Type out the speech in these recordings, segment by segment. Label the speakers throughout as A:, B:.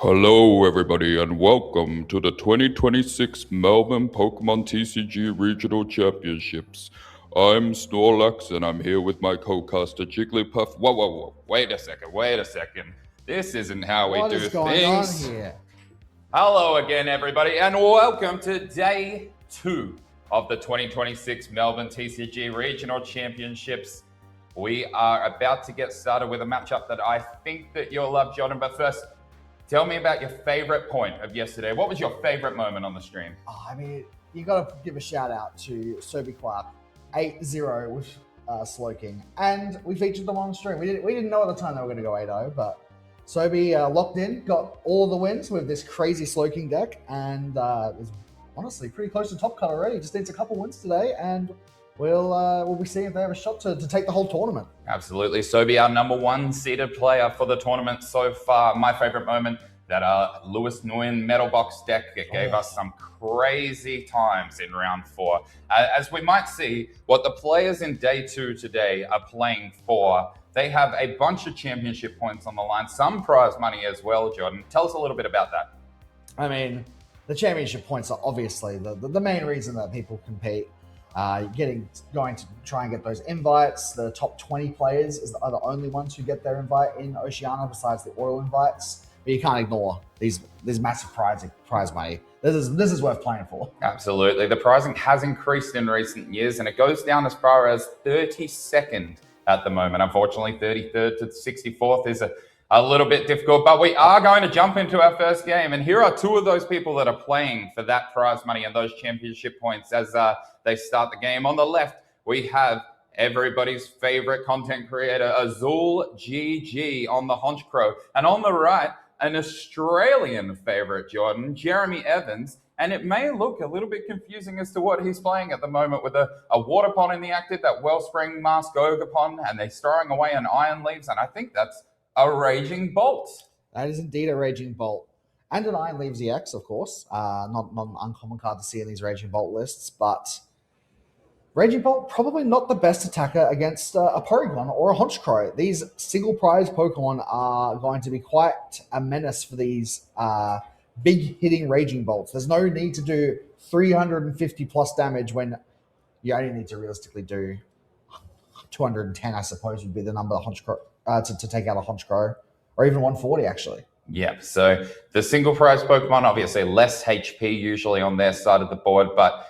A: Hello, everybody, and welcome to the 2026 Melbourne Pokemon TCG Regional Championships. I'm Snorlax, and I'm here with my co-caster Jigglypuff. Whoa, wait a second. This isn't how we
B: What
A: do
B: is going on
A: things.
B: here?
A: Hello again, everybody, and welcome to day 2 of the 2026 Melbourne TCG Regional Championships. We are about to get started with a matchup that I think that you'll love, Jordan, but first, tell me about your favorite point of yesterday. What was your favorite moment on the stream?
B: You got to give a shout out to Sobi Quap, 8-0 with Slowking, and we featured them on stream. We didn't know at the time they were going to go 8-0, but Sobi locked in, got all of the wins with this crazy Slowking deck, and was honestly pretty close to top cut already. Just needs a couple wins today, and we'll be seeing if they have a shot to take the whole tournament.
A: Absolutely. Sobi, our number 1 seeded player for the tournament so far. My favorite moment, that Lewis Nguyen Metal Box deck. It gave us some crazy times in round 4. As we might see, what the players in day 2 today are playing for, they have a bunch of championship points on the line, some prize money as well, Jordan. Tell us a little bit about that.
B: I mean, the championship points are obviously the main reason that people compete. Going to try and get those invites. The top 20 players are the only ones who get their invite in Oceania besides the oil invites. But you can't ignore these massive prize money. This is worth playing for.
A: Absolutely. The pricing has increased in recent years, and it goes down as far as 32nd at the moment. Unfortunately, 33rd to 64th is a little bit difficult, but we are going to jump into our first game. And here are 2 of those people that are playing for that prize money and those championship points as they start the game. On the left, we have everybody's favorite content creator, Azul GG on the Honchcrow. And on the right, an Australian favorite, Jordan, Jeremy Evans. And it may look a little bit confusing as to what he's playing at the moment with a Water Pond in the active, that Wellspring Mask Ogre and they're throwing away an Iron Leaves. And I think that's a Raging Bolt.
B: That is indeed a Raging Bolt. And an Iron Leaves EX, of course. Not an uncommon card to see in these Raging Bolt lists, but Raging Bolt, probably not the best attacker against a Porygon or a Honchcrow. These single prize Pokemon are going to be quite a menace for these big hitting Raging Bolts. There's no need to do 350 plus damage when you only need to realistically do 210, I suppose, would be the number to take out a Honchcrow, or even 140 actually.
A: Yeah, so the single prize Pokemon, obviously less HP usually on their side of the board, but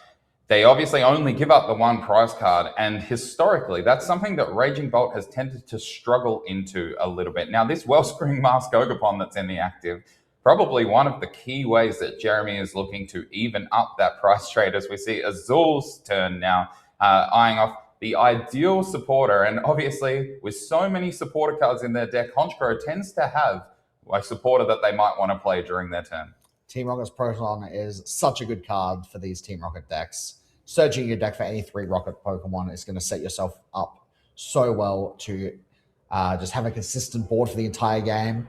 A: they obviously only give up the 1 prize card, and historically, that's something that Raging Bolt has tended to struggle into a little bit. Now, this Wellspring Mask Ogre that's in the active, probably one of the key ways that Jeremy is looking to even up that price trade, as we see Azul's turn now, eyeing off the ideal supporter. And obviously, with so many supporter cards in their deck, Honchcrow tends to have a supporter that they might want to play during their turn.
B: Team Rocket's Proton is such a good card for these Team Rocket decks. Searching your deck for any 3 Rocket Pokemon is going to set yourself up so well to just have a consistent board for the entire game.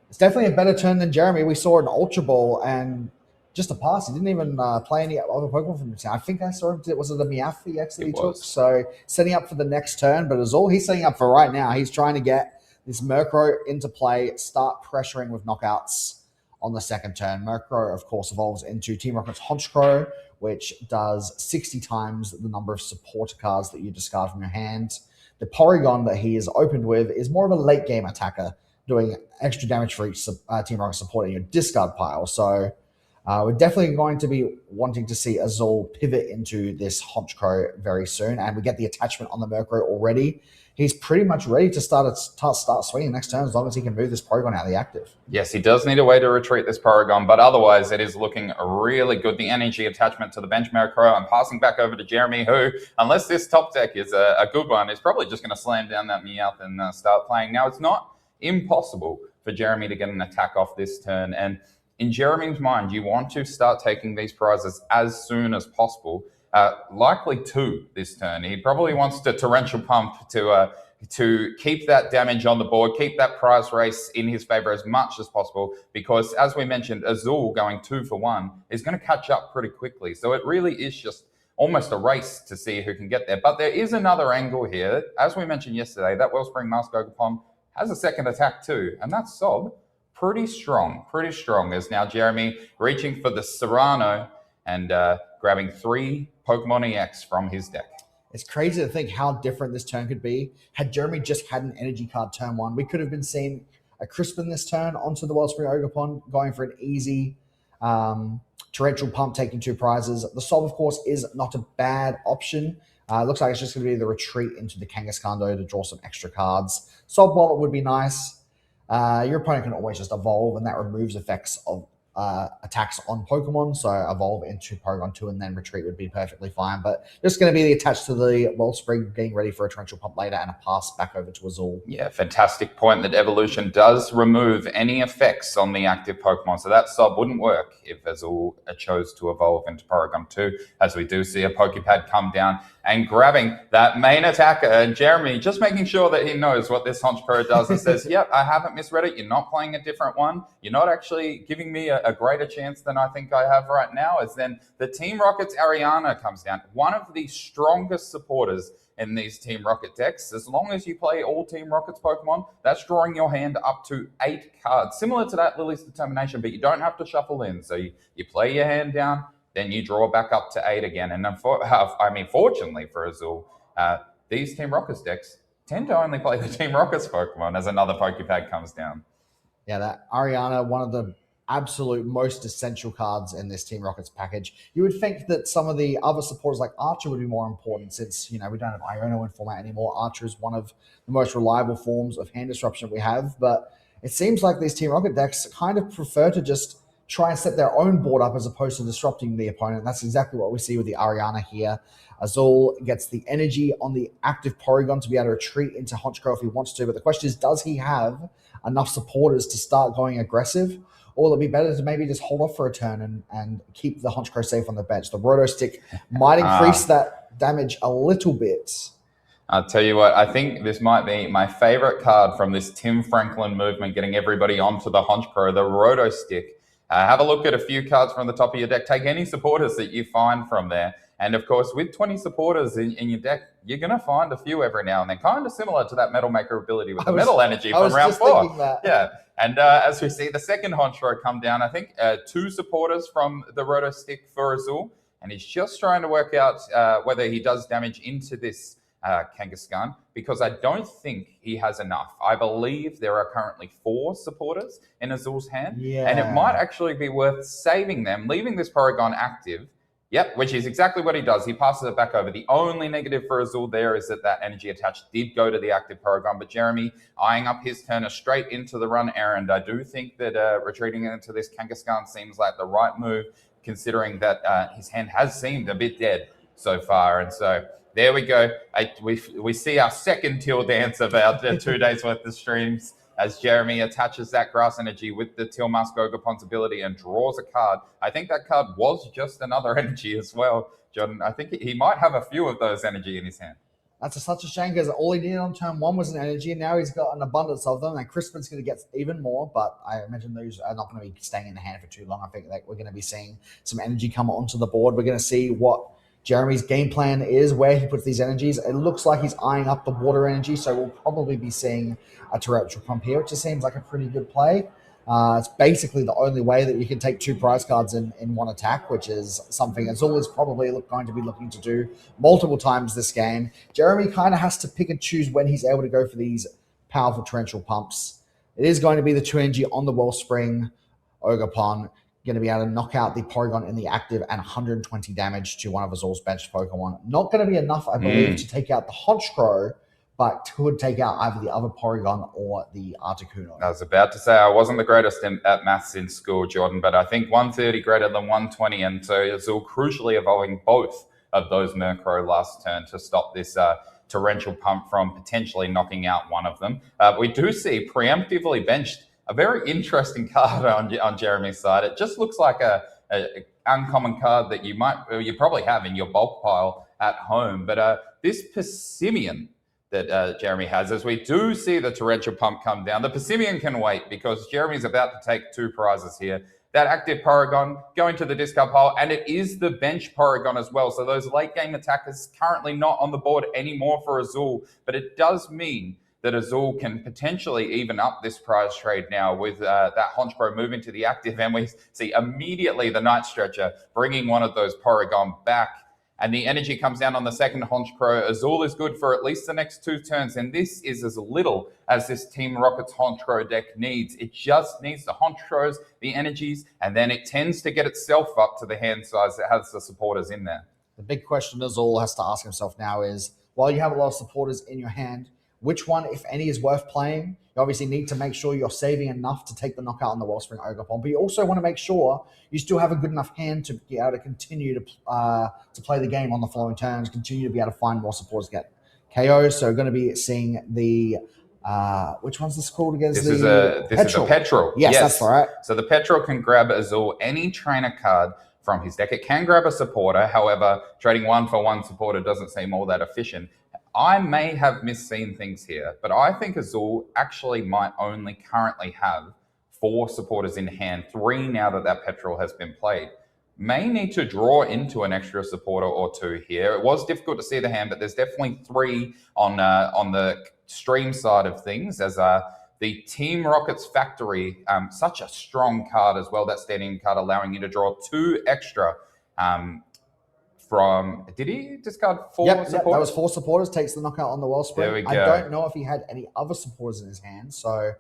B: It's definitely a better turn than Jeremy. We saw an Ultra Ball and just a pass. He didn't even play any other Pokemon from the team. I think I saw him. Was it the Meowth EX that he took? So setting up for the next turn, but as all he's setting up for right now, he's trying to get this Murkrow into play, start pressuring with knockouts on the second turn. Murkrow, of course, evolves into Team Rocket's Honchcrow, which does 60 times the number of supporter cards that you discard from your hand. The Porygon that he is opened with is more of a late game attacker, doing extra damage for each Team Rocket supporter in your discard pile. So we're definitely going to be wanting to see Azul pivot into this Honchcrow very soon, and we get the attachment on the Murkrow already. He's pretty much ready to start swinging next turn as long as he can move this Porygon out of the active.
A: Yes, he does need a way to retreat this Porygon, but otherwise it is looking really good. The energy attachment to the bench Murkrow. I'm passing back over to Jeremy, who, unless this top deck is a good one, is probably just going to slam down that Meowth and start playing. Now, it's not impossible for Jeremy to get an attack off this turn, and in Jeremy's mind, you want to start taking these prizes as soon as possible. Likely 2 this turn. He probably wants to torrential pump to keep that damage on the board, keep that prize race in his favor as much as possible, because as we mentioned, Azul going 2 for 1 is going to catch up pretty quickly. So it really is just almost a race to see who can get there. But there is another angle here. As we mentioned yesterday, that Wellspring Mask Ogre has a second attack too, and that Sob pretty strong, as now Jeremy reaching for the Serrano and grabbing 3 Pokemon EX from his deck.
B: It's crazy to think how different this turn could be. Had Jeremy just had an energy card turn 1, we could have been seeing a Crispin this turn onto the Wellspring Ogerpon, going for an easy Torrential Pump, taking 2 prizes. The Sob, of course, is not a bad option. Looks like it's just going to be the retreat into the Kangaskhan to draw some extra cards. Sob Wallet would be nice. Your opponent can always just evolve, and that removes effects of attacks on Pokemon. So evolve into Porygon 2 and then retreat would be perfectly fine. But just going to be attached to the Wellspring, getting ready for a Torrential Pump later and a pass back over to Azul.
A: Yeah, fantastic point that evolution does remove any effects on the active Pokemon. So that sub wouldn't work if Azul chose to evolve into Porygon 2, as we do see a Pokepad come down and grabbing that main attacker. And Jeremy just making sure that he knows what this Honchkrow does and says, yep, I haven't misread it. You're not playing a different one. You're not actually giving me a greater chance than I think I have right now. As then the Team Rocket's Ariana comes down. One of the strongest supporters in these Team Rocket decks. As long as you play all Team Rocket's Pokemon, that's drawing your hand up to 8 cards. Similar to that Lily's Determination, but you don't have to shuffle in. So you play your hand down, then you draw back up to 8 again. And fortunately for Azul, these Team Rockets decks tend to only play the Team Rockets Pokemon as another Pokepad comes down.
B: Yeah, that Ariana, one of the absolute most essential cards in this Team Rockets package. You would think that some of the other supporters like Archer would be more important, since, we don't have Iono in format anymore. Archer is one of the most reliable forms of hand disruption we have, but it seems like these Team Rocket decks kind of prefer to just try and set their own board up as opposed to disrupting the opponent. That's exactly what we see with the Ariana here. Azul gets the energy on the active Porygon to be able to retreat into Honchkrow if he wants to, but the question is, does he have enough supporters to start going aggressive? Or it'd be better to maybe just hold off for a turn and keep the Honchkrow safe on the bench. The Roto Stick might increase that damage a little bit.
A: I'll tell you what, I think this might be my favorite card from this Tim Franklin movement, getting everybody onto the Honchkrow, the Roto Stick. Have a look at a few cards from the top of your deck. Take any supporters that you find from there. And of course, with 20 supporters in your deck, you're going to find a few every now and then, kind of similar to that Metal Maker ability with the Metal Energy from round 4. Yeah. And as we see the second Honchkrow come down, I think 2 supporters from the Roto Stick for Azul. And he's just trying to work out whether he does damage into this Kangaskhan, because I don't think he has enough. I believe there are currently 4 supporters in Azul's hand.
B: Yeah.
A: And it might actually be worth saving them, leaving this Porygon active. Yep, which is exactly what he does. He passes it back over. The only negative for Azul there is that energy attached did go to the active Porygon, but Jeremy eyeing up his turn straight into the run errand. I do think that retreating into this Kangaskhan seems like the right move, considering that his hand has seemed a bit dead so far. And so there we go. We see our second Till dance of our 2 days worth of streams, as Jeremy attaches that Grass Energy with the Till Mask Ogerpon's ability and draws a card. I think that card was just another energy as well, Jordan. I think he might have a few of those energy in his hand.
B: That's such a shame, because all he needed on turn 1 was an energy, and now he's got an abundance of them, and Crispin's going to get even more, but I imagine those are not going to be staying in the hand for too long. I think that we're going to be seeing some energy come onto the board. We're going to see what Jeremy's game plan is, where he puts these energies. It looks like he's eyeing up the water energy, so we'll probably be seeing a Torrential Pump here, which just seems like a pretty good play. It's basically the only way that you can take 2 prize cards in one attack, which is something Azul is probably going to be looking to do multiple times this game. Jeremy kind of has to pick and choose when he's able to go for these powerful Torrential Pumps. It is going to be the 2 energy on the Wellspring Ogerpon, going to be able to knock out the Porygon in the active and 120 damage to one of Azul's benched Pokemon. Not going to be enough, I believe, to take out the Honchkrow, but could take out either the other Porygon or the Articuno.
A: I was about to say I wasn't the greatest at maths in school, Jordan, but I think 130 greater than 120, and so Azul crucially evolving both of those Murkrow last turn to stop this Torrential Pump from potentially knocking out one of them. We do see preemptively benched a very interesting card on Jeremy's side. It just looks like a uncommon card that you probably have in your bulk pile at home. But this Persimmon that Jeremy has, as we do see the Torrential Pump come down, the Persimmon can wait, because Jeremy's about to take 2 prizes here. That active Porygon going to the discard pile, and it is the bench Porygon as well. So those late game attackers currently not on the board anymore for Azul, but it does mean that Azul can potentially even up this prize trade now with that Honchkrow moving to the active, and we see immediately the Night Stretcher bringing one of those Porygon back. And the energy comes down on the second Honchkrow. Azul is good for at least the next 2 turns, and this is as little as this Team Rocket's Honchkrow deck needs. It just needs the Honchkrows, the energies, and then it tends to get itself up to the hand size that has the supporters in there.
B: The big question Azul has to ask himself now is, while you have a lot of supporters in your hand, which one, if any, is worth playing? You obviously need to make sure you're saving enough to take the knockout on the Wellspring Ogerpon, but you also want to make sure you still have a good enough hand to be able to continue to play the game on the following turns, continue to be able to find more supporters to get KOs. So we're going to be seeing the which one's this called again?
A: This is a Petrol.
B: Yes, that's right.
A: So the Petrol can grab Azul any trainer card from his deck. It can grab a supporter. However, trading 1 for 1 supporter doesn't seem all that efficient. I may have misseen things here, but I think Azul actually might only currently have 4 supporters in hand, 3 now that Petrol has been played. May need to draw into an extra supporter or 2 here. It was difficult to see the hand, but there's definitely 3 on the stream side of things, as the Team Rocket's Factory, such a strong card as well, that standing card allowing you to draw 2 extra from, did he discard 4 supporters?
B: Yep, that was 4 supporters, takes the knockout on the Wellspring.
A: There we go.
B: I don't know if he had any other supporters in his hand, so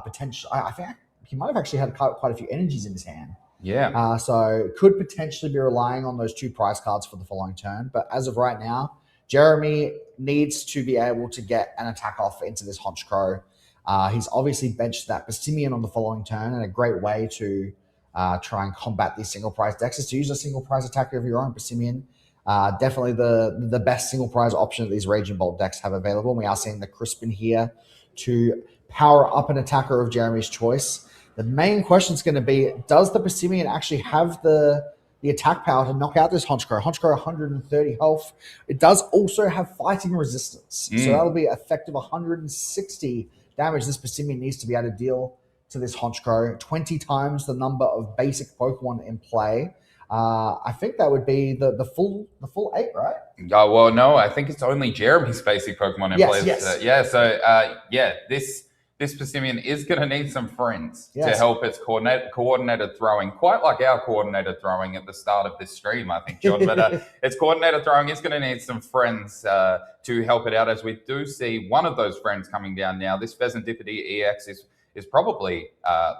B: potentially, I think he might have actually had quite a few energies in his hand.
A: Yeah.
B: So could potentially be relying on those 2 prize cards for the following turn, but as of right now, Jeremy needs to be able to get an attack off into this Honchkrow. He's obviously benched that Passimian on the following turn, and a great way to try and combat these single prize decks is to use a single prize attacker of your own. Passimian, definitely the best single prize option that these Raging Bolt decks have available. And we are seeing the Crispin here to power up an attacker of Jeremy's choice. The main question is going to be, does the Passimian actually have the attack power to knock out this Honchkrow? Honchkrow 130 health. It does also have fighting resistance. So that'll be effective 160 damage this Passimian needs to be able to deal to this Honchkrow. 20 times the number of basic Pokemon in play. I think that would be the full 8, right?
A: Oh, well, no, I think it's only Jeremy's basic Pokemon in play. Yes. This Passimian is going to need some friends to help its coordinated throwing, quite like our coordinated throwing at the start of this stream, I think, John. But its coordinated throwing is going to need some friends to help it out, as we do see one of those friends coming down now. This Pheasantipity EX is probably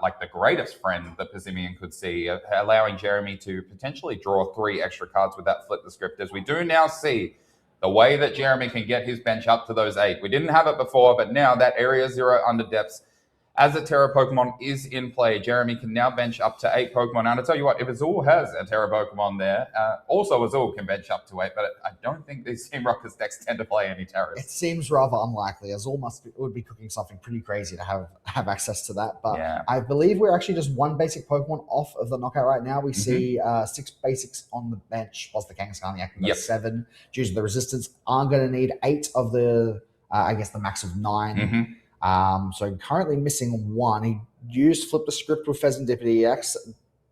A: like the greatest friend that Passimian could see, allowing Jeremy to potentially draw 3 extra cards with that Flip the Script, as we do now see the way that Jeremy can get his bench up to those 8. We didn't have it before, but now that Area 0 under depths, as a Terra Pokemon is in play, Jeremy can now bench up to 8 Pokemon. And I'll tell you what, if Azul has a Terra Pokemon there, also Azul can bench up to 8, but I don't think these Team Rockets decks tend to play any Terras.
B: It seems rather unlikely. Azul would be cooking something pretty crazy to have access to that. But I believe we're actually just 1 basic Pokemon off of the knockout right now. We see 6 basics on the bench, plus the Kangaskhan, the Acting 7. Due to the resistance, are going to need 8 of the, the max of 9. So currently missing 1. He used Flip the Script with Pheasantipity EX.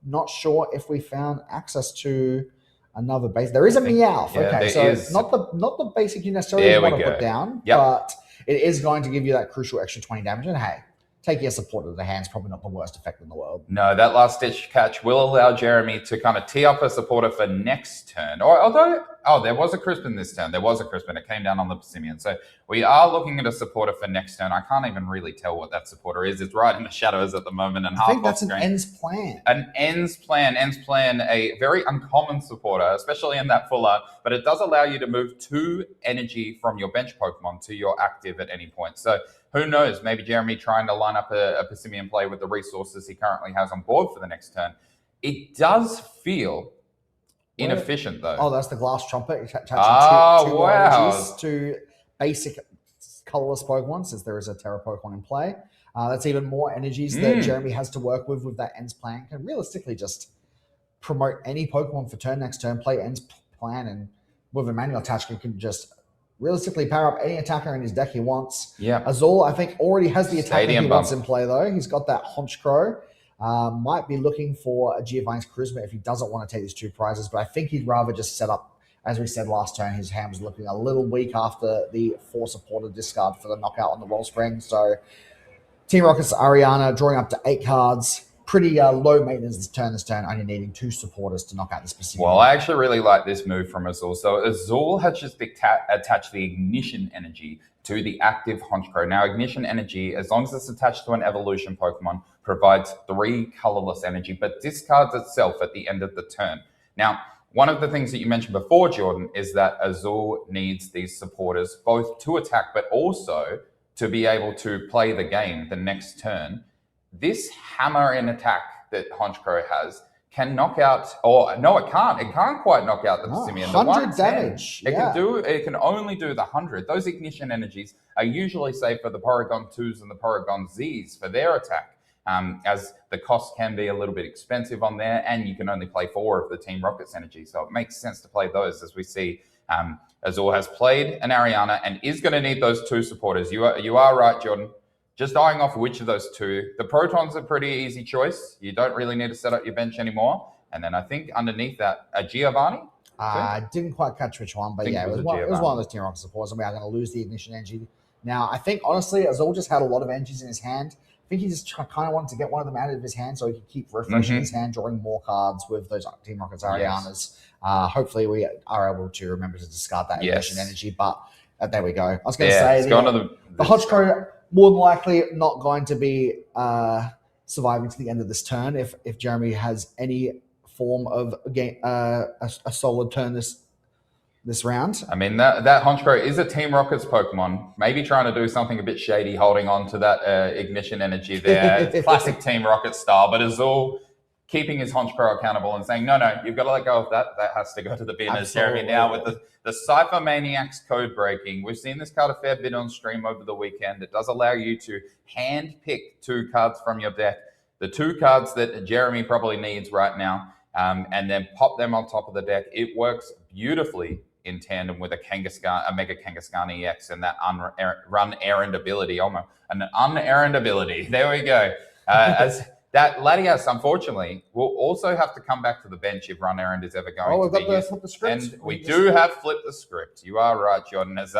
B: Not sure if we found access to another base. There is a Meowth. Okay, so it's not the basic you necessarily want to put down, but it is going to give you that crucial extra 20 damage. And hey, take your support to the hand's probably not the worst effect in the world.
A: No, that last ditch catch will allow Jeremy to kind of tee up a supporter for next turn. Although there was a Crispin this turn. There was a Crispin. It came down on the Passimian. So we are looking at a supporter for next turn. I can't even really tell what that supporter is. It's right in the shadows at the moment. And
B: I think that's an Ends Plan.
A: An Ends Plan. Ends Plan, a very uncommon supporter, especially in that full art. But it does allow you to move 2 energy from your bench Pokemon to your active at any point. So who knows? Maybe Jeremy trying to line up a Passimian play with the resources he currently has on board for the next turn. It does feel inefficient, though.
B: Oh, that's the Glass Trumpet. Attaching two energies to basic colorless Pokemon, since there is a Terra Pokemon in play. That's even more energies that Jeremy has to work with that Ends Plan. Can realistically just promote any Pokemon for turn next turn, play Ends Plan, and with a manual attachment can just realistically power up any attacker in his deck he wants. Azul, I think, already has the attacker he wants in play, though. He's got that Honchkrow. Might be looking for a Giovanni's Charisma if he doesn't want to take these 2 prizes, but I think he'd rather just set up As we said last turn, his hand was looking a little weak after the 4 supporter discard for the knockout on the Wellspring. So Team Rocket's Ariana drawing up to 8 cards. Pretty low maintenance this turn, only needing 2 supporters to knock out this specific.
A: Well, I actually really like this move from Azul. So Azul has just attached the Ignition Energy to the active Honchkrow. Now, Ignition Energy, as long as it's attached to an evolution Pokemon, provides 3 colorless energy, but discards itself at the end of the turn. Now, one of the things that you mentioned before, Jordan, is that Azul needs these supporters both to attack, but also to be able to play the game the next turn. This hammer in attack that Honchkrow has can knock out, or no, it can't. It can't quite knock out the Pissimian.
B: 100 damage.
A: It can only do the 100. Those Ignition Energies are usually saved for the Porygon 2s and the Porygon Zs for their attack, as the cost can be a little bit expensive on there, and you can only play 4 of the Team Rocket's energy. So it makes sense to play those, as we see Azul has played an Ariana and is going to need those 2 supporters. You are right, Jordan. Just eyeing off which of those 2. The Proton's a pretty easy choice. You don't really need to set up your bench anymore. And then I think underneath that, a Giovanni?
B: I didn't quite catch which one, but yeah, it was one of those Team Rocket supporters, and we are going to lose the Ignition Energy. Now, I think, honestly, Azul just had a lot of energies in his hand. I think he just kind of wanted to get one of them out of his hand so he could keep refreshing his hand, drawing more cards with those Team Rockets Arianas. Yes. Hopefully, we are able to remember to discard that Ignition Energy, but there we go. I was going to say, the Honchkrow more than likely not going to be surviving to the end of this turn if Jeremy has any form of a solid turn this round.
A: I mean, that Honchkrow is a Team Rockets Pokemon, maybe trying to do something a bit shady, holding on to that Ignition Energy there. Classic Team Rocket style, but Azul keeping his Honchkrow accountable and saying, no, you've got to let go of that. That has to go to the bin. As Jeremy now with the Cypher Maniacs code breaking. We've seen this card a fair bit on stream over the weekend. It does allow you to hand pick 2 cards from your deck. The 2 cards that Jeremy probably needs right now, and then pop them on top of the deck. It works beautifully in tandem with a Mega Kangaskhan EX and that run errand ability. Almost an unerrand ability. There we go. As that Latias, unfortunately, will also have to come back to the bench if Run Errand is ever going to be used.
B: Flip the script.
A: And we do have Flip the Script. You are right, Jordan. As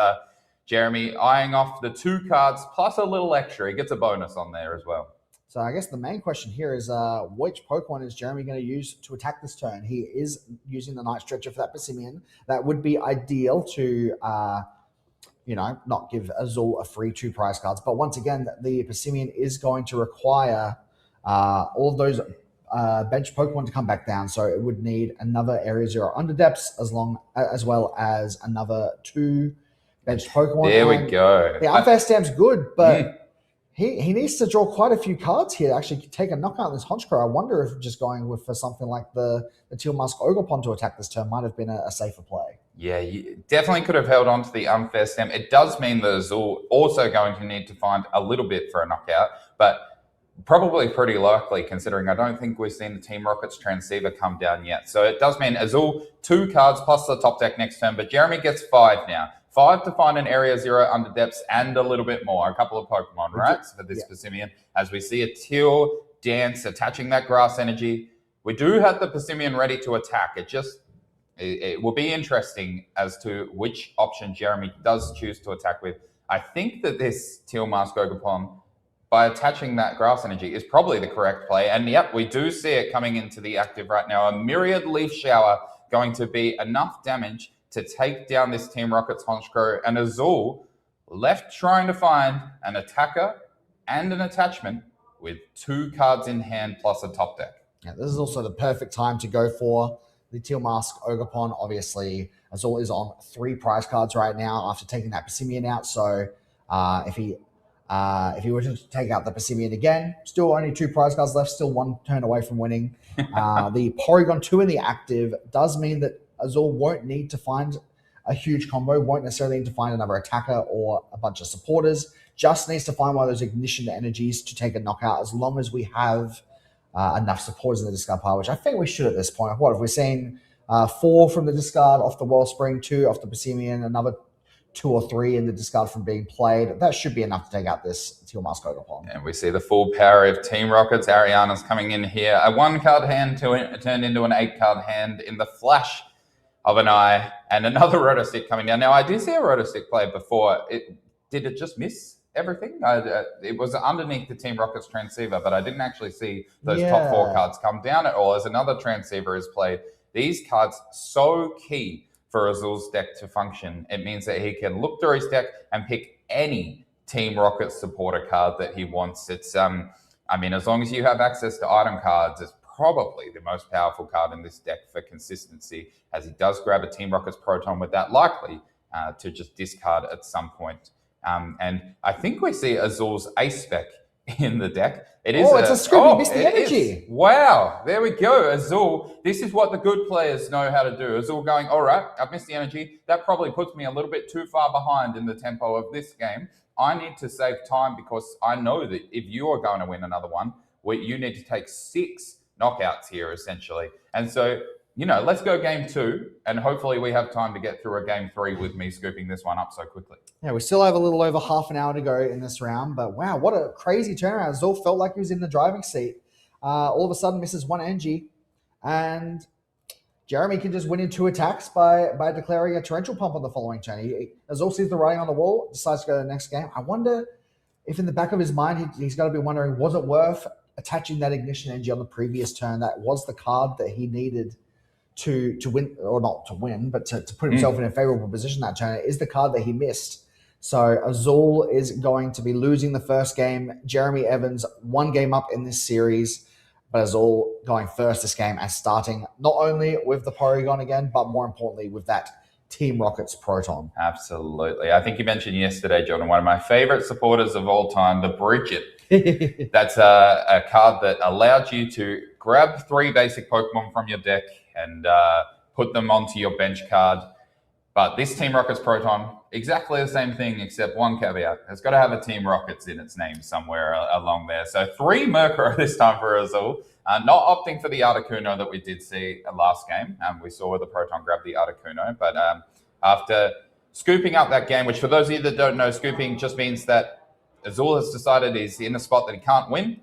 A: Jeremy eyeing off the 2 cards plus a little extra. He gets a bonus on there as well.
B: So I guess the main question here is which Pokemon is Jeremy going to use to attack this turn? He is using the Night Stretcher for that Pissimian. That would be ideal to, not give Azul a free 2 prize cards. But once again, the Pissimian is going to require all of those bench Pokemon to come back down. So it would need another Area 0 Underdepths as well as another 2 bench Pokemon.
A: There we go.
B: The Unfair Stamp's good, but he needs to draw quite a few cards here to actually take a knockout on this Honchkrow. I wonder if just going for something like the Teal Mask Ogerpon to attack this turn might have been a safer play.
A: Yeah, you definitely could have held on to the Unfair Stamp. It does mean that Azul also going to need to find a little bit for a knockout, but probably pretty likely considering I don't think we've seen the Team Rockets Transceiver come down yet. So it does mean Azul 2 cards plus the top deck next turn, but Jeremy gets 5 now. 5 to find an Area 0 Underdepths and a little bit more, a couple of Pokemon, right? For this Pissimian. As we see a Teal Dance attaching that Grass Energy. We do have the Pissimian ready to attack. It will be interesting as to which option Jeremy does choose to attack with. I think that this Teal Mask Ogerpon, by attaching that Grass Energy, is probably the correct play. And yep, we do see it coming into the active right now. A Myriad Leaf Shower going to be enough damage to take down this Team Rockets Honchkrow, and Azul left trying to find an attacker and an attachment with 2 cards in hand plus a top deck.
B: Yeah, this is also the perfect time to go for the Teal Mask Ogerpon. Obviously, Azul is on 3 prize cards right now after taking that Pissimian out. So if he were to take out the Pissimian again, still only 2 prize cards left, still 1 turn away from winning. The Porygon 2 in the active does mean that Azul won't need to find a huge combo, won't necessarily need to find another attacker or a bunch of supporters, just needs to find one of those Ignition Energies to take a knockout as long as we have enough supporters in the discard pile, which I think we should at this point. What have we seen? 4 from the discard off the Wellspring, 2 off the Pissimian, another 2 or 3 in the discard from being played. That should be enough to take out this Teal Mask Ogerpon.
A: And we see the full power of Team Rockets. Ariana's coming in here. A 1-card hand turned into an 8-card hand in the flash of an eye, and another roto stick coming down. Now, I did see a roto stick play before. Did it just miss everything? It was underneath the Team Rockets transceiver, but I didn't actually see those top 4 cards come down at all as another transceiver is played. These cards so key for Azul's deck to function. It means that he can look through his deck and pick any Team Rockets supporter card that he wants. It's I mean, as long as you have access to item cards, it's probably the most powerful card in this deck for consistency, as he does grab a Team Rockets Proton with that, likely to just discard at some point. And I think we see Azul's Ace spec in the deck.
B: It's a script. He missed the energy.
A: Wow, there we go. Azul, this is what the good players know how to do. Azul going, all right, I've missed the energy. That probably puts me a little bit too far behind in the tempo of this game. I need to save time because I know that if you are going to win another one, you need to take 6 knockouts here, essentially. And so, let's go game 2, and hopefully we have time to get through a game 3 with me scooping this one up so quickly.
B: Yeah, we still have a little over half an hour to go in this round, but wow, what a crazy turnaround. Azul felt like he was in the driving seat. All of a sudden misses 1 energy, and Jeremy can just win in 2 attacks by declaring a torrential pump on the following turn. Azul sees the writing on the wall, decides to go to the next game. I wonder if in the back of his mind, he's got to be wondering, was it worth attaching that ignition energy on the previous turn? That was the card that he needed to win, or not to win, but to put himself in a favorable position that turn. It is the card that he missed. So Azul is going to be losing the first game. Jeremy Evans 1 game up in this series, but Azul going first this game and starting not only with the Porygon again, but more importantly with that Team Rockets Proton.
A: Absolutely. I think you mentioned yesterday, Jordan, one of my favorite supporters of all time, the Bridget. That's a card that allowed you to grab 3 basic Pokemon from your deck and put them onto your bench card. But this Team Rockets Proton, exactly the same thing, except one caveat. It's got to have a Team Rockets in its name somewhere along there. So 3 Murkrow this time for Azul. Not opting for the Articuno that we did see last game. We saw where the Proton grabbed the Articuno. But after scooping up that game, which for those of you that don't know, scooping just means that Azul has decided he's in a spot that he can't win.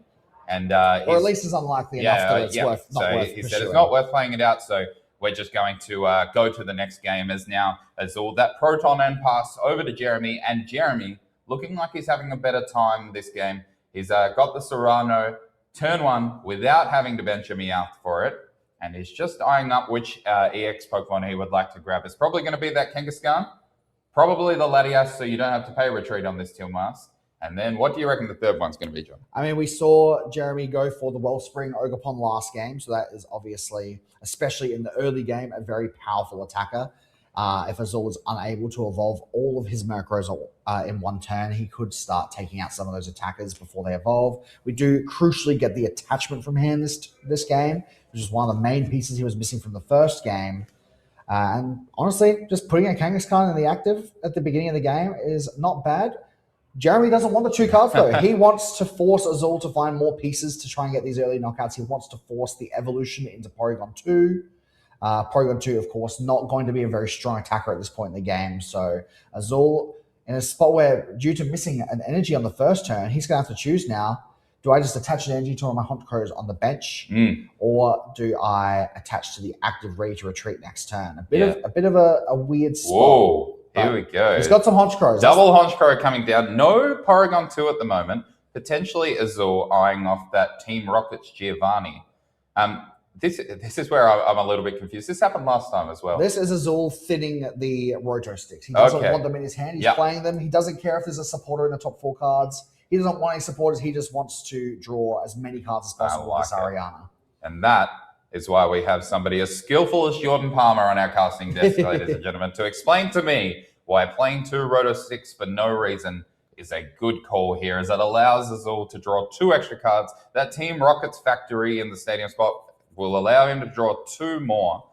A: And
B: or at least is unlikely enough that it's not worth
A: he said it's not worth playing it out. So we're just going to go to the next game as now Azul. That Proton and pass over to Jeremy. And Jeremy, looking like he's having a better time this game. He's got the Serrano turn 1 without having to bench a Meowth for it. And he's just eyeing up which EX Pokemon he would like to grab. It's probably going to be that Kangaskhan. Probably the Latias, so you don't have to pay retreat on this Tilmas. And then what do you reckon the third one's going to be, John?
B: I mean, we saw Jeremy go for the Wellspring Ogerpon last game, so that is obviously, especially in the early game, a very powerful attacker. If Azul is unable to evolve all of his Murkrows in 1 turn, he could start taking out some of those attackers before they evolve. We do crucially get the attachment from hand this game, which is one of the main pieces he was missing from the first game. And honestly, just putting a Kangaskhan in the active at the beginning of the game is not bad. Jeremy doesn't want the 2 cards, though. He wants to force Azul to find more pieces to try and get these early knockouts. He wants to force the evolution into Porygon 2. Porygon 2, of course, not going to be a very strong attacker at this point in the game. So Azul, in a spot where, due to missing an energy on the first turn, he's going to have to choose now. Do I just attach an energy to one of my Honchkrows on the bench? Or do I attach to the active ready to retreat next turn? A bit of a weird spot.
A: Whoa. Here we go.
B: He's got some Honchkrows.
A: Double Honchkrow coming down. No Porygon 2 at the moment. Potentially Azul eyeing off that Team Rockets Giovanni. This is where I'm a little bit confused. This happened last time as well.
B: This is Azul thinning the Roto sticks. He doesn't want them in his hand. He's playing them. He doesn't care if there's a supporter in the top 4 cards. He doesn't want any supporters. He just wants to draw as many cards as possible with this Ariana.
A: And that is why we have somebody as skillful as Jordan Palmer on our casting desk, ladies and gentlemen, to explain to me why playing 2 Roto sticks for no reason is a good call here, as it allows Azul to draw 2 extra cards. That Team Rockets factory in the stadium spot will allow him to draw 2 more.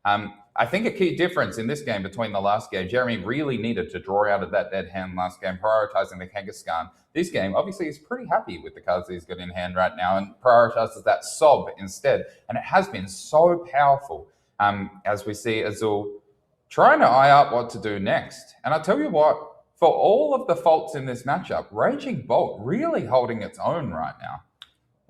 A: I think a key difference in this game between the last game, Jeremy really needed to draw out of that dead hand last game, prioritizing the Kangaskhan. This game, obviously, he's pretty happy with the cards that he's got in hand right now and prioritizes that Sob instead. And it has been so powerful as we see Azul trying to eye up what to do next. And I tell you what, for all of the faults in this matchup, Raging Bolt really holding its own right now.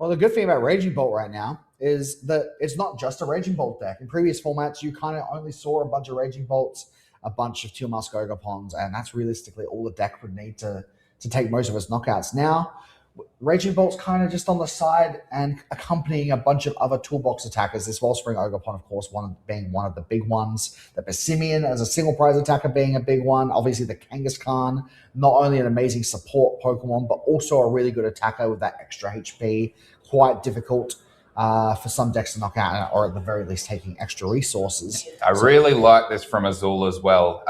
B: Well, the good thing about Raging Bolt right now is that it's not just a Raging Bolt deck. In previous formats, you kind of only saw a bunch of Raging Bolts, a bunch of Teal Mask Ogopons, and that's realistically all the deck would need to take most of its knockouts. Now, Raging Bolt's kind of just on the side and accompanying a bunch of other toolbox attackers. This Wellspring Ogopon, of course, being one of the big ones. The Passimian as a single prize attacker being a big one. Obviously, the Kangaskhan, not only an amazing support Pokemon, but also a really good attacker with that extra HP. Quite difficult for some decks to knock out, or at the very least, taking extra resources.
A: I really like this from Azul as well.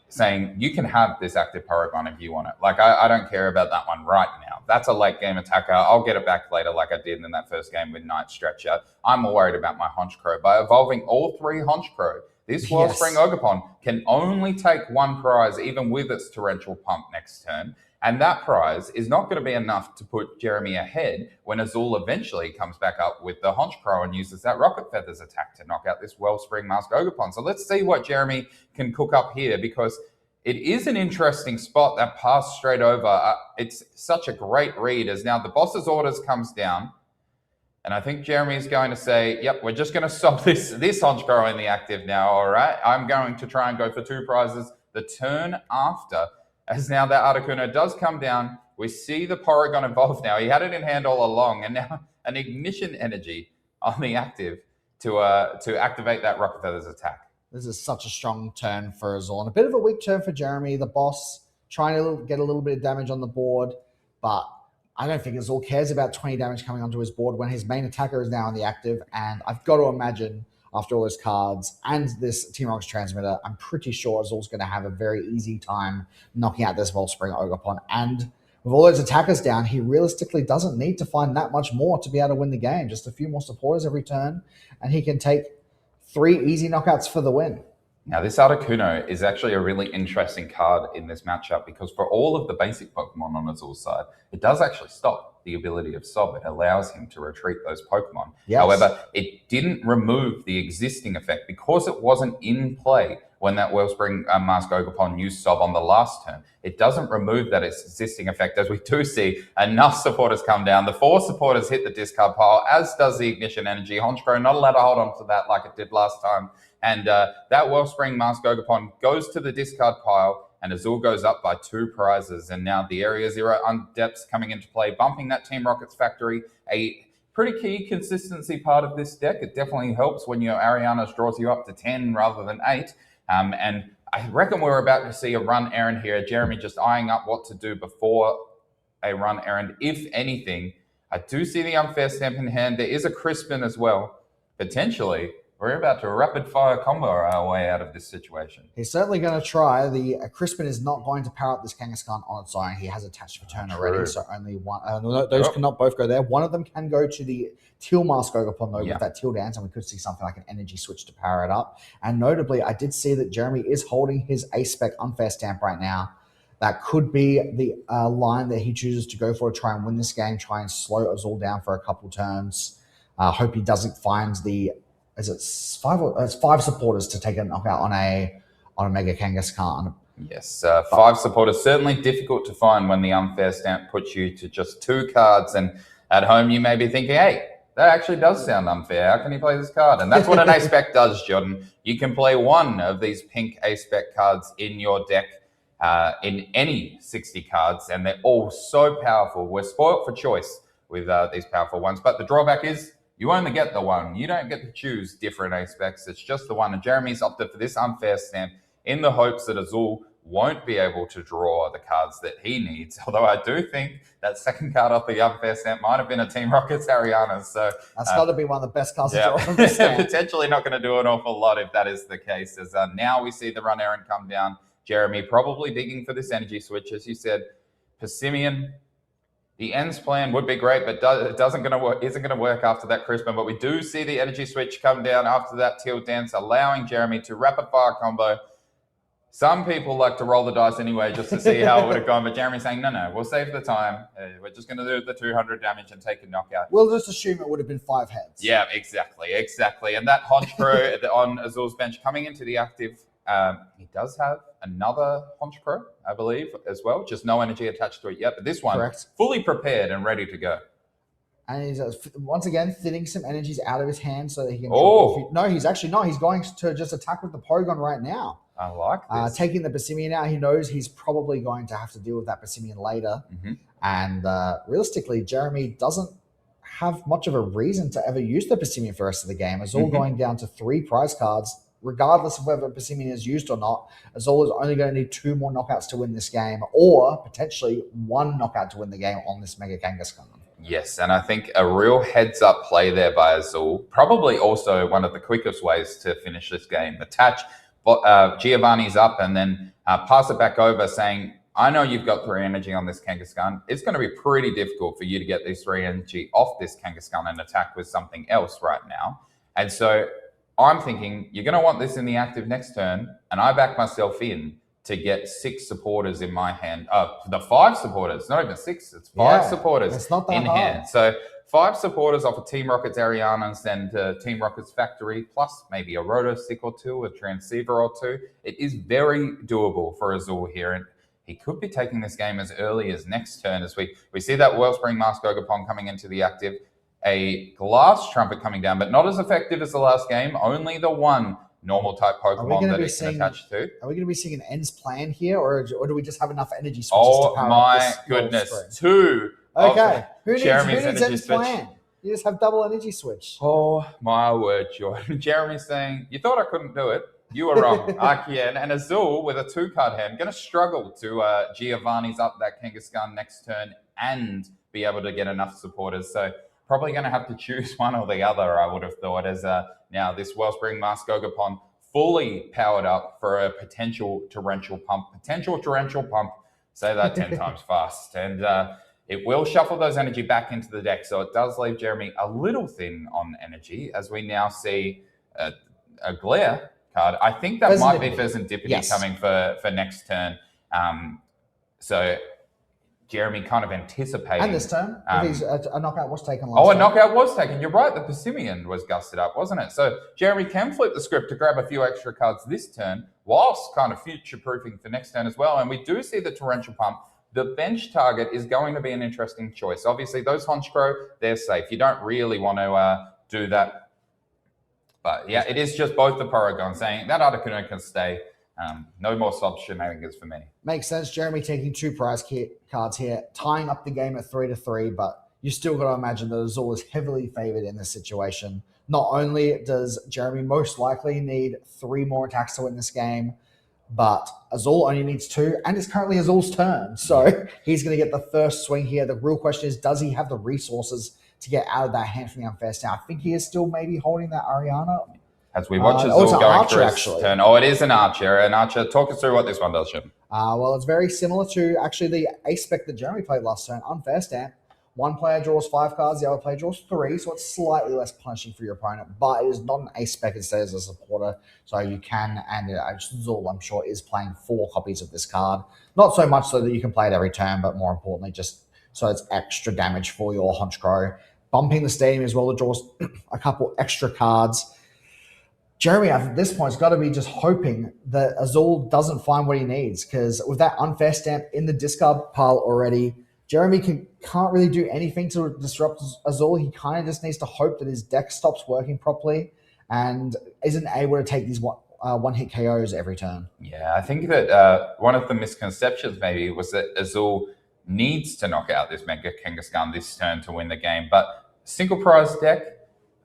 A: Saying you can have this active Paragon if you want it. Like, I don't care about that one right now. That's a late game attacker. I'll get it back later like I did in that first game with Night Stretcher. I'm more worried about my Honchkrow. By evolving all 3 Honchkrow, this Wellspring Ogopon can only take 1 prize, even with its Torrential Pump next turn. And that prize is not going to be enough to put Jeremy ahead when Azul eventually comes back up with the Honchkrow and uses that Rocket Feathers attack to knock out this Wellspring Mask Ogopon. So let's see what Jeremy can cook up here, because it is an interesting spot that passed straight over. It's such a great read as now the boss's orders comes down. And I think Jeremy's going to say, yep, we're just going to stop this Honchkrow in the active now, all right? I'm going to try and go for 2 prizes the turn after. As now that Articuno does come down, we see the Porygon evolve now. He had it in hand all along, and now an Ignition Energy on the active to activate that Rocket Feathers attack.
B: This is such a strong turn for Azul, and a bit of a weak turn for Jeremy, the boss, trying to get a little bit of damage on the board, but I don't think Azul cares about 20 damage coming onto his board when his main attacker is now on the active, and I've got to imagine after all those cards and this Team Rocket's transmitter, I'm pretty sure Azul's going to have a very easy time knocking out this Wellspring Ogopon. And with all those attackers down, he realistically doesn't need to find that much more to be able to win the game. Just a few more supporters every turn, and he can take 3 easy knockouts for the win.
A: Now, this Articuno is actually a really interesting card in this matchup, because for all of the basic Pokemon on Azul's side, it does actually stop the ability of Sob. It allows him to retreat those Pokemon. Yes. However, it didn't remove the existing effect because it wasn't in play when that Wellspring Mask Ogopon used Sob on the last turn. It doesn't remove that existing effect, as we do see enough supporters come down. The 4 supporters hit the discard pile, as does the Ignition Energy. Honchkrow not allowed to hold on to that like it did last time. And that Wellspring Mask Ogopon goes to the discard pile, and Azul goes up by 2 prizes. And now the Area 0 Undepths coming into play, bumping that Team Rocket's factory. A pretty key consistency part of this deck. It definitely helps when your Arianas draws you up to 10 rather than 8. And I reckon we're about to see a run errand here. Jeremy just eyeing up what to do before a run errand, if anything. I do see the Unfair Stamp in hand. There is a Crispin as well. Potentially, we're about to rapid fire combo our way out of this situation.
B: He's certainly going to try. The Crispin is not going to power up this Kangaskhan on its own. He has attached for turn already, so only one. Those cannot both go there. One of them can go to the Teal Mask Ogopon though with that Teal Dance, and we could see something like an energy switch to power it up. And notably, I did see that Jeremy is holding his A-Spec Unfair Stamp right now. That could be the line that he chooses to go for to try and win this game, try and slow Azul down for a couple turns. Hope he doesn't find the... It's 5 supporters to take a knockout on a Mega Kangaskhan.
A: Yes, 5 supporters. Certainly difficult to find when the Unfair Stamp puts you to just 2 cards. And at home, you may be thinking, hey, that actually does sound unfair. How can you play this card? And that's what an A-Spec does, Jordan. You can play one of these pink A-Spec cards in your deck in any 60 cards, and they're all so powerful. We're spoilt for choice with these powerful ones. But the drawback is, you only get the one. You don't get to choose different A-Specs. It's just the one. And Jeremy's opted for this Unfair Stamp in the hopes that Azul won't be able to draw the cards that he needs. Although I do think that second card off the Unfair Stamp might have been a Team Rocket's Ariana. So
B: that's got to be one of the best cards to draw from this game.
A: Potentially not going to do an awful lot if that is the case. As now we see the run errand come down. Jeremy probably digging for this energy switch. As you said, Passimian. The ends plan would be great, but it isn't going to work after that Crispin. But we do see the energy switch come down after that Teal Dance, allowing Jeremy to rapid fire combo. Some people like to roll the dice anyway just to see how it would have gone. But Jeremy's saying, no, we'll save the time. We're just going to do the 200 damage and take a knockout.
B: We'll just assume it would have been 5 heads.
A: Yeah, exactly. And that Honchkrow on Azul's bench coming into the active, he does have another Honchkrow, I believe, as well. Just no energy attached to it yet. But this one, fully prepared and ready to go.
B: And he's once again thinning some energies out of his hand so that he can.
A: Oh.
B: No, he's actually not. He's going to just attack with the Porygon right now.
A: I like this.
B: Taking the Passimian out, he knows he's probably going to have to deal with that Passimian later.
A: Mm-hmm.
B: And realistically, Jeremy doesn't have much of a reason to ever use the Passimian for the rest of the game. It's all going down to 3 prize cards, regardless of whether Passimian is used or not. Azul is only going to need 2 more knockouts to win this game, or potentially 1 knockout to win the game on this Mega Kangaskhan.
A: Yes, and I think a real heads-up play there by Azul, probably also one of the quickest ways to finish this game. Attach Giovanni's up and then pass it back over saying, I know you've got 3 energy on this Kangaskhan. It's going to be pretty difficult for you to get these 3 energy off this Kangaskhan and attack with something else right now. And so I'm thinking, you're going to want this in the active next turn, and I back myself in to get 6 supporters in my hand. The 5 supporters, not even 6, it's 5 supporters
B: it's not that
A: in
B: hard.
A: hand. So 5 supporters off of Team Rocket's Arianas, then to Team Rocket's Factory, plus maybe a Roto Stick or 2, a Transceiver or 2. It is very doable for Azul here, and he could be taking this game as early as next turn as we see that Wellspring Mask Ogapon coming into the active, a Glass Trumpet coming down, but not as effective as the last game, only the 1 normal type Pokemon that it can attach to.
B: Are we going to be seeing an ends plan here, or do we just have enough energy switches
A: Oh
B: to power
A: my
B: up this
A: goodness, 2
B: Okay, who needs
A: Jeremy's
B: ends
A: energy switch.
B: plan? You just have double energy switch.
A: Oh my word, Jordan. Jeremy's saying, you thought I couldn't do it. You were wrong. Archean and Azul with a 2-card hand, going to struggle to Giovanni's up that Kangaskhan next turn and be able to get enough supporters. So probably going to have to choose one or the other, I would have thought, as now this Wellspring Mask Ogapon fully powered up for a potential torrential pump. Say that 10 times fast. And it will shuffle those energy back into the deck. So it does leave Jeremy a little thin on energy, as we now see a Glare card. I think that might be Pheasantipity coming for next turn. So Jeremy kind of anticipating.
B: And this turn, if a knockout was taken last
A: time.
B: time.
A: A knockout was taken. You're right, the Passimian was gusted up, wasn't it? So Jeremy can flip the script to grab a few extra cards this turn, whilst kind of future-proofing for next turn as well. And we do see the Torrential Pump. The bench target is going to be an interesting choice. Obviously, those Honchkrow, they're safe. You don't really want to do that. But yeah, it is just both the Porygon saying that Articuno can stay. No more sub shenanigans for me.
B: Makes sense. Jeremy taking 2 prize cards here, tying up the game at 3-3, but you still got to imagine that Azul is heavily favored in this situation. Not only does Jeremy most likely need 3 more attacks to win this game, but Azul only needs 2, and it's currently Azul's turn. So he's going to get the first swing here. The real question is, does he have the resources to get out of that hand from the unfair stand? I think he is still maybe holding that Ariana.
A: As we watch Azul going for his turn. Oh, it is an Archer. An Archer. Talk us through what this one does, Jim.
B: Well, it's very similar to actually the Ace Spec that Jeremy played last turn. Unfair stamp. One player draws 5 cards, the other player draws 3, so it's slightly less punishing for your opponent, but it is not an Ace Spec. It says a supporter, so you can, and Azul, I'm sure, is playing 4 copies of this card. Not so much so that you can play it every turn, but more importantly, just so it's extra damage for your Honchkrow. Bumping the stadium as well, it draws a couple extra cards. Jeremy, at this point, has got to be just hoping that Azul doesn't find what he needs, because with that unfair stamp in the discard pile already, Jeremy can't really do anything to disrupt Azul. He kind of just needs to hope that his deck stops working properly and isn't able to take these one-hit KOs every turn.
A: Yeah, I think that one of the misconceptions maybe was that Azul needs to knock out this Mega Kangaskhan this turn to win the game, but single prize deck,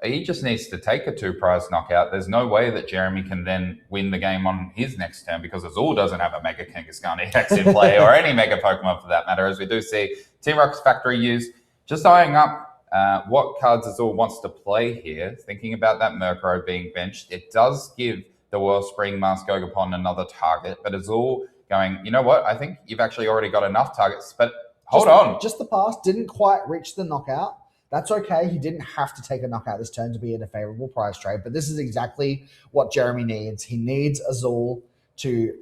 A: he just needs to take a 2-prize knockout. There's no way that Jeremy can then win the game on his next turn, because Azul doesn't have a Mega Kangaskhan EX in play, or any Mega Pokemon for that matter, as we do see Team Rocket's Factory use. Just eyeing up what cards Azul wants to play here, thinking about that Murkrow being benched. It does give the Wellspring Mask Ogapon another target, but Azul going, you know what, I think you've actually already got enough targets, but hold on.
B: Just the pass didn't quite reach the knockout. That's okay. He didn't have to take a knockout this turn to be in a favorable prize trade, but this is exactly what Jeremy needs. He needs Azul to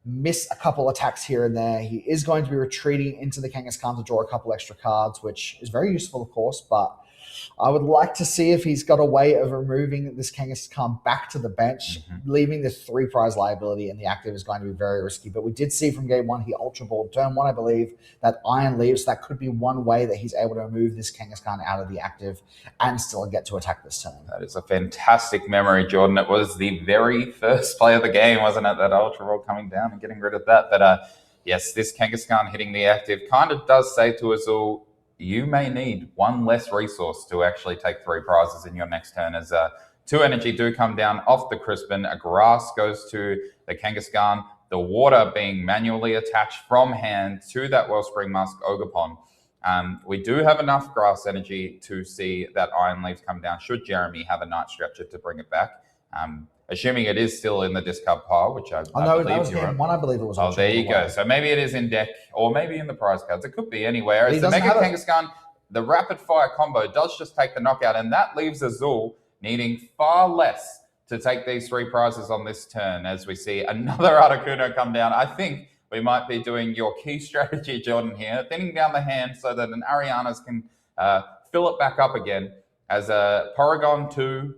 B: miss a couple attacks here and there. He is going to be retreating into the Kangaskhan to draw a couple extra cards, which is very useful, of course, but I would like to see if he's got a way of removing this Kangaskhan back to the bench. Leaving this 3 prize liability in the active is going to be very risky. But we did see from game 1, he Ultra Balled turn 1, I believe, that Iron leaves. That could be one way that he's able to remove this Kangaskhan out of the active and still get to attack this turn.
A: That is a fantastic memory, Jordan. It was the very first play of the game, wasn't it? That Ultra Ball coming down and getting rid of that. But yes, this Kangaskhan hitting the active kind of does say to us all, you may need 1 less resource to actually take 3 prizes in your next turn, as 2 energy do come down off the Crispin. A grass goes to the Kangaskhan, the water being manually attached from hand to that Wellspring Musk Ogerpon. We do have enough grass energy to see that Iron Leaves come down should Jeremy have a Night Stretcher to bring it back. Assuming it is still in the discard pile, which I
B: no,
A: believe
B: that was game 1, I believe it was.
A: Oh, there you go. So maybe it is in deck, or maybe in the prize cards. It could be anywhere. As the Mega Kangaskhan, the rapid fire combo does just take the knockout, and that leaves Azul needing far less to take these 3 prizes on this turn, as we see another Articuno come down. I think we might be doing your key strategy, Jordan, here, thinning down the hand so that an Arianas can fill it back up again, as a Porygon 2,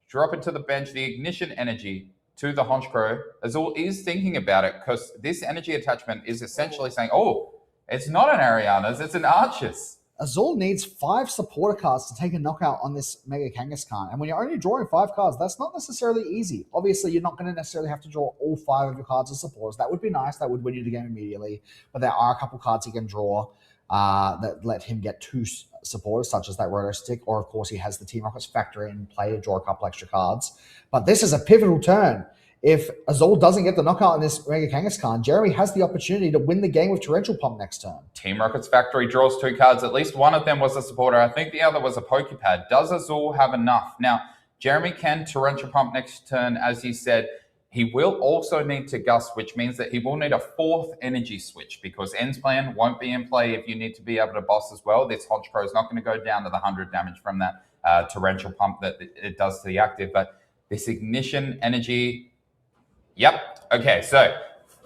A: drop it to the bench, the Ignition energy to the Honchkrow. Azul is thinking about it, because this energy attachment is essentially saying, oh, it's not an Arianas, it's an Arches.
B: Azul needs 5 supporter cards to take a knockout on this Mega Kangaskhan. And when you're only drawing 5 cards, that's not necessarily easy. Obviously, you're not going to necessarily have to draw all 5 of your cards as supporters. That would be nice. That would win you the game immediately. But there are a couple cards he can draw that let him get 2 supporters, such as that Roto Stick, or of course he has the Team Rockets factor in play to draw a couple extra cards. But this is a pivotal turn. If Azul doesn't get the knockout in this Mega Kangaskhan, Jeremy has the opportunity to win the game with Torrential Pump next turn.
A: Team Rockets Factory draws 2 cards. At least one of them was a supporter. I think the other was a Pokepad. Does Azul have enough? Now, Jeremy can Torrential Pump next turn, as he said. He will also need to Gust, which means that he will need a 4th energy switch, because End's Plan won't be in play if you need to be able to boss as well. This Honchkrow is not going to go down to the 100 damage from that Torrential Pump that it does to the active. But this Ignition energy... Yep. Okay, so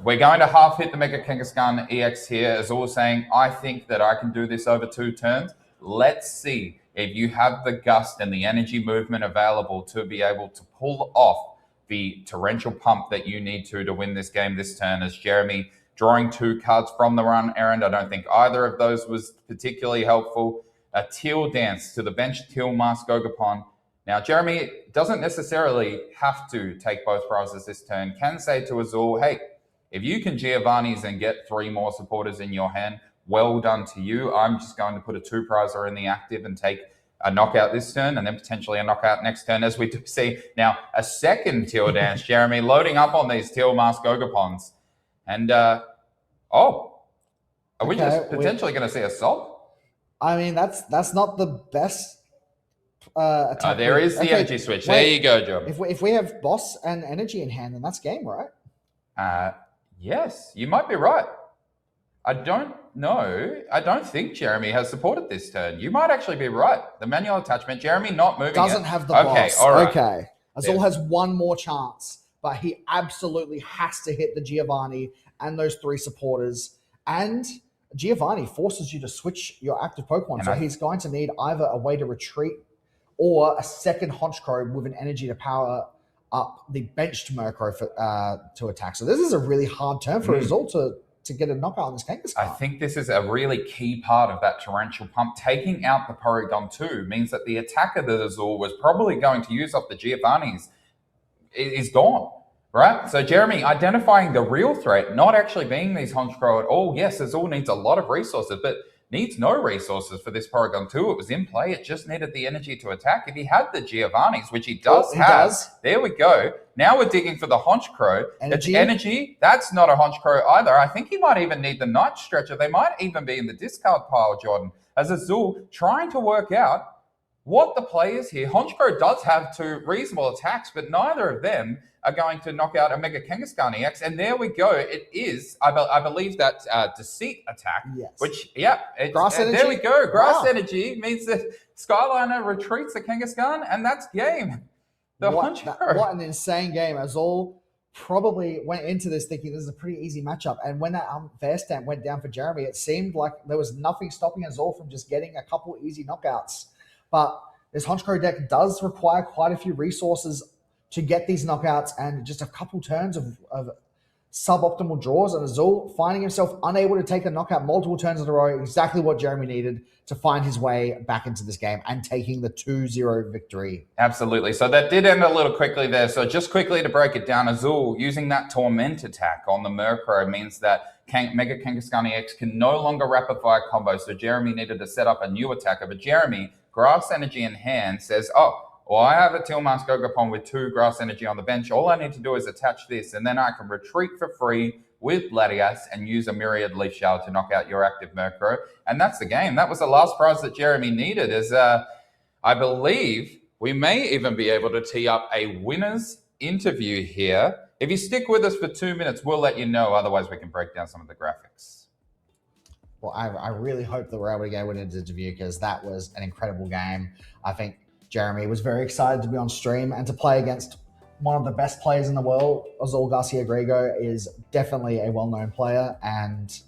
A: we're going to half hit the Mega Kangaskhan EX here, as all saying, I think that I can do this over 2 turns. Let's see if you have the Gust and the energy movement available to be able to pull off the Torrential Pump that you need to win this game this turn, as Jeremy drawing 2 cards from the run errand. I don't think either of those was particularly helpful. A Teal Dance to the bench, Teal Mask Ogerpon. Now, Jeremy doesn't necessarily have to take both prizes this turn. Can say to Azul, hey, if you can Giovanni's and get 3 more supporters in your hand, well done to you. I'm just going to put a 2 prizer in the active and take a knockout this turn, and then potentially a knockout next turn, as we do see now a second Teal Dance. Jeremy loading up on these Teal Mask Ogerpons. And, are we just potentially going to see a Salt?
B: I mean, that's not the best...
A: there is the energy switch. There you go, John.
B: If we have boss and energy in hand, then that's game, right?
A: Yes, you might be right. I don't know. I don't think Jeremy has supported this turn. You might actually be right. The manual attachment, Jeremy not moving
B: doesn't have the boss.
A: All right.
B: Okay. Azul has 1 more chance, but he absolutely has to hit the Giovanni and those 3 supporters. And Giovanni forces you to switch your active Pokemon, so he's going to need either a way to retreat or a second Honchkrow with an energy to power up the benched Murkrow to attack. So this is a really hard turn for Azul to get a knockout on this Kangaskhan.
A: I think this is a really key part of that Torrential Pump. Taking out the Porygon 2 means that the attacker that Azul was probably going to use off the Giovanni's is gone, right? So Jeremy identifying the real threat, not actually being these Honchkrow at all. Yes, Azul needs a lot of resources, but needs no resources for this Porygon 2. It was in play. It just needed the energy to attack. If he had the Giovanni's, which he does there we go. Now we're digging for the Honchkrow. Energy, that's not a Honchkrow either. I think he might even need the Night Stretcher. They might even be in the discard pile, Jordan, as Azul trying to work out what the play is here. Honchkrow does have 2 reasonable attacks, but neither of them are going to knock out a Mega Kangaskhan EX. And there we go. It is, I believe, that Deceit attack.
B: Yes.
A: Which,
B: Grass energy.
A: There we go. Grass energy means that Skyliner retreats the Kangaskhan, and that's game.
B: What an insane game. Azul probably went into this thinking this is a pretty easy matchup. And when that unfair stamp went down for Jeremy, it seemed like there was nothing stopping Azul from just getting a couple easy knockouts. but this Honchkrow deck does require quite a few resources to get these knockouts, and just a couple turns of suboptimal draws, and Azul finding himself unable to take a knockout multiple turns in a row, exactly what Jeremy needed to find his way back into this game and taking the 2-0 victory.
A: Absolutely. So that did end a little quickly there. So just quickly to break it down, Azul using that Torment attack on the Murkrow means that Mega Kangaskhan EX can no longer rapid fire combo. So Jeremy needed to set up a new attacker, but Jeremy, Grass Energy in hand, says, oh, well, I have a Teal Mask Ogapon with 2 Grass Energy on the bench. All I need to do is attach this, and then I can retreat for free with Latias and use a Myriad Leaf Shower to knock out your active Murkrow. And that's the game. That was the last prize that Jeremy needed. I believe we may even be able to tee up a winner's interview here. If you stick with us for 2 minutes, we'll let you know. Otherwise, we can break down some of the graphics.
B: Well, I really hope that we're able to get a winner's interview, because that was an incredible game. I think Jeremy was very excited to be on stream and to play against one of the best players in the world. Azul Garcia Grego is definitely a well-known player, and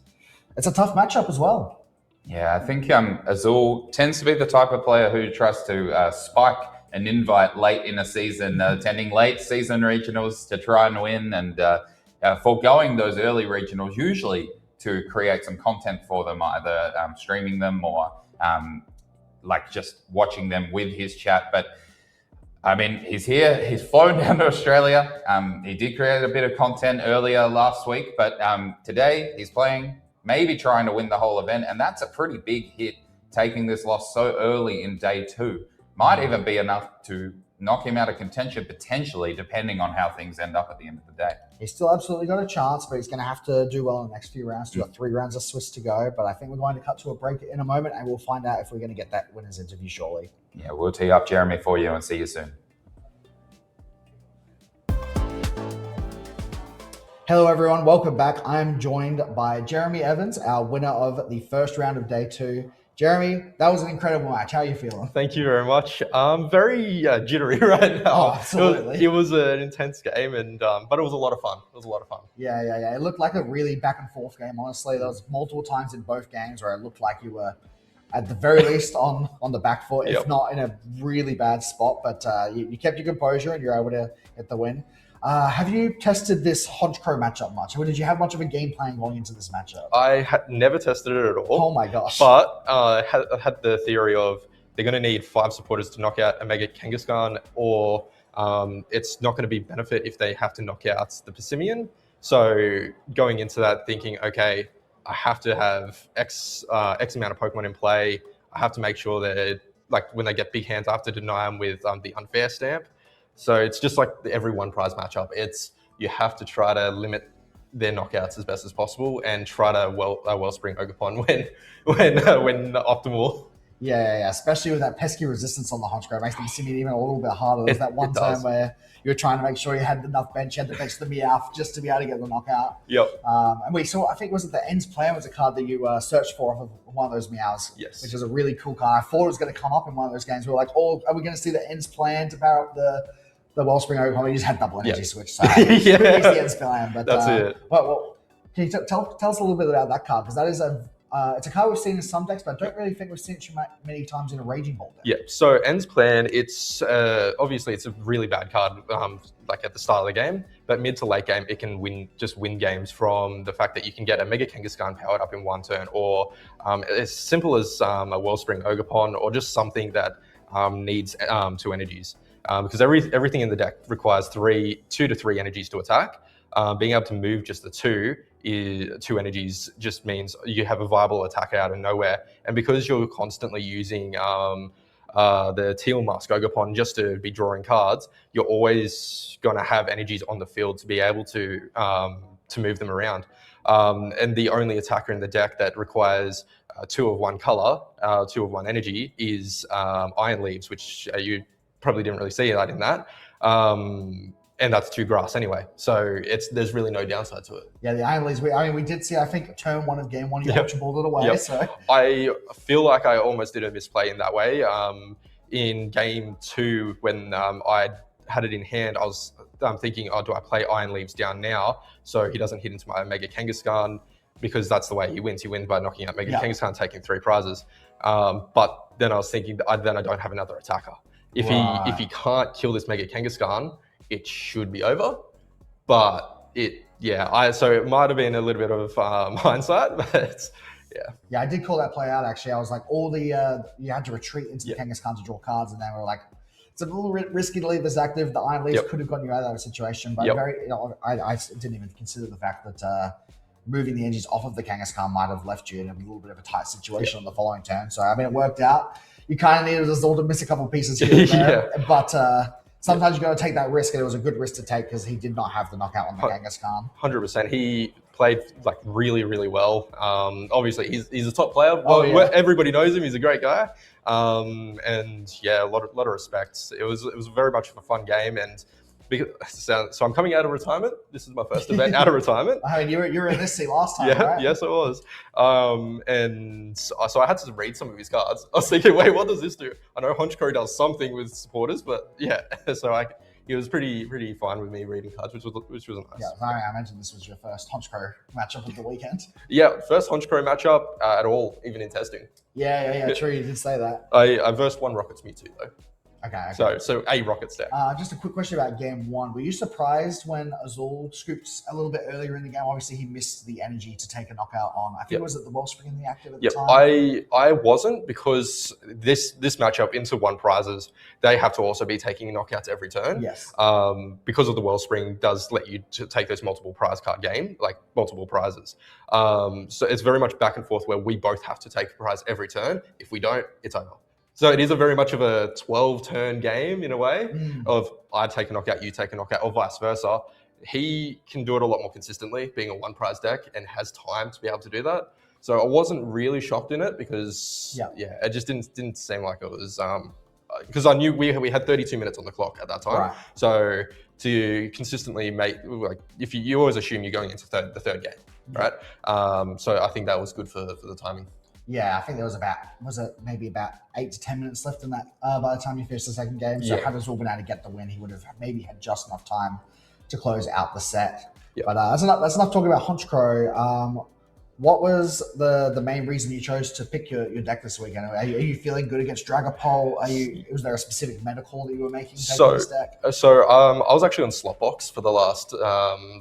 B: it's a tough matchup as well.
A: Yeah, I think Azul tends to be the type of player who tries to spike an invite late in a season, attending late season regionals to try and win, and foregoing those early regionals usually to create some content for them, either streaming them or like just watching them with his chat. But I mean, he's here, he's flown down to Australia. He did create a bit of content earlier last week, but today he's playing, maybe trying to win the whole event. And that's a pretty big hit, taking this loss so early in day 2. Might even be enough to knock him out of contention potentially, depending on how things end up at the end of the day.
B: He's still absolutely got a chance, but he's going to have to do well in the next few rounds. We've got 3 rounds of Swiss to go, but I think we're going to cut to a break in a moment, and we'll find out if we're going to get that winner's interview shortly.
A: Yeah, we'll tee up Jeremy for you and see you soon.
B: Hello, everyone. Welcome back. I'm joined by Jeremy Evans, our winner of the first round of day 2. Jeremy, that was an incredible match. How are you feeling?
C: Thank you very much. I'm very jittery right now.
B: Oh, absolutely.
C: It was an intense game, and but it was a lot of fun.
B: Yeah. It looked like a really back and forth game, honestly. There was multiple times in both games where it looked like you were, at the very least, on the back foot, if not in a really bad spot. But you kept your composure and you're able to get the win. Have you tested this Honchkrow matchup much? Or did you have much of a game plan going into this matchup?
C: I had never tested it at all.
B: Oh my gosh.
C: But I had the theory of they're going to need 5 supporters to knock out a Mega Kangaskhan, or it's not going to be benefit if they have to knock out the Persimmon. So going into that thinking, okay, I have to have X amount of Pokemon in play. I have to make sure that, like, when they get big hands, I have to deny them with the unfair stamp. So it's just like every one prize matchup. You have to try to limit their knockouts as best as possible and try to Wellspring Ogapon when optimal.
B: Yeah. Especially with that pesky resistance on the Honchkrow, it makes the Persimmon even a little bit harder. There's that one time where you were trying to make sure you had enough bench, you had to bench the Meowth just to be able to get the knockout.
C: Yep.
B: And we saw, I think, was it the Ends Plan was a card that you searched for off of one of those Meows.
C: Yes.
B: Which is a really cool card. I thought it was going to come up in one of those games. We were like, oh, are we going to see the Ends Plan to power up the Wellspring Ogapon? We just had double energy switch. So it's the Ends Plan. But
C: that's it.
B: Well, can you tell us a little bit about that card? Because that is it's a card we've seen in some decks, but I don't really think we've seen it many times in a Raging Ball deck.
C: Yeah, so Ends Plan, it's obviously it's a really bad card, like at the start of the game, but mid to late game, it can win games from the fact that you can get a Mega Kangaskhan powered up in one turn, or as simple as a Wellspring Ogapon, or just something that needs 2 energies. Because everything in the deck requires 2 to 3 energies to attack. Being able to move just the 2 energies just means you have a viable attack out of nowhere. And because you're constantly using the Teal Mask Ogapon just to be drawing cards, you're always going to have energies on the field to be able to move them around. And the only attacker in the deck that requires 2 of one color, 2 of one energy is Iron Leaves, which you probably didn't really see that in that. And that's 2 grass anyway. So there's really no downside to it.
B: Yeah, the Iron Leaves, we did see, I think, turn 1 of game 1, you Ultra-Balled it away.
C: Yep.
B: So
C: I feel like I almost did a misplay in that way. In game 2, when I had it in hand, I was thinking, do I play Iron Leaves down now so he doesn't hit into my Mega Kangaskhan? Because that's the way he wins. He wins by knocking out Mega Kangaskhan, taking 3 prizes. But then I was thinking that then I don't have another attacker. If he can't kill this Mega Kangaskhan, it should be over. But so it might have been a little bit of hindsight, but yeah.
B: Yeah, I did call that play out actually. I was like, you had to retreat into the Kangaskhan to draw cards, and they were like, it's a little risky to leave this active. The Iron Leaves could have gotten you out of that situation, but I didn't even consider the fact that moving the energies off of the Kangaskhan might have left you in a little bit of a tight situation on the following turn. So I mean, it worked out. You kind of needed Azul to miss a couple of pieces here and there, but sometimes you got to take that risk, and it was a good risk to take because he did not have the knockout on the Kangaskhan.
C: 100%. He played like really, really well. Obviously, he's a top player. Well, everybody knows him. He's a great guy. And yeah, a lot of respect. It was very much of a fun game, and so I'm coming out of retirement. This is my first event out of retirement.
B: I mean, you were in this seat last time, right?
C: Yes, I was. And so I had to read some of his cards. I was thinking, wait, what does this do? I know Honchkrow does something with supporters, but yeah. So he was pretty fine with me reading cards, which was nice.
B: Yeah, I imagine this was your first Honchkrow matchup of the weekend.
C: Yeah, first Honchkrow matchup at all, even in testing.
B: Yeah, true. You did say that.
C: I versed one Rockets Mewtwo though.
B: Okay.
C: So a Rockets deck.
B: Just a quick question about game one. Were you surprised when Azul scooped a little bit earlier in the game? Obviously, he missed the energy to take a knockout on. I think it was at the Wellspring in the active at the time.
C: I wasn't, because this matchup into one prizes, they have to also be taking knockouts every turn.
B: Yes.
C: Because of the Wellspring does let you to take this multiple prize card game, like multiple prizes. So it's very much back and forth where we both have to take a prize every turn. If we don't, it's over. So it is a very much of a 12-turn game in a way of I take a knockout, you take a knockout, or vice versa. He can do it a lot more consistently, being a one-prize deck, and has time to be able to do that. So I wasn't really shocked in it because, it just didn't seem like it was, because I knew we had 32 minutes on the clock at that time.
B: Right.
C: So to consistently make, like, if you always assume you're going into the third game, right? So I think that was good for the timing.
B: Yeah, I think there was maybe about 8 to 10 minutes left in that by the time you finished the second game. So had Azul been able to get the win, he would have maybe had just enough time to close out the set. But that's enough talking about Honchkrow. What was the main reason you chose to pick your deck this weekend? Are you feeling good against Dragapult? Was there a specific meta call that you were making taking this deck?
C: So I was actually on Slotbox for the last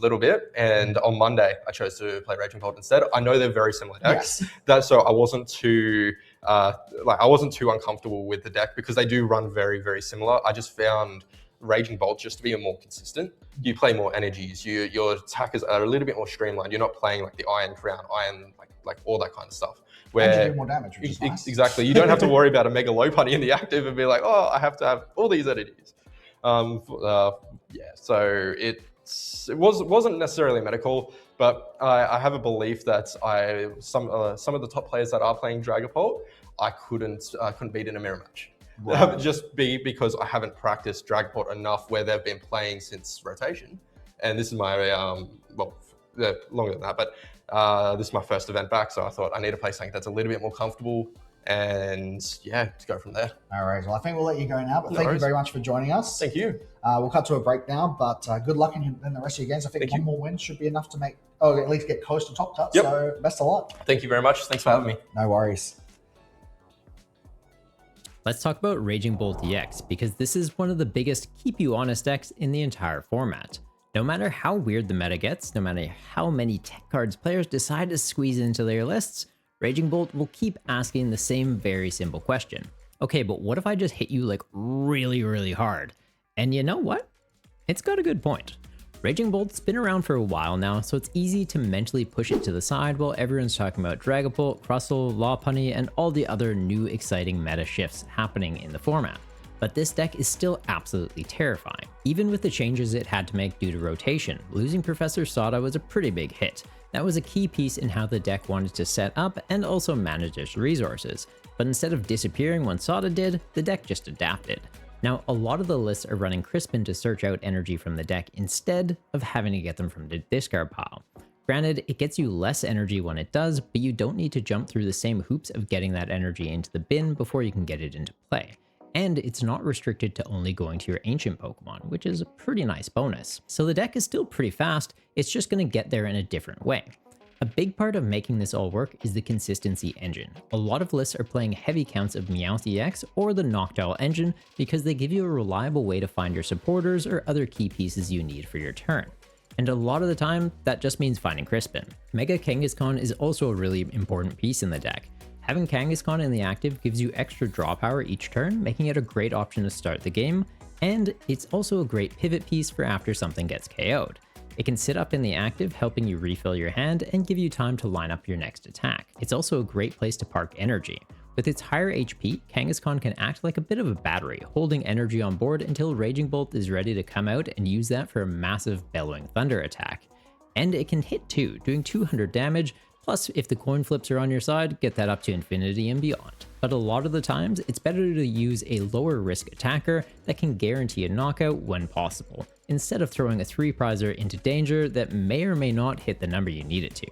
C: little bit, and on Monday I chose to play Raging Bolt instead. I know they're very similar decks, so I wasn't too uncomfortable with the deck because they do run very, very similar. I just found Raging Bolt just to be more consistent. You play more energies. Your attackers are a little bit more streamlined. You're not playing like the Iron Crown, like all that kind of stuff. Where
B: and you do more damage, which is nice.
C: Exactly. You don't have to worry about a Mega Lopunny in the active and be like, oh, I have to have all these energies. So it wasn't necessarily medical, but I have a belief that some of the top players that are playing Dragapult, I couldn't beat in a mirror match. Right. Just because I haven't practiced Dragapult enough where they've been playing since rotation. And this is my, longer than that, but this is my first event back. So I thought I need to play something that's a little bit more comfortable and to go from there.
B: All right. Well, I think we'll let you go now, but thank you very much for joining us.
C: Thank you.
B: We'll cut to a break now, but good luck in the rest of your games. I think one more win should be enough to at least get close to top cut. So best of luck.
C: Thank you very much. Thanks for having me.
B: No worries.
D: Let's talk about Raging Bolt EX, because this is one of the biggest keep you honest decks in the entire format. No matter how weird the meta gets, no matter how many tech cards players decide to squeeze into their lists, Raging Bolt will keep asking the same very simple question. Okay, but what if I just hit you like really, really hard? And you know what? It's got a good point. Raging Bolt's been around for a while now, so it's easy to mentally push it to the side while everyone's talking about Dragapult, Crustle, Lopunny, and all the other new exciting meta shifts happening in the format. But this deck is still absolutely terrifying. Even with the changes it had to make due to rotation, losing Professor Sada was a pretty big hit. That was a key piece in how the deck wanted to set up and also manage its resources. But instead of disappearing when Sada did, the deck just adapted. Now, a lot of the lists are running Crispin to search out energy from the deck instead of having to get them from the discard pile. Granted, it gets you less energy when it does, but you don't need to jump through the same hoops of getting that energy into the bin before you can get it into play. And it's not restricted to only going to your ancient Pokemon, which is a pretty nice bonus. So the deck is still pretty fast, it's just going to get there in a different way. A big part of making this all work is the consistency engine. A lot of lists are playing heavy counts of Meowth EX or the Noctowl engine because they give you a reliable way to find your supporters or other key pieces you need for your turn. And a lot of the time, that just means finding Crispin. Mega Kangaskhan is also a really important piece in the deck. Having Kangaskhan in the active gives you extra draw power each turn, making it a great option to start the game, and it's also a great pivot piece for after something gets KO'd. It can sit up in the active, helping you refill your hand and give you time to line up your next attack. It's also a great place to park energy. With its higher HP, Kangaskhan can act like a bit of a battery, holding energy on board until Raging Bolt is ready to come out and use that for a massive Bellowing Thunder attack. And it can hit too, doing 200 damage, plus if the coin flips are on your side, get that up to infinity and beyond. But a lot of the times, it's better to use a lower risk attacker that can guarantee a knockout when possible, instead of throwing a 3-prizer into danger that may or may not hit the number you need it to.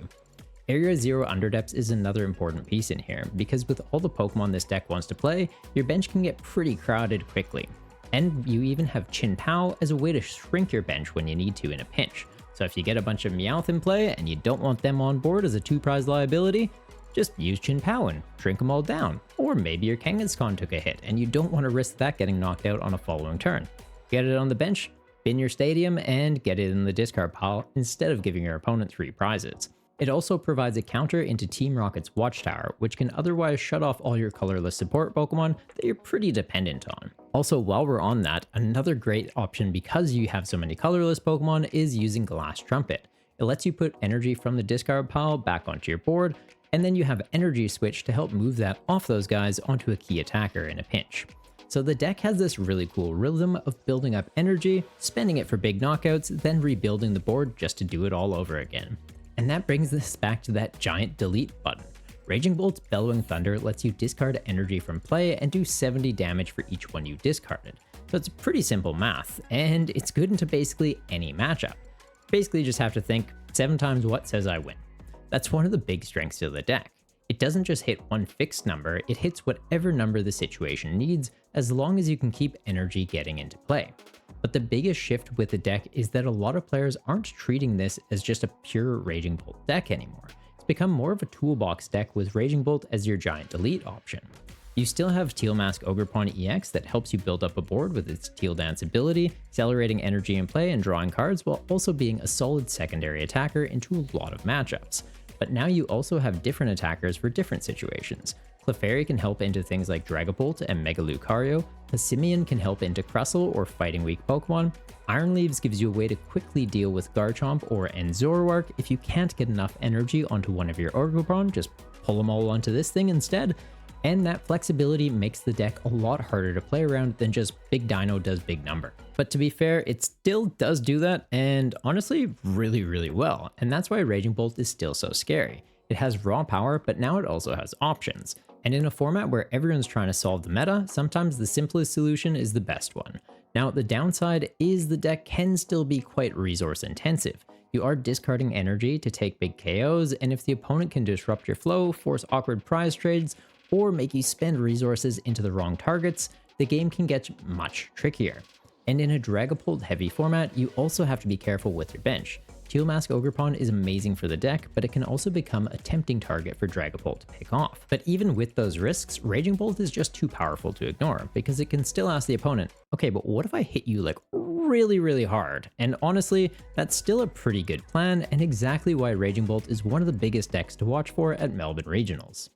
D: Area 0 Underdepths is another important piece in here, because with all the Pokemon this deck wants to play, your bench can get pretty crowded quickly. And you even have Chin Pao as a way to shrink your bench when you need to in a pinch. So if you get a bunch of Meowth in play and you don't want them on board as a 2-prize liability, just use Chin Pao and shrink them all down. Or maybe your Kangaskhan took a hit and you don't want to risk that getting knocked out on a following turn. Get it on the bench, bin your stadium, and get it in the discard pile instead of giving your opponent 3 prizes. It also provides a counter into Team Rocket's Watchtower, which can otherwise shut off all your colorless support Pokemon that you're pretty dependent on. Also, while we're on that, another great option because you have so many colorless Pokemon is using Glass Trumpet. It lets you put energy from the discard pile back onto your board, and then you have Energy Switch to help move that off those guys onto a key attacker in a pinch. So the deck has this really cool rhythm of building up energy, spending it for big knockouts, then rebuilding the board just to do it all over again. And that brings us back to that giant delete button. Raging Bolt's Bellowing Thunder lets you discard energy from play and do 70 damage for each one you discarded. So it's pretty simple math, and it's good into basically any matchup. Basically just have to think, 7 times what says I win. That's one of the big strengths of the deck. It doesn't just hit one fixed number, it hits whatever number the situation needs, as long as you can keep energy getting into play. But the biggest shift with the deck is that a lot of players aren't treating this as just a pure Raging Bolt deck anymore. It's become more of a toolbox deck with Raging Bolt as your giant delete option. You still have Teal Mask Ogerpon EX that helps you build up a board with its Teal Dance ability, accelerating energy in play and drawing cards while also being a solid secondary attacker into a lot of matchups. But now you also have different attackers for different situations. Clefairy can help into things like Dragapult and Mega Lucario, Passimian can help into Crustle or fighting weak Pokemon, Iron Leaves gives you a way to quickly deal with Garchomp or Zoroark if you can't get enough energy onto one of your Ogerpon, just pull them all onto this thing instead, and that flexibility makes the deck a lot harder to play around than just big dino does big number. But to be fair, it still does do that, and honestly, really well, and that's why Raging Bolt is still so scary. It has raw power, but now it also has options. And in a format where everyone's trying to solve the meta, sometimes the simplest solution is the best one. Now, the downside is the deck can still be quite resource intensive. You are discarding energy to take big KOs, and if the opponent can disrupt your flow, force awkward prize trades, or make you spend resources into the wrong targets, the game can get much trickier. And in a Dragapult heavy format, you also have to be careful with your bench. Teal Mask Ogerpon is amazing for the deck, but it can also become a tempting target for Dragapult to pick off. But even with those risks, Raging Bolt is just too powerful to ignore, because it can still ask the opponent, okay, but what if I hit you like really hard? And honestly, that's still a pretty good plan, and exactly why Raging Bolt is one of the biggest decks to watch for at Melbourne Regionals.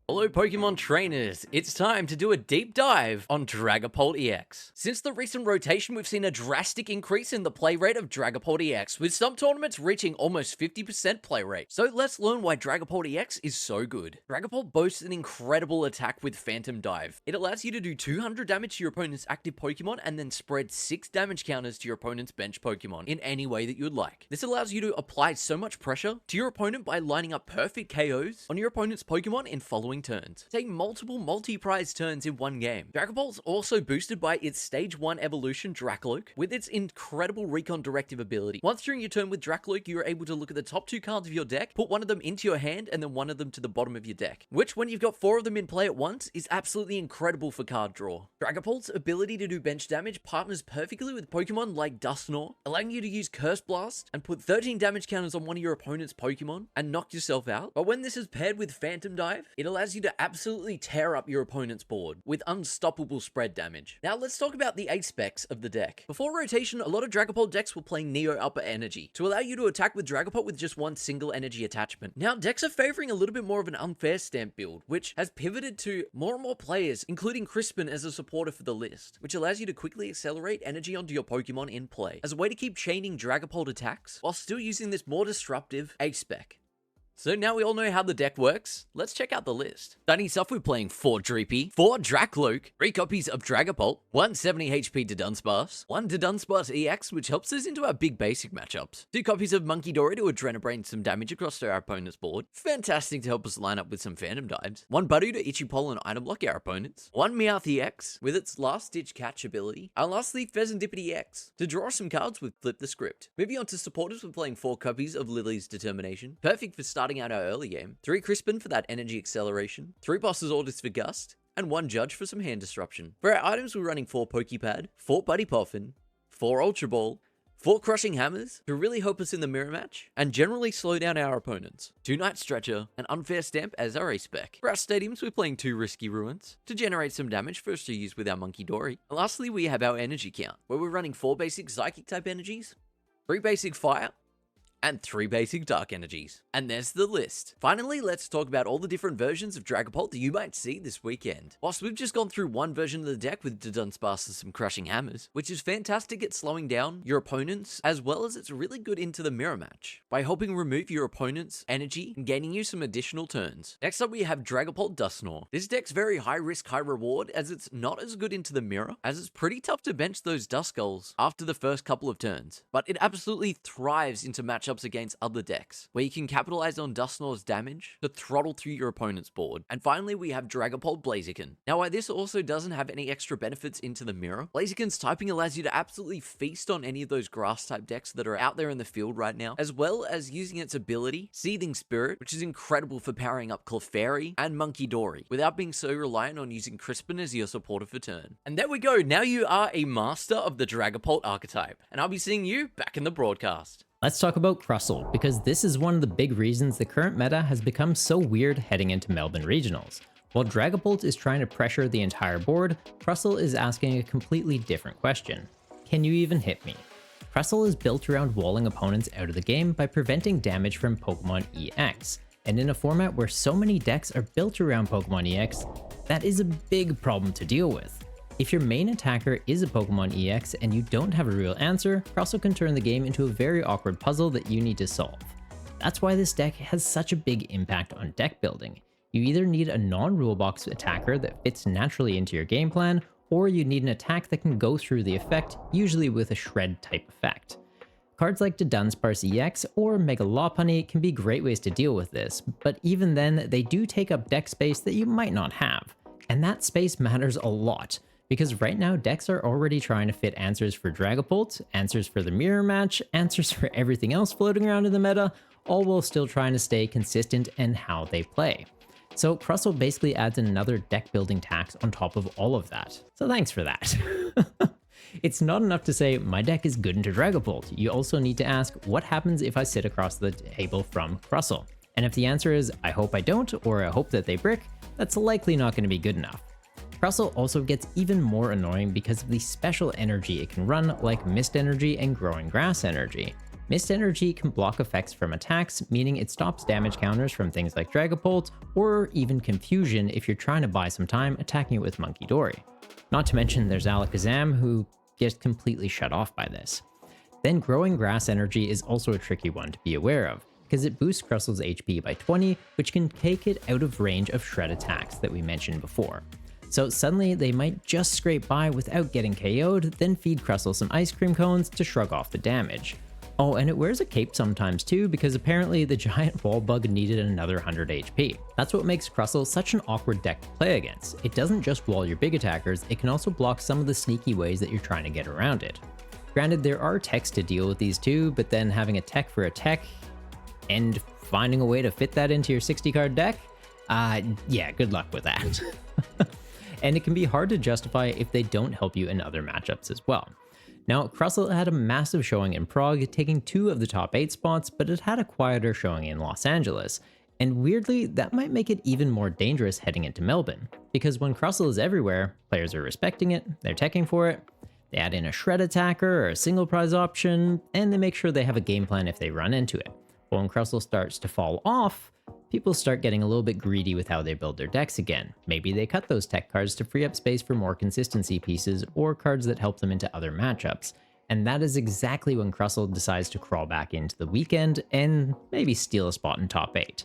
E: Hello Pokemon trainers, it's time to do a deep dive on Dragapult EX. Since the recent rotation, we've seen a drastic increase in the play rate of Dragapult EX, with some tournaments reaching almost 50% play rate. So let's learn why Dragapult EX is so good. Dragapult boasts an incredible attack with Phantom Dive. It allows you to do 200 damage to your opponent's active Pokemon and then spread 6 damage counters to your opponent's bench Pokemon in any way that you'd like. This allows you to apply so much pressure to your opponent by lining up perfect KOs on your opponent's Pokemon in following following turns. Take multiple multi-prize turns in one game. Dragapult's also boosted by its Stage 1 evolution Dracloak with its incredible Recon Directive ability. Once during your turn with Dracloak, you are able to look at the top 2 cards of your deck, put one of them into your hand, and then one of them to the bottom of your deck, which when you've got 4 of them in play at once is absolutely incredible for card draw. Dragapult's ability to do bench damage partners perfectly with Pokemon like Dusknoir, allowing you to use Curse Blast and put 13 damage counters on one of your opponent's Pokemon and knock yourself out. But when this is paired with Phantom Dive, it allows you to absolutely tear up your opponent's board with unstoppable spread damage. Now let's talk about the ace specs of the deck. Before rotation, a lot of Dragapult decks were playing Neo Upper Energy to allow you to attack with Dragapult with just one single energy attachment. Now decks are favoring a little bit more of an unfair stamp build, which has pivoted to more and more players, including Crispin as a supporter for the list, which allows you to quickly accelerate energy onto your Pokemon in play as a way to keep chaining Dragapult attacks while still using this more disruptive ace spec. So now we all know how the deck works, let's check out the list. Starting off, we're playing 4 Dreepy, 4 Dracloak, 3 copies of Dragapult, 1 70 HP to Dunsparce, 1 to Dunsparce EX, which helps us into our big basic matchups, 2 copies of Munkidori to Adrenabrain some damage across to our opponent's board, fantastic to help us line up with some Phantom Dives, 1 Budu to Ichipole and item block our opponents, 1 Meowth EX with its last ditch catch ability, and lastly Pheasantipity EX to draw some cards with Flip the Script. Moving on to supporters, we're playing 4 copies of Lily's Determination, perfect for starting out our early game, 3 Crispin for that energy acceleration, 3 Boss's Orders for Gust, and 1 Judge for some hand disruption. For our items, we're running 4 Pokepad, 4 Buddy Poffin, 4 Ultra Ball, 4 Crushing Hammers to really help us in the mirror match and generally slow down our opponents, 2 Night Stretcher, and Unfair Stamp as our ace spec. For our stadiums, we're playing 2 Risky Ruins to generate some damage for us to use with our Munkidori. And lastly, we have our energy count, where we're running 4 basic Psychic type energies, 3 basic Fire, and 3 basic dark energies. And there's the list. Finally, let's talk about all the different versions of Dragapult that you might see this weekend. Whilst we've just gone through one version of the deck with Dunsparce and some Crushing Hammers, which is fantastic at slowing down your opponents, as well as it's really good into the mirror match, by helping remove your opponent's energy and gaining you some additional turns. Next up, we have Dragapult Dusknoir. This deck's very high risk, high reward, as it's not as good into the mirror, as it's pretty tough to bench those Duskulls after the first couple of turns. But it absolutely thrives into matchups against other decks, where you can capitalize on Dusknoir's damage to throttle through your opponent's board. And finally, we have Dragapult Blaziken. Now, while this also doesn't have any extra benefits into the mirror, Blaziken's typing allows you to absolutely feast on any of those grass-type decks that are out there in the field right now, as well as using its ability, Seething Spirit, which is incredible for powering up Clefairy and Munkidori, without being so reliant on using Crispin as your supporter for turn. And there we go, now you are a master of the Dragapult archetype, and I'll be seeing you back in the broadcast.
D: Let's talk about Crustle, because this is one of the big reasons the current meta has become so weird heading into Melbourne regionals. While Dragapult is trying to pressure the entire board, Crustle is asking a completely different question. Can you even hit me? Crustle is built around walling opponents out of the game by preventing damage from Pokemon EX, and in a format where so many decks are built around Pokemon EX, that is a big problem to deal with. If your main attacker is a Pokemon EX and you don't have a real answer, Crustle can turn the game into a very awkward puzzle that you need to solve. That's why this deck has such a big impact on deck building. You either need a non-rulebox attacker that fits naturally into your game plan, or you need an attack that can go through the effect, usually with a shred type effect. Cards like Dunsparce EX or Mega Lopunny can be great ways to deal with this, but even then, they do take up deck space that you might not have. And that space matters a lot, because right now decks are already trying to fit answers for Dragapult, answers for the mirror match, answers for everything else floating around in the meta, all while still trying to stay consistent in how they play. So Crustle basically adds another deck building tax on top of all of that. So thanks for that. It's not enough to say, my deck is good into Dragapult. You also need to ask, what happens if I sit across the table from Crustle? And if the answer is, I hope I don't, or I hope that they brick, that's likely not going to be good enough. Crustle also gets even more annoying because of the special energy it can run, like Mist Energy and Growing Grass Energy. Mist Energy can block effects from attacks, meaning it stops damage counters from things like Dragapult, or even Confusion if you're trying to buy some time attacking it with Munkidori. Not to mention there's Alakazam, who gets completely shut off by this. Then Growing Grass Energy is also a tricky one to be aware of, because it boosts Crustle's HP by 20, which can take it out of range of shred attacks that we mentioned before. So suddenly they might just scrape by without getting KO'd, then feed Crustle some ice cream cones to shrug off the damage. Oh, and it wears a cape sometimes too, because apparently the giant wall bug needed another 100 HP. That's what makes Crustle such an awkward deck to play against. It doesn't just wall your big attackers, it can also block some of the sneaky ways that you're trying to get around it. Granted, there are techs to deal with these too, but then having a tech for a tech and finding a way to fit that into your 60 card deck, yeah, good luck with that. And it can be hard to justify if they don't help you in other matchups as well. Now, Crustle had a massive showing in Prague, taking 2 of the top 8 spots, but it had a quieter showing in Los Angeles. And weirdly, that might make it even more dangerous heading into Melbourne, because when Crustle is everywhere, players are respecting it, they're teching for it, they add in a shred attacker or a single prize option, and they make sure they have a game plan if they run into it. But when Crustle starts to fall off, people start getting a little bit greedy with how they build their decks again. Maybe they cut those tech cards to free up space for more consistency pieces or cards that help them into other matchups. And that is exactly when Crustle decides to crawl back into the weekend and maybe steal a spot in top 8.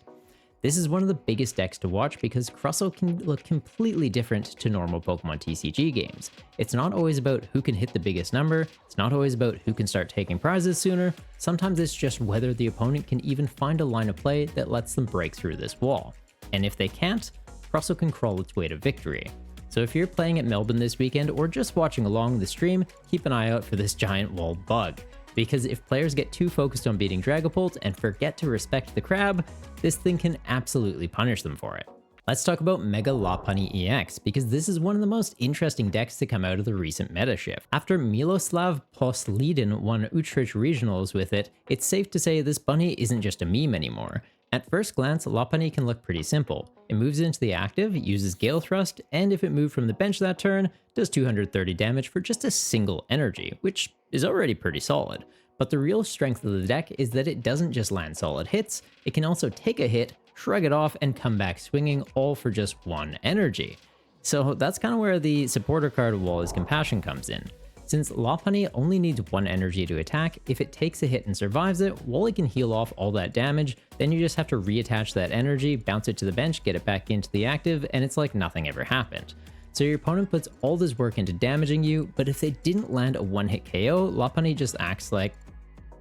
D: This is one of the biggest decks to watch because Crustle can look completely different to normal Pokemon TCG games. It's not always about who can hit the biggest number, it's not always about who can start taking prizes sooner, sometimes it's just whether the opponent can even find a line of play that lets them break through this wall. And if they can't, Crustle can crawl its way to victory. So if you're playing at Melbourne this weekend or just watching along the stream, keep an eye out for this giant wall bug. Because if players get too focused on beating Dragapult and forget to respect the crab, this thing can absolutely punish them for it. Let's talk about Mega Lopunny EX, because this is one of the most interesting decks to come out of the recent meta shift. After Miloslav Poslidin won Utrecht Regionals with it, it's safe to say this bunny isn't just a meme anymore. At first glance, Lopunny can look pretty simple. It moves into the active, uses Gale Thrust, and if it moved from the bench that turn, does 230 damage for just a single energy, which is already pretty solid. But the real strength of the deck is that it doesn't just land solid hits, it can also take a hit, shrug it off, and come back swinging, all for just 1 energy. So that's kind of where the supporter card Wally's Compassion comes in. Since Lopunny only needs 1 energy to attack, if it takes a hit and survives it, Wally can heal off all that damage, then you just have to reattach that energy, bounce it to the bench, get it back into the active, and it's like nothing ever happened. So your opponent puts all this work into damaging you, but if they didn't land a 1-hit KO, Lopunny just acts like,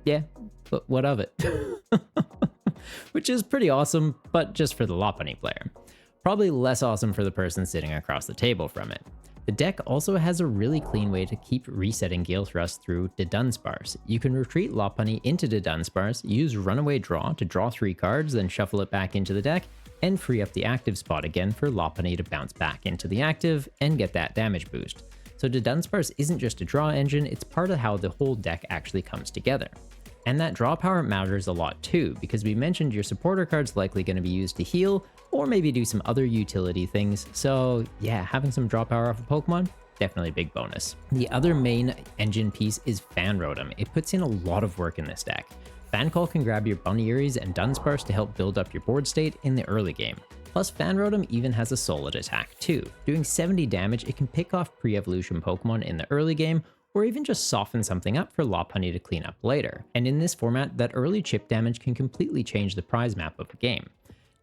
D: yeah, but what of it? Which is pretty awesome, but just for the Lopunny player. Probably less awesome for the person sitting across the table from it. The deck also has a really clean way to keep resetting Gale Thrust through the Dunsparce. You can retreat Lopunny into the Dunsparce, use Runaway Draw to draw 3 cards, then shuffle it back into the deck, and free up the active spot again for Lopunny to bounce back into the active and get that damage boost. So the Dunsparce isn't just a draw engine, it's part of how the whole deck actually comes together. And that draw power matters a lot too, because we mentioned your supporter card's likely going to be used to heal, or maybe do some other utility things, so yeah, having some draw power off a Pokemon, definitely a big bonus. The other main engine piece is Fan Rotom. It puts in a lot of work in this deck. Fan Call can grab your Bunearies and Dunsparce to help build up your board state in the early game. Plus, Fan Rotom even has a solid attack too. Doing 70 damage, it can pick off pre-evolution Pokemon in the early game, or even just soften something up for Lopunny to clean up later. And in this format, that early chip damage can completely change the prize map of the game.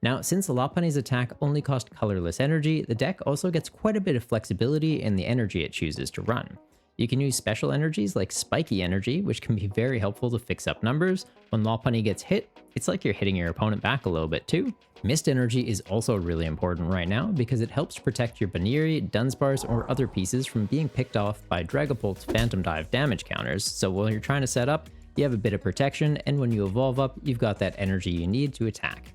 D: Now, since Lopunny's attack only costs colorless energy, the deck also gets quite a bit of flexibility in the energy it chooses to run. You can use special energies like Spiky Energy, which can be very helpful to fix up numbers. When Lopunny gets hit, it's like you're hitting your opponent back a little bit too. Mist Energy is also really important right now because it helps protect your Buneary, Dunsparce, or other pieces from being picked off by Dragapult's Phantom Dive damage counters, so while you're trying to set up, you have a bit of protection, and when you evolve up, you've got that energy you need to attack.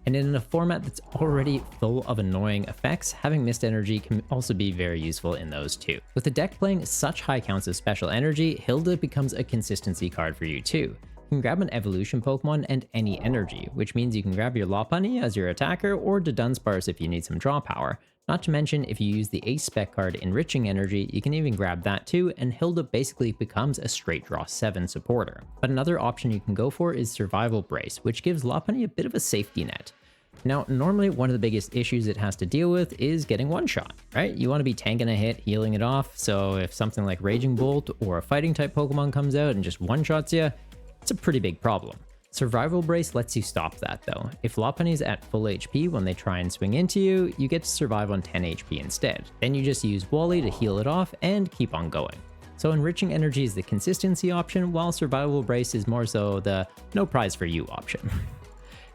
D: And in a format that's already full of annoying effects, having Mist Energy can also be very useful in those too. With the deck playing such high counts of special energy, Hilda becomes a consistency card for you too. You can grab an evolution Pokemon and any energy, which means you can grab your Lopunny as your attacker or the Dunsparce if you need some draw power. Not to mention, if you use the Ace Spec card Enriching Energy, you can even grab that too, and Hilda basically becomes a straight draw 7 supporter. But another option you can go for is Survival Brace, which gives Lopunny a bit of a safety net. Now, normally one of the biggest issues it has to deal with is getting one-shot, right? You want to be tanking a hit, healing it off, so if something like Raging Bolt or a fighting type Pokemon comes out and just one-shots you, it's a pretty big problem. Survival Brace lets you stop that though. If Lopunny's at full HP when they try and swing into you, you get to survive on 10 HP instead. Then you just use Wally to heal it off and keep on going. So Enriching Energy is the consistency option, while Survival Brace is more so the no prize for you option.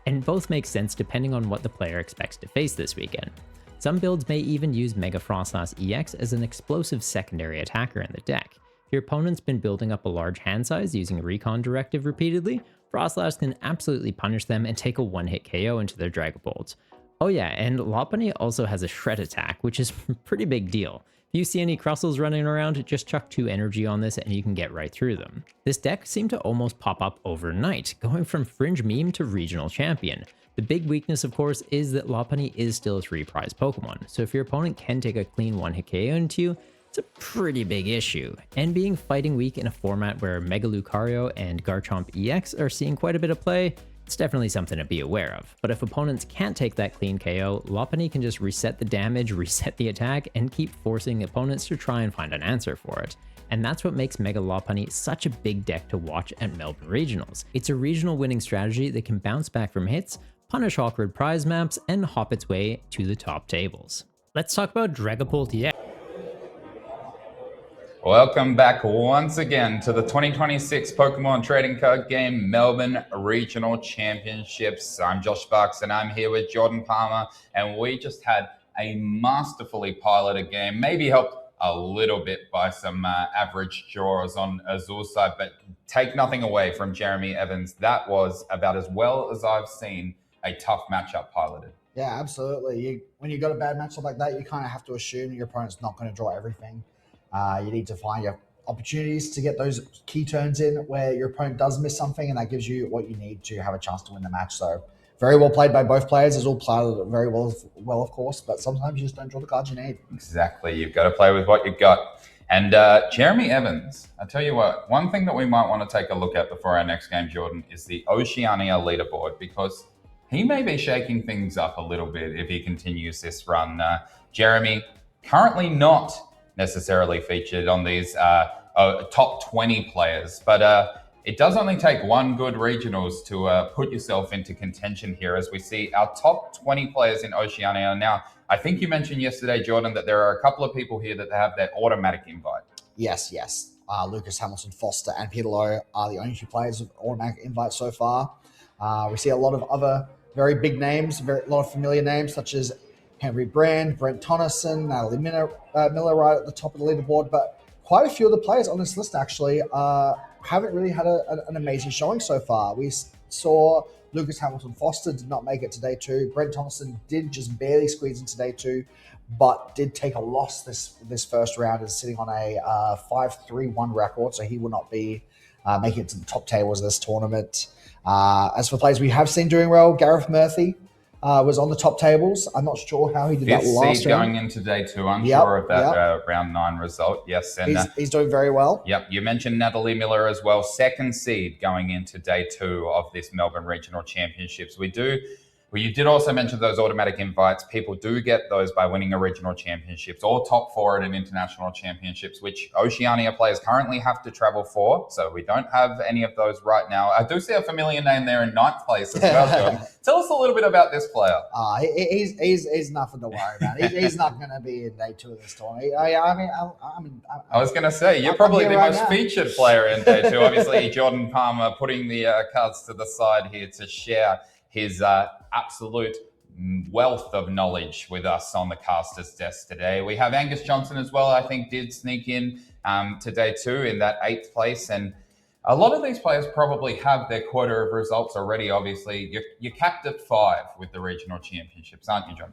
D: And both make sense depending on what the player expects to face this weekend. Some builds may even use Mega Frostlass EX as an explosive secondary attacker in the deck. If your opponent's been building up a large hand size using Recon Directive repeatedly, Frostlass can absolutely punish them and take a one-hit KO into their Dragapult. Oh yeah, and Lopunny also has a Shred attack, which is a pretty big deal. If you see any Crustles running around, just chuck 2 energy on this and you can get right through them. This deck seemed to almost pop up overnight, going from fringe meme to regional champion. The big weakness, of course, is that Lopunny is still a 3-prize Pokemon, so if your opponent can take a clean one-hit KO into you, it's a pretty big issue. And being fighting weak in a format where Mega Lucario and Garchomp EX are seeing quite a bit of play, it's definitely something to be aware of. But if opponents can't take that clean KO, Lopunny can just reset the damage, reset the attack, and keep forcing opponents to try and find an answer for it. And that's what makes Mega Lopunny such a big deck to watch at Melbourne Regionals. It's a regional winning strategy that can bounce back from hits, punish awkward prize maps, and hop its way to the top tables. Let's talk about Dragapult EX.
A: Welcome back once again to the 2026 Pokemon Trading Card Game Melbourne Regional Championships. I'm Josh Sparks and I'm here with Jordan Palmer, and we just had a masterfully piloted game, maybe helped a little bit by some average draws on Azul's side, but take nothing away from Jeremy Evans. That was about as well as I've seen a tough matchup piloted.
B: Yeah, absolutely. When you got a bad matchup like that, you kind of have to assume your opponent's not going to draw everything. You need to find your opportunities to get those key turns in where your opponent does miss something, and that gives you what you need to have a chance to win the match. So very well played by both players. It's all played very well, of course, but sometimes you just don't draw the cards you need.
A: Exactly. You've got to play with what you've got. And Jeremy Evans, I tell you what, one thing that we might want to take a look at before our next game, Jordan, is the Oceania leaderboard, because he may be shaking things up a little bit if he continues this run. Jeremy, currently not necessarily featured on these top 20 players, but it does only take one good regionals to put yourself into contention here, as we see our top 20 players in Oceania. Now, I think you mentioned yesterday, Jordan, that there are a couple of people here that have their automatic invite.
B: Yes. Lucas Hamilton Foster and Peter Lowe are the only 2 players with automatic invite so far. We see a lot of other very big names, a lot of familiar names, such as Henry Brand, Brent Tonneson, Natalie Miller right at the top of the leaderboard, but quite a few of the players on this list actually haven't really had an amazing showing so far. We saw Lucas Hamilton Foster did not make it to day 2. Brent Tonneson did just barely squeeze into day 2, but did take a loss this first round, is sitting on a 5-3-1 record, so he will not be making it to the top tables of this tournament. As for players we have seen doing well, Gareth Murphy was on the top tables. I'm not sure how he did that last round.
A: Going into day 2, unsure of that round 9 result. Yes, and
B: he's doing very well.
A: Yep, you mentioned Natalie Miller as well, 2nd seed going into day 2 of this Melbourne Regional Championships. You did also mention those automatic invites. People do get those by winning original championships or top 4 at an international championships, which Oceania players currently have to travel for. So we don't have any of those right now. I do see a familiar name there in 9th place as well, John. Tell us a little bit about this player.
B: He's nothing to worry about. He's not going to be in day 2 of this tournament.
A: I was going to say, you're probably the most featured player in day 2. Obviously, Jordan Palmer putting the cards to the side here to share his absolute wealth of knowledge with us on the caster's desk today. We have Angus Johnson as well, I think did sneak in to day 2 in that 8th place. And a lot of these players probably have their quota of results already. Obviously, you're capped at 5 with the regional championships, aren't you, John?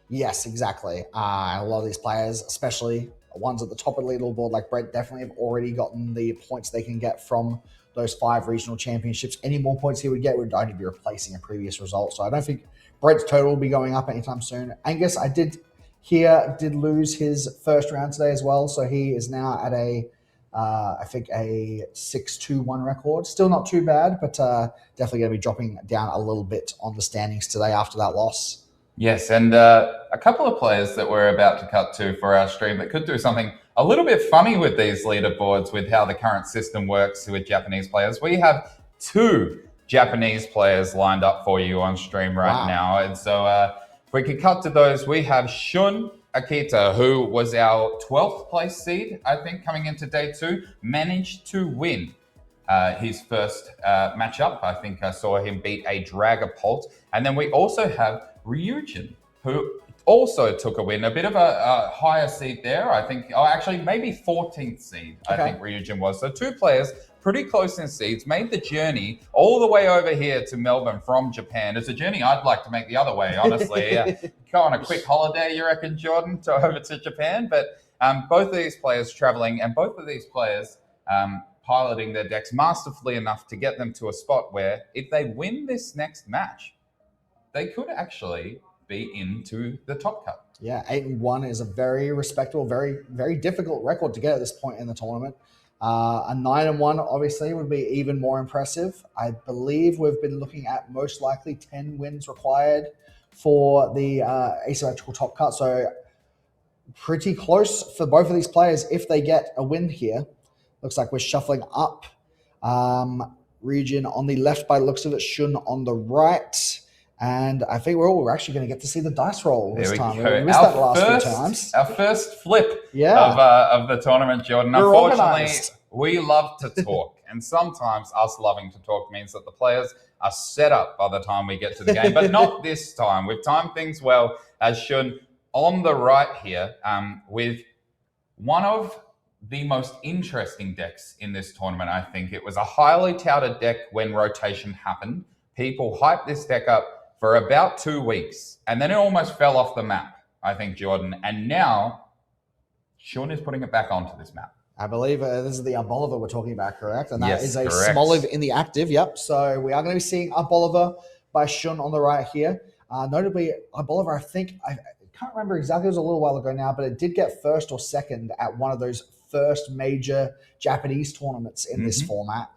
B: Yes, exactly. A lot of these players, especially ones at the top of the leaderboard like Brent, definitely have already gotten the points they can get from those 5 regional championships. Any more points he would get would only be replacing a previous result. So I don't think Brent's total will be going up anytime soon. Angus, I did lose his first round today as well. So he is now at I think a 6-2-1 record. Still not too bad, but definitely going to be dropping down a little bit on the standings today after that loss.
A: Yes, and a couple of players that we're about to cut to for our stream that could do something a little bit funny with these leaderboards with how the current system works with Japanese players. We have 2 Japanese players lined up for you on stream right now. And so if we could cut to those, we have Shun Akita, who was our 12th place seed, I think, coming into day 2, managed to win his first matchup. I think I saw him beat a Dragapult. And then we also have Ryujin, who also took a win. A bit of a higher seed there, I think. Oh, actually, maybe 14th seed, I think Ryujin was. So 2 players pretty close in seeds, made the journey all the way over here to Melbourne from Japan. It's a journey I'd like to make the other way, honestly. Go on a quick holiday, you reckon, Jordan, over to Japan? But both of these players traveling and both of these players piloting their decks masterfully enough to get them to a spot where if they win this next match, they could actually be into the top cut.
B: Yeah, 8-1 is a very respectable, very, very difficult record to get at this point in the tournament. A 9-1 obviously would be even more impressive. I believe we've been looking at most likely 10 wins required for the asymmetrical top cut. So pretty close for both of these players if they get a win here. Looks like we're shuffling up. Region on the left by the looks of it, Shun on the right. And I think we're actually going to get to see the dice roll this time. We missed that the last few times.
A: Our first flip of the tournament, Jordan.
B: You're
A: Unfortunately,
B: organized.
A: We love to talk. And sometimes us loving to talk means that the players are set up by the time we get to the game. But not this time. We've timed things well, as Shun on the right here, with one of the most interesting decks in this tournament, I think. It was a highly touted deck when rotation happened. People hyped this deck up for about 2 weeks, and then it almost fell off the map, I think, Jordan. And now, Sean is putting it back onto this map.
B: I believe this is the Bolivar we're talking about, correct? And that
A: Yes,
B: is a
A: correct.
B: Smoliv in the active, yep. So we are going to be seeing Bolivar by Shun on the right here. Notably, Bolivar, I think, I can't remember exactly, it was a little while ago now, but it did get first or second at one of those first major Japanese tournaments in this format.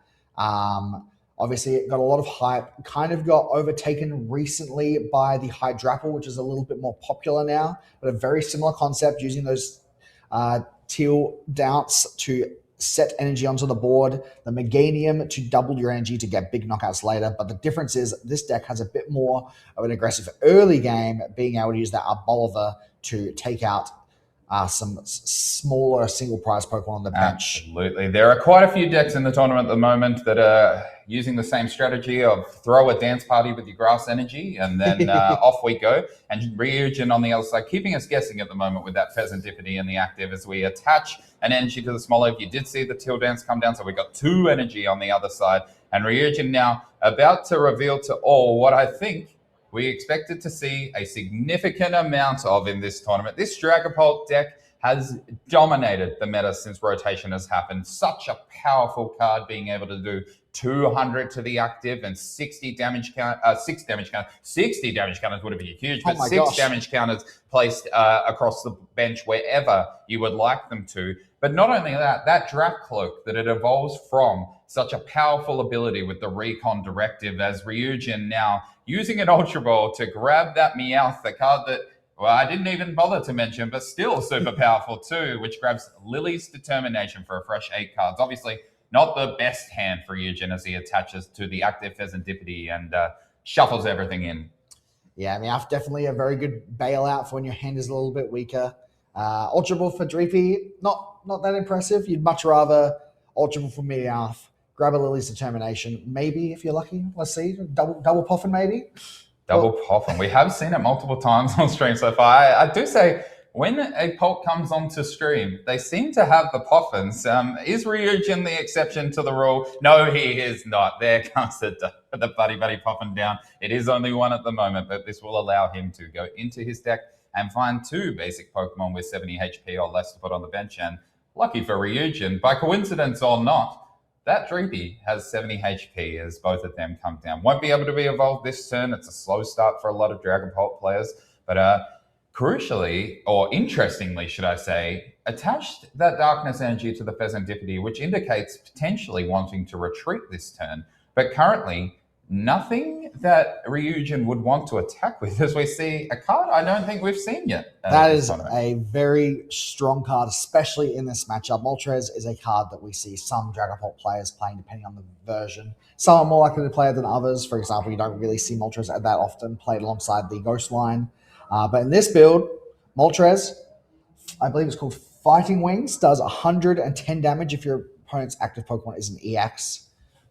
B: Obviously, it got a lot of hype, kind of got overtaken recently by the Hydrapple, which is a little bit more popular now, but a very similar concept, using those teal doubts to set energy onto the board, the Meganium to double your energy to get big knockouts later. But the difference is this deck has a bit more of an aggressive early game, being able to use that Bolivar to take out some smaller single prize Pokemon on the bench.
A: Absolutely. There are quite a few decks in the tournament at the moment that are using the same strategy of throw a dance party with your grass energy and then off we go. And Ryujin on the other side, keeping us guessing at the moment with that Pheasantipity in the active as we attach an energy to the Smoliv. You did see the Teal Dance come down, so we got 2 energy on the other side. And Ryujin now about to reveal to all what I think we expected to see a significant amount of in this tournament. This Dragapult deck has dominated the meta since rotation has happened. Such a powerful card, being able to do 200 to the active and 60 damage count, 6 damage count. 60 damage counters would be huge, but 6 damage counters placed across the bench wherever you would like them to. But not only that, that Drac Cloak that it evolves from, such a powerful ability with the Recon Directive, as Ryujin now using an Ultra Ball to grab that Meowth, the card that, well, I didn't even bother to mention, but still super powerful too, which grabs Lily's Determination for a fresh 8 cards. Obviously, not the best hand for Ryujin as he attaches to the active Pheasantipity and shuffles everything in.
B: Yeah, Meowth definitely a very good bailout for when your hand is a little bit weaker. Ultra Ball for Dreepy, not that impressive. You'd much rather Ultra Ball for Meowth, grab a Lily's Determination, maybe if you're lucky. Let's see, double Poffin maybe.
A: Double Poffin. We have seen it multiple times on stream so far. I do say, when a Pulp comes onto stream, they seem to have the Poffins. Is Ryujin the exception to the rule? No, he is not. There comes the Buddy Poffin down. It is only one at the moment, but this will allow him to go into his deck and find 2 basic Pokemon with 70 HP or less to put on the bench. And lucky for Ryujin, by coincidence or not, that Dreepy has 70 HP as both of them come down. Won't be able to be evolved this turn. It's a slow start for a lot of Dragapult players. But crucially, or interestingly, should I say, attached that Darkness energy to the Pheasantipity, which indicates potentially wanting to retreat this turn. But currently, nothing that Ryujin would want to attack with, as we see a card I don't think we've seen yet.
B: That is a very strong card, especially in this matchup. Moltres is a card that we see some Dragapult players playing depending on the version. Some are more likely to play it than others. For example, you don't really see Moltres that often played alongside the Ghost line. But in this build, Moltres, I believe it's called Fighting Wings, does 110 damage if your opponent's active Pokemon is an EX.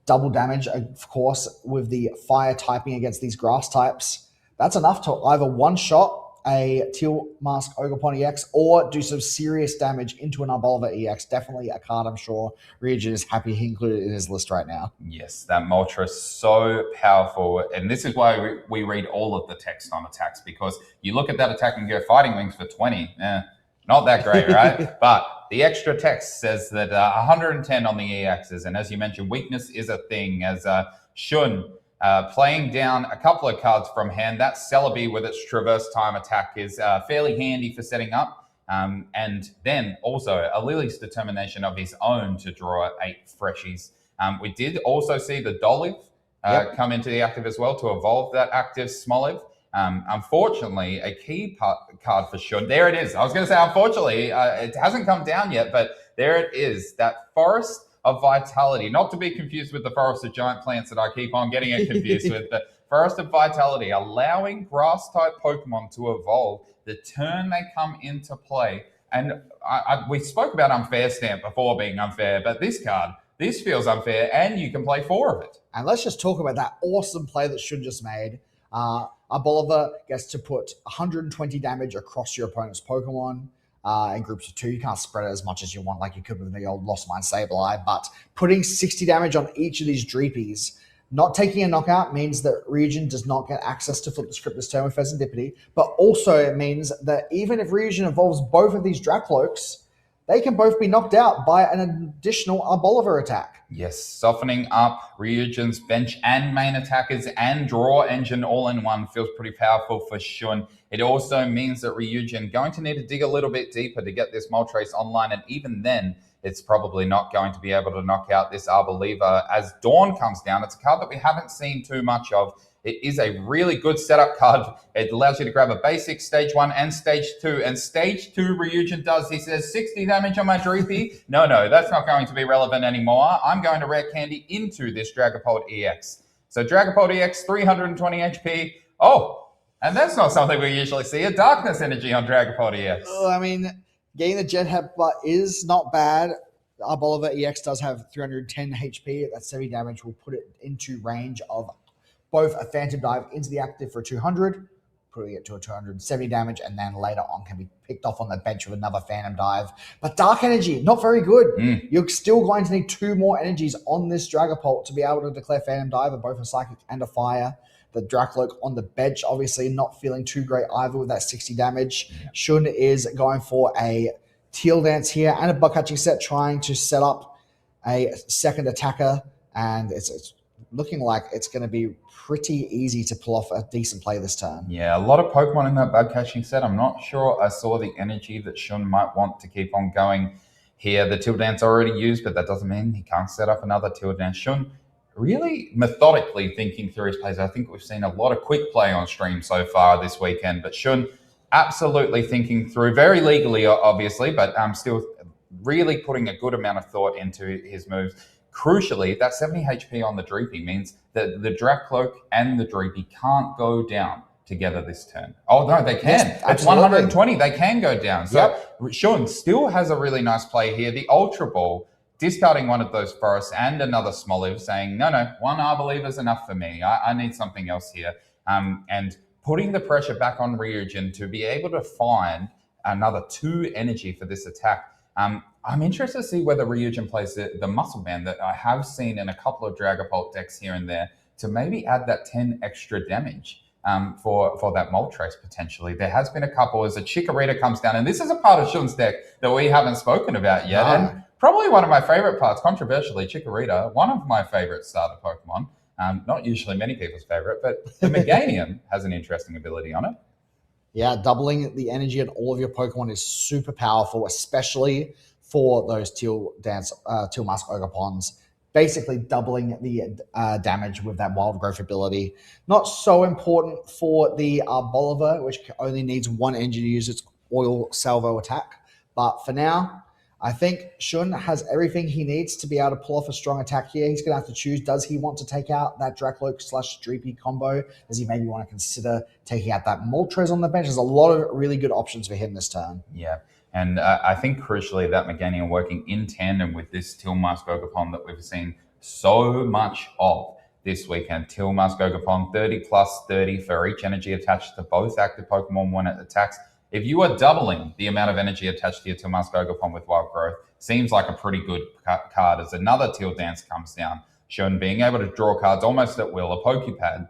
B: Double damage, of course, with the fire typing against these grass types. That's enough to either one-shot a Teal Mask Ogerpon EX or do some serious damage into an Arboliva EX. Definitely a card I'm sure Ryujin is happy he included in his list right now.
A: Yes, that Moltres so powerful. And this is why we read all of the text on attacks, because you look at that attack and go Fighting Wings for 20. Not that great, right? But the extra text says that 110 on the EXs. And as you mentioned, weakness is a thing. As Shun playing down a couple of cards from hand, that Celebi with its Traverse Time attack is fairly handy for setting up. And then also a Lily's Determination of his own to draw 8 freshies. We did also see the Dolive come into the active as well to evolve that active Smoliv. Unfortunately, a key card for Shun. There it is. I was going to say, unfortunately, it hasn't come down yet, but there it is. That Forest of Vitality, not to be confused with the Forest of Giant Plants that I keep on getting it confused with, but Forest of Vitality, allowing grass-type Pokemon to evolve the turn they come into play. And we spoke about Unfair Stamp before being unfair, but this card, this feels unfair, and you can play 4 of it.
B: And let's just talk about that awesome play that Shun just made. Arboliva gets to put 120 damage across your opponent's Pokemon in groups of 2. You can't spread it as much as you want like you could with the old Lost Mine Sableye, but putting 60 damage on each of these Dreepies, not taking a knockout means that Ryujin does not get access to Flip the Script this turn with Pheasantipity, but also it means that even if Ryujin evolves both of these Dracloaks, they can both be knocked out by an additional Arboliva attack.
A: Yes, softening up Ryujin's bench and main attackers and draw engine all in one feels pretty powerful for Shun. It also means that Ryujin going to need to dig a little bit deeper to get this Moltres online, and even then, it's probably not going to be able to knock out this Arboliva as Dawn comes down. It's a card that we haven't seen too much of. It is a really good setup card. It allows you to grab a basic stage 1 and stage 2. And stage 2, Ryujin does. He says 60 damage on my Dreepy. No, that's not going to be relevant anymore. I'm going to Rare Candy into this Dragapult EX. So Dragapult EX, 320 HP. Oh, and that's not something we usually see. A Darkness Energy on Dragapult EX.
B: I mean, getting the Jet Headbutt is not bad. Arboliva EX does have 310 HP. That 70 damage will put it into range of both a Phantom Dive into the active for 200, putting it to a 270 damage, and then later on can be picked off on the bench with another Phantom Dive. But Dark Energy, not very good. You're still going to need 2 more energies on this Dragapult to be able to declare Phantom Dive of both a Psychic and a Fire. The Dracloak on the bench, obviously not feeling too great either with that 60 damage. Shun is going for a Teal Dance here and a Bug Catching set, trying to set up a second attacker, and it's looking like it's going to be pretty easy to pull off a decent play this turn.
A: Yeah, a lot of Pokemon in that bug catching set. I'm not sure I saw the energy that Shun might want to keep on going here. The Teal Dance already used, but that doesn't mean he can't set up another Teal Dance. Shun really methodically thinking through his plays. I think we've seen a lot of quick play on stream so far this weekend, but Shun absolutely thinking through, very legally obviously, but still really putting a good amount of thought into his moves. Crucially, that 70 HP on the Dreepy means that the Dracloak and the Dreepy can't go down together this turn. Oh, no, they can.
B: Yes,
A: it's 120. They can go down. So Shun still has a really nice play here. The Ultra Ball, discarding one of those forests and another Smoliv, saying, no, one Arboliva is enough for me. I need something else here. And putting the pressure back on Ryujin to be able to find another 2 energy for this attack. I'm interested to see whether Ryujin plays the Muscle Band that I have seen in a couple of Dragapult decks here and there to maybe add that 10 extra damage for that Moltres potentially. There has been a couple as a Chikorita comes down, and this is a part of Shun's deck that we haven't spoken about yet. And probably one of my favorite parts, controversially, Chikorita, one of my favorite starter Pokemon. Not usually many people's favorite, but the Meganium has an interesting ability on it.
B: Yeah, doubling the energy on all of your Pokemon is super powerful, especially for those Teal Mask Ogerpons. Basically doubling the damage with that Wild Growth ability. Not so important for the Arboliva, which only needs 1 energy to use its Oil Salvo attack. But for now, I think Shun has everything he needs to be able to pull off a strong attack here. He's going to have to choose. Does he want to take out that Dracloak/Streepy combo? Does he maybe want to consider taking out that Moltres on the bench? There's a lot of really good options for him this turn.
A: Yeah. And I think crucially that Meganium working in tandem with this Tilmask Ogapon that we've seen so much of this weekend. Tilmask Ogapon, 30 plus 30 for each energy attached to both active Pokemon when it attacks. If you are doubling the amount of energy attached to your Tilmask Ogapon with Wild Growth, seems like a pretty good card as another Teal Dance comes down. Shun being able to draw cards almost at will. A Pokepad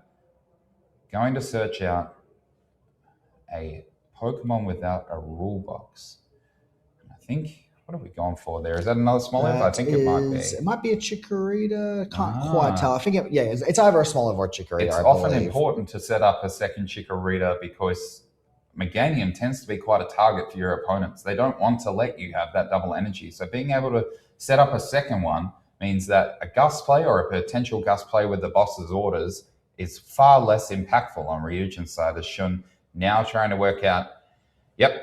A: going to search out a Pokemon without a rule box. I think, what are we going for there? Is that another small ev? I think it might be.
B: It might be a Chikorita. Can't quite tell. I think it's either a small ev or a Chikorita.
A: It's often important to set up a second Chikorita because Meganium tends to be quite a target for your opponents. They don't want to let you have that double energy. So being able to set up a second one means that a Gust play or a potential Gust play with the boss's orders is far less impactful on Ryujin's side as Shun now trying to work out,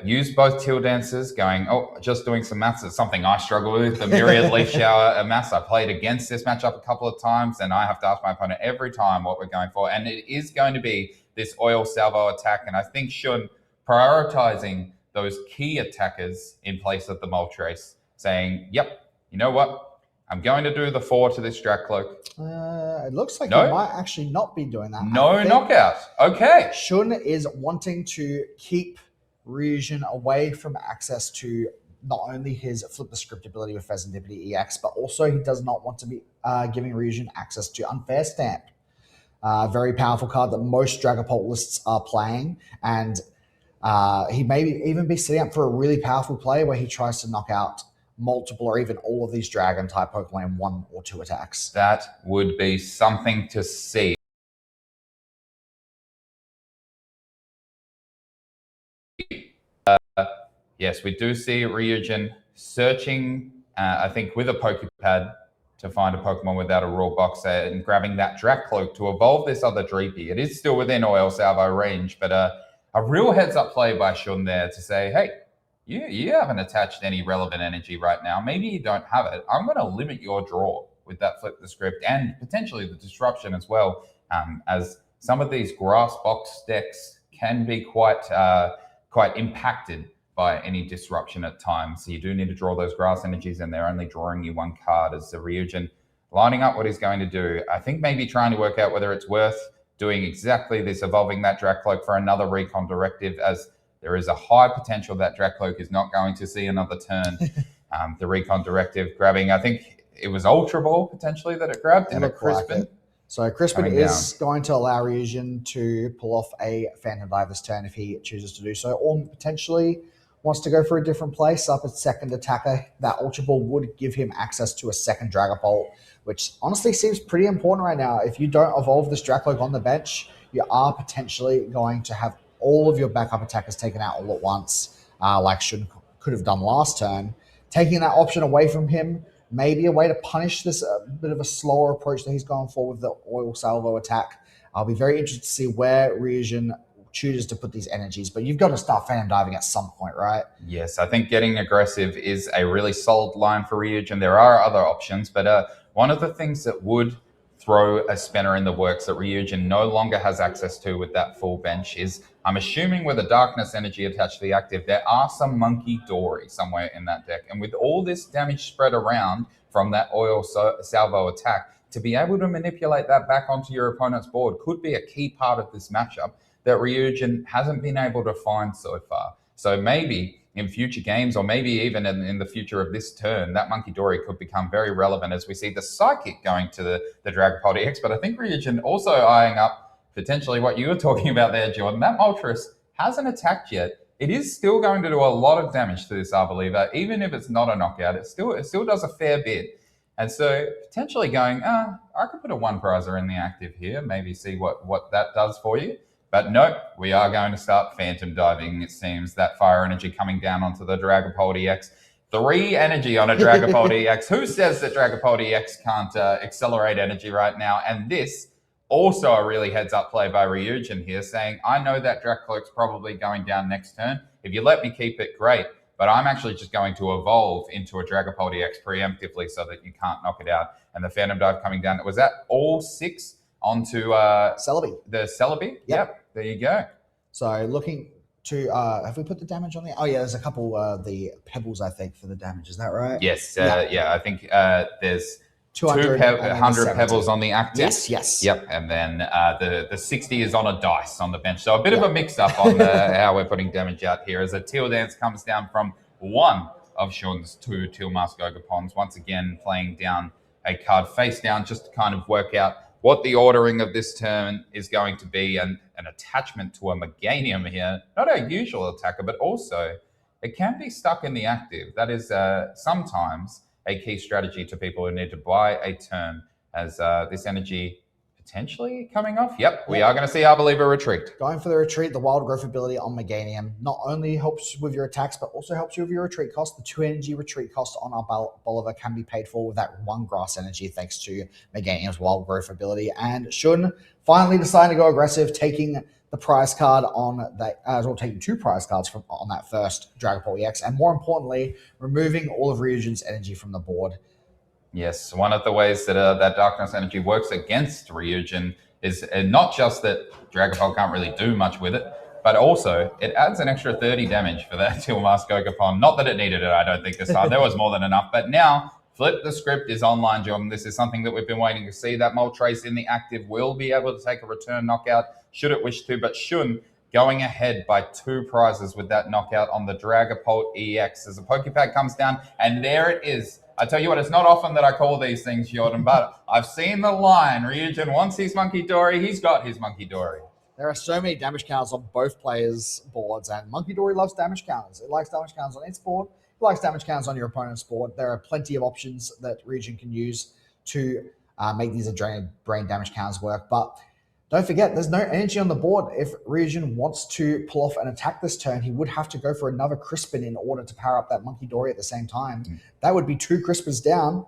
A: use both Teal Dancers, going, just doing some maths. It's something I struggle with, the Myriad Leaf Shower maths. I played against this matchup a couple of times, and I have to ask my opponent every time what we're going for. And it is going to be this Oil Salvo attack. And I think Shun prioritizing those key attackers in place of the Moltres, saying, you know what? I'm going to do the 4 to this Dracloak.
B: It looks like he might actually not be doing that.
A: No knockout. Okay.
B: Shun is wanting to keep Ryujin away from access to not only his Flip the Script ability with Pheasantipity EX, but also he does not want to be giving Ryujin access to Unfair Stamp. Very powerful card that most Dragapult lists are playing, and he may even be setting up for a really powerful play where he tries to knock out multiple or even all of these Dragon-type Pokemon in 1 or 2 attacks.
A: That would be something to see. Yes, we do see Ryujin searching, I think, with a Pokepad to find a Pokemon without a rule box and grabbing that Dracloak to evolve this other Dreepy. It is still within Oil Salvo range, but a real heads-up play by Shun there to say, hey, you haven't attached any relevant energy right now. Maybe you don't have it. I'm going to limit your draw with that Flip the Script and potentially the disruption as well, as some of these grass box decks can be quite impacted by any disruption at times. So you do need to draw those grass energies, and they're only drawing you 1 card as the Ryujin lining up what he's going to do. I think maybe trying to work out whether it's worth doing exactly this, evolving that Dracloak for another Recon Directive, as there is a high potential that Dracloak is not going to see another turn. The Recon Directive grabbing, I think it was Ultra Ball potentially that it grabbed, and a Crispin.
B: Like so Crispin is going to allow Ryujin to pull off a Phantom Dive this turn if he chooses to do so, or potentially wants to go for a different place up at second attacker. That Ultra Ball would give him access to a second Dragapult, which honestly seems pretty important right now. If you don't evolve this Dracloak on the bench, you are potentially going to have all of your backup attackers taken out all at once, like Shun could have done last turn. Taking that option away from him may be a way to punish this bit of a slower approach that he's gone for with the Oil Salvo attack. I'll be very interested to see where Ryujin chooses to put these energies, but you've got to start Phantom Diving at some point, right?
A: Yes, I think getting aggressive is a really solid line for Ryujin. There are other options, but one of the things that would throw a spanner in the works that Ryujin no longer has access to with that full bench is, I'm assuming with a Darkness energy attached to the active, there are some Monkey Dory somewhere in that deck. And with all this damage spread around from that Oil Salvo attack, to be able to manipulate that back onto your opponent's board could be a key part of this matchup that Ryujin hasn't been able to find so far. So maybe in future games, or maybe even in the future of this turn, that Monkey Dory could become very relevant as we see the Psychic going to the Dragapult EX. But I think Ryujin also eyeing up potentially what you were talking about there, Jordan. That Moltres hasn't attacked yet. It is still going to do a lot of damage to this Arboliva. Even if it's not a knockout, it still does a fair bit. And so potentially going, I could put a 1-prizer in the active here, maybe see what that does for you. But no, we are going to start Phantom Diving. It seems that Fire Energy coming down onto the Dragapult EX. 3 energy on a Dragapult EX. Who says that Dragapult EX can't accelerate energy right now? And this, also a really heads-up play by Ryujin here, saying, I know that Dracloak's probably going down next turn. If you let me keep it, great. but I'm actually just going to evolve into a Dragapult EX preemptively so that you can't knock it out. And the Phantom Dive coming down. Was that all 6 onto
B: Celebi.
A: the Celebi? Yep. There you go.
B: So looking to, have we put the damage on there? Oh yeah, there's a couple, the pebbles, I think, for the damage. Is that right?
A: Yes.
B: Yeah.
A: I think there's
B: 200
A: 100 pebbles on the active.
B: Yes.
A: Yep. And then the 60 is on a dice on the bench. So a bit of a mix-up on how we're putting damage out here as a Teal Dance comes down from one of Sean's 2 Teal Mask Ogopons. Once again, playing down a card face down just to kind of work out what the ordering of this turn is going to be, and an attachment to a Meganium here. Not our usual attacker, but also it can be stuck in the active. That is sometimes a key strategy to people who need to buy a turn, as this energy potentially coming off. Yep, we are going to see our Believer retreat.
B: Going for the retreat, the Wild Growth ability on Meganium not only helps with your attacks, but also helps you with your retreat cost. The 2 energy retreat cost on our Bolivar can be paid for with that 1 grass energy thanks to Meganium's Wild Growth ability. And Shun finally deciding to go aggressive, taking the prize card on that, as well, taking 2 prize cards from on that first Dragapult EX, and more importantly, removing all of Ryujin's energy from the board.
A: Yes, one of the ways that that Darkness energy works against Ryujin is not just that Dragapult can't really do much with it, but also it adds an extra 30 damage for that Teal Mask Ogopon. Not that it needed it, I don't think, this time. There was more than enough. But now, Flip the Script is online, Jordan. This is something that we've been waiting to see. That Moltres in the active will be able to take a return knockout, should it wish to. But Shun going ahead by 2 prizes with that knockout on the Dragapult EX as the Pokepack comes down, and there it is. I tell you what, it's not often that I call these things, Jordan, but I've seen the line. Ryujin wants his Monkey Dory. He's got his Monkey Dory.
B: There are so many damage counters on both players' boards, and Monkey Dory loves damage counters. It likes damage counters on its board. It likes damage counters on your opponent's board. There are plenty of options that Ryujin can use to make these Adrenaline Brain damage counters work, but don't forget, there's no energy on the board. If Ryujin wants to pull off an attack this turn, he would have to go for another Crispin in order to power up that Monkey Dory at the same time. That would be 2 Crispins down,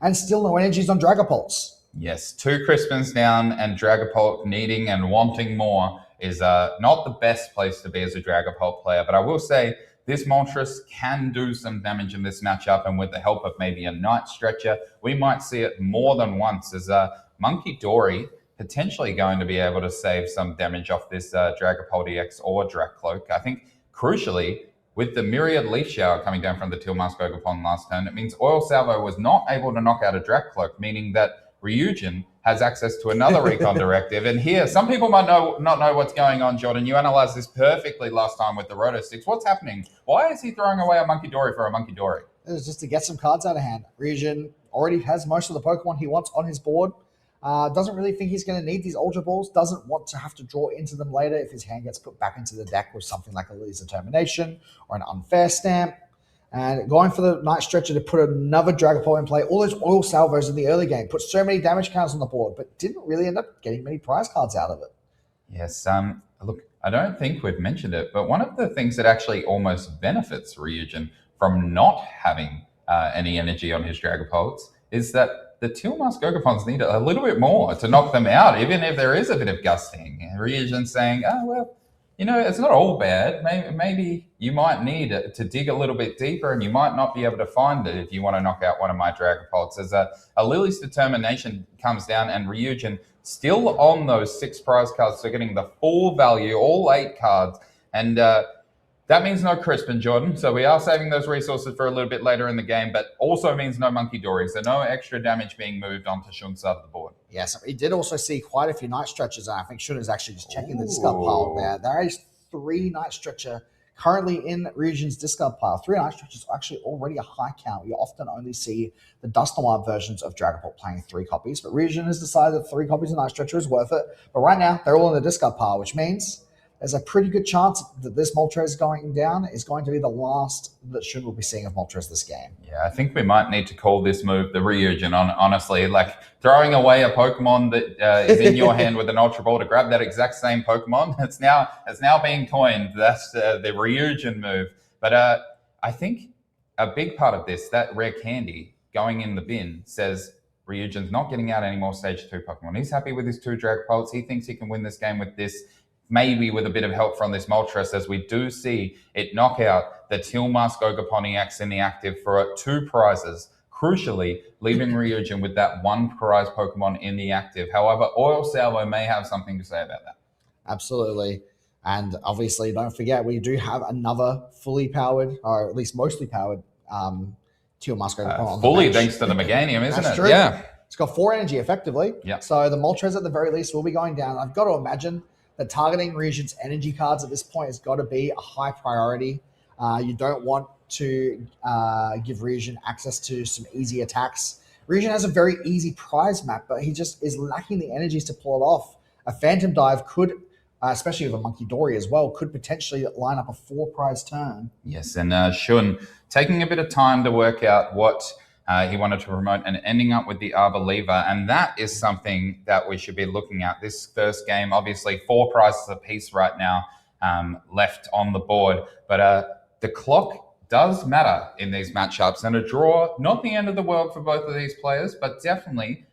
B: and still no energies on Dragapults.
A: Yes, 2 Crispins down, and Dragapult needing and wanting more is not the best place to be as a Dragapult player. But I will say, this Moltres can do some damage in this matchup, and with the help of maybe a Night Stretcher, we might see it more than once as Monkey Dory potentially going to be able to save some damage off this Dragapult EX or Dracloak. I think, crucially, with the Myriad Leaf Shower coming down from the Teal Mask Ogopon last turn, it means Oil Salvo was not able to knock out a Dracloak, meaning that Ryujin has access to another Recon Directive. And here, some people might not know what's going on, Jordan. You analyzed this perfectly last time with the Roto Sticks. What's happening? Why is he throwing away a Monkey Dory for a Monkey Dory?
B: It was just to get some cards out of hand. Ryujin already has most of the Pokemon he wants on his board. Doesn't really think he's going to need these Ultra Balls. Doesn't want to have to draw into them later if his hand gets put back into the deck with something like a Lily's Determination or an Unfair Stamp. And going for the Night Stretcher to put another Dragapult in play. All those Oil Salvos in the early game put so many damage counters on the board, but didn't really end up getting many prize cards out of it.
A: Yes, look, I don't think we've mentioned it, but one of the things that actually almost benefits Ryujin from not having any energy on his Dragapults is that the Teal Mask Ogopons need a little bit more to knock them out, even if there is a bit of gusting. Ryujin saying, oh, well, you know, it's not all bad. Maybe you might need to dig a little bit deeper, and you might not be able to find it if you want to knock out one of my Dragapults. As a Lily's Determination comes down, and Ryujin still on those 6 prize cards, so getting the full value, all 8 cards. And that means no Crispin, Jordan. So we are saving those resources for a little bit later in the game, but also means no Monkey Dory. So no extra damage being moved onto Shun's side of the board.
B: Yes, we did also see quite a few Night Stretchers. And I think Shun is actually just checking the discard pile there. There is 3 Night Stretcher currently in Ryujin's discard pile. 3 Night Stretchers are actually already a high count. You often only see the Dust and Wild versions of Dragapult playing 3 copies, but Ryujin has decided that 3 copies of Night Stretcher is worth it. But right now, they're all in the discard pile, which means there's a pretty good chance that this Moltres going down is going to be the last that Shun will be seeing of Moltres this game.
A: Yeah, I think we might need to call this move the Ryujin, honestly. Like, throwing away a Pokemon that is in your hand with an Ultra Ball to grab that exact same Pokemon, it's now being coined. That's the Ryujin move. But I think a big part of this, that rare candy going in the bin, says Ryujin's not getting out any more Stage 2 Pokemon. He's happy with his 2 Dragapults. He thinks he can win this game with this. maybe with a bit of help from this Moltres, as we do see it knock out the Teal Mask Ogerpon EX in the active for 2 prizes, crucially leaving Ryujin with that 1 prize Pokemon in the active. However, Oil Salvo may have something to say about that.
B: Absolutely. And obviously, don't forget, we do have another fully powered, or at least mostly powered, Teal Mask Ogerpon.
A: Fully thanks to the Meganium, isn't
B: That's
A: it?
B: true.
A: Yeah.
B: It's got 4 energy effectively.
A: Yeah.
B: So the Moltres at the very least will be going down. I've got to imagine that targeting Ryujin's energy cards at this point has got to be a high priority. You don't want to give Ryujin access to some easy attacks. Ryujin has a very easy prize map, but he just is lacking the energies to pull it off. A Phantom Dive could, especially with a Monkey Dory as well, could potentially line up a 4 prize turn.
A: Yes, and Shun taking a bit of time to work out what he wanted to promote and ending up with the Arbor Lever, and that is something that we should be looking at. This first game, obviously 4 prizes apiece right now left on the board, but the clock does matter in these matchups, and a draw, not the end of the world for both of these players, but definitely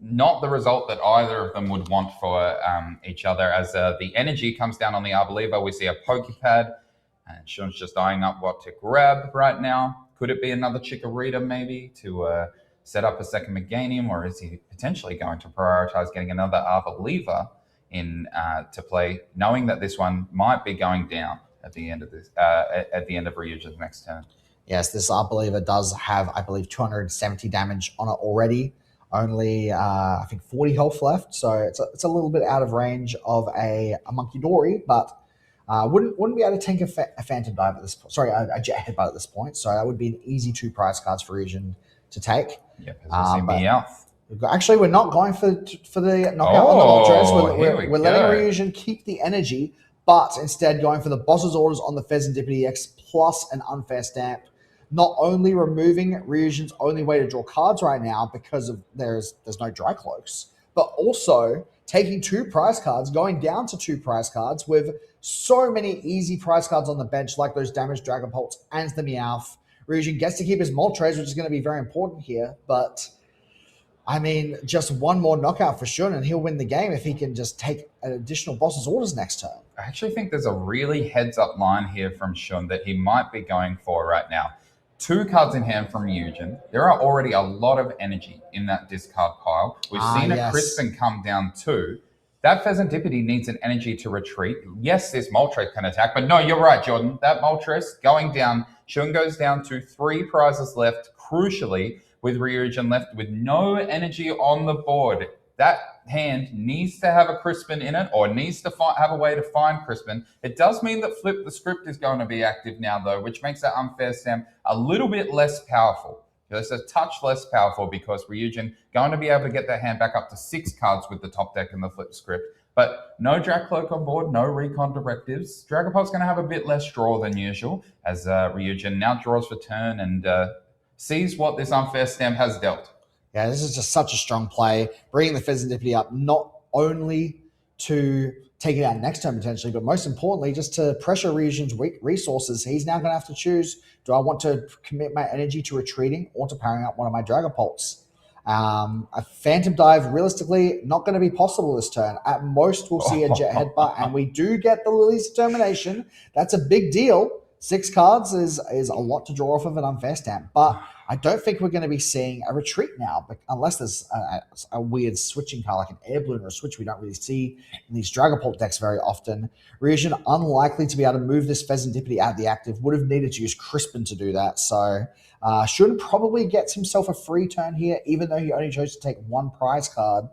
A: not the result that either of them would want for each other. As the energy comes down on the Arbor Lever, we see a Pokepad, and Shun's just eyeing up what to grab right now. Could it be another Chikorita maybe to set up a second Meganium, or is he potentially going to prioritize getting another Arbor Lever in to play, knowing that this one might be going down at the end of this at the end of Ryujin's next turn?
B: Yes, this Arbor Lever does have, I believe, 270 damage on it already. Only, I think, 40 health left, so it's a little bit out of range of a Monkey Dory, but wouldn't be able to tank a Phantom Dive at this point. Sorry, a Jet Headbutt at this point. So that would be an easy 2 prize cards for Ryujin to take.
A: Yep, Meowth.
B: Actually, we're not going for the knockout on the Moltres. We're letting Ryujin keep the energy, but instead going for the boss's orders on the Pheasantipity X plus an unfair stamp. Not only removing Ryujin's only way to draw cards right now because of there's no Dry Cloaks, but also taking 2 prize cards, going down to 2 prize cards with so many easy prize cards on the bench, like those damaged Dragapults and the Meowth. Ryujin gets to keep his Moltres, which is going to be very important here, but I mean, just 1 more knockout for Shun, and he'll win the game if he can just take an additional boss's orders next turn.
A: I actually think there's a really heads-up line here from Shun that he might be going for right now. 2 cards in hand from Ryujin. There are already a lot of energy in that discard pile. We've seen a Crispin come down too. That Pheasantipity needs an energy to retreat. Yes, this Moltres can attack, but no, you're right, Jordan. That Moltres going down. Shun goes down to 3 prizes left, crucially, with Ryujin left with no energy on the board. That hand needs to have a Crispin in it, or needs to have a way to find Crispin. It does mean that Flip the Script is going to be active now, though, which makes that unfair stamp a little bit less powerful. It's a touch less powerful because Ryujin going to be able to get their hand back up to 6 cards with the top deck and the Flip Script. But no Dracloak on board, no Recon directives. Dragapult's going to have a bit less draw than usual, as Ryujin now draws for turn and sees what this unfair stamp has dealt.
B: Yeah, this is just such a strong play, bringing the Pheasantipity up not only to take it out next turn potentially, but most importantly, just to pressure Ryujin's resources. He's now going to have to choose, do I want to commit my energy to retreating or to powering up one of my Dragapults? A Phantom Dive, realistically, not going to be possible this turn. At most, we'll see a Jet Headbutt, and we do get the Lily's Determination. That's a big deal. 6 cards is a lot to draw off of an unfair stamp, but I don't think we're going to be seeing a retreat now, unless there's a weird switching card like an Air Balloon or a switch we don't really see in these Dragapult decks very often. Ryujin, unlikely to be able to move this Pheasantipity out of the active, would have needed to use Crispin to do that, so Shun probably gets himself a free turn here, even though he only chose to take 1 prize card.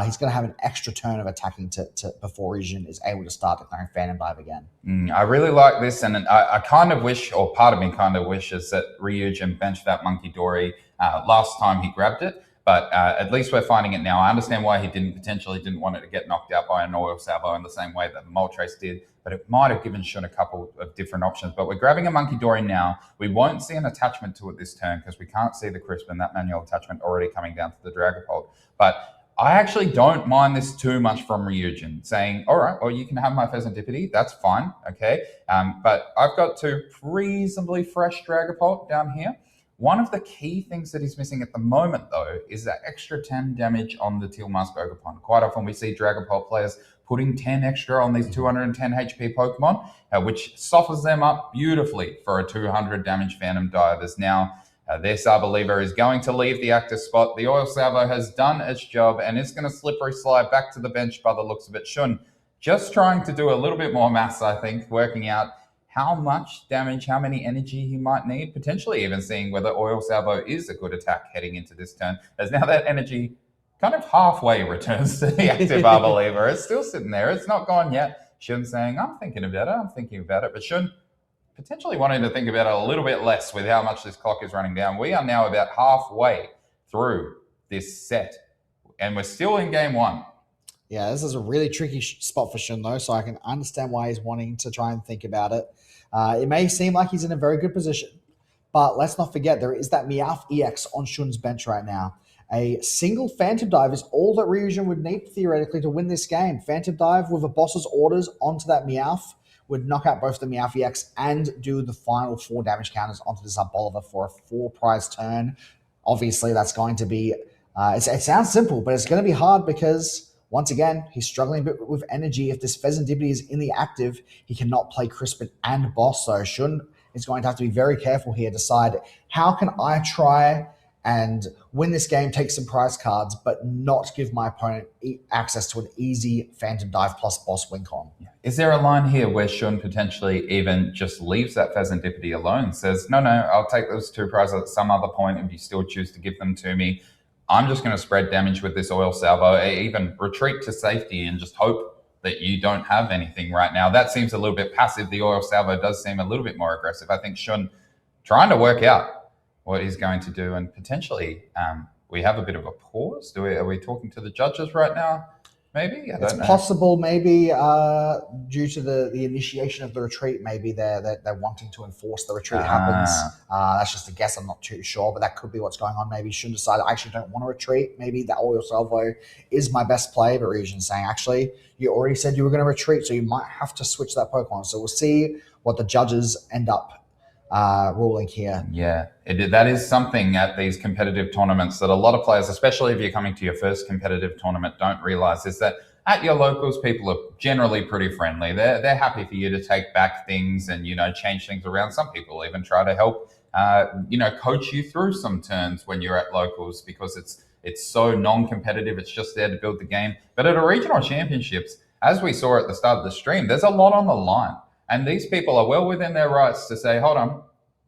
B: He's going to have an extra turn of attacking to before Ryujin is able to start declaring Phantom Dive again.
A: I really like this, and I kind of wish, or part of me kind of wishes that Ryujin benched that Monkey Dory last time he grabbed it, but at least we're finding it now. I understand why he potentially didn't want it to get knocked out by an Oil Salvo in the same way that the Moltres did, but it might have given Shun a couple of different options. But we're grabbing a Monkey Dory now. We won't see an attachment to it this turn because we can't see the Crispin, that manual attachment already coming down to the Dragapult. But I actually don't mind this too much from Ryujin, saying, all right, well, you can have my Pheasantipity. That's fine, okay? But I've got 2 reasonably fresh Dragapult down here. One of the key things that he's missing at the moment, though, is that extra 10 damage on the Teal Mask Ogerpon. Quite often we see Dragapult players putting 10 extra on these 210 HP Pokemon, which softens them up beautifully for a 200 damage Phantom Dive. As now their Saberlever is going to leave the active spot. The Oil Salvo has done its job and it's going to slippery slide back to the bench by the looks of it. Shun just trying to do a little bit more maths, I think, working out how much damage, how many energy he might need, potentially even seeing whether Oil Salvo is a good attack heading into this turn, as now that energy kind of halfway returns to the active Arbalever. It's still sitting there. It's not gone yet. Shun saying, I'm thinking about it. But Shun potentially wanting to think about it a little bit less with how much this clock is running down. We are now about halfway through this set, and we're still in game one.
B: Yeah, this is a really tricky spot for Shun, though, so I can understand why he's wanting to try and think about it. It may seem like he's in a very good position, but let's not forget there is that Meowth EX on Shun's bench right now. A single Phantom Dive is all that Ryujin would need, theoretically, to win this game. Phantom Dive with a boss's orders onto that Meowth would knock out both the Meowth EX and do the final 4 damage counters onto this Arboliver for a 4-prize turn. Obviously, that's going to be... it sounds simple, but it's going to be hard because, once again, he's struggling a bit with energy. If this Pheasantipity is in the active, he cannot play Crispin and Boss. So Shun is going to have to be very careful here, decide how can I try and win this game, take some prize cards, but not give my opponent access to an easy Phantom Dive plus Boss win con.
A: Is there a line here where Shun potentially even just leaves that Pheasantipity alone, says, no, I'll take those 2 prizes at some other point if you still choose to give them to me. I'm just going to spread damage with this Oil Salvo, even retreat to safety and just hope that you don't have anything right now. That seems a little bit passive. The Oil Salvo does seem a little bit more aggressive. I think Shun trying to work out what he's going to do, and potentially we have a bit of a pause. Are we talking to the judges right now? Maybe
B: it's possible. Maybe due to the initiation of the retreat, maybe they're wanting to enforce the retreat happens. That's just a guess. I'm not too sure, but that could be what's going on. Maybe Shun decided I actually don't want to retreat. Maybe that Oil Salvo is my best play, but Ryujin's saying actually you already said you were going to retreat, so you might have to switch that Pokemon. So we'll see what the judges end up ruling here.
A: Yeah, that is something at these competitive tournaments that a lot of players, especially if you're coming to your first competitive tournament, don't realize is that at your locals, people are generally pretty friendly. They're happy for you to take back things and, change things around. Some people even try to help, coach you through some turns when you're at locals because it's so non-competitive. It's just there to build the game. But at a regional championships, as we saw at the start of the stream, there's a lot on the line. And these people are well within their rights to say, hold on,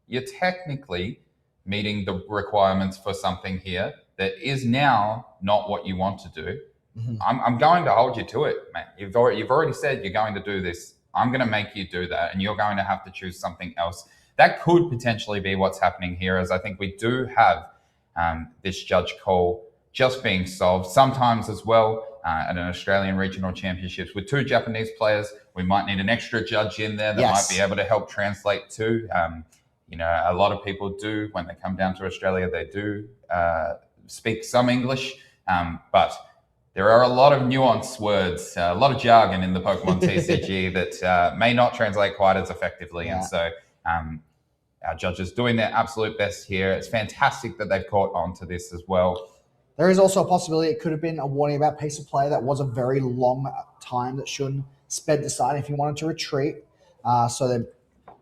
A: you're technically meeting the requirements for something here that is now not what you want to do. Mm-hmm. I'm going to hold you to it, man. You've already said you're going to do this. I'm going to make you do that, and you're going to have to choose something else. That could potentially be what's happening here, as I think we do have this judge call just being solved. Sometimes as well, at an Australian regional championships with 2 Japanese players, we might need an extra judge in there that might be able to help translate too. A lot of people do, when they come down to Australia, they do speak some English, but there are a lot of nuanced words, a lot of jargon in the Pokemon TCG that may not translate quite as effectively. Yeah. And so our judges doing their absolute best here. It's fantastic that they've caught on to this as well.
B: There is also a possibility it could have been a warning about pace of play. That was a very long time that Shun sped deciding if he wanted to retreat. So then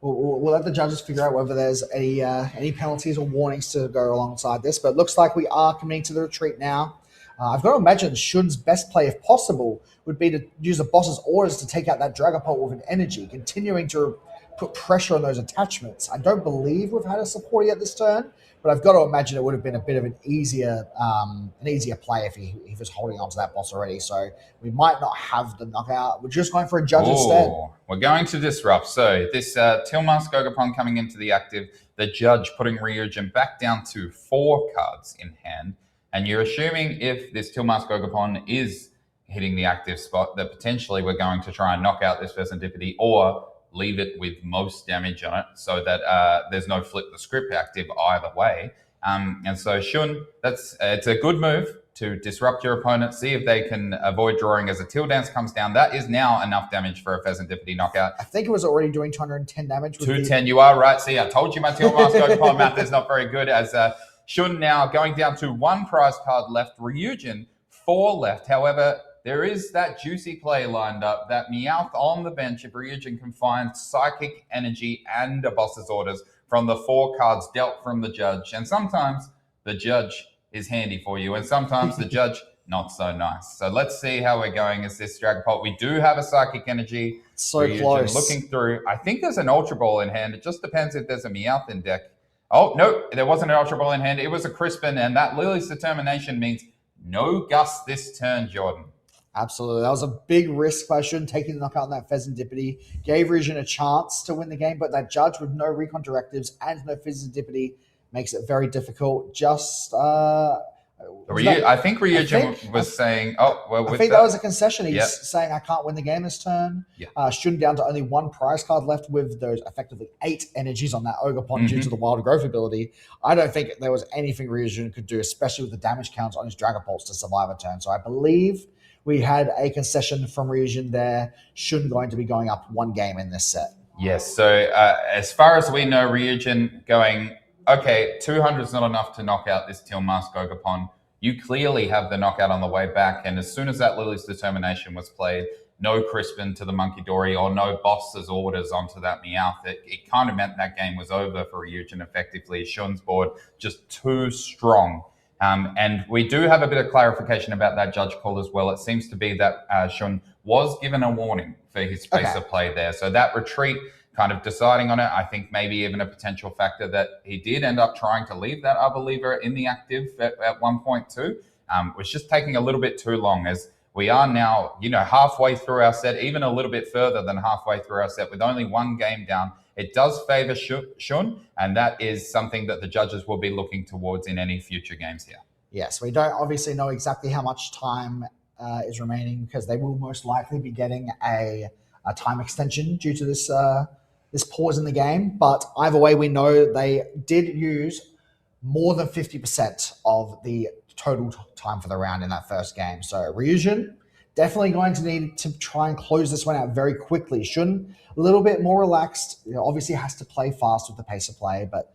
B: we'll let the judges figure out whether there's any penalties or warnings to go alongside this. But it looks like we are coming to the retreat now. I've got to imagine Shun's best play, if possible, would be to use the boss's orders to take out that Dragapult with an energy, continuing to put pressure on those attachments. I don't believe we've had a support yet this turn, but I've got to imagine it would have been a bit of an easier play if he was holding on to that boss already. So we might not have the knockout. We're just going for a judge instead.
A: We're going to disrupt. So this Tilmask Gogapon coming into the active, the judge putting Ryujin back down to 4 cards in hand. And you're assuming if this Tilmask Gogapon is hitting the active spot, that potentially we're going to try and knock out this Pheasantipity or leave it with most damage on it so that there's no flip the script active either way. And so Shun, it's a good move to disrupt your opponent, see if they can avoid drawing as a Till Dance comes down. That is now enough damage for a Pheasantipity knockout.
B: I think it was already doing 210 damage.
A: 210, you are right. See, I told you my Tilmask Gogapon math is not very good, as Shun now going down to 1 prize card left. Ryujin 4 left. However, there is that juicy play lined up, that Meowth on the bench if Ryujin can find Psychic Energy and a Boss's Orders from the 4 cards dealt from the judge. And sometimes the judge is handy for you, and sometimes the judge not so nice. So let's see how we're going as this Dragapult. We do have a Psychic Energy.
B: So
A: Ryujin
B: close.
A: looking through. I think there's an Ultra Ball in hand. It just depends if there's a Meowth in deck. Oh, no, there wasn't an Ultra Ball in hand. It was a Crispin, and that Lily's Determination means no Gust this turn, Jordan.
B: Absolutely. That was a big risk by Shun taking the knockout on that Pheasantipity. Gave Ryujin a chance to win the game, but that judge with no recon directives and no Pheasantipity makes it very difficult. Just
A: I think Ryujin was saying, oh, well,
B: I think that was a concession. He's saying, I can't win the game this turn.
A: Yeah.
B: Shun down to only 1 prize card left with those effectively 8 energies on that Ogre Pond due to the Wild Growth ability. I don't think there was anything Ryujin could do, especially with the damage counts on his Dragapults to survive a turn. So I believe we had a concession from Ryujin there. Shun going to be going up 1 game in this set.
A: Yes, so as far as we know, Ryujin going, okay, 200 is not enough to knock out this Teal Mask Ogre. You clearly have the knockout on the way back, and as soon as that Lily's Determination was played, no Crispin to the Monkey Dory or no Boss's Orders onto that Meowth, it kind of meant that game was over for Ryujin effectively. Shun's board just too strong. And we do have a bit of clarification about that judge call as well. It seems to be that Shun was given a warning for his space of play there. So that retreat, kind of deciding on it, I think maybe even a potential factor that he did end up trying to leave that other lever in the active at 1.2, was just taking a little bit too long, as we are now, halfway through our set, even a little bit further than halfway through our set with only 1 game down. It does favor Shun, and that is something that the judges will be looking towards in any future games here.
B: Yes, we don't obviously know exactly how much time is remaining, because they will most likely be getting a time extension due to this this pause in the game. But either way, we know they did use more than 50% of the total time for the round in that first game. So Ryujin definitely going to need to try and close this one out very quickly. Shun a little bit more relaxed. Obviously has to play fast with the pace of play, but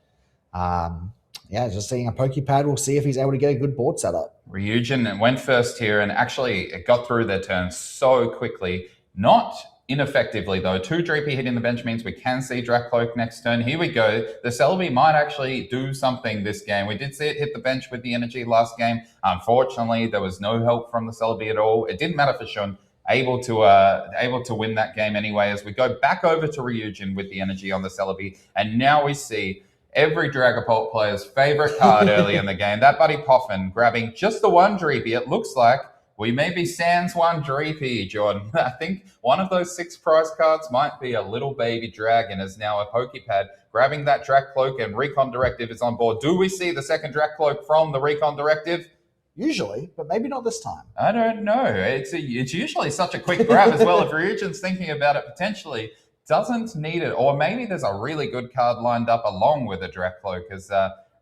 B: just seeing a Pokepad, we'll see if he's able to get a good board setup.
A: Ryujin went first here, and actually it got through their turn so quickly. Not ineffectively, though. 2 Dreepy hitting the bench means we can see Dracloak next turn. Here we go. The Celebi might actually do something this game. We did see it hit the bench with the energy last game. Unfortunately, there was no help from the Celebi at all. It didn't matter for Shun. Able to win that game anyway, as we go back over to Ryujin with the energy on the Celebi. And now we see every Dragapult player's favorite card early in the game. That Buddy Poffin grabbing just the 1 Dreepy. It looks like we may be sans 1 Dreepy, Jordan. I think one of those 6 prize cards might be a little baby dragon, as now a Pokepad grabbing that Dracloak, and Recon Directive is on board. Do we see the second Dracloak from the Recon Directive?
B: Usually, but maybe not this time.
A: I don't know. It's usually such a quick grab as well. If Ryujin's thinking about it, potentially doesn't need it. Or maybe there's a really good card lined up along with a Dracloak, as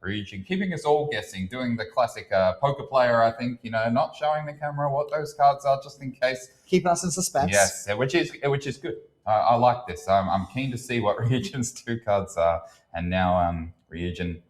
A: Ryujin keeping us all guessing, doing the classic poker player, I think, not showing the camera what those cards are just in case.
B: Keeping us in suspense.
A: Yes, which is good. I like this. I'm keen to see what Ryujin's 2 cards are. And now Ryujin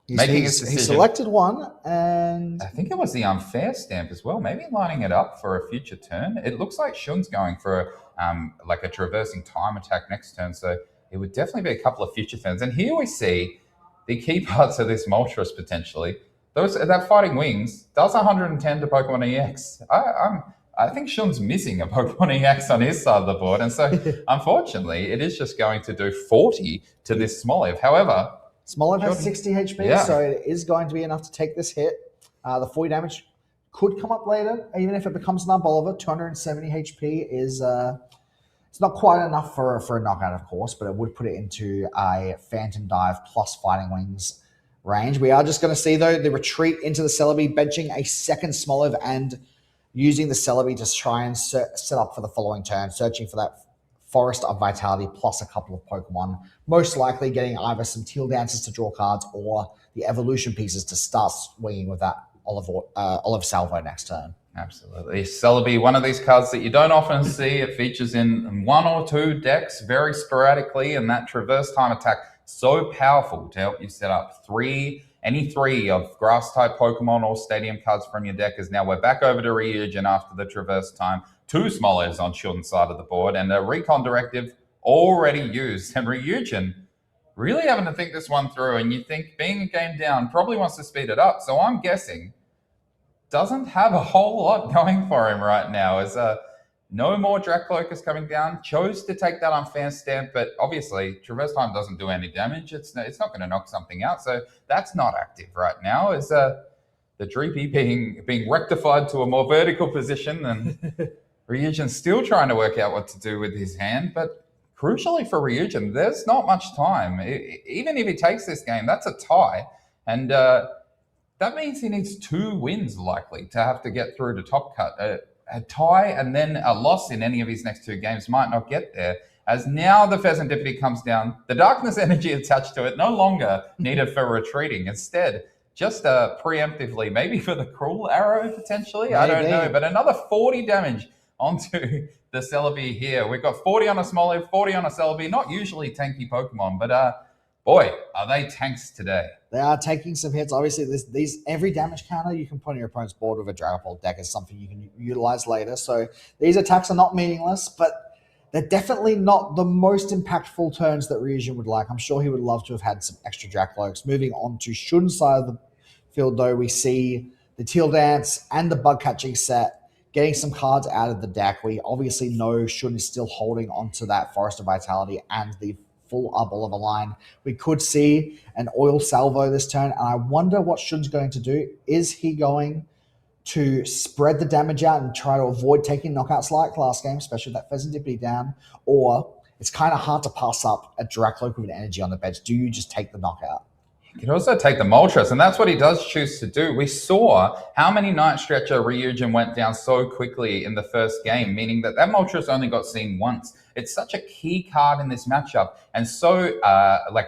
A: making his decision.
B: He selected one, and
A: I think it was the unfair stamp as well. Maybe lining it up for a future turn. It looks like Shun's going for a traversing time attack next turn. So it would definitely be a couple of future turns. And here we see the key parts of this Moltres potentially. That Fighting Wings does 110 to Pokemon EX. I think Shun's missing a Pokemon EX on his side of the board. And so, unfortunately, it is just going to do 40 to this Smoliv. However,
B: Smoliv has 60 HP, so it is going to be enough to take this hit. The 40 damage could come up later, even if it becomes an Arboliver. 270 HP is it's not quite enough for a knockout, of course, but it would put it into a Phantom Dive plus Fighting Wings range. We are just going to see, though, the retreat into the Celebi, benching a second Smoliv and using the Celebi to try and set up for the following turn, searching for that Forest of Vitality plus a couple of Pokemon, most likely getting either some Teal Dances to draw cards or the evolution pieces to start swinging with that Olive Salvo next turn.
A: Absolutely. Celebi, one of these cards that you don't often see. It features in 1 or 2 decks very sporadically, and that Traverse Time attack So powerful to help you set up any three of grass-type Pokemon or stadium cards from your deck. As now we're back over to Ryujin after the traverse time. 2 Smolivs on Shun's side of the board, and a Recon Directive already used. And Ryujin really having to think this one through, and you think being a game down probably wants to speed it up. So I'm guessing doesn't have a whole lot going for him right now. As no more Dracloak coming down. Chose to take that unfair stamp, but obviously Traverse Time doesn't do any damage. It's not going to knock something out, so that's not active right now. Is the Dreepy being rectified to a more vertical position, and Ryujin's still trying to work out what to do with his hand, but crucially for Ryujin, there's not much time. Even if he takes this game, that's a tie, and that means he needs 2 wins likely to have to get through to top cut. A tie and then a loss in any of his next 2 games might not get there. As now the Pheasantipity comes down, the darkness energy attached to it no longer needed for retreating. Instead, just preemptively, maybe for the Cruel Arrow potentially. Maybe. I don't know, but another 40 damage onto the Celebi here. We've got 40 on a Smoliv, 40 on a Celebi. Not usually tanky Pokemon, but boy, are they tanks today.
B: They are taking some hits. Obviously, these every damage counter you can put on your opponent's board with a Dragapult deck is something you can utilize later. So these attacks are not meaningless, but they're definitely not the most impactful turns that Ryujin would like. I'm sure he would love to have had some extra Dracloaks. Moving on to Shun's side of the field, though, we see the Teal Dance and the Bug Catching set getting some cards out of the deck. We obviously know Shun is still holding onto that Forest of Vitality and the full Ball of a line. We could see an Oil Salvo this turn, and I wonder what Shun's going to do. Is he going to spread the damage out and try to avoid taking knockouts like last game, especially with that Pheasantipity down, or it's kind of hard to pass up a Dracloak with an energy on the bench? Do you just take the knockout?
A: He can also take the Moltres, and that's what he does choose to do. We saw how many Night Stretcher Ryujin went down so quickly in the first game, meaning that Moltres only got seen once. It's such a key card in this matchup and so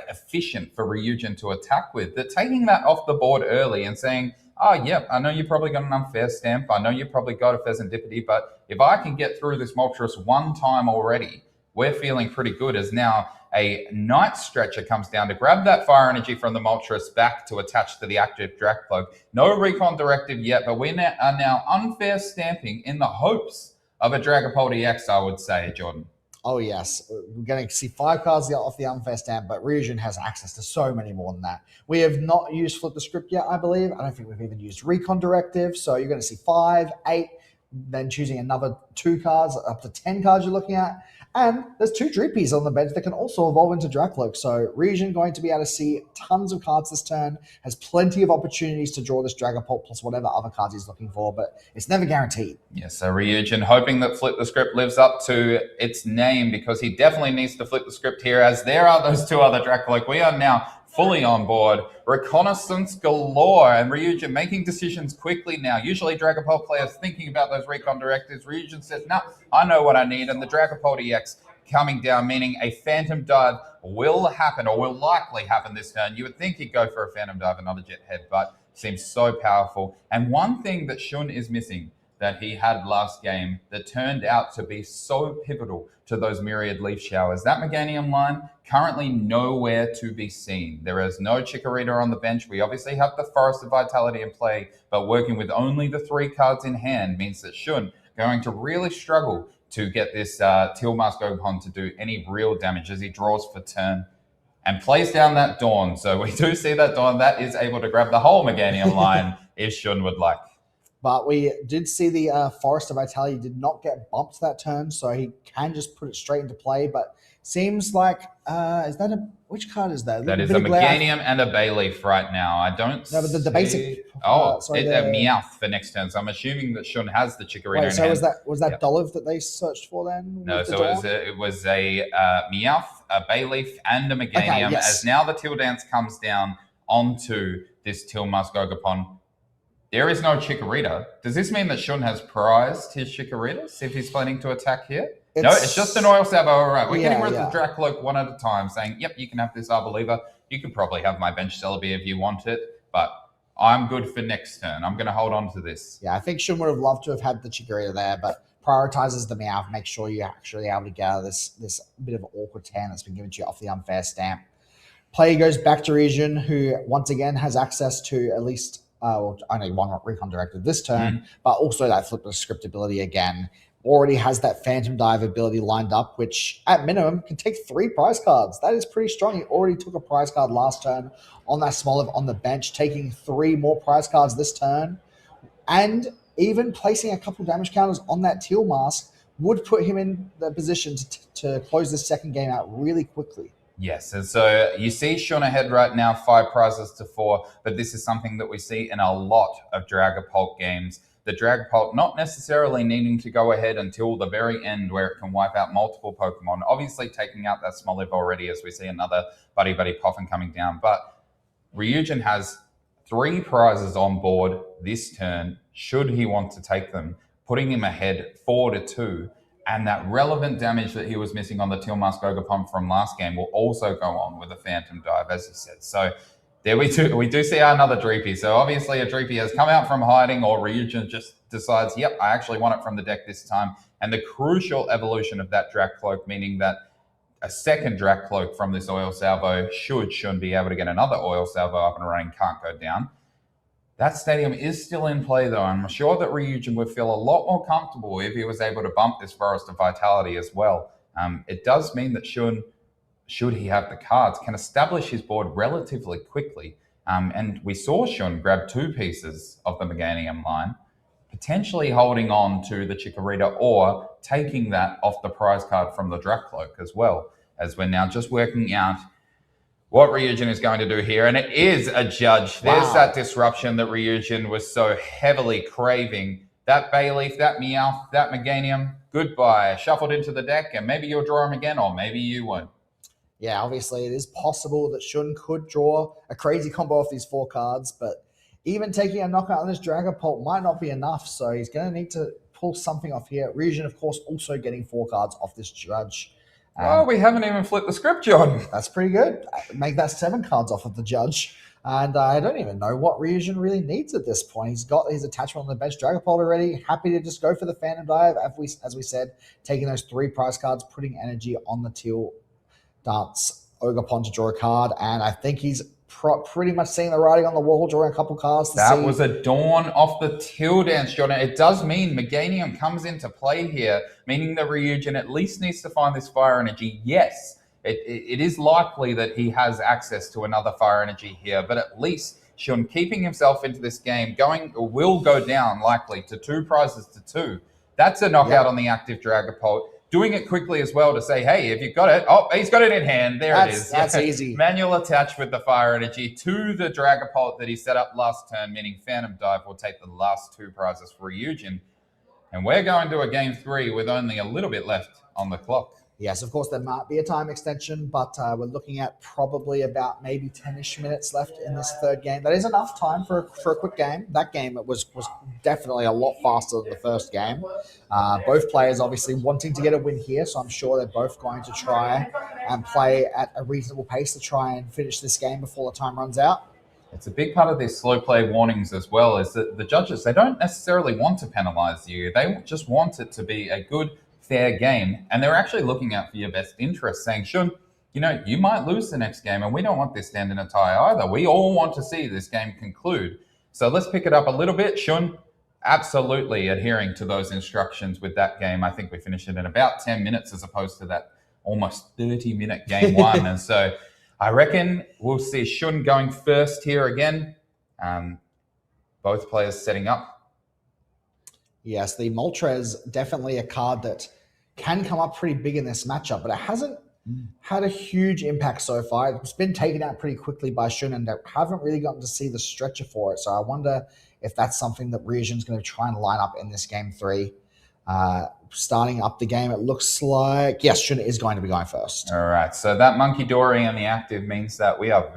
A: efficient for Ryujin to attack with, that taking that off the board early and saying, oh, yeah, I know you probably got an unfair stamp. I know you probably got a Pheasantipity, but if I can get through this Moltres one time already, we're feeling pretty good. As now a Night Stretcher comes down to grab that fire energy from the Moltres back to attach to the active Dracloak. No Recon Directive yet, but we are now unfair stamping in the hopes of a Dragapult EX, I would say, Jordan.
B: Oh, yes. We're going to see 5 cards off the unfair stamp, but Ryujin has access to so many more than that. We have not used Flip the Script yet, I believe. I don't think we've even used Recon Directive. So you're going to see 5, 8, then choosing another 2 cards, up to 10 cards you're looking at. And there's 2 Dreepies on the bench that can also evolve into Dracloak. So Ryujin going to be able to see tons of cards this turn, has plenty of opportunities to draw this Dragapult plus whatever other cards he's looking for, but it's never guaranteed.
A: Yes, so Ryujin hoping that Flip the Script lives up to its name, because he definitely needs to flip the script here, as there are those 2 other Dracloak. We are now fully on board. Reconnaissance galore, and Ryujin making decisions quickly now. Usually Dragapult players thinking about those Recon Directives. Ryujin says, no, I know what I need, and the Dragapult EX coming down, meaning a Phantom Dive will happen, or will likely happen this turn. You would think he'd go for a Phantom Dive and not a Jet Head, but seems so powerful. And one thing that Shun is missing that he had last game that turned out to be so pivotal to those Myriad Leaf Showers. That Meganium line currently nowhere to be seen. There is no Chikorita on the bench. We obviously have the Forest of Vitality in play, but working with only the 3 cards in hand means that Shun going to really struggle to get this Tealmask Ogon to do any real damage as he draws for turn and plays down that Dawn. So we do see that Dawn that is able to grab the whole Meganium line if Shun would like.
B: But we did see the Forest of Vitality did not get bumped that turn, so he can just put it straight into play. But seems like, which card is that?
A: That is a Meganium and a Bayleaf right now. I don't
B: No, but the basic...
A: a Meowth for next turn. So I'm assuming that Shun has the Chikorita in
B: so
A: hand.
B: was that Dolive that they searched for then?
A: No, so it was a Meowth, a Bayleaf, and a Meganium. Okay, yes. As now the Teal Dance comes down onto this Tealmask Ogopon. There is no Chikorita. Does this mean that Shun has prized his Chikoritas if he's planning to attack here? No, it's just an Oil Salvo. All right, we're getting rid of the Dracloak one at a time, saying, yep, you can have this Arboliva. You can probably have my bench Celebi if you want it, but I'm good for next turn. I'm going to hold on to this.
B: Yeah, I think Shun would have loved to have had the Chikorita there, but prioritizes the Meowth. Make sure you're actually able to get out of this bit of awkward 10 that's been given to you off the unfair stamp. Play goes back to Region, who once again has access to at least only one recon directive this turn, but also that flip the script ability again. Already has that Phantom Dive ability lined up, which at minimum can take 3 prize cards. That is pretty strong. He already took a prize card last turn on that Smoliv on the bench, taking 3 more prize cards this turn. And even placing a couple damage counters on that Teal Mask would put him in the position to close the second game out really quickly.
A: Yes, and so you see Shun ahead right now, 5 prizes to 4, but this is something that we see in a lot of Dragapult games. The Dragapult not necessarily needing to go ahead until the very end where it can wipe out multiple Pokemon. Obviously taking out that Smoliv already as we see another Buddy Poffin coming down, but Ryujin has 3 prizes on board this turn, should he want to take them, putting him ahead 4-2. And that relevant damage that he was missing on the Teal Mask Ogerpon from last game will also go on with a Phantom Dive, as you said. So there we do see another Dreepy. So obviously a Dreepy has come out from hiding, or Ryujin just decides, yep, I actually want it from the deck this time. And the crucial evolution of that Drac Cloak, meaning that a second Drac Cloak from this Oil Salvo shouldn't be able to get another Oil Salvo up and running, can't go down. That stadium is still in play, though. I'm sure that Ryujin would feel a lot more comfortable if he was able to bump this Forest of Vitality as well. It does mean that Shun, should he have the cards, can establish his board relatively quickly. And we saw Shun grab 2 pieces of the Meganium line, potentially holding on to the Chikorita or taking that off the prize card from the Drac Cloak as well, as we're now just working out what Ryujin is going to do here. And it is a Judge.
B: Wow.
A: There's that disruption that Ryujin was so heavily craving. That Bayleaf, that Meowth, that Meganium, goodbye. Shuffled into the deck, and maybe you'll draw him again, or maybe you won't.
B: Yeah, obviously it is possible that Shun could draw a crazy combo off these 4 cards, but even taking a knockout on this Dragapult might not be enough, so he's going to need to pull something off here. Ryujin, of course, also getting 4 cards off this Judge.
A: Oh, we haven't even flipped the script, John.
B: That's pretty good. Make that 7 cards off of the Judge. And I don't even know what Ryujin really needs at this point. He's got his attachment on the bench, Dragapult already. Happy to just go for the Phantom Dive, as we said, taking those 3 prize cards, putting energy on the Teal Dance Ogerpon to draw a card. And I think he's pretty much seeing the writing on the wall, drawing a couple cards to
A: That
B: see.
A: was a Dawn off the Teal Dance, Jordan. It does mean Meganium comes into play here, meaning that Ryujin at least needs to find this Fire Energy. Yes, it is likely that he has access to another Fire Energy here, but at least Shun keeping himself into this game will go down likely to 2 prizes to 2. That's a knockout on the active Dragapult. Doing it quickly as well to say, hey, if you've got it, oh, he's got it in hand. It is.
B: That's easy.
A: Manual attach with the Fire Energy to the Dragapult that he set up last turn, meaning Phantom Dive will take the last 2 prizes for Ryujin. And we're going to a game 3 with only a little bit left on the clock.
B: Yes, of course, there might be a time extension, but we're looking at probably about maybe 10-ish minutes left in this 3rd game. That is enough time for a quick game. That game was definitely a lot faster than the first game. Both players obviously wanting to get a win here, so I'm sure they're both going to try and play at a reasonable pace to try and finish this game before the time runs out.
A: It's a big part of these slow play warnings as well, is that the judges, they don't necessarily want to penalize you. They just want it to be a good, fair game, and they're actually looking out for your best interest, saying, Shun, you might lose the next game, and we don't want this stand in a tie either. We all want to see this game conclude. So let's pick it up a little bit. Shun, absolutely adhering to those instructions with that game. I think we finished it in about 10 minutes as opposed to that almost 30-minute game 1. And so I reckon we'll see Shun going first here again. Both players setting up.
B: Yes, the Moltres, definitely a card that can come up pretty big in this matchup, but it hasn't had a huge impact so far. It's been taken out pretty quickly by Shun, and they haven't really gotten to see the stretcher for it. So I wonder if that's something that Ryujin's going to try and line up in this game 3. Starting up the game, it looks like, yes, Shun is going to be going first.
A: All right, so that Monkey Dory in the active means that we are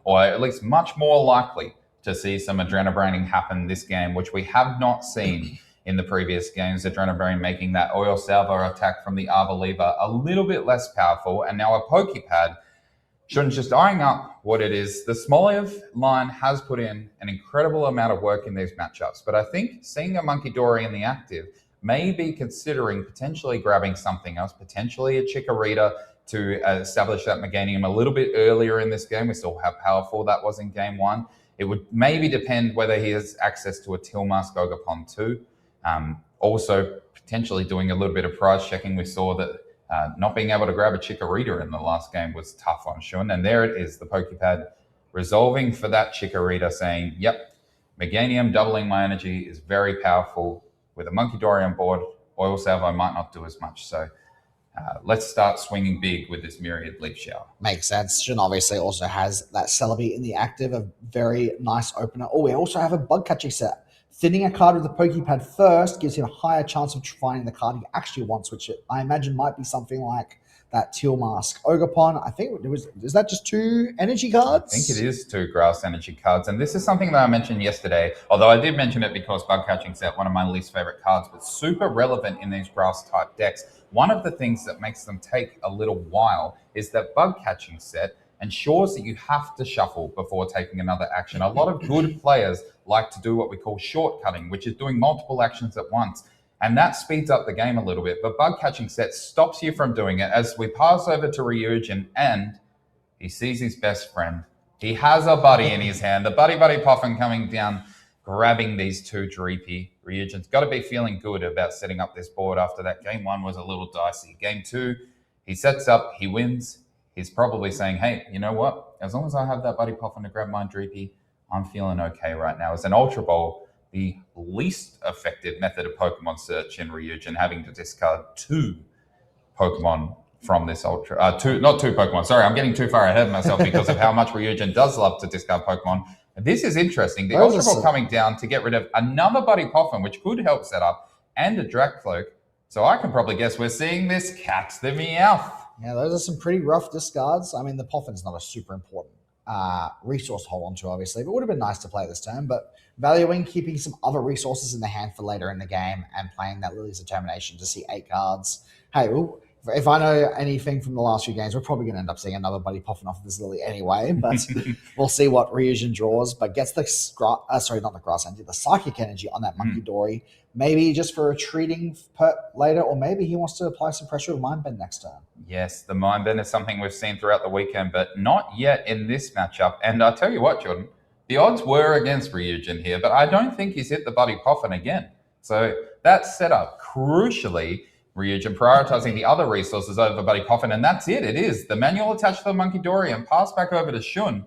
A: or at least much more likely to see some Adrenabraining happen this game, which we have not seen in the previous games. Adrenabrain making that Oil Salvo attack from the Arboliva a little bit less powerful, and now a Pokepad. Shun's just eyeing up what it is. The Smoliv line has put in an incredible amount of work in these matchups, but I think seeing a Monkey Dory in the active may be considering potentially grabbing something else, potentially a Chikorita, to establish that Meganium a little bit earlier in this game. We saw how powerful that was in game 1. It would maybe depend whether he has access to a Tilmask Ogapon too. Also, potentially doing a little bit of prize checking. We saw that not being able to grab a Chikorita in the last game was tough on Shun. And there it is, the Pokepad resolving for that Chikorita, saying, yep, Meganium doubling my energy is very powerful. With a Munkidori on board, Oil Salvo might not do as much. So let's start swinging big with this Myriad Leaf Shower.
B: Makes sense. Shun obviously also has that Celebi in the active, a very nice opener. Oh, we also have a bug catching set. Thinning a card with the Pokepad first gives him a higher chance of finding the card he actually wants, which I imagine might be something like that Tilmask Ogapon. I think is that just 2 energy cards?
A: I think it is 2 grass energy cards. And this is something that I mentioned yesterday, although I did mention it because bug catching set, one of my least favorite cards, but super relevant in these grass type decks. One of the things that makes them take a little while is that bug catching set ensures that you have to shuffle before taking another action. A lot of good players like to do what we call shortcutting, which is doing multiple actions at once. And that speeds up the game a little bit. But bug catching set stops you from doing it. As we pass over to Ryujin, and he sees his best friend. He has a buddy in his hand. The Buddy Poffin coming down, grabbing these 2 Dreepy. Ryujin's got to be feeling good about setting up this board after that. Game 1 was a little dicey. Game 2, he sets up, he wins. He's probably saying, hey, you know what? As long as I have that Buddy Poffin to grab my Dreepy, I'm feeling okay right now. As an Ultra Ball, the least effective method of Pokemon search in Ryujin, having to discard 2 Pokemon from this Ultra... not 2 Pokemon. Sorry, I'm getting too far ahead of myself because of how much Ryujin does love to discard Pokemon. This is interesting. The Ultra Ball coming down to get rid of another Buddy Poffin, which could help set up, and a Dracloak. So I can probably guess we're seeing this Catch the Meowth.
B: Yeah, those are some pretty rough discards. I mean, the Poffin's not a super important resource to hold on to, obviously, but it would have been nice to play this turn. But valuing keeping some other resources in the hand for later in the game and playing that Lily's Determination to see 8 cards. Hey, if I know anything from the last few games, we're probably going to end up seeing another Buddy Poffin off of this Lily anyway, but we'll see what Ryujin draws. But gets the the Psychic Energy on that Munkidori, maybe just for retreating later, or maybe he wants to apply some pressure with Mind Bend next turn.
A: Yes, the Mind Bend is something we've seen throughout the weekend, but not yet in this matchup. And I'll tell you what, Jordan, the odds were against Ryujin here, but I don't think he's hit the Buddy Poffin again. So that's set up crucially. Ryujin prioritizing the other resources over Buddy Poffin, and that's it. It is the manual attached to the Munkidori and pass back over to Shun.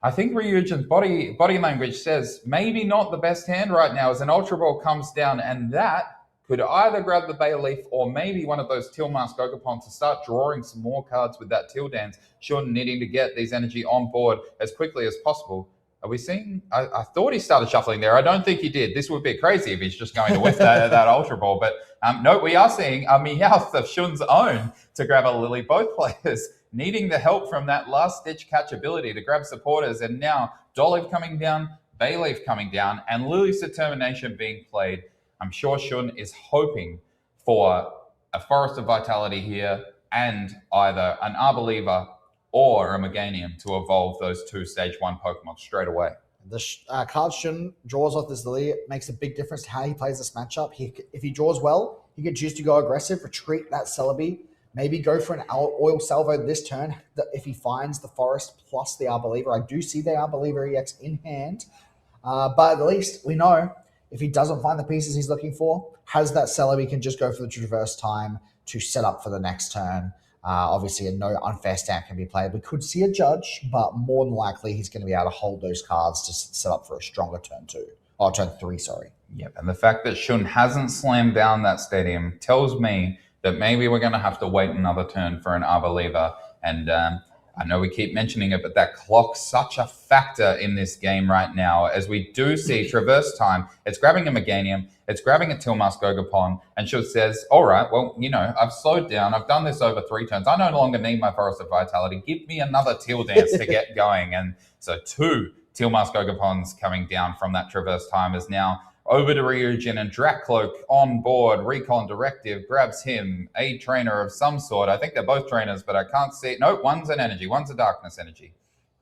A: I think Ryujin's body language says maybe not the best hand right now as an Ultra Ball comes down, and that could either grab the Bayleaf or maybe one of those Tilmask Ogapon to start drawing some more cards with that Till Dance. Shun needing to get these energy on board as quickly as possible. Are we seeing? I thought he started shuffling there. I don't think he did. This would be crazy if he's just going to whiff that Ultra Ball. But no, we are seeing a Meowth of Shun's own to grab a Lily. Both players needing the help from that last-ditch catch ability to grab supporters. And now Dolliv coming down, Bayleaf coming down, and Lily's Determination being played. I'm sure Shun is hoping for a Forest of Vitality here and either an Arboliva or a Meganium to evolve those 2 Stage 1 Pokemon straight away.
B: The card Shun draws off this Lily makes a big difference to how he plays this matchup. If he draws well, he can choose to go aggressive, retreat that Celebi, maybe go for an Oil Salvo this turn if he finds the Forest plus the Arboliva. I do see the Arboliva EX in hand, but at least we know if he doesn't find the pieces he's looking for, has that Celebi can just go for the Traverse Time to set up for the next turn. Obviously, no unfair stamp can be played. We could see a Judge, but more than likely he's going to be able to hold those cards to set up for a stronger turn 3, sorry.
A: Yep, and the fact that Shun hasn't slammed down that stadium tells me that maybe we're going to have to wait another turn for an Arboliva. And I know we keep mentioning it, but that clock's such a factor in this game right now. As we do see Traverse Time, it's grabbing a Meganium, it's grabbing a Tilmask Ogapon, and Shun says, all right, well, you know, I've slowed down. I've done this over 3 turns. I no longer need my Forest of Vitality. Give me another Till Dance to get going. And so 2 Tilmask Ogapons coming down from that Traverse Time is now over to Ryujin, and Dracloak on board. Recon Directive grabs him, a trainer of some sort. I think they're both trainers, but I can't see it. No, one's an energy, one's a darkness energy.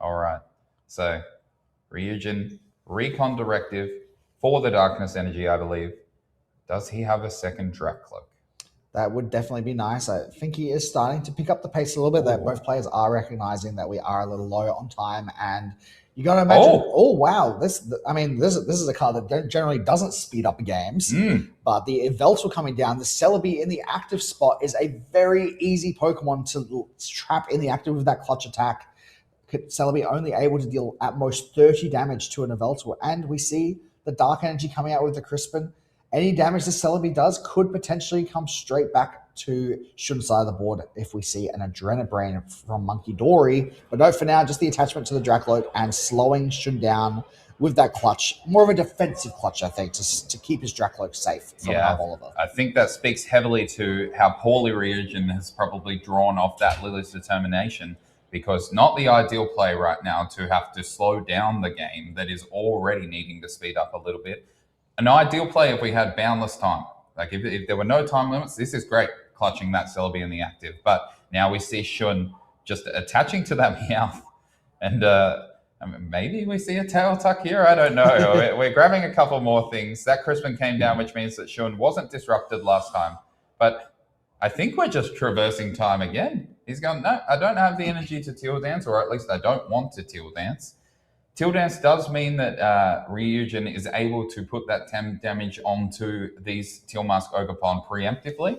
A: All right. So Ryujin, Recon Directive for the darkness energy, I believe. Does he have a second Dracloak?
B: That would definitely be nice. I think he is starting to pick up the pace a little bit. That both players are recognizing that we are a little low on time, and you got to imagine. Oh wow, this is a card that generally doesn't speed up games, but the Yveltal coming down, the Celebi in the active spot is a very easy Pokemon to trap in the active with that clutch attack. Celebi only able to deal at most 30 damage to an Yveltal, and we see the Dark Energy coming out with the Crispin. Any damage the Celebi does could potentially come straight back to Shun's side of the board if we see an Adrenabrain from Monkey Dory. But no, for now, just the attachment to the Dracloak and slowing Shun down with that clutch. More of a defensive clutch, I think, to keep his Dracloak safe from Oliver.
A: I think that speaks heavily to how poorly Ryujin has probably drawn off that Lily's Determination, because not the ideal play right now to have to slow down the game that is already needing to speed up a little bit. An ideal play if we had boundless time. Like if there were no time limits, this is great, clutching that Celebi in the active. But now we see Shun just attaching to that Meowth. And maybe we see a tail tuck here. I don't know. We're grabbing a couple more things. That Crispin came down, which means that Shun wasn't disrupted last time. But I think we're just traversing time again. He's gone, no, I don't have the energy to Teal Dance, or at least I don't want to Teal Dance. Teal Dance does mean that Ryujin is able to put that 10 damage onto these Teal Mask Ogerpon preemptively.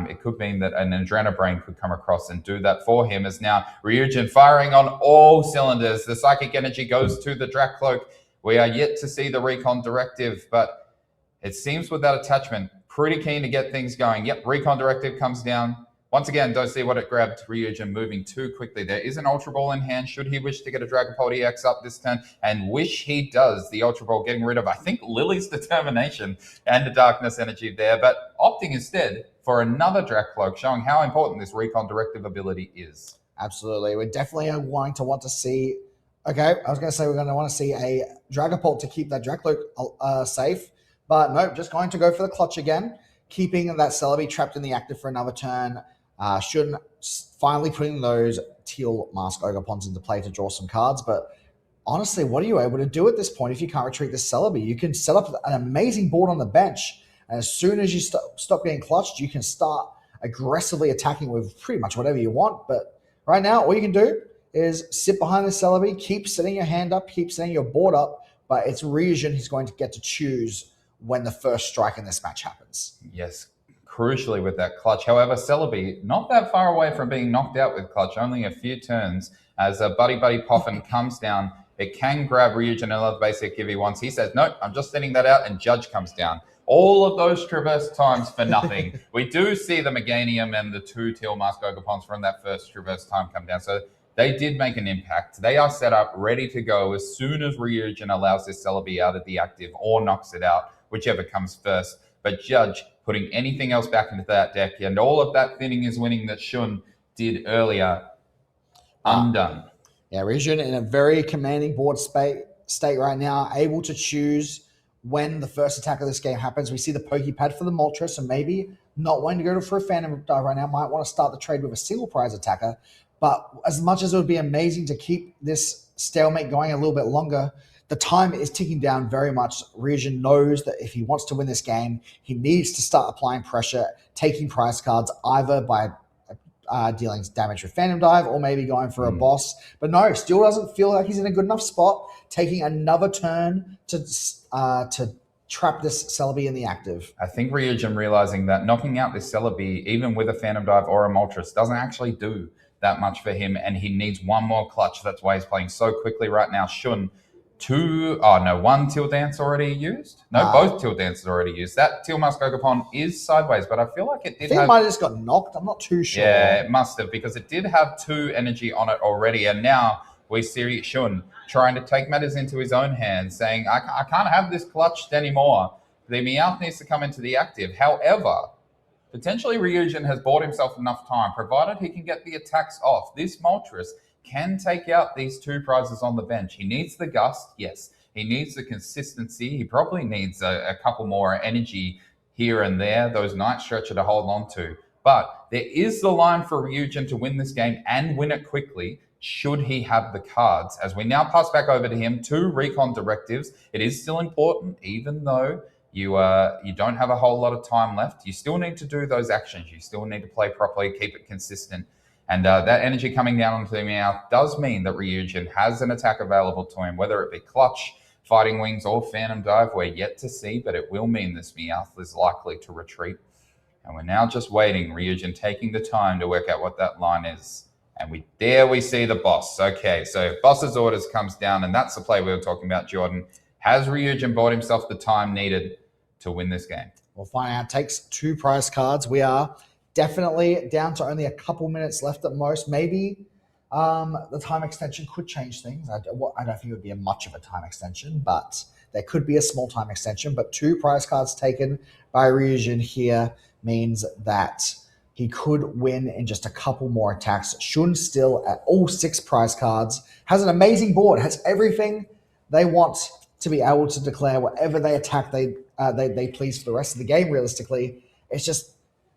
A: It could mean that an Adrenabrain could come across and do that for him, as now Ryujin firing on all cylinders. The Psychic Energy goes to the Dracloak. We are yet to see the Recon Directive, but it seems with that attachment, pretty keen to get things going. Yep, Recon Directive comes down. Once again, don't see what it grabbed. Ryujin moving too quickly. There is an Ultra Ball in hand. Should he wish to get a Dragapult EX up this turn, and wish he does, the Ultra Ball getting rid of, I think, Lily's Determination and the Darkness Energy there, but opting instead for another Dracloak, showing how important this Recon Directive ability is.
B: Absolutely. We're definitely going to want to see... Okay, I was going to say we're going to want to see a Dragapult to keep that Dracloak safe, but no, just going to go for the clutch again, keeping that Celebi trapped in the active for another turn. Shun finally putting those Teal Mask Ogerpons into play to draw some cards, but honestly, what are you able to do at this point if you can't retreat the Celebi? You can set up an amazing board on the bench, and as soon as you stop getting clutched, you can start aggressively attacking with pretty much whatever you want. But right now, all you can do is sit behind the Celebi, keep setting your hand up, keep setting your board up, but it's Ryujin who's going to get to choose when the first strike in this match happens.
A: Yes, crucially with that clutch. However, Celebi, not that far away from being knocked out with clutch, only a few turns. As a Buddy Poffin comes down, it can grab Ryujin another basic if he wants. He says, no, I'm just sending that out, and Judge comes down. All of those traverse times for nothing. We do see the Meganium and the two Teal Mask Ogerpons from that first traverse time come down. So they did make an impact. They are set up, ready to go as soon as Ryujin allows this Celebi out of the active or knocks it out, whichever comes first. But Judge putting anything else back into that deck, and all of that thinning is winning that Shun did earlier, undone.
B: Yeah, Ryujin in a very commanding board state right now, able to choose when the first attack of this game happens. We see the Pokepad for the Moltres, and maybe not wanting to go for a Phantom Dive right now, might want to start the trade with a single prize attacker. But as much as it would be amazing to keep this stalemate going a little bit longer, the time is ticking down very much. Ryujin knows that if he wants to win this game, he needs to start applying pressure, taking prize cards, either by dealing damage with Phantom Dive or maybe going for a boss. But no, still doesn't feel like he's in a good enough spot, taking another turn to trap this Celebi in the active.
A: I think Ryujin realizing that knocking out this Celebi, even with a Phantom Dive or a Moltres, doesn't actually do that much for him, and he needs one more clutch. That's why he's playing so quickly right now. Shun, one Teal Dance already used? No, both Teal Dances already used. That Teal Mask Ogerpon is sideways, but I feel like it did have...
B: it might have just got knocked. I'm not too sure.
A: Yeah, it must have, because it did have 2 energy on it already, and now we see Shun trying to take matters into his own hands, saying, I can't have this clutched anymore. The Meowth needs to come into the active. However, potentially Ryujin has bought himself enough time, provided he can get the attacks off. This Moltres can take out these 2 prizes on the bench. He needs the Gust, yes. He needs the consistency. He probably needs a couple more energy here and there, those Night Stretcher to hold on to. But there is the line for Ryujin to win this game and win it quickly, should he have the cards. As we now pass back over to him, 2 Recon Directives. It is still important, even though you don't have a whole lot of time left. You still need to do those actions. You still need to play properly, keep it consistent. And that energy coming down onto the Meowth does mean that Ryujin has an attack available to him, whether it be Clutch, Fighting Wings, or Phantom Dive. We're yet to see, but it will mean this Meowth is likely to retreat. And we're now just waiting, Ryujin taking the time to work out what that line is. And there we see the boss. Okay, so boss's orders comes down, and that's the play we were talking about, Jordan. Has Ryujin bought himself the time needed to win this game?
B: We'll find out. It takes 2 prize cards. We are definitely down to only a couple minutes left at most. Maybe the time extension could change things. I don't think it would be much of a time extension, but there could be a small time extension. But 2 prize cards taken by Ryujin here means that he could win in just a couple more attacks. Shun still at all 6 prize cards, has an amazing board, has everything they want to be able to declare whatever they attack they please for the rest of the game. Realistically, it's just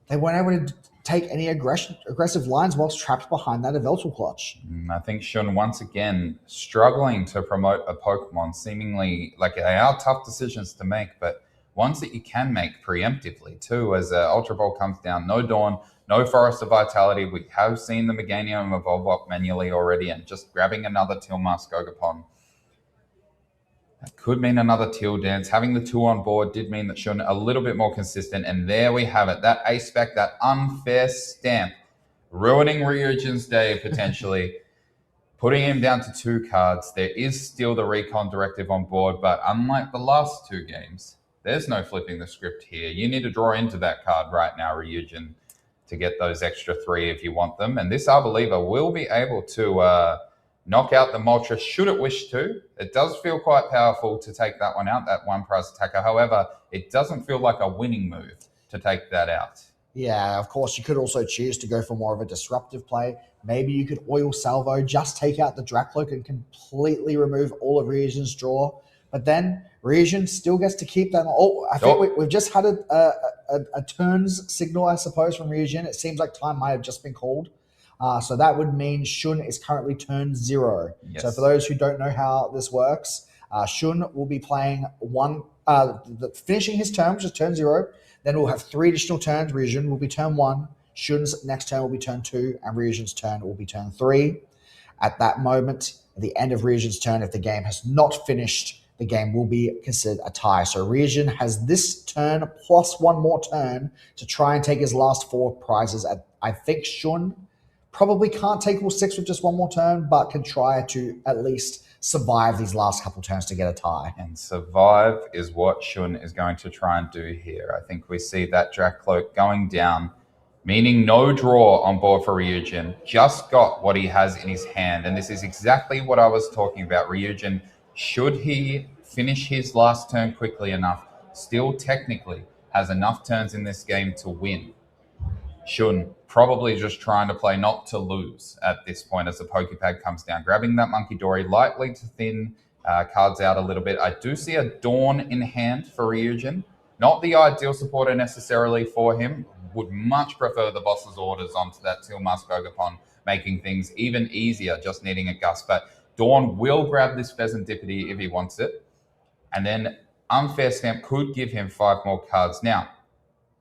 B: they weren't able to take any aggressive lines whilst trapped behind that Eveltal Clutch.
A: I think Shun once again struggling to promote a Pokemon, seemingly like they are tough decisions to make, but ones that you can make preemptively too. As Ultra Ball comes down, no Dawn, no Forest of Vitality. We have seen the Meganium evolve up manually already, and just grabbing another Tilma Skogapon. That could mean another Teal Dance. Having the 2 on board did mean that Shun a little bit more consistent, and there we have it. That ace spec, that unfair stamp, ruining Ryujin's day potentially, putting him down to 2 cards. There is still the Recon Directive on board, but unlike the last 2 games, there's no flipping the script here. You need to draw into that card right now, Ryujin, to get those extra 3 if you want them. And this Arboliva will be able to knock out the Moltres should it wish to. It does feel quite powerful to take that one out, that 1 prize attacker. However, it doesn't feel like a winning move to take that out.
B: Yeah, of course, you could also choose to go for more of a disruptive play. Maybe you could Oil Salvo, just take out the Dracloak and completely remove all of Ryujin's draw. But then Ryujin still gets to keep that. I think we've just had a turns signal, I suppose, from Ryujin. It seems like time might have just been called. So that would mean Shun is currently turn 0. Yes. So for those who don't know how this works, Shun will be playing finishing his turn, which is turn 0. Then we'll have 3 additional turns. Ryujin will be turn 1. Shun's next turn will be turn 2. And Ryujin's turn will be turn 3. At that moment, at the end of Ryujin's turn, if the game has not finished, the game will be considered a tie. So Ryujin has this turn plus 1 more turn to try and take his last 4 prizes. I think Shun probably can't take all 6 with just 1 more turn, but can try to at least survive these last couple turns to get a tie.
A: And survive is what Shun is going to try and do here. I think we see that Dracloak going down, meaning no draw on board for Ryujin. Just got what he has in his hand. And this is exactly what I was talking about. Ryujin, should he finish his last turn quickly enough, still technically has enough turns in this game to win. Shun probably just trying to play not to lose at this point as the Pokepad comes down. Grabbing that Monkey Dory, likely to thin cards out a little bit. I do see a Dawn in hand for Ryujin. Not the ideal supporter necessarily for him. Would much prefer the boss's orders onto that Tilma Skogapon, making things even easier, just needing a gust. But Dawn will grab this Pheasantipity if he wants it. And then Unfair Stamp could give him 5 more cards. Now,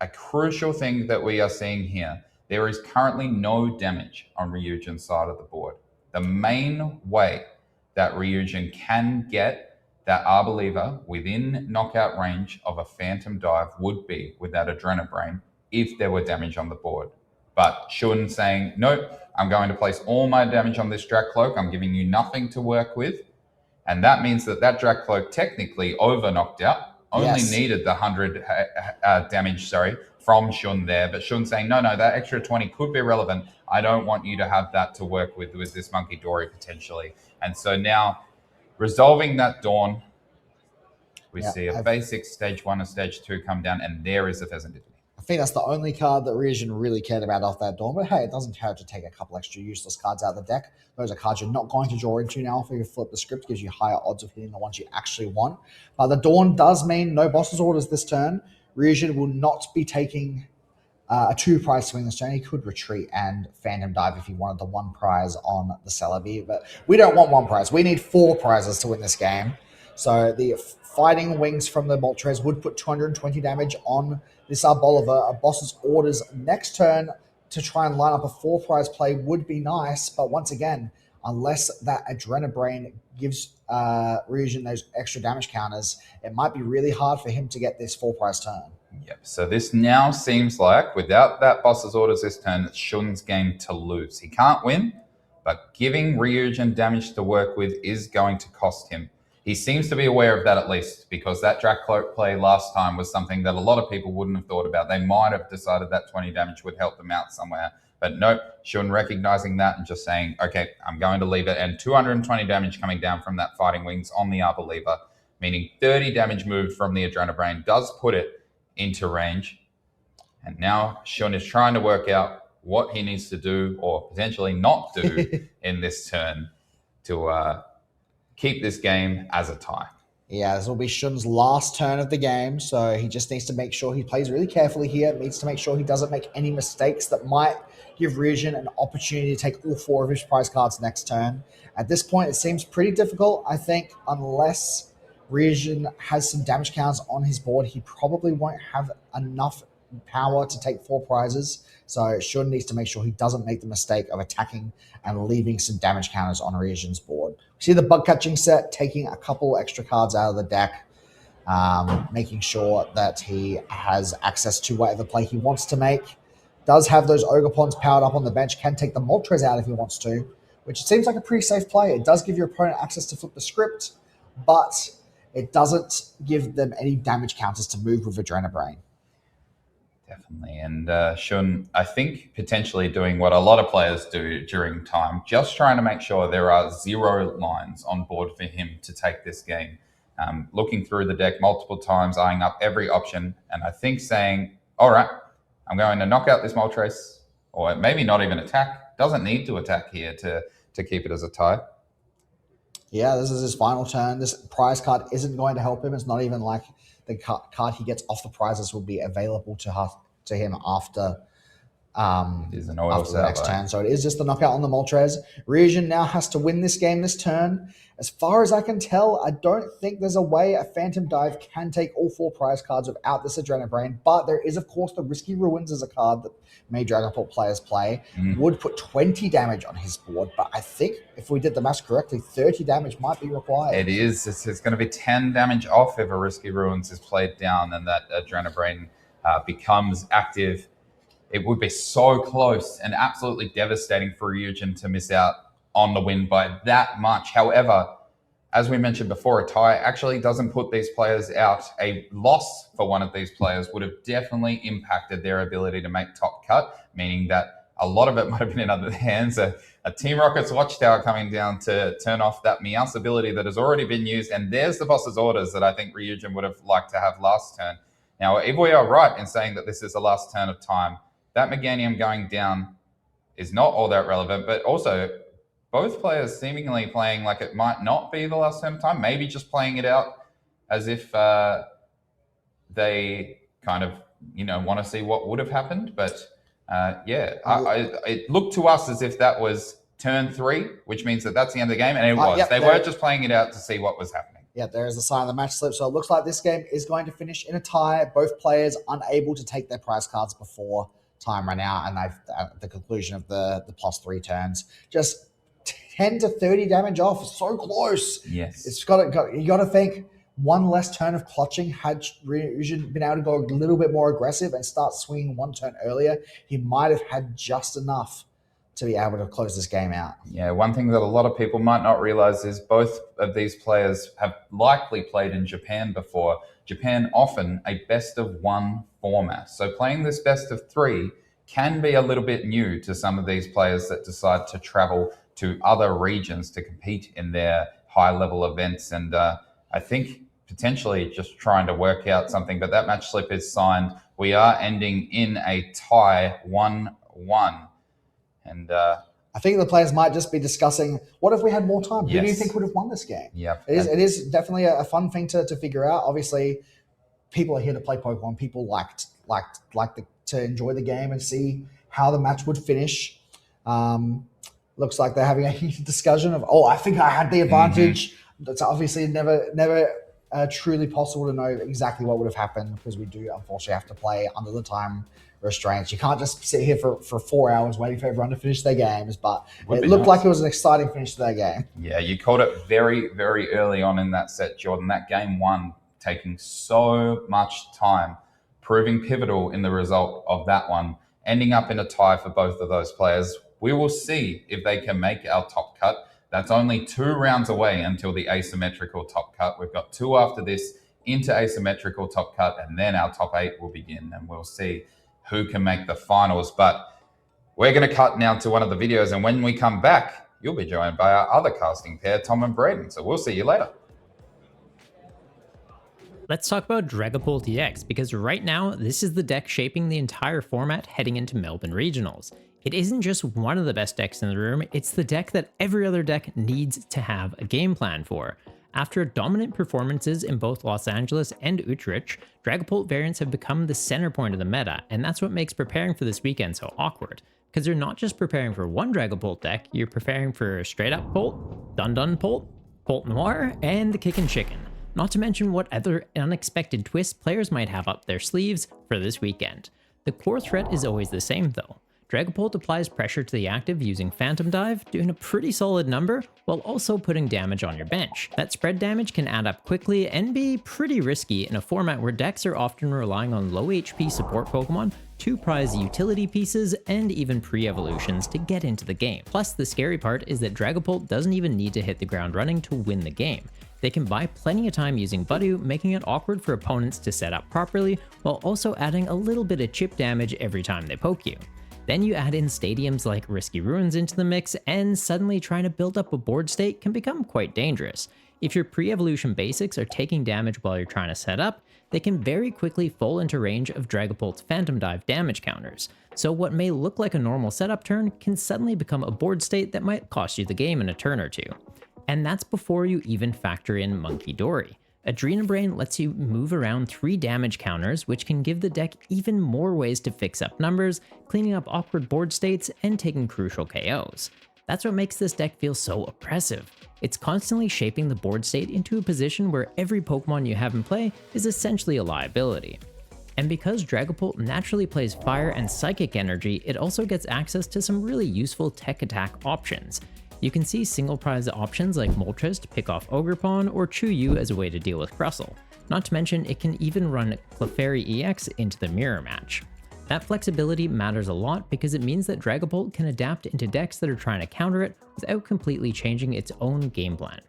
A: a crucial thing that we are seeing here, there is currently no damage on Ryujin's side of the board. The main way that Ryujin can get that Arboliva within knockout range of a Phantom Dive would be with that Adrenabrain if there were damage on the board. But Shun saying, nope, I'm going to place all my damage on this Dracloak. I'm giving you nothing to work with. And that means that Dracloak technically over knocked out. Only needed the 100 damage, from Shun there. But Shun saying, no, that extra 20 could be relevant. I don't want you to have that to work with this Monkey Dory potentially. And so now, resolving that Dawn, we see a basic stage 1 and stage 2 come down, and there is the Pheasantipity.
B: I think that's the only card that Ryujin really cared about off that Dawn. But hey, it doesn't hurt to take a couple extra useless cards out of the deck. Those are cards you're not going to draw into now. If you flip the script, gives you higher odds of hitting the ones you actually want. But the Dawn does mean no boss's orders this turn. Ryujin will not be taking a 2 prize swing this turn. He could retreat and Phantom Dive if he wanted the 1 prize on the Celebi. But we don't want 1 prize. We need 4 prizes to win this game. So the Fighting Wings from the Moltres would put 220 damage on this Bolivar. A boss's orders next turn to try and line up a 4-prize play would be nice, but once again, unless that Adrenabrain gives Ryujin those extra damage counters, it might be really hard for him to get this 4-prize turn.
A: Yep. So this now seems like, without that boss's orders this turn, it's Shun's game to lose. He can't win, but giving Ryujin damage to work with is going to cost him. He seems to be aware of that at least, because that Drakcloak play last time was something that a lot of people wouldn't have thought about. They might have decided that 20 damage would help them out somewhere. But nope, Shun recognizing that and just saying, okay, I'm going to leave it. And 220 damage coming down from that Fighting Wings on the Arbor Lever, meaning 30 damage moved from the Adrenabrain does put it into range. And now Shun is trying to work out what he needs to do or potentially not do in this turn to keep this game as a tie.
B: Yeah, this will be Shun's last turn of the game, so he just needs to make sure he plays really carefully here. Needs to make sure he doesn't make any mistakes that might give Ryujin an opportunity to take all 4 of his prize cards next turn. At this point, it seems pretty difficult, I think, unless Ryujin has some damage counts on his board. He probably won't have enough power to take 4 prizes, so Shun needs to make sure he doesn't make the mistake of attacking and leaving some damage counters on Ryujin's board. We see the bug catching set, taking a couple extra cards out of the deck, making sure that he has access to whatever play he wants to make. Does have those Ogre Pawns powered up on the bench, can take the Moltres out if he wants to, which seems like a pretty safe play. It does give your opponent access to flip the script, but it doesn't give them any damage counters to move with Adrenabrain.
A: Definitely. And Shun, I think, potentially doing what a lot of players do during time, just trying to make sure there are 0 lines on board for him to take this game. Looking through the deck multiple times, eyeing up every option, and I think saying, all right, I'm going to knock out this Moltres, or maybe not even attack. Doesn't need to attack here to keep it as a tie.
B: Yeah, this is his final turn. This prize card isn't going to help him. It's not even like the card he gets off the prizes will be available to him after the next turn. So it is just the knockout on the Moltres. Ryujin now has to win this game this turn. As far as I can tell, I don't think there's a way a Phantom Dive can take all 4 prize cards without this Adrenabrain, but there is, of course, the Risky Ruins as a card that many Dragonport players play. Would put 20 damage on his board, but I think if we did the math correctly, 30 damage might be required.
A: It is. It's going to be 10 damage off if a Risky Ruins is played down and that Adrenabrain becomes active. It would be so close and absolutely devastating for Ryujin to miss out on the win by that much. However, as we mentioned before, a tie actually doesn't put these players out. A loss for one of these players would have definitely impacted their ability to make top cut, meaning that a lot of it might have been in other hands. A Team Rocket's Watchtower coming down to turn off that Meowth ability that has already been used, and there's the boss's orders that I think Ryujin would have liked to have last turn. Now, if we are right in saying that this is the last turn of time, that Meganium going down is not all that relevant, but also both players seemingly playing like it might not be the last turn of time, maybe just playing it out as if they kind of, want to see what would have happened. But it looked to us as if that was turn 3, which means that that's the end of the game, and it was. They were just playing it out to see what was happening.
B: Yeah, there is a sign of the match slip. So it looks like this game is going to finish in a tie. Both players unable to take their prize cards before time run out, and at the conclusion of the +3 turns, just 10 to 30 damage off. So close.
A: Yes.
B: You got to think one less turn of clutching. Had Ryujin been able to go a little bit more aggressive and start swinging 1 turn earlier, he might have had just enough to be able to close this game out.
A: Yeah, one thing that a lot of people might not realize is both of these players have likely played in Japan before. Japan often a best of 1 format. So playing this best of 3 can be a little bit new to some of these players that decide to travel to other regions to compete in their high-level events. And I think potentially just trying to work out something, but that match slip is signed. We are ending in a tie 1-1. And
B: I think the players might just be discussing, what if we had more time?
A: Yes.
B: Who do you think would have won this game?
A: Yep.
B: It is definitely a fun thing to figure out. Obviously, people are here to play Pokemon. People like to enjoy the game and see how the match would finish. Looks like they're having a heated discussion of, I think I had the advantage. That's obviously never truly possible to know exactly what would have happened because we do unfortunately have to play under the time restraints. You can't just sit here for 4 hours waiting for everyone to finish their games, but
A: Would
B: it
A: be
B: looked
A: nice.
B: like it was an exciting finish to their game.
A: Yeah, you called it very, very early on in that set, Jordan. That game one taking so much time, proving pivotal in the result of that one, ending up in a tie for both of those players. We will see if they can make our top cut. That's only 2 rounds away until the asymmetrical top cut. We've got 2 after this into asymmetrical top cut, and then our top 8 will begin, and we'll see who can make the finals. But we're going to cut now to one of the videos, and when we come back, you'll be joined by our other casting pair, Tom and Braden. So we'll see you later.
D: Let's talk about Dragapult EX, because right now, this is the deck shaping the entire format heading into Melbourne Regionals. It isn't just one of the best decks in the room, it's the deck that every other deck needs to have a game plan for. After dominant performances in both Los Angeles and Utrecht, Dragapult variants have become the center point of the meta, and that's what makes preparing for this weekend so awkward. Because you're not just preparing for one Dragapult deck, you're preparing for Straight Up Pult, Dun Dun Pult, Pult Noir, and the Kickin' Chicken. Not to mention what other unexpected twists players might have up their sleeves for this weekend. The core threat is always the same though. Dragapult applies pressure to the active using Phantom Dive, doing a pretty solid number, while also putting damage on your bench. That spread damage can add up quickly and be pretty risky in a format where decks are often relying on low HP support Pokemon, 2 prize utility pieces, and even pre-evolutions to get into the game. Plus, the scary part is that Dragapult doesn't even need to hit the ground running to win the game. They can buy plenty of time using Budew, making it awkward for opponents to set up properly, while also adding a little bit of chip damage every time they poke you. Then you add in stadiums like Risky Ruins into the mix, and suddenly trying to build up a board state can become quite dangerous. If your pre-evolution basics are taking damage while you're trying to set up, they can very quickly fall into range of Dragapult's Phantom Dive damage counters. So what may look like a normal setup turn can suddenly become a board state that might cost you the game in a turn or two. And that's before you even factor in Monkey Dory. Adrenabrain lets you move around 3 damage counters, which can give the deck even more ways to fix up numbers, cleaning up awkward board states, and taking crucial KOs. That's what makes this deck feel so oppressive. It's constantly shaping the board state into a position where every Pokemon you have in play is essentially a liability. And because Dragapult naturally plays Fire and Psychic Energy, it also gets access to some really useful tech attack options. You can see single prize options like Moltres to pick off Ogerpon or Chuyu as a way to deal with Crustle. Not to mention, it can even run Clefairy EX into the mirror match. That flexibility matters a lot because it means that Dragapult can adapt into decks that are trying to counter it without completely changing its own game plan.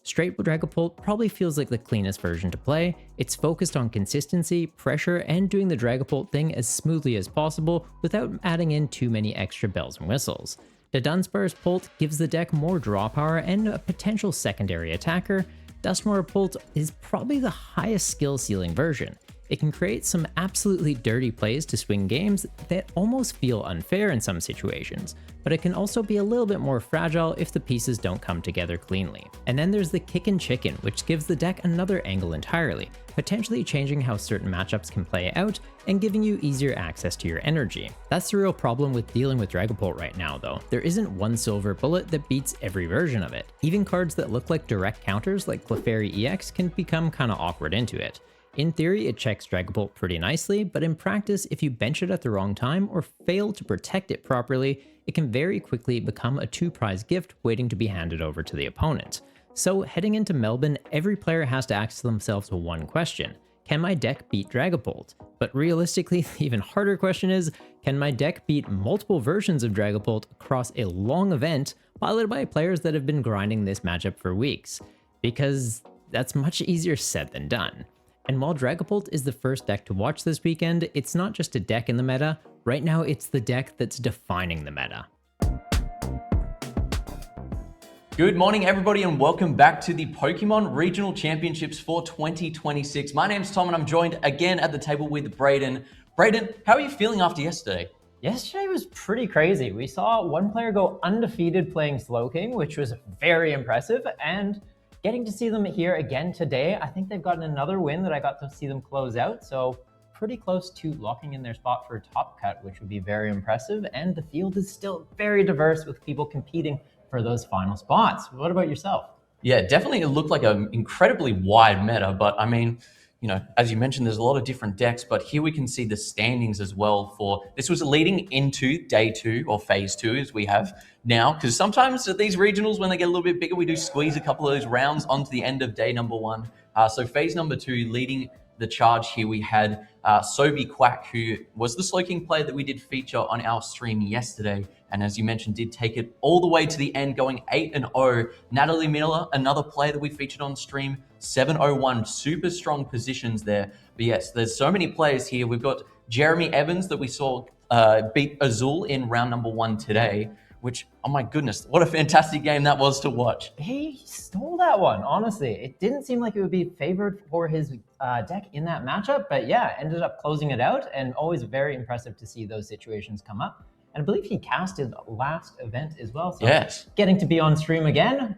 D: Straight Dragapult probably feels like the cleanest version to play. It's focused on consistency, pressure, and doing the Dragapult thing as smoothly as possible without adding in too many extra bells and whistles. The Dunsparce Pult gives the deck more draw power and a potential secondary attacker. Duskmoor Pult is probably the highest skill ceiling version. It can create some absolutely dirty plays to swing games that almost feel unfair in some situations, but it can also be a little bit more fragile if the pieces don't come together cleanly. And then there's the Kickin' Chicken, which gives the deck another angle entirely, potentially changing how certain matchups can play out and giving you easier access to your energy. That's the real problem with dealing with Dragapult right now though. There isn't one silver bullet that beats every version of it. Even cards that look like direct counters like Clefairy EX can become kinda awkward into it. In theory, it checks Dragapult pretty nicely, but in practice, if you bench it at the wrong time or fail to protect it properly, it can very quickly become a 2-prize gift waiting to be handed over to the opponent. So heading into Melbourne, every player has to ask themselves one question: can my deck beat Dragapult? But realistically, the even harder question is, can my deck beat multiple versions of Dragapult across a long event piloted by players that have been grinding this matchup for weeks? Because that's much easier said than done. And while Dragapult is the first deck to watch this weekend, it's not just a deck in the meta. Right now, it's the deck that's defining the meta.
E: Good morning, everybody, and welcome back to the Pokemon Regional Championships for 2026. My name's Tom, and I'm joined again at the table with Braden. Braden, how are you feeling after yesterday?
F: Yesterday was pretty crazy. We saw one player go undefeated playing Slowking, which was very impressive, and getting to see them here again today, I think they've gotten another win that I got to see them close out, so pretty close to locking in their spot for a top cut, which would be very impressive, and the field is still very diverse with people competing for those final spots. What about yourself?
G: Yeah, definitely it looked like an incredibly wide meta, but I mean, you know, as you mentioned, there's a lot of different decks, but here we can see the standings as well for, this was leading into day 2 or phase 2 as we have now, because sometimes at these regionals, when they get a little bit bigger, we do squeeze a couple of those rounds onto the end of day number 1. So phase number 2, leading the charge here, we had Sobi Quack, who was the Slow King player that we did feature on our stream yesterday. And as you mentioned, did take it all the way to the end, going 8-0. Natalie Miller, another player that we featured on stream, 7-0-1. Super strong positions there. But yes, there's so many players here. We've got Jeremy Evans that we saw beat Azul in round number 1 today, which, oh my goodness, what a fantastic game that was to watch.
F: He stole that one, honestly. It didn't seem like it would be favored for his deck in that matchup, but yeah, ended up closing it out, and always very impressive to see those situations come up. And I believe he casted last event as well. So
G: yes.
F: Getting to be on stream again,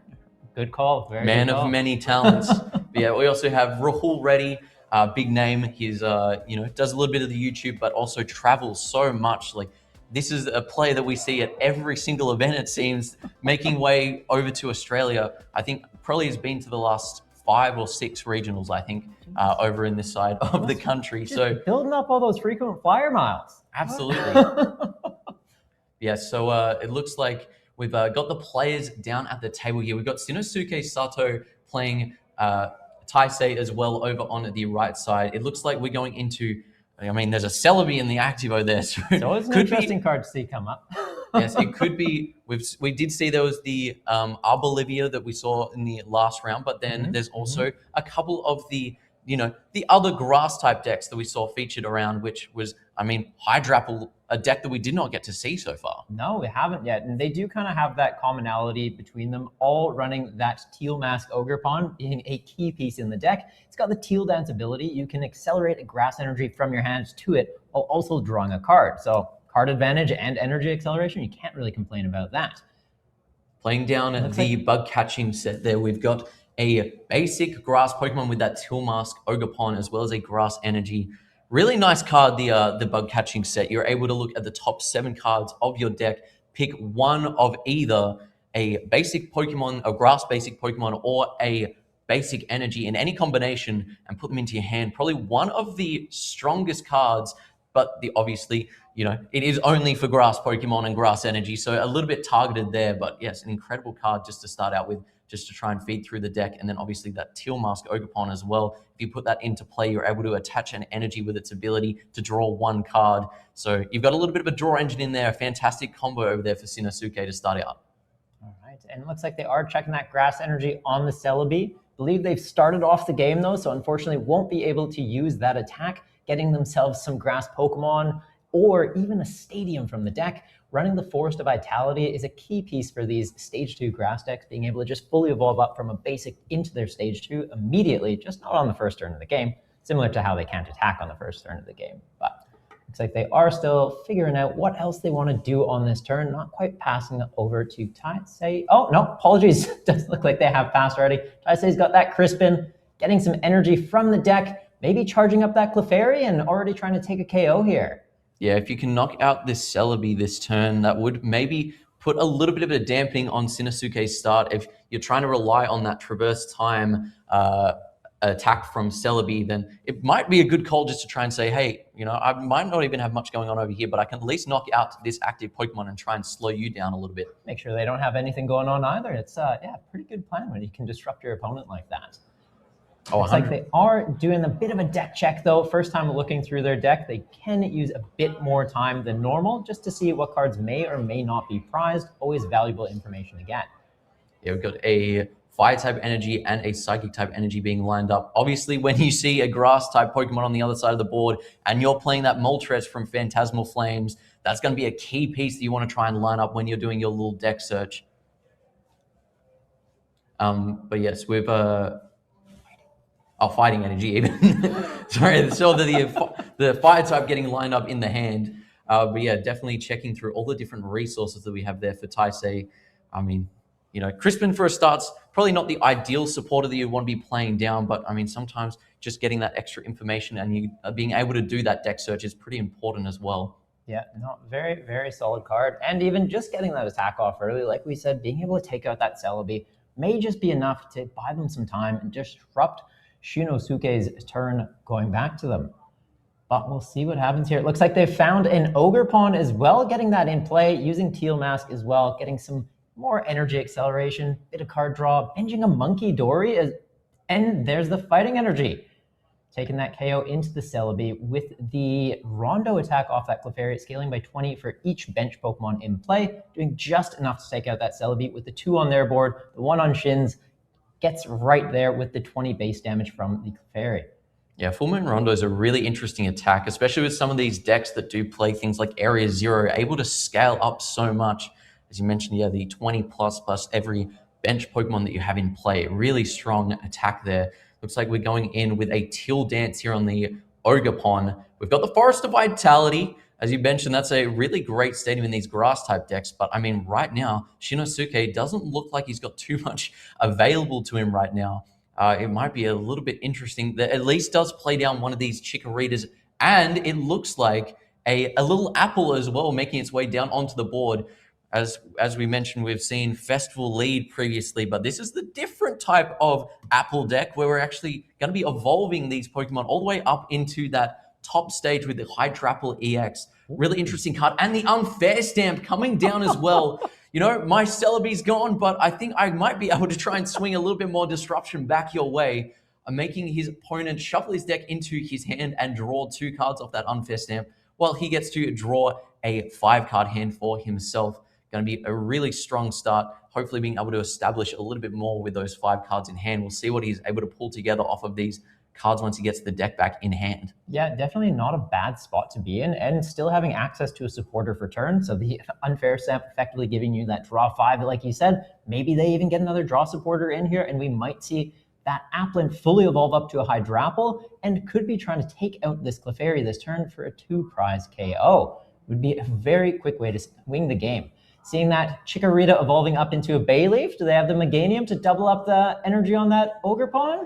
F: good call. Very
G: Man
F: good call.
G: of many talents. But yeah, we also have Rahul Reddy, big name. He's does a little bit of the YouTube, but also travels so much. Like, this is a player that we see at every single event, it seems, making way over to Australia. I think probably has been to the last 5 or 6 regionals, I think, over in this side of the country. So
F: building up all those frequent flyer miles.
G: Absolutely. Yeah, so it looks like we've got the players down at the table here. We've got Shinosuke Sato playing Taisei as well over on the right side. It looks like we're going into, I mean, there's a Celebi in the Activo there. So
F: it's an interesting card to see come up.
G: Yes, it could be. We did see there was the Arbolivia that we saw in the last round, but then there's also a couple of the other grass type decks that we saw featured around, which was, I mean, Hydrapple, a deck that we did not get to see so far.
F: No, we haven't yet. And they do kind of have that commonality between them, all running that Teal Mask Ogre Pawn being a key piece in the deck. It's got the Teal Dance ability. You can accelerate a grass energy from your hands to it while also drawing a card. So card advantage and energy acceleration, you can't really complain about that.
G: Playing down the bug catching set there, we've got a basic grass Pokemon with that Teal Mask Ogre Pawn, as well as a grass energy. Really nice card, the bug catching set. You're able to look at the top 7 cards of your deck, pick one of either a basic Pokemon, a grass basic Pokemon, or a basic energy in any combination and put them into your hand. Probably one of the strongest cards, but obviously, it is only for grass Pokemon and grass energy, so a little bit targeted there. But yes, an incredible card just to start out with, just to try and feed through the deck. And then obviously that Teal Mask Ogerpon as well. If you put that into play, you're able to attach an energy with its ability to draw 1 card. So you've got a little bit of a draw engine in there, a fantastic combo over there for Shinosuke to start out.
F: All right, and it looks like they are checking that grass energy on the Celebi. Believe they've started off the game though, so unfortunately won't be able to use that attack, getting themselves some grass Pokemon or even a stadium from the deck. Running the Forest of Vitality is a key piece for these Stage 2 grass decks, being able to just fully evolve up from a basic into their Stage 2 immediately, just not on the first turn of the game, similar to how they can't attack on the first turn of the game. But looks like they are still figuring out what else they want to do on this turn, not quite passing it over to Taisei. Oh, no, apologies. Doesn't look like they have passed already. Taisei's got that Crispin, getting some energy from the deck, maybe charging up that Clefairy and already trying to take a KO here.
G: Yeah, if you can knock out this Celebi this turn, that would maybe put a little bit of a dampening on Shinosuke's start. If you're trying to rely on that traverse time attack from Celebi, then it might be a good call just to try and say, hey, I might not even have much going on over here, but I can at least knock out this active Pokemon and try and slow you down a little bit.
F: Make sure they don't have anything going on either. It's a pretty good plan when you can disrupt your opponent like that.
G: Oh,
F: looks like they are doing a bit of a deck check though. First time looking through their deck, they can use a bit more time than normal just to see what cards may or may not be prized. Always valuable information to get.
G: Yeah, we've got a Fire type energy and a Psychic type energy being lined up. Obviously, when you see a Grass type Pokemon on the other side of the board and you're playing that Moltres from Phantasmal Flames, that's going to be a key piece that you want to try and line up when you're doing your little deck search. But yes, we've Fighting energy even. Sorry, so the Fire type getting lined up in the hand. But yeah, definitely checking through all the different resources that we have there for Taisei. I mean, Crispin for a start's probably not the ideal supporter that you want to be playing down, but I mean, sometimes just getting that extra information and you being able to do that deck search is pretty important as well.
F: Yeah, no, very, very solid card. And even just getting that attack off early, like we said, being able to take out that Celebi may just be enough to buy them some time and disrupt Shinosuke's turn going back to them. But we'll see what happens here. It looks like they found an Ogre Pawn as well, getting that in play, using Teal Mask as well, getting some more energy acceleration, bit of card draw, binging a Monkey Dory, and there's the fighting energy. Taking that KO into the Celebi with the Rondo attack off that Clefairy, scaling by 20 for each bench Pokemon in play, doing just enough to take out that Celebi with the 2 on their board. The 1 on Shin's gets right there with the 20 base damage from the Clefairy.
G: Yeah, Full Moon Rondo is a really interesting attack, especially with some of these decks that do play things like Area Zero, able to scale up so much. As you mentioned, yeah, the 20 plus every bench Pokemon that you have in play. Really strong attack there. Looks like we're going in with a Teal Dance here on the Ogerpon. We've got the Forest of Vitality. As you mentioned, that's a really great stadium in these grass-type decks. But, I mean, right now, Shinosuke doesn't look like he's got too much available to him right now. It might be a little bit interesting that at least does play down one of these Chikoritas. And it looks like a little apple as well, making its way down onto the board. As we mentioned, we've seen Festival lead previously, but this is the different type of apple deck where we're actually going to be evolving these Pokemon all the way up into that top stage with the Hydrapple EX. Really interesting card. And the Unfair Stamp coming down as well. You know, my Celebi's gone, but I think I might be able to try and swing a little bit more disruption back your way. Making his opponent shuffle his deck into his hand and draw 2 cards off that Unfair Stamp, while he gets to draw a 5-card hand for himself. Going to be a really strong start, hopefully being able to establish a little bit more with those 5 cards in hand. We'll see what he's able to pull together off of these cards once he gets the deck back in hand.
F: Yeah, definitely not a bad spot to be in, and still having access to a supporter for turn. So the Unfair Stamp effectively giving you that draw 5, like you said. Maybe they even get another draw supporter in here, and we might see that Applin fully evolve up to a Hydrapple, and could be trying to take out this Clefairy this turn for a 2-prize KO. Would be a very quick way to win the game. Seeing that Chikorita evolving up into a Bayleaf, do they have the Meganium to double up the energy on that Ogerpon?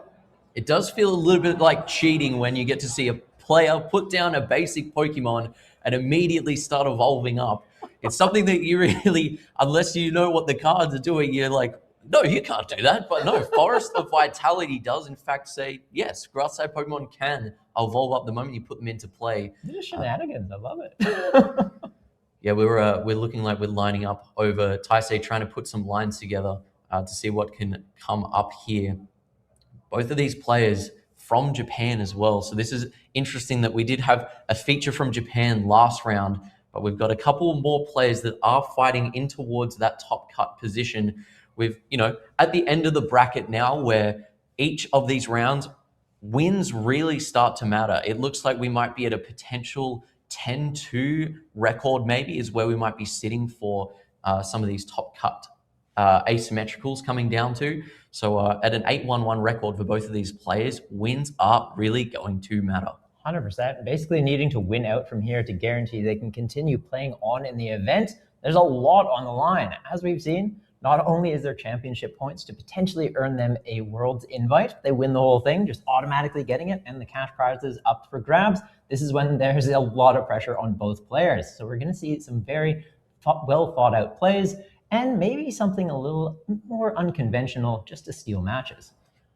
G: It does feel a little bit like cheating when you get to see a player put down a basic Pokemon and immediately start evolving up. It's something that you really, unless you know what the cards are doing, you're like, no, you can't do that. But no, Forest of Vitality does in fact say, yes, grass-type Pokemon can evolve up the moment you put them into play.
F: These are shenanigans, I love it.
G: Yeah, we're looking like we're lining up over Taisei, trying to put some lines together to see what can come up here. Both of these players from Japan as well. So this is interesting that we did have a feature from Japan last round, but we've got a couple more players that are fighting in towards that top cut position with, you know, at the end of the bracket now where each of these rounds wins really start to matter. It looks like we might be at a potential 10-2 record maybe is where we might be sitting for some of these top cut asymmetricals coming down to. So at an 8-1-1 record for both of these players, wins are really going to matter.
F: 100%. Basically needing to win out from here to guarantee they can continue playing on in the event. There's a lot on the line. As we've seen, not only is there championship points to potentially earn them a Worlds invite, they win the whole thing, just automatically getting it, and the cash prizes up for grabs. This is when there's a lot of pressure on both players. So we're going to see some very well thought out plays, and maybe something a little more unconventional just to steal matches.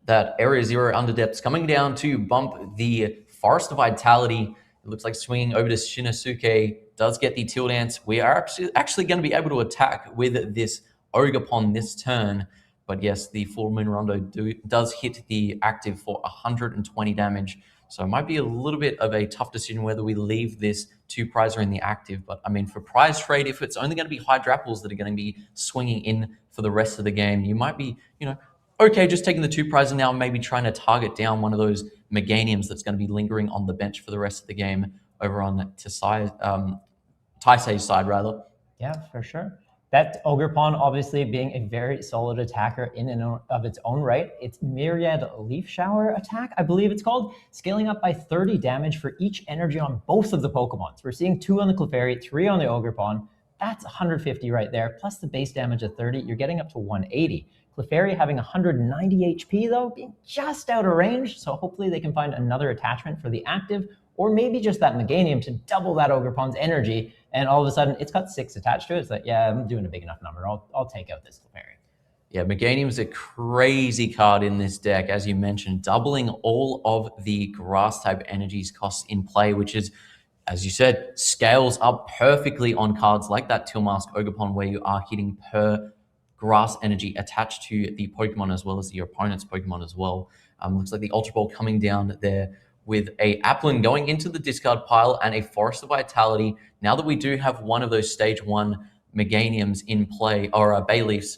G: That Area Zero Underdepths coming down to bump the Forest of Vitality. It looks like swinging over to Shinosuke does get the Teal Dance. We are actually going to be able to attack with this Ogerpon this turn. But yes, the Full Moon Rondo does hit the active for 120 damage. So it might be a little bit of a tough decision whether we leave this 2-prizer in the active. But I mean, for prize trade, if it's only going to be Hydrapples that are going to be swinging in for the rest of the game, you might be, you know, okay, just taking the 2-prizer now and maybe trying to target down one of those Meganiums that's going to be lingering on the bench for the rest of the game over on Taisei's side, rather.
F: Yeah, for sure. That Ogerpon obviously being a very solid attacker in and of its own right. It's Myriad Leaf Shower attack, I believe it's called, scaling up by 30 damage for each energy on both of the Pokemon. So we're seeing 2 on the Clefairy, 3 on the Ogerpon. That's 150 right there, plus the base damage of 30. You're getting up to 180. Clefairy having 190 HP though, being just out of range. So hopefully they can find another attachment for the active, or maybe just that Meganium to double that Ogerpon's energy. And all of a sudden, it's got 6 attached to it. It's like, yeah, I'm doing a big enough number. I'll take out this Clefairy.
G: Yeah, Meganium's a crazy card in this deck, as you mentioned, doubling all of the grass type energies costs in play, which is, as you said, scales up perfectly on cards like that Tilmask Ogerpon, where you are hitting per grass energy attached to the Pokemon as well as your opponent's Pokemon as well. Looks like the Ultra Ball coming down there with a Applin going into the discard pile and a Forest of Vitality. Now that we do have one of those stage 1 Meganiums in play, or Bayleafs,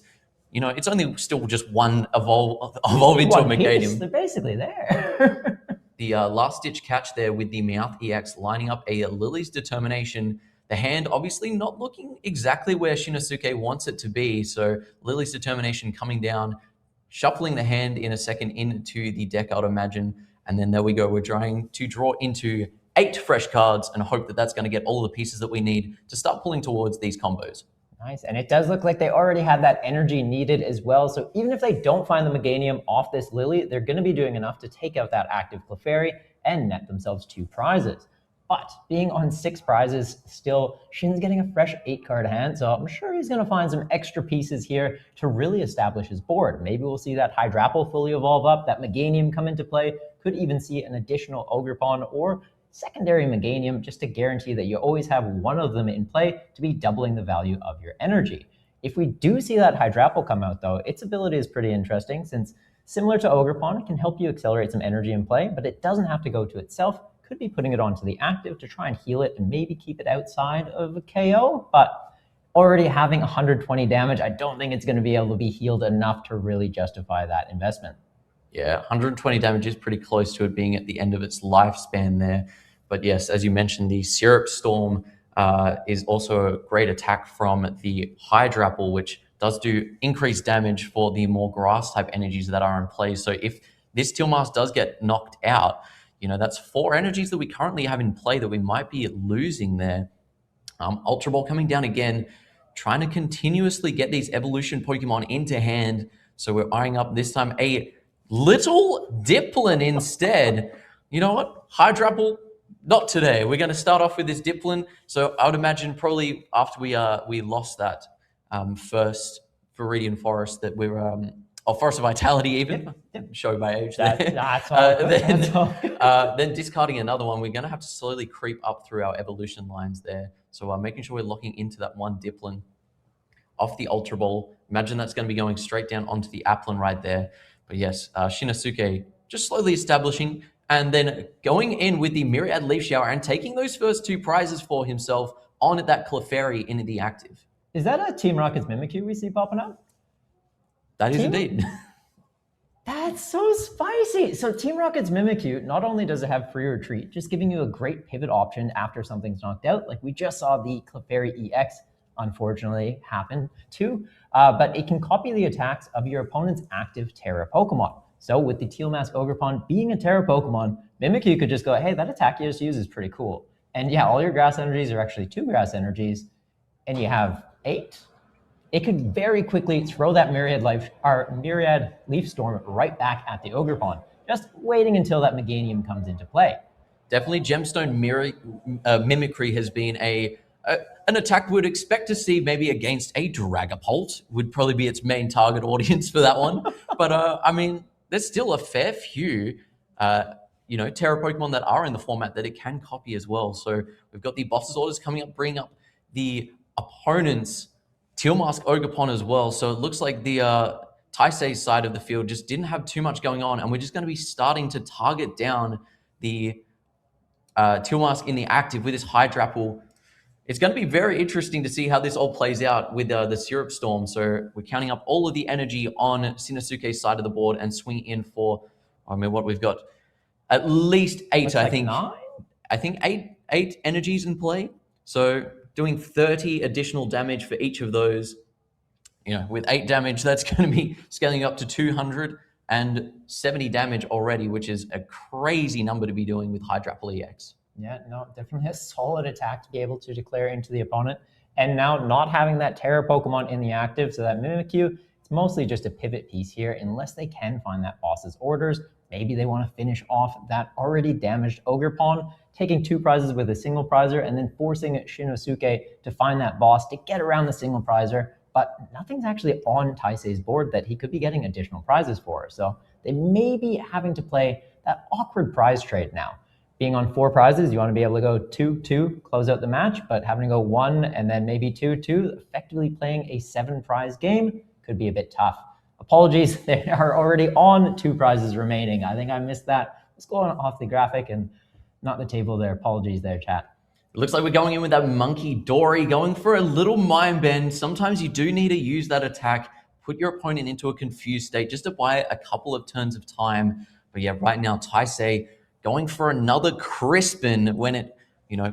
G: you know, it's only still just one evolve into a Meganium.
F: They're basically there.
G: The last-ditch catch there with the Meowth EX lining up a Lily's Determination. The hand obviously not looking exactly where Shinosuke wants it to be. So Lily's Determination coming down, shuffling the hand in a second into the deck, I'd imagine. And then there we go. We're trying to draw into 8 fresh cards and hope that that's going to get all the pieces that we need to start pulling towards these combos.
F: Nice, and it does look like they already have that energy needed as well. So even if they don't find the Meganium off this Lily, they're going to be doing enough to take out that active Clefairy and net themselves 2 prizes. But being on 6 prizes still, Shin's getting a fresh 8-card hand, so I'm sure he's going to find some extra pieces here to really establish his board. Maybe we'll see that Hydrapple fully evolve up, that Meganium come into play, could even see an additional Ogerpon or secondary Meganium, just to guarantee that you always have one of them in play to be doubling the value of your energy. If we do see that Hydrapple come out though, its ability is pretty interesting since similar to Ogerpon, it can help you accelerate some energy in play, but it doesn't have to go to itself. Could be putting it onto the active to try and heal it and maybe keep it outside of a KO, but already having 120 damage, I don't think it's going to be able to be healed enough to really justify that investment.
G: Yeah, 120 damage is pretty close to it being at the end of its lifespan there. But yes, as you mentioned, the Syrup Storm is also a great attack from the Hydrapple, which does do increased damage for the more grass type energies that are in play. So if this Tilmask does get knocked out, you know, that's 4 energies that we currently have in play that we might be losing there. Ultra Ball coming down again, trying to continuously get these evolution Pokemon into hand. So we're eyeing up this time a little Dipplin instead. You know what? Hydrapple, not today. We're going to start off with this Dipplin. So I would imagine probably after we lost that first Viridian Forest that we were, or Forest of Vitality even, show my age there.
F: That's all.
G: Then discarding another one, we're going to have to slowly creep up through our evolution lines there. So making sure we're locking into that one Dipplin off the Ultra Ball. Imagine that's going to be going straight down onto the Applin right there. But yes, Shinosuke just slowly establishing and then going in with the Myriad Leaf Shower and taking those first 2 prizes for himself on that Clefairy in the active.
F: Is that a Team Rocket's Mimikyu we see popping up?
G: That is indeed.
F: That's so spicy. So Team Rocket's Mimikyu, not only does it have free retreat, just giving you a great pivot option after something's knocked out. Like we just saw the Clefairy EX, unfortunately, happen too. But it can copy the attacks of your opponent's active Terra Pokemon. So with the Tilmask Ogerpon being a Terra Pokemon, Mimikyu could just go, hey, that attack you just used is pretty cool. And yeah, all your grass energies are actually 2 grass energies, and you have 8. It could very quickly throw that Myriad Leaf Storm right back at the Ogerpon, just waiting until that Meganium comes into play.
G: Definitely Gemstone Mimicry has been an attack we would expect to see maybe against a Dragapult, would probably be its main target audience for that one. But I mean, there's still a fair few, Terra Pokemon that are in the format that it can copy as well. So we've got the Boss's Orders coming up, bringing up the opponent's Tilmask Ogerpon as well. So it looks like the Taisei's side of the field just didn't have too much going on, and we're just going to be starting to target down the Tilmask in the active with this Hydrapple. It's going to be very interesting to see how this all plays out with the Syrup Storm. So we're counting up all of the energy on Shinosuke's side of the board and swinging in for, what we've got, at least 8, I think.
F: 9?
G: I think 8 energies in play. So doing 30 additional damage for each of those. With 8 damage, that's going to be scaling up to 270 damage already, which is a crazy number to be doing with Hydrapple EX.
F: Yeah, no, definitely a solid attack to be able to declare into the opponent. And now not having that Terra Pokemon in the active, so that Mimikyu, it's mostly just a pivot piece here, unless they can find that Boss's Orders. Maybe they want to finish off that already damaged Ogerpon, taking 2 prizes with a single prizer, and then forcing Shinosuke to find that boss to get around the single prizer. but nothing's actually on Taisei's board that he could be getting additional prizes for. So they may be having to play that awkward prize trade now. Being on 4 prizes, you want to be able to go 2-2, close out the match, but having to go 1 and then maybe 2-2, effectively playing a 7 prize game could be a bit tough. Apologies, they are already on 2 prizes remaining. I think I missed that. Let's go on off the graphic and not the table there. Apologies there, chat.
G: It looks like we're going in with that Monkey Dory, going for a little mind bend. Sometimes you do need to use that attack, put your opponent into a confused state just to buy a couple of turns of time. But yeah, right now, Taisei going for another Crispin when it,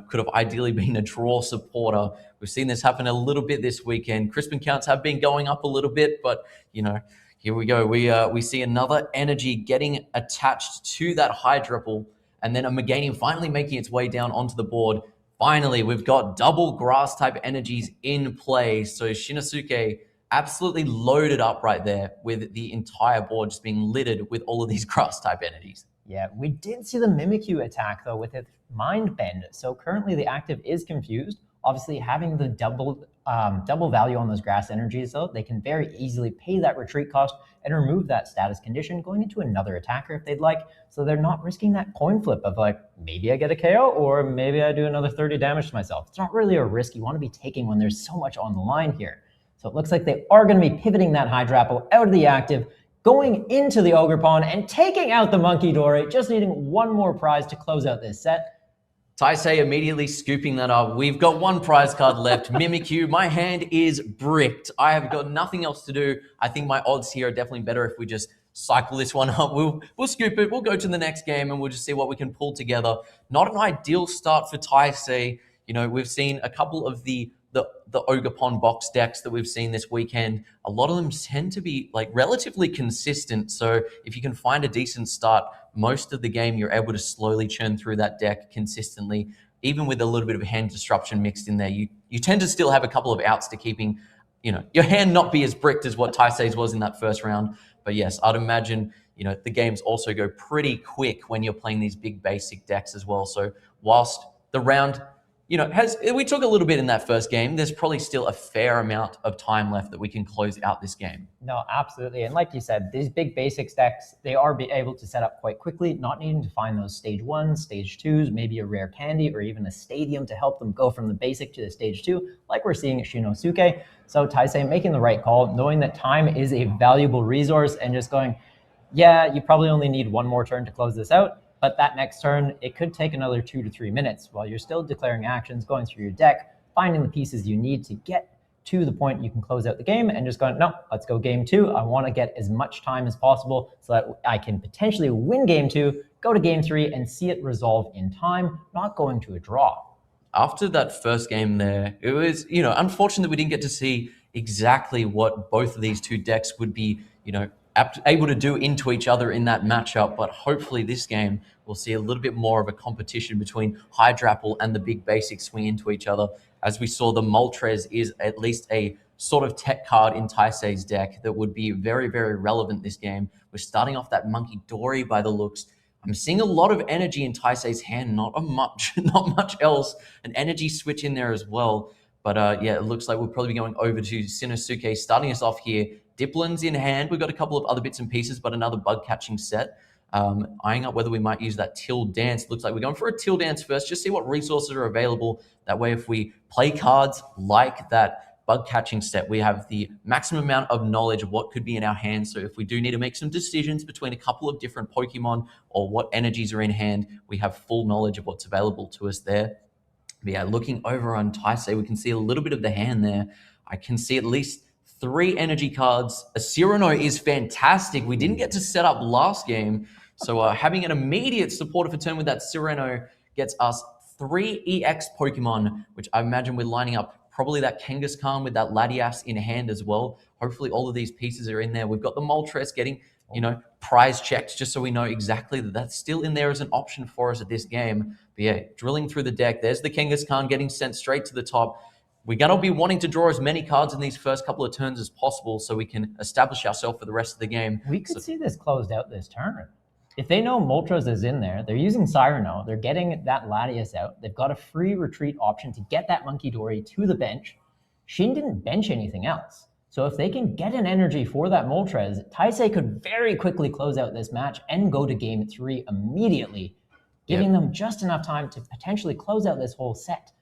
G: could have ideally been a draw supporter. We've seen this happen a little bit this weekend. Crispin counts have been going up a little bit, but, here we go. We see another energy getting attached to that Hydropple, and then a Meganium finally making its way down onto the board. Finally, we've got double grass type energies in play. So Shinosuke absolutely loaded up right there with the entire board just being littered with all of these grass type energies.
F: Yeah, we did see the Mimikyu attack though with its Mind Bend. So currently the active is confused. Obviously having the double value on those grass energies though, they can very easily pay that retreat cost and remove that status condition going into another attacker if they'd like. So they're not risking that coin flip of like, maybe I get a KO or maybe I do another 30 damage to myself. It's not really a risk you want to be taking when there's so much on the line here. So it looks like they are going to be pivoting that Hydrapple out of the active, going into the Ogre Pawn and taking out the Monkey Dory, just needing one more prize to close out this set.
G: Taisei immediately scooping that up. We've got 1 prize card left. Mimikyu, my hand is bricked. I have got nothing else to do. I think my odds here are definitely better if we just cycle this one up. We'll scoop it. We'll go to the next game and we'll just see what we can pull together. Not an ideal start for Taisei. We've seen a couple of the Ogre Pawn box decks that we've seen this weekend. A lot of them tend to be like relatively consistent. So if you can find a decent start, most of the game you're able to slowly churn through that deck consistently. Even with a little bit of hand disruption mixed in there, you tend to still have a couple of outs to keeping, your hand not be as bricked as what Taisei's was in that first round. But yes, I'd imagine, the games also go pretty quick when you're playing these big basic decks as well. So whilst the round, we took a little bit in that first game, there's probably still a fair amount of time left that we can close out this game.
F: No, absolutely. And like you said, these big basics decks, they are able to set up quite quickly, not needing to find those stage 1s, stage 2s, maybe a rare candy or even a stadium to help them go from the basic to the stage 2, like we're seeing at Shinosuke. So Taisei making the right call, knowing that time is a valuable resource and just going, yeah, you probably only need 1 more turn to close this out. But that next turn, it could take another 2 to 3 minutes while you're still declaring actions, going through your deck, finding the pieces you need to get to the point you can close out the game and just going, no, let's go game 2. I want to get as much time as possible so that I can potentially win game 2, go to game 3 and see it resolve in time, not going to a draw.
G: After that first game there, it was, unfortunate that we didn't get to see exactly what both of these 2 decks would be, able to do into each other in that matchup. But hopefully this game, we'll see a little bit more of a competition between Hydrapple and the big basic swing into each other. As we saw, the Moltres is at least a sort of tech card in Taisei's deck that would be very, very relevant this game. We're starting off that Monkey Dory by the looks. I'm seeing a lot of energy in Taisei's hand, not much else. An energy switch in there as well. But yeah, it looks like we'll probably be going over to Shinosuke, starting us off here. Diplin's in hand. We've got a couple of other bits and pieces, but another bug catching set. Eyeing up whether we might use that Till Dance. Looks like we're going for a Till Dance first, just see what resources are available. That way, if we play cards like that bug catching set, we have the maximum amount of knowledge of what could be in our hands. So if we do need to make some decisions between a couple of different Pokemon or what energies are in hand, we have full knowledge of what's available to us there. But yeah, looking over on Taisei, we can see a little bit of the hand there. I can see at least 3 energy cards. A Cyrano is fantastic. We didn't get to set up last game. So having an immediate supporter for turn with that Cyrano gets us 3 EX Pokemon, which I imagine we're lining up probably that Kangaskhan with that Latias in hand as well. Hopefully all of these pieces are in there. We've got the Moltres getting, prize checked just so we know exactly that that's still in there as an option for us at this game. But yeah, drilling through the deck. There's the Kangaskhan getting sent straight to the top. We're going to be wanting to draw as many cards in these first couple of turns as possible so we can establish ourselves for the rest of the game.
F: We could see this closed out this turn. If they know Moltres is in there, they're using Cyrano, they're getting that Latias out, they've got a free retreat option to get that Monkey Dory to the bench. Shin didn't bench anything else. So if they can get an energy for that Moltres, Taisei could very quickly close out this match and go to game 3 immediately, giving them just enough time to potentially close out this whole set.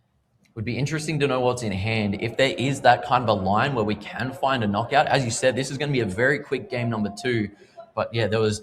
G: Would be interesting to know what's in hand. If there is that kind of a line where we can find a knockout, as you said, this is going to be a very quick game number 2. But yeah, there was,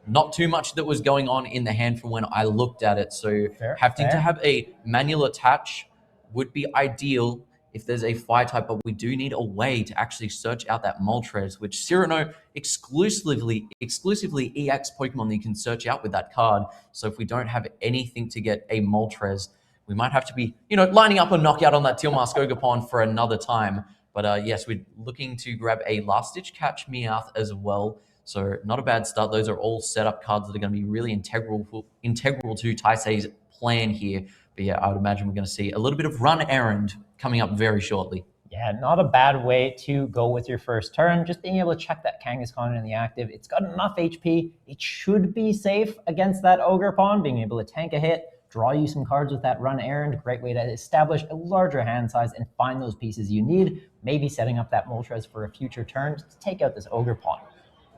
G: not too much that was going on in the hand from when I looked at it. So having to have a manual attach would be ideal if there's a fire type, but we do need a way to actually search out that Moltres, which Cyrano exclusively EX Pokemon that you can search out with that card. So if we don't have anything to get a Moltres, we might have to be, lining up a knockout on that Teal Mask Ogerpon for another time. But yes, we're looking to grab a last-ditch catch Meowth as well. So not a bad start. Those are all setup cards that are going to be really integral to Taisei's plan here. But yeah, I would imagine we're going to see a little bit of run errand coming up very shortly.
F: Yeah, not a bad way to go with your first turn. Just being able to check that Kangaskhan in the active. It's got enough HP. It should be safe against that Ogerpon, being able to tank a hit, draw you some cards with that run errand. Great way to establish a larger hand size and find those pieces you need. Maybe setting up that Moltres for a future turn to take out this Ogerpon.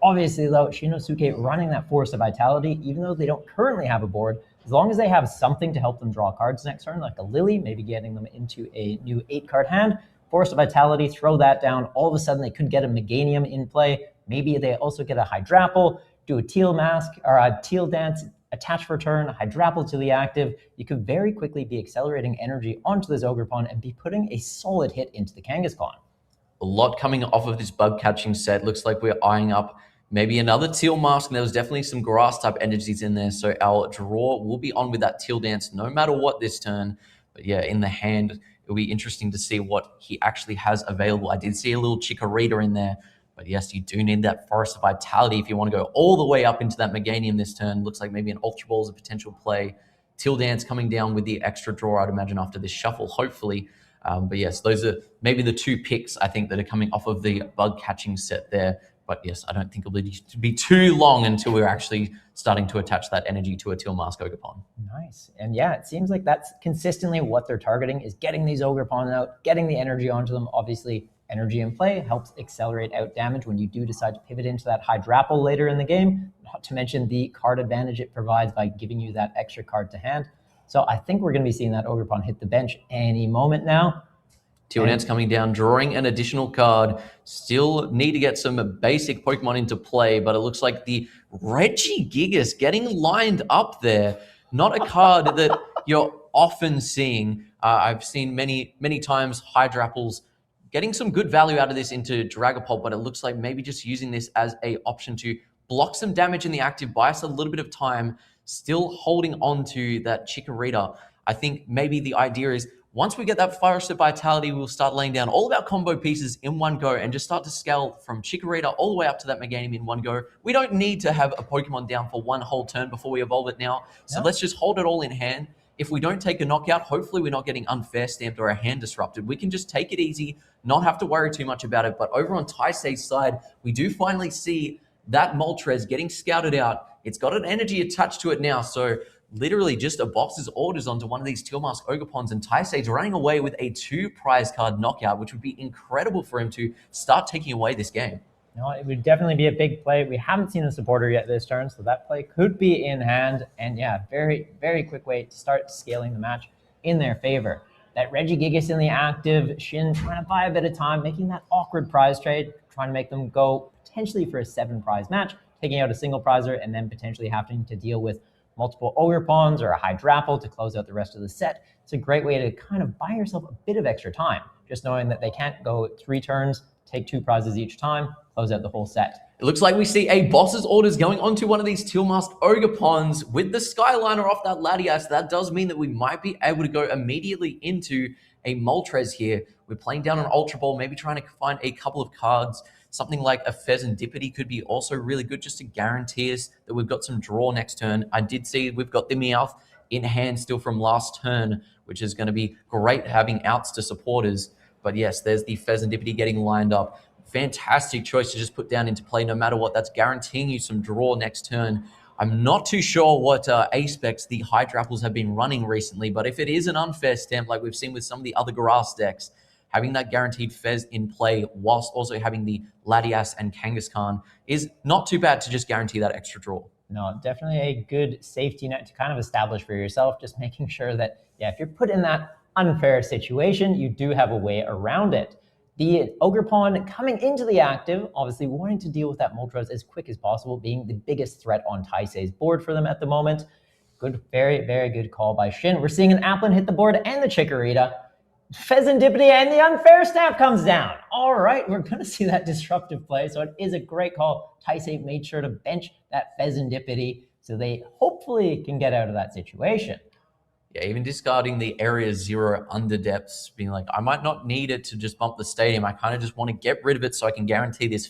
F: Obviously, though, Shinosuke running that Force of Vitality, even though they don't currently have a board, as long as they have something to help them draw cards next turn, like a Lily, maybe getting them into a new 8-card hand, Force of Vitality, throw that down. All of a sudden, they could get a Meganium in play. Maybe they also get a Hydrapple, do a Teal Mask or a Teal Dance, attach for turn, Hydrapple to the active. You could very quickly be accelerating energy onto this Ogerpon and be putting a solid hit into the Kangaskhan.
G: A lot coming off of this bug catching set. Looks like we're eyeing up maybe another Teal Mask, and there was definitely some grass type energies in there. So our draw will be on with that Teal Dance no matter what this turn. But yeah, in the hand, it'll be interesting to see what he actually has available. I did see a little Chikorita in there. But yes, you do need that Forest of Vitality if you want to go all the way up into that Meganium this turn. Looks like maybe an Ultra Ball is a potential play. Teal Dance coming down with the extra draw, I'd imagine, after this shuffle, hopefully. But yes, those are maybe the 2 picks, I think, that are coming off of the bug catching set there. But yes, I don't think it'll be too long until we're actually starting to attach that energy to a Teal Mask Ogerpon.
F: Nice. And yeah, it seems like that's consistently what they're targeting, is getting these Ogerpon out, getting the energy onto them. Obviously, energy in play helps accelerate out damage when you do decide to pivot into that Hydrapple later in the game, not to mention the card advantage it provides by giving you that extra card to hand. So I think we're going to be seeing that Ogerpon hit the bench any moment now.
G: Teal Dance coming down, drawing an additional card. Still need to get some basic Pokemon into play, but it looks like the Regigigas getting lined up there. Not a card that you're often seeing. I've seen many times Hydrapples getting some good value out of this into Dragapult, but it looks like maybe just using this as a option to block some damage in the active, buy us a little bit of time, still holding on to that Chikorita. I think maybe the idea is once we get that Forest of Vitality, we'll start laying down all of our combo pieces in one go and just start to scale from Chikorita all the way up to that Meganium in one go. We don't need to have a Pokemon down for one whole turn before we evolve it now. So let's just hold it all in hand. If we don't take a knockout, hopefully we're not getting unfair stamped or our hand disrupted. We can just take it easy, not have to worry too much about it. But over on Taisei's side, we do finally see that Moltres getting scouted out. It's got an energy attached to it now. So literally just a box's orders onto one of these Teal Mask Ogerpons, and Taisei's running away with a 2 prize card knockout, which would be incredible for him to start taking away this game.
F: No, it would definitely be a big play. We haven't seen a supporter yet this turn, so that play could be in hand. And yeah, very, very quick way to start scaling the match in their favor. That Regigigas in the active, Shin trying to buy a bit of time, making that awkward prize trade, trying to make them go potentially for a 7 prize match, taking out a single prizer, and then potentially having to deal with multiple Ogerpons or a Hydrapple to close out the rest of the set. It's a great way to kind of buy yourself a bit of extra time, just knowing that they can't go 3 turns, take 2 prizes each time, close out the whole set.
G: It looks like we see a boss's orders going onto one of these Teal Mask Ogerpons with the Skyliner off that Latias. That does mean that we might be able to go immediately into a Moltres here. We're playing down an Ultra Ball, maybe trying to find a couple of cards. Something like a Pheasantipity could be also really good just to guarantee us that we've got some draw next turn. I did see we've got the Meowth in hand still from last turn, which is going to be great having outs to supporters. But yes, there's the Pheasantipity getting lined up. Fantastic choice to just put down into play no matter what. That's guaranteeing you some draw next turn. I'm not too sure what A-specs the Hydrapples have been running recently, but if it is an unfair stamp like we've seen with some of the other grass decks, having that guaranteed Fez in play whilst also having the Latias and Kangaskhan is not too bad to just guarantee that extra draw.
F: No, definitely a good safety net to kind of establish for yourself, just making sure that, yeah, if you're put in that unfair situation, you do have a way around it. The Ogre Pawn coming into the active, obviously wanting to deal with that Moltres as quick as possible, being the biggest threat on Taisei's board for them at the moment. Good, very, very good call by Shin. We're seeing an Applin hit the board and the Chikorita. Pheasantipity and the unfair snap comes down. All right, we're going to see that disruptive play, so it is a great call. Taisei made sure to bench that Pheasantipity, so they hopefully can get out of that situation.
G: Yeah, even discarding the area 0 under depths, being like, I might not need it to just bump the stadium. I kind of just want to get rid of it so I can guarantee this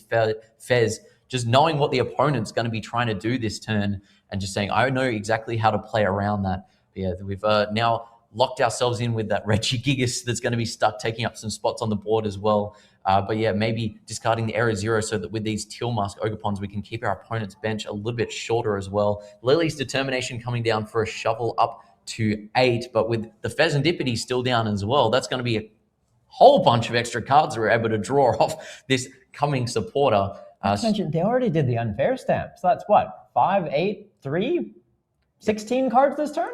G: Fez. Just knowing what the opponent's going to be trying to do this turn and just saying, I know exactly how to play around that. But yeah, we've now locked ourselves in with that Regigigas that's going to be stuck taking up some spots on the board as well. But yeah, maybe discarding the area 0 so that with these Teal Mask Ogre-Pons, we can keep our opponent's bench a little bit shorter as well. Lily's Determination coming down for a shovel up to 8, but with the Pheasantipity still down as well, that's going to be a whole bunch of extra cards we're able to draw off this coming supporter.
F: Mentioned, they already did the unfair stamp, so that's what, 5, 8, 3, 16 cards this turn?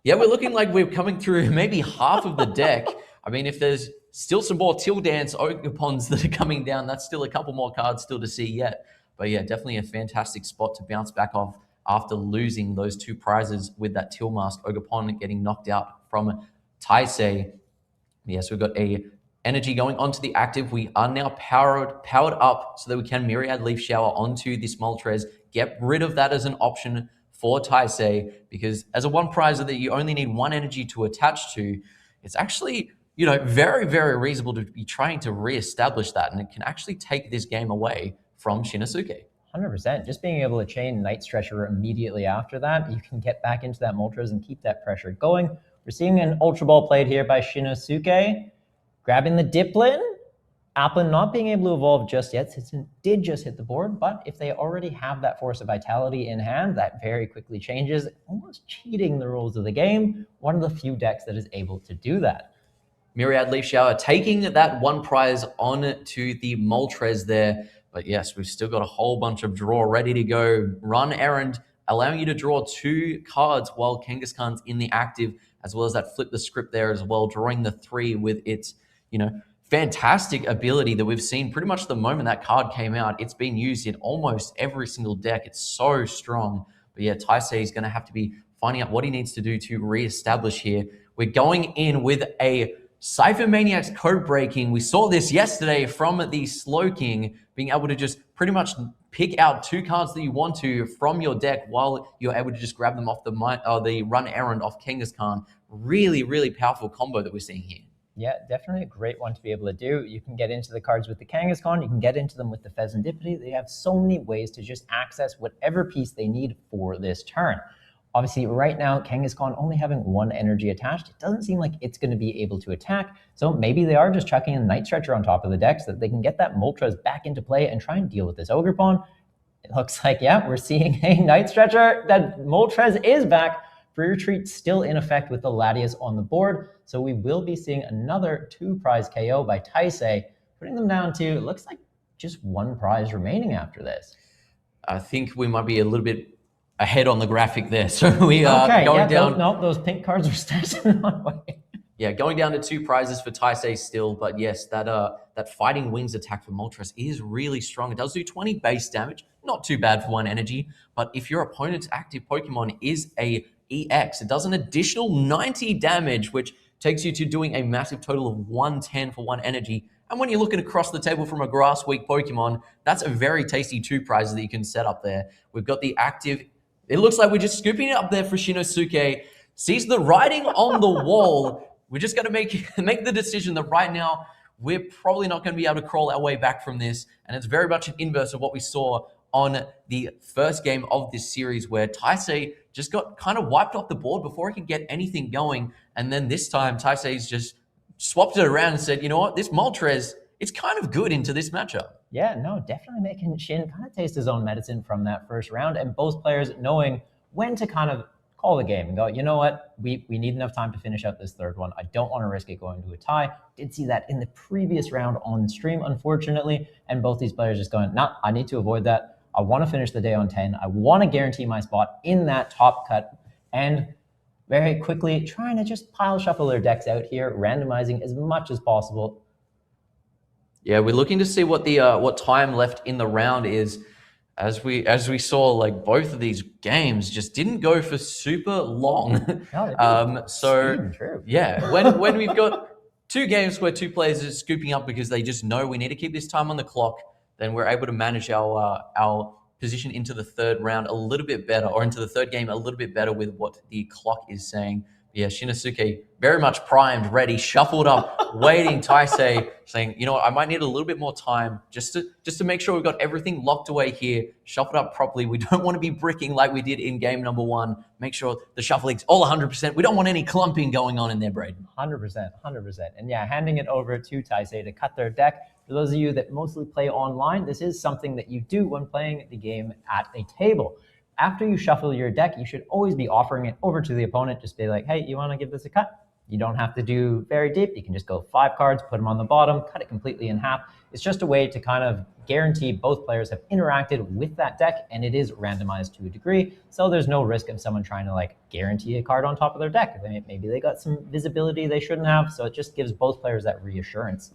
G: Yeah, we're looking like we're coming through maybe half of the deck. I mean, if there's still some more Teal Dance Ogre-Pons that are coming down, that's still a couple more cards still to see yet. But yeah, definitely a fantastic spot to bounce back off after losing those 2 prizes with that Teal Mask Ogre-Pon getting knocked out from Taisei. Yes, we've got a energy going onto the active. We are now powered up so that we can Myriad Leaf Shower onto this Moltres, get rid of that as an option for Taisei, because as a 1 prize that you only need 1 energy to attach to, it's actually, you know, very, very reasonable to be trying to reestablish that, and it can actually take this game away from Shinosuke.
F: 100%. Just being able to chain Night Stretcher immediately after that, you can get back into that Moltres and keep that pressure going. We're seeing an Ultra Ball played here by Shinosuke, grabbing the Diplin. Applin not being able to evolve just yet, since it did just hit the board, but if they already have that Force of Vitality in hand, that very quickly changes, almost cheating the rules of the game. One of the few decks that is able to do that.
G: Myriad Leaf Shower taking that 1 prize on to the Moltres there. But yes, we've still got a whole bunch of draw ready to go. Run Errand, allowing you to draw 2 cards while Kangaskhan's in the active, as well as that Flip the Script there as well, drawing the 3 with its, you know, fantastic ability that we've seen pretty much the moment that card came out. It's been used in almost every single deck. It's so strong. But yeah, Taisei is going to have to be finding out what he needs to do to reestablish here. We're going in with a Cypher Maniac's Code Breaking. We saw this yesterday from the Slowking, being able to just pretty much pick out 2 cards that you want to from your deck while you're able to just grab them off the Run Errand off Kangaskhan. Really, really powerful combo that we're seeing here.
F: Yeah, definitely a great one to be able to do. You can get into the cards with the Kangaskhan, you can get into them with the Pheasantipity. They have so many ways to just access whatever piece they need for this turn. Obviously, right now, Kangaskhan only having 1 energy attached, it doesn't seem like it's going to be able to attack. So maybe they are just chucking a Night Stretcher on top of the deck so that they can get that Moltres back into play and try and deal with this Ogre Pawn. It looks like, yeah, we're seeing a Night Stretcher. That Moltres is back. Free Retreat still in effect with the Latias on the board. So we will be seeing another 2 prize KO by Taisei, putting them down to, it looks like, just 1 prize remaining after this.
G: I think we might be a little bit ahead on the graphic there. So we are going down.
F: Those pink cards are stacked in one way.
G: Yeah, going down to 2 prizes for Taisei still. But yes, that Fighting Wings attack for Moltres is really strong. It does do 20 base damage. Not too bad for 1 energy. But if your opponent's active Pokemon is a EX, it does an additional 90 damage, which takes you to doing a massive total of 110 for 1 energy. And when you're looking across the table from a Grass Week Pokemon, that's a very tasty 2 prizes that you can set up there. We've got the active. It looks like we're just scooping it up there for Shinosuke. Sees the writing on the wall. We're just going to make the decision that right now we're probably not going to be able to crawl our way back from this. And it's very much an inverse of what we saw on the first game of this series, where Taisei just got kind of wiped off the board before he could get anything going. And then this time, Taisei's just swapped it around and said, you know what, this Moltres, it's kind of good into this matchup.
F: Yeah, no, definitely making Shin kind of taste his own medicine from that first round, and both players knowing when to kind of call the game and go, you know what, we need enough time to finish out this third one. I don't want to risk it going to a tie. Did see that in the previous round on stream, unfortunately, and both these players just going, nah, I need to avoid that. I want to finish the day on 10. I want to guarantee my spot in that top cut, and very quickly trying to just pile shuffle their decks out here, randomizing as much as possible.
G: Yeah, we're looking to see what the what time left in the round is. As we saw, like both of these games just didn't go for super long. Yeah, when we've got two games where two players are scooping up because they just know we need to keep this time on the clock, then we're able to manage our position into the third round a little bit better, or into the third game a little bit better with what the clock is saying. Yeah, Shinosuke very much primed, ready, shuffled up, waiting. Taisei saying, you know what, I might need a little bit more time just to make sure we've got everything locked away here, shuffled up properly. We don't want to be bricking like we did in game number 1. Make sure the shuffling's all 100%. We don't want any clumping going on in there, Braden.
F: 100%. And yeah, handing it over to Taisei to cut their deck. For those of you that mostly play online, this is something that you do when playing the game at a table. After you shuffle your deck, you should always be offering it over to the opponent. Just be like, hey, you want to give this a cut? You don't have to do very deep. You can just go 5 cards, put them on the bottom, cut it completely in half. It's just a way to kind of guarantee both players have interacted with that deck, and it is randomized to a degree. So there's no risk of someone trying to like guarantee a card on top of their deck. Maybe they got some visibility they shouldn't have. So it just gives both players that reassurance.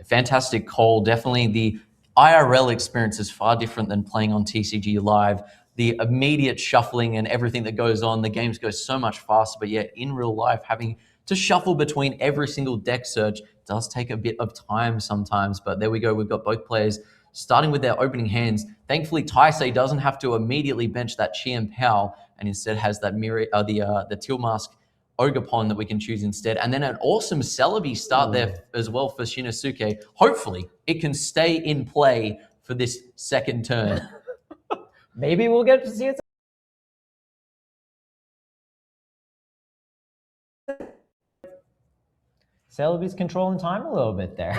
G: Fantastic call. Definitely the IRL experience is far different than playing on TCG Live. The immediate shuffling and everything that goes on, the games go so much faster, but yet in real life, having to shuffle between every single deck search does take a bit of time sometimes. But there we go. We've got both players starting with their opening hands. Thankfully, Taisei doesn't have to immediately bench that Chien Pao and instead has that the Teal Mask Ogre-Pon that we can choose instead. And then an awesome Celebi start there as well for Shinosuke. Hopefully, it can stay in play for this second turn.
F: Maybe we'll get to see it. Celebi's controlling time a little bit there.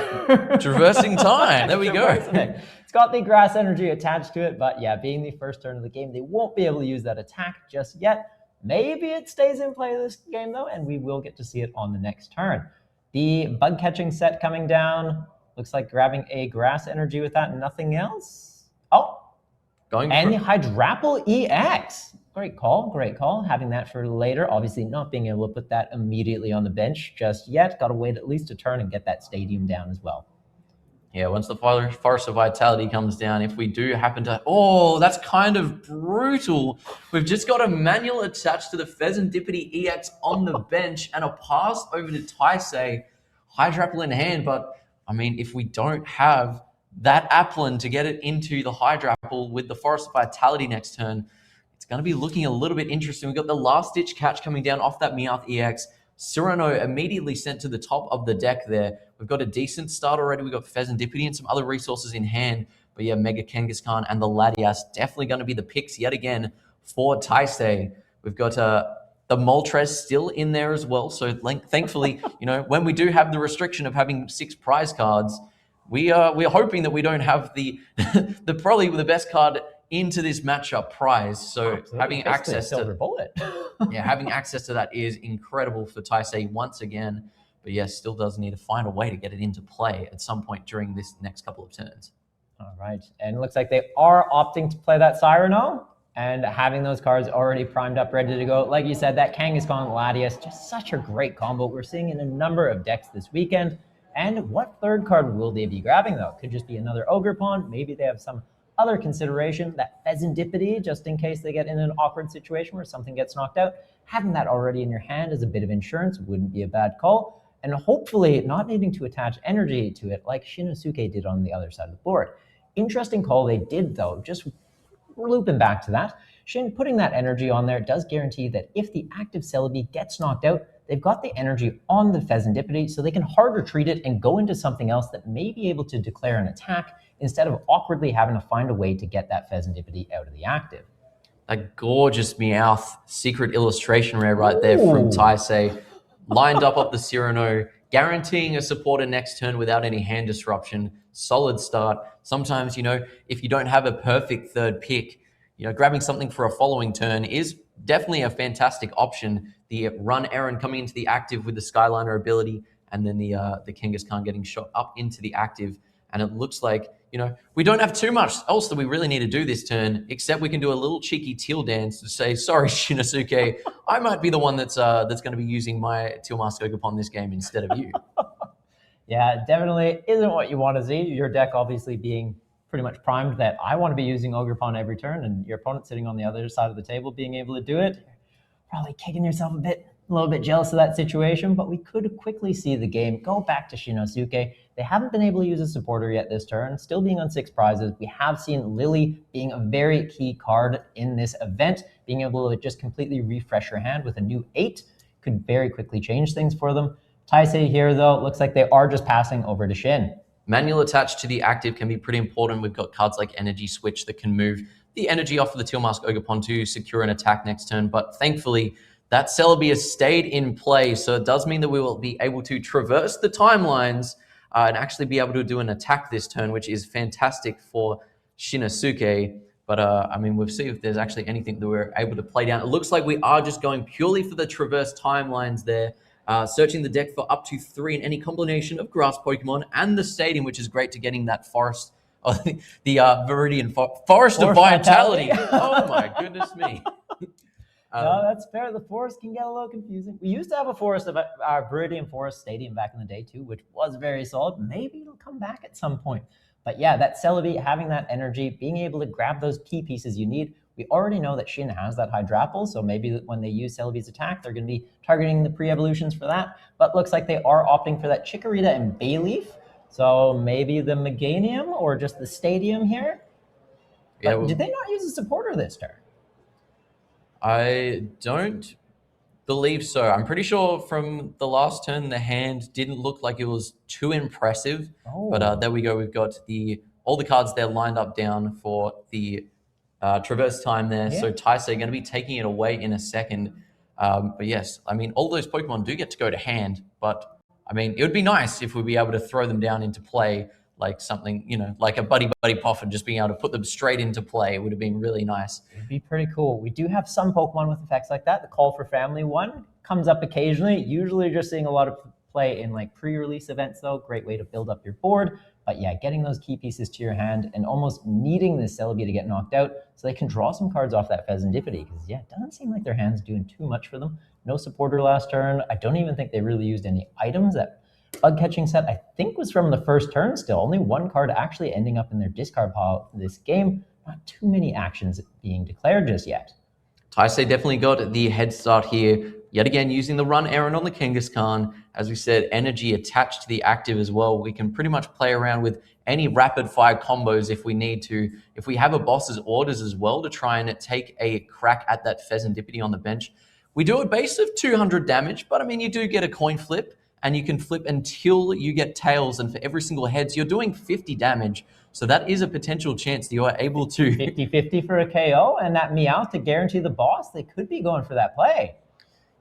G: Traversing time. There we go.
F: It's got the grass energy attached to it, but yeah, being the first turn of the game, they won't be able to use that attack just yet. Maybe it stays in play this game though, and we will get to see it on the next turn. The bug catching set coming down. Looks like grabbing a grass energy with that, nothing else. Oh. The Hydrapple EX. Great call. Having that for later. Obviously not being able to put that immediately on the bench just yet. Got to wait at least a turn and get that stadium down as well.
G: Yeah, once the Forest of Vitality comes down, if we do happen to... Oh, that's kind of brutal. We've just got a manual attached to the Pheasantipity EX on the bench and a pass over to Taisei. Hydrapple in hand, but I mean, if we don't have that Applin to get it into the Hydrapple with the Forest of Vitality next turn, it's going to be looking a little bit interesting. We've got the last-ditch catch coming down off that Meowth EX. Cyrano immediately sent to the top of the deck there. We've got a decent start already. We've got Pheasantipity and some other resources in hand. But yeah, Mega Kangaskhan and the Latias definitely going to be the picks yet again for Taisei. We've got the Moltres still in there as well. So thankfully, you know, when we do have the restriction of having 6 prize cards, we are hoping that we don't have the probably the best card into this matchup prize. So
F: absolutely.
G: Having access to
F: silver bullet.
G: yeah, having access to that is incredible for Taisei once again. But yes, still does need to find a way to get it into play at some point during this next couple of turns.
F: All right, and it looks like they are opting to play that Cyrano and having those cards already primed up, ready to go. Like you said, that Kangaskhan Latias, just such a great combo we're seeing in a number of decks this weekend. And what third card will they be grabbing, though? Could just be another Ogre-Pon. Maybe they have some other consideration, that Pheasantipity, just in case they get in an awkward situation where something gets knocked out. Having that already in your hand as a bit of insurance wouldn't be a bad call. And hopefully not needing to attach energy to it like Shinosuke did on the other side of the board. Interesting call they did, though. Just looping back to that. Shin putting that energy on there does guarantee that if the active Celebi gets knocked out, they've got the energy on the Pheasantipity, so they can hard retreat it and go into something else that may be able to declare an attack instead of awkwardly having to find a way to get that Pheasantipity out of the active.
G: A gorgeous Meowth secret illustration rare right there from Taisei. Lined up the Cyrano, guaranteeing a supporter next turn without any hand disruption. Solid start. Sometimes, you know, if you don't have a perfect third pick, you know, grabbing something for a following turn is definitely a fantastic option. The Run Aaron coming into the active with the Skyliner ability, and then the Kangaskhan getting shot up into the active. And it looks like, we don't have too much else that we really need to do this turn, except we can do a little cheeky teal dance to say, sorry, Shinosuke, I might be the one that's going to be using my Teal Mask Ogerpon this game instead of you.
F: Yeah, definitely isn't what you want to see. Your deck obviously being pretty much primed that I want to be using Ogerpon every turn, and your opponent sitting on the other side of the table being able to do it. Probably kicking yourself a little bit jealous of that situation, but we could quickly see the game go back to Shinosuke. They haven't been able to use a supporter yet this turn, still being on 6 prizes. We have seen Lily being a very key card in this event, being able to just completely refresh your hand with a new 8 could very quickly change things for them. Taisei here, though, looks like they are just passing over to Shin.
G: Manual attached to the active can be pretty important. We've got cards like Energy Switch that can move the energy off of the Teal Mask Ogerpon to secure an attack next turn. But thankfully, that Celebi has stayed in play. So it does mean that we will be able to traverse the timelines and actually be able to do an attack this turn, which is fantastic for Shinosuke. But we'll see if there's actually anything that we're able to play down. It looks like we are just going purely for the traverse timelines there. Searching the deck for up to 3 in any combination of grass Pokemon and the stadium, which is great to getting that forest, the Viridian Forest of Vitality. Oh my goodness me.
F: No, that's fair. The forest can get a little confusing. We used to have a forest of our Viridian Forest Stadium back in the day too, which was very solid. Maybe it'll come back at some point. But yeah, that Celebi having that energy, being able to grab those key pieces you need. We already know that Shin has that Hydrapple, so maybe when they use Celebi's attack, they're going to be targeting the pre-evolutions for that. But looks like they are opting for that Chikorita and Bayleaf. So maybe the Meganium or just the Stadium here. Yeah, did they not use a supporter this turn?
G: I don't believe so. I'm pretty sure from the last turn, the hand didn't look like it was too impressive. But there we go. We've got all the cards there lined up down for the traverse time there. Yeah. So Taisei going to be taking it away in a second. But yes, all those Pokemon do get to go to hand. But it would be nice if we'd be able to throw them down into play, like something, like a Buddy Puff, and just being able to put them straight into play. It would have been really nice.
F: It'd be pretty cool. We do have some Pokemon with effects like that. The Call for Family one comes up occasionally. Usually just seeing a lot of play in like pre-release events though. Great way to build up your board. But yeah, getting those key pieces to your hand and almost needing this Celebi to get knocked out so they can draw some cards off that Pheasantipity. Because yeah, it doesn't seem like their hand's doing too much for them. No supporter last turn. I don't even think they really used any items. That bug catching set I think was from the first turn still. Only one card actually ending up in their discard pile this game. Not too many actions being declared just yet.
G: Taisei definitely got the head start here. Yet again, using the Run Aaron on the Kangaskhan. As we said, energy attached to the active as well. We can pretty much play around with any rapid fire combos if we need to. If we have a boss's orders as well to try and take a crack at that Pheasantipity on the bench. We do a base of 200 damage, but you do get a coin flip, and you can flip until you get tails, and for every single heads, you're doing 50 damage. So that is a potential chance that you are able to...
F: 50-50 for a KO, and that Meowth to guarantee the boss, they could be going for that play.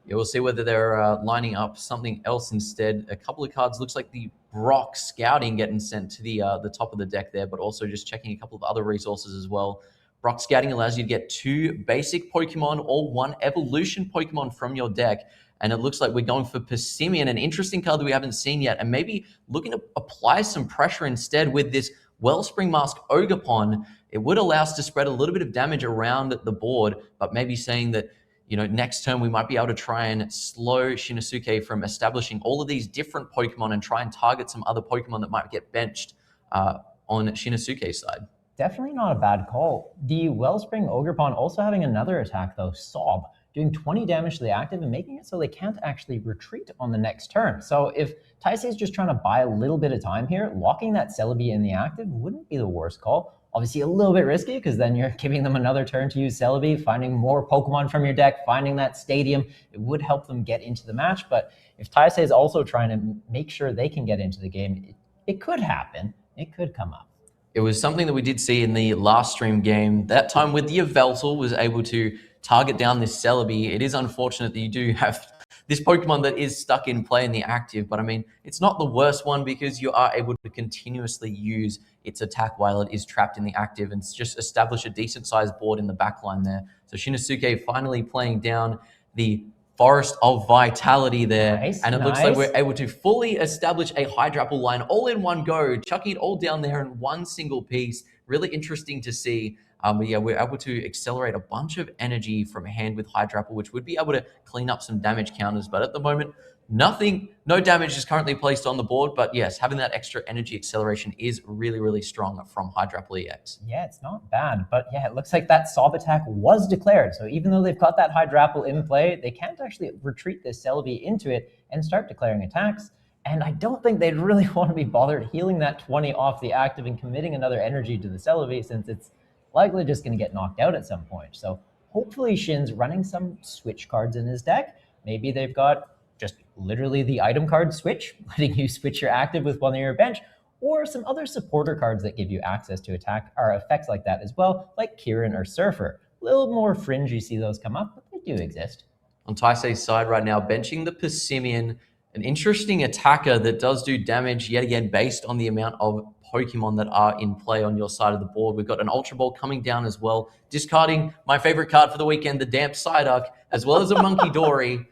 G: Yeah, we'll see whether they're lining up something else instead. A couple of cards, looks like the Brock Scouting getting sent to the top of the deck there, but also just checking a couple of other resources as well. Brock Scouting allows you to get 2 basic Pokemon or 1 evolution Pokemon from your deck. And it looks like we're going for Persimmon, an interesting card that we haven't seen yet, and maybe looking to apply some pressure instead with this Wellspring Mask Ogerpon. It would allow us to spread a little bit of damage around the board, but maybe saying that, next turn we might be able to try and slow Shinosuke from establishing all of these different Pokemon and try and target some other Pokemon that might get benched on Shinosuke's side.
F: Definitely not a bad call. The Wellspring Ogerpon also having another attack though, Sob, doing 20 damage to the active and making it so they can't actually retreat on the next turn. So if Taisei is just trying to buy a little bit of time here, locking that Celebi in the active wouldn't be the worst call. Obviously a little bit risky because then you're giving them another turn to use Celebi, finding more Pokemon from your deck, finding that Stadium. It would help them get into the match, but if Taisei is also trying to make sure they can get into the game, it could happen. It could come up.
G: It was something that we did see in the last stream game. That time with the Yveltal was able to target down this Celebi. It is unfortunate that you do have this Pokemon that is stuck in play in the active. But I mean, it's not the worst one because you are able to continuously use its attack while it is trapped in the active and just establish a decent sized board in the back line there. So Shinosuke finally playing down the Forest of Vitality there.
F: Nice,
G: and it looks like we're able to fully establish a Hydrapple line all in one go, chucking it all down there in one single piece. Really interesting to see. But yeah, we're able to accelerate a bunch of energy from hand with Hydrapple, which would be able to clean up some damage counters. But at the moment, no damage is currently placed on the board. But yes, having that extra energy acceleration is really, really strong from Hydrapple EX.
F: Yeah, it's not bad. But yeah, it looks like that Sob attack was declared. So even though they've got that Hydrapple in play, they can't actually retreat this Celebi into it and start declaring attacks. And I don't think they'd really want to be bothered healing that 20 off the active and committing another energy to the Celebi, since it's likely just going to get knocked out at some point. So hopefully Shin's running some switch cards in his deck. Maybe they've got just literally the item card switch, letting you switch your active with one of your bench, or some other supporter cards that give you access to attack or effects like that as well, like Kieran or Surfer. A little more fringe you see those come up, but they do exist.
G: On Taisei's side right now, benching the Persimmon, an interesting attacker that does do damage yet again based on the amount of Pokemon that are in play on your side of the board. We've got an Ultra Ball coming down as well, discarding my favorite card for the weekend, the Damp Psyduck, as well as a Monkey Dory.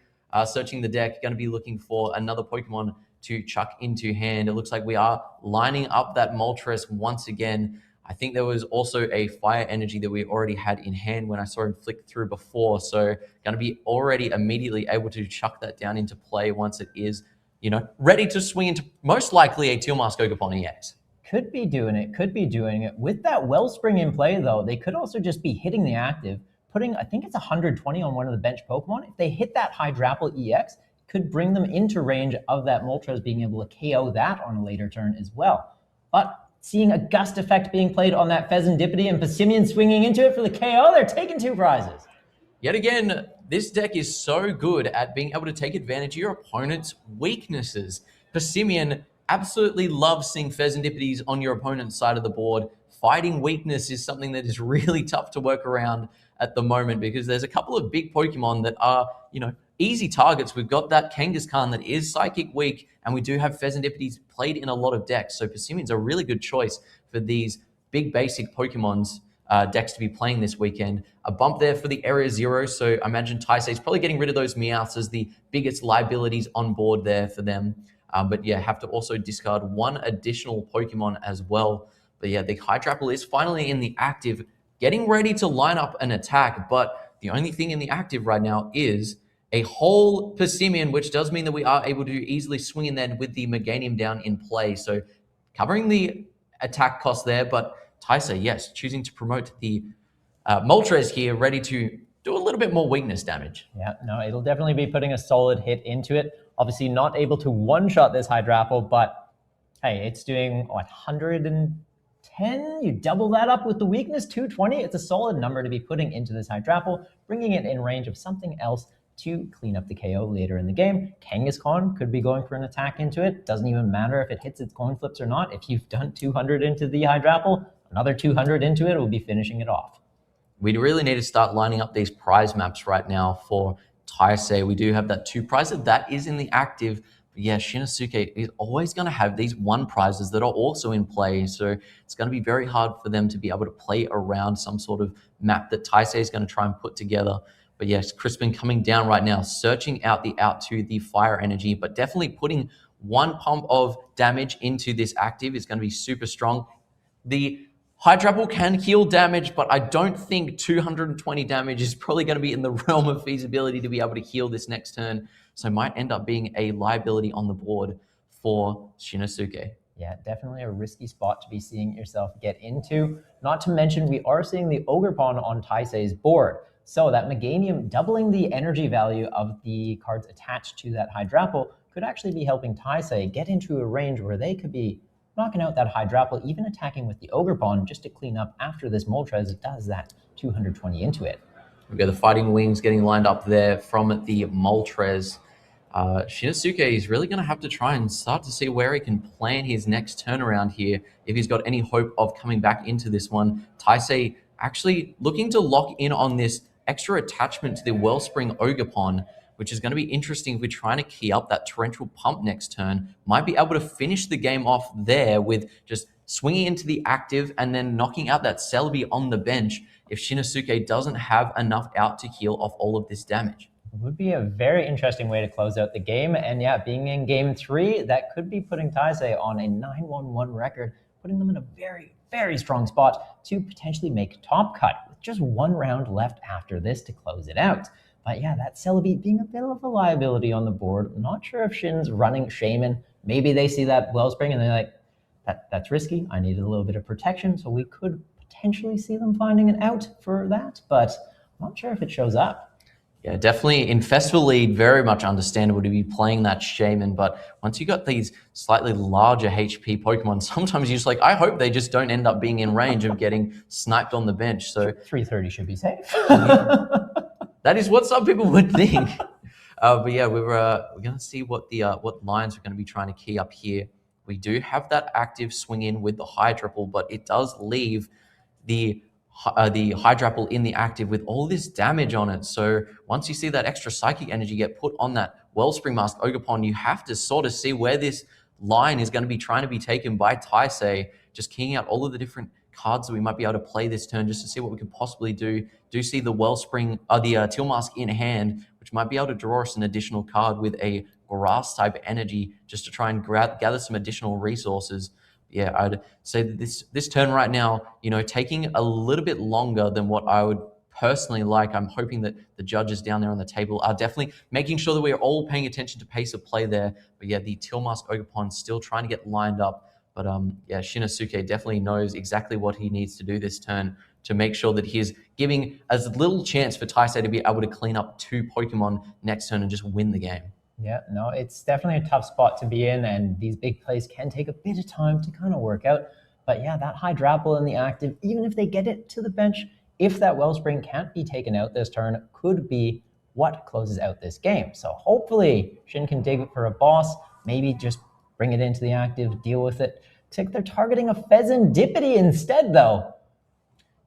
G: Searching the deck, going to be looking for another Pokemon to chuck into hand. It looks like we are lining up that Moltres once again. I think there was also a Fire Energy that we already had in hand when I saw him flick through before. So going to be already immediately able to chuck that down into play once it is, ready to swing into most likely a Teal Mask Ogerpon EX.
F: Could be doing it. With that Wellspring in play, though, they could also just be hitting the active, putting, I think it's 120 on one of the bench Pokemon. If they hit that Hydrapple EX, could bring them into range of that Moltres being able to KO that on a later turn as well. But seeing a Gust effect being played on that Pheasantipity and Persimmon swinging into it for the KO, they're taking 2 prizes.
G: Yet again, this deck is so good at being able to take advantage of your opponent's weaknesses. Persimmon absolutely loves seeing Pheasantipities on your opponent's side of the board. Fighting weakness is something that is really tough to work around at the moment because there's a couple of big Pokemon that are, easy targets. We've got that Kangaskhan that is Psychic weak, and we do have Pheasantipities played in a lot of decks. So Persimmon's a really good choice for these big basic Pokemon's decks to be playing this weekend. A bump there for the Area Zero, so I imagine Taisei's probably getting rid of those Meowths as the biggest liabilities on board there for them. But yeah, have to also discard one additional Pokemon as well. But yeah, the Hydrapple is finally in the active, getting ready to line up an attack. But the only thing in the active right now is a whole Persimmon, which does mean that we are able to easily swing in there with the Meganium down in play. So covering the attack cost there, but Taisei, yes, choosing to promote the Moltres here, ready to do a little bit more weakness damage.
F: Yeah, no, it'll definitely be putting a solid hit into it. Obviously not able to one-shot this Hydrapple, but hey, it's doing 110? You double that up with the weakness, 220. It's a solid number to be putting into this Hydrapple, bringing it in range of something else to clean up the KO later in the game. Kangaskhan could be going for an attack into it. Doesn't even matter if it hits its coin flips or not. If you've done 200 into the Hydrapple, another 200 into it will be finishing it off.
G: We really need to start lining up these prize maps right now for Taisei. We do have that 2 prizes that is in the active. But yeah, Shinosuke is always going to have these 1 prizes that are also in play. So it's going to be very hard for them to be able to play around some sort of map that Taisei is going to try and put together. But yes, Crispin coming down right now, searching out to the Fire Energy, but definitely putting 1 pump of damage into this active is going to be super strong. The Hydrapple can heal damage, but I don't think 220 damage is probably going to be in the realm of feasibility to be able to heal this next turn. So it might end up being a liability on the board for Shinosuke.
F: Yeah, definitely a risky spot to be seeing yourself get into. Not to mention, we are seeing the Ogerpon on Taisei's board. So that Meganium doubling the energy value of the cards attached to that Hydrapple could actually be helping Taisei get into a range where they could be knocking out that Hydrapple, even attacking with the Ogerpon just to clean up after this Moltres does that 220 into it.
G: We've got the Fighting Wings getting lined up there from the Moltres. Shinosuke is really going to have to try and start to see where he can plan his next turnaround here if he's got any hope of coming back into this one. Taisei actually looking to lock in on this extra attachment to the Wellspring Ogerpon, which is going to be interesting if we're trying to key up that Torrential Pump next turn. Might be able to finish the game off there with just swinging into the active and then knocking out that Celebi on the bench if Shinosuke doesn't have enough out to heal off all of this damage.
F: It would be a very interesting way to close out the game. And yeah, being in game 3, that could be putting Taisei on a 9-1-1 record, putting them in a very, very strong spot to potentially make top cut with just 1 round left after this to close it out. But yeah, that Celebi being a bit of a liability on the board. I'm not sure if Shin's running Shaman. Maybe they see that Wellspring and they're like, that's risky. I needed a little bit of protection. So we could potentially see them finding an out for that, but I'm not sure if it shows up.
G: Yeah, definitely in Festival League, very much understandable to be playing that Shaman, but once you got these slightly larger HP Pokemon, sometimes you're just like, I hope they just don't end up being in range of getting sniped on the bench. So
F: 330 should be safe.
G: That is what some people would think. But yeah, we're going to see what the what lines we're going to be trying to key up here. We do have that active swing in with the Hydrapple, but it does leave the Hydrapple in the active with all this damage on it. So once you see that extra Psychic Energy get put on that Wellspring Mask Ogerpon, you have to sort of see where this line is going to be trying to be taken by Taisei, just keying out all of the different cards that we might be able to play this turn just to see what we could possibly do. Do see the Wellspring, the Teal Mask in hand, which might be able to draw us an additional card with a Grass type energy just to try and gather some additional resources. Yeah, I'd say that this turn right now, taking a little bit longer than what I would personally like. I'm hoping that the judges down there on the table are definitely making sure that we're all paying attention to pace of play there. But yeah, the Teal Mask Ogerpon still trying to get lined up. But yeah, Shinosuke definitely knows exactly what he needs to do this turn to make sure that he's giving as little chance for Taisei to be able to clean up 2 Pokemon next turn and just win the game.
F: Yeah, no, it's definitely a tough spot to be in, and these big plays can take a bit of time to kind of work out. But yeah, that Hydrapple in the active, even if they get it to the bench, if that Wellspring can't be taken out this turn, could be what closes out this game. So hopefully Shin can dig for a boss, maybe just bring it into the active, deal with it. Looks like they're targeting a Pheasantipity instead, though.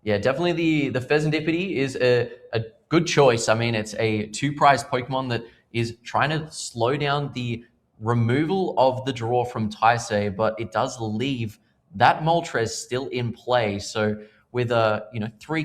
G: Yeah, definitely the Pheasantipity is a good choice. I mean, it's a 2-prize Pokemon that is trying to slow down the removal of the draw from Taisei, but it does leave that Moltres still in play. So with 3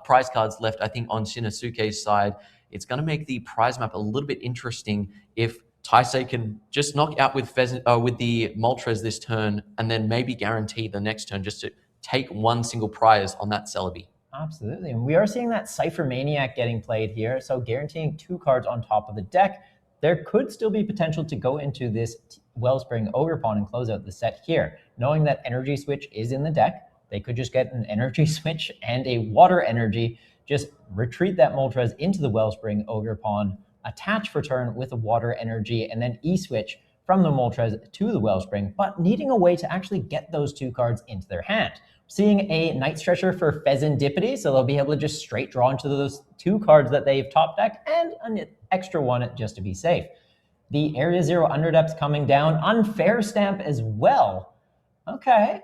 G: prize cards left, I think on Shinosuke's side, it's going to make the prize map a little bit interesting if Taisei can just knock out with the Moltres this turn and then maybe guarantee the next turn just to take 1 single prize on that Celebi.
F: Absolutely, and we are seeing that Cypher Maniac getting played here, so guaranteeing 2 cards on top of the deck. There could still be potential to go into this Wellspring Ogerpon and close out the set here. Knowing that Energy Switch is in the deck, they could just get an Energy Switch and a Water Energy, just retreat that Moltres into the Wellspring Ogerpon, attach for turn with a Water Energy, and then E-Switch from the Moltres to the Wellspring, but needing a way to actually get those 2 cards into their hand. Seeing a Night Stretcher for Pheasantipity, so they'll be able to just straight draw into those 2 cards that they've top decked, and an extra 1 just to be safe. The Area Zero Underdepth's coming down. Unfair Stamp as well. Okay.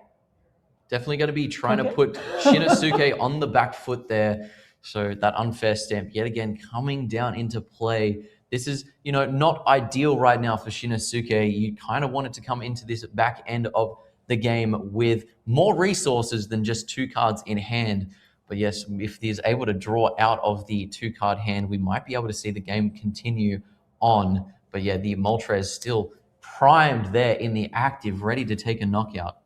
G: Definitely going to be trying to put Shinosuke on the back foot there. So that Unfair Stamp yet again coming down into play. This is, not ideal right now for Shinosuke. You kind of want it to come into this back end of the game with more resources than just 2 cards in hand. But yes, if he's able to draw out of the 2-card hand, we might be able to see the game continue on. But yeah, the Moltres still primed there in the active, ready to take a knockout.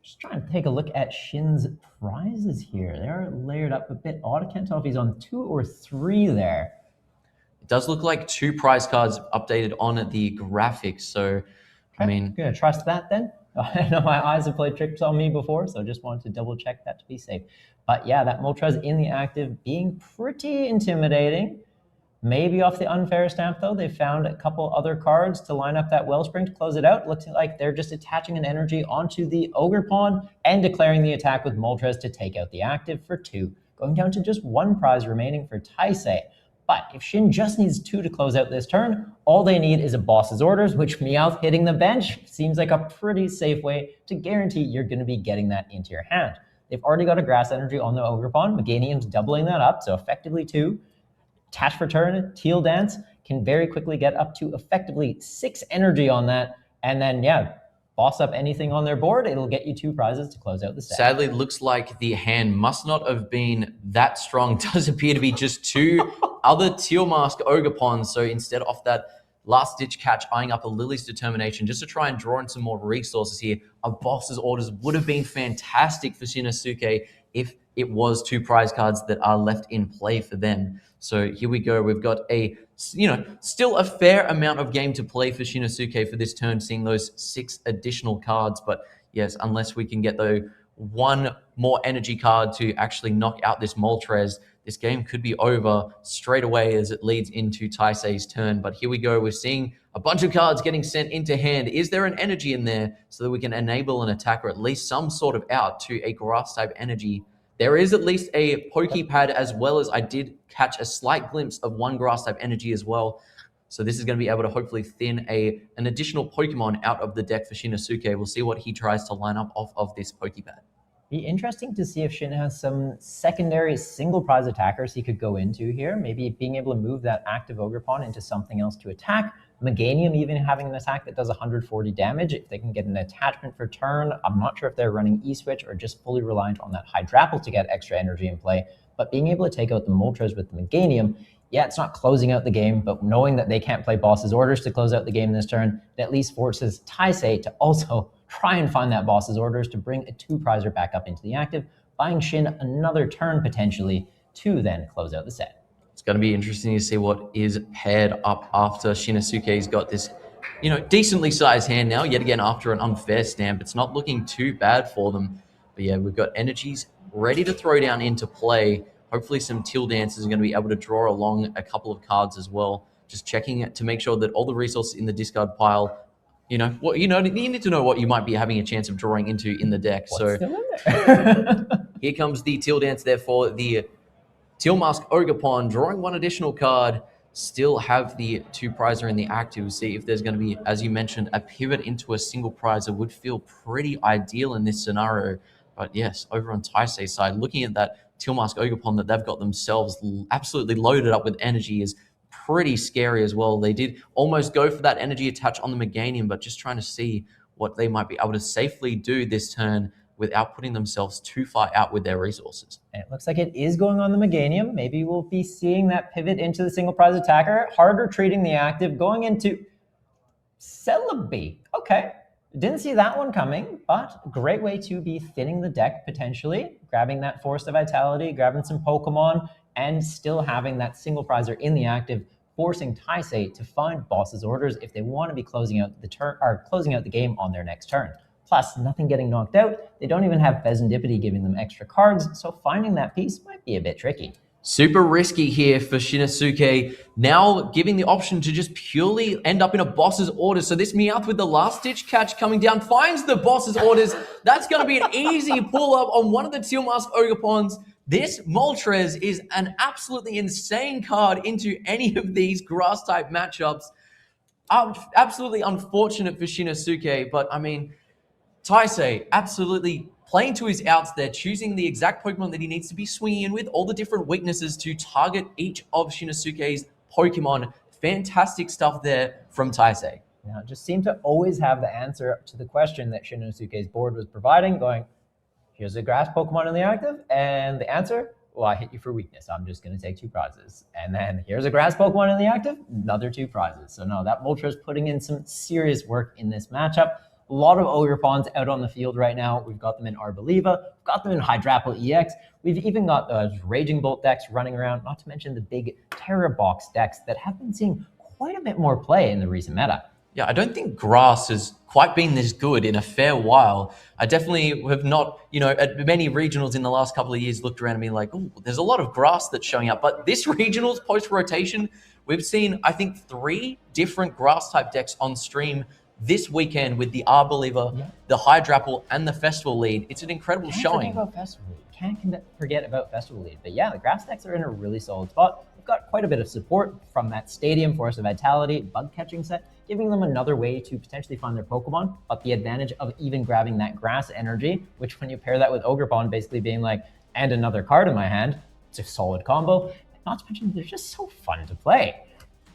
F: Just trying to take a look at Shin's prizes here. They're layered up a bit odd. I can't tell if he's on 2 or 3 there.
G: It does look like 2 prize cards updated on the graphics. So, I mean,
F: I'm gonna trust that then. I know my eyes have played tricks on me before, so just wanted to double check that to be safe. But yeah, that Moltres in the active being pretty intimidating. Maybe off the Unfair Stamp, though, they found a couple other cards to line up that Wellspring to close it out. Looks like they're just attaching an energy onto the Ogerpon and declaring the attack with Moltres to take out the active for 2. Going down to just 1 prize remaining for Taisei. But if Shin just needs 2 to close out this turn, all they need is a boss's orders, which Meowth hitting the bench seems like a pretty safe way to guarantee you're going to be getting that into your hand. They've already got a Grass Energy on the Ogerpon. Meganium's doubling that up, so effectively 2. attach for turn, Teal Dance, can very quickly get up to effectively 6 energy on that. And then, yeah, boss up anything on their board. It'll get you 2 prizes to close out the set.
G: Sadly, it looks like the hand must not have been that strong. Does appear to be just 2 other Teal Mask Ogre So instead of that last-ditch catch, eyeing up a Lily's Determination just to try and draw in some more resources here, a Boss's Orders would have been fantastic for Shinosuke if it was 2 prize cards that are left in play for them. So here we go. We've got a, still a fair amount of game to play for Shinosuke for this turn, seeing those 6 additional cards. But yes, unless we can get the 1 more energy card to actually knock out this Moltres, this game could be over straight away as it leads into Taisei's turn. But here we go. We're seeing a bunch of cards getting sent into hand. Is there an energy in there so that we can enable an attack or at least some sort of out to a grass-type energy? There is at least a Pokepad, as well as I did catch a slight glimpse of 1 grass-type energy as well. So this is going to be able to hopefully thin an additional Pokemon out of the deck for Shinosuke. We'll see what he tries to line up off of this Pokepad.
F: Be interesting to see if Shin has some secondary single prize attackers he could go into here. Maybe being able to move that active Ogre Pawn into something else to attack. Meganium even having an attack that does 140 damage. If they can get an attachment for turn, I'm not sure if they're running E-Switch or just fully reliant on that Hydrapple to get extra energy in play. But being able to take out the Moltres with the Meganium, yeah, it's not closing out the game, but knowing that they can't play Boss's Orders to close out the game this turn, it at least forces Taisei to also try and find that Boss's Orders to bring a 2-prizer back up into the active, buying Shin another turn potentially to then close out the set.
G: It's going to be interesting to see what is paired up after Shinosuke's got this, decently sized hand now, yet again after an unfair stamp. It's not looking too bad for them. But yeah, we've got energies ready to throw down into play. Hopefully some Teal Dances are going to be able to draw along a couple of cards as well. Just checking it to make sure that all the resources in the discard pile, you need to know what you might be having a chance of drawing into in the deck.
F: What's still in there?
G: Here comes the Teal Dance there for the Teal Mask Ogre Pawn, drawing 1 additional card. Still have the 2-prizer in the active. See if there's going to be, as you mentioned, a pivot into a single prizer would feel pretty ideal in this scenario. But yes, over on Taisei's side, looking at that Teal Mask Ogre Pawn that they've got themselves absolutely loaded up with energy is pretty scary as well. They did almost go for that energy attach on the Meganium, but just trying to see what they might be able to safely do this turn without putting themselves too far out with their resources.
F: And it looks like it is going on the Meganium. Maybe we'll be seeing that pivot into the single prize attacker, harder treating the active, going into Celebi. Okay, didn't see that one coming, but great way to be thinning the deck potentially, grabbing that Force of Vitality, grabbing some Pokemon, and still having that single prizer in the active, forcing Taisei to find Boss's Orders if they want to be closing out the turn or closing out the game on their next turn. Plus, nothing getting knocked out. They don't even have Pheasantipity giving them extra cards, so finding that piece might be a bit tricky.
G: Super risky here for Shinosuke. Now giving the option to just purely end up in a Boss's Orders. So this Meowth with the last-ditch catch coming down finds the Boss's Orders. That's going to be an easy pull-up on one of the Teal Mask Ogre Pawns. This Moltres is an absolutely insane card into any of these grass-type matchups. Absolutely unfortunate for Shinosuke, but I mean, Taisei absolutely playing to his outs there, choosing the exact Pokemon that he needs to be swinging in with, all the different weaknesses to target each of Shinosuke's Pokemon. Fantastic stuff there from Taisei.
F: Now, it just seemed to always have the answer to the question that Shinosuke's board was providing, going, here's a grass Pokemon in the active, and the answer, well, I hit you for weakness. I'm just going to take 2 prizes. And then here's a grass Pokemon in the active, another 2 prizes. So no, that Moltres putting in some serious work in this matchup. A lot of Ogre Pawns out on the field right now. We've got them in Arboliva, we've got them in Hydrapple EX. We've even got Raging Bolt decks running around, not to mention the big Terra Box decks that have been seeing quite a bit more play in the recent meta.
G: Yeah, I don't think grass has quite been this good in a fair while. I definitely have not, at many regionals in the last couple of years looked around and been like, oh, there's a lot of grass that's showing up. But this regionals post-rotation, we've seen, I think, 3 different grass-type decks on stream this weekend with the Arboliva, the Hydrapple, and the Festival Lead. It's an incredible showing.
F: Can't forget about Festival Lead. But yeah, the grass decks are in a really solid spot. We've got quite a bit of support from that Stadium, Force of Vitality, bug catching set, giving them another way to potentially find their Pokemon, but the advantage of even grabbing that grass energy, which when you pair that with Ogre Pawn basically being like, and another card in my hand, it's a solid combo. not to mention they're just so fun to play.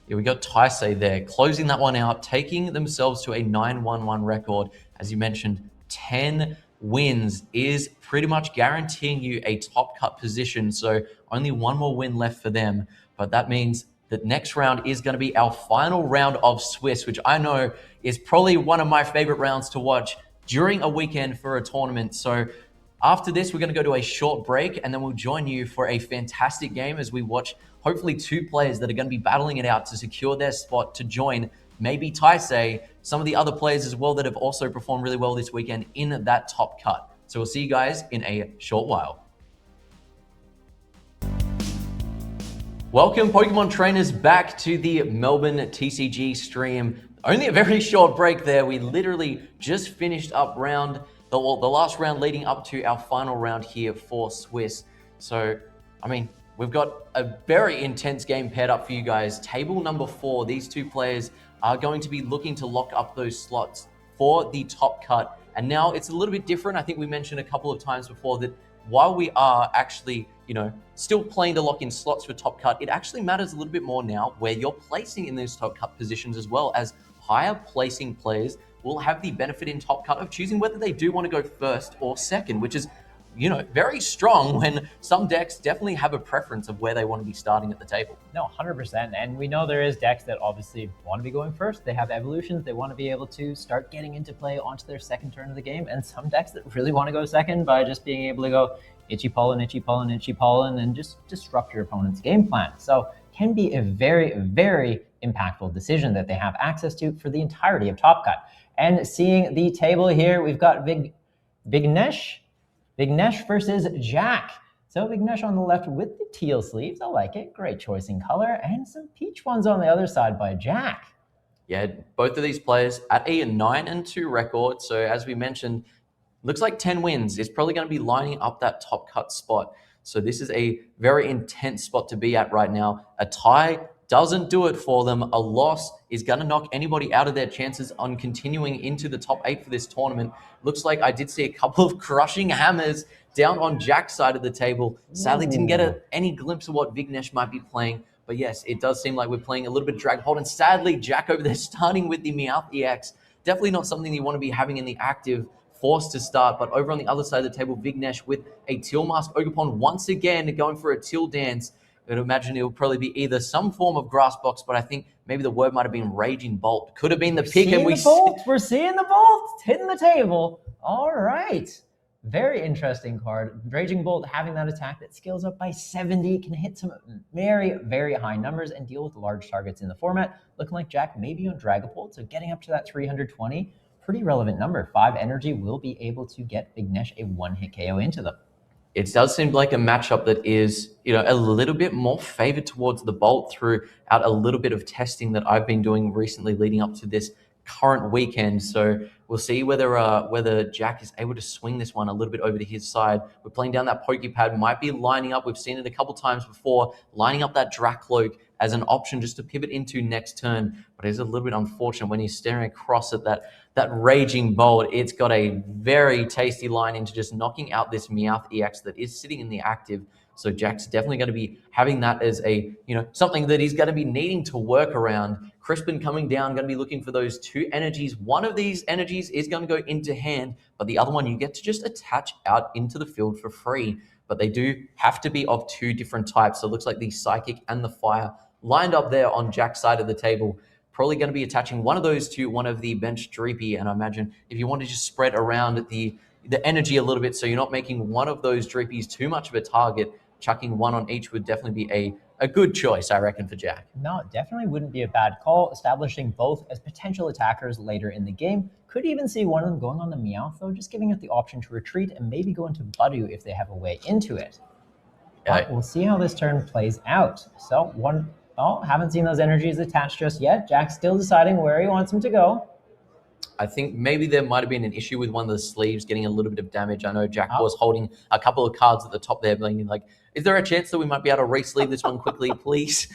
G: Yeah, we got Taisei there, closing that one out, taking themselves to a 9-1-1 record. As you mentioned, 10 wins is pretty much guaranteeing you a top cut position. So only one more win left for them. But that means that next round is going to be our final round of Swiss, which I know is probably one of my favorite rounds to watch during a weekend for a tournament. So after this, we're going to go to a short break, and then we'll join you for a fantastic game as we watch hopefully two players that are going to be battling it out to secure their spot to join maybe Taisei, some of the other players as well that have also performed really well this weekend in that top cut. So we'll see you guys in a short while. Welcome, Pokemon trainers, back to the Melbourne TCG stream. Only a very short break there. We literally just finished up the last round leading up to our final round here for Swiss. So, I mean, we've got a very intense game paired up for you guys. Table number 4, these two players are going to be looking to lock up those slots for the top cut. And now it's a little bit different. I think we mentioned a couple of times before that while we are actually, still playing to lock in slots for top cut, it actually matters a little bit more now where you're placing in those top cut positions, as well as higher placing players will have the benefit in top cut of choosing whether they do want to go first or second, which is, very strong when some decks definitely have a preference of where they want to be starting at the table.
F: No, 100%. And we know there is decks that obviously want to be going first. They have evolutions. They want to be able to start getting into play onto their second turn of the game. And some decks that really want to go second by just being able to go itchy pollen, itchy pollen, itchy pollen, and just disrupt your opponent's game plan. So can be a very, very impactful decision that they have access to for the entirety of Top Cut. And seeing the table here, we've got Vignesh versus Jack. So Vignesh on the left with the teal sleeves. I like it. Great choice in color. And some peach ones on the other side by Jack.
G: Yeah, both of these players at a 9-2 record. So as we mentioned, looks like 10 wins. It's probably going to be lining up that top cut spot. So this is a very intense spot to be at right now. A tie doesn't do it for them. A loss is going to knock anybody out of their chances on continuing into the top 8 for this tournament. Looks like I did see a couple of crushing hammers down on Jack's side of the table. Sadly, didn't get any glimpse of what Vignesh might be playing. But yes, it does seem like we're playing a little bit of Dragapult. And sadly, Jack over there starting with the Meowth EX. Definitely not something you want to be having in the active, forced to start. But over on the other side of the table, Vignesh with a Teal Mask Ogerpon once again going for a Teal Dance. I would imagine it will probably be either some form of Grass Box, but I think maybe the word might have been Raging Bolt. Could have been the pick. And
F: We're seeing the Bolt hitting the table. All right. Very interesting card. Raging Bolt having that attack that scales up by 70, can hit some very, very high numbers and deal with large targets in the format. Looking like Jack maybe on Dragapult, so getting up to that 320. Pretty relevant number. 5 energy will be able to get Vignesh a one-hit KO into them.
G: It does seem like a matchup that is, a little bit more favored towards the Bolt throughout a little bit of testing that I've been doing recently leading up to this current weekend. So we'll see whether Jack is able to swing this one a little bit over to his side. We're playing down that Pokepad, might be lining up. We've seen it a couple times before, lining up that Dracloak as an option just to pivot into next turn. But it's a little bit unfortunate when he's staring across at that Raging Bolt. It's got a very tasty line into just knocking out this Meowth EX that is sitting in the active. So Jack's definitely going to be having that as a, something that he's going to be needing to work around. Crispin coming down, going to be looking for those 2 energies. One of these energies is going to go into hand, but the other one you get to just attach out into the field for free. But they do have to be of 2 different types. So it looks like the Psychic and the Fire lined up there on Jack's side of the table. Probably going to be attaching one of those to one of the bench Dreepy. And I imagine if you want to just spread around the energy a little bit so you're not making one of those Dreepies too much of a target, chucking one on each would definitely be a good choice, I reckon, for Jack.
F: No, definitely wouldn't be a bad call. Establishing both as potential attackers later in the game. Could even see one of them going on the Meowth, though, just giving it the option to retreat and maybe go into Budew if they have a way into it. But we'll see how this turn plays out. So haven't seen those energies attached just yet. Jack's still deciding where he wants them to go.
G: I think maybe there might have been an issue with one of the sleeves getting a little bit of damage. I know Jack was holding a couple of cards at the top there, being like, is there a chance that we might be able to re-sleeve this one quickly, please?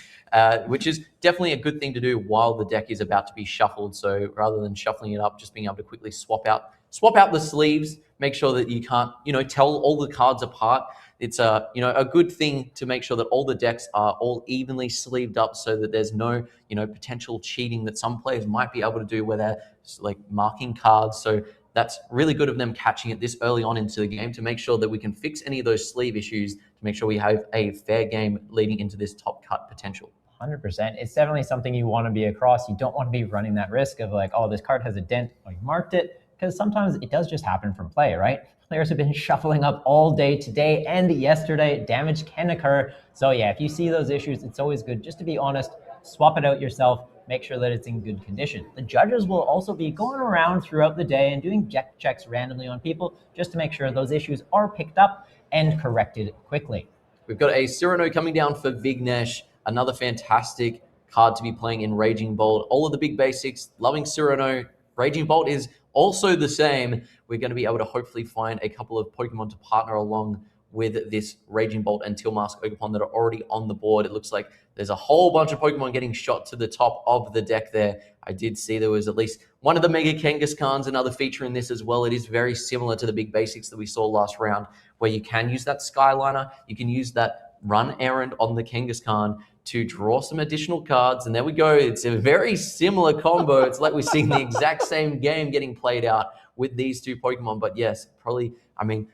G: Which is definitely a good thing to do while the deck is about to be shuffled. So rather than shuffling it up, just being able to quickly swap out the sleeves, make sure that you can't, tell all the cards apart. it's a good thing to make sure that all the decks are all evenly sleeved up so that there's no potential cheating that some players might be able to do where they're like marking cards. So that's really good of them catching it this early on into the game to make sure that we can fix any of those sleeve issues to make sure we have a fair game leading into this top cut potential.
F: 100%. It's definitely something you want to be across. You don't want to be running that risk of like, oh, this card has a dent, oh, you marked it, because sometimes it does just happen from play, right? Players have been shuffling up all day today and yesterday. Damage can occur. So yeah, if you see those issues, it's always good just to be honest, swap it out yourself, make sure that it's in good condition. The judges will also be going around throughout the day and doing deck checks randomly on people just to make sure those issues are picked up and corrected quickly.
G: We've got a Cyrano coming down for Vignesh, another fantastic card to be playing in Raging Bolt. All of the big basics, loving Cyrano. Raging Bolt is also the same. We're going to be able to hopefully find a couple of Pokemon to partner along with this Raging Bolt and Tilmask Ogerpon that are already on the board. It looks like there's a whole bunch of Pokemon getting shot to the top of the deck there. I did see there was at least one of the Mega Kangaskhan's, another feature in this as well. It is very similar to the big basics that we saw last round, where you can use that Skyliner, you can use that run errand on the Kangaskhan to draw some additional cards. And there we go. It's a very similar combo. It's like we're seeing the exact same game getting played out with these two Pokemon. But yes, probably, I mean,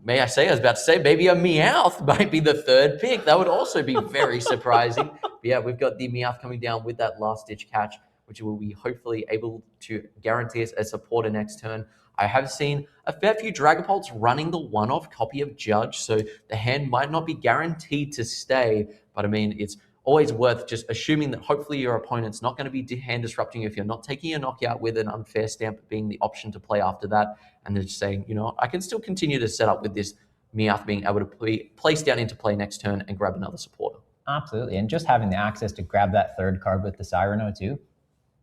G: I was about to say, maybe a Meowth might be the third pick. That would also be very surprising. But yeah, we've got the Meowth coming down with that last-ditch catch, which will be hopefully able to guarantee us a supporter next turn. I have seen a fair few Dragapults running the one-off copy of Judge, so the hand might not be guaranteed to stay, but I mean, it's always worth just assuming that hopefully your opponent's not going to be hand disrupting if you're not taking a knockout with an unfair stamp being the option to play after that, and they're just saying, I can still continue to set up with this Meowth being able to be placed down into play next turn and grab another supporter.
F: Absolutely, and just having the access to grab that third card with the Cyrano too.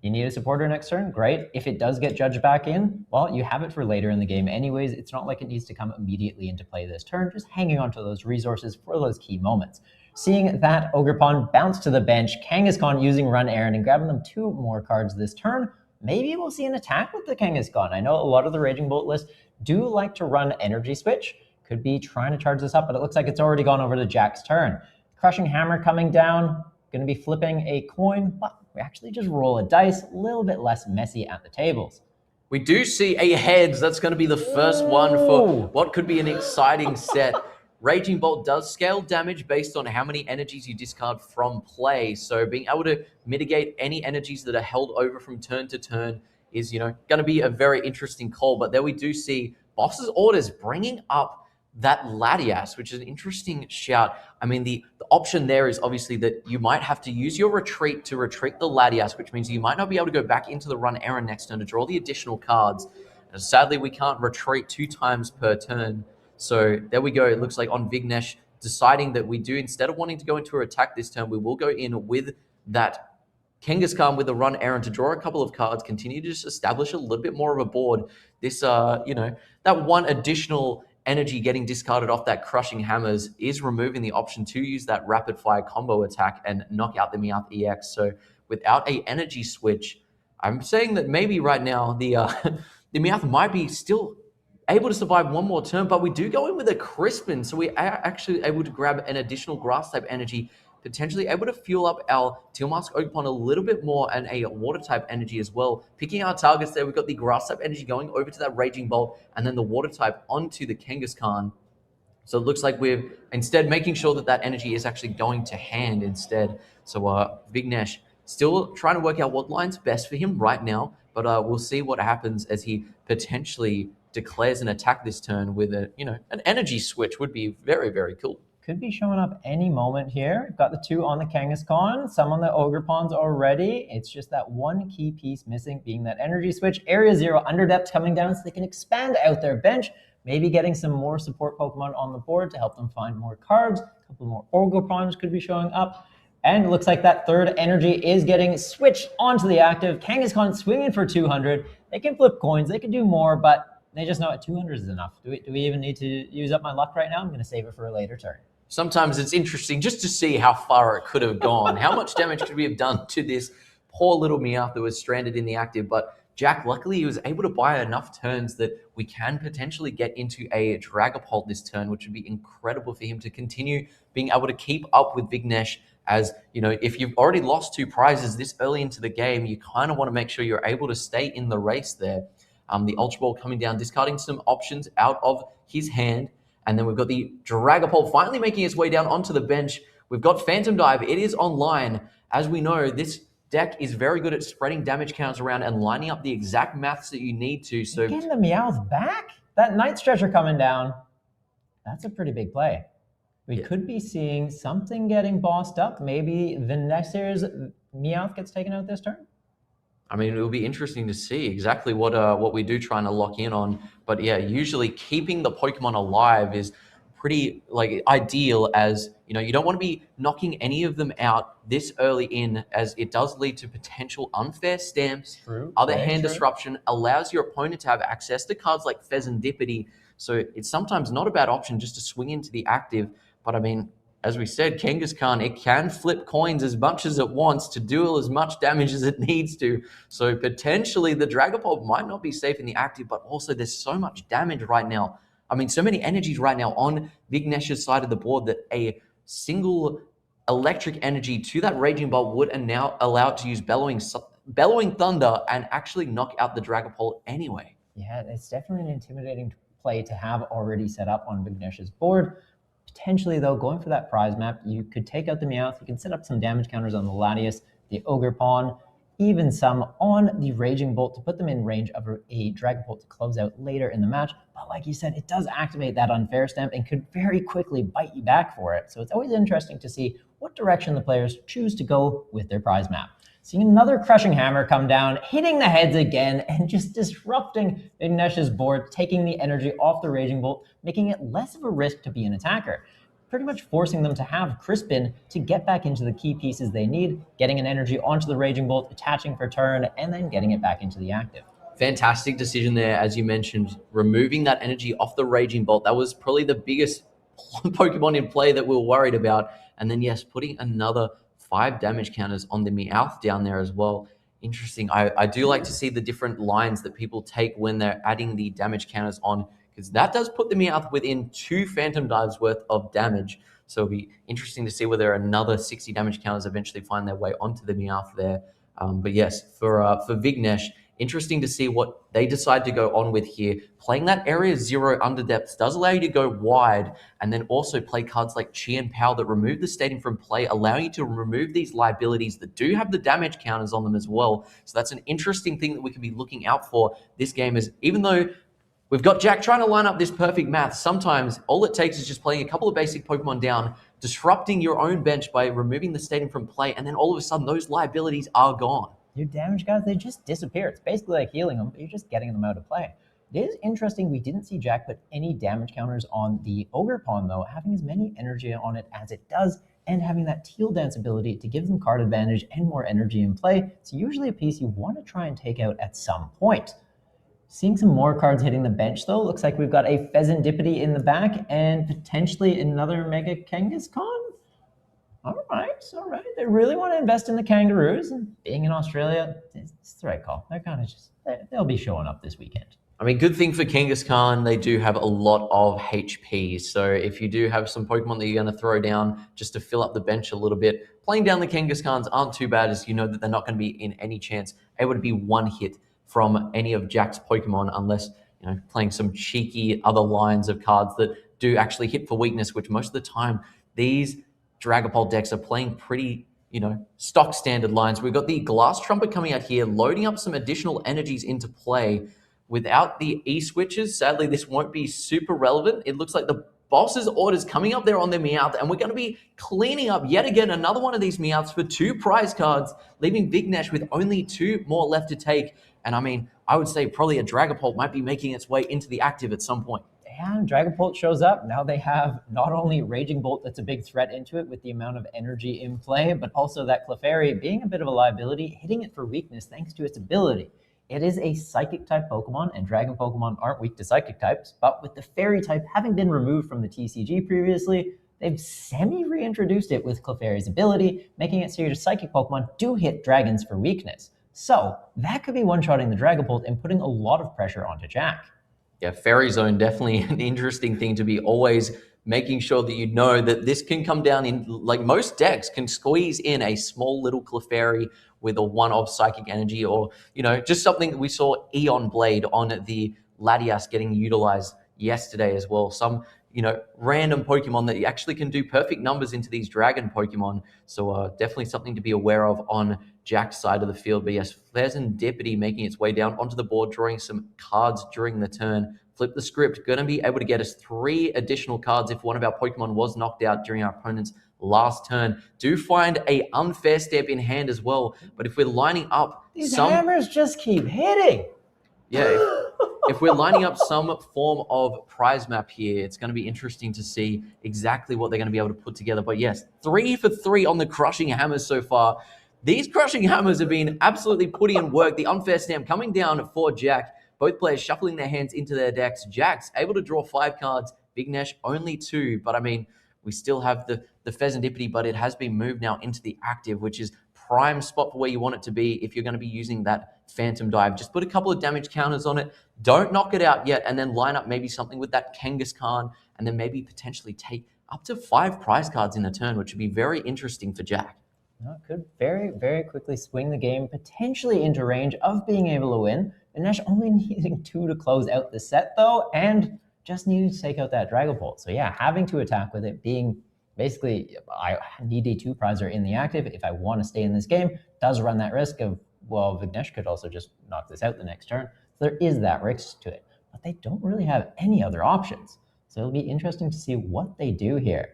F: You need a supporter next turn? Great. If it does get Judge back in, well, you have it for later in the game anyways. It's not like it needs to come immediately into play this turn, just hanging on to those resources for those key moments. Seeing that Ogerpon bounce to the bench, Kangaskhan using Run Errand and grabbing them 2 more cards this turn, maybe we'll see an attack with the Kangaskhan. I know a lot of the Raging Bolt list do like to run Energy Switch. Could be trying to charge this up, but it looks like it's already gone over to Jack's turn. Crushing Hammer coming down, going to be flipping a coin, but we actually just roll a dice, a little bit less messy at the tables.
G: We do see a heads. That's going to be the first one for what could be an exciting set. Raging Bolt does scale damage based on how many energies you discard from play. So being able to mitigate any energies that are held over from turn to turn is, going to be a very interesting call. But there we do see Boss's Orders bringing up that Latias, which is an interesting shout. I mean, the option there is obviously that you might have to use your retreat to retreat the Latias, which means you might not be able to go back into the Run Errand next turn to draw the additional cards. And sadly, we can't retreat 2 times per turn. So there we go. It looks like on Vignesh deciding that we do, instead of wanting to go into attack this turn, we will go in with that Kangaskhan with the Run Errand to draw a couple of cards, continue to just establish a little bit more of a board. This, that one additional energy getting discarded off that Crushing Hammers is removing the option to use that rapid fire combo attack and knock out the Meowth EX. So without a energy switch, I'm saying that maybe right now the Meowth might be still able to survive one more turn, but we do go in with a Crispin, so we are actually able to grab an additional grass type energy, potentially able to fuel up our Tilmask Ogerpon a little bit more and a water type energy as well. Picking our targets there, we've got the grass type energy going over to that Raging Bolt and then the water type onto the Kangaskhan. So it looks like we're instead making sure that that energy is actually going to hand instead. So Vignesh still trying to work out what line's best for him right now, but we'll see what happens as he potentially declares an attack this turn with an energy switch. Would be very, very cool.
F: Could be showing up any moment here. Got the 2 on the Kangaskhan, some on the Ogerpons already. It's just that one key piece missing, being that energy switch. Area 0 Underdepths coming down so they can expand out their bench, maybe getting some more support Pokemon on the board to help them find more cards. A couple more Ogerpons could be showing up. And it looks like that third energy is getting switched onto the active. Kangaskhan swinging for 200. They can flip coins, they can do more, but they just know at 200 is enough. Do we even need to use up my luck right now? I'm going to save it for a later turn.
G: Sometimes it's interesting just to see how far it could have gone. How much damage could we have done to this poor little Meowth that was stranded in the active? But Jack, luckily, he was able to buy enough turns that we can potentially get into a Dragapult this turn, which would be incredible for him to continue being able to keep up with Vignesh. As you know, if you've already lost 2 prizes this early into the game, you kind of want to make sure you're able to stay in the race there. The Ultra Ball coming down, discarding some options out of his hand. And then we've got the Dragapult finally making its way down onto the bench. We've got Phantom Dive. It is online. As we know, this deck is very good at spreading damage counts around and lining up the exact maths that you need to. So
F: getting the Meowth back? That Night Stretcher coming down, that's a pretty big play. We could be seeing something getting bossed up. Maybe Vanessier's Meowth gets taken out this turn?
G: I mean, it will be interesting to see exactly what we do trying to lock in on. But yeah, usually keeping the Pokemon alive is pretty ideal, as you don't want to be knocking any of them out this early in, as it does lead to potential unfair stamps. Other hand disruption allows your opponent to have access to cards like Pheasantipity. So it's sometimes not a bad option just to swing into the active. But I mean, as we said, Kangaskhan, it can flip coins as much as it wants to deal as much damage as it needs to. So potentially the Dragapult might not be safe in the active, but also there's so much damage right now. I mean, so many energies right now on Vignesh's side of the board that a single electric energy to that Raging Bolt would now allow it to use Bellowing Thunder and actually knock out the Dragapult anyway.
F: Yeah, it's definitely an intimidating play to have already set up on Vignesh's board. Potentially, though, going for that prize map, you could take out the Meowth, you can set up some damage counters on the Latias, the Ogre Pawn, even some on the Raging Bolt to put them in range of a Dragapult to close out later in the match. But like you said, it does activate that unfair stamp and could very quickly bite you back for it. So it's always interesting to see what direction the players choose to go with their prize map. Seeing another Crushing Hammer come down, hitting the heads again, and just disrupting Vignesh's board, taking the energy off the Raging Bolt, making it less of a risk to be an attacker. Pretty much forcing them to have Crispin to get back into the key pieces they need, getting an energy onto the Raging Bolt, attaching for turn, and then getting it back into the active.
G: Fantastic decision there, as you mentioned, removing that energy off the Raging Bolt. That was probably the biggest Pokemon in play that we were worried about. And then, yes, putting another 5 damage counters on the Meowth down there as well. Interesting. I do like to see the different lines that people take when they're adding the damage counters on, because that does put the Meowth within 2 Phantom Dives worth of damage. So it'll be interesting to see whether another 60 damage counters eventually find their way onto the Meowth there. But yes, for Vignesh, interesting to see what they decide to go on with here. Playing that Area 0 Underdepths does allow you to go wide, and then also play cards like Chi and Pow that remove the Stadium from play, allowing you to remove these liabilities that do have the damage counters on them as well. So that's an interesting thing that we can be looking out for this game, is even though we've got Jack trying to line up this perfect math, sometimes all it takes is just playing a couple of basic Pokemon down, disrupting your own bench by removing the Stadium from play, and then all of a sudden those liabilities are gone.
F: Your damage guys, they just disappear. It's basically like healing them, but you're just getting them out of play. It is interesting we didn't see Jack put any damage counters on the Ogre Pawn, though, having as many energy on it as it does, and having that Teal Dance ability to give them card advantage and more energy in play. It's usually a piece you want to try and take out at some point. Seeing some more cards hitting the bench, though. Looks like we've got a Pheasantipity in the back and potentially another Mega Kangaskhan. All right. They really want to invest in the Kangaroos, and being in Australia, it's the right call. They're kind of just, they'll be showing up this weekend.
G: I mean, good thing for Kangaskhan, they do have a lot of HP. So if you do have some Pokemon that you're going to throw down just to fill up the bench a little bit, playing down the Kangaskhan's aren't too bad, as you know that they're not going to be in any chance able to be one hit from any of Jack's Pokemon, unless playing some cheeky other lines of cards that do actually hit for weakness, which most of the time these Dragapult decks are playing pretty, stock standard lines. We've got the Glass Trumpet coming out here, loading up some additional energies into play. Without the E-switches, sadly, this won't be super relevant. It looks like the boss's orders coming up there on their Meowth, and we're going to be cleaning up yet again another one of these Meowths for 2 prize cards, leaving Vignesh with only 2 more left to take. And I mean, I would say probably a Dragapult might be making its way into the active at some point.
F: Yeah, Dragapult shows up. Now they have not only Raging Bolt that's a big threat into it with the amount of energy in play, but also that Clefairy being a bit of a liability, hitting it for weakness thanks to its ability. It is a Psychic type Pokemon, and Dragon Pokemon aren't weak to Psychic types, but with the Fairy type having been removed from the TCG previously, they've semi-reintroduced it with Clefairy's ability, making it so your Psychic Pokemon do hit dragons for weakness. So that could be one-shotting the Dragapult and putting a lot of pressure onto Jack.
G: Yeah, Fairy Zone, definitely an interesting thing to be always making sure that you know that this can come down in, like most decks can squeeze in a small little Clefairy with a 1-off Psychic Energy, or, just something we saw Eon Blade on the Latias getting utilized yesterday as well. Some, random Pokemon that actually can do perfect numbers into these Dragon Pokemon. So definitely something to be aware of on Jack's side of the field. But yes, Serendipity making its way down onto the board, drawing some cards during the turn. Flip the script, going to be able to get us 3 additional cards if one of our Pokemon was knocked out during our opponent's last turn. Do find a unfair step in hand as well, but if we're lining up
F: These hammers just keep hitting.
G: Yeah, if we're lining up some form of prize map here, it's going to be interesting to see exactly what they're going to be able to put together. But yes, 3 for 3 on the Crushing Hammers so far. These Crushing Hammers have been absolutely putting in work. The unfair stamp coming down for Jack. Both players shuffling their hands into their decks. Jack's able to draw 5 cards. Big Nesh only 2. But I mean, we still have the Serendipity, but it has been moved now into the active, which is prime spot for where you want it to be if you're going to be using that Phantom Dive. Just put a couple of damage counters on it. Don't knock it out yet, and then line up maybe something with that Kangaskhan, and then maybe potentially take up to 5 prize cards in a turn, which would be very interesting for Jack.
F: It could very, very quickly swing the game, potentially into range of being able to win. And Nesh only needing 2 to close out the set, though, and just needing to take out that Dragapult. So yeah, having to attack with it, being basically, I need a 2 prizer in the active if I want to stay in this game, does run that risk of, well, Vignesh could also just knock this out the next turn. So there is that risk to it. But they don't really have any other options. So it'll be interesting to see what they do here.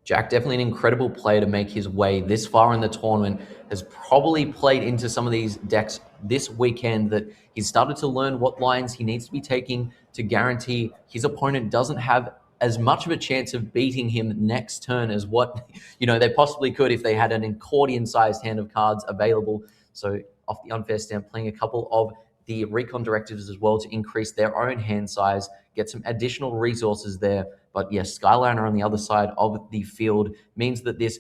G: Jack, definitely an incredible player to make his way this far in the tournament, has probably played into some of these decks this weekend that he's started to learn what lines he needs to be taking to guarantee his opponent doesn't have as much of a chance of beating him next turn as what, they possibly could if they had an accordion-sized hand of cards available. So off the unfair stamp, playing a couple of the Recon Directives as well to increase their own hand size, get some additional resources there. But yes, Skyliner on the other side of the field means that this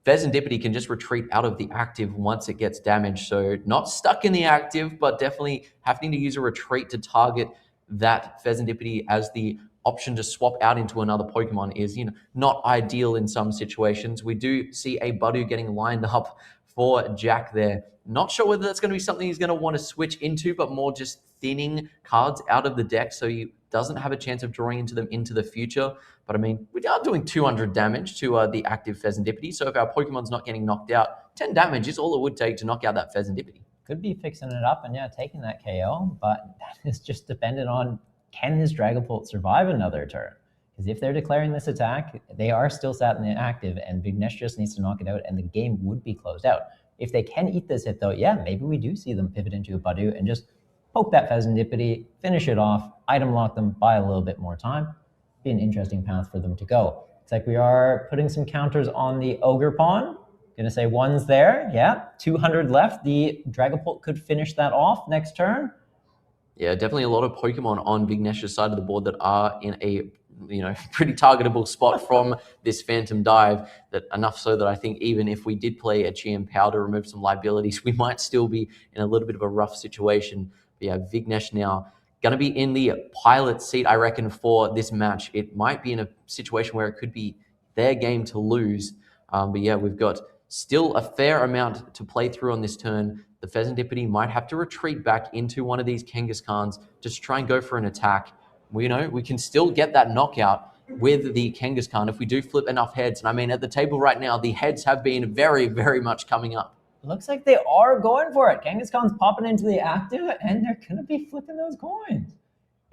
G: Serendipity can just retreat out of the active once it gets damaged. So not stuck in the active, but definitely having to use a retreat to target that Serendipity as the option to swap out into another Pokemon is, not ideal in some situations. We do see a Budu getting lined up for Jack there. Not sure whether that's going to be something he's going to want to switch into, but more just thinning cards out of the deck so he doesn't have a chance of drawing into them into the future. But I mean, we are doing 200 damage to the active Serendipity. So if our Pokemon's not getting knocked out, 10 damage is all it would take to knock out that Serendipity.
F: Could be fixing it up and taking that KO, but that is just dependent on, can this Dragapult survive another turn? Because if they're declaring this attack, they are still sat in the active, and Vignesh just needs to knock it out, and the game would be closed out. If they can eat this hit, though, maybe we do see them pivot into a Budu and just poke that Serendipity, finish it off, item lock them, buy a little bit more time. Be an interesting path for them to go. It's like we are putting some counters on the Ogre Pawn. Gonna say 1's there, 200 left. The Dragapult could finish that off next turn.
G: Yeah, definitely a lot of Pokemon on Vignesh's side of the board that are in a pretty targetable spot from this Phantom Dive, that enough so that I think even if we did play a GM Powder, remove some liabilities, we might still be in a little bit of a rough situation. But yeah, Vignesh now going to be in the pilot seat, I reckon, for this match. It might be in a situation where it could be their game to lose. But yeah, we've got still a fair amount to play through on this turn. The Serendipity might have to retreat back into one of these Kangaskhan's just to try and go for an attack. We can still get that knockout with the Kangaskhan if we do flip enough heads. And I mean, at the table right now, the heads have been very, very much coming up.
F: Looks like they are going for it. Kangaskhan's popping into the active, and they're going to be flipping those coins.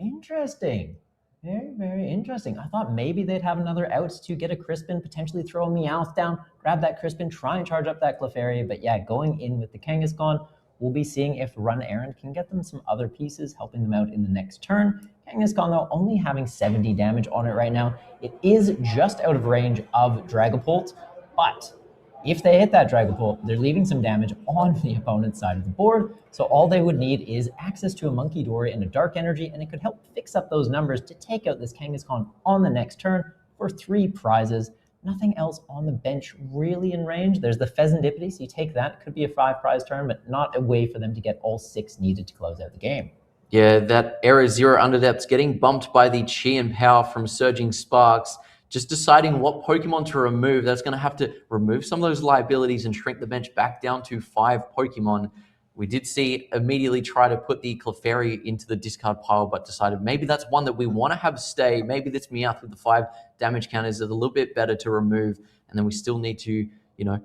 F: Interesting. Very, very interesting. I thought maybe they'd have another out to get a Crispin, potentially throw a Meowth down, grab that Crispin, try and charge up that Clefairy. But yeah, going in with the Kangaskhan, we'll be seeing if Run Errand can get them some other pieces, helping them out in the next turn. Kangaskhan, though, only having 70 damage on it right now. It is just out of range of Dragapult, but if they hit that Dragapult, they're leaving some damage on the opponent's side of the board. So all they would need is access to a Monkey Dory and a Dark Energy, and it could help fix up those numbers to take out this Kangaskhan on the next turn for 3 prizes. nothing else on the bench really in range. There's the Pheasantipity, so you take that. Could be a 5-prize turn, but not a way for them to get all 6 needed to close out the game.
G: Yeah, that Area 0 Underdepth's getting bumped by the Chi and Power from Surging Sparks. Just deciding what Pokemon to remove. That's going to have to remove some of those liabilities and shrink the bench back down to 5 Pokemon. We did see immediately try to put the Clefairy into the discard pile, but decided maybe that's one that we want to have stay. Maybe this Meowth with the 5 damage counters is a little bit better to remove. And then we still need to,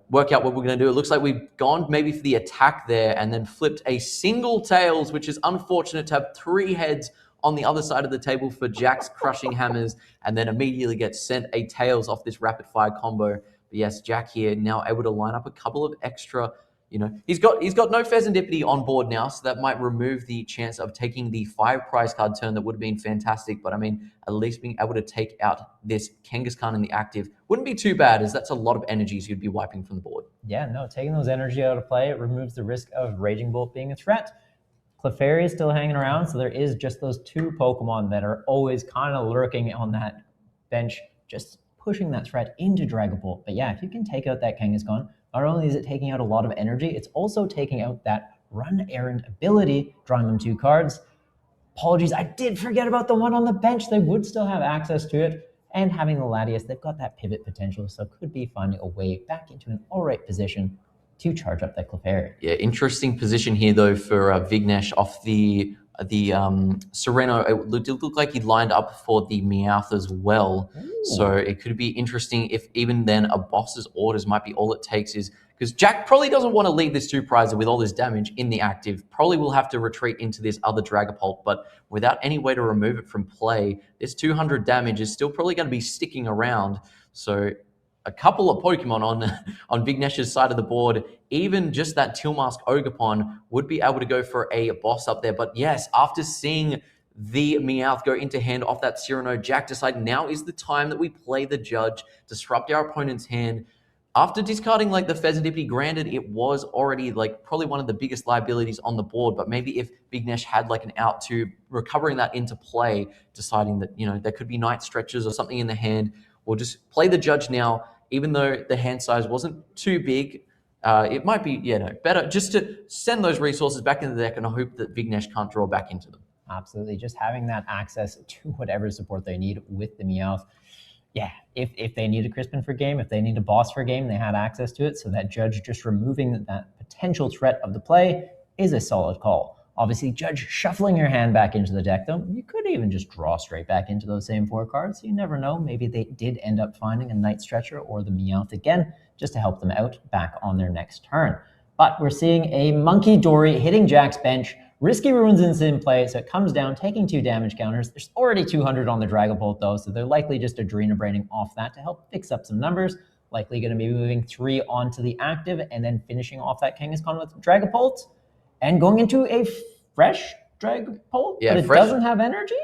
G: work out what we're going to do. It looks like we've gone maybe for the attack there and then flipped a single Tails, which is unfortunate to have 3 heads on the other side of the table for Jack's Crushing Hammers, and then immediately gets sent a Tails off this rapid fire combo. But yes, Jack here now able to line up a couple of extra. He's got no Pheasantipity on board now, so that might remove the chance of taking the 5-prize card turn. That would have been fantastic, but I mean, at least being able to take out this Kangaskhan in the active wouldn't be too bad, as that's a lot of energies you'd be wiping from the board.
F: Yeah, no, taking those energy out of play, it removes the risk of Raging Bolt being a threat. Clefairy is still hanging around, so there is just those 2 Pokemon that are always kind of lurking on that bench, just pushing that threat into Dragapult. But yeah, if you can take out that Kangaskhan, not only is it taking out a lot of energy, it's also taking out that run errand ability, drawing them 2 cards. Apologies, I did forget about the one on the bench. They would still have access to it. And having the Latias, they've got that pivot potential, so could be finding a way back into an all right position to charge up that Clefairy.
G: Yeah, interesting position here though for Vignesh off the Sereno. It looked like he lined up for the Meowth as well. Ooh. So it could be interesting if even then a boss's orders might be all it takes, is because Jack probably doesn't want to leave this 2-prizer with all this damage in the active. Probably will have to retreat into this other Dragapult, but without any way to remove it from play, this 200 damage is still probably going to be sticking around. So a couple of Pokemon on Vignesh's side of the board, even just that Tilmask Ogerpon would be able to go for a boss up there. But yes, after seeing the Meowth go into hand off that Cyrano, Jack decided now is the time that we play the Judge, disrupt our opponent's hand. After discarding like the Pheasantipity, granted it was already like probably one of the biggest liabilities on the board, but maybe if Vignesh had like an out to recovering that into play, deciding that, there could be night stretches or something in the hand, we'll just play the Judge now. Even though the hand size wasn't too big, it might be better just to send those resources back into the deck and hope that Vignesh can't draw back into them.
F: Absolutely, just having that access to whatever support they need with the Meowth. Yeah, if they need a Crispin for game, if they need a boss for game, they had access to it. So that Judge just removing that potential threat of the play is a solid call. Obviously, Judge shuffling your hand back into the deck, though, you could even just draw straight back into those same 4 cards. You never know. Maybe they did end up finding a Night Stretcher or the Meowth again, just to help them out back on their next turn. But we're seeing a Monkey Dory hitting Jack's bench. Risky Ruins is in play, so it comes down, taking 2 damage counters. There's already 200 on the Dragapult, though, so they're likely just Adrena Braining off that to help fix up some numbers. Likely going to be moving 3 onto the active and then finishing off that Kangaskhan with Dragapult. And going into a fresh Dragapult, but it doesn't have energy?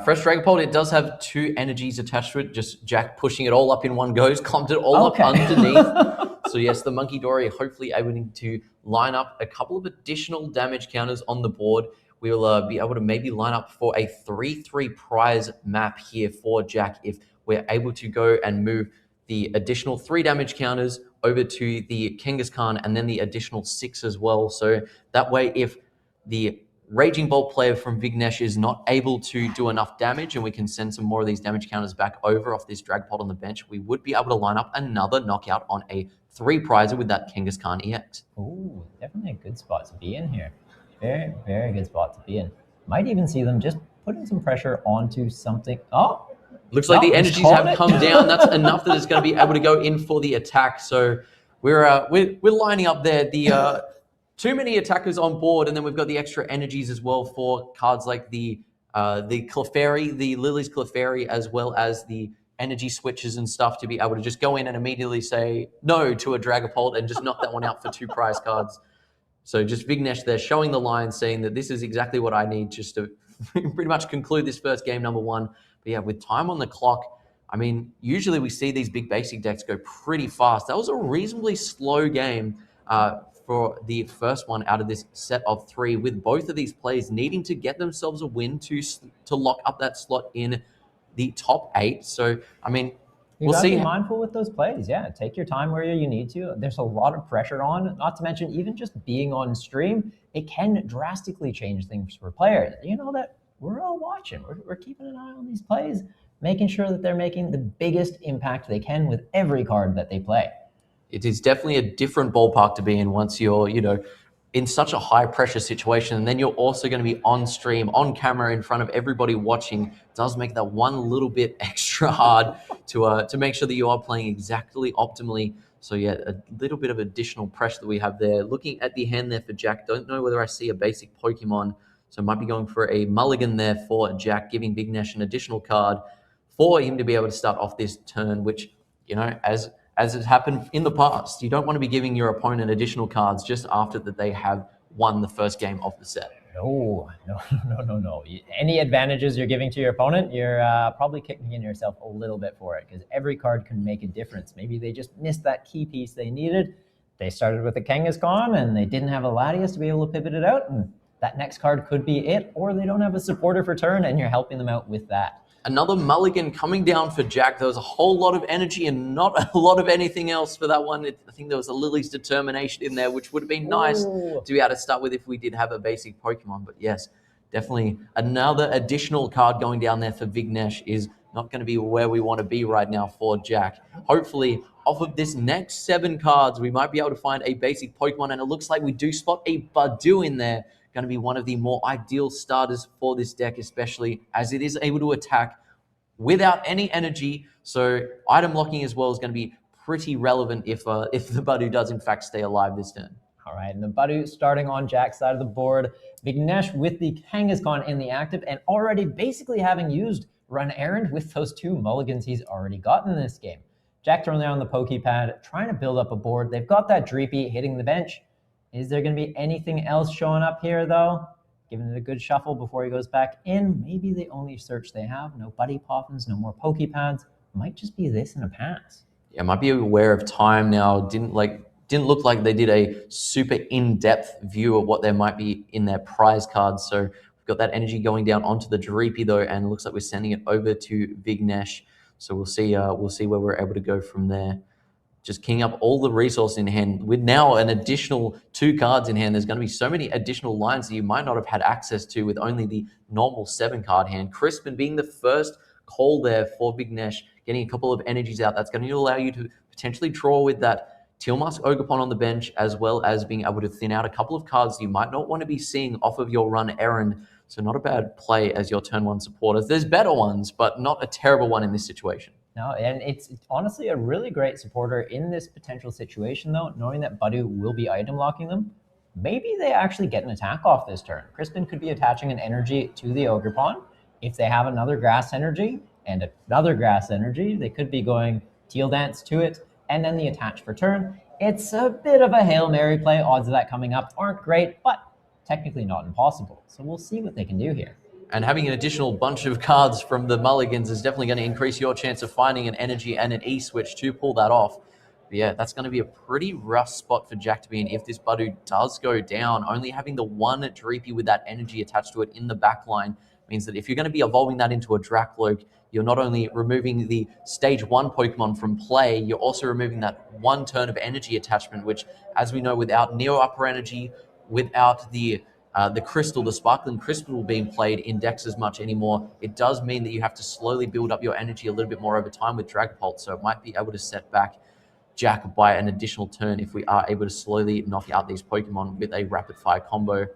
G: Fresh Dragapult, it does have 2 energies attached to it. Just Jack pushing it all up in one go, clumped it all up underneath. So yes, the Monkey Dory hopefully able to line up a couple of additional damage counters on the board. We'll be able to maybe line up for a 3-3 prize map here for Jack if we're able to go and move the additional 3 damage counters over to the Kangaskhan and then the additional 6 as well. So that way, if the Raging Bolt player from Vignesh is not able to do enough damage and we can send some more of these damage counters back over off this Dragapult on the bench, we would be able to line up another knockout on a 3-prizer with that Kangaskhan EX.
F: Ooh, definitely a good spot to be in here. Very, very good spot to be in. Might even see them just putting some pressure onto something. Oh!
G: Looks like the energies have come down. That's enough that it's going to be able to go in for the attack. So we're lining up there. The too many attackers on board, and then we've got the extra energies as well for cards like the Clefairy, the Lily's Clefairy, as well as the energy switches and stuff to be able to just go in and immediately say no to a Dragapult and just knock that one out for 2 prize cards. So just Vignesh there showing the line, saying that this is exactly what I need just to pretty much conclude this first game, number 1. But yeah, with time on the clock, I mean, usually we see these big basic decks go pretty fast. That was a reasonably slow game for the first one out of this set of 3, with both of these players needing to get themselves a win to lock up that slot in the top 8. So, I mean,
F: You
G: We'll
F: gotta
G: see.
F: be mindful with those plays. Yeah, take your time where you need to. There's a lot of pressure on, not to mention even just being on stream, it can drastically change things for players. You know that we're all watching. We're keeping an eye on these plays, making sure that they're making the biggest impact they can with every card that they play.
G: It is definitely a different ballpark to be in once you're, in such a high pressure situation. And then you're also going to be on stream, on camera, in front of everybody watching. It does make that one little bit extra hard to make sure that you are playing exactly optimally. So yeah, a little bit of additional pressure that we have there. Looking at the hand there for Jack, don't know whether I see a basic Pokemon. So might be going for a mulligan there for Jack, giving Big Nash an additional card for him to be able to start off this turn, which, as has happened in the past, you don't want to be giving your opponent additional cards just after that they have won the first game of the set.
F: No. Any advantages you're giving to your opponent, you're probably kicking in yourself a little bit for it, because every card can make a difference. Maybe they just missed that key piece they needed. They started with a Kangaskhan and they didn't have a Latias to be able to pivot it out, and that next card could be it, or they don't have a supporter for turn and you're helping them out with that.
G: Another mulligan coming down for Jack. There was a whole lot of energy and not a lot of anything else for that one. I think there was a Lily's Determination in there, which would have been nice to be able to start with if we did have a basic Pokemon. But yes, definitely another additional card going down there for Vignesh is not going to be where we want to be right now for Jack. Hopefully, off of this next 7 cards, we might be able to find a basic Pokemon, and it looks like we do spot a Budew in there. Going to be one of the more ideal starters for this deck, especially as it is able to attack without any energy. So item locking as well is going to be pretty relevant if the Budew does in fact stay alive this turn.
F: All right, and the Budew starting on Jack's side of the board. Vignesh with the Kangaskhan in the active and already basically having used Run Errand with those 2 mulligans he's already gotten in this game. Jack throwing down the Pokepad, trying to build up a board. They've got that Dreepy hitting the bench. Is there going to be anything else showing up here, though? Giving it a good shuffle before he goes back in. Maybe the only search they have. No Buddy Poffins, no more Pokepads. Might just be this and a pass.
G: Yeah, might be aware of time now. Didn't look like they did a super in-depth view of what there might be in their prize cards. So we've got that energy going down onto the Dreepy, though, and it looks like we're sending it over to Vignesh. So we'll see where we're able to go from there. Just keying up all the resources in hand. With now an additional 2 cards in hand, there's going to be so many additional lines that you might not have had access to with only the normal 7-card hand. Crispin being the first call there for Vignesh, getting a couple of energies out. That's going to allow you to potentially draw with that Tealmask Ogerpon on the bench, as well as being able to thin out a couple of cards you might not want to be seeing off of your Run Errand. So not a bad play as your turn 1 supporters. There's better ones, but not a terrible one in this situation.
F: No, and it's honestly a really great supporter in this potential situation, though, knowing that Budew will be item locking them. Maybe they actually get an attack off this turn. Crispin could be attaching an energy to the Ogerpon. If they have another grass energy and another grass energy, they could be going Teal Dance to it and then the attach for turn. It's a bit of a Hail Mary play. Odds of that coming up aren't great, but technically not impossible. So we'll see what they can do here.
G: And having an additional bunch of cards from the mulligans is definitely going to increase your chance of finding an energy and an E-switch to pull that off. But yeah, that's going to be a pretty rough spot for Jack to be in if this Budew does go down. Only having the 1 Dreepy with that energy attached to it in the back line means that if you're going to be evolving that into a Dracloak, you're not only removing the stage 1 Pokemon from play, you're also removing that 1 turn of energy attachment, which, as we know, without Neo Upper Energy, without the crystal, the sparkling crystal being played in decks as much anymore, it does mean that you have to slowly build up your energy a little bit more over time with Dragapult. So it might be able to set back Jack by an additional turn if we are able to slowly knock out these Pokemon with a rapid fire combo.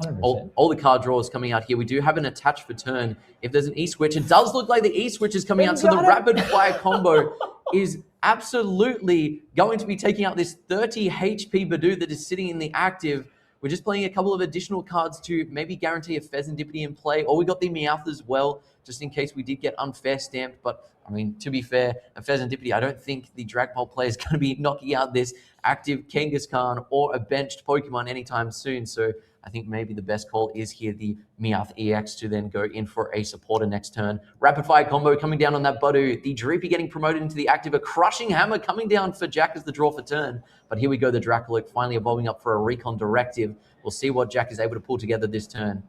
F: 100%.
G: All the card draws coming out here. We do have an attach for turn. If there's an E-switch, it does look like the E-switch is coming out. So the rapid fire combo is absolutely going to be taking out this 30 HP Budew that is sitting in the active. We're just playing a couple of additional cards to maybe guarantee a Fezandipity in play. Or we got the Meowth as well, just in case we did get unfair stamped. But, I mean, to be fair, a Fezandipity, I don't think the Dragapult player is going to be knocking out this active Kangaskhan or a benched Pokemon anytime soon. So I think maybe the best call is here the Meowth EX to then go in for a supporter next turn. Rapid fire combo coming down on that Budew. The Dreepy getting promoted into the active. A crushing hammer coming down for Jack as the draw for turn. But here we go, the Dracoloak finally evolving up for a Recon Directive. We'll see what Jack is able to pull together this turn.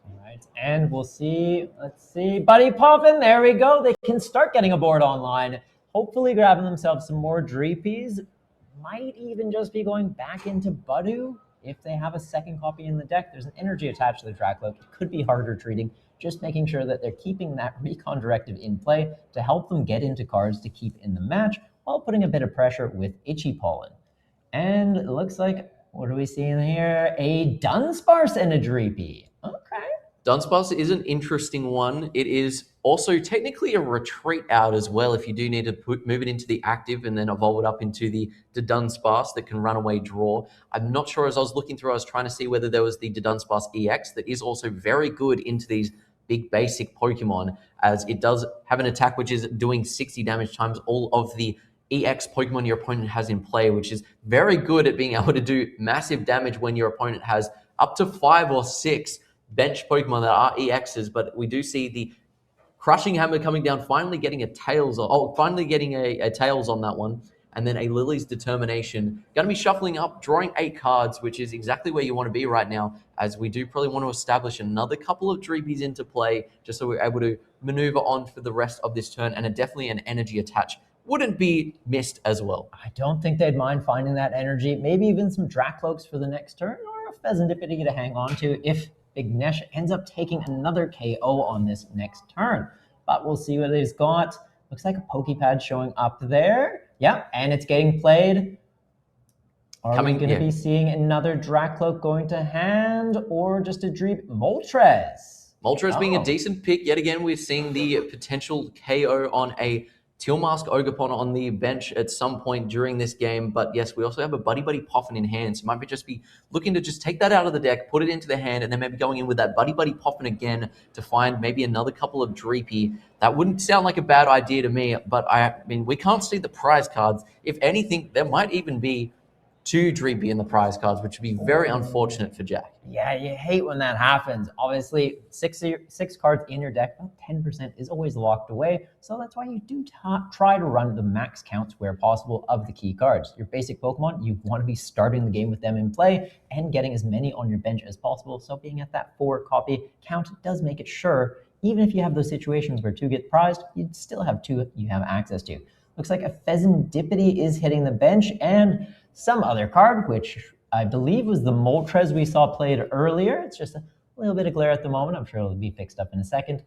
F: All right, and we'll see. Let's see. Buddy Poffin, there we go. They can start getting a board online. hopefully grabbing themselves some more Dreepies. Might even just be going back into Budu if they have a second copy in the deck. There's an energy attached to the Dracloak. It could be harder treating, just making sure that they're keeping that Recon Directive in play to help them get into cards to keep in the match while putting a bit of pressure with Itchy Pollen. And it looks like, what are we seeing here? A Dunsparce and a Dreepy. Okay.
G: Dunsparce is an interesting one. It is also technically a retreat out as well if you do need to move it into the active and then evolve it up into the Dunsparce that can run away draw. I'm not sure, as I was looking through, I was trying to see whether there was the Dunsparce EX that is also very good into these big basic Pokemon, as it does have an attack which is doing 60 damage times all of the EX Pokemon your opponent has in play, which is very good at being able to do massive damage when your opponent has up to 5 or 6 bench Pokemon that are EXs. But we do see the Crushing Hammer coming down, finally getting a Tails, finally getting a Tails on that one, and then a Lily's Determination. Going to be shuffling up, drawing 8 cards, which is exactly where you want to be right now, as we do probably want to establish another couple of Dreepies into play, just so we're able to maneuver on for the rest of this turn, and definitely an energy attach wouldn't be missed as well.
F: I don't think they'd mind finding that energy. Maybe even some Dracloaks for the next turn, or a Pheasantipity to hang on to if Big Nesh ends up taking another KO on this next turn. But we'll see what he's got. Looks like a Pokepad showing up there. Yeah, and it's getting played. Are we going to be seeing another Dracloak going to hand, or just a Dreep? Moltres.
G: Moltres being a decent pick. Yet again, we're seeing the potential KO on a Tealmask Ogerpon on the bench at some point during this game. But yes, we also have a Buddy Buddy Poffin in hand. So might be just be looking to just take that out of the deck, put it into the hand, and then maybe going in with that Buddy Buddy Poffin again to find maybe another couple of Dreepy. That wouldn't sound like a bad idea to me, but I mean, we can't see the prize cards. If anything, there might even be 2 Dreepy in the prize cards, which would be very unfortunate for Jack.
F: Yeah, you hate when that happens. Obviously, 6 cards in your deck, about 10% is always locked away. So that's why you do try to run the max counts where possible of the key cards. Your basic Pokemon, you want to be starting the game with them in play and getting as many on your bench as possible. So being at that 4 copy count does make it sure, even if you have those situations where 2 get prized, you'd still have 2 you have access to. Looks like a Pheasantipity is hitting the bench, and some other card, which I believe was the Moltres we saw played earlier. It's just a little bit of glare at the moment. I'm sure it'll be fixed up in a second.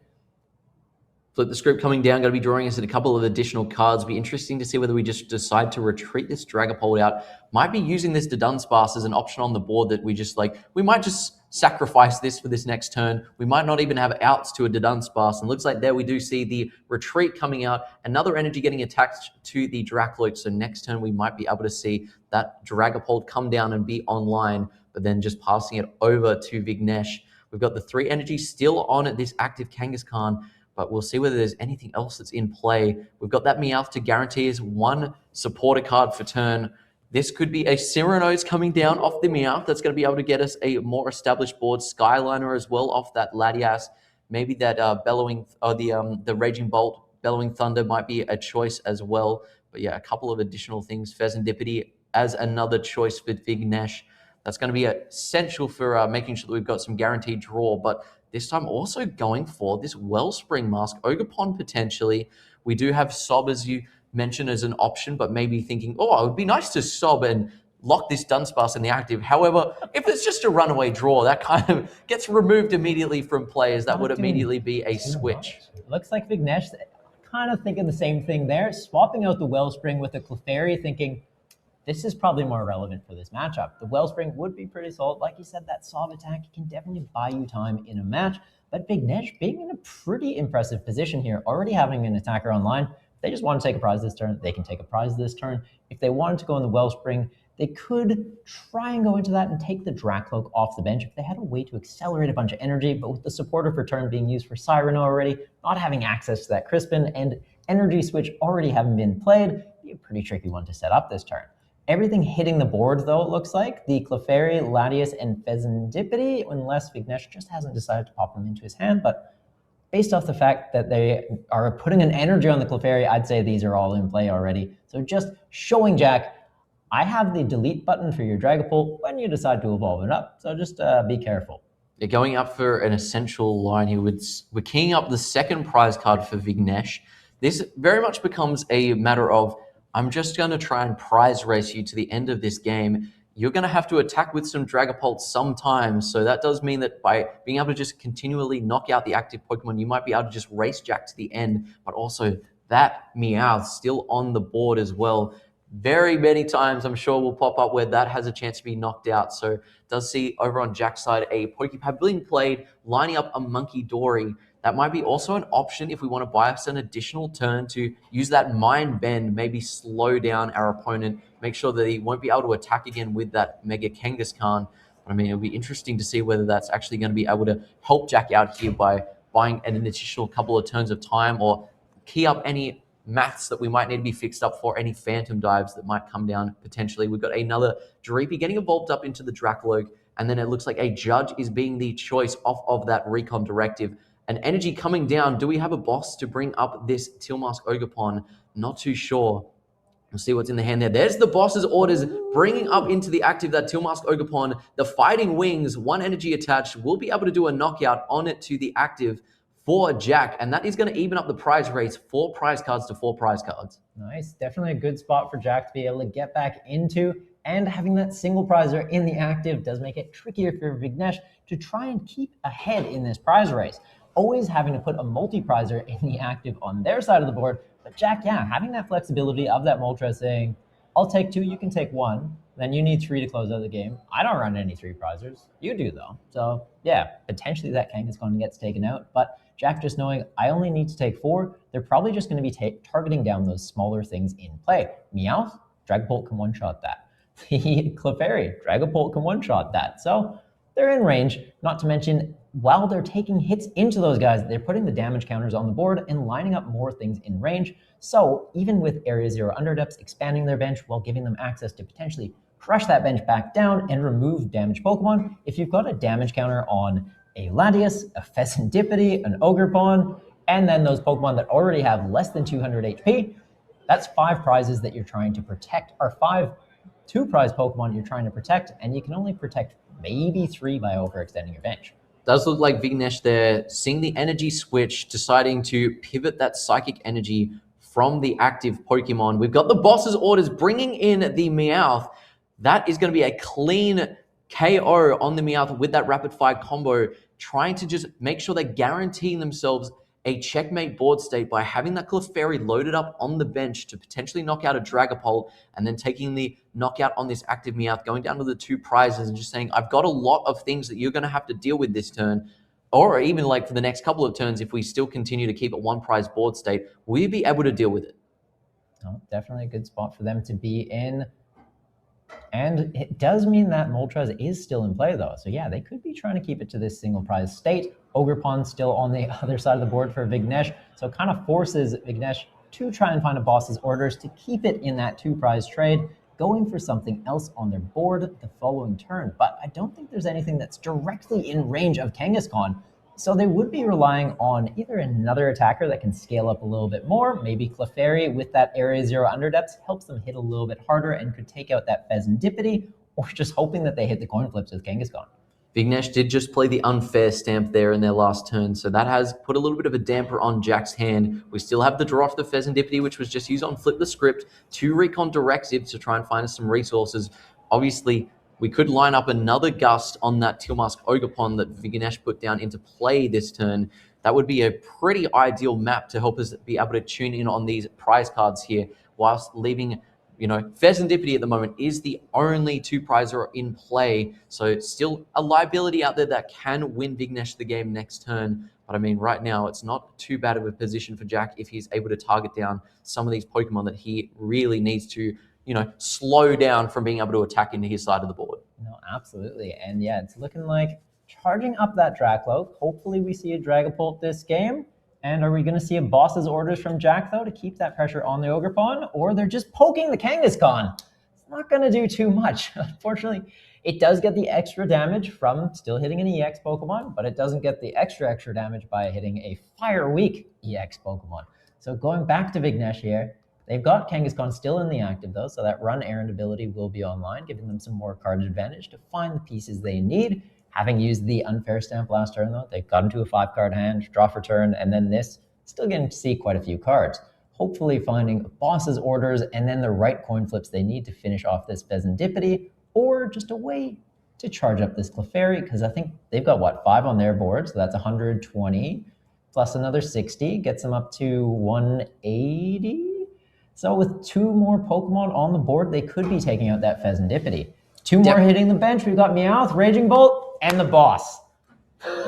G: Flip the script coming down, going to be drawing us at a couple of additional cards. Be interesting to see whether we just decide to retreat this Dragapult out. Might be using this Dunsparce as an option on the board that we just we might just sacrifice this for this next turn. We might not even have outs to a Dunsparce. And looks like there we do see the retreat coming out. Another energy getting attached to the Dracloak. So next turn we might be able to see that Dragapult come down and be online, but then just passing it over to Vignesh. We've got the 3 energy still on at this active Kangaskhan, but we'll see whether there's anything else that's in play. We've got that Meowth to guarantee us 1 supporter card for turn. This could be a Cyrano's coming down off the Meowth. That's going to be able to get us a more established board. Skyliner as well off that Latias. Maybe that Bellowing, or the Raging Bolt, Bellowing Thunder might be a choice as well. But yeah, a couple of additional things. Pheasantipity as another choice for Vignesh. That's going to be essential for making sure that we've got some guaranteed draw. But this time also going for this Wellspring Mask. Ogerpon potentially. We do have Sob, as you mentioned, as an option, but maybe thinking, oh, it would be nice to Sob and lock this Dunsparce in the active. However, if it's just a runaway draw, that kind of gets removed immediately from players. That would immediately be a switch.
F: Looks like Vignesh kind of thinking the same thing there, swapping out the Wellspring with the Clefairy, thinking this is probably more relevant for this matchup. The Wellspring would be pretty solid. Like you said, that Sob attack can definitely buy you time in a match, but Vignesh being in a pretty impressive position here, already having an attacker online. If they just want to take a prize this turn, they can take a prize this turn. If they wanted to go in the Wellspring, they could try and go into that and take the Dracloak off the bench if they had a way to accelerate a bunch of energy, but with the supporter for turn being used for Cyrano already, not having access to that Crispin, and Energy Switch already having been played, it'd be a pretty tricky one to set up this turn. Everything hitting the board, though, it looks like. The Clefairy, Latias, and Pheasantipity, unless Vignesh just hasn't decided to pop them into his hand, but based off the fact that they are putting an energy on the Clefairy, I'd say these are all in play already. So just showing Jack, I have the delete button for your Dragapult when you decide to evolve it up. So just be careful.
G: They're going up for an essential line here. We're keying up the second prize card for Vignesh. This very much becomes a matter of, I'm just going to try and prize race you to the end of this game. You're going to have to attack with some Dragapult sometimes. So that does mean that by being able to just continually knock out the active Pokemon, you might be able to just race Jack to the end. But also that Meowth still on the board as well. Very many times I'm sure will pop up where that has a chance to be knocked out. So does see over on Jack's side a Pokepad being played, lining up a Monkey Dory. That might be also an option if we want to buy us an additional turn to use that Mind Bend, maybe slow down our opponent, make sure that he won't be able to attack again with that Mega Kangaskhan. But I mean, it'll be interesting to see whether that's actually going to be able to help Jack out here by buying an additional couple of turns of time or key up any maths that we might need to be fixed up for, any Phantom Dives that might come down potentially. We've got another Dreepy getting evolved up into the Dracloak, and then it looks like a Judge is being the choice off of that Recon Directive. An Energy coming down. Do we have a boss to bring up this Tealmask Ogerpon? Not too sure. We'll see what's in the hand there. There's the boss's orders bringing up into the active that Tealmask Ogerpon. The Fighting Wings, 1 energy attached, will be able to do a knockout on it to the active for Jack, and that is going to even up the prize race, 4 prize cards to 4 prize cards.
F: Nice. Definitely a good spot for Jack to be able to get back into, and having that single prizer in the active does make it trickier for Vignesh to try and keep ahead in this prize race. Always having to put a multi-prizer in the active on their side of the board. But Jack, yeah, having that flexibility of that Moltres saying, I'll take 2, you can take 1. Then you need 3 to close out the game. I don't run any 3 prizers. You do, though. So, yeah, potentially that Kangaskhan gets taken out. But Jack just knowing I only need to take 4, they're probably just going to be targeting down those smaller things in play. Meowth, Dragapult can one-shot that. The Clefairy, Dragapult can one-shot that. So they're in range, not to mention while they're taking hits into those guys, they're putting the damage counters on the board and lining up more things in range. So even with Area 0 Underdepths expanding their bench while giving them access to potentially crush that bench back down and remove damage Pokemon, if you've got a damage counter on a Latias, a Pheasantipity, an Ogerpon, and then those Pokemon that already have less than 200 HP, that's 5 prizes that you're trying to protect, or 5 2-prize Pokemon you're trying to protect, and you can only protect maybe 3 by overextending your bench.
G: Does look like Vignesh there, seeing the energy switch, deciding to pivot that Psychic Energy from the active Pokemon. We've got the boss's orders bringing in the Meowth. That is going to be a clean KO on the Meowth with that rapid fire combo, trying to just make sure they're guaranteeing themselves a checkmate board state by having that Clefairy loaded up on the bench to potentially knock out a Dragapult, and then taking the knockout on this active Meowth, going down to the 2 prizes and just saying, I've got a lot of things that you're going to have to deal with this turn, or even like for the next couple of turns, if we still continue to keep a 1 prize board state, will you be able to deal with it?
F: Oh, definitely a good spot for them to be in. And it does mean that Moltres is still in play, though. So yeah, they could be trying to keep it to this single prize state. Ogerpon still on the other side of the board for Vignesh. So it kind of forces Vignesh to try and find a boss's orders to keep it in that 2 prize trade, going for something else on their board the following turn. But I don't think there's anything that's directly in range of Kangaskhan. So they would be relying on either another attacker that can scale up a little bit more, maybe Clefairy with that Area 0 Underdepths helps them hit a little bit harder and could take out that Pheasantipity, or just hoping that they hit the coin flips with Kangaskhan.
G: Vignesh did just play the unfair stamp there in their last turn, so that has put a little bit of a damper on Jack's hand. We still have the draw off the Pheasantipity, which was just used on Flip the Script, 2 Recon Directives to try and find us some resources. Obviously, we could line up another Gust on that Tealmask Ogerpon that Vignesh put down into play this turn. That would be a pretty ideal map to help us be able to tune in on these prize cards here, whilst leaving, Pheasantipity at the moment is the only 2 prizer in play. So it's still a liability out there that can win Vignesh the game next turn. But I mean, right now, it's not too bad of a position for Jack if he's able to target down some of these Pokemon that he really needs to slow down from being able to attack into his side of the board.
F: No, absolutely. And yeah, it's looking like charging up that Dracloak. Hopefully we see a Dragapult this game. And are we going to see a boss's orders from Jack, though, to keep that pressure on the Ogerpon? Or they're just poking the Kangaskhan? It's not going to do too much. Unfortunately, it does get the extra damage from still hitting an EX Pokemon, but it doesn't get the extra damage by hitting a Fire Weak EX Pokemon. So going back to Vignesh here, they've got Kangaskhan still in the active, though, so that Run Errand ability will be online, giving them some more card advantage to find the pieces they need. Having used the Unfair Stamp last turn, though, they've got into a 5-card hand, draw for turn, and then this, still getting to see quite a few cards. hopefully finding boss's orders and then the right coin flips they need to finish off this Pheasantipity, or just a way to charge up this Clefairy, because I think they've got, what, 5 on their board, so that's 120, plus another 60, gets them up to 180. So with 2 more Pokemon on the board, they could be taking out that Pheasantipity. 2 more hitting the bench. We've got Meowth, Raging Bolt, and the boss.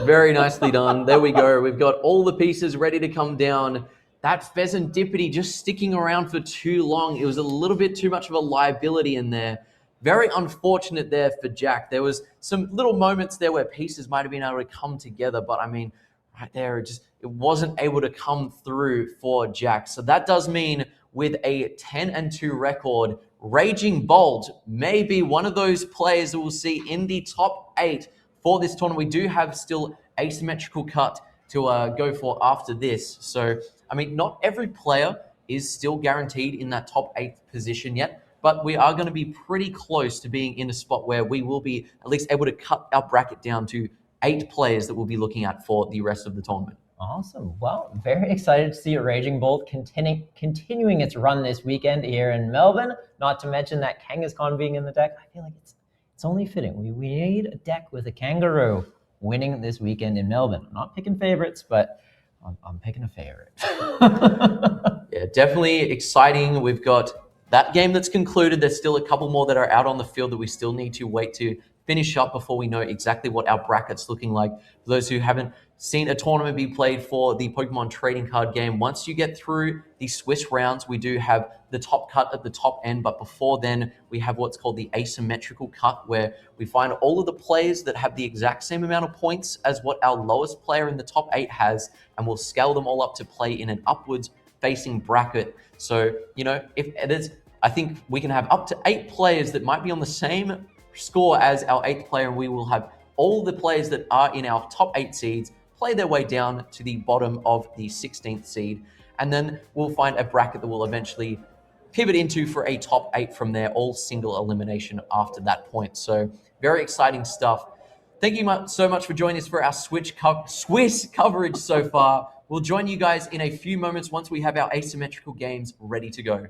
G: Very nicely done. There we go. We've got all the pieces ready to come down. That Pheasantipity just sticking around for too long. It was a little bit too much of a liability in there. Very unfortunate there for Jack. There was some little moments there where pieces might have been able to come together, but I mean, right there, it wasn't able to come through for Jack. So that does mean with a 10-2 record, Raging Bolt may be one of those players that we'll see in the top 8 for this tournament. We do have still asymmetrical cut to go for after this. So, I mean, not every player is still guaranteed in that top 8th position yet, but we are going to be pretty close to being in a spot where we will be at least able to cut our bracket down to 8 players that we'll be looking at for the rest of the tournament.
F: Awesome. Well, very excited to see Raging Bolt continuing its run this weekend here in Melbourne. Not to mention that Kangaskhan being in the deck. I feel like it's only fitting. We need a deck with a Kangaroo winning this weekend in Melbourne. I'm not picking favorites, but I'm picking a favorite.
G: Yeah, definitely exciting. We've got that game that's concluded. There's still a couple more that are out on the field that we still need to wait to finish up before we know exactly what our bracket's looking like. For those who haven't seen a tournament be played for the Pokemon trading card game, once you get through the Swiss rounds, we do have the top cut at the top end, but before then, we have what's called the asymmetrical cut, where we find all of the players that have the exact same amount of points as what our lowest player in the top 8 has, and we'll scale them all up to play in an upwards facing bracket. So, you know, if it is, I think we can have up to 8 players that might be on the same score as our 8th player, and we will have all the players that are in our top 8 seeds play their way down to the bottom of the 16th seed, and then we'll find a bracket that will eventually pivot into for a top 8 from there, all single elimination after that point. So very exciting stuff. Thank you so much for joining us for our Swiss coverage so far. We'll join you guys in a few moments once we have our asymmetrical games ready to go.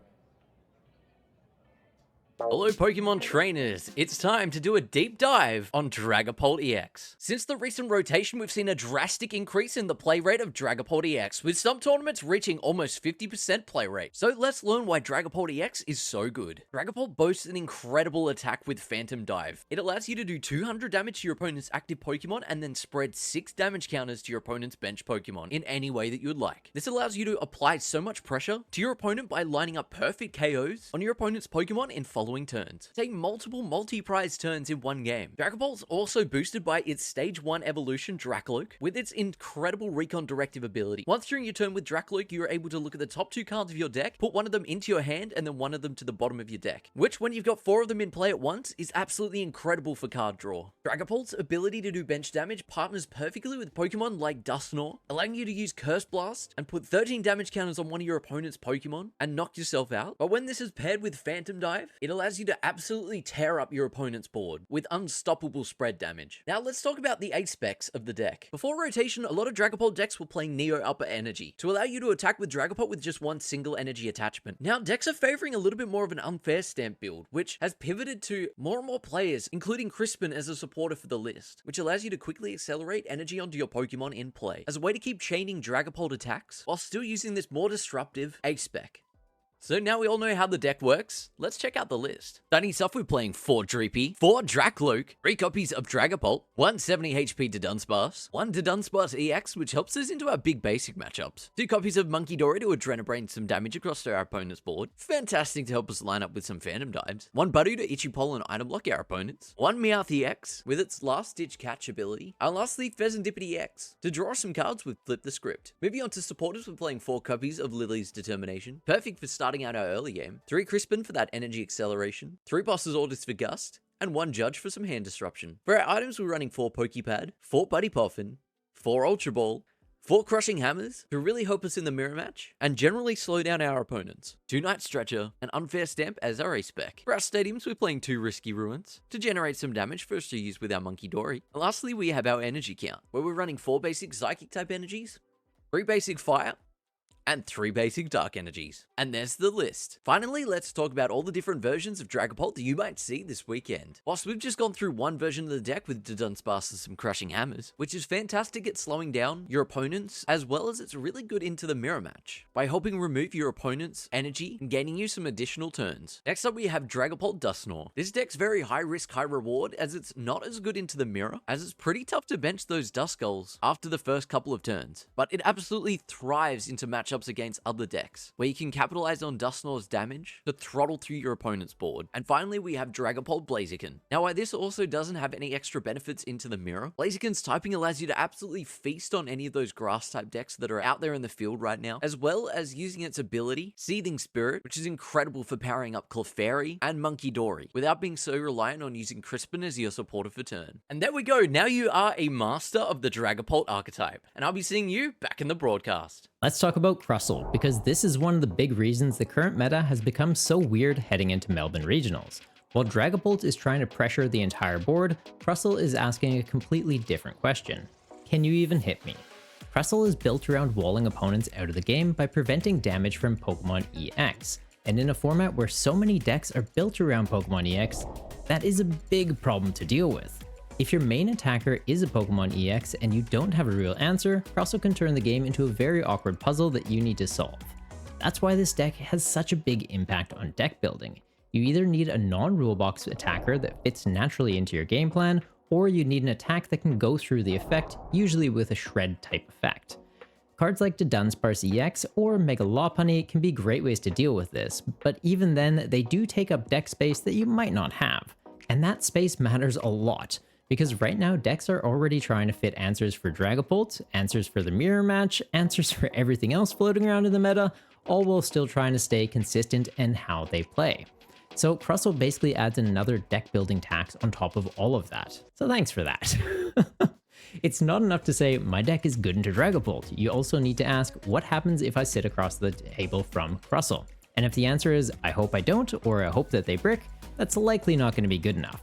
E: Hello Pokemon trainers, it's time to do a deep dive on Dragapult EX. Since the recent rotation, we've seen a drastic increase in the play rate of Dragapult EX, with some tournaments reaching almost 50% play rate. So let's learn why Dragapult EX is so good. Dragapult boasts an incredible attack with Phantom Dive. It allows you to do 200 damage to your opponent's active Pokemon and then spread 6 damage counters to your opponent's bench Pokemon in any way that you'd like. This allows you to apply so much pressure to your opponent by lining up perfect KOs on your opponent's Pokemon in following turns. Take multiple multi-prize turns in one game. Dragapult's also boosted by its Stage 1 evolution Dracloak with its incredible Recon Directive ability. Once during your turn with Dracloak, you are able to look at the top 2 cards of your deck, put one of them into your hand, and then one of them to the bottom of your deck, which when you've got 4 of them in play at once is absolutely incredible for card draw. Dragapult's ability to do bench damage partners perfectly with Pokemon like Dusknoir, allowing you to use Curse Blast and put 13 damage counters on one of your opponent's Pokemon and knock yourself out. But when this is paired with Phantom Dive, it allows you to absolutely tear up your opponent's board with unstoppable spread damage. Now let's talk about the 8 specs of the deck. Before rotation, a lot of Dragapult decks were playing Neo Upper Energy to allow you to attack with Dragapult with just one single energy attachment. Now decks are favoring a little bit more of an unfair stamp build, which has pivoted to more and more players, including Crispin as a supporter for the list, which allows you to quickly accelerate energy onto your Pokemon in play as a way to keep chaining Dragapult attacks while still using this more disruptive 8 spec. So now we all know how the deck works, let's check out the list. Starting off, we're playing 4 Dreepy, 4 Dracloak, 3 copies of Dragapult, 1 70 HP to Dunsparce, 1 to Dunsparce EX, which helps us into our big basic matchups, 2 copies of Monkey Dory to Adrenabrain some damage across to our opponent's board, fantastic to help us line up with some Phantom Dives, 1 Budu to Ichipole and item block our opponents, 1 Meowth EX with its last ditch catch ability, and lastly Pheasantipity EX to draw some cards with Flip the Script. Moving on to supporters, we're playing 4 copies of Lily's Determination, perfect for starting out our early game, 3 Crispin for that energy acceleration, 3 Boss's Orders for Gust, and 1 Judge for some hand disruption. For our items, we're running 4 Pokepad, 4 Buddy Poffin, 4 Ultra Ball, 4 Crushing Hammers to really help us in the mirror match and generally slow down our opponents, 2 Night Stretcher, and Unfair Stamp as our A-spec. For our stadiums, we're playing 2 Risky Ruins to generate some damage for us to use with our Monkey Dory. And lastly, we have our energy count, where we're running 4 basic Psychic type energies, 3 basic Fire, and 3 basic dark energies. And there's the list. Finally, let's talk about all the different versions of Dragapult that you might see this weekend. Whilst we've just gone through one version of the deck with Dunsparce and some Crushing Hammers, which is fantastic at slowing down your opponents, as well as it's really good into the mirror match, by helping remove your opponent's energy and gaining you some additional turns. Next up we have Dragapult Dusknoir. This deck's very high risk, high reward, as it's not as good into the mirror, as it's pretty tough to bench those Duskulls after the first couple of turns. But it absolutely thrives into matchups against other decks, where you can capitalize on Dusknoir's damage to throttle through your opponent's board. And finally we have Dragapult Blaziken. Now while this also doesn't have any extra benefits into the mirror, Blaziken's typing allows you to absolutely feast on any of those grass type decks that are out there in the field right now, as well as using its ability, Seething Spirit, which is incredible for powering up Clefairy and Monkey Dory, without being so reliant on using Crispin as your supporter for turn. And there we go, now you are a master of the Dragapult archetype, and I'll be seeing you back in the broadcast.
D: Let's talk about Crustle, because this is one of the big reasons the current meta has become so weird heading into Melbourne Regionals. While Dragapult is trying to pressure the entire board, Crustle is asking a completely different question. Can you even hit me? Crustle is built around walling opponents out of the game by preventing damage from Pokemon EX, and in a format where so many decks are built around Pokemon EX, that is a big problem to deal with. If your main attacker is a Pokemon EX and you don't have a real answer, Crustle can turn the game into a very awkward puzzle that you need to solve. That's why this deck has such a big impact on deck building. You either need a non-rulebox attacker that fits naturally into your game plan, or you need an attack that can go through the effect, usually with a shred type effect. Cards like Dunsparce EX or Mega Lopunny can be great ways to deal with this, but even then, they do take up deck space that you might not have. And that space matters a lot, because right now decks are already trying to fit answers for Dragapult, answers for the mirror match, answers for everything else floating around in the meta, all while still trying to stay consistent in how they play. So Crustle basically adds another deck building tax on top of all of that. So thanks for that. It's not enough to say, my deck is good into Dragapult. You also need to ask, what happens if I sit across the table from Crustle? And if the answer is, I hope I don't, or I hope that they brick, that's likely not going to be good enough.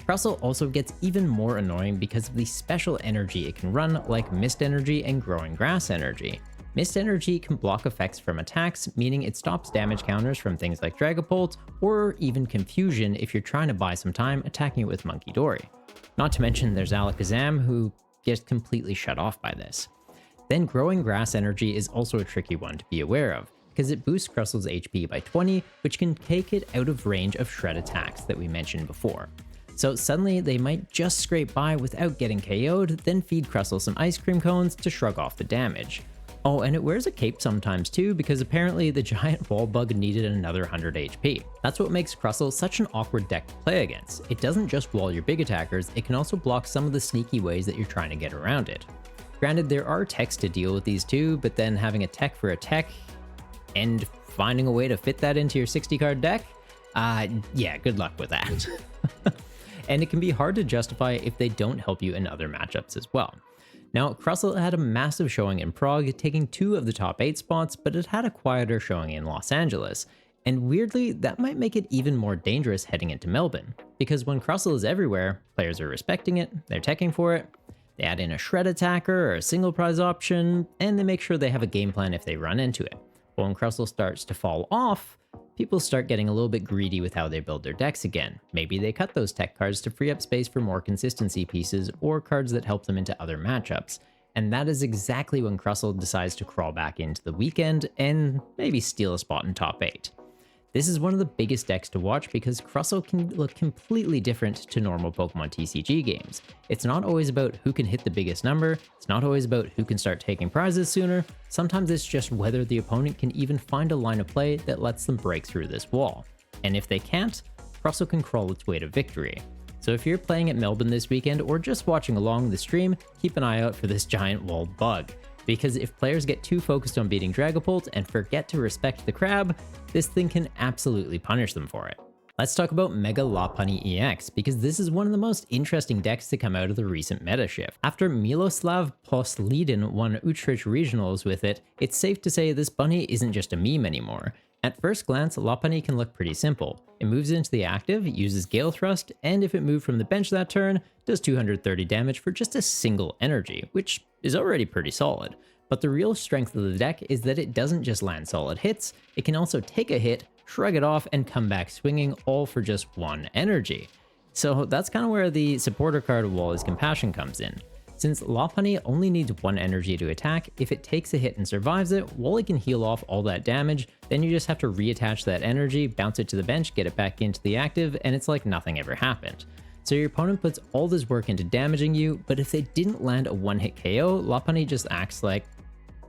D: Crustle also gets even more annoying because of the special energy it can run, like Mist Energy and Growing Grass Energy. Mist Energy can block effects from attacks, meaning it stops damage counters from things like Dragapult, or even Confusion if you're trying to buy some time attacking it with Monkey Dory. Not to mention there's Alakazam, who gets completely shut off by this. Then Growing Grass Energy is also a tricky one to be aware of, because it boosts Crustle's HP by 20, which can take it out of range of shred attacks that we mentioned before. So suddenly they might just scrape by without getting KO'd, then feed Crustle some ice cream cones to shrug off the damage. Oh, and it wears a cape sometimes too, because apparently the giant wall bug needed another 100 HP. That's what makes Crustle such an awkward deck to play against. It doesn't just wall your big attackers, it can also block some of the sneaky ways that you're trying to get around it. Granted, there are techs to deal with these too, but then having a tech for a tech and finding a way to fit that into your 60 card deck? Yeah, good luck with that. And it can be hard to justify if they don't help you in other matchups as well. Now, Crustle had a massive showing in Prague, taking 2 of the top 8 spots, but it had a quieter showing in Los Angeles. And weirdly, that might make it even more dangerous heading into Melbourne, because when Crustle is everywhere, players are respecting it, they're teching for it, they add in a shred attacker or a single prize option, and they make sure they have a game plan if they run into it. But when Crustle starts to fall off, people start getting a little bit greedy with how they build their decks again. Maybe they cut those tech cards to free up space for more consistency pieces or cards that help them into other matchups. And that is exactly when Crustle decides to crawl back into the weekend and maybe steal a spot in top 8. This is one of the biggest decks to watch because Crustle can look completely different to normal Pokemon TCG games. It's not always about who can hit the biggest number, it's not always about who can start taking prizes sooner, sometimes it's just whether the opponent can even find a line of play that lets them break through this wall. And if they can't, Crustle can crawl its way to victory. So if you're playing at Melbourne this weekend or just watching along the stream, keep an eye out for this giant walled bug. Because if players get too focused on beating Dragapult and forget to respect the crab, this thing can absolutely punish them for it. Let's talk about Mega Lopunny EX, because this is one of the most interesting decks to come out of the recent meta shift. After Miloslav Poslidin won Utrecht Regionals with it, it's safe to say this bunny isn't just a meme anymore. At first glance, Lopunny can look pretty simple. It moves into the active, uses Gale Thrust, and if it moved from the bench that turn, does 230 damage for just a single energy, which is already pretty solid. But the real strength of the deck is that it doesn't just land solid hits, it can also take a hit, shrug it off, and come back swinging, all for just 1 energy. So that's kind of where the supporter card of Wally's Compassion comes in. Since Lopunny only needs 1 energy to attack, if it takes a hit and survives it, Wally can heal off all that damage, then you just have to reattach that energy, bounce it to the bench, get it back into the active, and it's like nothing ever happened. So your opponent puts all this work into damaging you, but if they didn't land a 1-hit KO, Lopunny just acts like,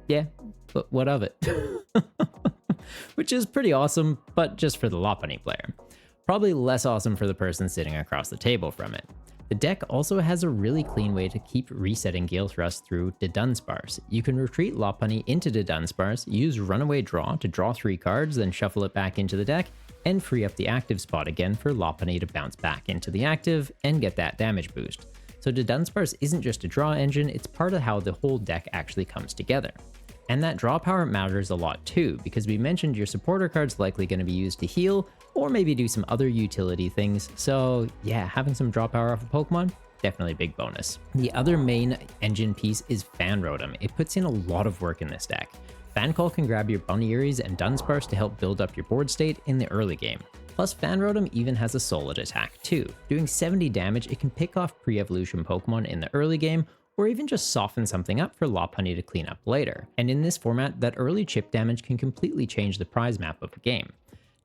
D: yeah, but what of it? Which is pretty awesome, but just for the Lopunny player. Probably less awesome for the person sitting across the table from it. The deck also has a really clean way to keep resetting Gale Thrust through the Dunsparce. You can retreat Lopunny into the Dunsparce, use Runaway Draw to draw 3 cards, then shuffle it back into the deck, and free up the active spot again for Lopunny to bounce back into the active and get that damage boost. So the Dunsparce isn't just a draw engine, it's part of how the whole deck actually comes together. And that draw power matters a lot too, because we mentioned your supporter card's likely going to be used to heal, or maybe do some other utility things, so yeah, having some draw power off a Pokemon, definitely a big bonus. The other main engine piece is Fan Rotom. It puts in a lot of work in this deck. Fan Call can grab your Bunnyearies and Dunsparce to help build up your board state in the early game. Plus, Fan Rotom even has a solid attack too. Doing 70 damage, it can pick off pre-evolution Pokemon in the early game, or even just soften something up for Lopunny to clean up later. And in this format, that early chip damage can completely change the prize map of a game.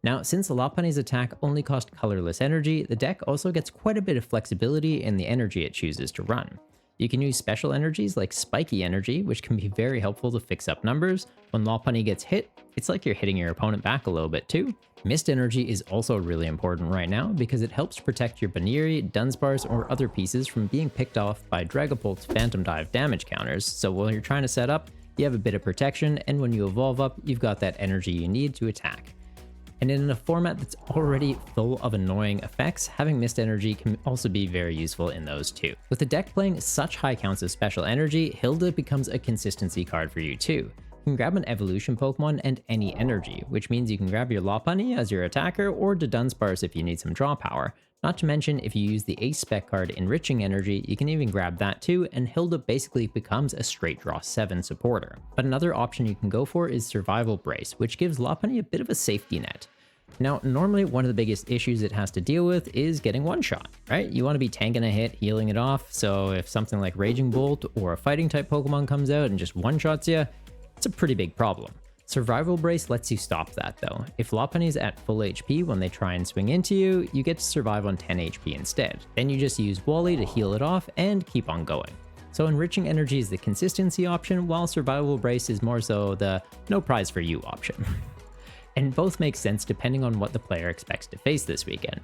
D: Now, since Lopunny's attack only cost colorless energy, the deck also gets quite a bit of flexibility in the energy it chooses to run. You can use special energies like Spiky Energy, which can be very helpful to fix up numbers. When Lopunny gets hit, it's like you're hitting your opponent back a little bit too. Mist Energy is also really important right now because it helps protect your Bunnyeary, Dunsparce, or other pieces from being picked off by Dragapult's Phantom Dive damage counters, so while you're trying to set up, you have a bit of protection, and when you evolve up, you've got that energy you need to attack. And in a format that's already full of annoying effects, having Mist Energy can also be very useful in those too. With the deck playing such high counts of special energy, Hilda becomes a consistency card for you too. You can grab an evolution Pokemon and any energy, which means you can grab your Lopunny as your attacker or the Dunsparce if you need some draw power. Not to mention, if you use the Ace Spec card Enriching Energy, you can even grab that too, and Hilda basically becomes a straight draw 7 supporter. But another option you can go for is Survival Brace, which gives Lopunny a bit of a safety net. Now, normally one of the biggest issues it has to deal with is getting one-shot, right? You want to be tanking a hit, healing it off, so if something like Raging Bolt or a fighting type Pokemon comes out and just one-shots you, it's a pretty big problem. Survival Brace lets you stop that though. If Lopunny's at full HP when they try and swing into you, you get to survive on 10 HP instead. Then you just use Wally to heal it off and keep on going. So Enriching Energy is the consistency option, while Survival Brace is more so the no prize for you option. And both make sense depending on what the player expects to face this weekend.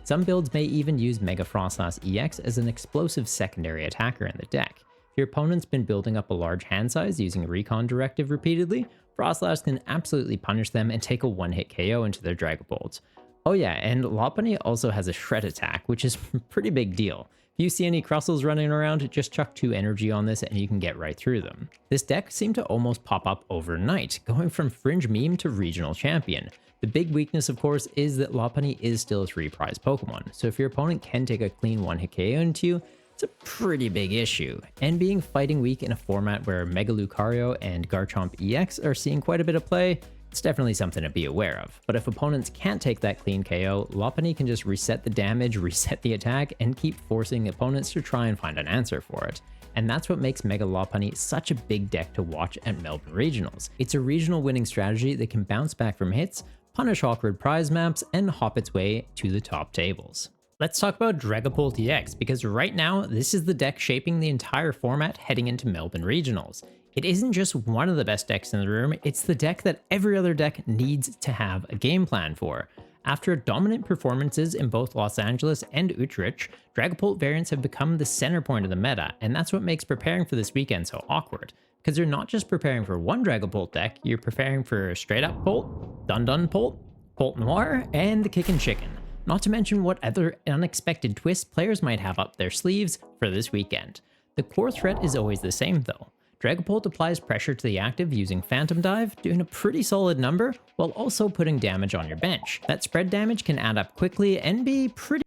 D: Some builds may even use Mega Frostlass EX as an explosive secondary attacker in the deck. If your opponent's been building up a large hand size using Recon Directive repeatedly, Frostlass can absolutely punish them and take a one-hit KO into their Dragapults. Oh yeah, and Lopunny also has a Shred attack, which is a pretty big deal. If you see any Crustles running around, just chuck 2 energy on this and you can get right through them. This deck seemed to almost pop up overnight, going from fringe meme to regional champion. The big weakness, of course, is that Lopunny is still a 3 prize Pokemon, so if your opponent can take a clean one-hit KO into you, it's a pretty big issue. And being fighting weak in a format where Mega Lucario and Garchomp EX are seeing quite a bit of play, it's definitely something to be aware of. But if opponents can't take that clean KO, Lopunny can just reset the damage, reset the attack, and keep forcing opponents to try and find an answer for it. And that's what makes Mega Lopunny such a big deck to watch at Melbourne Regionals. It's a regional winning strategy that can bounce back from hits, punish awkward prize maps, and hop its way to the top tables. Let's talk about Dragapult EX, because right now, this is the deck shaping the entire format heading into Melbourne Regionals. It isn't just one of the best decks in the room, it's the deck that every other deck needs to have a game plan for. After dominant performances in both Los Angeles and Utrecht, Dragapult variants have become the center point of the meta, and that's what makes preparing for this weekend so awkward. Because you're not just preparing for one Dragapult deck, you're preparing for Straight Up Pult, Dun Dun Pult, Pult Noir, and the Kickin' Chicken. Not to mention what other unexpected twists players might have up their sleeves for this weekend. The core threat is always the same though. Dragapult applies pressure to the active using Phantom Dive, doing a pretty solid number, while also putting damage on your bench. That spread damage can add up quickly and be pretty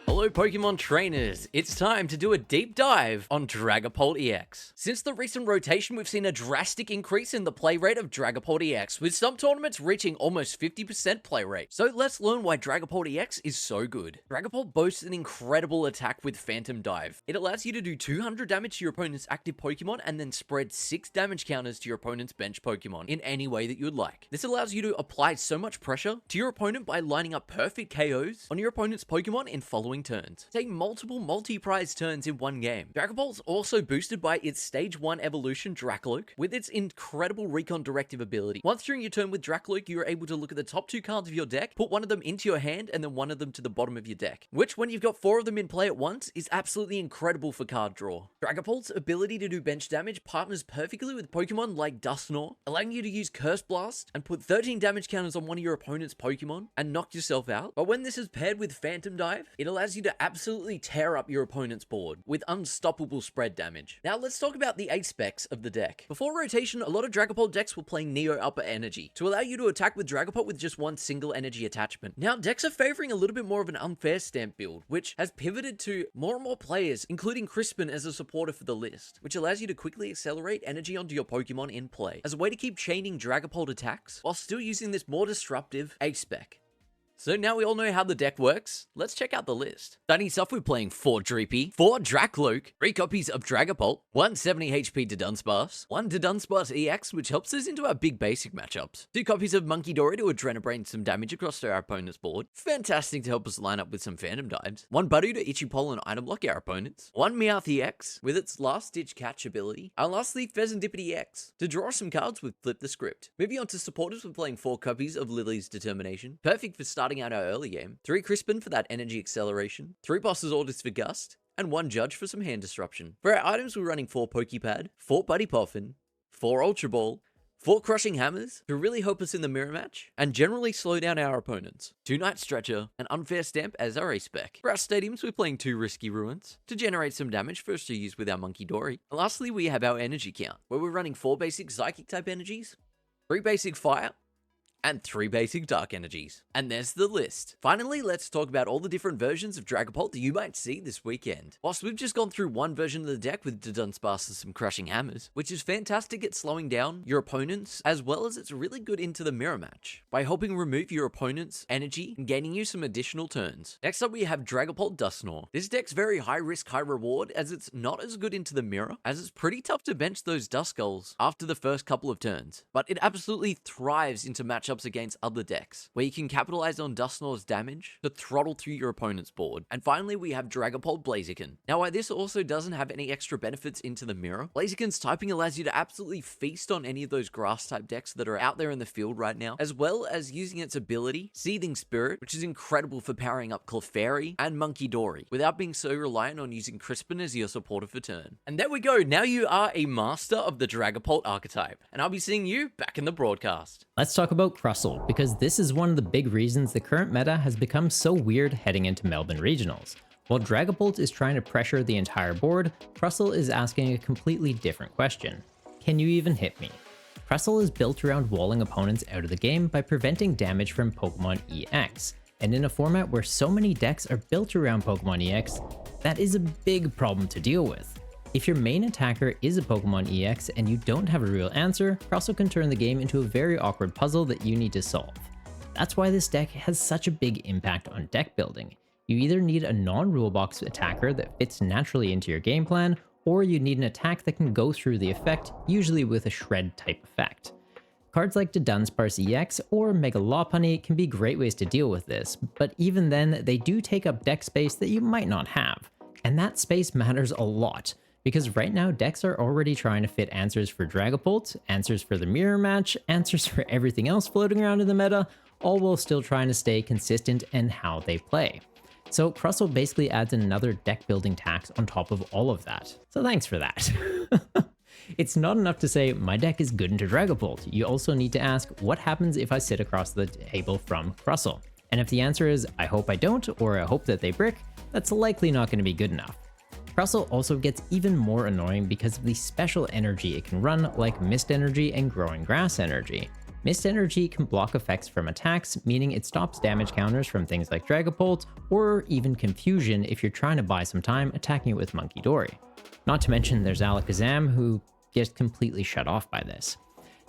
E: Hello Hello Pokemon trainers, it's time to do a deep dive on Dragapult EX. Since the recent rotation, we've seen a drastic increase in the play rate of Dragapult EX, with some tournaments reaching almost 50% play rate. So let's learn why Dragapult EX is so good. Dragapult boasts an incredible attack with Phantom Dive. It allows you to do 200 damage to your opponent's active Pokemon and then spread 6 damage counters to your opponent's bench Pokemon in any way that you would like. This allows you to apply so much pressure to your opponent by lining up perfect KOs on your opponent's Pokemon in following turns. Take multiple multi-prize turns in one game. Dragapult's also boosted by its Stage 1 evolution Dracloak with its incredible Recon Directive ability. Once during your turn with Dracloak, you are able to look at the top 2 cards of your deck, put one of them into your hand and then one of them to the bottom of your deck, which when you've got 4 of them in play at once is absolutely incredible for card draw. Dragapult's ability to do bench damage partners perfectly with Pokemon like Dusknoir, allowing you to use Curse Blast and put 13 damage counters on one of your opponent's Pokemon and knock yourself out. But when this is paired with Phantom Dive, it allows you to absolutely tear up your opponent's board with unstoppable spread damage. Now let's talk about the aspects of the deck. Before rotation, a lot of Dragapult decks were playing Neo Upper Energy to allow you to attack with Dragapult with just one single energy attachment. Now decks are favoring a little bit more of an unfair stamp build, which has pivoted to more and more players, including Crispin as a supporter for the list, which allows you to quickly accelerate energy onto your Pokemon in play as a way to keep chaining Dragapult attacks while still using this more disruptive A-spec. So now we all know how the deck works, let's check out the list. Starting off with playing 4 Dreepy, 4 Dracloak, 3 copies of Dragapult, 1 70 HP to Dunsparce, 1 to Dunsparce EX, which helps us into our big basic matchups, 2 copies of Monkey Dory to Adrenabrain some damage across to our opponent's board, fantastic to help us line up with some Phantom Dives, 1 Budu to Ichipole and item block our opponents, 1 Meowth EX with its last ditch catch ability, and lastly Pheasantipity EX to draw some cards with Flip the Script. Moving on to supporters, we're playing 4 copies of Lily's Determination, perfect for starting out our early game, 3 Crispin for that energy acceleration, 3 Boss's Orders for Gust, and 1 Judge for some hand disruption. For our items, we're running 4 Pokepad, 4 Buddy Poffin, 4 Ultra Ball, 4 Crushing Hammers to really help us in the mirror match and generally slow down our opponents, 2 Night Stretcher, and Unfair Stamp as our A-spec. For our stadiums, we're playing 2 Risky Ruins to generate some damage first to use with our Monkey Dory. And lastly, we have our energy count, where we're running 4 basic Psychic type energies, 3 basic Fire, and 3 basic dark energies. And there's the list. Finally, let's talk about all the different versions of Dragapult that you might see this weekend. Whilst we've just gone through one version of the deck with Dunsparce and some Crushing Hammers, which is fantastic at slowing down your opponents, as well as it's really good into the mirror match by helping remove your opponent's energy and gaining you some additional turns. Next up, we have Dragapult Dusknoir. This deck's very high risk, high reward, as it's not as good into the mirror, as it's pretty tough to bench those Duskulls after the first couple of turns, but it absolutely thrives into matchups against other decks, where you can capitalize on Dusknoir's damage to throttle through your opponent's board. And finally, we have Dragapult Blaziken. Now, while this also doesn't have any extra benefits into the mirror, Blaziken's typing allows you to absolutely feast on any of those grass-type decks that are out there in the field right now, as well as using its ability, Seething Spirit, which is incredible for powering up Clefairy and Monkey Dory, without being so reliant on using Crispin as your supporter for turn. And there we go, now you are a master of the Dragapult archetype, and I'll be seeing you back in the broadcast.
D: Let's talk about Crustle, because this is one of the big reasons the current meta has become so weird heading into Melbourne regionals. While Dragapult is trying to pressure the entire board, Crustle is asking a completely different question. Can you even hit me? Crustle is built around walling opponents out of the game by preventing damage from Pokemon EX, and in a format where so many decks are built around Pokemon EX, that is a big problem to deal with. If your main attacker is a Pokemon EX and you don't have a real answer, Crustle can turn the game into a very awkward puzzle that you need to solve. That's why this deck has such a big impact on deck building. You either need a non-rulebox attacker that fits naturally into your game plan, or you need an attack that can go through the effect, usually with a shred type effect. Cards like the Dunsparce EX or Mega Lopunny can be great ways to deal with this, but even then, they do take up deck space that you might not have. And that space matters a lot, because right now decks are already trying to fit answers for Dragapult, answers for the mirror match, answers for everything else floating around in the meta, all while still trying to stay consistent in how they play. So Crustle basically adds another deck building tax on top of all of that. So thanks for that. It's not enough to say, my deck is good into Dragapult. You also need to ask, what happens if I sit across the table from Crustle? And if the answer is, I hope I don't, or I hope that they brick, that's likely not going to be good enough. Crustle also gets even more annoying because of the special energy it can run, like Mist Energy and Growing Grass Energy. Mist Energy can block effects from attacks, meaning it stops damage counters from things like Dragapult, or even Confusion if you're trying to buy some time attacking it with Monkey Dory. Not to mention there's Alakazam, who gets completely shut off by this.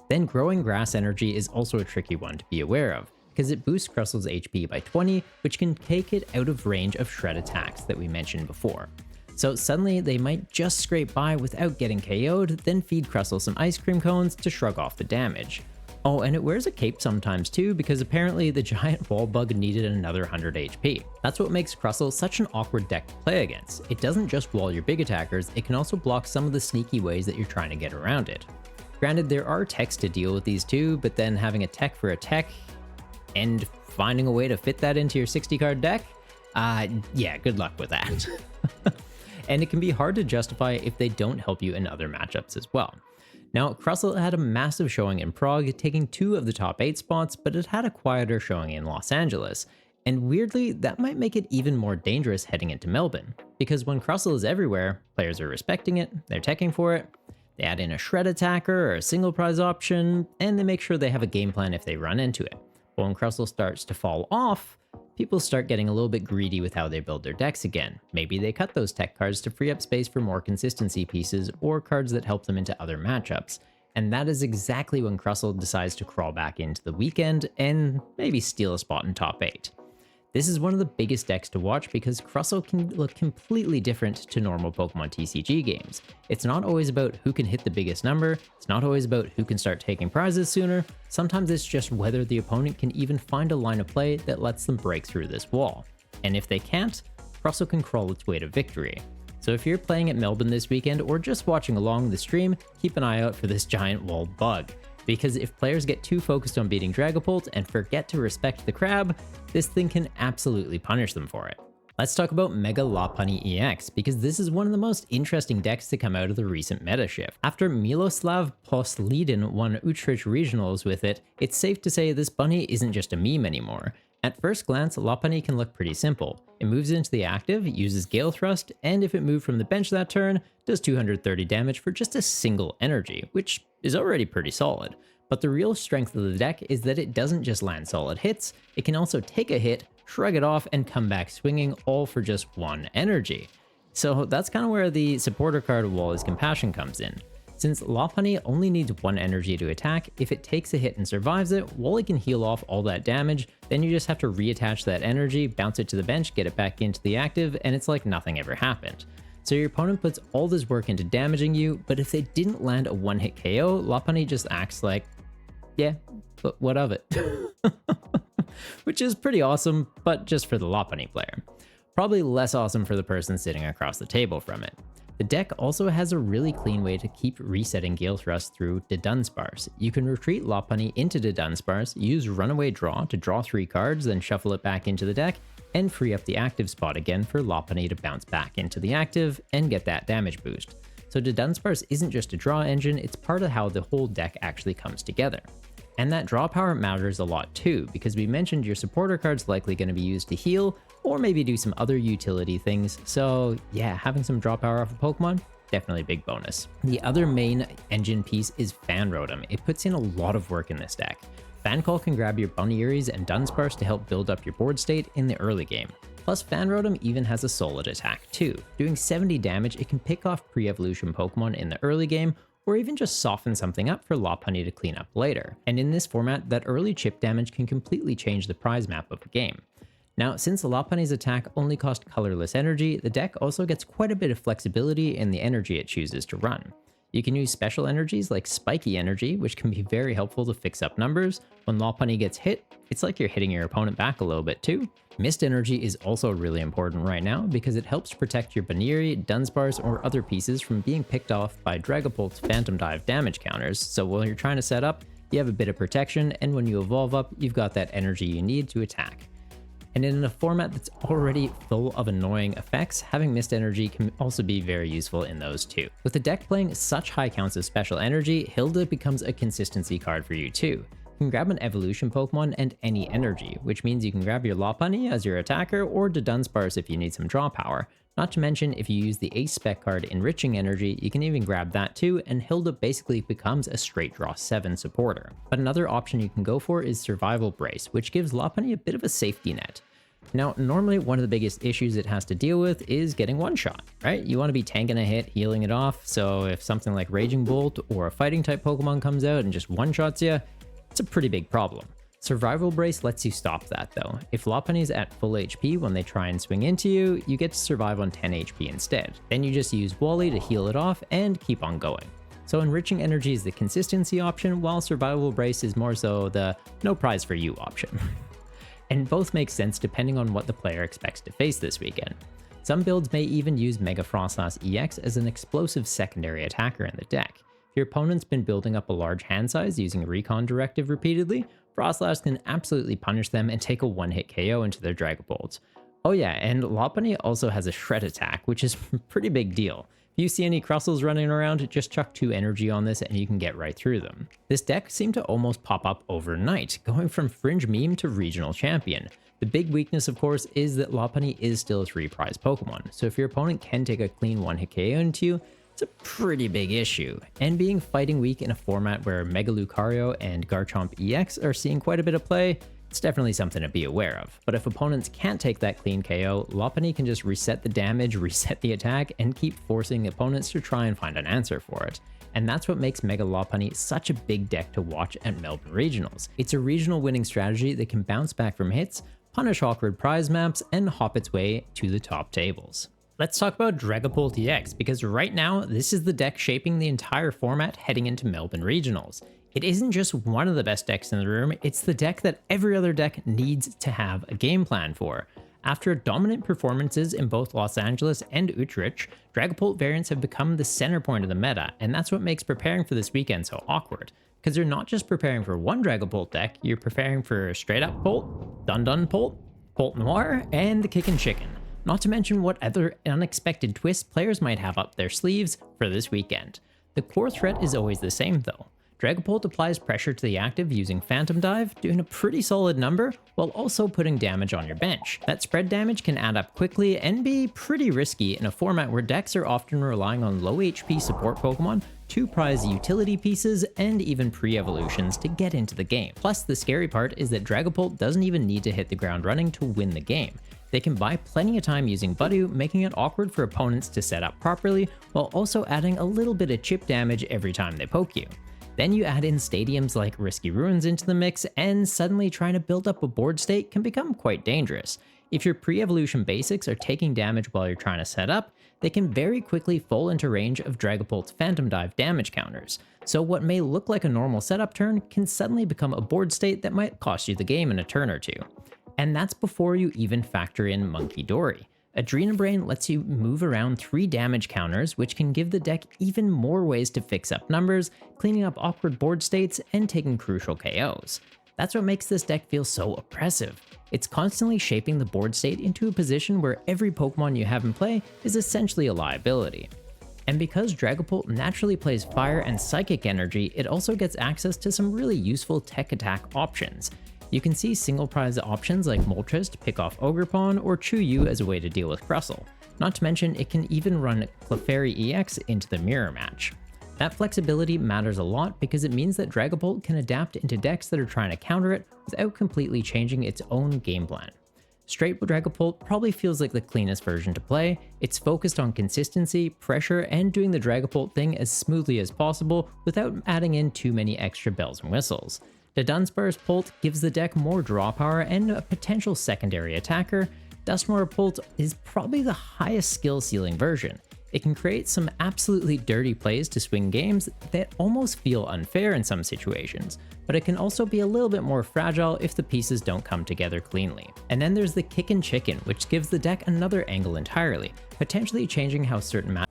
D: Then Growing Grass Energy is also a tricky one to be aware of, because it boosts Crustle's HP by 20, which can take it out of range of shred attacks that we mentioned before. So suddenly they might just scrape by without getting KO'd, then feed Crustle some ice cream cones to shrug off the damage. Oh, and it wears a cape sometimes too, because apparently the giant wall bug needed another 100 HP. That's what makes Crustle such an awkward deck to play against. It doesn't just wall your big attackers, it can also block some of the sneaky ways that you're trying to get around it. Granted, there are techs to deal with these too, but then having a tech for a tech and finding a way to fit that into your 60 card deck, yeah, good luck with that. And it can be hard to justify if they don't help you in other matchups as well. Now, Crustle had a massive showing in Prague, taking 2 of the top 8 spots, but it had a quieter showing in Los Angeles. And weirdly, that might make it even more dangerous heading into Melbourne, because when Crustle is everywhere, players are respecting it, they're teching for it, they add in a shred attacker or a single prize option, and they make sure they have a game plan if they run into it. But when Crustle starts to fall off, people start getting a little bit greedy with how they build their decks again. Maybe they cut those tech cards to free up space for more consistency pieces or cards that help them into other matchups. And that is exactly when Crustle decides to crawl back into the weekend and maybe steal a spot in top 8. This is one of the biggest decks to watch because Crustle can look completely different to normal Pokemon TCG games. It's not always about who can hit the biggest number, it's not always about who can start taking prizes sooner, sometimes it's just whether the opponent can even find a line of play that lets them break through this wall. And if they can't, Crustle can crawl its way to victory. So if you're playing at Melbourne this weekend or just watching along the stream, keep an eye out for this giant wall bug. Because if players get too focused on beating Dragapult and forget to respect the crab, this thing can absolutely punish them for it. Let's talk about Mega Lopunny EX, because this is one of the most interesting decks to come out of the recent meta shift. After Miloslav Poslidin won Utrecht Regionals with it, it's safe to say this bunny isn't just a meme anymore. At first glance, Lopunny can look pretty simple. It moves into the active, uses Gale Thrust, and if it moved from the bench that turn, does 230 damage for just a single energy, which is already pretty solid. But the real strength of the deck is that it doesn't just land solid hits, it can also take a hit, shrug it off, and come back swinging, all for just 1 energy. So that's kind of where the supporter card Wally's Compassion comes in. Since Lopunny only needs 1 energy to attack, if it takes a hit and survives it, Wally can heal off all that damage, then you just have to reattach that energy, bounce it to the bench, get it back into the active, and it's like nothing ever happened. So your opponent puts all this work into damaging you, but if they didn't land a 1-hit KO, Lopunny just acts like, yeah, but what of it? Which is pretty awesome, but just for the Lopunny player. Probably less awesome for the person sitting across the table from it. The deck also has a really clean way to keep resetting Gale Thrust through the Dunsparce. You can retreat Lopunny into the Dunsparce, use Runaway Draw to draw 3 cards, then shuffle it back into the deck, and free up the active spot again for Lopunny to bounce back into the active and get that damage boost. So the Dunsparce isn't just a draw engine, it's part of how the whole deck actually comes together. And that draw power matters a lot too, because we mentioned your supporter card's likely going to be used to heal, or maybe do some other utility things, so yeah, having some draw power off a Pokemon, definitely a big bonus. The other main engine piece is Fan Rotom. It puts in a lot of work in this deck. Fan Call can grab your Bunnyeries and Dunsparce to help build up your board state in the early game. Plus, Fan Rotom even has a solid attack too. Doing 70 damage, it can pick off pre-evolution Pokemon in the early game, or even just soften something up for Lopunny to clean up later. And in this format, that early chip damage can completely change the prize map of the game. Now, since Lopunny's attack only cost colorless energy, the deck also gets quite a bit of flexibility in the energy it chooses to run. You can use special energies like Spiky Energy, which can be very helpful to fix up numbers. When Lopunny gets hit, it's like you're hitting your opponent back a little bit too. Mist Energy is also really important right now because it helps protect your Bunnyery, Dunsparce, or other pieces from being picked off by Dragapult's Phantom Dive damage counters, so while you're trying to set up, you have a bit of protection, and when you evolve up, you've got that energy you need to attack. And in a format that's already full of annoying effects, having Mist Energy can also be very useful in those too. With the deck playing such high counts of special energy, Hilda becomes a consistency card for you too. can grab an evolution Pokemon and any energy, which means you can grab your Lopunny as your attacker or the Dunsparce if you need some draw power. Not to mention, if you use the Ace Spec card Enriching Energy, you can even grab that too, and Hilda basically becomes a straight draw 7 supporter. But another option you can go for is Survival Brace, which gives Lopunny a bit of a safety net. Now, normally one of the biggest issues it has to deal with is getting one-shot, right? You want to be tanking a hit, healing it off, so if something like Raging Bolt or a fighting type Pokemon comes out and just one-shots you, it's a pretty big problem. Survival Brace lets you stop that though. If Lopunny's at full HP when they try and swing into you, you get to survive on 10 HP instead. Then you just use Wally to heal it off and keep on going. So Enriching Energy is the consistency option, while Survival Brace is more so the no prize for you option. And both make sense depending on what the player expects to face this weekend. Some builds may even use Mega Frostlass EX as an explosive secondary attacker in the deck. If your opponent's been building up a large hand size using Recon Directive repeatedly, Frostlass can absolutely punish them and take a one-hit KO into their Dragapult. Oh yeah, and Lopunny also has a Shred attack, which is a pretty big deal. If you see any Crustles running around, just chuck 2 energy on this and you can get right through them. This deck seemed to almost pop up overnight, going from fringe meme to regional champion. The big weakness, of course, is that Lopunny is still a 3 prize Pokemon, so if your opponent can take a clean one-hit KO into you, it's a pretty big issue. And being fighting weak in a format where Mega Lucario and Garchomp EX are seeing quite a bit of play, it's definitely something to be aware of. But if opponents can't take that clean KO, Lopunny can just reset the damage, reset the attack, and keep forcing opponents to try and find an answer for it. And that's what makes Mega Lopunny such a big deck to watch at Melbourne Regionals. It's a regional winning strategy that can bounce back from hits, punish awkward prize maps, and hop its way to the top tables. Let's talk about Dragapult EX, because right now, this is the deck shaping the entire format heading into Melbourne Regionals. It isn't just one of the best decks in the room, it's the deck that every other deck needs to have a game plan for. After dominant performances in both Los Angeles and Utrecht, Dragapult variants have become the center point of the meta, and that's what makes preparing for this weekend so awkward. Because you're not just preparing for one Dragapult deck, you're preparing for Straight Up Pult, Dun Dun Pult, Pult Noir, and the Kickin' Chicken. Not to mention what other unexpected twists players might have up their sleeves for this weekend. The core threat is always the same though. Dragapult applies pressure to the active using Phantom Dive, doing a pretty solid number, while also putting damage on your bench. That spread damage can add up quickly and be pretty risky in a format where decks are often relying on low HP support Pokemon, 2 prize utility pieces, and even pre-evolutions to get into the game. Plus, the scary part is that Dragapult doesn't even need to hit the ground running to win the game. They can buy plenty of time using Budew, making it awkward for opponents to set up properly, while also adding a little bit of chip damage every time they poke you. Then you add in stadiums like Risky Ruins into the mix, and suddenly trying to build up a board state can become quite dangerous. If your pre-evolution basics are taking damage while you're trying to set up, they can very quickly fall into range of Dragapult's Phantom Dive damage counters. So what may look like a normal setup turn can suddenly become a board state that might cost you the game in a turn or two. And that's before you even factor in Monkey Dory. Adrenabrain lets you move around 3 damage counters, which can give the deck even more ways to fix up numbers, cleaning up awkward board states, and taking crucial KOs. That's what makes this deck feel so oppressive. It's constantly shaping the board state into a position where every Pokemon you have in play is essentially a liability. And because Dragapult naturally plays Fire and Psychic Energy, it also gets access to some really useful tech attack options. You can see single prize options like Moltres to pick off Ogerpon or Chuyu as a way to deal with Crustle. Not to mention, it can even run Clefairy EX into the mirror match. That flexibility matters a lot because it means that Dragapult can adapt into decks that are trying to counter it without completely changing its own game plan. Straight Dragapult probably feels like the cleanest version to play. It's focused on consistency, pressure, and doing the Dragapult thing as smoothly as possible without adding in too many extra bells and whistles. The Dunsparce Pult gives the deck more draw power and a potential secondary attacker. Dusknoir Pult is probably the highest skill ceiling version. It can create some absolutely dirty plays to swing games that almost feel unfair in some situations, but it can also be a little bit more fragile if the pieces don't come together cleanly. And then there's the Kickin' Chicken, which gives the deck another angle entirely, potentially changing how certain matches.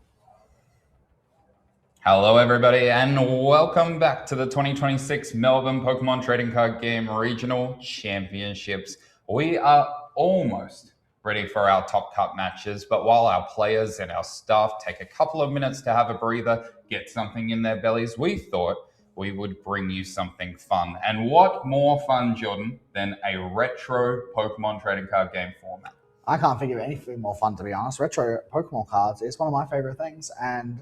A: Hello everybody and welcome back to the 2026 Melbourne Pokemon Trading Card Game Regional Championships. We are almost ready for our top cut matches, but while our players and our staff take a couple of minutes to have a breather, get something in their bellies, we thought we would bring you something fun. And what more fun, Jordan, than a retro Pokemon trading card game format?
B: I can't think of anything more fun, to be honest. Retro Pokemon cards is one of my favorite things, and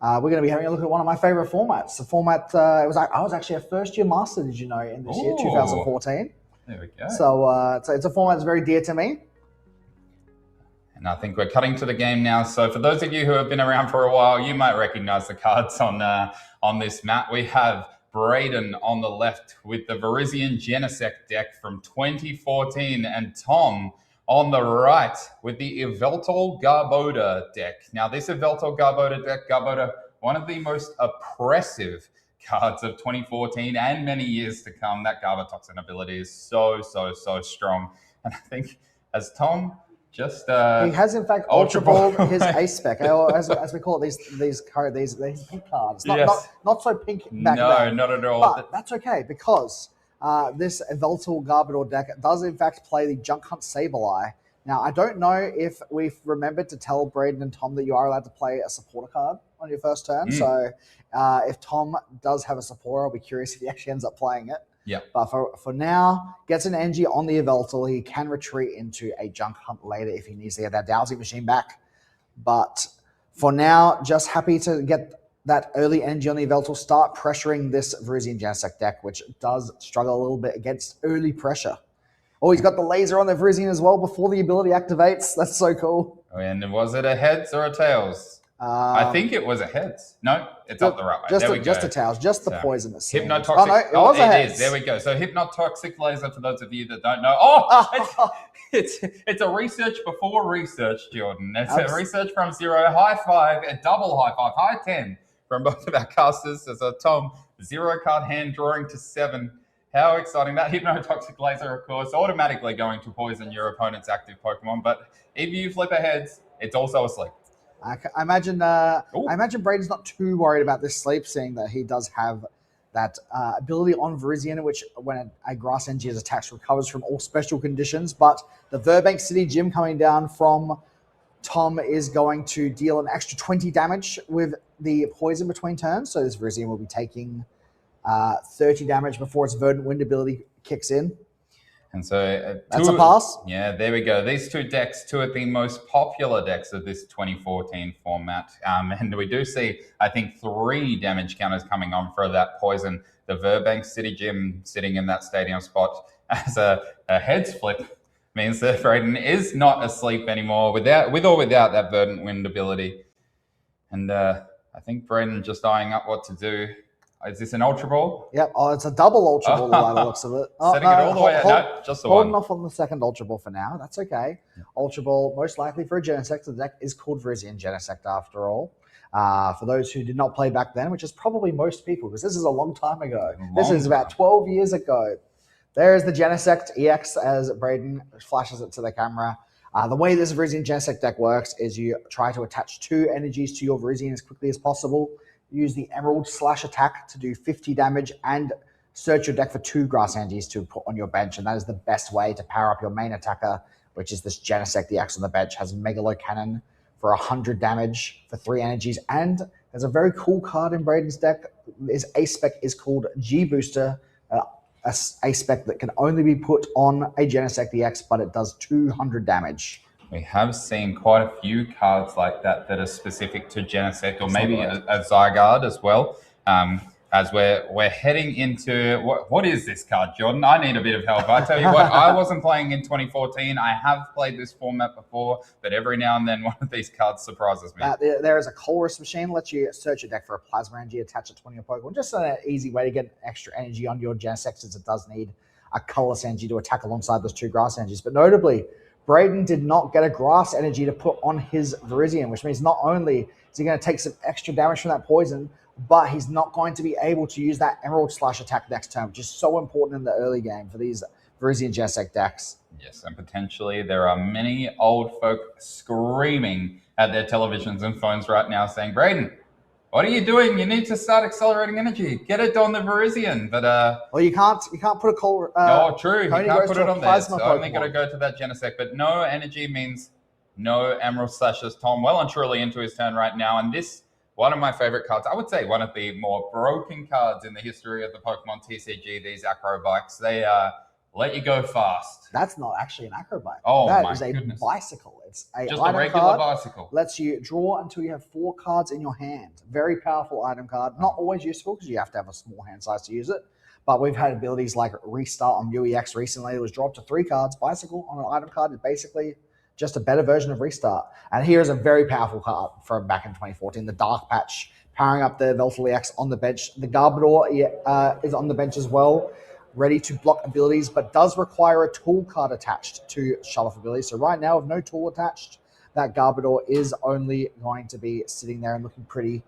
B: we're going to be having a look at one of my favorite formats. The format I was actually a first-year master, did you know, in this year, 2014.
A: There we go.
B: So it's a format that's very dear to me.
A: And I think we're cutting to the game now. So for those of you who have been around for a while, you might recognize the cards on this map. We have Braden on the left with the Virizion Genesect deck from 2014, and Tom on the right with the Yveltal Garbodor deck. Now this Yveltal Garbodor deck, one of the most oppressive cards of 2014 and many years to come. That Garbotoxin ability is so strong. And I think as Tom just
B: he has in fact Ultra Balled his Ace Spec, or as we call it, these pink cards. Not so pink back then.
A: No, not at all.
B: But that's okay, because this Yveltal Garbodor deck does in fact play the Junk Hunt Sableye. Now, I don't know if we've remembered to tell Braden and Tom that you are allowed to play a supporter card on your first turn. So if Tom does have a supporter, I'll be curious if he actually ends up playing it.
A: Yeah.
B: But for now, gets an energy on the Yveltal. He can retreat into a Junk Hunt later if he needs to get that Dowsing Machine back. But for now, just happy to get that early energy on the Yveltal, start pressuring this Virizion Genesect deck, which does struggle a little bit against early pressure. Oh, he's got the laser on the Virizion as well before the ability activates. That's so cool.
A: And was it a heads or a tails? I think it was a heads. No, it's up the right way.
B: Just a tails, just the poisonous.
A: Hypnotoxic.
B: Oh, no, it was a heads.
A: There we go. So Hypnotoxic laser, for those of you that don't know. Oh, it's a research before research, Jordan. It's a research from 0, high 5, a double high 5, high 10 from both of our casters. There's a Tom 0 card hand drawing to 7. How exciting. That Hypnotoxic laser, of course, automatically going to poison your opponent's active Pokemon. But if you flip a heads, it's also a sleep.
B: I imagine Braden's not too worried about this sleep, seeing that he does have that ability on Virizion, which when a Grass Energy is attacked, recovers from all special conditions. But the Burbank City Gym coming down from Tom is going to deal an extra 20 damage with the poison between turns. So this Virizion will be taking 30 damage before its Verdant Wind ability kicks in.
A: And so
B: that's a pass.
A: Yeah, there we go. These two decks, two of the most popular decks of this 2014 format. And we do see, I think, 3 damage counters coming on for that poison. The Burbank City Gym sitting in that stadium spot as a heads flip means that Braden is not asleep anymore with or without that Verdant Wind ability. And I think Braden just eyeing up what to do. Is this an Ultra Ball?
B: Yep. Oh, it's a double Ultra Ball by the looks of it.
A: Setting it all the way out. No, just the one.
B: Holding off on the second Ultra Ball for now. That's okay. Yeah. Ultra Ball, most likely for a Genesect. The deck is called Virizion Genesect after all. For those who did not play back then, which is probably most people, because this is a long time ago. This is about 12 years ago. There is the Genesect EX as Braden flashes it to the camera. The way this Virizion Genesect deck works is you try to attach 2 energies to your Virizion as quickly as possible. Use the Emerald Slash attack to do 50 damage and search your deck for 2 Grass Energies to put on your bench. And that is the best way to power up your main attacker, which is this Genesect EX on the bench. Has Megalo Cannon for 100 damage for 3 energies. And there's a very cool card in Braden's deck. His Ace Spec is called G Booster, a Ace Spec that can only be put on a Genesect EX, but it does 200 damage.
A: We have seen quite a few cards like that are specific to Genesect, or maybe a Zygarde as well. As we're heading into what is this card, Jordan? I need a bit of help. I tell you what, I wasn't playing in 2014. I have played this format before, but every now and then one of these cards surprises me.
B: There is a Colress machine, lets you search your deck for a Plasma Energy, attach it to one of your Pokemon. Just an easy way to get extra energy on your Genesect, since it does need a Colorless Energy to attack alongside those 2 Grass Energies. But notably, Braden did not get a Grass Energy to put on his Virizion, which means not only is he going to take some extra damage from that poison, but he's not going to be able to use that Emerald Slash attack next turn, which is so important in the early game for these Virizion Genesect decks.
A: Yes, and potentially there are many old folk screaming at their televisions and phones right now saying, Braden, what are you doing? You need to start accelerating energy. Get it on the Virizion. But
B: well, you can't put a call.
A: Oh, true. You can't put it on there. So only got to go to that Genesect. But no energy means no Emerald Slashes. Tom well and truly into his turn right now. And this one of my favorite cards. I would say one of the more broken cards in the history of the Pokemon TCG, these Acro Bikes. They let you go fast.
B: That's not actually an Acro Bike.
A: Oh,
B: that
A: my
B: is a
A: goodness.
B: bicycle. It's a
A: Just
B: item
A: a regular
B: card.
A: bicycle.
B: Lets you draw until you have 4 cards in your hand. Very powerful item card. Not always useful because you have to have a small hand size to use it. But we've had abilities like Restart on UEX recently. It was dropped to 3 cards. Bicycle on an item card is basically just a better version of Restart. And here is a very powerful card from back in 2014. The Dark Patch powering up the Veltal EX on the bench. The Garbodor is on the bench as well, ready to block abilities, but does require a tool card attached to shut off abilities. So right now, with no tool attached, that Garbodor is only going to be sitting there and looking pretty.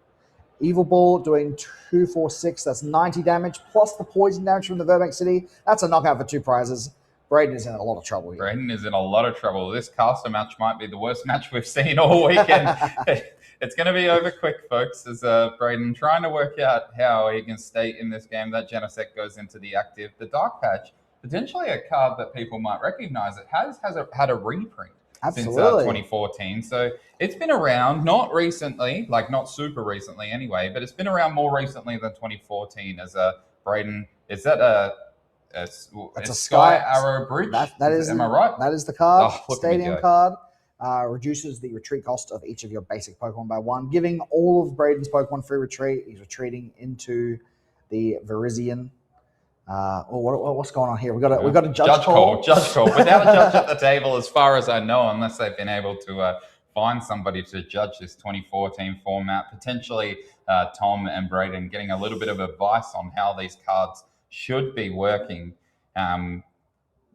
B: Evil Ball doing 2, 4, 6. That's 90 damage, plus the poison damage from the Verbank City. That's a knockout for 2 prizes. Braden is in a lot of trouble here.
A: Braden is in a lot of trouble. This caster match might be the worst match we've seen all weekend. It's going to be over quick, folks, as Braden trying to work out how he can stay in this game. That Genesect goes into the active. The Dark Patch, potentially a card that people might recognize. It has had a reprint since 2014. So it's been around, not recently, like not super recently anyway, but it's been around more recently than 2014 as Braden. Is that it's a Sky Arrow Bridge?
B: That is,
A: am I right?
B: That is the card.
A: Oh,
B: Stadium card. Reduces the retreat cost of each of your basic Pokemon by 1, giving all of Braden's Pokemon free retreat. He's retreating into the Virizion. What's going on here? We got a judge call.
A: Judge call. Without a judge at the table, as far as I know, unless they've been able to find somebody to judge this 2014 format. Potentially, Tom and Braden getting a little bit of advice on how these cards should be working.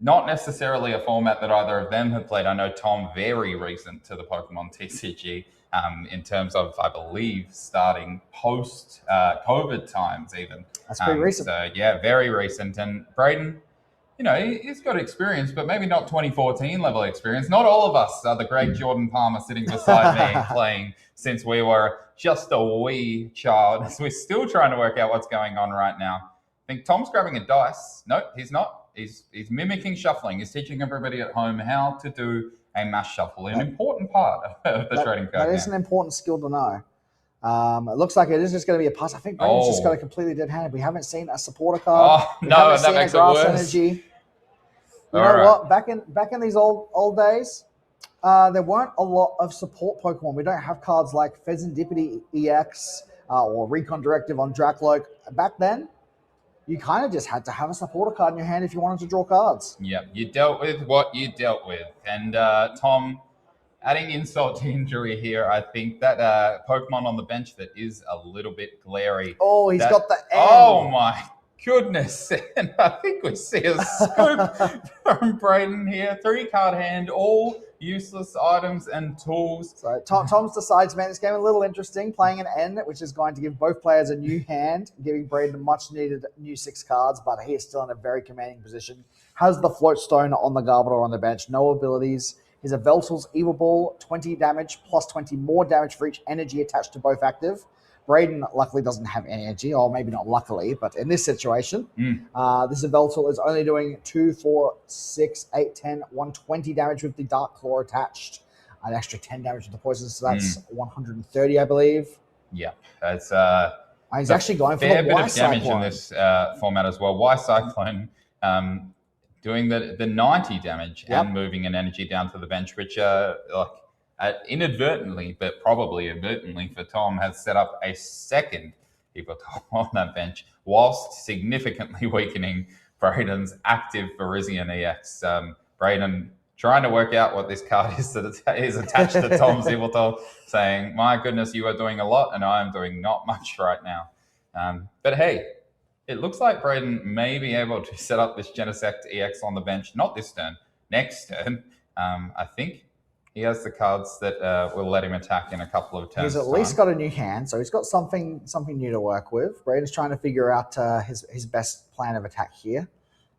A: Not necessarily a format that either of them have played. I know Tom, very recent to the Pokemon TCG, in terms of, I believe, starting post-COVID times even.
B: That's pretty recent.
A: So, yeah, very recent. And Braden, you know, he's got experience, but maybe not 2014 level experience. Not all of us are the great Jordan Palmer sitting beside me playing since we were just a wee child. So we're still trying to work out what's going on right now. I think Tom's grabbing a dice. No, he's not. He's mimicking shuffling. He's teaching everybody at home how to do a mass shuffle, an important part of the trading card.
B: That is an important skill to know. It looks like it is just going to be a pass. I think Braden's just got a completely dead hand. We haven't seen a supporter card.
A: Oh, no, that makes it worse.
B: Energy. You know what? Back in these old days, there weren't a lot of support Pokemon. We don't have cards like Pheasantipity EX or Recon Directive on Dracloak. Back then, you kind of just had to have a supporter card in your hand if you wanted to draw cards.
A: Yeah, you dealt with what you dealt with. And Tom, adding insult to injury here, I think that Pokemon on the bench that is a little bit glary.
B: Oh, he's got the N.
A: Oh, my goodness. And I think we see a scoop from Braden here. 3-card hand, all useless items and tools.
B: So Tom's decided to make this game a little interesting, playing an N, which is going to give both players a new hand, giving Braden a much-needed new 6 cards, but he is still in a very commanding position. Has the Float Stone on the Garbodor on the bench, no abilities. He's a Veltal's Evil Ball, 20 damage, plus 20 more damage for each energy attached to both active. Braden luckily doesn't have any energy, or maybe not luckily, but in this situation, this Veltal is only doing 2, 4, 6, 8, 10, 120 damage with the Dark Claw attached, an extra 10 damage with the poison, so that's 130, I believe.
A: Yeah, that's
B: he's actually going for
A: fair
B: the
A: bit
B: Y
A: of damage
B: Cyclone
A: in this format as well. Y Cyclone doing the 90 damage and moving an energy down to the bench, which inadvertently, but probably advertently for Tom, has set up a second Hippotom on that bench, whilst significantly weakening Braden's active Virizion EX. Braden trying to work out what this card is that is attached to Tom's Hippotom, saying, my goodness, you are doing a lot, and I am doing not much right now. But hey, it looks like Braden may be able to set up this Genesect EX on the bench, not this turn, next turn. I think he has the cards that will let him attack in a couple of turns.
B: He's at least got a new hand, so he's got something new to work with. Braden's trying to figure out his best plan of attack here.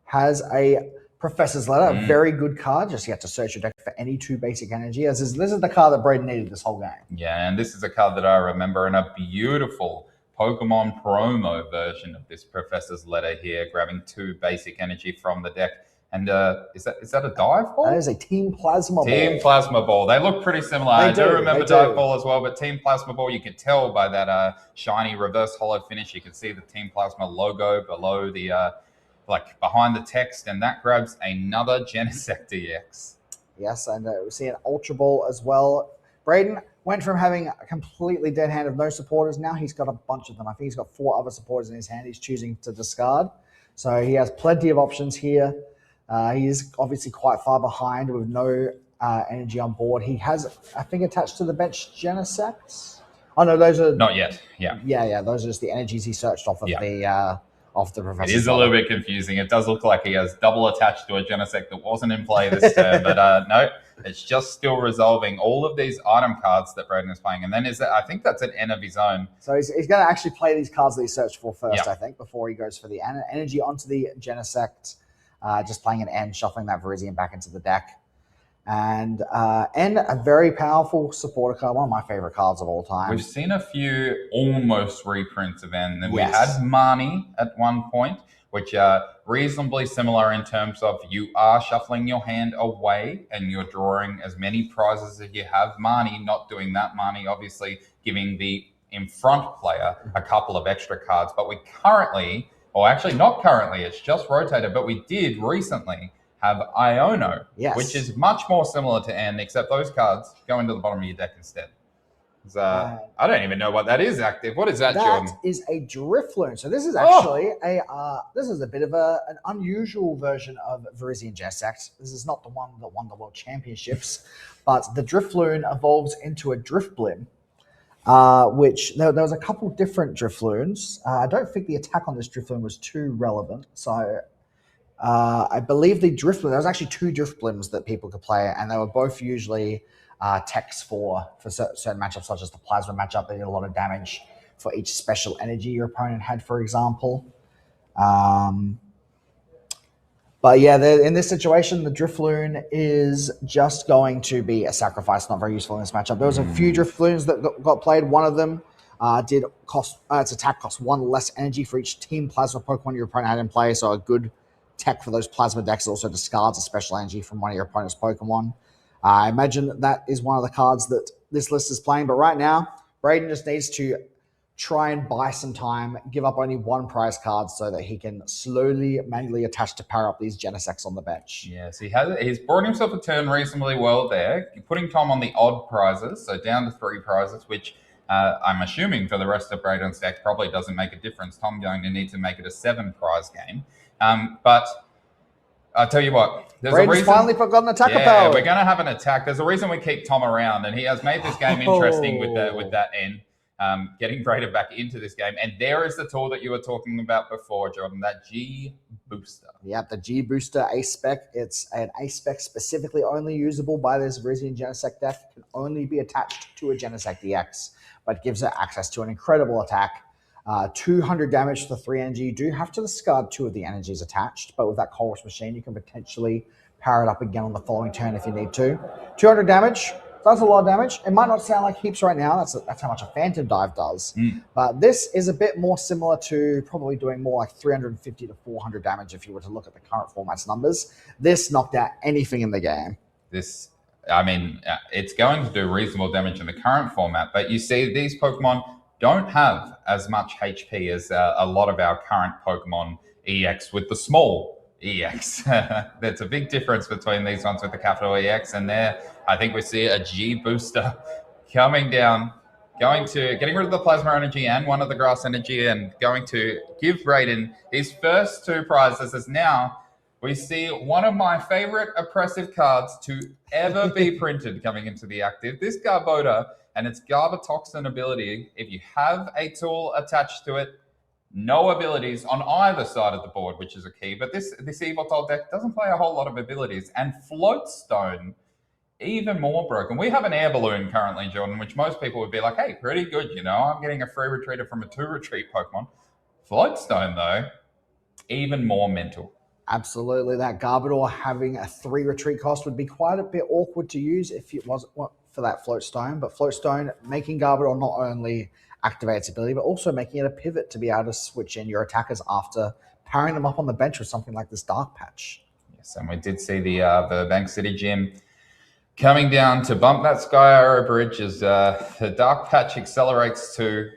B: Has a Professor's Letter, a very good card. Just you have to search your deck for any 2 basic energy. This is the card that Braden needed this whole game.
A: Yeah, and this is a card that I remember in a beautiful Pokemon promo version of this Professor's Letter here, grabbing 2 basic energy from the deck And is that a dive ball?
B: That is a Team Plasma Ball.
A: Team Plasma Ball. They look pretty similar. I do remember Dive Ball as well, but Team Plasma Ball, you can tell by that shiny reverse hollow finish. You can see the Team Plasma logo below the, like behind the text, and that grabs another Genesect EX.
B: Yes, and we see an Ultra Ball as well. Braden went from having a completely dead hand of no supporters. Now he's got a bunch of them. I think he's got 4 other supporters in his hand. He's choosing to discard. So he has plenty of options here. He is obviously quite far behind with no energy on board. He has, I think, attached to the bench Genesects. Oh no, those are
A: not yet. Yeah.
B: Those are just the energies he searched off of the professor.
A: It is a little bit confusing. It does look like he has double attached to a Genesect that wasn't in play this turn, but no, it's just still resolving all of these item cards that Braden is playing. And then I think that's an N of his own.
B: So he's going to actually play these cards that he searched for first, I think, before he goes for the energy onto the Genesect. Just playing an N, shuffling that Virizion back into the deck. And N, a very powerful supporter card, one of my favorite cards of all time.
A: We've seen a few almost reprints of N. We had Marnie at one point, which are reasonably similar in terms of you are shuffling your hand away and you're drawing as many prizes as you have. Marnie not doing that. Marnie obviously giving the in front player a couple of extra cards. But we currently... Or actually, not currently, it's just rotated, but we did recently have Iono, which is much more similar to N, except those cards go into the bottom of your deck instead. I don't even know what that is active. What is that, Jordan?
B: That is a Drifloon. So this is actually this is a bit of an unusual version of Virizion Genesect. This is not the one that won the World Championships, but the Drifloon evolves into a Driftblim. Which there was a couple different Drifloons. I don't think the attack on this Drifloon was too relevant. So I believe the Driftloon, there was actually 2 Driftblims that people could play, and they were both usually techs for certain matchups, such as the Plasma matchup. They did a lot of damage for each special energy your opponent had, for example. But yeah, in this situation, the Drifloon is just going to be a sacrifice, not very useful in this matchup. There was a few Drifloons that got played. One of them did cost, its attack cost 1 less energy for each Team Plasma Pokemon your opponent had in play, so a good tech for those Plasma decks. It also discards a special energy from one of your opponent's Pokemon. I imagine that is one of the cards that this list is playing, but right now, Braden just needs to try and buy some time, give up only 1 prize card so that he can slowly manually attach to power up these Genesects on the bench.
A: Yes, he's brought himself a turn reasonably well there, putting Tom on the odd prizes, so down to 3 prizes, which I'm assuming for the rest of Braden's deck probably doesn't make a difference. Tom going to need to make it a 7 prize game. But I'll tell you what, there's
B: Braden's
A: a reason.
B: Finally forgotten attacker power.
A: We're going to have an attack. There's a reason we keep Tom around, and he has made this game interesting with that N. Getting Braden back into this game. And there is the tool that you were talking about before, Jordan, that G Booster.
B: Yeah, the G Booster Ace Spec. It's an Ace Spec specifically only usable by this Virizion Genesect deck. Can only be attached to a Genesect EX, but gives it access to an incredible attack. 200 damage for 3 energy. You do have to discard 2 of the energies attached, but with that Colress Machine, you can potentially power it up again on the following turn if you need to. 200 damage. That's a lot of damage. It might not sound like heaps right now. That's how much a Phantom Dive does. But this is a bit more similar to probably doing more like 350 to 400 damage if you were to look at the current format's numbers. This knocked out anything in the game.
A: It's going to do reasonable damage in the current format, but you see these Pokemon don't have as much HP as a lot of our current Pokemon EX with the small EX. There's a big difference between these ones with the capital EX, and there I think we see a G Booster coming down, getting rid of the Plasma Energy and one of the Grass Energy, and going to give Braden his first 2 prizes. As now we see one of my favorite oppressive cards to ever be printed coming into the active. This Garbodor and its Garbotoxin ability, if you have a tool attached to it, no abilities on either side of the board, which is a key. But this Evoltol deck doesn't play a whole lot of abilities. And Float Stone, even more broken. We have an Air Balloon currently, Jordan, which most people would be like, hey, pretty good, you know. I'm getting a free retreater from a 2-retreat Pokemon. Float Stone, though, even more mental.
B: Absolutely. That Garbodor having a 3 retreat cost would be quite a bit awkward to use if it wasn't for that Float Stone. But Float Stone making Garbodor not only activate its ability, but also making it a pivot to be able to switch in your attackers after powering them up on the bench with something like this Dark Patch.
A: Yes, and we did see the Bank City Gym coming down to bump that Sky Arrow Bridge as the Dark Patch accelerates to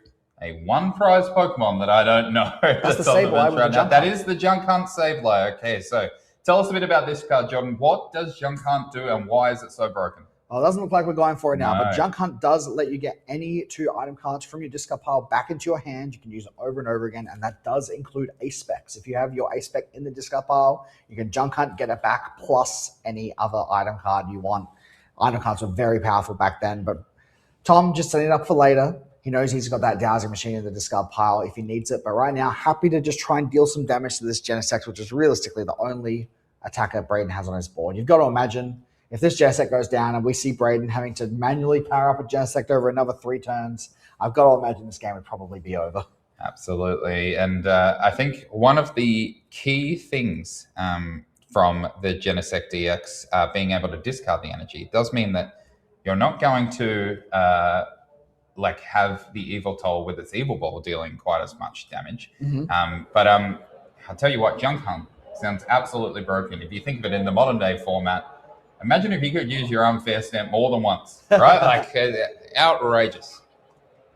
A: a one-prize Pokemon that I don't know.
B: That's the Sableye with the Junk
A: That
B: Hunt.
A: is the Junk Hunt Sableye. Okay, so tell us a bit about this card, Jordan. What does Junk Hunt do and why is it so broken?
B: Well, it doesn't look like we're going for it now, but
A: No.
B: Junk Hunt does let you get any 2 item cards from your discard pile back into your hand. You can use it over and over again, and that does include Ace Specs. If you have your Ace Spec in the discard pile, you can Junk Hunt, get it back, plus any other item card you want. Item cards were very powerful back then, but Tom just setting it up for later. He knows he's got that dowsing machine in the discard pile if he needs it, but right now, happy to just try and deal some damage to this Genesect, which is realistically the only attacker Braden has on his board. You've got to imagine if this Genesect goes down and we see Braden having to manually power up a Genesect over another 3 turns, I've got to imagine this game would probably be over.
A: Absolutely. And I think one of the key things from the Genesect EX being able to discard the energy does mean that you're not going to have the Evil Toll with its Evil Ball dealing quite as much damage. But I'll tell you what, Junk Hunt sounds absolutely broken. If you think of it in the modern day format, imagine if you could use your Unfair Stamp more than once, right? Outrageous.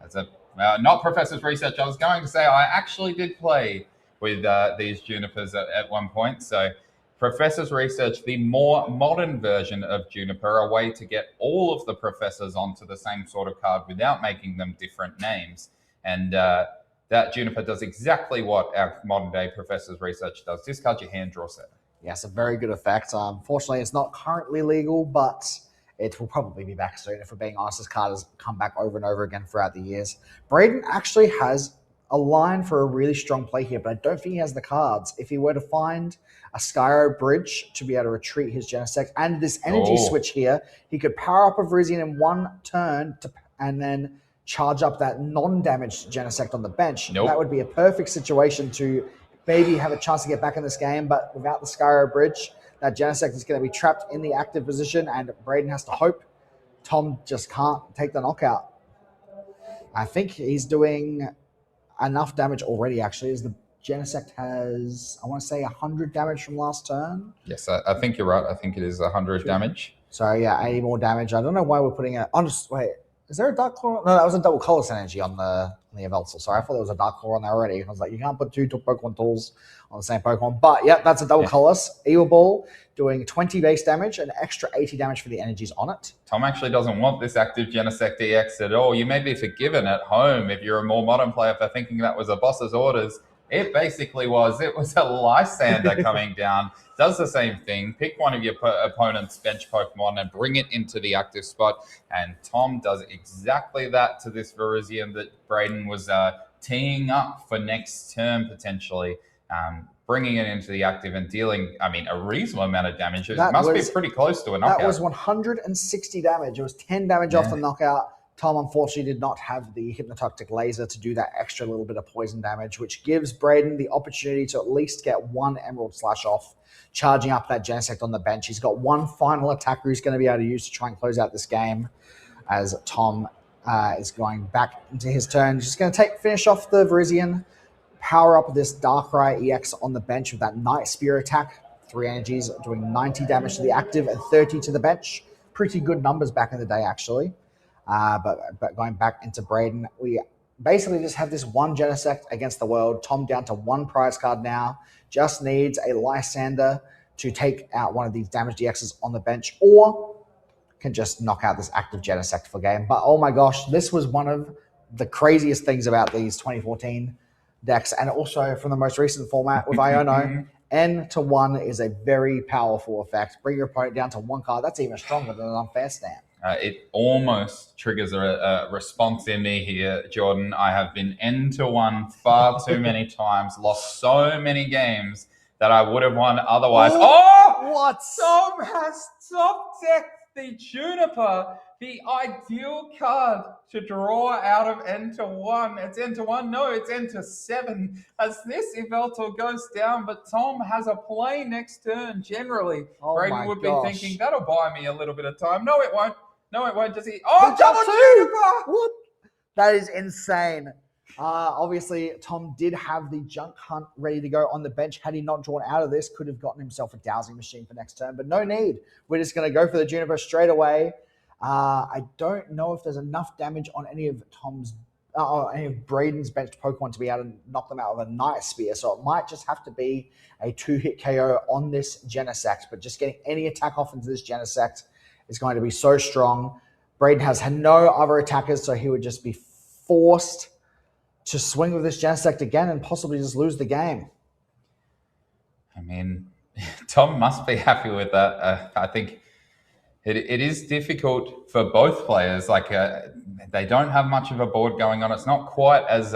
A: That's not Professor's Research. I was going to say I actually did play with these Junipers at one point. So Professor's Research, the more modern version of Juniper, a way to get all of the professors onto the same sort of card without making them different names. And that Juniper does exactly what our modern day Professor's Research does. Discard your hand, draw 7.
B: Yes, a very good effect. Fortunately, it's not currently legal, but it will probably be back soon. If we're being honest, this card has come back over and over again throughout the years. Braden actually has a line for a really strong play here, but I don't think he has the cards. If he were to find a Skyro Bridge to be able to retreat his Genesect and this energy switch here, he could power up a Virizion in 1 turn and then charge up that non-damaged Genesect on the bench. That would be a perfect situation to maybe have a chance to get back in this game, but without the Skyro Bridge, that Genesect is going to be trapped in the active position, and Braden has to hope Tom just can't take the knockout. I think he's doing enough damage already, actually, as the Genesect has, I want to say, 100 damage from last turn.
A: Yes, I think you're right. I think it is 100 damage.
B: So, yeah, 80 more damage. I don't know why we're putting it on. Wait, is there a Dark Claw? No, that was a double colorless energy on the Yveltal. Sorry, I thought there was a Dark Claw on there already. I was like, you can't put 2 Pokemon tools on the same Pokemon. But, yeah, that's a double colorless. Evil Ball doing 20 base damage and extra 80 damage for the energies on it.
A: Tom actually doesn't want this active Genesect EX at all. You may be forgiven at home if you're a more modern player for thinking that was a boss's orders. It basically was. It was a Lysander coming down. Does the same thing. Pick one of your opponent's bench Pokemon and bring it into the active spot. And Tom does exactly that to this Virizion that Braden was teeing up for next turn potentially. Bringing it into the active and dealing, a reasonable amount of damage. It must be pretty close to a knockout.
B: That was 160 damage. It was 10 damage off the knockout. Tom, unfortunately, did not have the Hypnotoxic Laser to do that extra little bit of poison damage, which gives Braden the opportunity to at least get 1 Emerald Slash off, charging up that Genesect on the bench. He's got 1 final attacker he's going to be able to use to try and close out this game as Tom is going back into his turn. He's just going to finish off the Virizion, power up this Darkrai EX on the bench with that Night Spear attack. 3 energies doing 90 damage to the active and 30 to the bench. Pretty good numbers back in the day, actually. But going back into Braden, we basically just have this 1 Genesect against the world. Tom down to 1 prize card now. Just needs a Lysander to take out one of these damaged EXs on the bench, or can just knock out this active Genesect for game. But oh my gosh, this was one of the craziest things about these 2014 decks, and also from the most recent format with Iono. N to 1 is a very powerful effect. Bring your opponent down to 1 card. That's even stronger than an Unfair Stamp.
A: It almost triggers a response in me here, Jordan. I have been N to 1 far too many times, lost so many games that I would have won otherwise.
B: What?
A: Tom has top decked the Juniper, the ideal card to draw out of N to 1. It's N to 1? No, it's N to 7. As this Yveltal goes down, but Tom has a play next turn, generally. Braden would be thinking, that'll buy me a little bit of time. No, it won't. No, it won't. Does he? Oh, double Juniper!
B: What? That is insane. Obviously, Tom did have the Junk Hunt ready to go on the bench. Had he not drawn out of this, could have gotten himself a Dowsing Machine for next turn, but no need. We're just going to go for the Juniper straight away. I don't know if there's enough damage on any of any of Braden's benched Pokemon to be able to knock them out with a Night Spear, so it might just have to be a 2-hit KO on this Genesect, but just getting any attack off into this Genesect is going to be so strong. Braden has had no other attackers, so he would just be forced to swing with this Genesect again and possibly just lose the game.
A: I mean, Tom must be happy with that. I think it is difficult for both players. Like they don't have much of a board going on. It's not quite as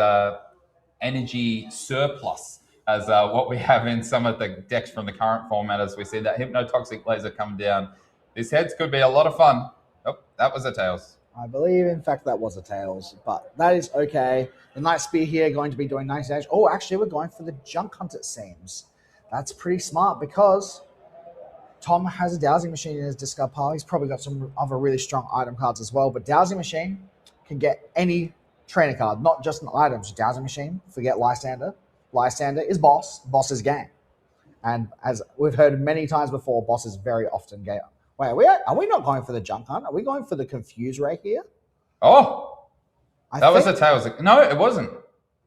A: energy surplus as what we have in some of the decks from the current format. As we see that Hypnotoxic Laser come down, this heads could be a lot of fun. Oh, that was a Tails.
B: I believe, in fact, that was a Tails, but that is okay. The Night Spear here going to be doing nice damage. Oh, actually, we're going for the Junk Hunt, it seems. That's pretty smart because Tom has a Dowsing Machine in his discard pile. He's probably got some other really strong item cards as well, but Dowsing Machine can get any trainer card, not just an item. So Dowsing Machine, forget Lysander. Lysander is boss. Boss is game. And as we've heard many times before, boss is very often game. Wait, are we not going for the Junk Hunt? Are we going for the Confuse Ray here?
A: Oh, that was a Tails. No, it wasn't.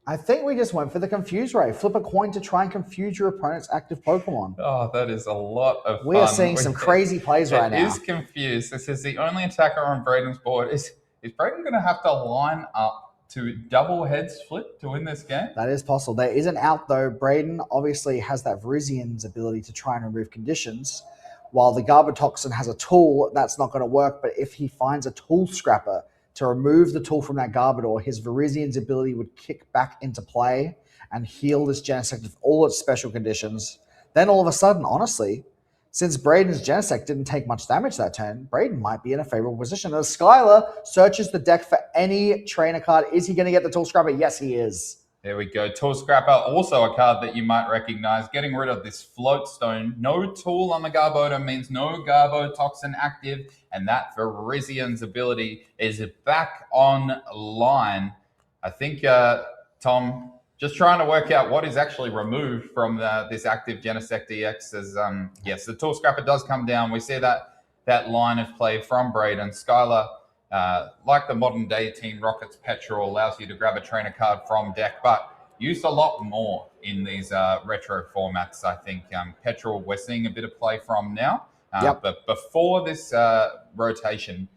B: I think we just went for the Confuse Ray. Flip a coin to try and confuse your opponent's active Pokemon.
A: Oh, that is a lot of fun.
B: We are seeing some crazy plays right now.
A: It is Confused. This is the only attacker on Braden's board. Is Braden going to have to line up to double heads flip to win this game?
B: That is possible. There is an out, though. Braden obviously has that Virizian's ability to try and remove conditions, while the Garbotoxin has a tool that's not going to work. But if he finds a tool scrapper to remove the tool from that Garbodor, his Virizian's ability would kick back into play and heal this Genesect of all its special conditions. Then all of a sudden, honestly, since Braden's Genesect didn't take much damage that turn, Braden might be in a favorable position. As Skylar searches the deck for any trainer card, is he going to get the tool scrapper? Yes, he is.
A: There we go. Tool Scrapper, also a card that you might recognize. Getting rid of this Float Stone. No tool on the Garbodor means no Garbotoxin active, and that Virizian's ability is back online. I think, Tom, just trying to work out what is actually removed from this active Genesect EX. Yes, the Tool Scrapper does come down. We see that line of play from Braden. Skylar, like the modern day Team Rocket's Petrol, allows you to grab a trainer card from deck, but used a lot more in these retro formats. I think Petrol we're seeing a bit of play from now, but before this rotation,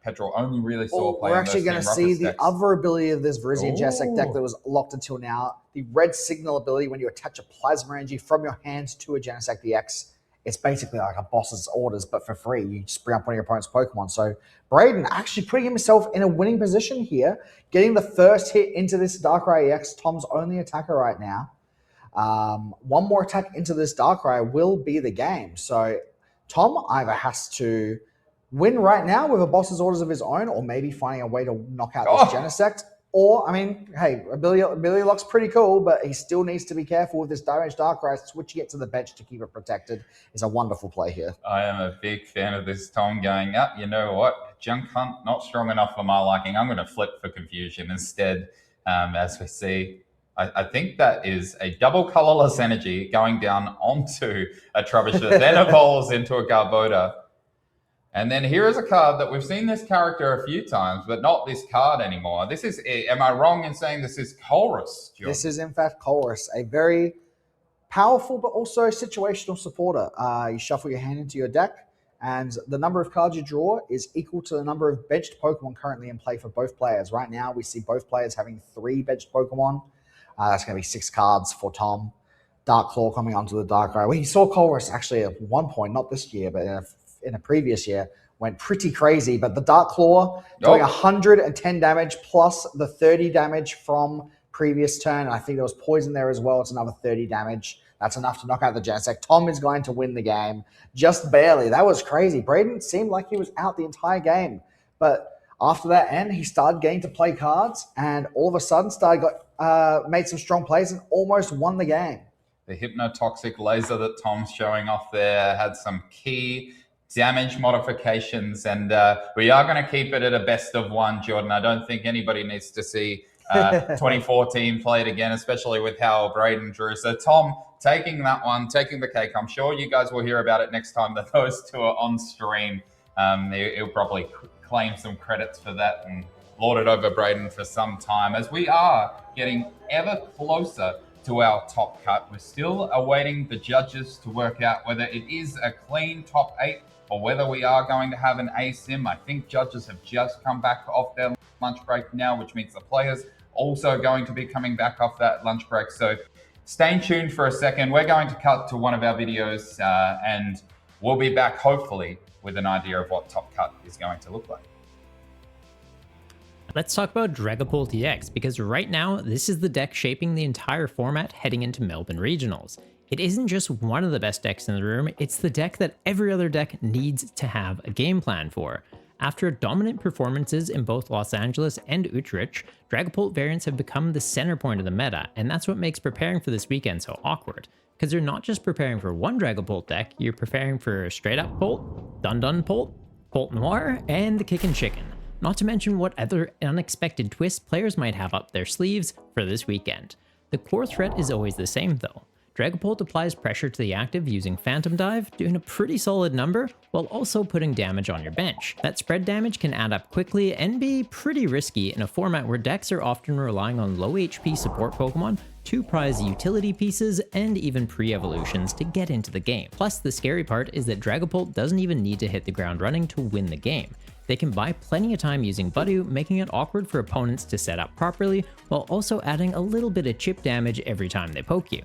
A: Petrol only really saw play.
B: We're actually going to see the other ability of this Virizian Genesect deck that was locked until now. The Red Signal ability, when you attach a Plasma Energy from your hands to a Genesect EX. It's basically like a boss's orders, but for free. You just bring up one of your opponent's Pokemon. So Braden actually putting himself in a winning position here, getting the first hit into this Darkrai EX, Tom's only attacker right now. One more attack into this Darkrai will be the game. So Tom either has to win right now with a boss's orders of his own, or maybe finding a way to knock out this Genesect. Or, I mean, hey, Ability Lock's pretty cool, but he still needs to be careful with this Damage Darkrai. Switching it to the bench to keep it protected is a wonderful play here.
A: I am a big fan of this Tom going, you know what? Junk Hunt, not strong enough for my liking. I'm going to flip for Confusion instead, as we see. I think that is a double colorless energy going down onto a Trubbish that then evolves into a Garbodor. And then here is a card that we've seen this character a few times, but not this card anymore. This is, am I wrong in saying this is Colress? John?
B: This is, in fact, Colress, a very powerful but also situational supporter. You shuffle your hand into your deck, and the number of cards you draw is equal to the number of benched Pokemon currently in play for both players. Right now, we see both players having 3 benched Pokemon. That's going to be 6 cards for Tom. Dark Claw coming onto the Darkrai. Well, he saw Colress actually at one point, not this year, but in a previous year, went pretty crazy. But the Dark Claw doing 110 damage plus the 30 damage from previous turn. And I think there was poison there as well. It's another 30 damage. That's enough to knock out the Genesect. Tom is going to win the game just barely. That was crazy. Braden seemed like he was out the entire game. But after that end, he started getting to play cards, and all of a sudden made some strong plays and almost won the game.
A: The Hypnotoxic Laser that Tom's showing off there had some key damage modifications, and we are going to keep it at a best of 1, Jordan. I don't think anybody needs to see 2014 played again, especially with how Braden drew. So Tom taking that one, taking the cake. I'm sure you guys will hear about it next time that those two are on stream. He'll probably claim some credits for that and lord it over Braden for some time. As we are getting ever closer to our top cut, we're still awaiting the judges to work out whether it is a clean top 8 or whether we are going to have an ASIM. I think judges have just come back off their lunch break now, which means the players also going to be coming back off that lunch break. So stay tuned for a second. We're going to cut to one of our videos and we'll be back hopefully with an idea of what top cut is going to look like.
D: Let's talk about Dragapult EX, because right now, this is the deck shaping the entire format heading into Melbourne Regionals. It isn't just one of the best decks in the room, it's the deck that every other deck needs to have a game plan for. After dominant performances in both Los Angeles and Utrecht, Dragapult variants have become the center point of the meta, and that's what makes preparing for this weekend so awkward. Because you're not just preparing for one Dragapult deck, you're preparing for Straight Up Pult, Dun Dun Pult, Pult Noir, and the Kickin' Chicken. Not to mention what other unexpected twists players might have up their sleeves for this weekend. The core threat is always the same though. Dragapult applies pressure to the active using Phantom Dive, doing a pretty solid number, while also putting damage on your bench. That spread damage can add up quickly and be pretty risky in a format where decks are often relying on low HP support Pokemon, 2 prize utility pieces, and even pre-evolutions to get into the game. Plus, the scary part is that Dragapult doesn't even need to hit the ground running to win the game. They can buy plenty of time using Budu, making it awkward for opponents to set up properly, while also adding a little bit of chip damage every time they poke you.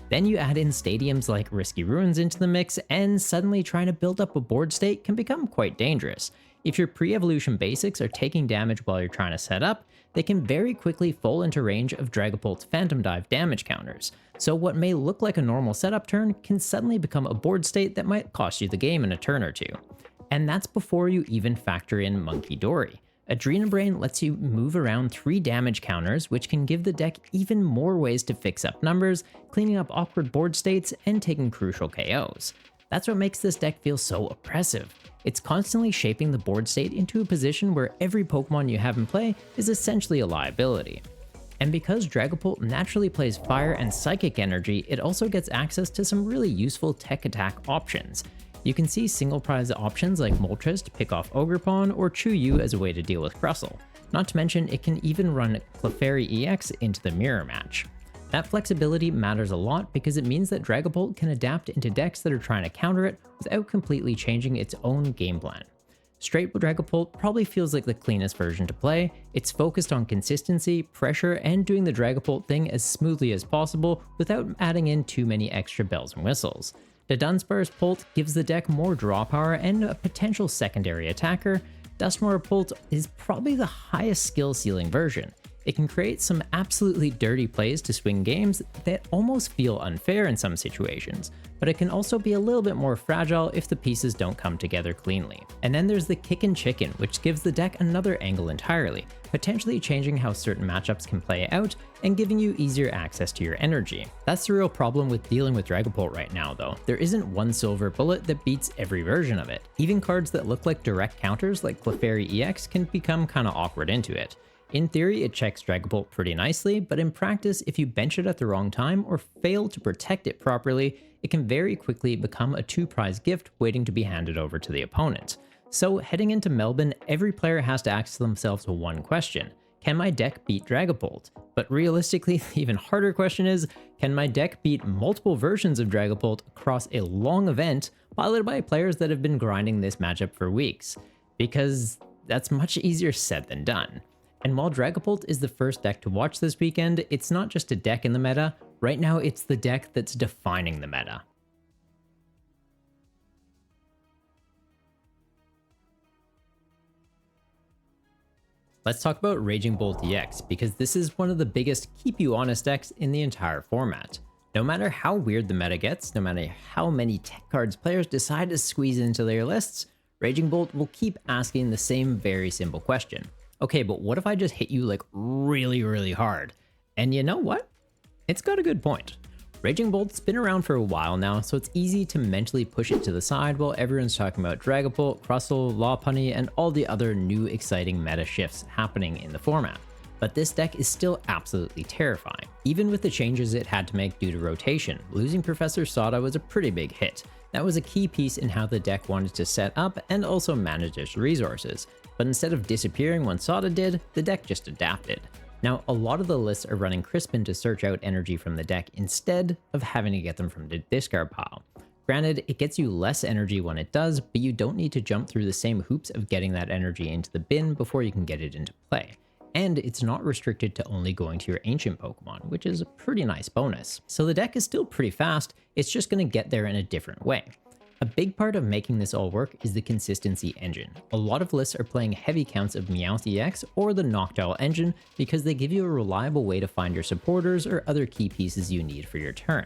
D: Then you add in stadiums like Risky Ruins into the mix, and suddenly trying to build up a board state can become quite dangerous. If your pre-evolution basics are taking damage while you're trying to set up, they can very quickly fall into range of Dragapult's Phantom Dive damage counters. So what may look like a normal setup turn can suddenly become a board state that might cost you the game in a turn or two. And that's before you even factor in Monkey Dory. Adrena Brain lets you move around 3 damage counters, which can give the deck even more ways to fix up numbers, cleaning up awkward board states, and taking crucial KOs. That's what makes this deck feel so oppressive. It's constantly shaping the board state into a position where every Pokemon you have in play is essentially a liability. And because Dragapult naturally plays Fire and Psychic Energy, it also gets access to some really useful tech attack options. You can see single prize options like Moltres to pick off Ogerpon or Chuyu as a way to deal with Crustle. Not to mention, it can even run Clefairy EX into the mirror match. That flexibility matters a lot because it means that Dragapult can adapt into decks that are trying to counter it without completely changing its own game plan. Straight Dragapult probably feels like the cleanest version to play. It's focused on consistency, pressure, and doing the Dragapult thing as smoothly as possible without adding in too many extra bells and whistles. The Dunsparce Pult gives the deck more draw power and a potential secondary attacker. Dusknoir Pult is probably the highest skill ceiling version. It can create some absolutely dirty plays to swing games that almost feel unfair in some situations, but it can also be a little bit more fragile if the pieces don't come together cleanly. And then there's the Kickin' Chicken, which gives the deck another angle entirely, potentially changing how certain matchups can play out and giving you easier access to your energy. That's the real problem with dealing with Dragapult right now though. There isn't one silver bullet that beats every version of it. Even cards that look like direct counters like Clefairy EX can become kinda awkward into it. In theory, it checks Dragapult pretty nicely, but in practice, if you bench it at the wrong time or fail to protect it properly, it can very quickly become a 2-prize gift waiting to be handed over to the opponent. So heading into Melbourne, every player has to ask themselves one question: can my deck beat Dragapult? But realistically, the even harder question is, can my deck beat multiple versions of Dragapult across a long event piloted by players that have been grinding this matchup for weeks? Because that's much easier said than done. And while Dragapult is the first deck to watch this weekend, it's not just a deck in the meta. Right now, it's the deck that's defining the meta. Let's talk about Raging Bolt EX, because this is one of the biggest keep you honest decks in the entire format. No matter how weird the meta gets, no matter how many tech cards players decide to squeeze into their lists, Raging Bolt will keep asking the same very simple question. Okay, but what if I just hit you like really hard? And you know what? It's got a good point. Raging Bolt's been around for a while now, so it's easy to mentally push it to the side while everyone's talking about Dragapult, Crustle, Lopunny, and all the other new exciting meta shifts happening in the format. But this deck is still absolutely terrifying. Even with the changes it had to make due to rotation, losing Professor Sada was a pretty big hit. That was a key piece in how the deck wanted to set up and also manage its resources. But instead of disappearing when Sada did, the deck just adapted. Now, a lot of the lists are running Crispin to search out energy from the deck instead of having to get them from the discard pile. Granted, it gets you less energy when it does, but you don't need to jump through the same hoops of getting that energy into the bin before you can get it into play. And it's not restricted to only going to your ancient Pokemon, which is a pretty nice bonus. So the deck is still pretty fast, it's just going to get there in a different way. A big part of making this all work is the consistency engine. A lot of lists are playing heavy counts of Meowth EX or the Noctowl engine because they give you a reliable way to find your supporters or other key pieces you need for your turn.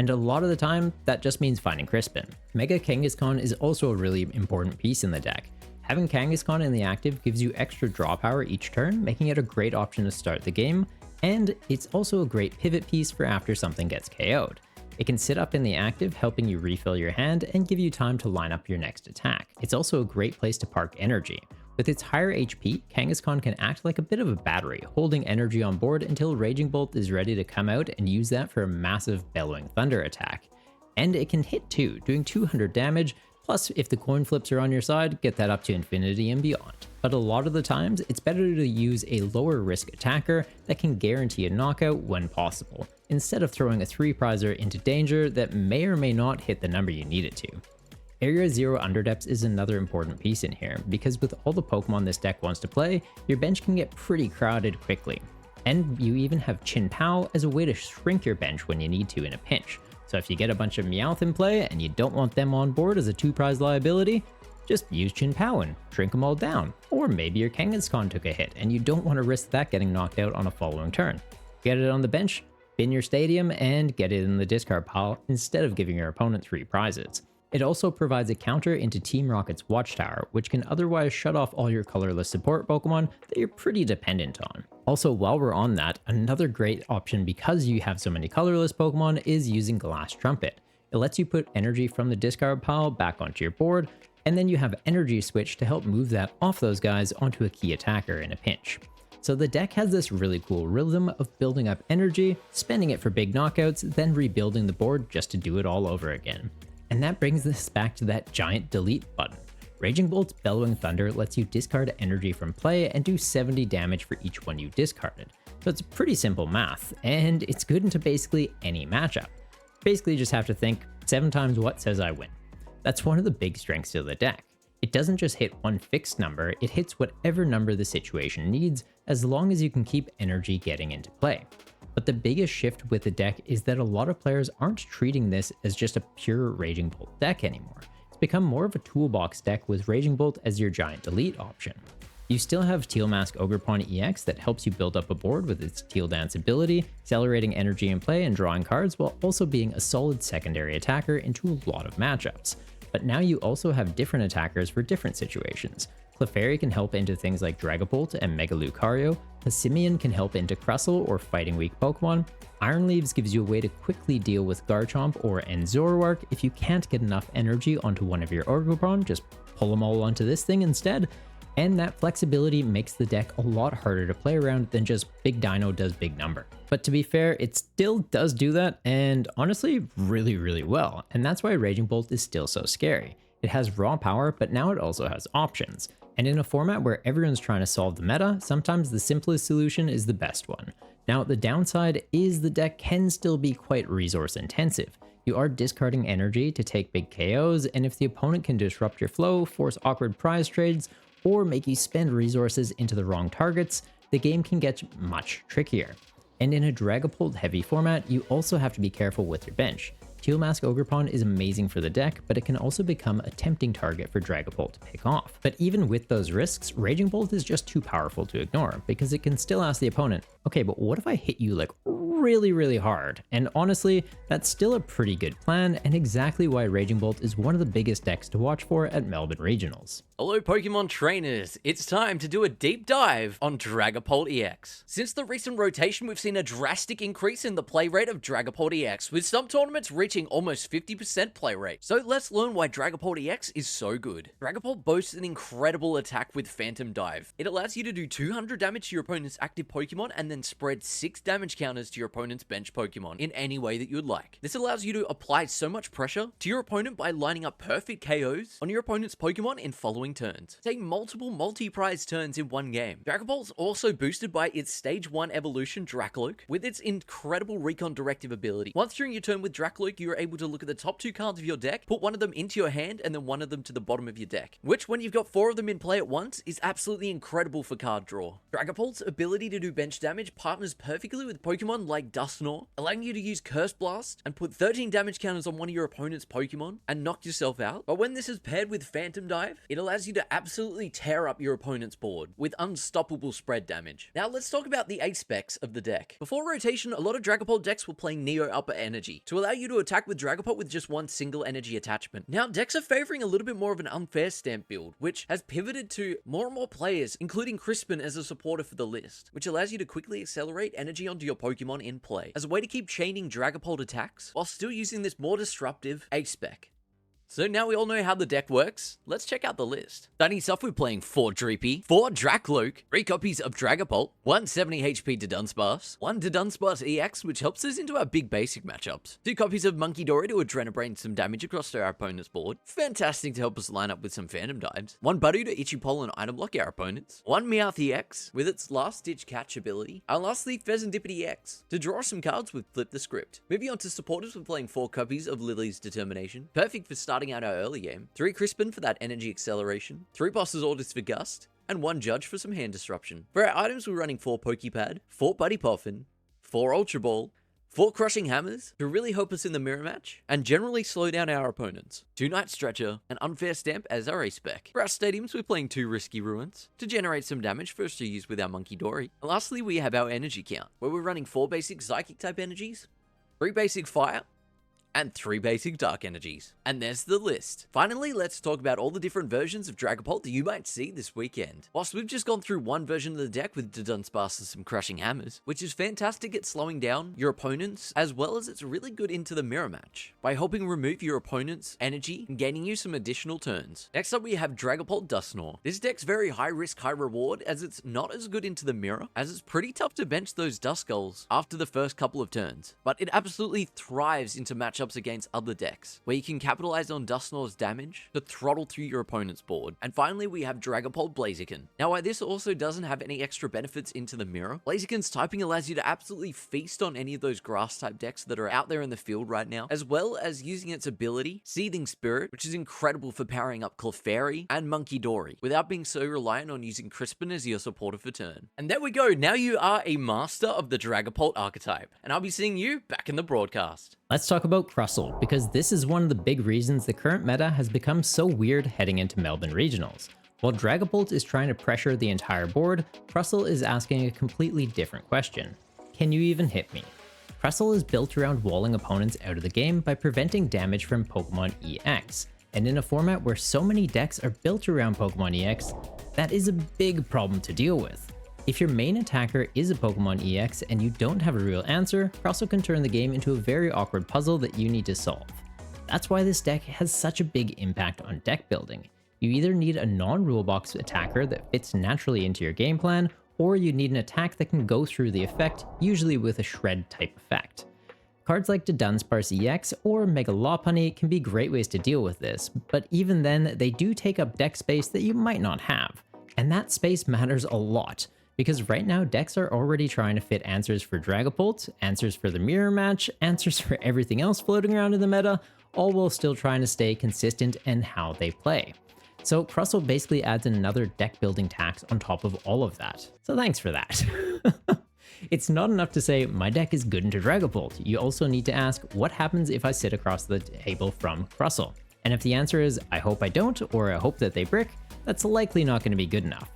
D: And a lot of the time, that just means finding Crispin. Mega Kangaskhan is also a really important piece in the deck. Having Kangaskhan in the active gives you extra draw power each turn, making it a great option to start the game, and it's also a great pivot piece for after something gets KO'd. It can sit up in the active, helping you refill your hand and give you time to line up your next attack. It's also a great place to park energy. With its higher HP, Kangaskhan can act like a bit of a battery, holding energy on board until Raging Bolt is ready to come out and use that for a massive Bellowing Thunder attack. And it can hit too, doing 200 damage, plus if the coin flips are on your side, get that up to infinity and beyond. But a lot of the times, it's better to use a lower risk attacker that can guarantee a knockout when possible, instead of throwing a 3-prizer into danger that may or may not hit the number you need it to. Area 0 Underdepths is another important piece in here, because with all the Pokemon this deck wants to play, your bench can get pretty crowded quickly. And you even have Chin Pao as a way to shrink your bench when you need to in a pinch. So if you get a bunch of Meowth in play and you don't want them on board as a 2-prize liability, just use Chin Pao and shrink them all down. Or maybe your Kangaskhan took a hit and you don't want to risk that getting knocked out on a following turn. Get it on the bench, bin your stadium, and get it in the discard pile instead of giving your opponent 3 prizes. It also provides a counter into Team Rocket's Watchtower, which can otherwise shut off all your colorless support Pokemon that you're pretty dependent on. Also, while we're on that, another great option because you have so many colorless Pokemon is using Glass Trumpet. It lets you put energy from the discard pile back onto your board, and then you have Energy Switch to help move that off those guys onto a key attacker in a pinch. So the deck has this really cool rhythm of building up energy, spending it for big knockouts, then rebuilding the board just to do it all over again. And that brings us back to that giant delete button. Raging Bolt's Bellowing Thunder lets you discard energy from play and do 70 damage for each one you discarded. So it's pretty simple math, and it's good into basically any matchup. Basically just have to think 7 times what says I win. That's one of the big strengths of the deck. It doesn't just hit one fixed number, it hits whatever number the situation needs, as long as you can keep energy getting into play. But the biggest shift with the deck is that a lot of players aren't treating this as just a pure Raging Bolt deck anymore. It's become more of a toolbox deck with Raging Bolt as your giant delete option. You still have Teal Mask Ogerpon EX that helps you build up a board with its Teal Dance ability, accelerating energy in play and drawing cards while also being a solid secondary attacker into a lot of matchups. But now you also have different attackers for different situations. Clefairy can help into things like Dragapult and Mega Lucario, Passimian can help into Crustle or fighting weak Pokemon, Iron Leaves gives you a way to quickly deal with Garchomp or Zoroark if you can't get enough energy onto one of your Ogerpon, just pull them all onto this thing instead, and that flexibility makes the deck a lot harder to play around than just big dino does big number. But to be fair, it still does do that, and honestly, really well, and that's why Raging Bolt is still so scary. It has raw power, but now it also has options. And in a format where everyone's trying to solve the meta, sometimes the simplest solution is the best one. Now, the downside is the deck can still be quite resource intensive. You are discarding energy to take big KOs, and if the opponent can disrupt your flow, force awkward prize trades, or make you spend resources into the wrong targets, the game can get much trickier. And in a Dragapult heavy format, you also have to be careful with your bench. Teal Mask Ogerpon is amazing for the deck, but it can also become a tempting target for Dragapult to pick off. But even with those risks, Raging Bolt is just too powerful to ignore, because it can still ask the opponent, okay, but what if I hit you like really hard? And honestly, that's still a pretty good plan, and exactly why Raging Bolt is one of the biggest decks to watch for at Melbourne Regionals.
E: Hello Pokemon trainers, it's time to do a deep dive on Dragapult EX. Since the recent rotation, we've seen a drastic increase in the play rate of Dragapult EX, with some tournaments reaching almost 50% play rate. So let's learn why Dragapult EX is so good. Dragapult boasts an incredible attack with Phantom Dive. It allows you to do 200 damage to your opponent's active Pokemon and then spread 6 damage counters to your opponent's bench Pokemon in any way that you'd like. This allows you to apply so much pressure to your opponent by lining up perfect KOs on your opponent's Pokemon in following turns. Take multiple multi-prize turns in one game. Dragapult's also boosted by its Stage 1 evolution Dracloak, with its incredible Recon Directive ability. Once during your turn with Dracloak, you are able to look at the top 2 cards of your deck, put one of them into your hand, and then one of them to the bottom of your deck, which when you've got 4 of them in play at once is absolutely incredible for card draw. Dragapult's ability to do bench damage partners perfectly with Pokemon like Dusknoir, allowing you to use Curse Blast and put 13 damage counters on one of your opponent's Pokemon and knock yourself out. But when this is paired with Phantom Dive, it allows you to absolutely tear up your opponent's board with unstoppable spread damage. Now let's talk about the ace specs of the deck. Before rotation, a lot of Dragapult decks were playing Neo Upper Energy to allow you to attack with Dragapult with just one single energy attachment. Now decks are favoring a little bit more of an unfair stamp build, which has pivoted to more and more players, including Crispin as a supporter for the list, which allows you to quickly accelerate energy onto your Pokemon in play as a way to keep chaining Dragapult attacks while still using this more disruptive ace spec. So now we all know how the deck works, let's check out the list. Starting off, we're playing 4 Dreepy, 4 Dracloak, 3 copies of Dragapult, 1 70 HP to Dunsparce, 1 to Dunsparce EX, which helps us into our big basic matchups, 2 copies of Monkey Dory to Adrenabrain some damage across to our opponent's board, fantastic to help us line up with some Phantom Dives, 1 Budu to Ichipole and item block our opponents, 1 Meowth EX with its last ditch catch ability, and lastly Pheasantipity EX to draw some cards with Flip the Script. Moving on to supporters, we're playing 4 copies of Lily's Determination, perfect for starting out our early game, 3 Crispin for that energy acceleration, 3 Boss's Orders for Gust, and 1 Judge for some hand disruption. For our items, we're running 4 Pokepad, 4 Buddy Poffin, 4 Ultra Ball, 4 Crushing Hammers to really help us in the mirror match and generally slow down our opponents, 2 Night Stretcher, and Unfair Stamp as our ace spec. For our stadiums, we're playing 2 Risky Ruins to generate some damage for us to use with our Monkey Dory. And lastly, we have our energy count, where we're running 4 basic Psychic type energies, 3 basic Fire, and 3 basic dark energies. And there's the list. Finally, let's talk about all the different versions of Dragapult that you might see this weekend. Whilst we've just gone through one version of the deck with Dunsparce and some Crushing Hammers, which is fantastic at slowing down your opponents, as well as it's really good into the mirror match by helping remove your opponent's energy and gaining you some additional turns. Next up, we have Dragapult Dusknoir. This deck's very high risk, high reward, as it's not as good into the mirror, as it's pretty tough to bench those Duskulls after the first couple of turns, but it absolutely thrives into matchups against other decks, where you can capitalize on Dusknoir's damage to throttle through your opponent's board. And finally, we have Dragapult Blaziken. Now, while this also doesn't have any extra benefits into the mirror, Blaziken's typing allows you to absolutely feast on any of those grass-type decks that are out there in the field right now, as well as using its ability, Seething Spirit, which is incredible for powering up Clefairy and Monkey Dory, without being so reliant on using Crispin as your supporter for turn. And there we go, now you are a master of the Dragapult archetype, and I'll be seeing you back in the broadcast.
D: Let's talk about Crustle, because this is one of the big reasons the current meta has become so weird heading into Melbourne regionals. While Dragapult is trying to pressure the entire board, Crustle is asking a completely different question. Can you even hit me? Crustle is built around walling opponents out of the game by preventing damage from Pokemon EX, and in a format where so many decks are built around Pokemon EX, that is a big problem to deal with. If your main attacker is a Pokemon EX and you don't have a real answer, Crustle can turn the game into a very awkward puzzle that you need to solve. That's why this deck has such a big impact on deck building. You either need a non-rule box attacker that fits naturally into your game plan, or you need an attack that can go through the effect, usually with a shred type effect. Cards like the Dunsparce EX or Mega Lopunny can be great ways to deal with this, but even then, they do take up deck space that you might not have. And that space matters a lot, because right now decks are already trying to fit answers for Dragapult, answers for the mirror match, answers for everything else floating around in the meta, all while still trying to stay consistent in how they play. So Crustle basically adds another deck building tax on top of all of that. So thanks for that. It's not enough to say, my deck is good into Dragapult. You also need to ask, what happens if I sit across the table from Crustle? And if the answer is, I hope I don't, or I hope that they brick, that's likely not going to be good enough.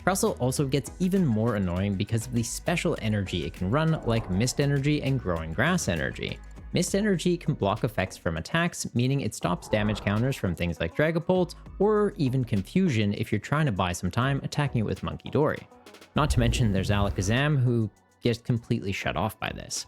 D: Crustle also gets even more annoying because of the special energy it can run, like Mist Energy and Growing Grass Energy. Mist Energy can block effects from attacks, meaning it stops damage counters from things like Dragapult, or even Confusion if you're trying to buy some time attacking it with Monkey Dory. Not to mention there's Alakazam, who gets completely shut off by this.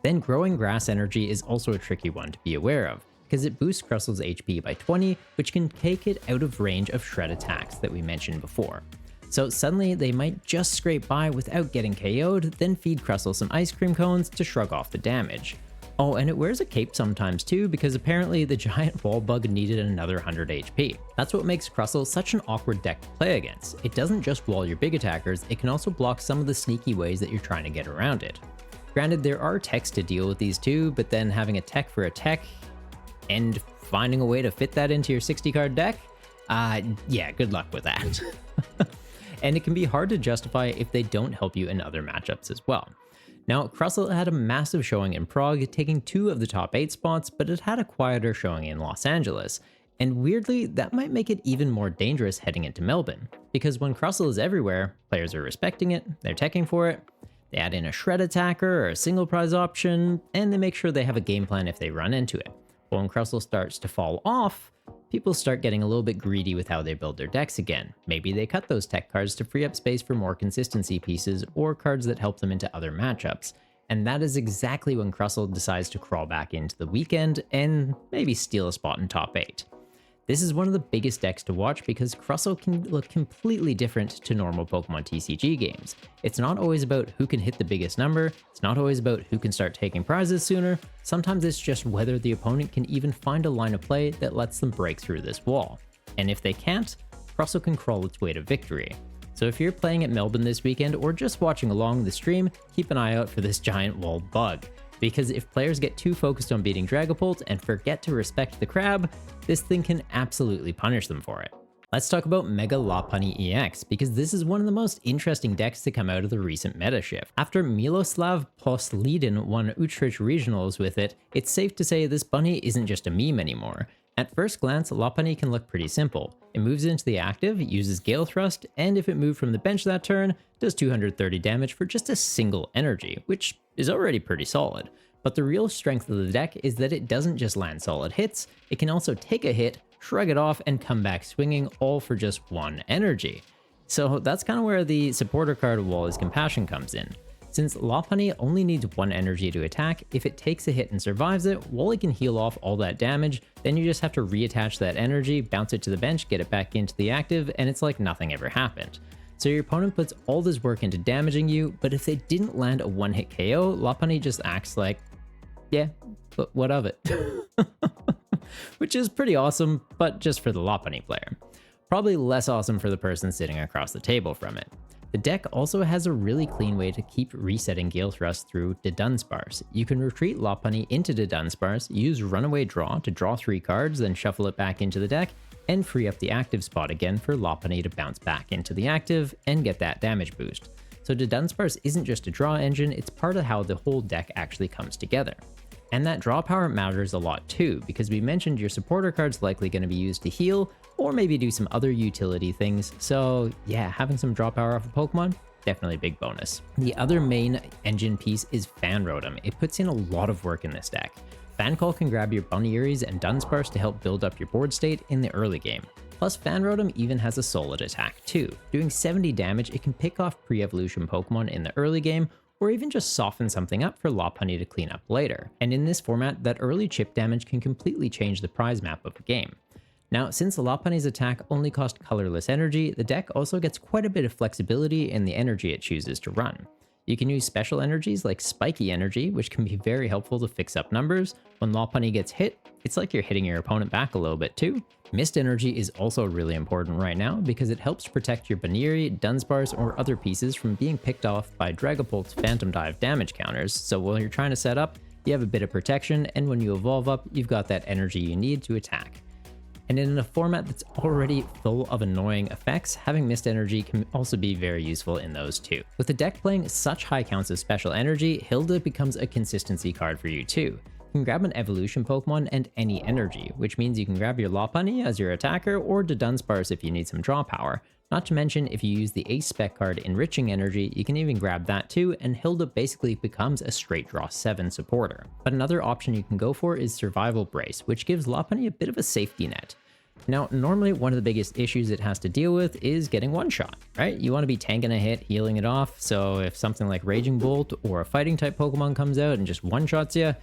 D: Then Growing Grass Energy is also a tricky one to be aware of, because it boosts Crustle's HP by 20, which can take it out of range of shred attacks that we mentioned before. So suddenly they might just scrape by without getting KO'd, then feed Crustle some ice cream cones to shrug off the damage. Oh, and it wears a cape sometimes too, because apparently the giant wall bug needed another 100 HP. That's what makes Crustle such an awkward deck to play against. It doesn't just wall your big attackers, it can also block some of the sneaky ways that you're trying to get around it. Granted, there are techs to deal with these too, but then having a tech for a tech and finding a way to fit that into your 60 card deck, yeah, good luck with that. And it can be hard to justify if they don't help you in other matchups as well. Now, Crustle had a massive showing in Prague, taking 2 of the top 8 spots, but it had a quieter showing in Los Angeles. And weirdly, that might make it even more dangerous heading into Melbourne, because when Crustle is everywhere, players are respecting it, they're teching for it, they add in a shred attacker or a single prize option, and they make sure they have a game plan if they run into it. But when Crustle starts to fall off, people start getting a little bit greedy with how they build their decks again. Maybe they cut those tech cards to free up space for more consistency pieces or cards that help them into other matchups. And that is exactly when Crustle decides to crawl back into the weekend and maybe steal a spot in top 8. This is one of the biggest decks to watch because Crustle can look completely different to normal Pokemon TCG games. It's not always about who can hit the biggest number, it's not always about who can start taking prizes sooner, sometimes it's just whether the opponent can even find a line of play that lets them break through this wall. And if they can't, Crustle can crawl its way to victory. So if you're playing at Melbourne this weekend or just watching along the stream, keep an eye out for this giant wall bug. Because if players get too focused on beating Dragapult and forget to respect the crab, this thing can absolutely punish them for it. Let's talk about Mega Lopunny EX, because this is one of the most interesting decks to come out of the recent meta shift. After Miloslav Poslidin won Utrecht Regionals with it, it's safe to say this bunny isn't just a meme anymore. At first glance, Lopunny can look pretty simple. It moves into the active, uses Gale Thrust, and if it moved from the bench that turn, does 230 damage for just a single energy, which is already pretty solid. But the real strength of the deck is that it doesn't just land solid hits, it can also take a hit, shrug it off, and come back swinging, all for just 1 energy. So that's kind of where the supporter card Wally's Compassion comes in. Since Lopunny only needs 1 energy to attack, if it takes a hit and survives it, Wally can heal off all that damage, then you just have to reattach that energy, bounce it to the bench, get it back into the active, and it's like nothing ever happened. So your opponent puts all this work into damaging you, but if they didn't land a 1-hit KO, Lopunny just acts like, yeah, but what of it? Which is pretty awesome, but just for the Lopunny player. Probably less awesome for the person sitting across the table from it. The deck also has a really clean way to keep resetting Gale Thrust through the Dunsparce. You can retreat Lopunny into the Dunsparce, use Runaway Draw to draw 3 cards, then shuffle it back into the deck, and free up the active spot again for Lopunny to bounce back into the active and get that damage boost. So the Dunsparce isn't just a draw engine, it's part of how the whole deck actually comes together. And that draw power matters a lot too, because we mentioned your supporter card's likely going to be used to heal, or maybe do some other utility things, so yeah, having some draw power off a Pokemon, definitely a big bonus. The other main engine piece is Fan Rotom. It puts in a lot of work in this deck. Fan Call can grab your Bunnyearies and Dunsparce to help build up your board state in the early game. Plus, Fan Rotom even has a solid attack too. Doing 70 damage, it can pick off pre-evolution Pokemon in the early game, or even just soften something up for Lopunny to clean up later. And in this format, that early chip damage can completely change the prize map of the game. Now, since Lopunny's attack only cost colorless energy, the deck also gets quite a bit of flexibility in the energy it chooses to run. You can use special energies like Spiky Energy, which can be very helpful to fix up numbers. When Lopunny gets hit, it's like you're hitting your opponent back a little bit too. Mist Energy is also really important right now because it helps protect your Bunnyeary, Dunsparce, or other pieces from being picked off by Dragapult's Phantom Dive damage counters, so while you're trying to set up, you have a bit of protection, and when you evolve up, you've got that energy you need to attack. And in a format that's already full of annoying effects, having Mist Energy can also be very useful in those too. With the deck playing such high counts of special energy, Hilda becomes a consistency card for you too. You can grab an evolution Pokemon and any energy, which means you can grab your Lopunny as your attacker or the Dunsparce if you need some draw power. Not to mention, if you use the Ace spec card Enriching Energy, you can even grab that too, and Hilda basically becomes a straight draw 7 supporter. But another option you can go for is Survival Brace, which gives Lopunny a bit of a safety net. Now, normally one of the biggest issues it has to deal with is getting one-shot, right? You want to be tanking a hit, healing it off, so if something like Raging Bolt or a fighting type Pokemon comes out and just one-shots you,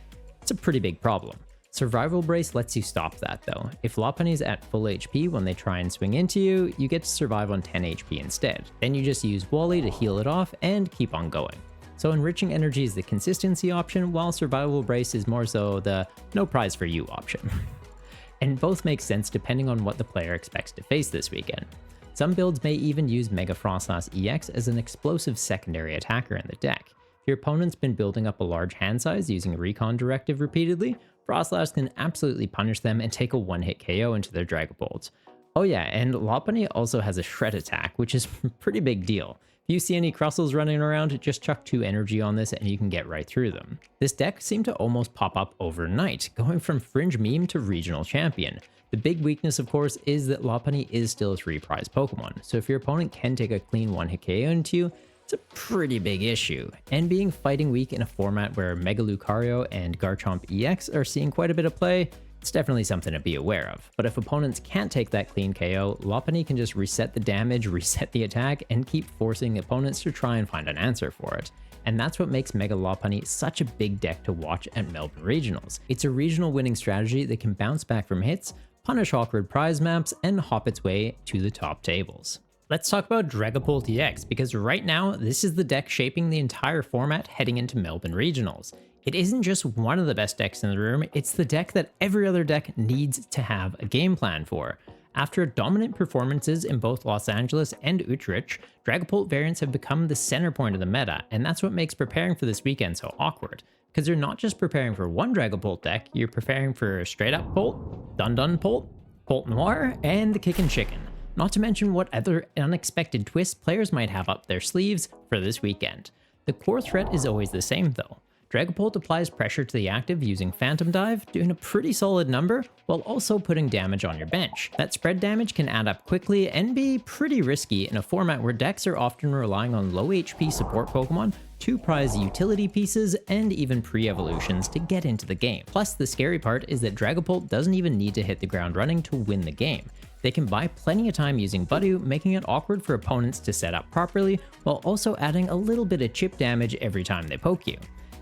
D: it's a pretty big problem. Survival Brace lets you stop that though. If Lopunny's at full HP when they try and swing into you, you get to survive on 10 HP instead. Then you just use Wally to heal it off and keep on going. So Enriching Energy is the consistency option, while Survival Brace is more so the no prize for you option. And both make sense depending on what the player expects to face this weekend. Some builds may even use Mega Frostlass EX as an explosive secondary attacker in the deck. If your opponent's been building up a large hand size using Recon Directive repeatedly, Frostlass can absolutely punish them and take a one-hit KO into their Dragapult. Oh yeah, and Lopunny also has a Shred attack, which is a pretty big deal. If you see any Crustles running around, just chuck 2 energy on this and you can get right through them. This deck seemed to almost pop up overnight, going from fringe meme to regional champion. The big weakness, of course, is that Lopunny is still a 3 prize Pokemon, so if your opponent can take a clean one-hit KO into you, it's a pretty big issue. And being fighting weak in a format where Mega Lucario and Garchomp EX are seeing quite a bit of play, it's definitely something to be aware of. But if opponents can't take that clean KO, Lopunny can just reset the damage, reset the attack, and keep forcing opponents to try and find an answer for it. And that's what makes Mega Lopunny such a big deck to watch at Melbourne Regionals. It's a regional winning strategy that can bounce back from hits, punish awkward prize maps, and hop its way to the top tables. Let's talk about Dragapult EX, because right now, this is the deck shaping the entire format heading into Melbourne Regionals. It isn't just one of the best decks in the room, it's the deck that every other deck needs to have a game plan for. After dominant performances in both Los Angeles and Utrecht, Dragapult variants have become the center point of the meta, and that's what makes preparing for this weekend so awkward. Because you're not just preparing for one Dragapult deck, you're preparing for Straight Up Pult, Dun Dun Pult, Pult Noir, and the Kickin' Chicken. Not to mention what other unexpected twists players might have up their sleeves for this weekend. The core threat is always the same though. Dragapult applies pressure to the active using Phantom Dive, doing a pretty solid number, while also putting damage on your bench. That spread damage can add up quickly and be pretty risky in a format where decks are often relying on low HP support Pokemon, 2 prize utility pieces, and even pre-evolutions to get into the game. Plus, the scary part is that Dragapult doesn't even need to hit the ground running to win the game. They can buy plenty of time using Budew, making it awkward for opponents to set up properly, while also adding a little bit of chip damage every time they poke you.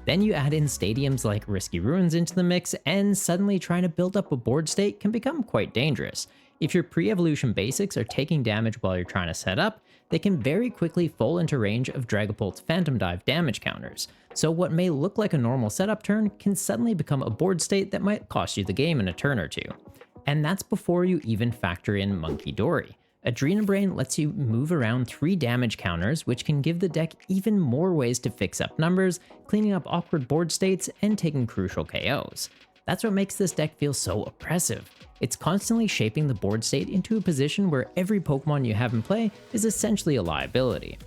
D: Then you add in stadiums like Risky Ruins into the mix, and suddenly trying to build up a board state can become quite dangerous. If your pre-evolution basics are taking damage while you're trying to set up, they can very quickly fall into range of Dragapult's Phantom Dive damage counters. So what may look like a normal setup turn can suddenly become a board state that might cost you the game in a turn or two. And that's before you even factor in Monkey Dory. Adrenabrain lets you move around 3 damage counters, which can give the deck even more ways to fix up numbers, cleaning up awkward board states, and taking crucial KOs. That's what makes this deck feel so oppressive. It's constantly shaping the board state into a position where every Pokemon you have in play is essentially a liability.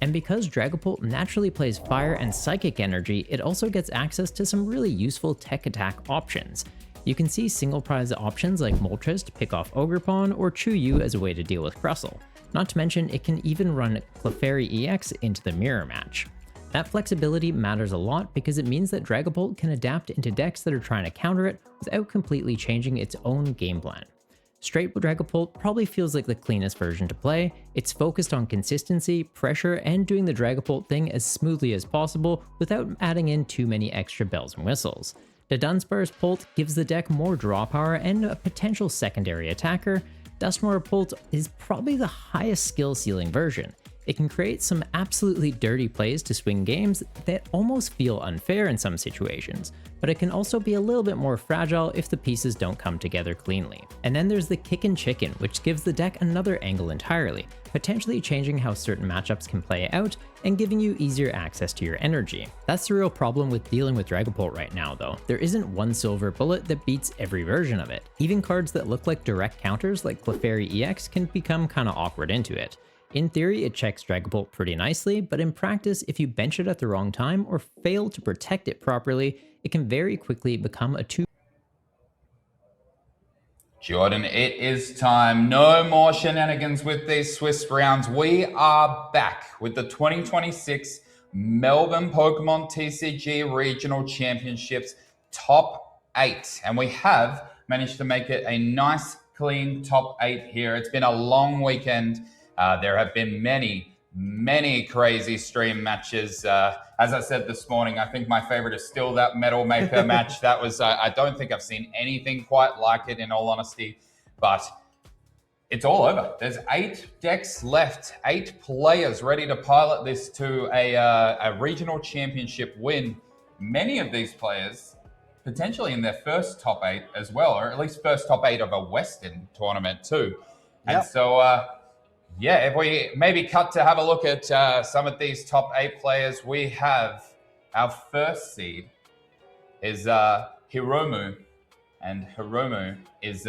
D: And because Dragapult naturally plays Fire and Psychic Energy, it also gets access to some really useful tech attack options. You can see single prize options like Moltres to pick off Ogerpon or Chuyu as a way to deal with Crustle. Not to mention, it can even run Clefairy EX into the mirror match. That flexibility matters a lot because it means that Dragapult can adapt into decks that are trying to counter it without completely changing its own game plan. Straight Dragapult probably feels like the cleanest version to play. It's focused on consistency, pressure, and doing the Dragapult thing as smoothly as possible without adding in too many extra bells and whistles. The Dunsparce Pult gives the deck more draw power and a potential secondary attacker. Dusknoir Pult is probably the highest skill ceiling version. It can create some absolutely dirty plays to swing games that almost feel unfair in some situations, but it can also be a little bit more fragile if the pieces don't come together cleanly. And then there's the Kickin' Chicken, which gives the deck another angle entirely, potentially changing how certain matchups can play out and giving you easier access to your energy. That's the real problem with dealing with Dragapult right now though. There isn't one silver bullet that beats every version of it. Even cards that look like direct counters like Clefairy EX can become kinda awkward into it. In theory, it checks Dragapult pretty nicely, but in practice, if you bench it at the wrong time or fail to protect it properly, it can very quickly become a
A: Jordan, it is time. No more shenanigans with these Swiss rounds. We are back with the 2026 Melbourne Pokemon TCG Regional Championships Top 8. And we have managed to make it a nice, clean Top 8 here. It's been a long weekend. There have been many crazy stream matches. As I said this morning, I think my favorite is still that Metal Maker match. That was, I don't think I've seen anything quite like it, in all honesty, but it's all over. There's 8 decks left, 8 players ready to pilot this to a regional championship win. Many of these players potentially in their first top 8 as well, or at least first top 8 of a Western tournament too. And so, yeah, if we maybe cut to have a look at some of these top 8 players, we have our first seed is Hiromu, and Hiromu is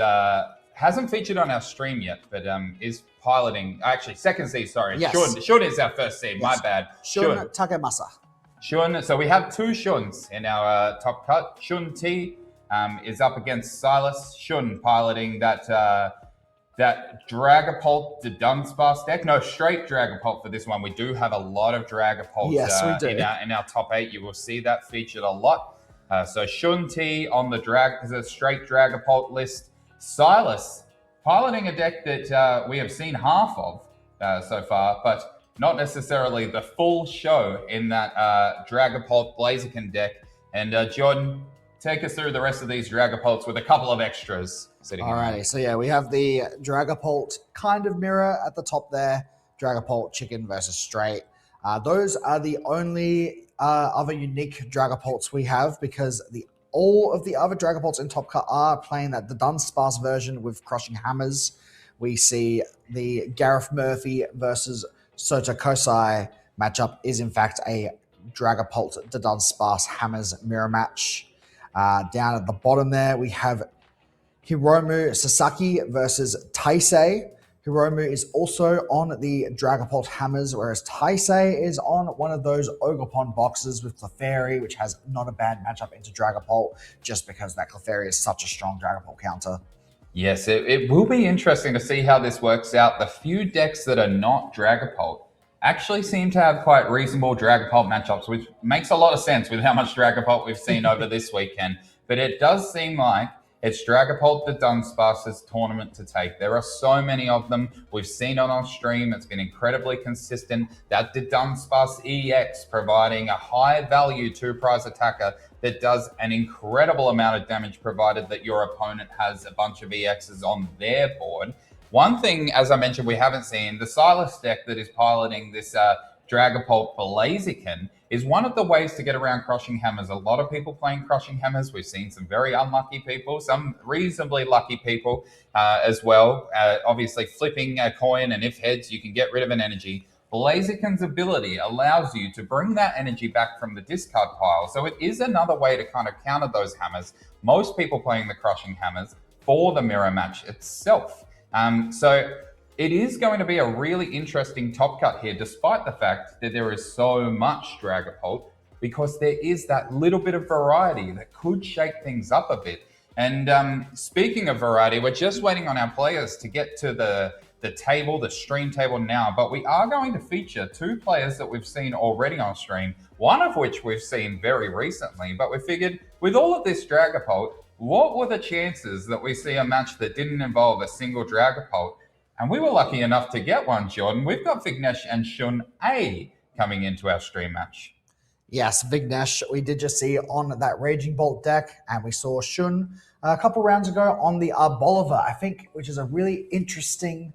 A: hasn't featured on our stream yet, but is piloting. Actually, second seed. Sorry,
B: Yes.
A: Shun is our first seed.
B: Yes.
A: My bad.
B: Shun Takemasa.
A: Shun. So we have 2 Shuns in our top cut. Shun T is up against Silas. Shun piloting that Dragapult to Dunsparce deck. No, straight Dragapult for this one. We do have a lot of Dragapult
B: Yes, we do.
A: in our top 8. You will see that featured a lot. So Shun T on the straight Dragapult list. Silas piloting a deck that we have seen half of so far, but not necessarily the full show in that Dragapult Blaziken deck. And Jordan, take us through the rest of these Dragapults with a couple of extras sitting in.
B: Alrighty, so yeah, we have the Dragapult kind of mirror at the top there. Dragapult Chicken versus Straight. Those are the only other unique Dragapults we have, because all of the other Dragapults in Top Cut are playing the Dunsparce version with Crushing Hammers. We see the Gareth Murphy versus Sota Kosai matchup is in fact a Dragapult to Dunsparce Hammers mirror match. Down at the bottom there, we have Hiromu Sasaki versus Taisei. Hiromu is also on the Dragapult Hammers, whereas Taisei is on one of those Ogerpon boxes with Clefairy, which has not a bad matchup into Dragapult, just because that Clefairy is such a strong Dragapult counter.
A: Yes, it will be interesting to see how this works out. The few decks that are not Dragapult actually seem to have quite reasonable Dragapult matchups, which makes a lot of sense with how much Dragapult we've seen over this weekend. But it does seem like it's Dragapult the Dunsparce's tournament to take. There are so many of them. We've seen it on stream. It's been incredibly consistent. That the Dunsparce EX providing a high value 2-prize attacker that does an incredible amount of damage, provided that your opponent has a bunch of EXs on their board. One thing, as I mentioned, we haven't seen, the Silas deck that is piloting this Dragapult Blaziken is one of the ways to get around Crushing Hammers. A lot of people playing Crushing Hammers. We've seen some very unlucky people, some reasonably lucky people as well. Obviously, flipping a coin, and if heads, you can get rid of an energy. Blaziken's ability allows you to bring that energy back from the discard pile. So it is another way to kind of counter those hammers. Most people playing the Crushing Hammers for the mirror match itself. So it is going to be a really interesting top cut here, despite the fact that there is so much Dragapult, because there is that little bit of variety that could shake things up a bit. And speaking of variety, we're just waiting on our players to get to the table, the stream table now, but we are going to feature 2 players that we've seen already on stream, one of which we've seen very recently, but we figured with all of this Dragapult, what were the chances that we see a match that didn't involve a single Dragapult? And we were lucky enough to get one, Jordan. We've got Vignesh and Shun A coming into our stream match.
B: Yes, Vignesh, we did just see on that Raging Bolt deck, and we saw Shun a couple rounds ago on the Arboliver, I think, which is a really interesting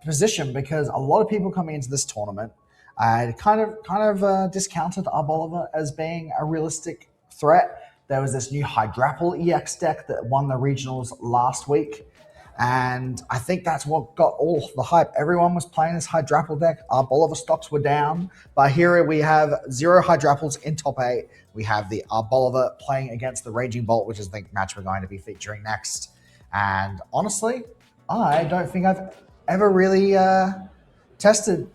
B: position, because a lot of people coming into this tournament kind of discounted Arboliver as being a realistic threat. There was this new Hydrapple EX deck that won the regionals last week, and I think that's what got all the hype. Everyone was playing this Hydrapple deck. Arboliver stocks were down, but here we have 0 Hydrapples in top 8. We have the Arboliver playing against the Raging Bolt, which is the match we're going to be featuring next. And honestly, I don't think I've ever really tested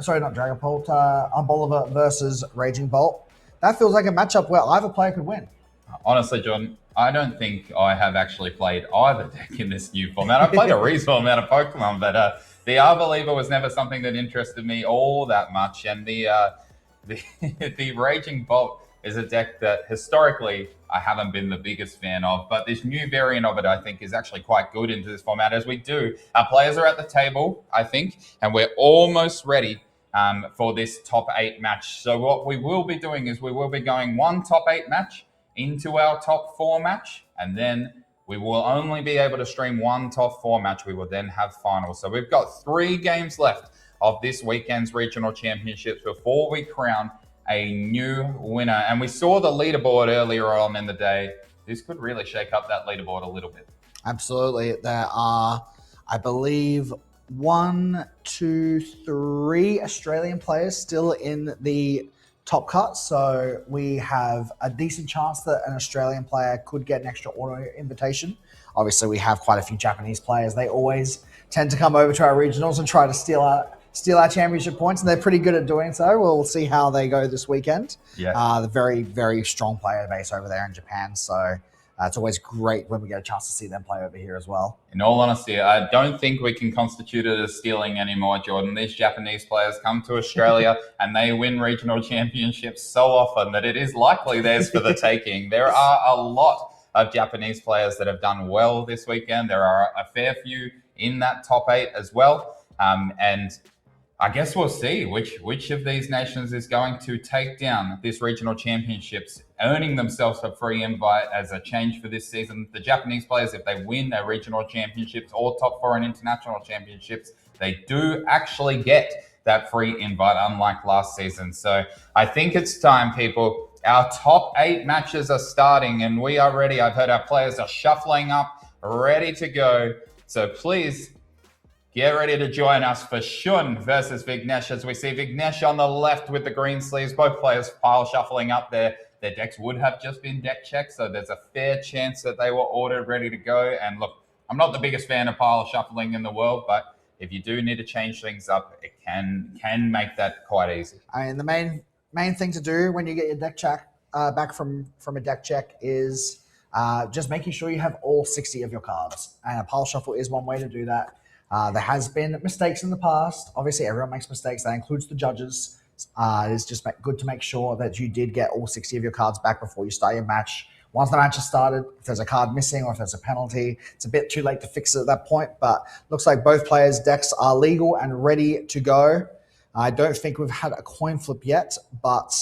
B: Arboliver versus Raging Bolt. That feels like a matchup where either player could win.
A: Honestly, John, I don't think I have actually played either deck in this new format. I played a reasonable amount of Pokemon, but the Arbaliva was never something that interested me all that much. And the, the Raging Bolt is a deck that historically I haven't been the biggest fan of, but this new variant of it I think is actually quite good into this format as we do. Our players are at the table, I think, and we're almost ready for this top 8 match. So what we will be doing is we will be going one top 8 match into our top 4 match, and then we will only be able to stream one top 4 match. We will then have finals. So we've got 3 games left of this weekend's regional championships before we crown a new winner. And we saw the leaderboard earlier on in the day. This could really shake up that leaderboard a little bit.
B: Absolutely. There are, I believe, 1, 2, 3 Australian players still in the top cut. So we have a decent chance that an Australian player could get an extra auto invitation. Obviously, we have quite a few Japanese players. They always tend to come over to our regionals and try to steal our championship points, and they're pretty good at doing so. We'll see how they go this weekend.
A: Yeah.
B: The very, very strong player base over there in Japan. So it's always great when we get a chance to see them play over here as well.
A: In all honesty, I don't think we can constitute it as stealing anymore, Jordan. These Japanese players come to Australia and they win regional championships so often that it is likely theirs for the taking. There are a lot of Japanese players that have done well this weekend. There are a fair few in that top 8 as well. And I guess we'll see which of these nations is going to take down this regional championships, earning themselves a free invite as a change for this season. The Japanese players, if they win their regional championships or top 4 and international championships, they do actually get that free invite, unlike last season. So I think it's time, people. Our top 8 matches are starting and we are ready. I've heard our players are shuffling up, ready to go. So please, get ready to join us for Shun versus Vignesh, as we see Vignesh on the left with the green sleeves. Both players pile shuffling up there. Their decks would have just been deck checked, so there's a fair chance that they were ordered ready to go. And look, I'm not the biggest fan of pile shuffling in the world, but if you do need to change things up, it can make that quite easy.
B: I mean, the main thing to do when you get your deck check back from a deck check is just making sure you have all 60 of your cards. And a pile shuffle is one way to do that. There has been mistakes in the past. Obviously, everyone makes mistakes. That includes the judges. It is just good to make sure that you did get all 60 of your cards back before you start your match. Once the match has started, if there's a card missing or if there's a penalty, it's a bit too late to fix it at that point. But looks like both players' decks are legal and ready to go. I don't think we've had a coin flip yet, but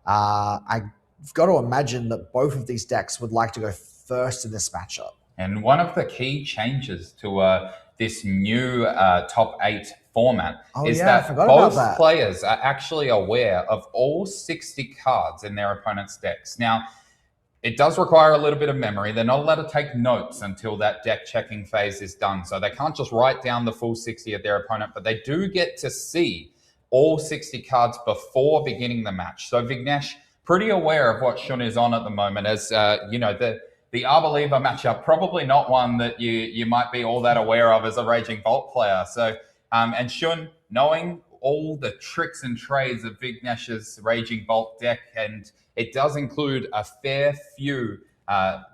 B: I've got to imagine that both of these decks would like to go first in this matchup.
A: And one of the key changes to this new top 8 format is that both players are actually aware of all 60 cards in their opponent's decks. Now, it does require a little bit of memory. They're not allowed to take notes until that deck checking phase is done. So they can't just write down the full 60 of their opponent, but they do get to see all 60 cards before beginning the match. So Vignesh, pretty aware of what Shun is on at the moment, as the Arbaliva matchup, probably not one that you might be all that aware of as a Raging Bolt player. So, and Shun, knowing all the tricks and trades of Vignesh's Raging Bolt deck, and it does include a fair few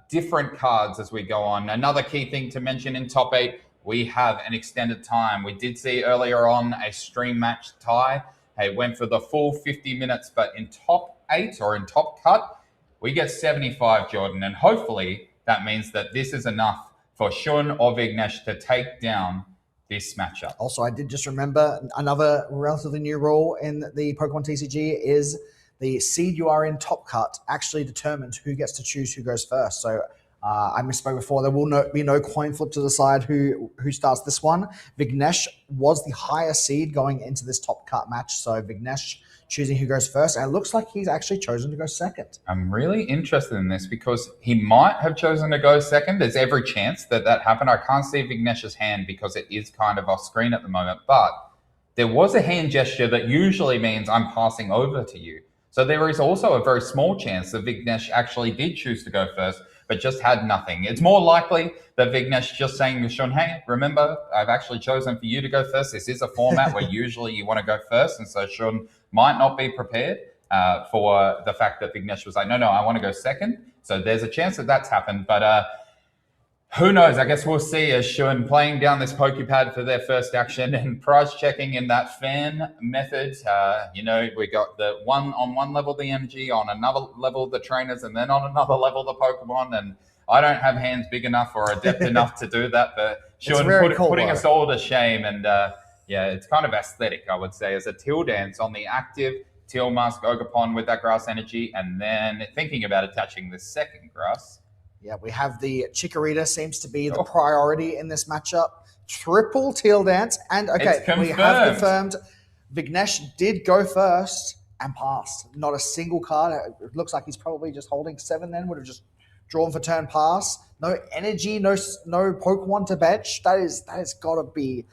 A: different cards as we go on. Another key thing to mention in top 8, we have an extended time. We did see earlier on a stream match tie. It went for the full 50 minutes, but in top 8 or in top cut, we get 75, Jordan, and hopefully that means that this is enough for Shun or Vignesh to take down this matchup.
B: Also, I did just remember another relatively new rule in the Pokemon TCG is the seed you are in top cut actually determines who gets to choose who goes first. So I misspoke before. There will be no coin flip to decide who starts this one. Vignesh was the higher seed going into this top cut match. So Vignesh choosing who goes first, and it looks like he's actually chosen to go second.
A: I'm really interested in this because he might have chosen to go second. There's every chance that happened. I can't see Vignesh's hand because it is kind of off screen at the moment, but there was a hand gesture that usually means I'm passing over to you. So there is also a very small chance that Vignesh actually did choose to go first, but just had nothing. It's more likely that Vignesh just saying to Shun, hey, remember, I've actually chosen for you to go first. This is a format where usually you want to go first. And so Shun might not be prepared for the fact that Vignesh was like, no, I want to go second. So there's a chance that that's happened, but who knows? I guess we'll see as Shun playing down this Pokepad for their first action and prize checking in that fan method. We got the on one level the energy, on another level the trainers, and then on another level the Pokemon. And I don't have hands big enough or adept enough to do that, but Shun putting us all to shame. And it's kind of aesthetic, I would say, as a Teal Dance on the active Teal Mask Ogerpon with that grass energy, and then thinking about attaching the second grass.
B: Yeah, we have the Chikorita seems to be the priority in this matchup. Triple Teal Dance. And we have confirmed Vignesh did go first and passed. Not a single card. It looks like he's probably just holding 7 then. Would have just drawn for turn pass. No energy, no Pokemon to bench. That has got to be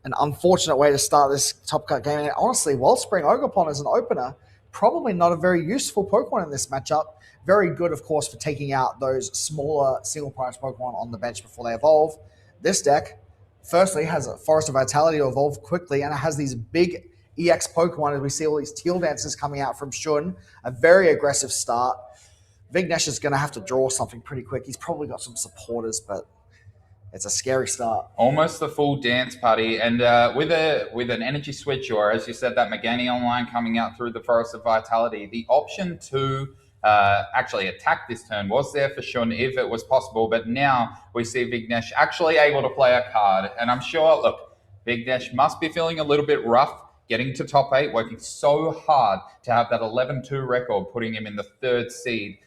B: an unfortunate way to start this top cut game. And honestly, Wellspring Ogerpon as an opener, probably not a very useful Pokemon in this matchup. Very good, of course, for taking out those smaller single-price Pokemon on the bench before they evolve. This deck, firstly, has a Forest of Vitality to evolve quickly, and it has these big EX Pokemon as we see all these Teal Dances coming out from Shun. A very aggressive start. Vignesh is going to have to draw something pretty quick. He's probably got some supporters, but it's a scary start.
A: Almost the full dance party, and with an energy switch, or as you said, that Meganium line coming out through the Forest of Vitality, the option to actually attack this turn was there for Shun if it was possible, but now we see Vignesh actually able to play a card, and I'm sure, look, Vignesh must be feeling a little bit rough getting to top 8, working so hard to have that 11-2 record, putting him in the 3rd seed,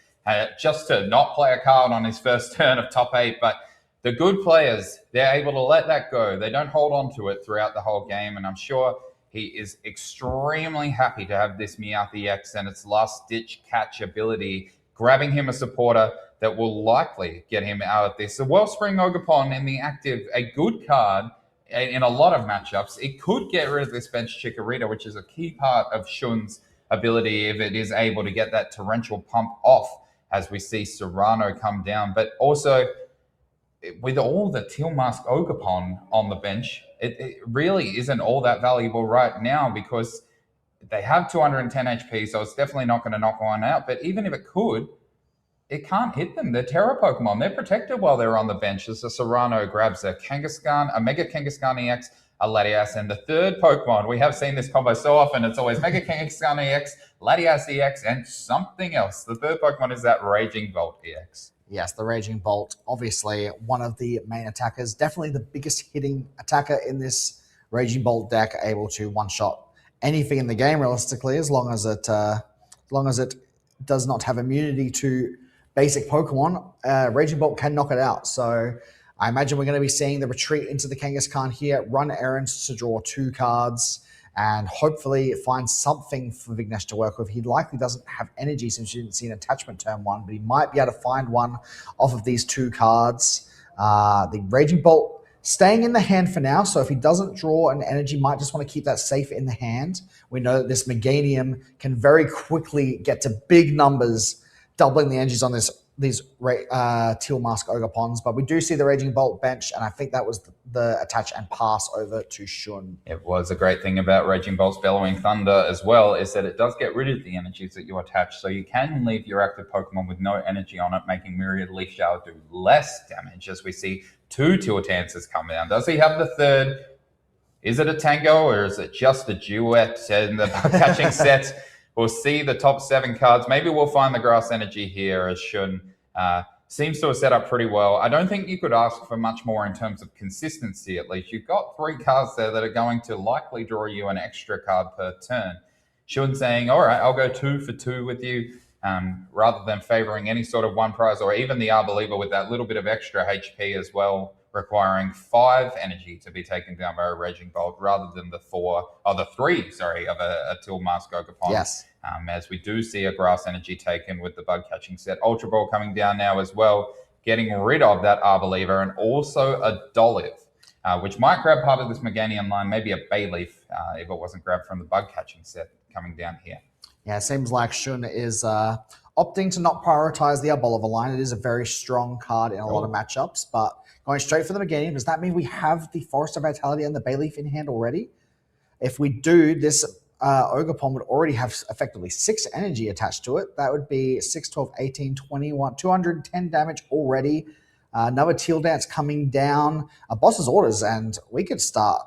A: just to not play a card on his first turn of top 8, but the good players, they're able to let that go. They don't hold on to it throughout the whole game, and I'm sure he is extremely happy to have this Meowth EX and its last-ditch catch ability, grabbing him a supporter that will likely get him out of this. The Wellspring Ogerpon in the active, a good card in a lot of matchups. It could get rid of this bench Chikorita, which is a key part of Shun's ability if it is able to get that torrential pump off as we see Serrano come down. But also, with all the Teal Mask Ogerpon on the bench, it really isn't all that valuable right now because they have 210 HP, so it's definitely not going to knock one out. But even if it could, it can't hit them. They're Terra Pokemon. They're protected while they're on the bench as the Serrano grabs a Kangaskhan, a Mega Kangaskhan EX, a Latias, and the third Pokemon. We have seen this combo so often. It's always Mega Kangaskhan EX, Latias EX, and something else. The third Pokemon is that Raging Bolt EX.
B: Yes, the Raging Bolt, obviously one of the main attackers, definitely the biggest hitting attacker in this Raging Bolt deck, able to one-shot anything in the game realistically, as long as it does not have immunity to basic Pokemon. Raging Bolt can knock it out. So I imagine we're going to be seeing the retreat into the Kangaskhan here, run errands to draw 2 cards, and hopefully find something for Vignesh to work with. He likely doesn't have energy since you didn't see an attachment turn 1, but he might be able to find one off of these 2 cards. The Raging Bolt staying in the hand for now, so if he doesn't draw an energy, might just want to keep that safe in the hand. We know that this Meganium can very quickly get to big numbers, doubling the energies on these Teal Mask Ogerpons, but we do see the Raging Bolt bench, and I think that was the attach and pass over to Shun.
A: It was a great thing about Raging Bolt's Bellowing Thunder as well, is that it does get rid of the energies that you attach, so you can leave your active Pokemon with no energy on it, making Myriad Leaf Shower do less damage, as we see 2 Teal Dances come down. Does he have the third? Is it a Tango, or is it just a duet in the catching set? We'll see the top 7 cards. Maybe we'll find the Grass Energy here as Shun seems to have set up pretty well. I don't think you could ask for much more in terms of consistency, at least. You've got 3 cards there that are going to likely draw you an extra card per turn. Shun saying, all right, I'll go 2 for 2 with you, rather than favoring any sort of one prize, or even the Arboliva with that little bit of extra HP as well, requiring 5 energy to be taken down by a Raging Bolt rather than the 3 of a Teal Mask Ogerpon.
B: Yes.
A: As we do see a Grass Energy taken with the Bug Catching set. Ultra Ball coming down now as well, getting rid of that Arboliva, and also a Dolliv, which might grab part of this Meganium line, maybe a Bayleaf if it wasn't grabbed from the Bug Catching set coming down here.
B: Yeah, it seems like Shun is opting to not prioritize the Arboliva line. It is a very strong card in a lot of matchups, but going straight for the Meganium, does that mean we have the Forest of Vitality and the Bayleaf in hand already? If we do, this Ogopon would already have effectively 6 energy attached to it. That would be 6, 12, 18, 21, 210 damage already. Another Teal Dance coming down. A Boss's Orders, and we could start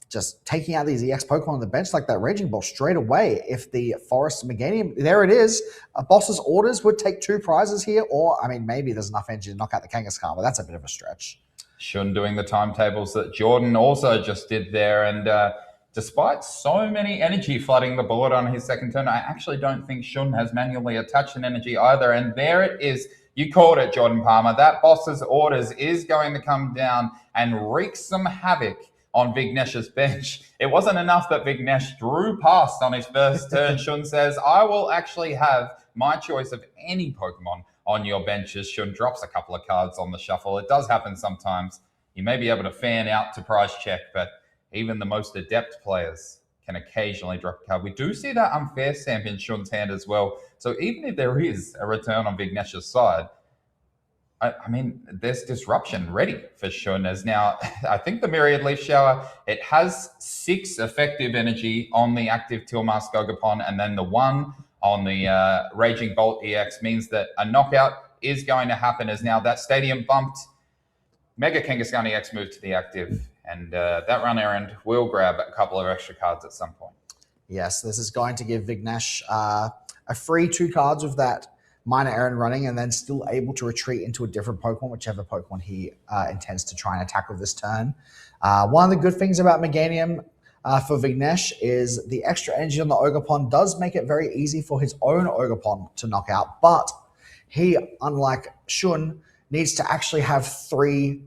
B: just taking out these EX Pokemon on the bench like that Raging Ball straight away. If the Forest Meganium, there it is. A Boss's Orders would take 2 prizes here, or, I mean, maybe there's enough energy to knock out the Kangaskhan, but that's a bit of a stretch.
A: Shun doing the timetables that Jordan also just did there, and despite so many energy flooding the board on his second turn, I actually don't think Shun has manually attached an energy either, and there it is. You called it, Jordan Palmer. That Boss's Orders is going to come down and wreak some havoc on Vignesh's bench. It wasn't enough that Vignesh drew past on his first turn. Shun says, I will actually have my choice of any Pokemon on your benches. Shun drops a couple of cards on the shuffle. It does happen sometimes. You may be able to fan out to prize check, but even the most adept players can occasionally drop a card. We do see that unfair stamp in Shun's hand as well. So even if there is a return on Vignesh's side, I mean, there's disruption ready for Shun. As now, I think the Myriad Leaf Shower, it has 6 effective energy on the active Tilmask Ogopon, and then the 1 on the Raging Bolt EX means that a knockout is going to happen, as now that Stadium bumped. Mega Kangaskhan EX moved to the active, and that run errand will grab a couple of extra cards at some point.
B: Yes, this is going to give Vignesh a free 2 cards with that minor errand running, and then still able to retreat into a different Pokemon, whichever Pokemon he intends to try and attack with this turn. One of the good things about Meganium for Vignesh is the extra energy on the Ogopon does make it very easy for his own Ogopon to knock out, but he, unlike Shun, needs to actually have 3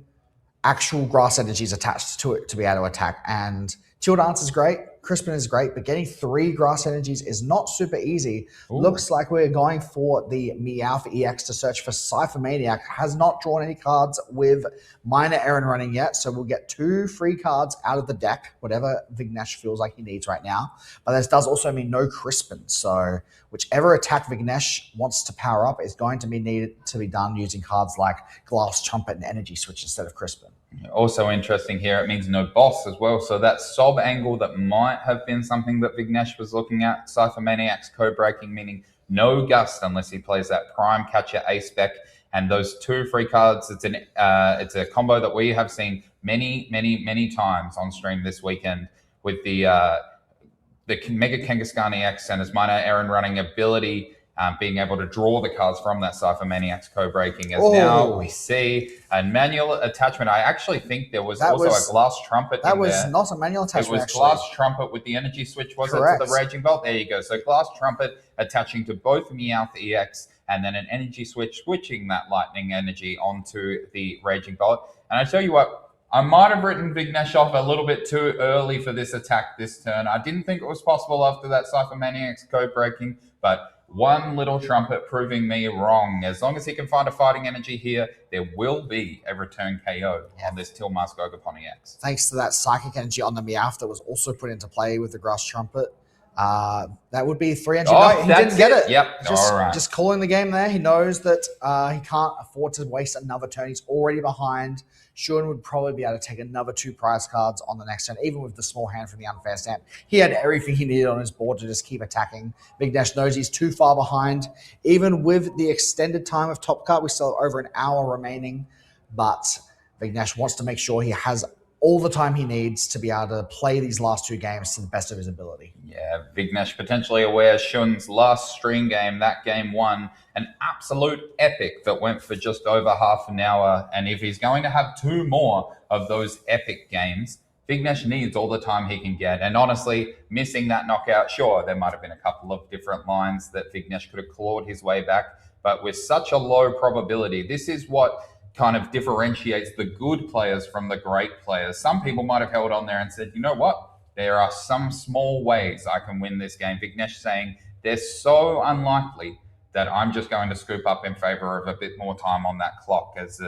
B: actual grass energies attached to it to be able to attack. And Teal Dance is great, Crispin is great, but getting 3 grass energies is not super easy. Ooh. Looks like we're going for the Meowth EX to search for Cypher Maniac. Has not drawn any cards with minor errand running yet, so we'll get 2 free cards out of the deck, whatever Vignesh feels like he needs right now. But this does also mean no Crispin, so whichever attack Vignesh wants to power up is going to be needed to be done using cards like Glass Trumpet and Energy Switch instead of Crispin.
A: Also interesting here, it means no boss as well. So that sob angle that might have been something that Vignesh was looking at, Cypher Maniac's code breaking, meaning no Gust unless he plays that Prime Catcher A-Spec. And those 2 free cards, it's a combo that we have seen many times on stream this weekend with the Mega Kangaskhan EX and his minor errand running ability, being able to draw the cards from that Cypher Maniac's co-breaking. As now we see a manual attachment. I actually think there was a Glass Trumpet
B: That was not a manual attachment,
A: It was Glass Trumpet with the energy switch, was Correct. It, to the Raging Bolt? There you go. So Glass Trumpet attaching to both Meowth EX, and then an energy switch switching that lightning energy onto the Raging Bolt. And I tell you what, I might have written Vignesh off a little bit too early for this attack this turn. I didn't think it was possible after that Cypher Maniac's code breaking, but one little trumpet proving me wrong. As long as he can find a fighting energy here, there will be a return KO on this Tilmask Ogopon EX.
B: Thanks to that psychic energy on the Meowth that was also put into play with the Grass Trumpet. That would be 300.
A: Oh,
B: he didn't get it.
A: Yep.
B: Just calling the game there. He knows that he can't afford to waste another turn. He's already behind. Shun would probably be able to take another 2 prize cards on the next turn, even with the small hand from the unfair stamp. He had everything he needed on his board to just keep attacking. Vignesh knows he's too far behind. Even with the extended time of Top Cut, we still have over an hour remaining, but Vignesh wants to make sure he has all the time he needs to be able to play these last 2 games to the best of his ability.
A: Yeah, Vignesh potentially aware Shun's last stream game, that game 1, an absolute epic that went for just over half an hour. And if he's going to have 2 more of those epic games, Vignesh needs all the time he can get. And honestly, missing that knockout, sure, there might have been a couple of different lines that Vignesh could have clawed his way back. But with such a low probability, this is what kind of differentiates the good players from the great players. Some people might have held on there and said, you know what? There are some small ways I can win this game. Vignesh saying they're so unlikely that I'm just going to scoop up in favor of a bit more time on that clock as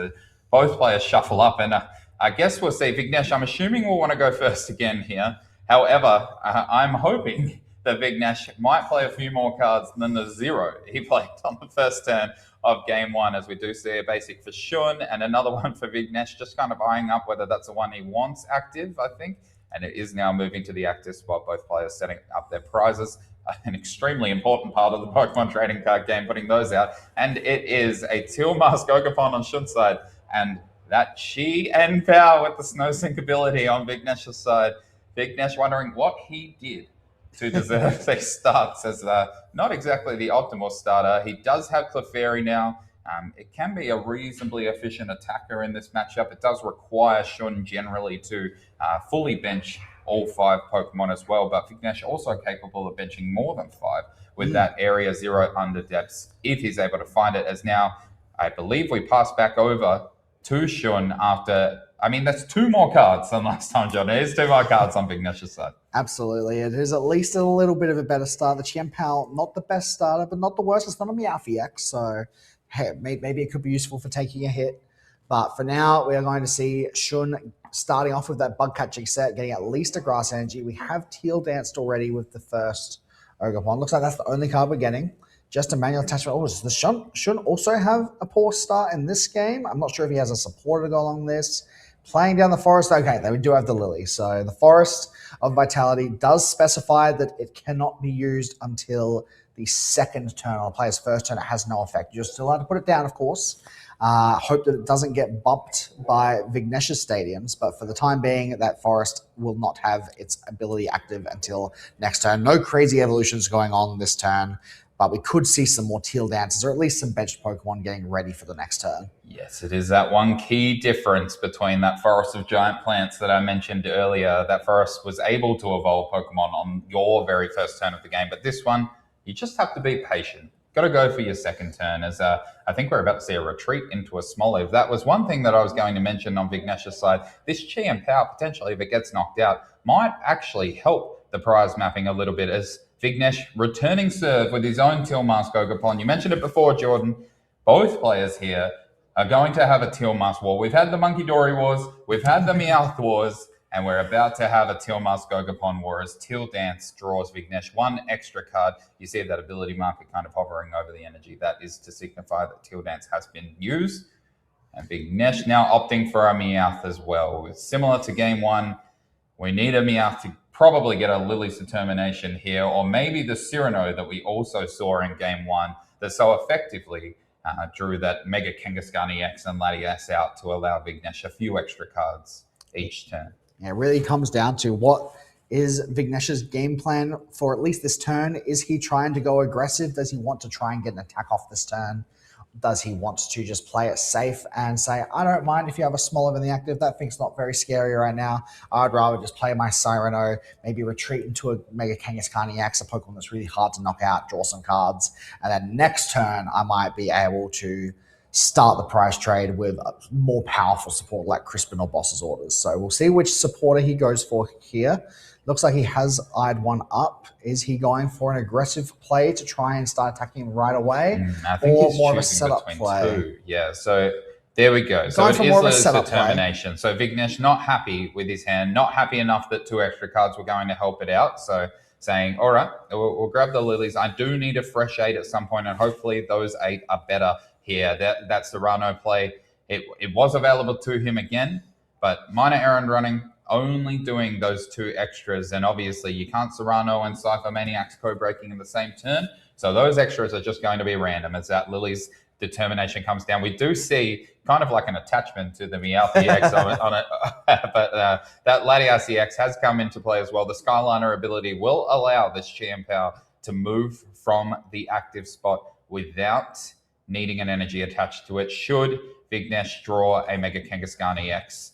A: both players shuffle up. And I guess we'll see. Vignesh, I'm assuming we'll want to go first again here. However, I'm hoping that Vignesh might play a few more cards than the 0 he played on the first turn of game 1, as we do see a basic for Shun and another one for Vignesh, just kind of eyeing up whether that's the one he wants active, I think. and it is now moving to the active spot. Both players setting up their prizes. An extremely important part of the Pokemon trading card game, putting those out. And it is a Teal Mask Ogapon on Shun's side, and that Chi and Power with the Snow Sync ability on Vignesh's side. Vignesh wondering what he did to deserve these starts as not exactly the optimal starter. He does have Clefairy now. It can be a reasonably efficient attacker in this matchup. It does require Shun generally to fully bench all 5 Pokemon as well, but Vignesh also capable of benching more than 5 with that Area 0 under depths if he's able to find it, as now I believe we pass back over to Shun after, I mean, that's 2 more cards than last time, John. It is 2 more cards on Vignesh's side.
B: Absolutely. It is at least a little bit of a better start. The Chienpao, not the best starter, but not the worst. It's not a Meowth X, so hey, maybe it could be useful for taking a hit. But for now, we are going to see Shun starting off with that bug catching set, getting at least a Grass Energy. We have Teal Danced already with the first Ogapon. Looks like that's the only card we're getting. Just a manual attachment. Oh, does the Shun also have a poor start in this game? I'm not sure if he has a supporter to go along this. Playing down the forest. Okay, they do have the Lily. So the Forest of Vitality does specify that it cannot be used until the second turn on a player's first turn. It has no effect. You're still allowed to put it down, of course. Hope that it doesn't get bumped by Vignesh's stadiums, but for the time being, that Forest will not have its ability active until next turn. No crazy evolutions going on this turn, but we could see some more Teal Dances, or at least some benched Pokemon getting ready for the next turn.
A: Yes, it is that one key difference between that Forest of Giant Plants that I mentioned earlier. That Forest was able to evolve Pokemon on your very first turn of the game, but this one, you just have to be patient. Got to go for your second turn, as I think we're about to see a retreat into a Smoliv. That was one thing that I was going to mention on Vignesh's side. This Chi and Power, potentially, if it gets knocked out, might actually help the prize mapping a little bit, as Vignesh returning serve with his own Teal Mask Ogapon. You mentioned it before, Jordan. Both players here are going to have a Teal Mask war. We've had the Monkey Dory Wars, we've had the Meowth Wars, and we're about to have a Teal Mask Ogapon war as Teal Dance draws Vignesh 1 extra card. You see that ability marker kind of hovering over the energy. That is to signify that Teal Dance has been used. And Vignesh now opting for a Meowth as well. Similar to game 1, we need a Meowth to probably get a Lily's Determination here, or maybe the Cyrano that we also saw in game 1 that so effectively drew that Mega Kangaskhan EX and Latias out to allow Vignesh a few extra cards each turn.
B: Yeah, it really comes down to what is Vignesh's game plan for at least this turn. Is he trying to go aggressive? Does he want to try and get an attack off this turn? Does he want to just play it safe and say, I don't mind if you have a Smoliv in the active, that thing's not very scary right now. I'd rather just play my Cyrano, maybe retreat into a Mega Kangaskhan EX, a Pokemon that's really hard to knock out, draw some cards, and then next turn I might be able to start the prize trade with a more powerful support like Crispin or Boss's Orders. So we'll see which supporter he goes for here. Looks like he has eyed one up. Is he going for an aggressive play to try and start attacking right away?
A: I think
B: or
A: he's
B: more of a
A: choosing
B: setup
A: between
B: play?
A: 2. Yeah, so there we go. So
B: Going
A: it
B: for more of a
A: is a
B: setup
A: determination. So Vignesh not happy with his hand, not happy enough that 2 extra cards were going to help it out. So saying, all right, we'll grab the Lilies. I do need a fresh 8 at some point, and hopefully those 8 are better here. That's the Rano play. It was available to him again, but minor errand running, only doing those 2 extras, and obviously you can't Serrano and Cypher Maniac's code breaking in the same turn, so those extras are just going to be random as that Lily's Determination comes down. We do see kind of like an attachment to the Meowth EX on it, but that Latias EX has come into play as well. The Skyliner ability will allow this Chienpao to move from the active spot without needing an energy attached to it, should Vignesh draw a Mega Kangaskhan EX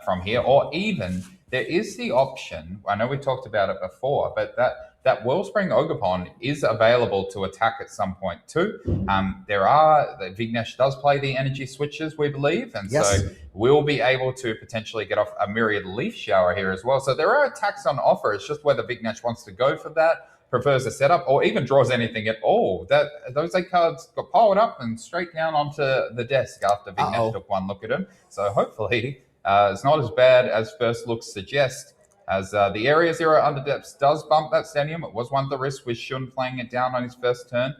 A: from here, or even there is the option, I know we talked about it before, but that Wellspring Ogapon is available to attack at some point too. Vignesh does play the energy switches, we believe, and
B: Yes.
A: so we'll be able to potentially get off a Myriad Leaf Shower here as well. So there are attacks on offer, it's just whether Vignesh wants to go for that, prefers a setup, or even draws anything at all. Those 8 cards got piled up and straight down onto the desk after Vignesh took one look at them. So hopefully it's not as bad as first looks suggest, as the Area 0 under depths does bump that stadium. It was one of the risks with Shun playing it down on his first turn,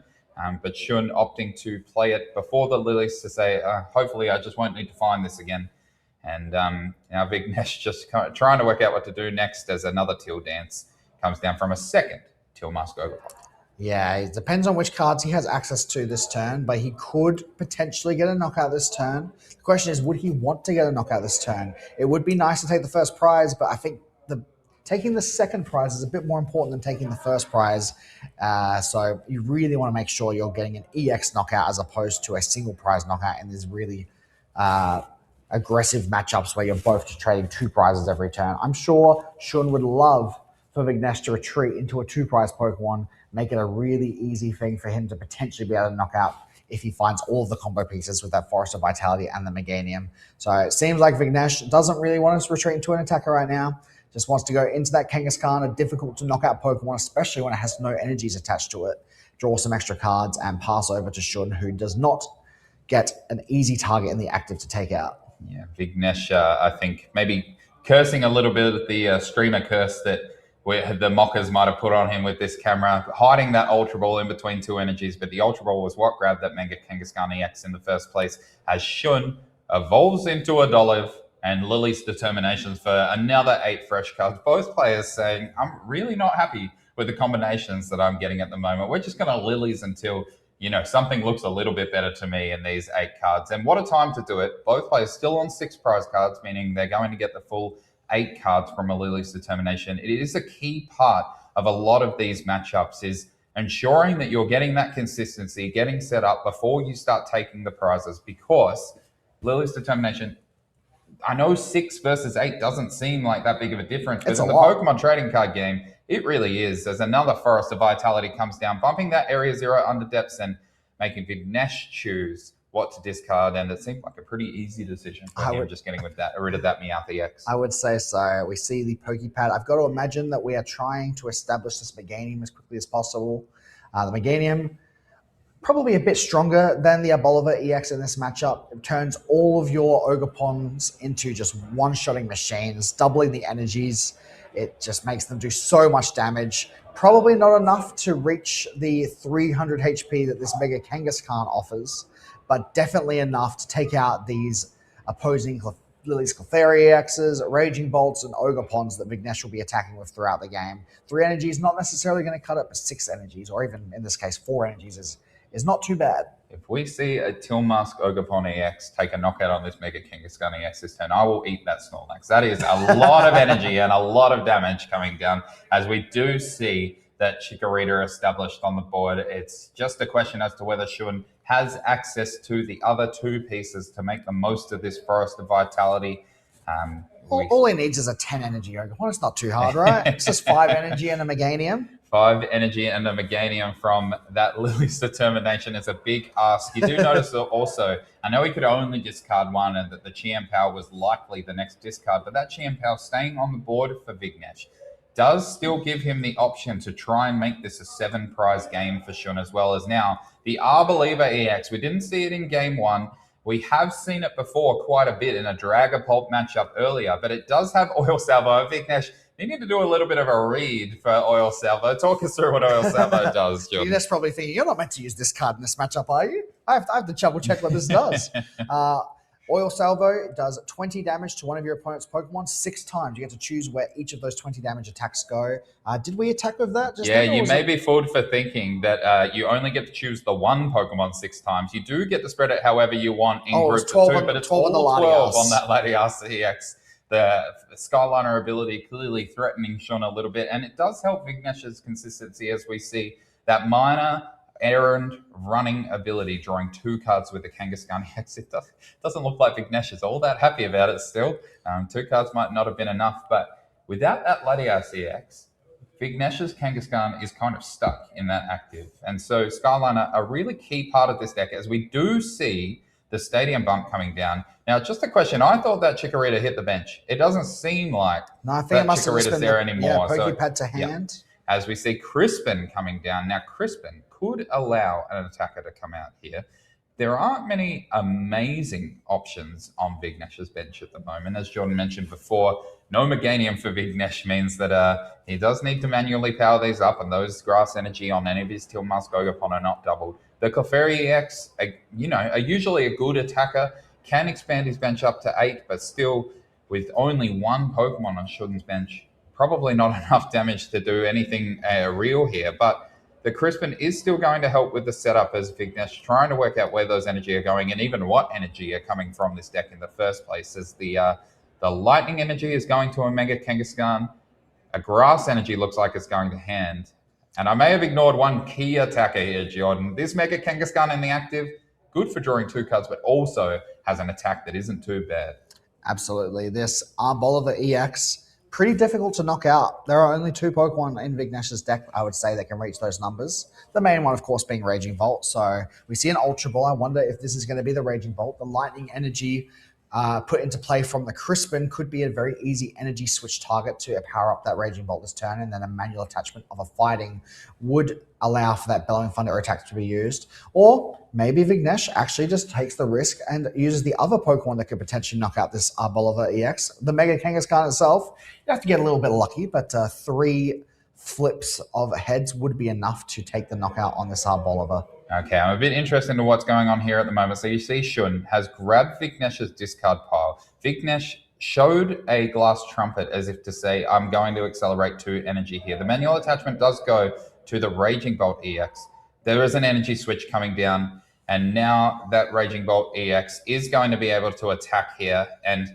A: but Shun opting to play it before the Lilies to say, hopefully I just won't need to find this again. And now Vignesh just trying to work out what to do next as another Teal Dance comes down from a second Teal Mask Ogerpon.
B: Yeah, it depends on which cards he has access to this turn, but he could potentially get a knockout this turn. The question is, would he want to get a knockout this turn? It would be nice to take the first prize, but I think taking the second prize is a bit more important than taking the first prize. So you really want to make sure you're getting an EX knockout as opposed to a single prize knockout in these really aggressive matchups where you're both just trading 2 prizes every turn. I'm sure Shun would love for Vignesh to retreat into a 2-prize Pokemon, make it a really easy thing for him to potentially be able to knock out if he finds all of the combo pieces with that Forest of Vitality and the Meganium. So it seems like Vignesh doesn't really want us to retreat into an attacker right now. Just wants to go into that Kangaskhan, a difficult to knock out Pokemon, especially when it has no energies attached to it. Draw some extra cards and pass over to Shun, who does not get an easy target in the active to take out.
A: Yeah, Vignesh, I think maybe cursing a little bit of the streamer curse that the mockers might have put on him with this camera, hiding that Ultra Ball in between 2 energies, but the Ultra Ball was what grabbed that Mega Kangaskhan EX in the first place, as Shun evolves into a Dolliv, and Lily's Determinations for another 8 fresh cards. Both players saying, I'm really not happy with the combinations that I'm getting at the moment. We're just going to Lilies until, something looks a little bit better to me in these 8 cards. And what a time to do it. Both players still on 6 prize cards, meaning they're going to get the full 8 cards from a Lily's Determination. It is a key part of a lot of these matchups, is ensuring that you're getting that consistency, getting set up before you start taking the prizes, because Lily's Determination, I know 6 versus 8 doesn't seem like that big of a difference, but in the Pokemon trading card game, it really is. As another Forest of Vitality comes down, bumping that Area 0 under depths and making Vignesh choose what to discard, and it seemed like a pretty easy decision for him, just getting rid of that Meowth EX.
B: I would say so. We see the Pokepad. I've got to imagine that we are trying to establish this Meganium as quickly as possible. The Meganium, probably a bit stronger than the Aboliver EX in this matchup. It turns all of your Ogerpons into just one-shotting machines, doubling the energies. It just makes them do so much damage. Probably not enough to reach the 300 HP that this Mega Kangaskhan offers, but definitely enough to take out these opposing Lily's Clefairy EXs, Raging Bolts, and Ogerpons that Vignesh will be attacking with throughout the game. 3 energies not necessarily going to cut it, but 6 energies, or even in this case 4 energies is not too bad.
A: If we see a Teal Mask Ogerpon EX take a knockout on this Mega Kangaskhan EX this turn, I will eat that Snorlax. That is a lot of energy and a lot of damage coming down, as we do see that Chikorita established on the board. It's just a question as to whether Shun has access to the other 2 pieces to make the most of this Forest of Vitality.
B: All he needs is a 10 energy Ogerpon. It's not too hard, right? It's just 5 energy and a Meganium.
A: 5 energy and a Meganium from that Lily's Determination is a big ask. You do notice also, I know he could only discard 1 and that the Chiempao was likely the next discard, but that Chiempao staying on the board for Vignesh does still give him the option to try and make this a 7-prize game for Shun, as well as now the Arboliver EX. We didn't see it in game 1. We have seen it before quite a bit in a Dragapult matchup earlier, but it does have Oil Salvo. Vignesh, you need to do a little bit of a read for Oil Salvo. Talk us through what Oil Salvo does, John.
B: That's probably thinking, you're not meant to use this card in this matchup, are you? I have to double check what this does. Oil Salvo does 20 damage to one of your opponent's Pokemon 6 times. You get to choose where each of those 20 damage attacks go. Did we attack with that?
A: Yeah, you may be fooled for thinking that you only get to choose the one Pokemon 6 times. You do get to spread it however you want in groups of 2, but it's all 12 on that Latias EX. The Skyliner ability clearly threatening Shun a little bit, and it does help Vignesh's consistency, as we see that minor errand running ability, drawing 2 cards with the Kangaskhan EX. It doesn't look like Vignesh is all that happy about it still. 2 cards might not have been enough, but without that Latias EX, Vignesh's Kangaskhan is kind of stuck in that active. And so Skyliner, a really key part of this deck, as we do see the Stadium bump coming down. Now, just a question. I thought that Chikorita hit the bench. It doesn't seem like that Chikorita's there anymore.
B: Yeah, Pokepad to hand.
A: Yeah. As we see Crispin coming down. Now, Crispin could allow an attacker to come out here. There aren't many amazing options on Vignesh's bench at the moment. As Jordan mentioned before, no Meganium for Vignesh means that he does need to manually power these up, and those grass energy on any of his Teal Mask Ogerpon are not doubled. The Clefairy EX, are usually a good attacker, can expand his bench up to 8, but still with only one Pokemon on Shun's bench, probably not enough damage to do anything real here. But the Crispin is still going to help with the setup as Vignesh trying to work out where those energy are going and even what energy are coming from this deck in the first place, as the lightning energy is going to a Mega Kangaskhan. A grass energy looks like it's going to hand. And I may have ignored one key attacker here, Jordan. This Mega Kangaskhan in the active, good for drawing 2 cards, but also has an attack that isn't too bad.
B: Absolutely. This Arboliver EX, pretty difficult to knock out. There are only 2 Pokemon in Vignesh's deck, I would say, that can reach those numbers. The main one, of course, being Raging Bolt. So we see an Ultra Ball. I wonder if this is going to be the Raging Bolt. The lightning energy put into play from the Crispin could be a very easy energy switch target to power up that Raging Bolt this turn, and then a manual attachment of a Fighting would allow for that Bellowing Thunder attack to be used. Or maybe Vignesh actually just takes the risk and uses the other Pokemon that could potentially knock out this Arboliver EX. The Mega Kangaskhan itself, you have to get a little bit lucky, but 3 flips of heads would be enough to take the knockout on this Arboliver.
A: Okay, I'm a bit interested in what's going on here at the moment. So you see Shun has grabbed Vignesh's discard pile. Vignesh showed a glass trumpet as if to say, I'm going to accelerate 2 energy here. The manual attachment does go to the Raging Bolt EX. There is an energy switch coming down, and now that Raging Bolt EX is going to be able to attack here. And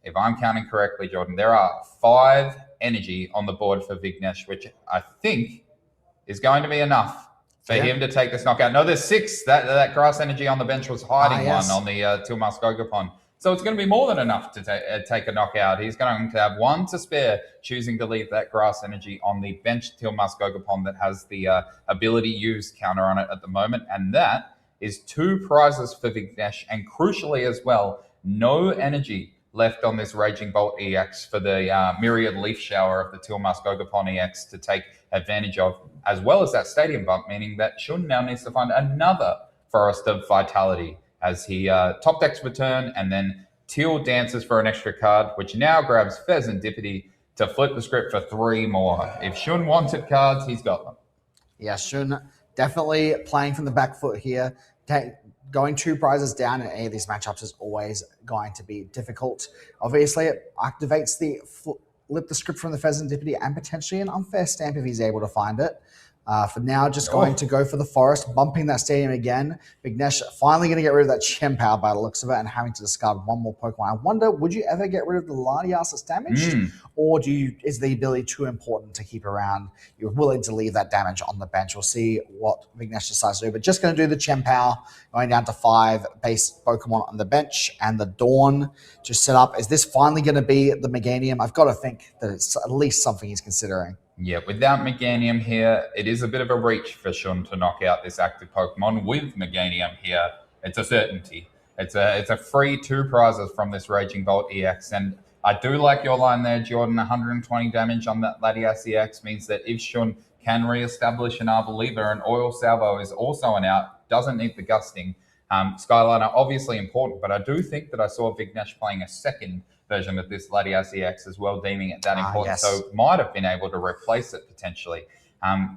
A: if I'm counting correctly, Jordan, there are 5 energy on the board for Vignesh, which I think is going to be enough for him to take this knockout. No, there's 6. That grass energy on the bench was hiding one on the Tilmask Ogopon. So it's going to be more than enough to take a knockout. He's going to have 1 to spare, choosing to leave that grass energy on the bench Tilmask Ogopon that has the ability use counter on it at the moment. And that is 2 prizes for Vignesh. And crucially as well, no energy left on this Raging Bolt EX for the Myriad Leaf Shower of the Tilmask Ogopon EX to take advantage of, as well as that Stadium Bump, meaning that Shun now needs to find another Forest of Vitality as he top decks for turn, and then Teal dances for an extra card, which now grabs Pheasantipity to flip the script for 3 more. If Shun wanted cards, he's got them.
B: Yeah, Shun definitely playing from the back foot here. Going 2 prizes down in any of these matchups is always going to be difficult. Obviously, it activates the flip the script from the Pheasantipity and potentially an unfair stamp if he's able to find it. For now, just going to go for the Forest, bumping that Stadium again. Vignesh finally going to get rid of that Chien-Pao by the looks of it and having to discard 1 more Pokemon. I wonder, would you ever get rid of the Latias that's damaged? Or is the ability too important to keep around? You're willing to leave that damage on the bench. We'll see what Vignesh decides to do. But just going to do the Chien-Pao, going down to 5 base Pokemon on the bench, and the Dawn to set up. Is this finally going to be the Meganium? I've got to think that it's at least something he's considering.
A: Yeah, without Meganium here, it is a bit of a reach for Shun to knock out this active Pokemon. With Meganium here, it's a certainty. It's a free 2 prizes from this Raging Bolt EX. And I do like your line there, Jordan. 120 damage on that Latias EX means that if Shun can reestablish an Arboliver, and Oil Salvo is also an out, doesn't need the gusting. Skyline are obviously important, but I do think that I saw Vignesh playing a second version of this Latias EX as well, deeming it that important.
B: Yes.
A: So might have been able to replace it potentially.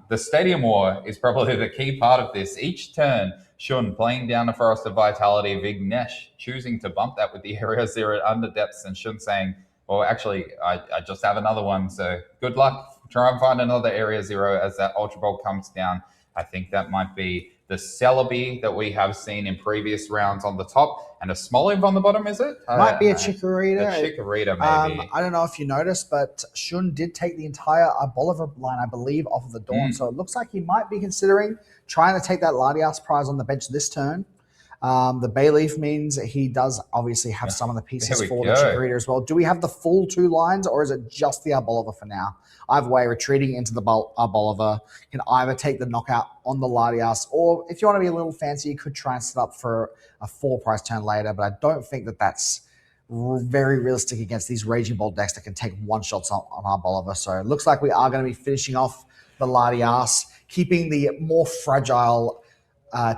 A: The Stadium War is probably the key part of this. Each turn, Shun playing down the Forest of Vitality, Vignesh choosing to bump that with the Area 0 under depths, and Shun saying, well, actually, I just have another one, so good luck. Try and find another Area 0 as that Ultra Ball comes down. I think that might be the Celebi that we have seen in previous rounds on the top, and a Smoliv on the bottom, is it?
B: Might be a Chikorita.
A: A Chikorita, maybe.
B: I don't know if you noticed, but Shun did take the entire Arboliver line, I believe, off of the Dawn. So it looks like he might be considering trying to take that Latias prize on the bench this turn. The Bayleaf means he does obviously have some of the pieces for the Chikorita as well. Do we have the full 2 lines, or is it just the Arboliver for now? Either way, retreating into the Arboliver can either take the knockout on the Latias, or if you want to be a little fancy, you could try and set up for a 4 prize turn later, but I don't think that that's very realistic against these Raging Bolt decks that can take 1-shots on Arboliver. So it looks like we are going to be finishing off the Latias, keeping the more fragile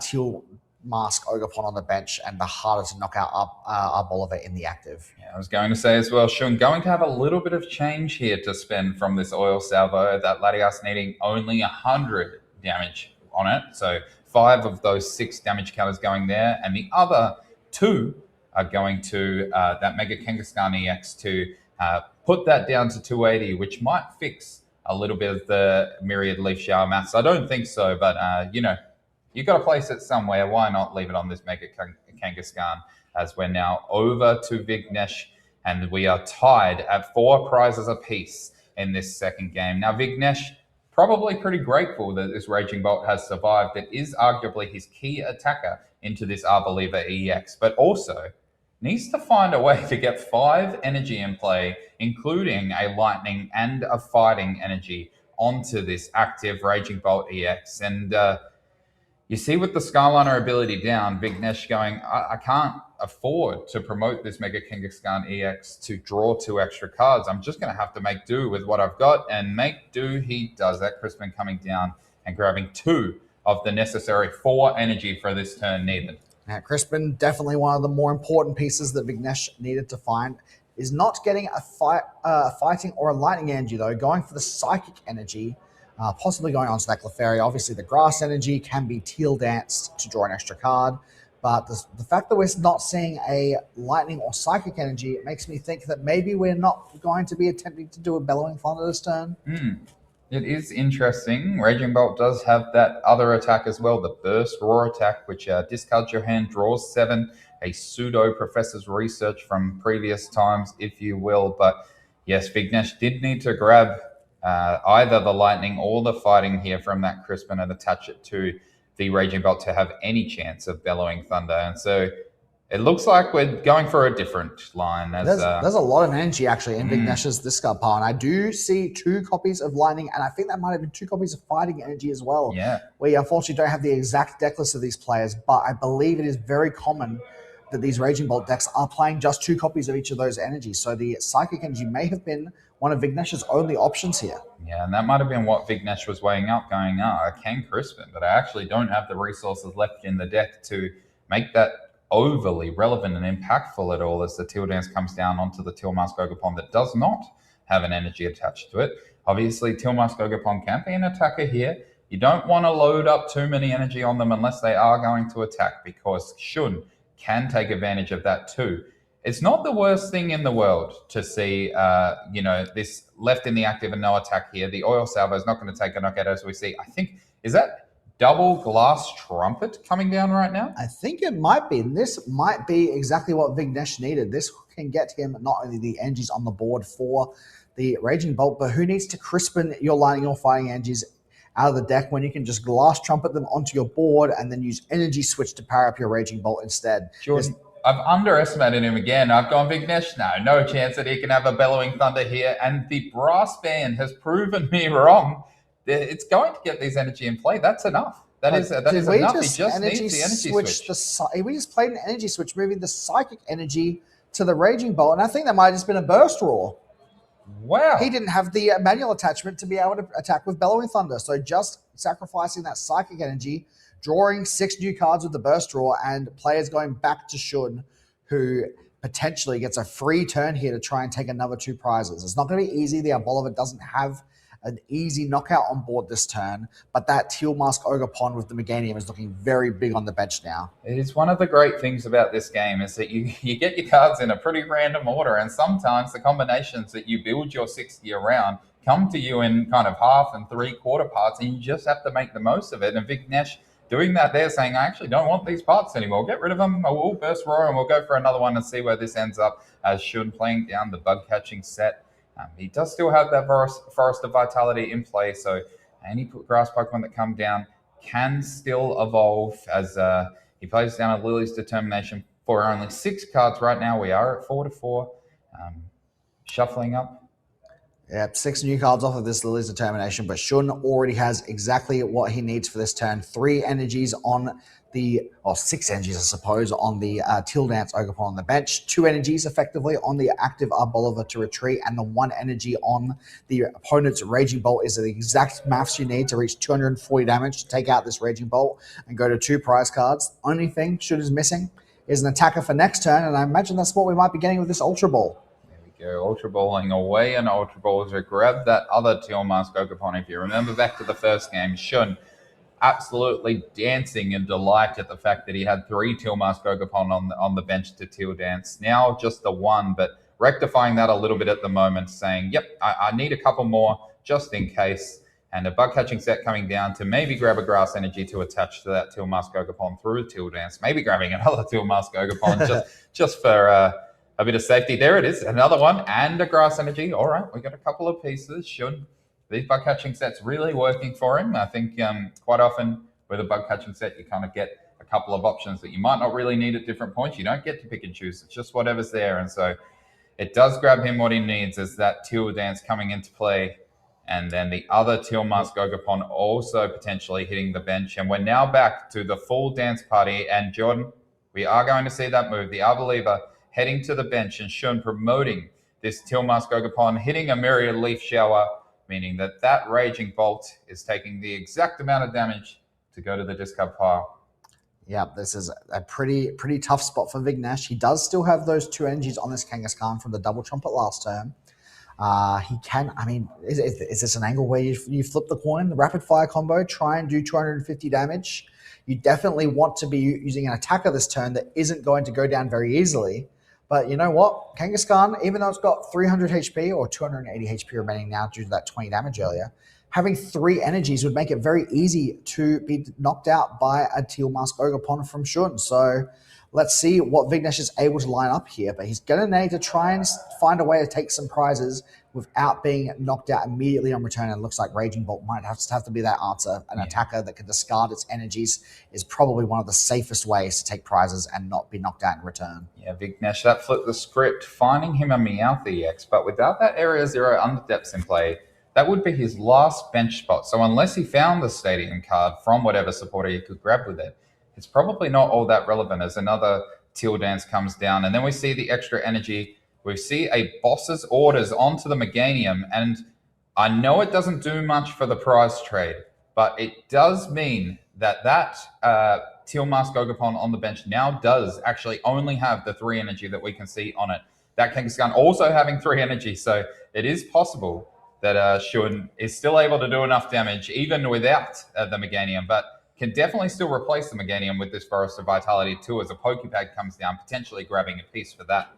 B: Teal Mask Ogopon on the bench and the harder to knock out Arboliver in the active.
A: Yeah, I was going to say as well, Shun going to have a little bit of change here to spend from this Oil Salvo, that Latias needing only 100 damage on it. So 5 of those 6 damage counters going there, and the other 2 are going to that Mega Kangaskhan EX to put that down to 280, which might fix a little bit of the Myriad Leaf Shower maths. I don't think so, but you know, you got to place it somewhere. Why not leave it on this Mega Kangaskhan, as we're now over to Vignesh, and we are tied at 4 prizes apiece in this second game. Now, Vignesh, probably pretty grateful that this Raging Bolt has survived. It is arguably his key attacker into this Arbaliva EX, but also needs to find a way to get 5 energy in play, including a lightning and a fighting energy onto this active Raging Bolt EX. And you see with the Skyliner ability down, Vignesh going, I can't afford to promote this Mega Kangaskhan EX to draw 2 extra cards. I'm just going to have to make do with what I've got, and make do he does. That Crispin coming down and grabbing 2 of the necessary 4 energy for this turn needed.
B: Now, Crispin, definitely one of the more important pieces that Vignesh needed to find, is not getting a fighting or a lightning energy, though, going for the psychic energy, possibly going on to that Clefairy. Obviously, the grass energy can be teal danced to draw an extra card, but the fact that we're not seeing a lightning or psychic energy, it makes me think that maybe we're not going to be attempting to do a Bellowing Thunder this turn.
A: It is interesting. Raging Bolt does have that other attack as well, the Burst Roar attack, which discards your hand, draws 7, a pseudo Professor's Research from previous times, if you will. But yes, Vignesh did need to grab either the lightning or the fighting here from that Crispin and attach it to the Raging Bolt to have any chance of Bellowing Thunder. And so it looks like we're going for a different line.
B: There's a lot of energy actually in Vignesh's discard pile, and I do see 2 copies of lightning, and I think that might have been 2 copies of fighting energy as well.
A: Yeah.
B: We unfortunately don't have the exact deck list of these players, but I believe it is very common that these Raging Bolt decks are playing just 2 copies of each of those energies. So the psychic energy may have been one of Vignesh's only options here.
A: Yeah, and that might have been what Vignesh was weighing up, going, I can Crispin, but I actually don't have the resources left in the deck to make that overly relevant and impactful at all, as the Teal Dance comes down onto the Teal Mask Ogerpon that does not have an energy attached to it. Obviously, Teal Mask Ogerpon can be an attacker here. You don't want to load up too many energy on them unless they are going to attack, because Shun can take advantage of that too. It's not the worst thing in the world to see, this left in the active and no attack here. The Oil Salvo is not going to take a knockout, as we see. I think, is that double Glass Trumpet coming down right now?
B: I think it might be. This might be exactly what Vignesh needed. This can get him not only the energies on the board for the Raging Bolt, but who needs to Crispin your lightning or fighting energies out of the deck when you can just Glass Trumpet them onto your board and then use Energy Switch to power up your Raging Bolt instead.
A: Jordan, I've underestimated him again. I've gone Vignesh. No chance that he can have a Bellowing Thunder here. And the Brass Band has proven me wrong. It's going to get these energy in play. That's enough. That is enough. He just needs the energy switch.
B: We just played an energy switch, moving the psychic energy to the Raging Bolt, and I think that might have just been a Burst Roar.
A: Wow.
B: He didn't have the manual attachment to be able to attack with Bellowing Thunder, so just sacrificing that psychic energy, drawing 6 new cards with the Burst Roar, and players going back to Shun, who potentially gets a free turn here to try and take another 2 prizes. It's not going to be easy. The Arboliva doesn't have an easy knockout on board this turn, but that Teal Mask Ogerpon with the Meganium is looking very big on the bench now.
A: It is one of the great things about this game is that you get your cards in a pretty random order, and sometimes the combinations that you build your 60 around come to you in kind of half and 3/4 parts, and you just have to make the most of it. And Vignesh doing that there, saying, I actually don't want these parts anymore. Get rid of them. We'll Burst Roar and we'll go for another one and see where this ends up, as Shun playing down the bug catching set. He does still have that Forest of Vitality in play, so any grass Pokemon that come down can still evolve, as he plays down a Lily's Determination for only 6 cards right now. We are at 4-4, shuffling up.
B: Yep, 6 new cards off of this Lily's Determination, but Shun already has exactly what he needs for this turn. 3 energies on the, or 6 energies, I suppose, on the Teal Dance Ogerpon on the bench. 2 energies, effectively, on the active Arboliva to retreat, and the 1 energy on the opponent's Raging Bolt is the exact maths you need to reach 240 damage to take out this Raging Bolt and go to 2 prize cards. Only thing Shun is missing is an attacker for next turn, and I imagine that's what we might be getting with this Ultra Ball.
A: Go Ultra Balling away, and Ultra Ball to grab that other Teal Mask Ogerpon. If you remember back to the first game, Shun absolutely dancing in delight at the fact that he had 3 Teal Mask Ogopon on the bench to Teal Dance. Now just the 1, but rectifying that a little bit at the moment, saying, yep, I need a couple more just in case. And a bug catching set coming down to maybe grab a Grass Energy to attach to that Teal Mask Ogopon through Teal Dance, maybe grabbing another Teal Mask Ogopon just for a bit of safety. There it is, another one and a Grass Energy. All right, we got a couple of pieces. Should these bug catching sets really working for him? I think quite often with a bug catching set, you kind of get a couple of options that you might not really need at different points. You don't get to pick and choose. It's just whatever's there. And so it does grab him what he needs as that Teal Dance coming into play. And then the other Teal Mask Ogopon also potentially hitting the bench. And we're now back to the full dance party. And Jordan, we are going to see that move. The Arbaliva heading to the bench and Shun promoting this Teal Mask Ogopon, hitting a Myriad Leaf Shower, meaning that Raging Bolt is taking the exact amount of damage to go to the discard pile.
B: Yeah, this is a pretty tough spot for Vignesh. He does still have those 2 energies on this Kangaskhan from the double trumpet last turn. He can, I mean, is this an angle where you flip the coin, the rapid fire combo, try and do 250 damage? You definitely want to be using an attacker this turn that isn't going to go down very easily. But you know what? Kangaskhan, even though it's got 300 HP or 280 HP remaining now due to that 20 damage earlier, having 3 energies would make it very easy to be knocked out by a Teal Mask Ogopon from Shun. So let's see what Vignesh is able to line up here. But he's going to need to try and find a way to take some prizes without being knocked out immediately on return. And it looks like Raging Bolt might have to be that answer. An attacker that can discard its energies is probably one of the safest ways to take prizes and not be knocked out in return.
A: Yeah, Vignesh, that flipped the script, finding him a Meowth EX, but without that Area 0 Underdepths in play, that would be his last bench spot. So unless he found the Stadium card from whatever supporter he could grab with it, it's probably not all that relevant as another Teal Dance comes down. And then we see the extra energy. We see a Boss's Orders onto the Meganium. And I know it doesn't do much for the prize trade, but it does mean that Teal Mask Ogopon on the bench now does actually only have the 3 energy that we can see on it. That Kangaskhan also having 3 energy. So it is possible that Shun is still able to do enough damage even without the Meganium, but can definitely still replace the Meganium with this Forest of Vitality too as a Pokepad comes down, potentially grabbing a piece for that.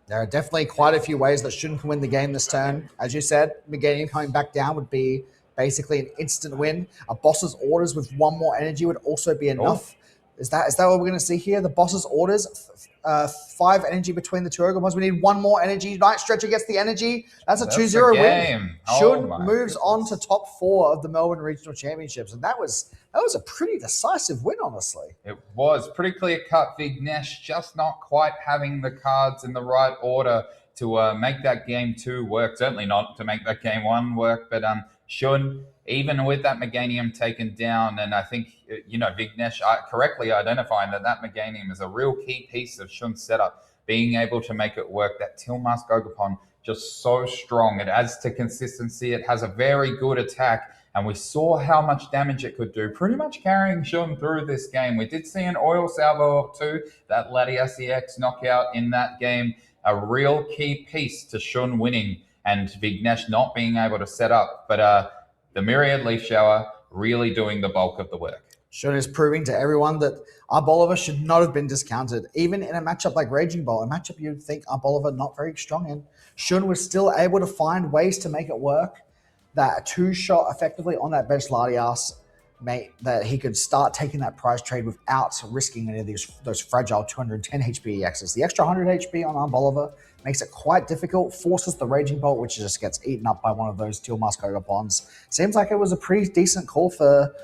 B: There are definitely quite a few ways that Shun can win the game this turn. As you said, Meganium coming back down would be basically an instant win. A Boss's Orders with 1 more energy would also be enough. Is that what we're going to see here? The Boss's Orders, 5 energy between the 2 Ogopons. We need 1 more energy. Night Stretcher gets the energy. That's a 2-0 win. Shun moves on to top 4 of the Melbourne Regional Championships, and that was a pretty decisive win, honestly.
A: It was pretty clear-cut. Vignesh just not quite having the cards in the right order to make that game 2 work. Certainly not to make that game 1 work, but Shun, even with that Meganium taken down, and I think, Vignesh correctly identifying that Meganium is a real key piece of Shun's setup, being able to make it work. That Teal Mask Ogopon, just so strong. It adds to consistency. It has a very good attack, and we saw how much damage it could do, pretty much carrying Shun through this game. We did see an Oil Salvo or 2, that Latias EX knockout in that game, a real key piece to Shun winning and Vignesh not being able to set up. But the Myriad Leaf Shower really doing the bulk of the work.
B: Shun is proving to everyone that Arboliver should not have been discounted. Even in a matchup like Raging Bolt, a matchup you'd think Arboliver not very strong in, Shun was still able to find ways to make it work. That 2-shot effectively on that bench Latias made that he could start taking that prize trade without risking any of those fragile 210 HP EXs. The extra 100 HP on Arboliver makes it quite difficult, forces the Raging Bolt, which just gets eaten up by one of those Teal Mask Ogopons. Seems like it was a pretty decent call for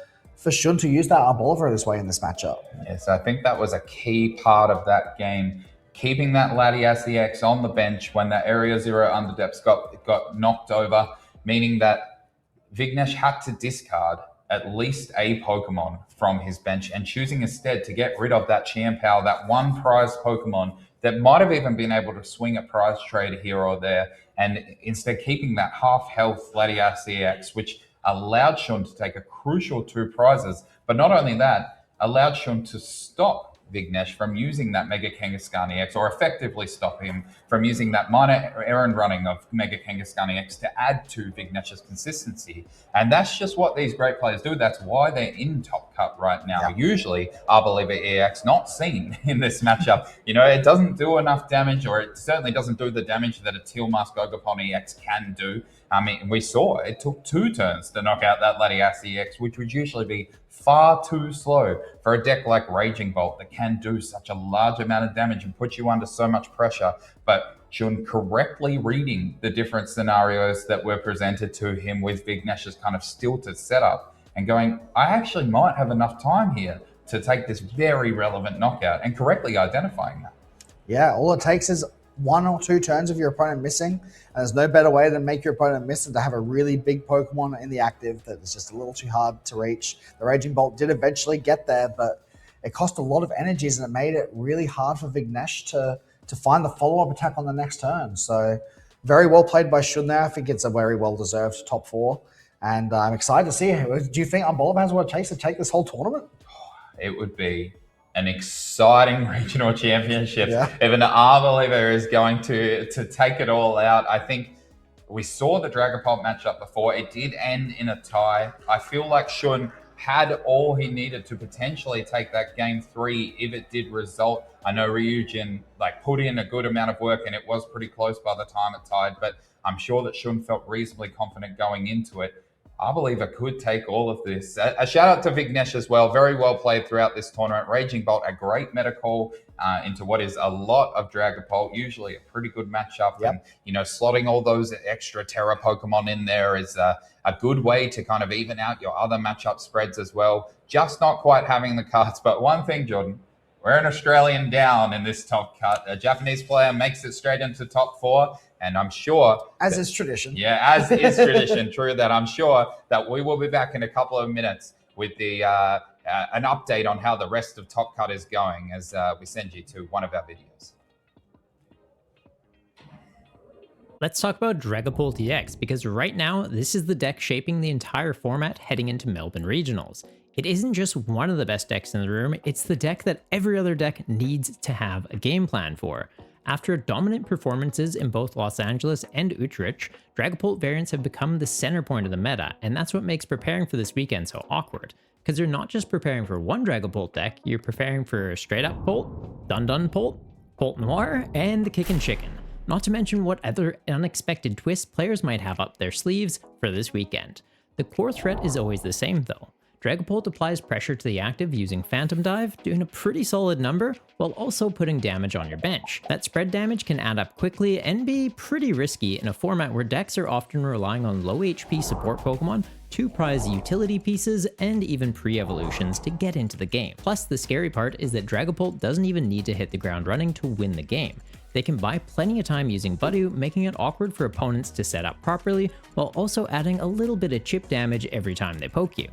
B: Shun to use that Arboliver this way in this matchup.
A: Yes, I think that was a key part of that game. Keeping that Latias EX on the bench when that Area 0 Underdepths got knocked over, meaning that Vignesh had to discard at least a Pokemon from his bench and choosing instead to get rid of that Chimpao, that one prize Pokemon that might have even been able to swing a prize trade here or there, and instead keeping that half-health Latias EX, which allowed Shun to take a crucial 2 prizes. But not only that, allowed Shun to stop Vignesh from using that Mega Kangaskhan EX, or effectively stop him from using that minor errand running of Mega Kangaskhan EX to add to Vignesh's consistency. And that's just what these great players do. That's why they're in top cut right now. Usually, Arbaliva EX not seen in this matchup. It doesn't do enough damage, or it certainly doesn't do the damage that a Teal Mask Ogerpon EX can do. I mean, we saw it took 2 turns to knock out that Latias EX, which would usually be far too slow for a deck like Raging Bolt that can do such a large amount of damage and put you under so much pressure. But Shun correctly reading the different scenarios that were presented to him with Vignesh's kind of stilted setup and going, I actually might have enough time here to take this very relevant knockout, and correctly identifying that.
B: Yeah, all it takes is 1 or 2 turns of your opponent missing. And there's no better way to make your opponent miss than to have a really big Pokemon in the active that is just a little too hard to reach. The Raging Bolt did eventually get there, but it cost a lot of energies and it made it really hard for Vignesh to find the follow-up attack on the next turn. So very well played by Shun there. I think it's a very well-deserved top 4. And I'm excited to see it. Do you think Unboliver has what it takes to take this whole tournament?
A: It would be an exciting regional championship. If an Arbaliva is going to take it all out. I think we saw the Dragapult matchup before. It did end in a tie. I feel like Shun had all he needed to potentially take that game 3 if it did result. I know Ryujin put in a good amount of work and it was pretty close by the time it tied, but I'm sure that Shun felt reasonably confident going into it. Arbaliva could take all of this. A shout out to Vignesh as well. Very well played throughout this tournament. Raging Bolt, a great meta call into what is a lot of Dragapult, usually a pretty good matchup. And, slotting all those extra Terra Pokemon in there is a good way to kind of even out your other matchup spreads as well. Just not quite having the cards. But one thing, Jordan, we're an Australian down in this top cut. A Japanese player makes it straight into top 4. And I'm sure...
B: As is tradition.
A: Yeah, as is tradition. True that. I'm sure that we will be back in a couple of minutes with an update on how the rest of Top Cut is going as we send you to one of our videos.
D: Let's talk about Dragapult EX, because right now, this is the deck shaping the entire format heading into Melbourne Regionals. It isn't just one of the best decks in the room, it's the deck that every other deck needs to have a game plan for. After dominant performances in both Los Angeles and Utrecht, Dragapult variants have become the center point of the meta, and that's what makes preparing for this weekend so awkward. Because you're not just preparing for one Dragapult deck, you're preparing for Straight Up Pult, Dun Dun Pult, Pult Noir, and the Kickin' Chicken. Not to mention what other unexpected twists players might have up their sleeves for this weekend. The core threat is always the same though. Dragapult applies pressure to the active using Phantom Dive, doing a pretty solid number, while also putting damage on your bench. That spread damage can add up quickly and be pretty risky in a format where decks are often relying on low HP support Pokemon to prize utility pieces and even pre-evolutions to get into the game. Plus, the scary part is that Dragapult doesn't even need to hit the ground running to win the game. They can buy plenty of time using Budew, making it awkward for opponents to set up properly, while also adding a little bit of chip damage every time they poke you.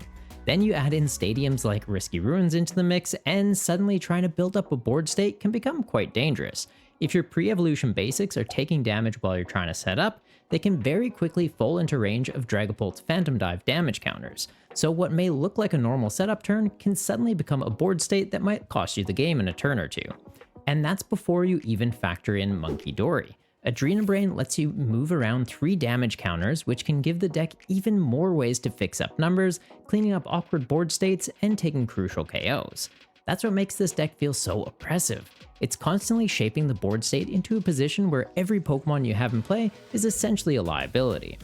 D: Then you add in stadiums like Risky Ruins into the mix, and suddenly trying to build up a board state can become quite dangerous. If your pre-evolution basics are taking damage while you're trying to set up, they can very quickly fall into range of Dragapult's Phantom Dive damage counters. So what may look like a normal setup turn can suddenly become a board state that might cost you the game in a turn or two. And that's before you even factor in Monkey Dory. Adrenabrain lets you move around 3 damage counters, which can give the deck even more ways to fix up numbers, cleaning up awkward board states, and taking crucial KOs. That's what makes this deck feel so oppressive. It's constantly shaping the board state into a position where every Pokemon you have in play is essentially a liability.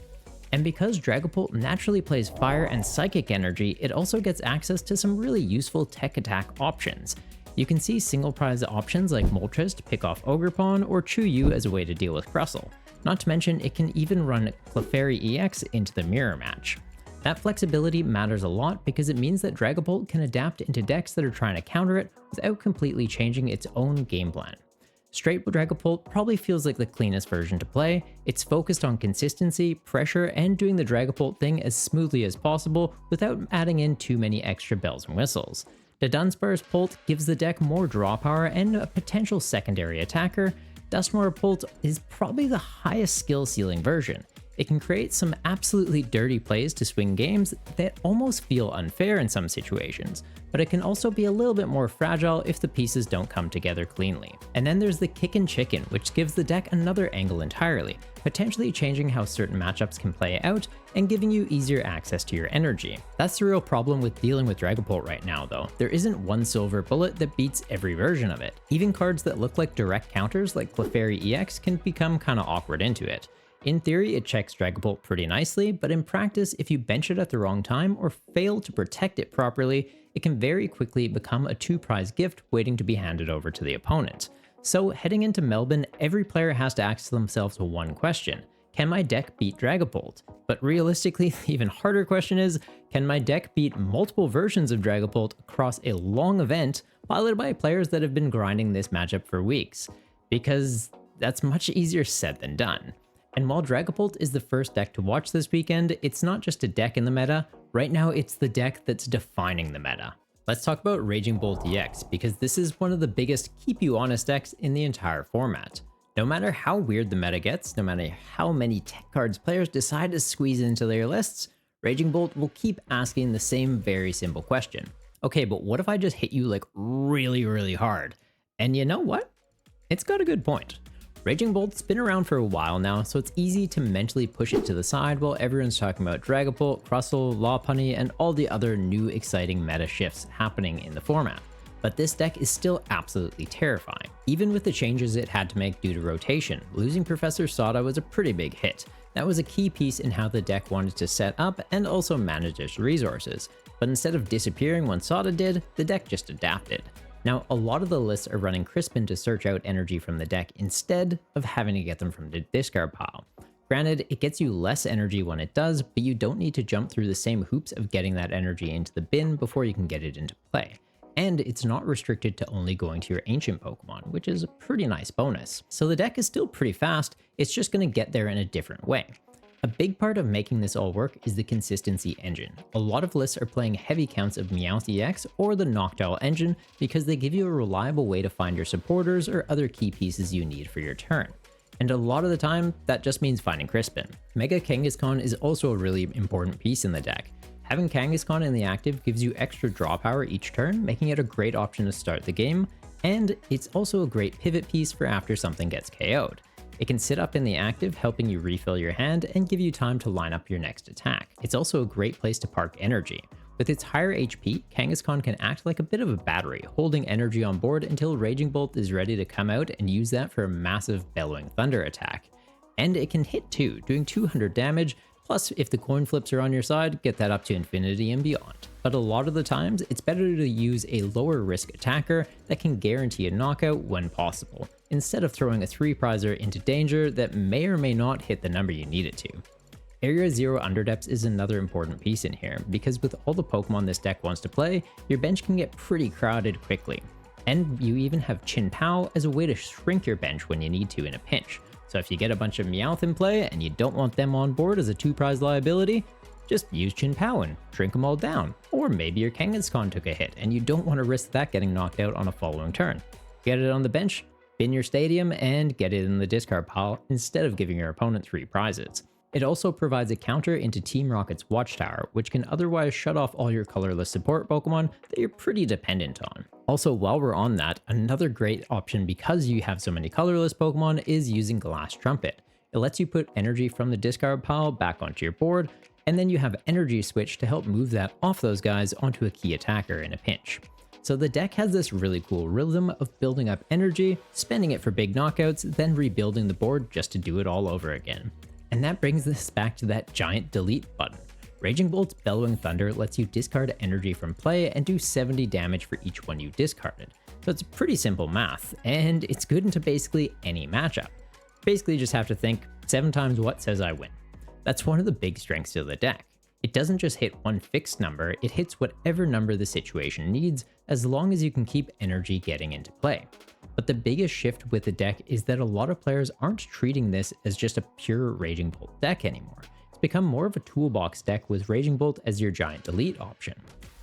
D: And because Dragapult naturally plays Fire and Psychic Energy, it also gets access to some really useful tech attack options. You can see single prize options like Moltres to pick off Ogerpon or Chuyu as a way to deal with Crustle. Not to mention, it can even run Clefairy EX into the mirror match. That flexibility matters a lot because it means that Dragapult can adapt into decks that are trying to counter it without completely changing its own game plan. Straight Dragapult probably feels like the cleanest version to play. It's focused on consistency, pressure, and doing the Dragapult thing as smoothly as possible without adding in too many extra bells and whistles. The Dunsparce Pult gives the deck more draw power and a potential secondary attacker. Dusknoir Pult is probably the highest skill ceiling version. It can create some absolutely dirty plays to swing games that almost feel unfair in some situations, but it can also be a little bit more fragile if the pieces don't come together cleanly. And then there's the kick and chicken, which gives the deck another angle entirely, potentially changing how certain matchups can play out and giving you easier access to your energy. That's the real problem with dealing with Dragapult right now though. There isn't one silver bullet that beats every version of it. Even cards that look like direct counters like Clefairy EX can become kinda awkward into it. In theory, it checks Dragapult pretty nicely, but in practice, if you bench it at the wrong time or fail to protect it properly, it can very quickly become a 2-prize gift waiting to be handed over to the opponent. So heading into Melbourne, every player has to ask themselves one question: can my deck beat Dragapult? But realistically, the even harder question is, can my deck beat multiple versions of Dragapult across a long event piloted by players that have been grinding this matchup for weeks? Because that's much easier said than done. And while Dragapult is the first deck to watch this weekend, it's not just a deck in the meta. Right now, it's the deck that's defining the meta. Let's talk about Raging Bolt EX, because this is one of the biggest keep you honest decks in the entire format. No matter how weird the meta gets, no matter how many tech cards players decide to squeeze into their lists, Raging Bolt will keep asking the same very simple question. Okay, but what if I just hit you like really hard? And you know what? It's got a good point. Raging Bolt's been around for a while now, so it's easy to mentally push it to the side while everyone's talking about Dragapult, Crustle, Lopunny, and all the other new exciting meta shifts happening in the format. But this deck is still absolutely terrifying. Even with the changes it had to make due to rotation, losing Professor Sada was a pretty big hit. That was a key piece in how the deck wanted to set up and also manage its resources. But instead of disappearing when Sada did, the deck just adapted. Now, a lot of the lists are running Crispin to search out energy from the deck instead of having to get them from the discard pile. Granted, it gets you less energy when it does, but you don't need to jump through the same hoops of getting that energy into the bin before you can get it into play. And it's not restricted to only going to your ancient Pokemon, which is a pretty nice bonus. So the deck is still pretty fast, it's just going to get there in a different way. A big part of making this all work is the consistency engine. A lot of lists are playing heavy counts of Meowth EX or the Noctowl engine because they give you a reliable way to find your supporters or other key pieces you need for your turn. And a lot of the time, that just means finding Crispin. Mega Kangaskhan is also a really important piece in the deck. Having Kangaskhan in the active gives you extra draw power each turn, making it a great option to start the game, and it's also a great pivot piece for after something gets KO'd. It can sit up in the active, helping you refill your hand and give you time to line up your next attack. It's also a great place to park energy. With its higher HP, Kangaskhan can act like a bit of a battery, holding energy on board until Raging Bolt is ready to come out and use that for a massive Bellowing Thunder attack. And it can hit too, doing 200 damage, plus if the coin flips are on your side, get that up to infinity and beyond. But a lot of the times, it's better to use a lower risk attacker that can guarantee a knockout when possible, instead of throwing a 3-prizer into danger that may or may not hit the number you need it to. Area 0 Underdepths is another important piece in here, because with all the Pokemon this deck wants to play, your bench can get pretty crowded quickly. And you even have Chin Pao as a way to shrink your bench when you need to in a pinch. So if you get a bunch of Meowth in play and you don't want them on board as a 2-prize liability, just use Chin Pao and shrink them all down. Or maybe your Kangaskhan took a hit and you don't want to risk that getting knocked out on a following turn. Get it on the bench, bin your stadium, and get it in the discard pile instead of giving your opponent 3 prizes. It also provides a counter into Team Rocket's Watchtower, which can otherwise shut off all your colorless support Pokemon that you're pretty dependent on. Also, while we're on that, another great option because you have so many colorless Pokemon is using Glass Trumpet. It lets you put energy from the discard pile back onto your board, and then you have Energy Switch to help move that off those guys onto a key attacker in a pinch. So the deck has this really cool rhythm of building up energy, spending it for big knockouts, then rebuilding the board just to do it all over again. And that brings us back to that giant delete button. Raging Bolt's Bellowing Thunder lets you discard energy from play and do 70 damage for each one you discarded. So it's pretty simple math, and it's good into basically any matchup. Basically just have to think, 7 times what says I win. That's one of the big strengths of the deck. It doesn't just hit one fixed number, it hits whatever number the situation needs, as long as you can keep energy getting into play. But the biggest shift with the deck is that a lot of players aren't treating this as just a pure Raging Bolt deck anymore. It's become more of a toolbox deck with Raging Bolt as your giant delete option.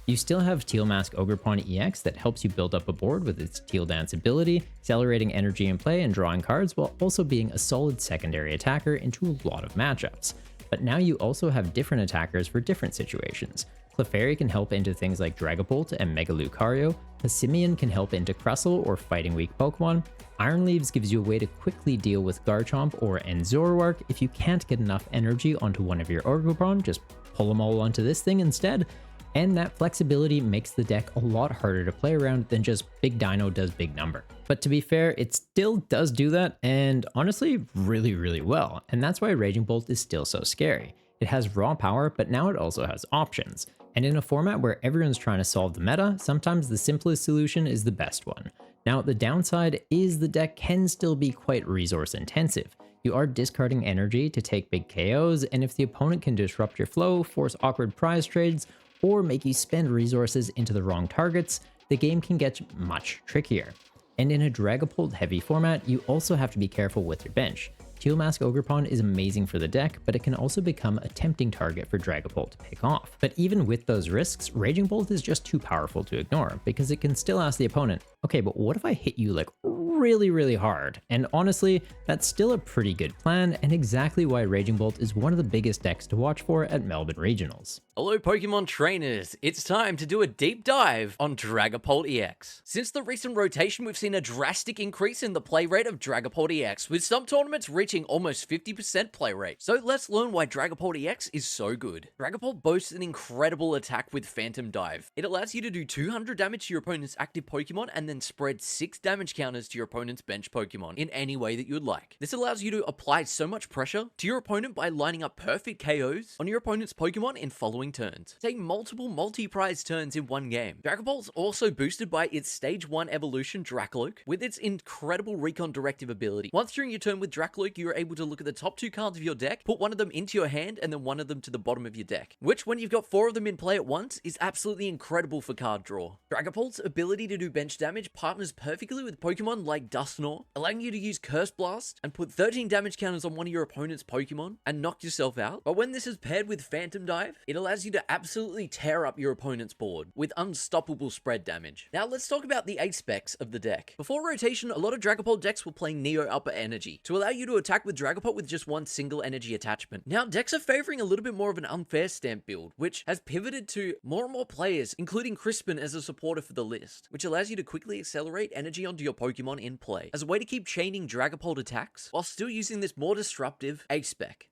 D: You still have Teal Mask Ogerpon EX that helps you build up a board with its Teal Dance ability, accelerating energy in play and drawing cards while also being a solid secondary attacker into a lot of matchups. but now you also have different attackers for different situations. Clefairy can help into things like Dragapult and Mega Lucario, Passimian can help into Crustle or fighting weak Pokemon, Iron Leaves gives you a way to quickly deal with Garchomp or Zoroark. If you can't get enough energy onto one of your Ogerpon, just pull them all onto this thing instead. And that flexibility makes the deck a lot harder to play around than just big dino does big number. But to be fair, it still does do that, and honestly, really well. And that's why Raging Bolt is still so scary. It has raw power, but now it also has options. And in a format where everyone's trying to solve the meta, sometimes the simplest solution is the best one. Now, the downside is the deck can still be quite resource intensive. You are discarding energy to take big KOs, and if the opponent can disrupt your flow, force awkward prize trades, or make you spend resources into the wrong targets, the game can get much trickier. And in a Dragapult heavy format, you also have to be careful with your bench. Teal Mask Ogerpon is amazing for the deck, but it can also become a tempting target for Dragapult to pick off. But even with those risks, Raging Bolt is just too powerful to ignore, because it can still ask the opponent, okay, but what if I hit you like really hard? And honestly, that's still a pretty good plan, and exactly why Raging Bolt is one of the biggest decks to watch for at Melbourne Regionals.
E: Hello Pokemon trainers, it's time to do a deep dive on Dragapult EX. Since the recent rotation, we've seen a drastic increase in the play rate of Dragapult EX, with some tournaments reaching almost 50% play rate. So let's learn why Dragapult EX is so good. Dragapult boasts an incredible attack with Phantom Dive. It allows you to do 200 damage to your opponent's active Pokemon and then spread 6 damage counters to your opponent's bench Pokemon in any way that you'd like. This allows you to apply so much pressure to your opponent by lining up perfect KOs on your opponent's Pokemon in following turns. Take multiple multi-prize turns in one game. Dragapult's also boosted by its Stage 1 evolution Dracloak with its incredible Recon Directive ability. Once during your turn with Dracloak, you are able to look at the top 2 cards of your deck, put one of them into your hand, and then one of them to the bottom of your deck, which when you've got 4 of them in play at once is absolutely incredible for card draw. Dragapult's ability to do bench damage partners perfectly with Pokemon like Dusknoir, allowing you to use Curse Blast and put 13 damage counters on one of your opponent's Pokemon and knock yourself out. But when this is paired with Phantom Dive, it allows you to absolutely tear up your opponent's board with unstoppable spread damage. Now let's talk about the aspects of the deck. Before rotation, a lot of Dragapult decks were playing Neo Upper Energy to allow you to attack with Dragapult with just one single energy attachment. Now decks are favoring a little bit more of an unfair stamp build, which has pivoted to more and more players, including Crispin as a supporter for the list, which allows you to quickly accelerate energy onto your Pokemon in play as a way to keep chaining Dragapult attacks while still using this more disruptive A-spec.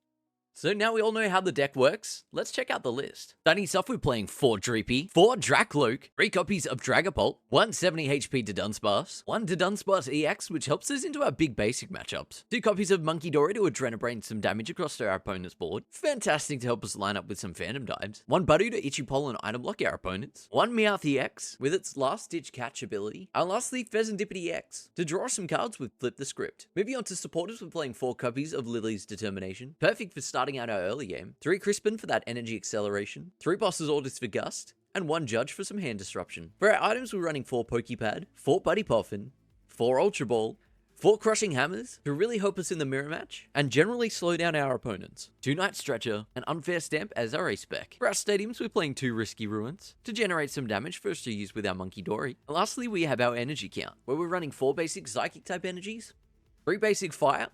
E: So now we all know how the deck works, let's check out the list. Starting us off, we're playing 4 Dreepy, 4 Dracloak, 3 copies of Dragapult, 1 70 HP to Dunsparce, 1 to Dunsparce EX, which helps us into our big basic matchups, 2 copies of Munkidori to Adrenabrain some damage across to our opponent's board, fantastic to help us line up with some Phantom Dives, 1 Budu to Ichipole and item block our opponents, 1 Meowth EX with its last ditch catch ability, and lastly Pheasantipity EX to draw some cards with Flip the Script. Moving on to supporters, we're playing 4 copies of Lily's Determination, perfect for starting out our early game, 3 Crispin for that energy acceleration, 3 Boss's Orders for Gust, and 1 Judge for some hand disruption. For our items, we're running 4 Pokepad, 4 Buddy Poffin, 4 Ultra Ball, 4 Crushing Hammers to really help us in the mirror match and generally slow down our opponents, 2 Night Stretcher, and Unfair Stamp as our A-spec. For our stadiums, we're playing 2 Risky Ruins to generate some damage first to use with our Munkidori. And lastly, we have our energy count, where we're running 4 basic Psychic type energies, 3 basic Fire,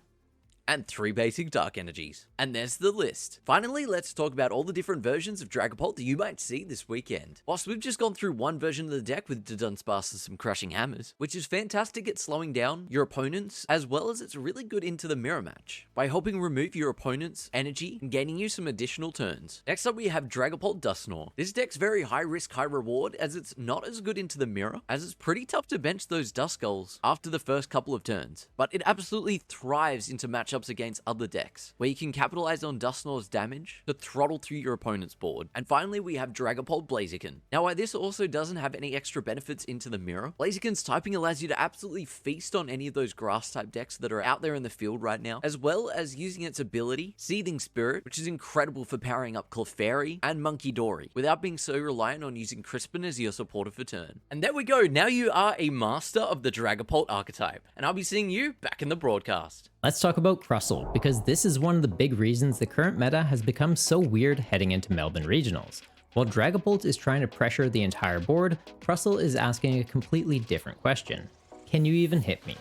E: and 3 basic dark energies. And there's the list. Finally, let's talk about all the different versions of Dragapult that you might see this weekend. Whilst we've just gone through one version of the deck with Dunsparce and some Crushing Hammers, which is fantastic at slowing down your opponents, as well as it's really good into the mirror match, by helping remove your opponent's energy and gaining you some additional turns. Next up, we have Dragapult Dusknoir. This deck's very high risk, high reward, as it's not as good into the mirror, as it's pretty tough to bench those Duskulls after the first couple of turns, but it absolutely thrives into matchups against other decks, where you can capitalize on Dusknoir's damage to throttle through your opponent's board. And finally, we have Dragapult Blaziken. Now, while this also doesn't have any extra benefits into the mirror, Blaziken's typing allows you to absolutely feast on any of those grass-type decks that are out there in the field right now, as well as using its ability, Seething Spirit, which is incredible for powering up Clefairy and Munkidori, without being so reliant on using Crispin as your supporter for turn. And there we go, now you are a master of the Dragapult archetype, and I'll be seeing you back in the broadcast.
D: Let's talk about Crustle, because this is one of the big reasons the current meta has become so weird heading into Melbourne Regionals. While Dragapult is trying to pressure the entire board, Crustle is asking a completely different question. Can you even hit me?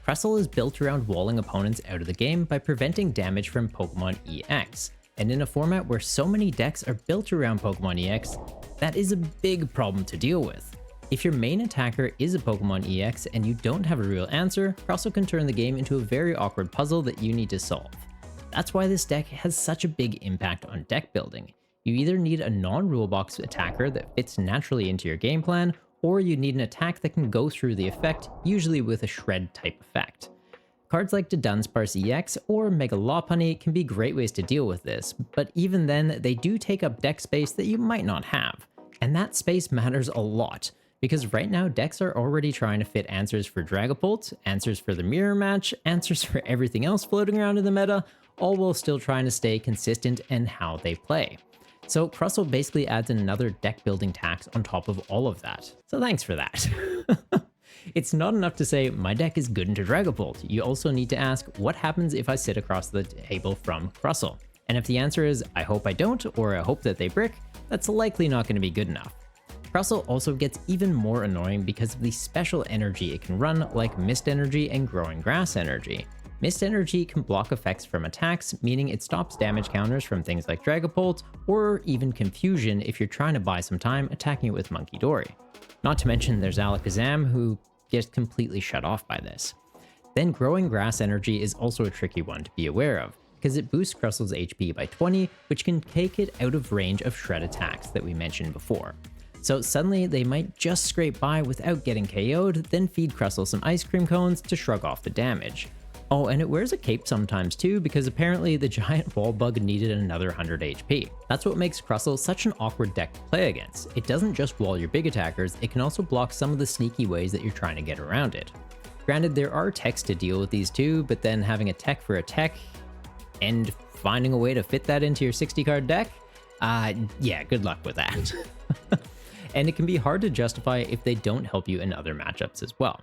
D: Crustle is built around walling opponents out of the game by preventing damage from Pokemon EX. And in a format where so many decks are built around Pokemon EX, that is a big problem to deal with. If your main attacker is a Pokemon EX and you don't have a real answer, Crustle can turn the game into a very awkward puzzle that you need to solve. That's why this deck has such a big impact on deck building. You either need a non-rule box attacker that fits naturally into your game plan, or you need an attack that can go through the effect, usually with a shred type effect. Cards like Dunsparce EX or Mega Lopunny can be great ways to deal with this, but even then, they do take up deck space that you might not have. And that space matters a lot, because right now decks are already trying to fit answers for Dragapult, answers for the Mirror Match, answers for everything else floating around in the meta, all while still trying to stay consistent in how they play. So Crustle basically adds another deck building tax on top of all of that. So thanks for that. It's not enough to say, my deck is good into Dragapult. You also need to ask, what happens if I sit across the table from Crustle? And if the answer is, I hope I don't, or I hope that they brick, that's likely not going to be good enough. Crustle also gets even more annoying because of the special energy it can run, like Mist Energy and Growing Grass Energy. Mist Energy can block effects from attacks, meaning it stops damage counters from things like Dragapult, or even Confusion if you're trying to buy some time attacking it with Monkey Dory. Not to mention there's Alakazam, who gets completely shut off by this. Then Growing Grass Energy is also a tricky one to be aware of, because it boosts Crustle's HP by 20, which can take it out of range of shred attacks that we mentioned before. So suddenly they might just scrape by without getting KO'd, then feed Crustle some ice cream cones to shrug off the damage. Oh, and it wears a cape sometimes too, because apparently the giant wall bug needed another 100 HP. That's what makes Crustle such an awkward deck to play against. It doesn't just wall your big attackers, it can also block some of the sneaky ways that you're trying to get around it. Granted, there are techs to deal with these too, but then having a tech for a tech and finding a way to fit that into your 60 card deck? Yeah, good luck with that. And it can be hard to justify if they don't help you in other matchups as well.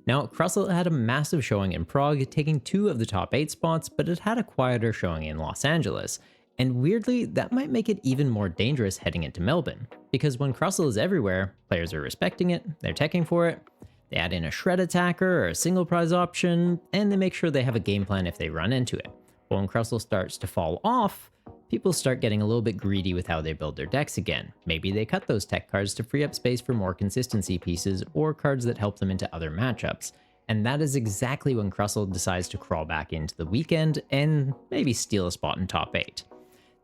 D: Now, Crustle had a massive showing in Prague, taking 2 of the top 8 spots, but it had a quieter showing in Los Angeles. And weirdly, that might make it even more dangerous heading into Melbourne, because when Crustle is everywhere, players are respecting it, they're teching for it, they add in a shred attacker or a single prize option, and they make sure they have a game plan if they run into it. But when Crustle starts to fall off, people start getting a little bit greedy with how they build their decks again. Maybe they cut those tech cards to free up space for more consistency pieces or cards that help them into other matchups. And that is exactly when Crustle decides to crawl back into the weekend and maybe steal a spot in top 8.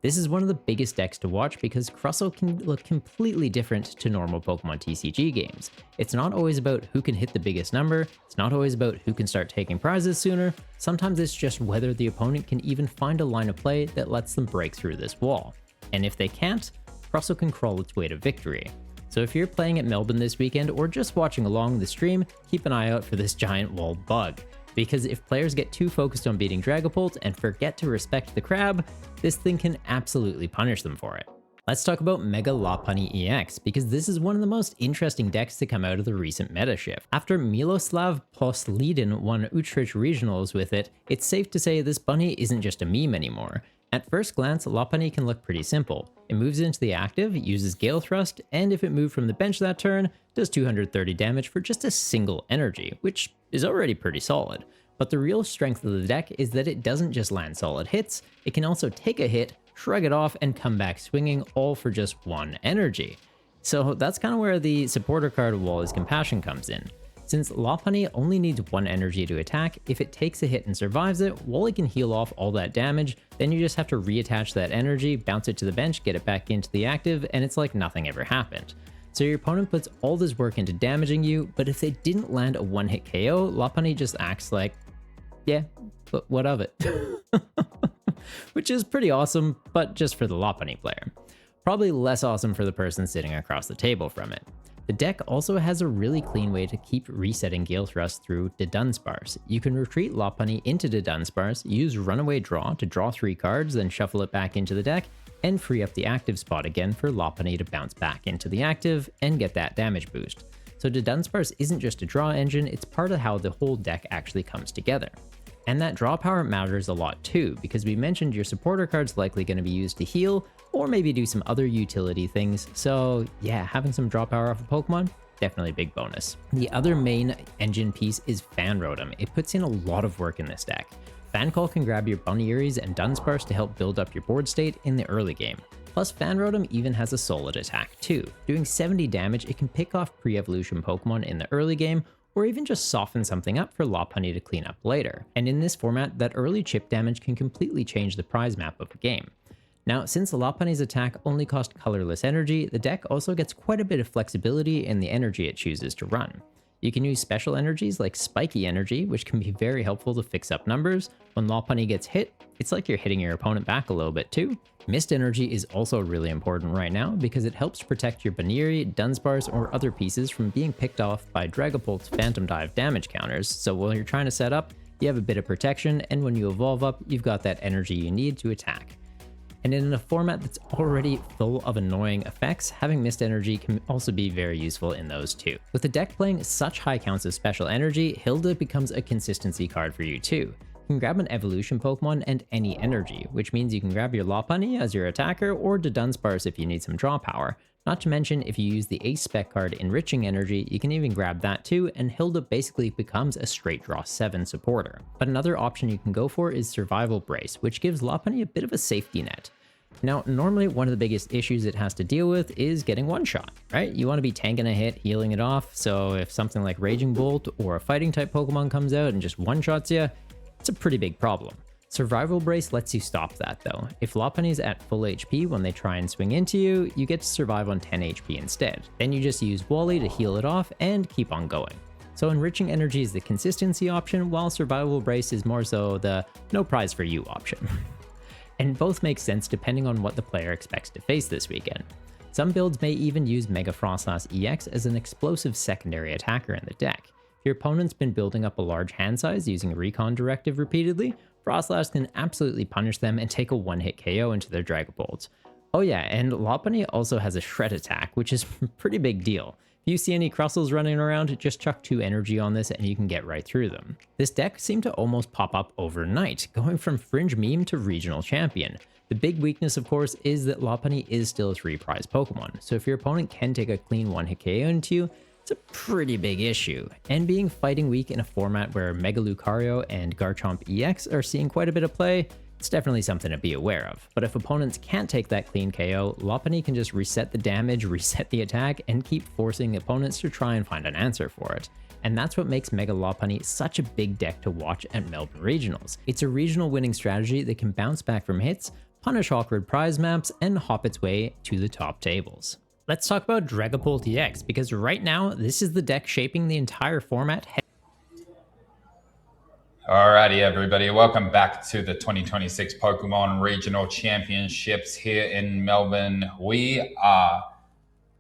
D: This is one of the biggest decks to watch because Crustle can look completely different to normal Pokemon TCG games. It's not always about who can hit the biggest number, it's not always about who can start taking prizes sooner, sometimes it's just whether the opponent can even find a line of play that lets them break through this wall. And if they can't, Crustle can crawl its way to victory. So if you're playing at Melbourne this weekend or just watching along the stream, keep an eye out for this giant walled bug. Because if players get too focused on beating Dragapult and forget to respect the crab, this thing can absolutely punish them for it. Let's talk about Mega Lopunny EX, because this is one of the most interesting decks to come out of the recent meta shift. After Miloslav Poslidin won Utrecht Regionals with it, it's safe to say this bunny isn't just a meme anymore. At first glance, Lopunny can look pretty simple. It moves into the active, uses Gale Thrust, and if it moved from the bench that turn, does 230 damage for just a single energy, which is already pretty solid. But the real strength of the deck is that it doesn't just land solid hits, it can also take a hit, shrug it off, and come back swinging, all for just 1 energy. So that's kind of where the supporter card Wally's Compassion comes in. Since Lopunny only needs 1 energy to attack, if it takes a hit and survives it, Wally can heal off all that damage, then you just have to reattach that energy, bounce it to the bench, get it back into the active, and it's like nothing ever happened. So your opponent puts all this work into damaging you, but if they didn't land a 1-hit KO, Lopunny just acts like, yeah, but what of it? Which is pretty awesome, but just for the Lopunny player. Probably less awesome for the person sitting across the table from it. The deck also has a really clean way to keep resetting Gale Thrust through Dunsparce. You can retreat Lopunny into Dunsparce, use Runaway Draw to draw 3 cards, then shuffle it back into the deck, and free up the active spot again for Lopunny to bounce back into the active and get that damage boost. So Dunsparce isn't just a draw engine, it's part of how the whole deck actually comes together. And that draw power matters a lot too, because we mentioned your supporter card's likely going to be used to heal, or maybe do some other utility things, so yeah, having some draw power off a Pokemon, definitely a big bonus. The other main engine piece is Fan Rotom. It puts in a lot of work in this deck. Fancall can grab your Bunearies and Dunsparce to help build up your board state in the early game. Plus, Fanrotom even has a solid attack too. Doing 70 damage, it can pick off pre-evolution Pokemon in the early game, or even just soften something up for Lopunny to clean up later. And in this format, that early chip damage can completely change the prize map of the game. Now, since Lopunny's attack only cost colorless energy, the deck also gets quite a bit of flexibility in the energy it chooses to run. You can use special energies like Spiky Energy, which can be very helpful to fix up numbers. When Lopunny gets hit, it's like you're hitting your opponent back a little bit too. Mist Energy is also really important right now because it helps protect your Buneary, Dunsparce, or other pieces from being picked off by Dragapult's Phantom Dive damage counters, so while you're trying to set up, you have a bit of protection, and when you evolve up, you've got that energy you need to attack. And in a format that's already full of annoying effects, having Mist Energy can also be very useful in those too. With the deck playing such high counts of special energy, Hilda becomes a consistency card for you too. You can grab an evolution Pokemon and any energy, which means you can grab your Lopunny as your attacker or the Dunsparce if you need some draw power. Not to mention, if you use the Ace Spec card Enriching Energy, you can even grab that too, and Hilda basically becomes a straight draw 7 supporter. But another option you can go for is Survival Brace, which gives Lopunny a bit of a safety net. Now, normally one of the biggest issues it has to deal with is getting one-shot, right? You want to be tanking a hit, healing it off, so if something like Raging Bolt or a fighting type Pokemon comes out and just one-shots you, it's a pretty big problem. Survival Brace lets you stop that though. If Lopunny's at full HP when they try and swing into you, you get to survive on 10 HP instead. Then you just use Wally to heal it off and keep on going. So Enriching Energy is the consistency option, while Survival Brace is more so the no prize for you option. And both make sense depending on what the player expects to face this weekend. Some builds may even use Mega Frostlass EX as an explosive secondary attacker in the deck. If your opponent's been building up a large hand size using Recon Directive repeatedly, Frostlass can absolutely punish them and take a one-hit KO into their Dragapults. Oh yeah, and Lopunny also has a Shred attack, which is a pretty big deal. If you see any Crustles running around, just chuck 2 energy on this and you can get right through them. This deck seemed to almost pop up overnight, going from fringe meme to regional champion. The big weakness, of course, is that Lopunny is still a 3 prize Pokemon, so if your opponent can take a clean one-hit KO into you, it's a pretty big issue. And being fighting weak in a format where Mega Lucario and Garchomp EX are seeing quite a bit of play, it's definitely something to be aware of. But if opponents can't take that clean KO, Lopunny can just reset the damage, reset the attack, and keep forcing opponents to try and find an answer for it. And that's what makes Mega Lopunny such a big deck to watch at Melbourne Regionals. It's a regional winning strategy that can bounce back from hits, punish awkward prize maps, and hop its way to the top tables. Let's talk about Dragapult EX, because right now, this is the deck shaping the entire format.
A: Alrighty, everybody, welcome back to the 2026 Pokemon Regional Championships here in Melbourne. We are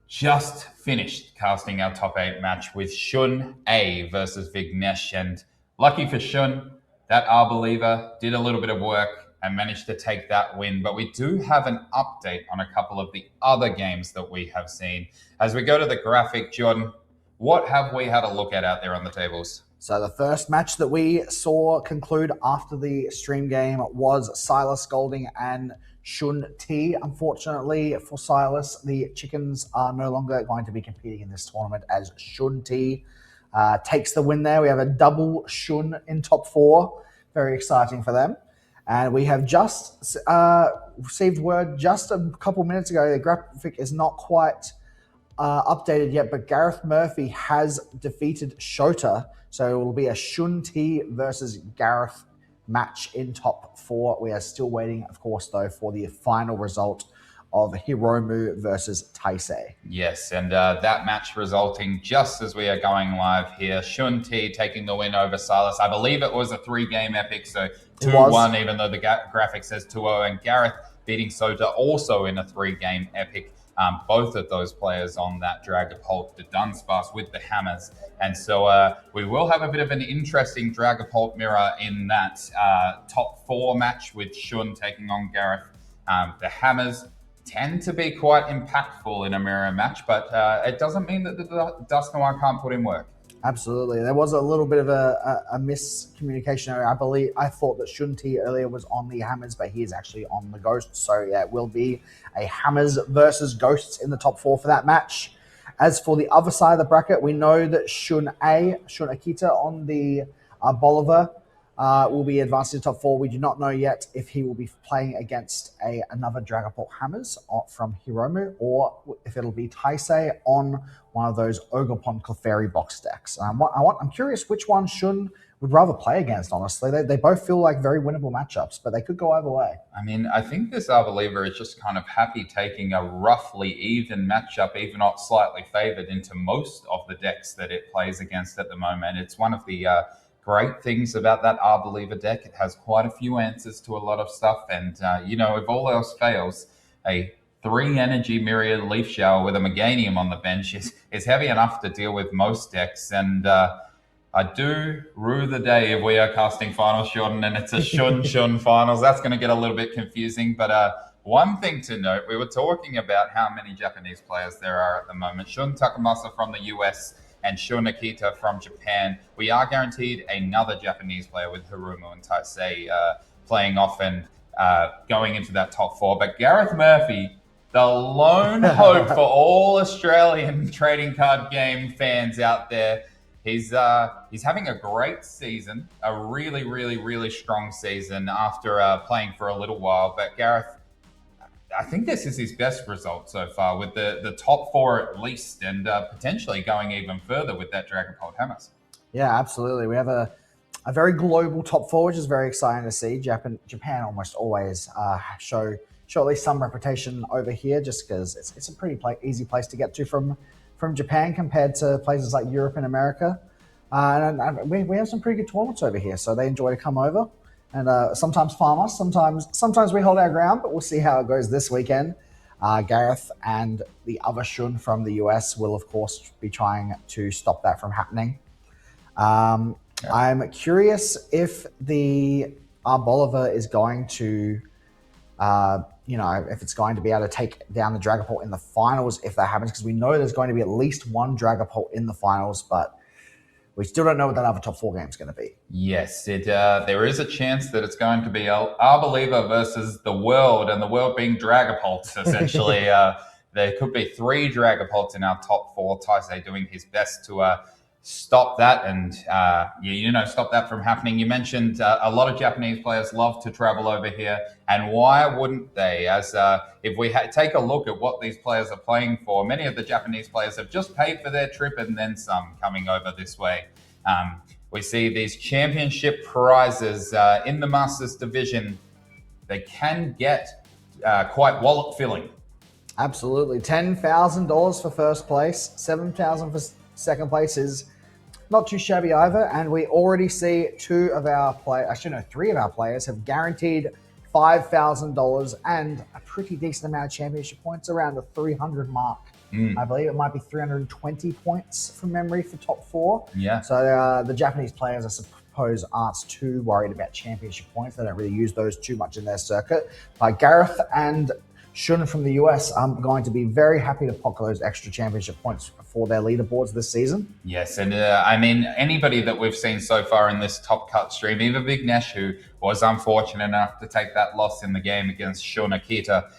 A: just finished casting our top 8 match with Shun A versus Vignesh, and lucky for Shun, that Arbeliever did a little bit of work and managed to take that win. But we do have an update on a couple of the other games that we have seen. As we go to the graphic, Jordan, what have we had a look at out there on the tables?
B: So the first match that we saw conclude after the stream game was Silas Golding and Shun T. Unfortunately for Silas, the Chickens are no longer going to be competing in this tournament as Shun T takes the win there. We have a double Shun in top 4. Very exciting for them. And we have just received word just a couple minutes ago. The graphic is not quite updated yet, but Gareth Murphy has defeated Shota. So it will be a Shun T versus Gareth match in top 4. We are still waiting, of course, though, for the final result of Hiromu versus Taisei.
A: Yes, and that match resulting just as we are going live here. Shun T taking the win over Silas. I believe it was a 3-game epic, so 2-1, even though the graphic says 2-0. And Gareth beating Sota also in a 3-game epic. Both of those players on that Dragapult, the Dunsparce with the hammers. And so we will have a bit of an interesting Dragapult mirror in that top 4 match with Shun taking on Gareth. The hammers tend to be quite impactful in a mirror match, but it doesn't mean that the Dusknoir can't put in work.
B: Absolutely. There was a little bit of a miscommunication area. I thought that Shun T earlier was on the Hammers, but he is actually on the Ghosts. So yeah, it will be a Hammers versus Ghosts in the top 4 for that match. As for the other side of the bracket, we know that Shun Akita on the Bolivar will be advancing to top 4. We do not know yet if he will be playing against another Dragapult Hammers from Hiromu, or if it'll be Taisei on one of those Ogerpon Clefairy box decks. I'm curious which one Shun would rather play against, honestly. They both feel like very winnable matchups, but they could go either way.
A: I mean, I think this Arbaliva is just kind of happy taking a roughly even matchup, even not slightly favored, into most of the decks that it plays against at the moment. It's one of the great things about that Arbaliva deck. It has quite a few answers to a lot of stuff, and if all else fails, a 3 energy Myriad Leaf Shower with a Meganium on the bench is heavy enough to deal with most decks, and I do rue the day if we are casting Finals Shun and it's a Shun Finals. That's going to get a little bit confusing. But one thing to note, we were talking about how many Japanese players there are at the moment. Shun Takamasa from the US and Shun Akita from Japan. We are guaranteed another Japanese player with Hiromu and Taisei playing off and going into that top 4. But Gareth Murphy, the lone hope for all Australian trading card game fans out there, he's having a great season, a really, really, really strong season after playing for a little while. But Gareth, I think this is his best result so far, with the top 4 at least, and potentially going even further with that Dragapult Hammers.
B: Yeah, absolutely. We have a very global top 4, which is very exciting to see. Japan almost always show at least some reputation over here, just because it's a pretty easy place to get to from Japan compared to places like Europe and America. And we have some pretty good tournaments over here, so they enjoy to come over and sometimes farm us. Sometimes we hold our ground, but we'll see how it goes this weekend. Gareth and the other Shun from the US will, of course, be trying to stop that from happening. I'm curious if the Arboliver is going to if it's going to be able to take down the Dragapult in the finals, if that happens, because we know there's going to be at least one Dragapult in the finals, but we still don't know what that other top 4 game is going to be.
A: Yes, there is a chance that it's going to be Arboliva versus the world, and the world being Dragapults, essentially. There could be 3 Dragapults in our top 4. Taisei doing his best to stop that and stop that from happening. You mentioned a lot of Japanese players love to travel over here, and why wouldn't they? As if we take a look at what these players are playing for, many of the Japanese players have just paid for their trip and then some coming over this way. We see these championship prizes in the Masters division. They can get quite wallet filling.
B: Absolutely. $10,000 for first place, $7,000 for second place is not too shabby either, and we already see 3 of our players have guaranteed $5,000 and a pretty decent amount of championship points, around the 300 mark. I believe it might be 320 points from memory for top 4.
A: Yeah.
B: So the Japanese players, I suppose, aren't too worried about championship points. They don't really use those too much in their circuit. But Gareth and Shun from the US, I'm going to be very happy to pocket those extra championship points for their leaderboards this season.
A: Yes, and anybody that we've seen so far in this top cut stream, even Big Nesh, who was unfortunate enough to take that loss in the game against Shun Akita,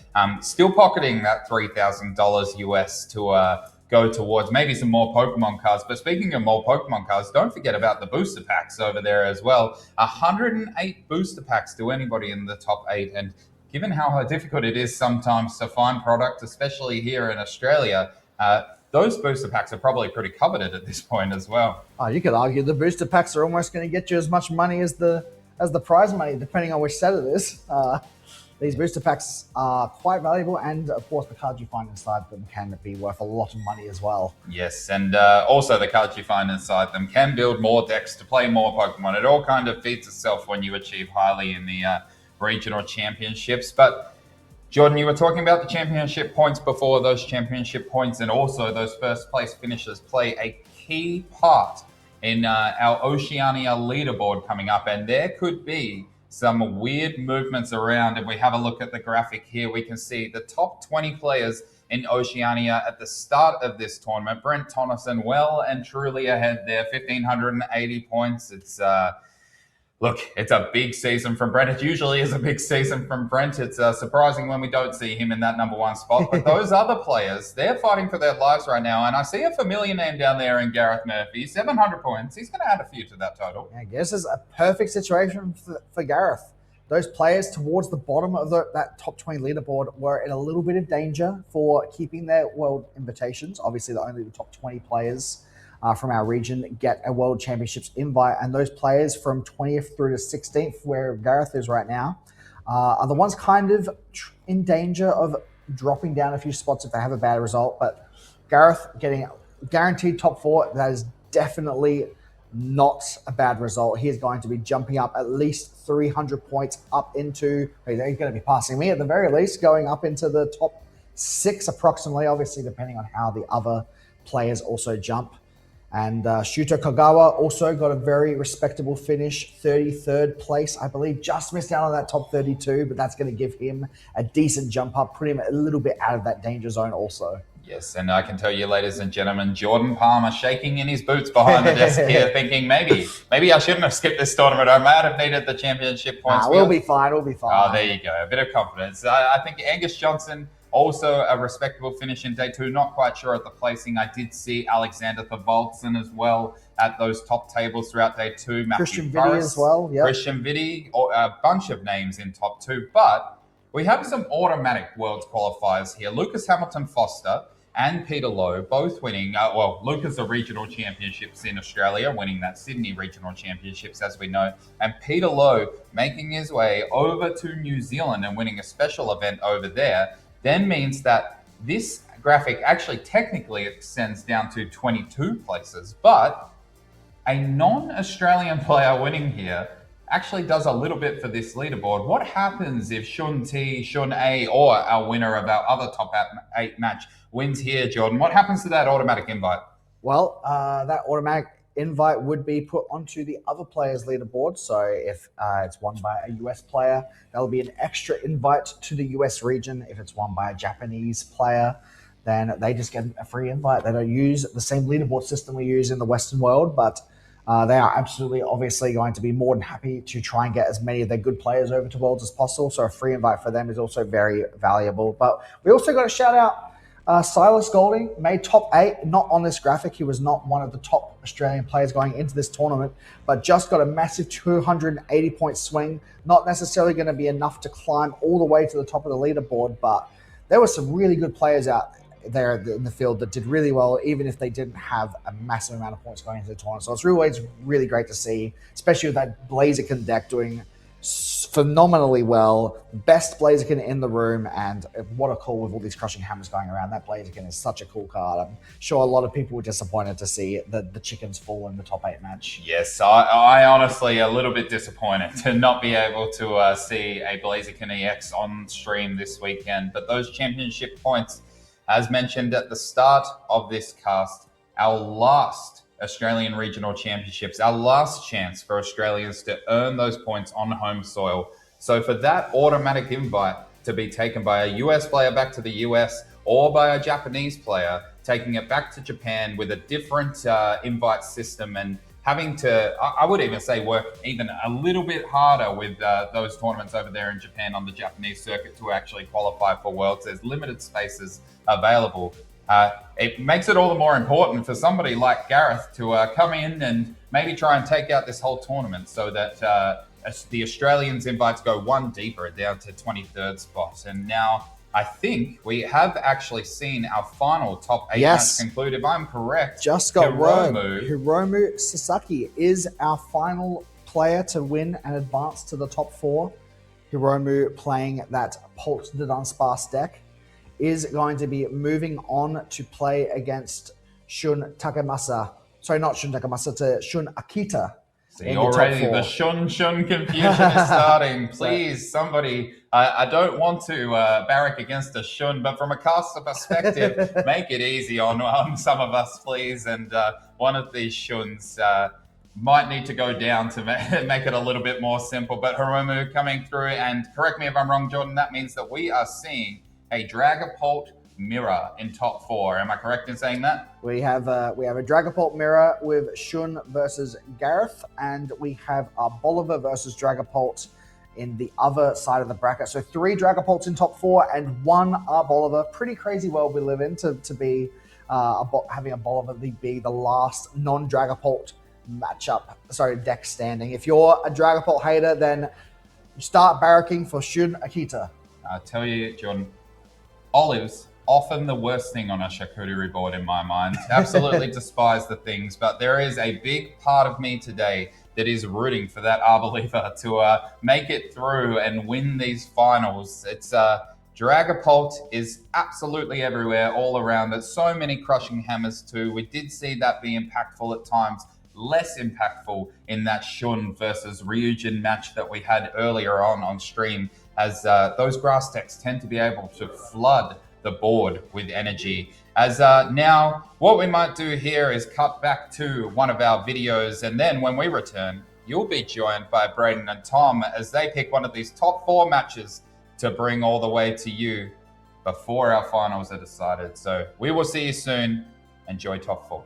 A: still pocketing that $3,000 US to go towards maybe some more Pokemon cards. But speaking of more Pokemon cards, don't forget about the booster packs over there as well. 108 booster packs to anybody in the top 8, and given how difficult it is sometimes to find product, especially here in Australia, those booster packs are probably pretty coveted at this point as well.
B: Oh, you could argue the booster packs are almost going to get you as much money as the prize money, depending on which set it is. These booster packs are quite valuable, and of course the cards you find inside them can be worth a lot of money as well.
A: Yes, and also the cards you find inside them can build more decks to play more Pokemon. It all kind of feeds itself when you achieve highly in the regional championships. But Jordan, you were talking about the championship points before. Those championship points and also those first place finishes play a key part in our Oceania leaderboard coming up, and there could be some weird movements around. If we have a look at the graphic here, we can see the top 20 players in Oceania at the start of this tournament. Brent Tonneson well and truly ahead there, 1,580 points. It's Look, it's a big season from Brent. It usually is a big season from Brent. It's surprising when we don't see him in that number one spot. But those other players, they're fighting for their lives right now. And I see a familiar name down there in Gareth Murphy, 700 points. He's going to add a few to that total.
B: I guess it's a perfect situation for Gareth. Those players towards the bottom of that top 20 leaderboard were in a little bit of danger for keeping their world invitations. Obviously, only the top 20 players from our region get a World Championships invite, and those players from 20th through to 16th, where Gareth is right now, are the ones kind of in danger of dropping down a few spots if they have a bad result. But Gareth getting guaranteed top 4, that is definitely not a bad result. He is going to be jumping up at least 300 points up into, he's going to be passing me at the very least, going up into the top 6 approximately, obviously depending on how the other players also jump. And Shuto Kagawa also got a very respectable finish, 33rd place, I believe. Just missed out on that top 32, but that's going to give him a decent jump up, put him a little bit out of that danger zone also.
A: Yes, and I can tell you, ladies and gentlemen, Jordan Palmer shaking in his boots behind the desk here, thinking maybe I shouldn't have skipped this tournament. I might have needed the championship points.
B: We'll be fine. We'll be fine.
A: Oh, there you go. A bit of confidence. I think Angus Johnson, also a respectable finish in day 2. Not quite sure at the placing. I did see Alexander Thorvaldsen as well at those top tables throughout day 2.
B: Christian Vitti as well. Yep.
A: Christian Vitti, a bunch of names in top 2. But we have some automatic Worlds qualifiers here. Lucas Hamilton Foster and Peter Lowe both winning. Lucas the regional championships in Australia, winning that Sydney regional championships, as we know. And Peter Lowe making his way over to New Zealand and winning a special event over there. Then means that this graphic actually technically extends down to 22 places, but a non-Australian player winning here actually does a little bit for this leaderboard. What happens if Shun T, Shun A, or our winner of our other top 8 match wins here, Jordan? What happens to that automatic invite?
B: Well, that automatic invite would be put onto the other player's leaderboard. So if it's won by a US player, that'll be an extra invite to the US region. If it's won by a Japanese player, then they just get a free invite. They don't use the same leaderboard system we use in the Western world, but they are absolutely obviously going to be more than happy to try and get as many of their good players over to Worlds as possible. So a free invite for them is also very valuable. But we also got to shout out Silas Golding, made top 8, not on this graphic. He was not one of the top Australian players going into this tournament, but just got a massive 280-point swing. Not necessarily going to be enough to climb all the way to the top of the leaderboard, but there were some really good players out there in the field that did really well, even if they didn't have a massive amount of points going into the tournament. So it's really great to see, especially with that Blaziken deck doing phenomenally well. Best Blaziken in the room, and what a call with all these crushing hammers going around. That Blaziken is such a cool card. I'm sure a lot of people were disappointed to see the chickens fall in the top 8 match.
A: Yes, I honestly a little bit disappointed to not be able to see a Blaziken EX on stream this weekend. But those championship points, as mentioned at the start of this cast, our last Australian Regional Championships, our last chance for Australians to earn those points on home soil. So for that automatic invite to be taken by a US player back to the US, or by a Japanese player taking it back to Japan with a different invite system, and having to, I would even say, work even a little bit harder with those tournaments over there in Japan on the Japanese circuit to actually qualify for Worlds. There's limited spaces available. It makes it all the more important for somebody like Gareth to come in and maybe try and take out this whole tournament, so that the Australians' invites go one deeper down to 23rd spot. And now I think we have actually seen our final top 8 match conclude. If I'm correct,
B: just got word. Hiromu Sasaki is our final player to win and advance to the top 4. Hiromu, playing that Pulse de Dunsparce deck, is going to be moving on to play against Shun Takamasa. Sorry, not Shun Takamasa, to Shun Akita.
A: See, already the Shun confusion is starting. Please, somebody, I don't want to barrack against a Shun, but from a caster perspective, make it easy on some of us, please. And one of these Shuns might need to go down to make it a little bit more simple. But Hiromu coming through, and correct me if I'm wrong, Jordan, that means that we are seeing a Dragapult mirror in top 4. Am I correct in saying that?
B: We have a Dragapult mirror with Shun versus Gareth, and we have a Bolivar versus Dragapult in the other side of the bracket. So 3 Dragapults in top 4 and 1 Bolivar. Pretty crazy world we live in to be having a Bolivar be the last non-Dragapult deck standing. If you're a Dragapult hater, then you start barracking for Shun Akita.
A: I tell you, Jordan, Olive's often the worst thing on a charcuterie board in my mind. Absolutely despise the things, but there is a big part of me today that is rooting for that Arboliva to make it through and win these finals. It's Dragapult is absolutely everywhere, all around. There's so many crushing hammers too. We did see that be impactful at times, less impactful in that Shun versus Ryujin match that we had earlier on stream, as those grass decks tend to be able to flood the board with energy. As now, what we might do here is cut back to one of our videos, and then when we return, you'll be joined by Braden and Tom as they pick one of these top 4 matches to bring all the way to you before our finals are decided. So we will see you soon. Enjoy top 4.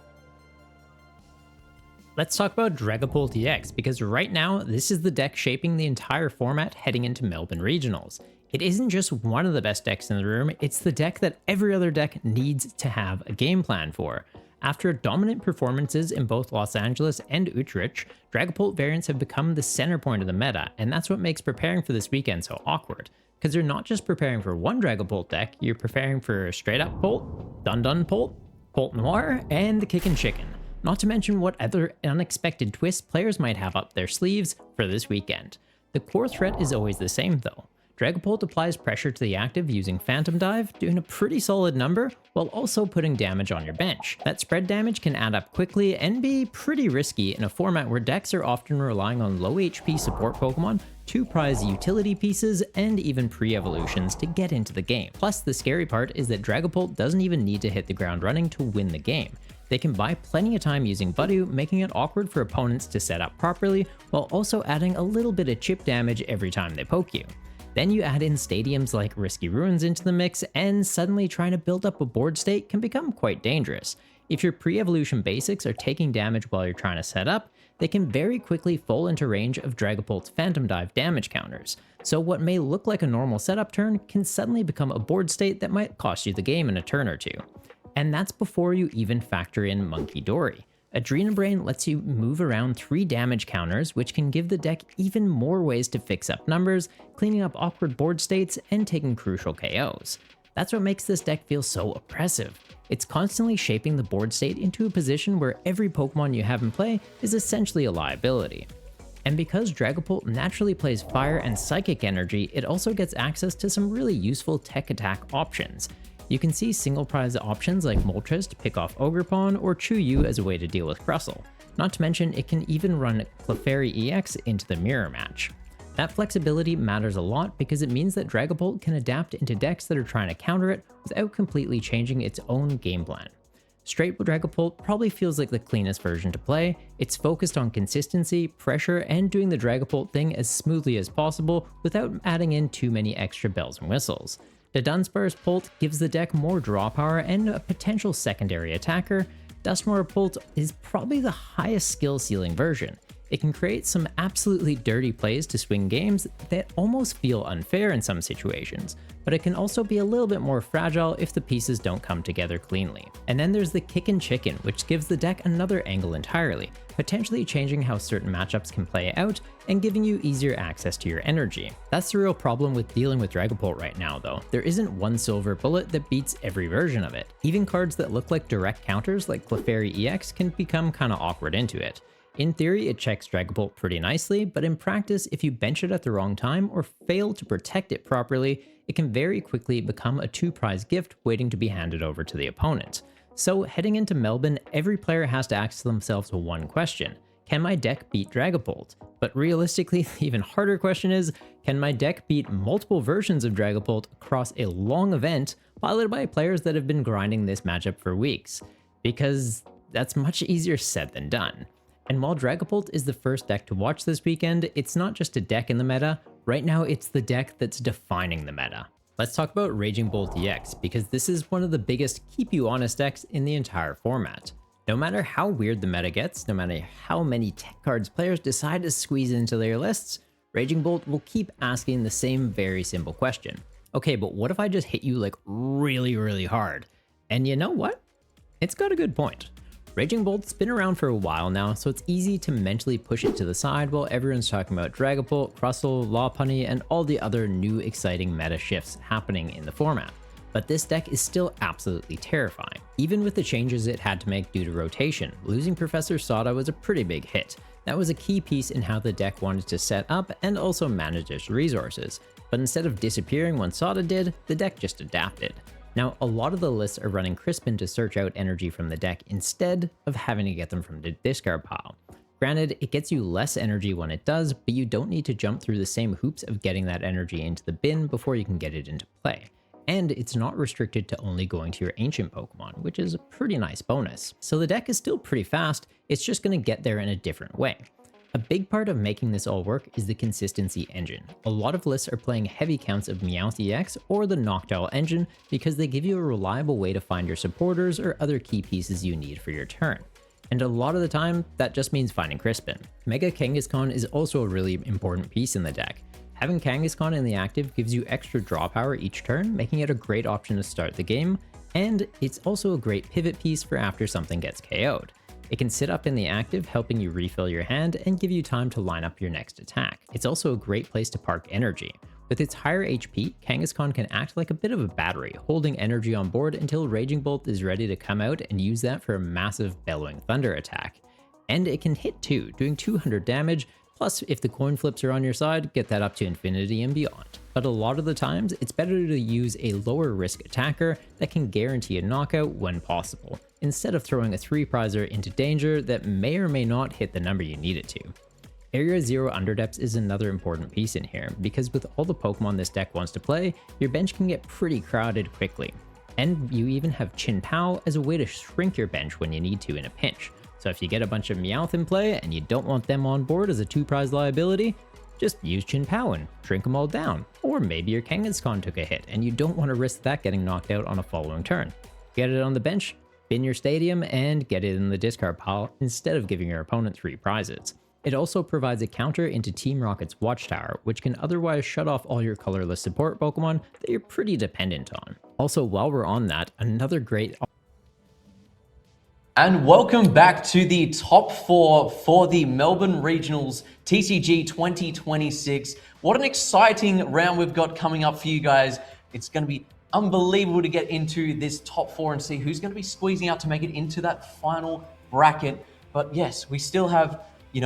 D: Let's talk about Dragapult EX, because right now, this is the deck shaping the entire format heading into Melbourne Regionals. It isn't just one of the best decks in the room, it's the deck that every other deck needs to have a game plan for. After dominant performances in both Los Angeles and Utrecht, Dragapult variants have become the center point of the meta, and that's what makes preparing for this weekend so awkward. Because you're not just preparing for one Dragapult deck, you're preparing for Straight Up Pult, Dun Dun Pult, Pult Noir, and the Kickin' Chicken. Not to mention what other unexpected twists players might have up their sleeves for this weekend. The core threat is always the same though. Dragapult applies pressure to the active using Phantom Dive, doing a pretty solid number, while also putting damage on your bench. That spread damage can add up quickly and be pretty risky in a format where decks are often relying on low HP support Pokemon, 2 prize utility pieces, and even pre-evolutions to get into the game. Plus, the scary part is that Dragapult doesn't even need to hit the ground running to win the game. They can buy plenty of time using Budew, making it awkward for opponents to set up properly, while also adding a little bit of chip damage every time they poke you. Then you add in stadiums like Risky Ruins into the mix, and suddenly trying to build up a board state can become quite dangerous. If your pre-evolution basics are taking damage while you're trying to set up, they can very quickly fall into range of Dragapult's Phantom Dive damage counters. So what may look like a normal setup turn can suddenly become a board state that might cost you the game in a turn or two. And that's before you even factor in Monkey Dory. Adrena Brain lets you move around 3 damage counters, which can give the deck even more ways to fix up numbers, cleaning up awkward board states, and taking crucial KOs. That's what makes this deck feel so oppressive. It's constantly shaping the board state into a position where every Pokemon you have in play is essentially a liability. And because Dragapult naturally plays Fire and Psychic Energy, it also gets access to some really useful tech attack options. You can see single prize options like Moltres to pick off Ogerpon or Chuyu as a way to deal with Crustle. Not to mention, it can even run Clefairy EX into the mirror match. That flexibility matters a lot because it means that Dragapult can adapt into decks that are trying to counter it without completely changing its own game plan. Straight Dragapult probably feels like the cleanest version to play. It's focused on consistency, pressure, and doing the Dragapult thing as smoothly as possible without adding in too many extra bells and whistles. The Dunsparce Pult gives the deck more draw power and a potential secondary attacker. Dusknoir Pult is probably the highest skill ceiling version. It can create some absolutely dirty plays to swing games that almost feel unfair in some situations, but it can also be a little bit more fragile if the pieces don't come together cleanly. And then there's the Kickin' Chicken, which gives the deck another angle entirely, potentially changing how certain matchups can play out and giving you easier access to your energy. That's the real problem with dealing with Dragapult right now though. There isn't one silver bullet that beats every version of it. Even cards that look like direct counters like Clefairy EX can become kinda awkward into it. In theory, it checks Dragapult pretty nicely, but in practice, if you bench it at the wrong time or fail to protect it properly, it can very quickly become a 2-prize gift waiting to be handed over to the opponent. So heading into Melbourne, every player has to ask themselves one question: can my deck beat Dragapult? But realistically, the even harder question is, can my deck beat multiple versions of Dragapult across a long event piloted by players that have been grinding this matchup for weeks? Because that's much easier said than done. And while Dragapult is the first deck to watch this weekend, it's not just a deck in the meta. Right now, it's the deck that's defining the meta. Let's talk about Raging Bolt EX, because this is one of the biggest keep you honest decks in the entire format. No matter how weird the meta gets, no matter how many tech cards players decide to squeeze into their lists, Raging Bolt will keep asking the same very simple question. Okay, but what if I just hit you like really hard? And you know what? It's got a good point. Raging Bolt's been around for a while now, so it's easy to mentally push it to the side while everyone's talking about Dragapult, Crustle, Lopunny, and all the other new exciting meta shifts happening in the format. But this deck is still absolutely terrifying. Even with the changes it had to make due to rotation, losing Professor Sada was a pretty big hit. That was a key piece in how the deck wanted to set up and also manage its resources. But instead of disappearing when Sada did, the deck just adapted. Now, a lot of the lists are running Crispin to search out energy from the deck instead of having to get them from the discard pile. Granted, it gets you less energy when it does, but you don't need to jump through the same hoops of getting that energy into the bin before you can get it into play. And it's not restricted to only going to your ancient Pokemon, which is a pretty nice bonus. So the deck is still pretty fast, it's just going to get there in a different way. A big part of making this all work is the consistency engine. A lot of lists are playing heavy counts of Meowth EX or the Noctowl engine because they give you a reliable way to find your supporters or other key pieces you need for your turn. And a lot of the time, that just means finding Crispin. Mega Kangaskhan is also a really important piece in the deck. Having Kangaskhan in the active gives you extra draw power each turn, making it a great option to start the game, and it's also a great pivot piece for after something gets KO'd. It can sit up in the active, helping you refill your hand and give you time to line up your next attack. It's also a great place to park energy. With its higher HP, Kangaskhan can act like a bit of a battery, holding energy on board until Raging Bolt is ready to come out and use that for a massive Bellowing Thunder attack. And it can hit too, doing 200 damage, plus if the coin flips are on your side, get that up to infinity and beyond. But a lot of the times, it's better to use a lower risk attacker that can guarantee a knockout when possible, instead of throwing a 3-prizer into danger that may or may not hit the number you need it to. Area 0 Underdepths is another important piece in here, because with all the Pokemon this deck wants to play, your bench can get pretty crowded quickly. And you even have Chin Pao as a way to shrink your bench when you need to in a pinch. So if you get a bunch of Meowth in play and you don't want them on board as a 2-prize liability, just use Chin Pao and shrink them all down. Or maybe your Kangaskhan took a hit and you don't want to risk that getting knocked out on a following turn. Get it on the bench, bin your stadium, and get it in the discard pile instead of giving your opponent 3 prizes. It also provides a counter into Team Rocket's Watchtower, which can otherwise shut off all your colorless support Pokemon that you're pretty dependent on. Also, while we're on that, another great...
G: And welcome back to the top 4 for the Melbourne Regionals TCG 2026. What an exciting round we've got coming up for you guys. It's going to be unbelievable to get into this top 4 and see who's going to be squeezing out to make it into that final bracket. But yes, we still have, 3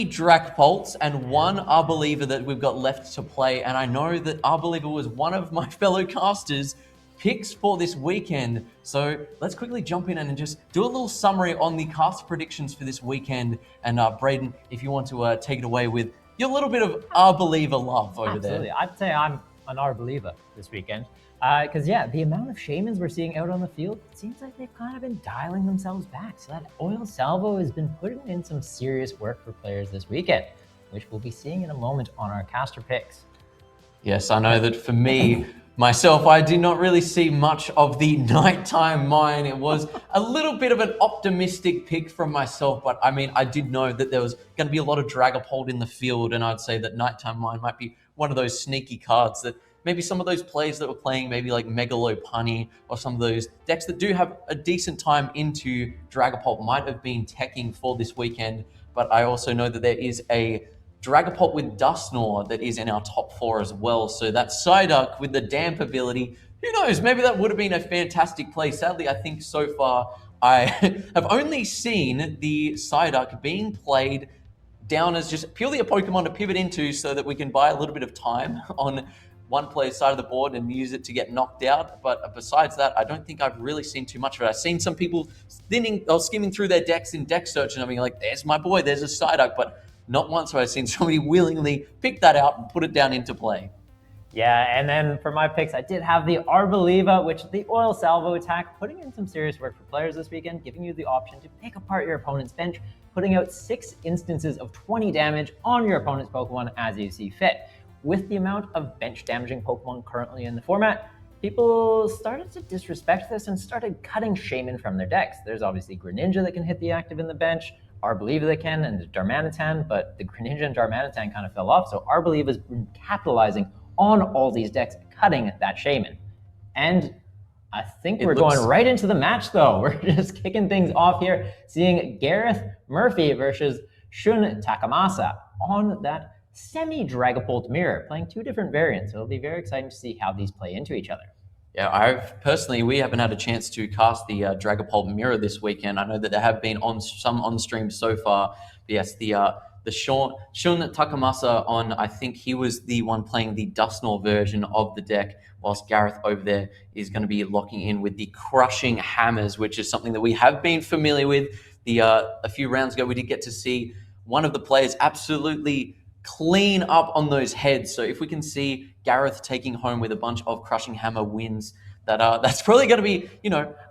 G: Dragapults and 1 Arbeliever that we've got left to play. And I know that Arbeliever was one of my fellow casters' picks for this weekend. So let's quickly jump in and just do a little summary on the cast predictions for this weekend. And Braden, if you want to take it away with your little bit of Arbeliever love over
F: Absolutely.
G: there.
F: I'd say I'm an Arbeliever this weekend. Because, the amount of Shamans we're seeing out on the field, it seems like they've kind of been dialing themselves back. So that Oil Salvo has been putting in some serious work for players this weekend, which we'll be seeing in a moment on our caster picks.
G: Yes, I know that for me, myself, I did not really see much of the nighttime mine. It was a little bit of an optimistic pick from myself, but I mean, I did know that there was going to be a lot of Dragapult in the field, and I'd say that nighttime mine might be one of those sneaky cards that maybe some of those players that were playing maybe like Megalopunny or some of those decks that do have a decent time into Dragapult might have been teching for this weekend. But I also know that there is a Dragapult with Dusknoir that is in our top 4 as well. So that Psyduck with the damp ability, who knows, maybe that would have been a fantastic play. Sadly, I think so far I have only seen the Psyduck being played down as just purely a Pokemon to pivot into so that we can buy a little bit of time on one player's side of the board and use it to get knocked out. But besides that, I don't think I've really seen too much of it. I've seen some people skimming through their decks in deck search and I'm like, there's my boy, there's a Psyduck, but not once have I seen somebody willingly pick that out and put it down into play.
F: Yeah, and then for my picks, I did have the Arbeliever, which the Oil Salvo attack, putting in some serious work for players this weekend, giving you the option to pick apart your opponent's bench, putting out 6 instances of 20 damage on your opponent's Pokemon as you see fit. with the amount of bench damaging Pokemon currently in the format, people started to disrespect this and started cutting Shaman from their decks. There's obviously Greninja that can hit the active in the bench, Arboliva that can, and the Darmanitan, but the Greninja and Darmanitan kind of fell off, so Arboliva has been capitalizing on all these decks, cutting that Shaman. And I think we're going right into the match, though. We're just kicking things off here, seeing Gareth Murphy versus Shun Takamasa on that semi-Dragapult mirror, playing two different variants. So it'll be very exciting to see how these play into each other.
G: Yeah, we haven't had a chance to cast the Dragapult mirror this weekend. I know that there have been some on stream so far. But yes, the Shun Takamasa on, I think he was the one playing the Dusknoir version of the deck, whilst Gareth over there is going to be locking in with the Crushing Hammers, which is something that we have been familiar with. A few rounds ago, we did get to see one of the players absolutely clean up on those heads. So if we can see Gareth taking home with a bunch of Crushing Hammer wins, that's probably going to be,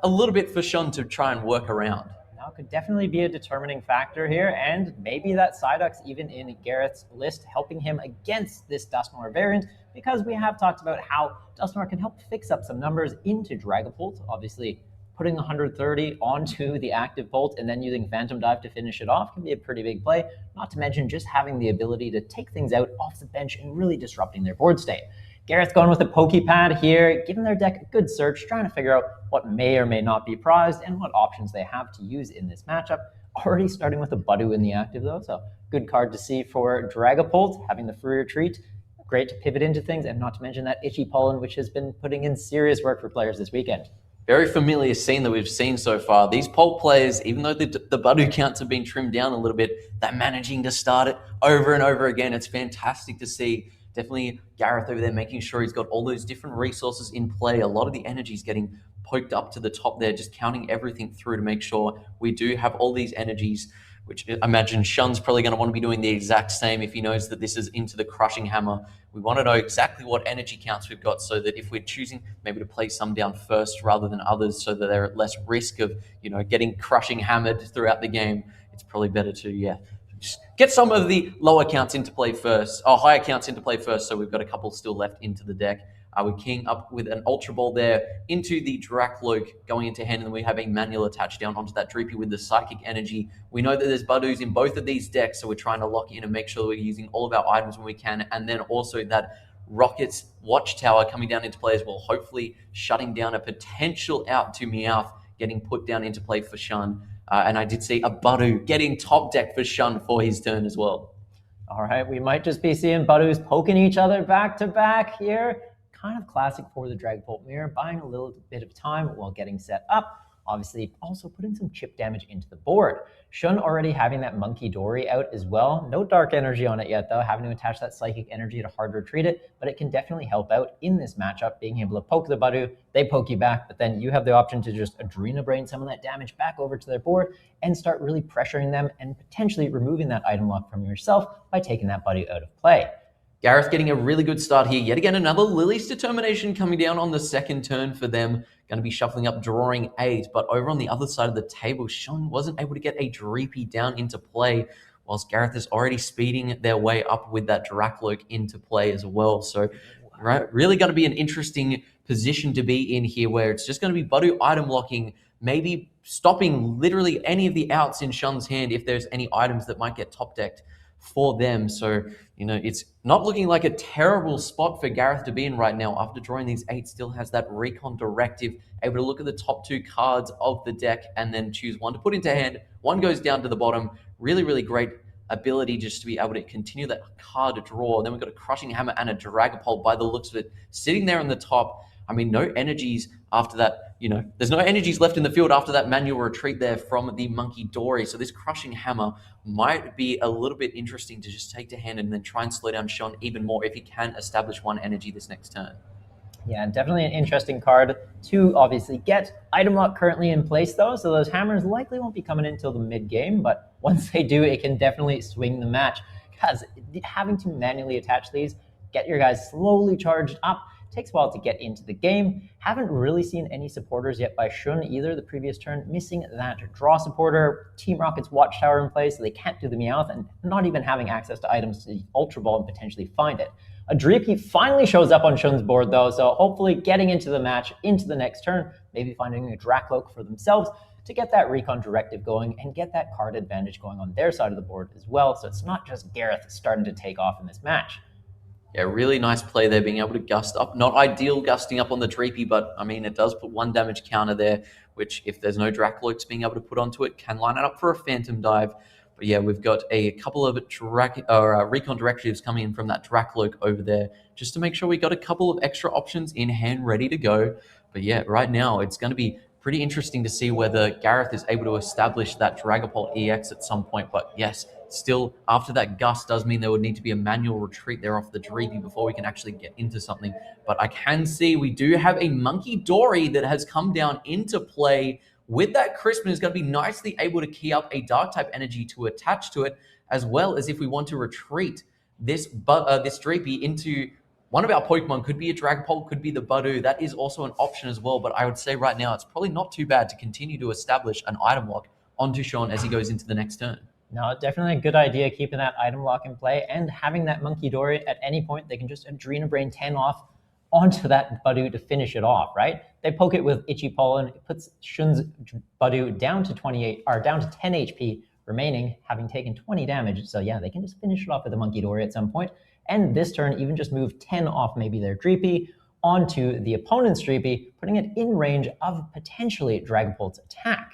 G: a little bit for Shun to try and work around.
F: Now could definitely be a determining factor here, and maybe that Psyduck's even in Gareth's list, helping him against this Dusknoir variant, because we have talked about how Dusknoir can help fix up some numbers into Dragapult. Obviously, putting 130 onto the active Bolt and then using Phantom Dive to finish it off can be a pretty big play, not to mention just having the ability to take things out off the bench and really disrupting their board state. Gareth's going with a Pokepad here, giving their deck a good search, trying to figure out what may or may not be prized and what options they have to use in this matchup. Already starting with a Budu in the active though, so good card to see for Dragapult, having the free retreat. Great to pivot into things, and not to mention that Itchy Pollen, which has been putting in serious work for players this weekend.
G: Very familiar scene that we've seen so far. These Pulp players, even though the Budu counts have been trimmed down a little bit, they're managing to start it over and over again. It's fantastic to see. Definitely Gareth over there making sure he's got all those different resources in play. A lot of the energy is getting poked up to the top there, just counting everything through to make sure we do have all these energies, which I imagine Shun's probably going to want to be doing the exact same if he knows that this is into the Crushing Hammer. We want to know exactly what energy counts we've got, so that if we're choosing maybe to play some down first rather than others, so that they're at less risk of, getting Crushing Hammered throughout the game, it's probably better to, just get some of the lower counts into play first, or higher counts into play first, so we've got a couple still left into the deck. We're keying up with an Ultra Ball there into the Drakloak going into hand, and then we have a manual attached down onto that Droopy with the Psychic Energy. We know that there's Budus in both of these decks, so we're trying to lock in and make sure that we're using all of our items when we can, and then also that Rocket's Watchtower coming down into play as well, hopefully shutting down a potential out to Meowth, getting put down into play for Shun. And I did see a Budu getting top deck for Shun for his turn as well.
F: All right, we might just be seeing Budus poking each other back to back here. Kind of classic for the Dragapult mirror, buying a little bit of time while getting set up. Obviously, also putting some chip damage into the board. Shun already having that Monkey Dory out as well. No Dark Energy on it yet, though, having to attach that Psychic Energy to hard retreat it, but it can definitely help out in this matchup, being able to poke the Budu, they poke you back, but then you have the option to just Adrena Brain some of that damage back over to their board and start really pressuring them and potentially removing that item lock from yourself by taking that Budu out of play.
G: Gareth getting a really good start here. Yet again, another Lily's Determination coming down on the second turn for them. Going to be shuffling up, drawing 8. But over on the other side of the table, Shun wasn't able to get a Dreepy down into play, whilst Gareth is already speeding their way up with that Drakloak into play as well. So really going to be an interesting position to be in here, where it's just going to be Budu item locking, maybe stopping literally any of the outs in Shun's hand if there's any items that might get top decked for them. So, it's not looking like a terrible spot for Gareth to be in right now. After drawing these 8, still has that Recon Directive, able to look at the top 2 cards of the deck and then choose one to put into hand. One goes down to the bottom. Really, really great ability just to be able to continue that card draw. Then we've got a Crushing Hammer and a Dragapult by the looks of it, sitting there on the top. I mean, no energies after that. There's no energies left in the field after that manual retreat there from the Monkey Dory. So this Crushing Hammer might be a little bit interesting to just take to hand and then try and slow down Shun even more if he can establish 1 energy this next turn.
F: Yeah, definitely an interesting card to obviously get. Item lock currently in place though, so those hammers likely won't be coming in until the mid-game, but once they do, it can definitely swing the match, because having to manually attach these, get your guys slowly charged up, takes a while to get into the game. Haven't really seen any supporters yet by Shun either the previous turn, missing that draw supporter. Team Rocket's Watchtower in place, so they can't do the Meowth, and not even having access to items to Ultra Ball and potentially find it. A Dreepy finally shows up on Shun's board though, so hopefully getting into the match, into the next turn, maybe finding a Drakloak for themselves to get that Recon Directive going and get that card advantage going on their side of the board as well, so it's not just Gareth starting to take off in this match.
G: Yeah, really nice play there, being able to gust up. Not ideal gusting up on the Dreepy, but I mean, it does put 1 damage counter there, which if there's no Drakloaks being able to put onto it, can line it up for a Phantom Dive. But yeah, we've got a couple of Recon Directives coming in from that Drakloak over there, just to make sure we got a couple of extra options in hand ready to go. But yeah, right now it's going to be pretty interesting to see whether Gareth is able to establish that Dragapult EX at some point. But yes, still, after that gust does mean there would need to be a manual retreat there off the Dreepy before we can actually get into something. But I can see we do have a Monkey Dory that has come down into play. With that Crispin is going to be nicely able to key up a Dark-type energy to attach to it, as well as if we want to retreat this Dreepy into one of our Pokemon. Could be a Dragapult, could be the Budew. That is also an option as well, but I would say right now it's probably not too bad to continue to establish an item lock onto Sean as he goes into the next turn.
F: No, definitely a good idea keeping that item lock in play and having that Monkey Dory at any point. They can just Adrena Brain 10 off onto that Budew to finish it off, right? They poke it with Itchy Pollen. It puts Shun's Budew down to 10 HP remaining, having taken 20 damage. So yeah, they can just finish it off with a Monkey Dory at some point. And this turn, even just move 10 off maybe their Dreepy onto the opponent's Dreepy, putting it in range of potentially Dragapult's attack.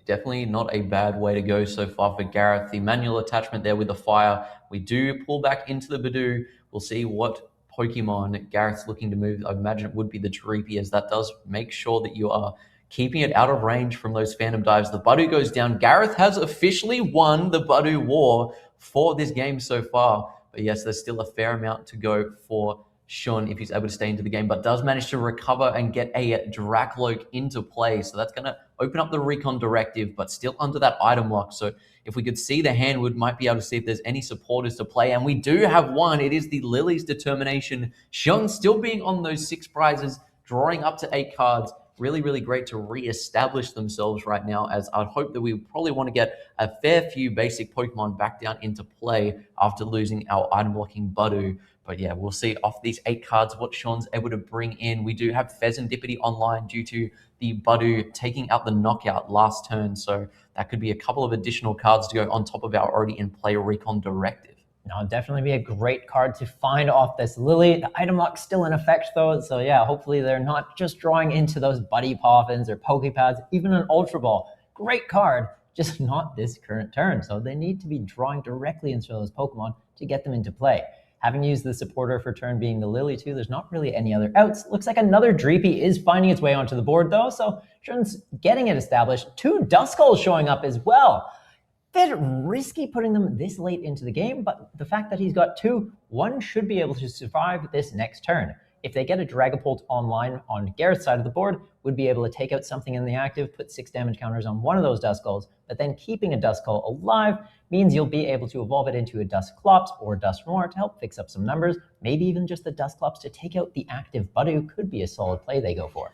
G: Definitely not a bad way to go so far for Gareth. The manual attachment there with the fire. We do pull back into the Budew. We'll see what Pokemon Gareth's looking to move. I imagine it would be the Dreepy, as that does make sure that you are keeping it out of range from those Phantom Dives. The Budew goes down. Gareth has officially won the Budew War for this game so far. But yes, there's still a fair amount to go for Shun if he's able to stay into the game, but does manage to recover and get a Drakloak into play. So that's going to open up the Recon Directive, but still under that item lock. So if we could see the hand, we might be able to see if there's any supporters to play. And we do have one. It is the Lily's Determination. Shun still being on those 6 prizes, drawing up to 8 cards. Really, really great to re-establish themselves right now, as I'd hope that we probably want to get a fair few basic Pokemon back down into play after losing our item blocking Budew. But yeah, we'll see off these 8 cards what Sean's able to bring in. We do have Pheasantipity online due to the Budew taking out the knockout last turn. So that could be a couple of additional cards to go on top of our already in play Recon Directive.
F: No, definitely be a great card to find off this Lily. The item lock's still in effect though, so yeah, hopefully they're not just drawing into those Buddy Poffins or Pokepads, even an Ultra Ball. Great card, just not this current turn. So they need to be drawing directly into those Pokemon to get them into play. Having used the supporter for turn being the Lily too, there's not really any other outs. Looks like another Dreepy is finding its way onto the board though, so Shun's getting it established. 2 Duskulls showing up as well. Bit risky putting them this late into the game, but the fact that he's got 2, one should be able to survive this next turn. If they get a Dragapult online on Gareth's side of the board, would be able to take out something in the active, put 6 damage counters on one of those Duskulls, but then keeping a Duskull alive means you'll be able to evolve it into a Dusclops or Dusknoir to help fix up some numbers. Maybe even just the Dusclops to take out the active Budew could be a solid play they go for.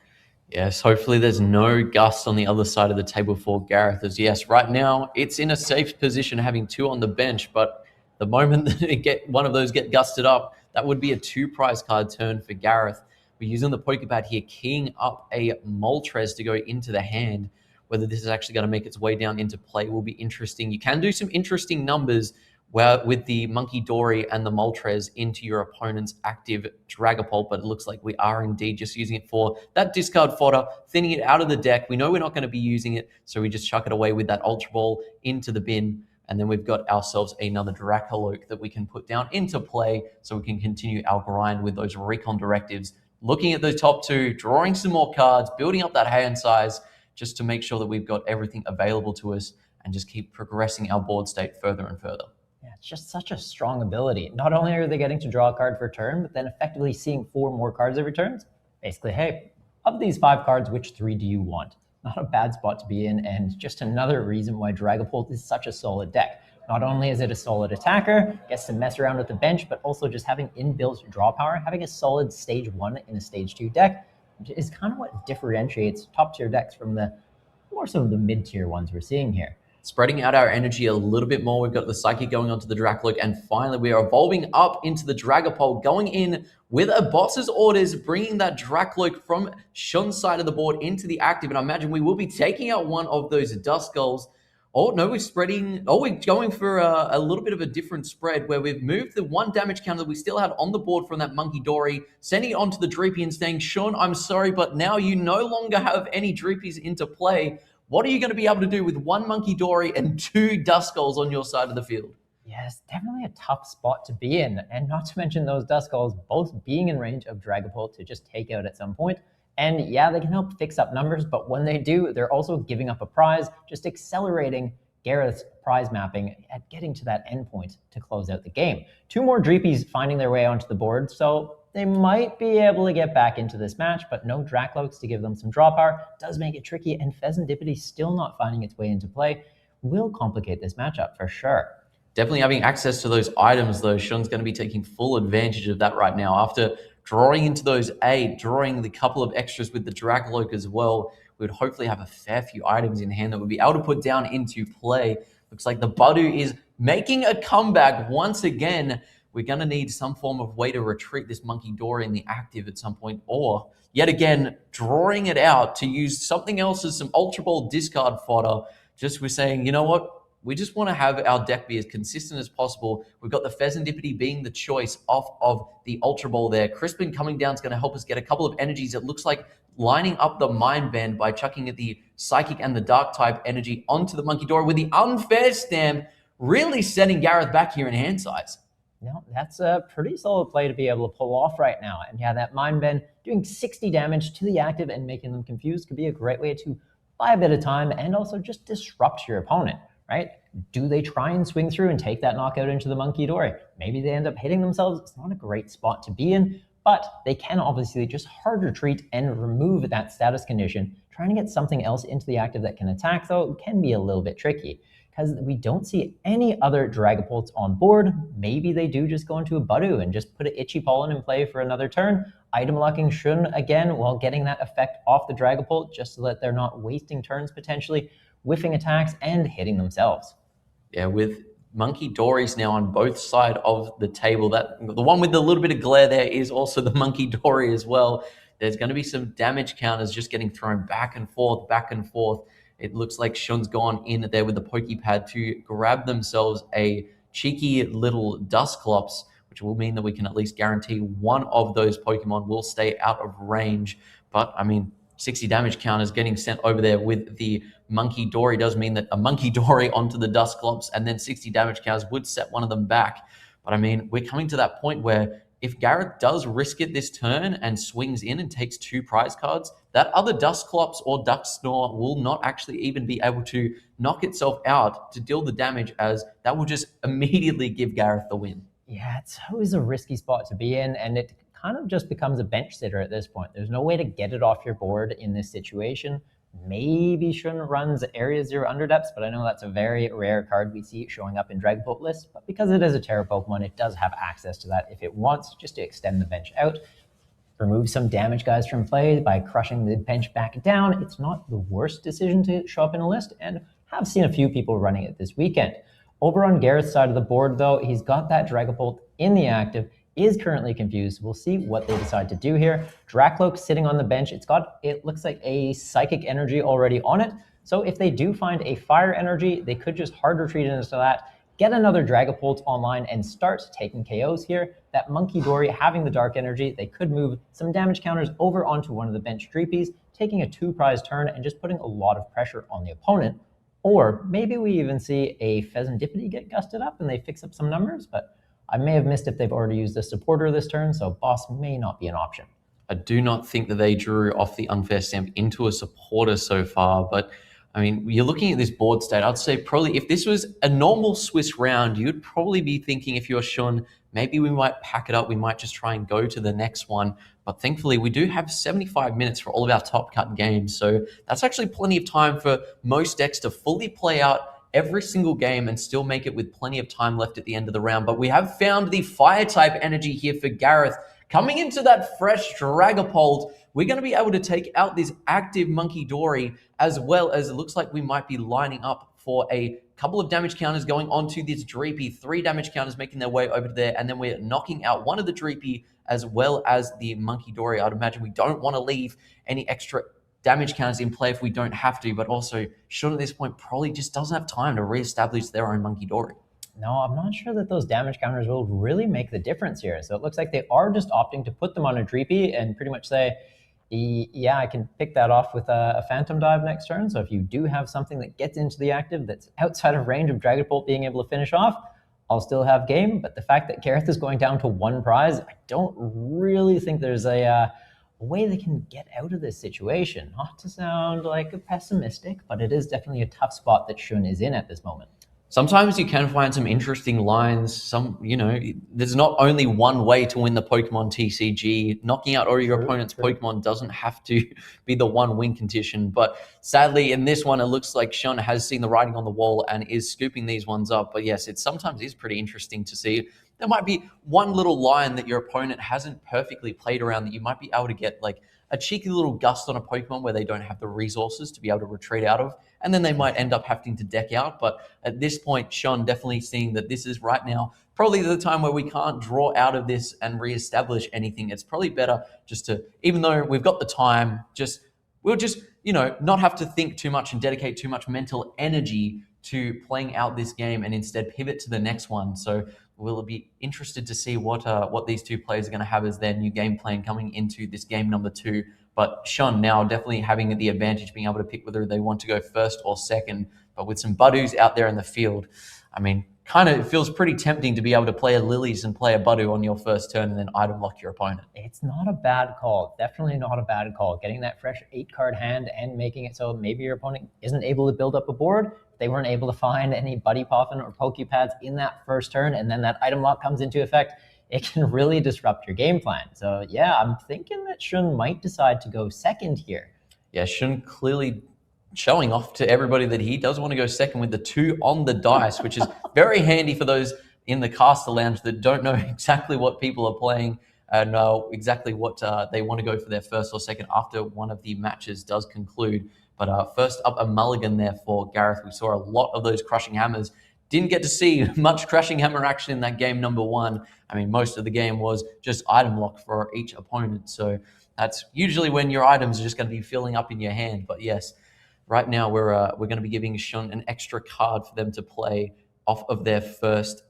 G: Yes, hopefully there's no gust on the other side of the table for Gareth, as yes, right now it's in a safe position having 2 on the bench, but the moment that one of those get gusted up, that would be a 2 prize card turn for Gareth. We're using the Pokepad here, keying up a Moltres to go into the hand. Whether this is actually going to make its way down into play will be interesting. You can do some interesting numbers with the Monkey Dory and the Moltres into your opponent's active Dragapult, but it looks like we are indeed just using it for that discard fodder, thinning it out of the deck. We know we're not going to be using it, so we just chuck it away with that Ultra Ball into the bin, and then we've got ourselves another Drakaloak that we can put down into play so we can continue our grind with those Recon Directives, looking at the top 2, drawing some more cards, building up that hand size, just to make sure that we've got everything available to us and just keep progressing our board state further and further.
F: Yeah, it's just such a strong ability. Not only are they getting to draw a card per turn, but then effectively seeing 4 more cards every turn. Basically, hey, of these 5 cards, which 3 do you want? Not a bad spot to be in, and just another reason why Dragapult is such a solid deck. Not only is it a solid attacker, gets to mess around with the bench, but also just having inbuilt draw power, having a solid stage 1 in a stage 2 deck is kind of what differentiates top tier decks from the more so the mid tier ones we're seeing here.
G: spreading out our energy a little bit more. We've got the Psychic going onto the Dracloak, and finally we are evolving up into the Dragapult, going in with a boss's orders, bringing that Dracloak from Shun's side of the board into the active, and I imagine we will be taking out one of those Dust Skulls. Oh, no, we're going for a little bit of a different spread where we've moved the 1 damage counter that we still had on the board from that Monkey Dory, sending it onto the Droopy and saying, Sean, I'm sorry, but now you no longer have any Droopies into play. What are you going to be able to do with 1 Monkey Dory and 2 Dust Skulls on your side of the field?
F: Yes, definitely a tough spot to be in. And not to mention those Dust Skulls both being in range of Dragapult to just take out at some point. And yeah, they can help fix up numbers, but when they do, they're also giving up a prize, just accelerating Gareth's prize mapping at getting to that endpoint to close out the game. 2 more Dreepies finding their way onto the board, so they might be able to get back into this match, but no Dracloaks to give them some draw power does make it tricky, and Pheasantipity still not finding its way into play will complicate this matchup for sure.
G: Definitely having access to those items, though, Sean's going to be taking full advantage of that right now. After drawing into those 8, drawing the couple of extras with the Dracloak as well, we would hopefully have a fair few items in hand that we'd be able to put down into play. Looks like the Budu is making a comeback once again. We're going to need some form of way to retreat this Monkey Dory in the active at some point, or yet again, drawing it out to use something else as some Ultra Ball discard fodder. Just we're saying, you know what? We just want to have our deck be as consistent as possible. We've got the Pheasantipity being the choice off of the Ultra Ball there. Crispin coming down is going to help us get a couple of energies. It looks like lining up the Mind Bend by chucking at the Psychic and the Dark type energy onto the Monkey Dory with the Unfair Stamp, really setting Gareth back here in hand size.
F: No, that's a pretty solid play to be able to pull off right now. And yeah, that Mind Bend doing 60 damage to the active and making them confused could be a great way to buy a bit of time and also just disrupt your opponent. Right? Do they try and swing through and take that knockout into the Monkey Dory? Maybe they end up hitting themselves. It's not a great spot to be in, but they can obviously just hard retreat and remove that status condition. Trying to get something else into the active that can attack, though, can be a little bit tricky because we don't see any other Dragapults on board. Maybe they do just go into a Budu and just put an Itchy Pollen in play for another turn. Item locking Shun again while getting that effect off the Dragapult just so that they're not wasting turns potentially, whiffing attacks and hitting themselves.
G: Yeah, with Monkey Dories now on both sides of the table. That the one with the little bit of glare there is also the Monkey Dory as well. There's going to be some damage counters just getting thrown back and forth, back and forth. It looks like Shun's gone in there with the Pokepad to grab themselves a cheeky little Dusclops, which will mean that we can at least guarantee one of those Pokemon will stay out of range. But, I mean, 60 damage counters getting sent over there with the Monkey Dory does mean that a Monkey Dory onto the Dusclops and then 60 damage counters would set one of them back. But, I mean, we're coming to that point where if Gareth does risk it this turn and swings in and takes 2 prize cards, that other Dusclops or Ducksnore will not actually even be able to knock itself out to deal the damage, as that will just immediately give Gareth the win.
F: Yeah, it's always a risky spot to be in, and it kind of just becomes a bench sitter at this point. There's no way to get it off your board in this situation. Maybe Shun runs Area 0 Underdepths, but I know that's a very rare card we see showing up in Dragapult lists. But because it is a Terra Pokemon, it does have access to that if it wants, just to extend the bench out. Remove some damage guys from play by crushing the bench back down. It's not the worst decision to show up in a list, and have seen a few people running it this weekend. Over on Gareth's side of the board, though, he's got that Dragapult in the active, is currently confused. We'll see what they decide to do here. Dracloak sitting on the bench. It looks like a Psychic energy already on it. So if they do find a Fire energy, they could just hard retreat into that, get another Dragapult online and start taking KOs here. That Monkey Dory having the Dark energy, they could move some damage counters over onto one of the bench Dreepies, taking a 2 prize turn and just putting a lot of pressure on the opponent. Or maybe we even see a Pheasantipity get gusted up and they fix up some numbers, but I may have missed if they've already used a supporter this turn, so boss may not be an option.
G: I do not think that they drew off the Unfair Stamp into a supporter so far, but I mean, you're looking at this board state, I'd say probably if this was a normal Swiss round, you'd probably be thinking if you're Shun, maybe we might pack it up, we might just try and go to the next one. But thankfully, we do have 75 minutes for all of our top cut games, so that's actually plenty of time for most decks to fully play out every single game and still make it with plenty of time left at the end of the round. But we have found the Fire type energy here for Gareth, coming into that fresh Dragapult, we're going to be able to take out this active Monkey Dory, as well as it looks like we might be lining up for a couple of damage counters going onto this Dreepy. 3 damage counters making their way over there, and then we're knocking out one of the Dreepy as well as the Monkey Dory. I'd imagine we don't want to leave any extra damage counters in play if we don't have to, but also Sean at this point probably just doesn't have time to reestablish their own Monkey Dory.
F: No, I'm not sure that those damage counters will really make the difference here. So it looks like they are just opting to put them on a Dreepy and pretty much say, yeah, I can pick that off with a Phantom Dive next turn. So if you do have something that gets into the active that's outside of range of Dragapult being able to finish off, I'll still have game. But the fact that Gareth is going down to 1 prize, I don't really think there's a way they can get out of this situation. Not to sound like a pessimistic, but it is definitely a tough spot that Shun is in at this moment.
G: Sometimes you can find some interesting lines. There's not only one way to win the Pokemon TCG. Knocking out all your opponent's Pokemon doesn't have to be the one win condition. But sadly, in this one, it looks like Shun has seen the writing on the wall and is scooping these ones up. But yes, it sometimes is pretty interesting to see. There might be one little line that your opponent hasn't perfectly played around that you might be able to get like a cheeky little gust on a Pokemon where they don't have the resources to be able to retreat out of, and then they might end up having to deck out. But at this point, Sean definitely seeing that this is right now probably the time where we can't draw out of this and reestablish anything. It's probably better just to, even though we've got the time, we'll just not have to think too much and dedicate too much mental energy to playing out this game and instead pivot to the next one. So we'll be interested to see what these two players are going to have as their new game plan coming into this game number 2. But Sean now definitely having the advantage, being able to pick whether they want to go first or second. But with some Budoos out there in the field, I mean, kind of feels pretty tempting to be able to play a Lilies and play a Budoo on your first turn and then item lock your opponent.
F: It's not a bad call. Definitely not a bad call. Getting that fresh 8-card hand and making it so maybe your opponent isn't able to build up a board. They weren't able to find any Buddy Poffin or Pokepads in that first turn, and then that item lock comes into effect. It can really disrupt your game plan. So yeah, I'm thinking that Shun might decide to go second here.
G: Yeah, Shun clearly showing off to everybody that he does want to go second with the 2 on the dice, which is very handy for those in the caster lounge that don't know exactly what people are playing and exactly what they want to go for their first or second after one of the matches does conclude. But first up, a mulligan there for Gareth. We saw a lot of those Crushing Hammers. Didn't get to see much Crushing Hammer action in that game number 1. I mean, most of the game was just item lock for each opponent. So that's usually when your items are just going to be filling up in your hand. But yes, right now we're going to be giving Shun an extra card for them to play off of their first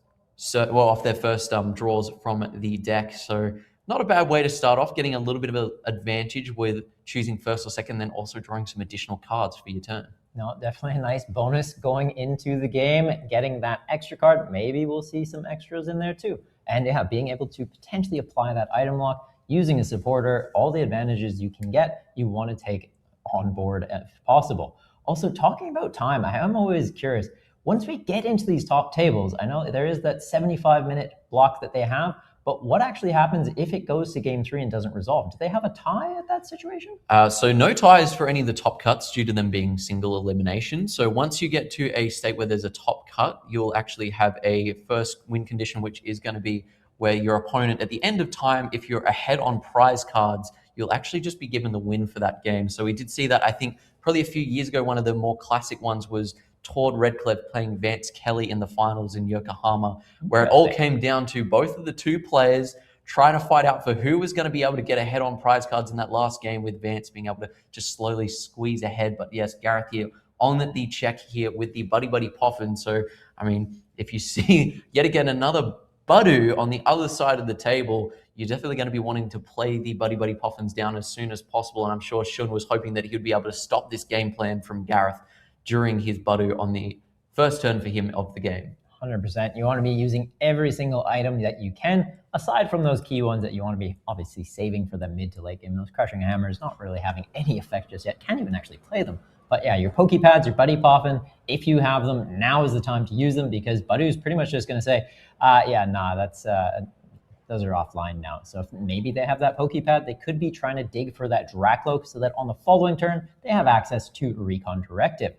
G: draws from the deck. So not a bad way to start off, getting a little bit of an advantage with choosing first or second, then also drawing some additional cards for your turn.
F: No, definitely a nice bonus going into the game, getting that extra card. Maybe we'll see some extras in there too. And yeah, being able to potentially apply that item lock, using a supporter, all the advantages you can get, you want to take on board if possible. Also, talking about time, I am always curious. Once we get into these top tables, I know there is that 75-minute block that they have, but what actually happens if it goes to game 3 and doesn't resolve? Do they have a tie at that situation?
G: So no ties for any of the top cuts due to them being single elimination. So once you get to a state where there's a top cut, you'll actually have a first win condition, which is going to be where your opponent at the end of time, if you're ahead on prize cards, you'll actually just be given the win for that game. So we did see that, I think, probably a few years ago. One of the more classic ones was Tord Redcliffe playing Vance Kelly in the finals in Yokohama, where it all came down to both of the 2 players trying to fight out for who was going to be able to get ahead on prize cards in that last game, with Vance being able to just slowly squeeze ahead. But yes, Gareth here on the check here with the Buddy Poffin. So, I mean, if you see yet again another Budoo on the other side of the table, you're definitely going to be wanting to play the Buddy Poffins down as soon as possible. And I'm sure Shun was hoping that he would be able to stop this game plan from Gareth during his Budoo on the first turn for him of the game.
F: 100%. You want to be using every single item that you can, aside from those key ones that you want to be obviously saving for the mid to late game. Those Crushing Hammers not really having any effect just yet. Can't even actually play them. But yeah, your Pokepads, your Buddy Poffin, if you have them, now is the time to use them, because Budoo's pretty much just going to say, those are offline now. So if maybe they have that Pokepad, they could be trying to dig for that Dracloak so that on the following turn, they have access to Recon Directive.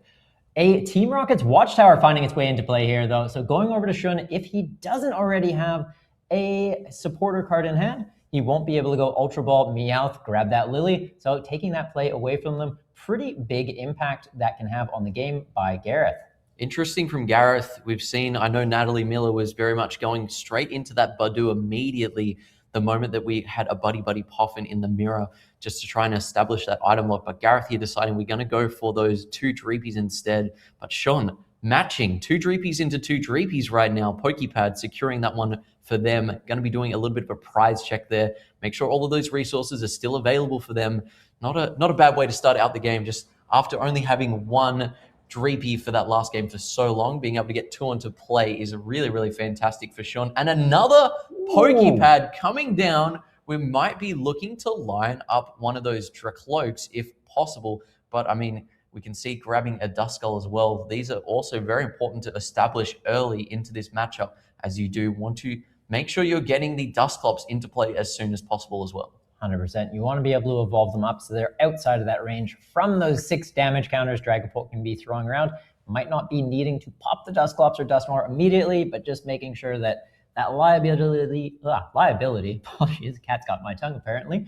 F: A Team Rocket's Watchtower finding its way into play here, though. So going over to Shun, if he doesn't already have a supporter card in hand, he won't be able to go Ultra Ball, Meowth, grab that Lily. So taking that play away from them, pretty big impact that can have on the game by Gareth.
G: Interesting from Gareth. We've seen, I know Natalie Miller was very much going straight into that Badu immediately the moment that we had a Buddy Poffin in the mirror just to try and establish that item lock. But Gareth here deciding we're going to go for those 2 Dreepies instead. But Sean matching 2 Dreepies into 2 Dreepies right now. Pokepad securing that one for them. Going to be doing a little bit of a prize check there. Make sure all of those resources are still available for them. Not a bad way to start out the game, just after only having 1 Dreepy for that last game for so long, being able to get 2 onto play is really, really fantastic for Sean. And another Pokepad coming down. We might be looking to line up one of those Dracloaks if possible. But I mean, we can see grabbing a Duskull as well. These are also very important to establish early into this matchup, as you do want to make sure you're getting the Dusclops into play as soon as possible as well.
F: 100%. You want to be able to evolve them up so they're outside of that range from those 6 damage counters Dragapult can be throwing around. Might not be needing to pop the Dusclops or Dusknoir immediately, but just making sure that that liability, oh geez, cat's got my tongue apparently,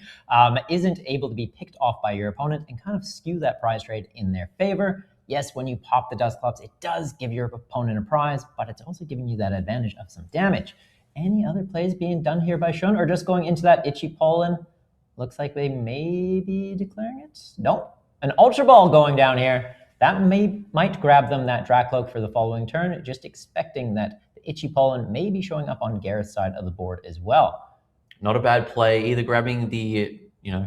F: isn't able to be picked off by your opponent and kind of skew that prize trade in their favor. Yes, when you pop the Dusclops, it does give your opponent a prize, but it's also giving you that advantage of some damage. Any other plays being done here by Shun, or just going into that Itchy Pollen? Looks like they may be declaring it. Nope. An Ultra Ball going down here. That might grab them that Dracloak for the following turn, just expecting that the Itchy Pollen may be showing up on Gareth's side of the board as well.
G: Not a bad play, either grabbing the,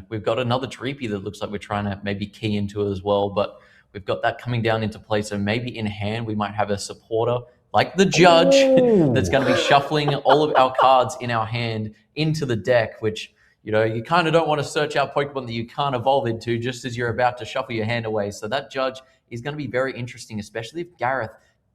G: we've got another Dreepy that looks like we're trying to maybe key into it as well, but we've got that coming down into play, so maybe in hand we might have a supporter like the Judge that's going to be shuffling all of our cards in our hand into the deck, which you kind of don't want to search out Pokemon that you can't evolve into just as you're about to shuffle your hand away. So that Judge is going to be very interesting, especially if Gareth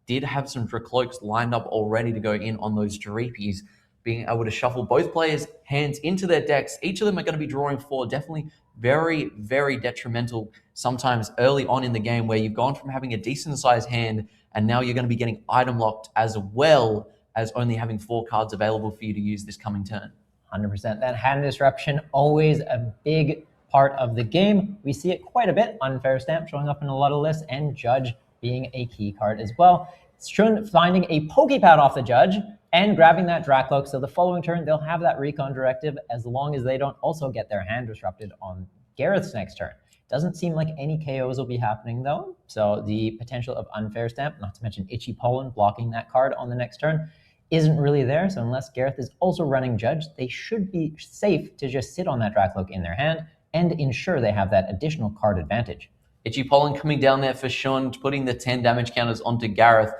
G: did have some Dracloaks lined up already to go in on those Dreepies. Being able to shuffle both players' hands into their decks. Each of them are going to be drawing 4. Definitely very, very detrimental sometimes early on in the game where you've gone from having a decent-sized hand and now you're going to be getting item locked as well as only having 4 cards available for you to use this coming turn.
F: 100%. That hand disruption, always a big part of the game. We see it quite a bit. Unfair Stamp showing up in a lot of lists, and Judge being a key card as well. Shun finding a Pokepad off the Judge and grabbing that Dracloak. So the following turn, they'll have that Recon Directive as long as they don't also get their hand disrupted on Gareth's next turn. Doesn't seem like any KOs will be happening though. So the potential of Unfair Stamp, not to mention Itchy Pollen blocking that card on the next turn, isn't really there. So unless Gareth is also running Judge, they should be safe to just sit on that Dracloak in their hand and ensure they have that additional card advantage.
G: Itchy Pollen coming down there for Sean, putting the 10 damage counters onto Gareth.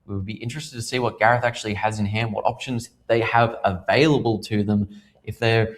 G: We would be interested to see what Gareth actually has in hand, what options they have available to them. If they're,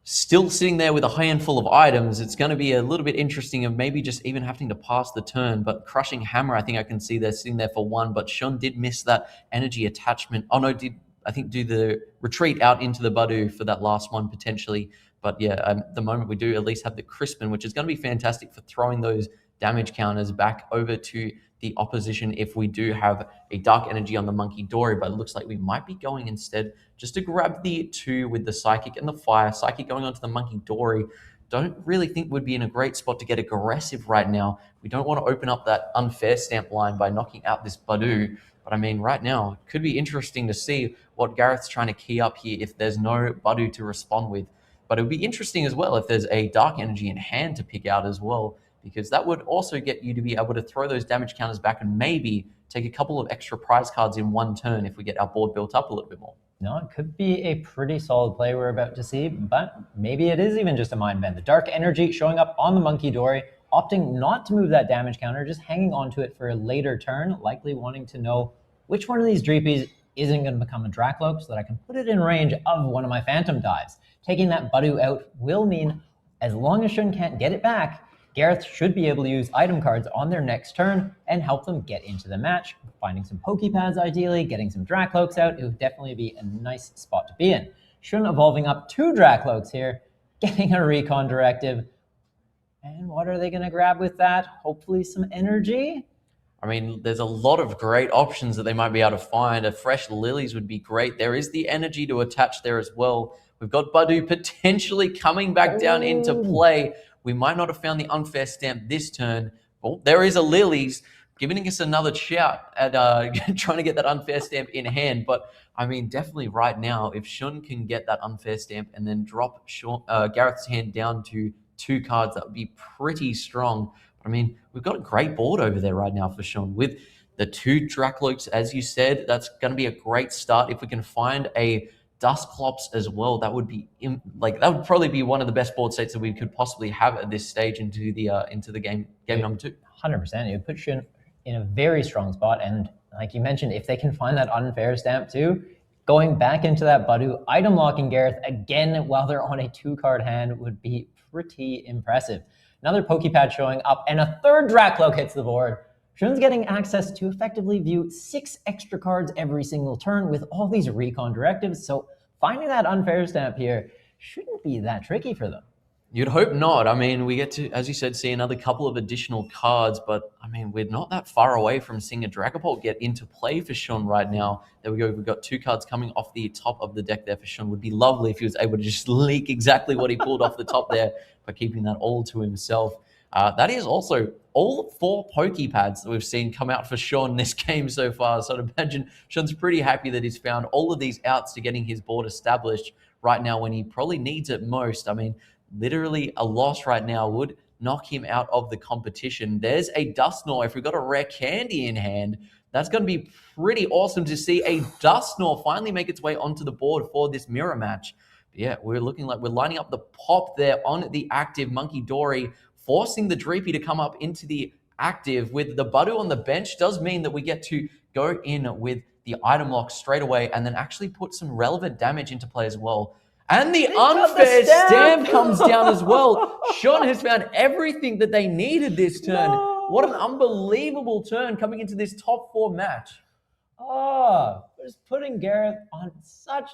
G: still sitting there with a handful of items, it's going to be a little bit interesting of maybe just even having to pass the turn. But Crushing Hammer, I think I can see they're sitting there for 1, but Sean did miss that energy attachment. Oh no, did I think do the retreat out into the Badu for that last one potentially. But yeah, at the moment we do at least have the Crispin, which is going to be fantastic for throwing those damage counters back over to the opposition if we do have a Dark Energy on the Monkey Dory. But it looks like we might be going instead just to grab the 2 with the Psychic and the Fire. Psychic going onto the Monkey Dory. Don't really think would be in a great spot to get aggressive right now. We don't want to open up that Unfair Stamp line by knocking out this Badu. But I mean, right now, it could be interesting to see what Gareth's trying to key up here if there's no Badu to respond with. But it would be interesting as well if there's a Dark Energy in hand to pick out as well, because that would also get you to be able to throw those damage counters back and maybe take a couple of extra prize cards in one turn if we get our board built up a little bit more.
F: No, it could be a pretty solid play we're about to see, but maybe it is even just a mind bend. The Dark Energy showing up on the Monkey Dory, opting not to move that damage counter, just hanging on to it for a later turn, likely wanting to know which one of these Dreepies isn't going to become a Dracloak so that I can put it in range of one of my Phantom Dives. Taking that Badu out will mean, as long as Shun can't get it back, Gareth should be able to use item cards on their next turn and help them get into the match. Finding some Pokepads ideally, getting some Dracloaks out, it would definitely be a nice spot to be in. Shun evolving up 2 Dracloaks here, getting a Recon Directive. And what are they going to grab with that? Hopefully some energy.
G: I mean, there's a lot of great options that they might be able to find. A fresh Lilies would be great. There is the energy to attach there as well. We've got Badu potentially coming back down into play. We might not have found the unfair stamp this turn. Well, there is a Lily's giving us another shout at trying to get that unfair stamp in hand. But I mean, definitely right now, if Shun can get that unfair stamp and then drop Gareth's hand down to 2 cards, that would be pretty strong. But I mean, we've got a great board over there right now for Shun with the 2 Dracloaks, as you said. That's going to be a great start. If we can find a Dusclops as well, that would be that would probably be one of the best board states that we could possibly have at this stage into the game number 2.
F: 100%. It would put Shun in a very strong spot, and like you mentioned, if they can find that unfair stamp too, going back into that Badu, item locking Gareth again while they're on a 2-card hand would be pretty impressive. Another Pokepad showing up, and a 3rd Dracloak hits the board. Shun's getting access to effectively view 6 extra cards every single turn with all these recon directives, so finding that unfair stamp here shouldn't be that tricky for them.
G: You'd hope not. I mean, we get to, as you said, see another couple of additional cards, but I mean, we're not that far away from seeing a Dragapult get into play for Shun right now. There we go. We've got 2 cards coming off the top of the deck there for Shun. Would be lovely if he was able to just leak exactly what he pulled off the top there by keeping that all to himself. That is also all 4 Pokepads that we've seen come out for Shun this game so far. So I'd imagine Shun's pretty happy that he's found all of these outs to getting his board established right now when he probably needs it most. I mean, literally a loss right now would knock him out of the competition. There's a Dusknoir. If we've got a rare candy in hand, that's going to be pretty awesome to see a Dusknoir finally make its way onto the board for this mirror match. But yeah, we're looking like we're lining up the pop there on the active Monkey Dory, forcing the Dreepy to come up into the active. With the Badu on the bench does mean that we get to go in with the item lock straight away and then actually put some relevant damage into play as well. And the unfair stamp comes down as well. Shun has found everything that they needed this turn. No. What an unbelievable turn coming into this top 4 match.
F: Oh, just putting Gareth on such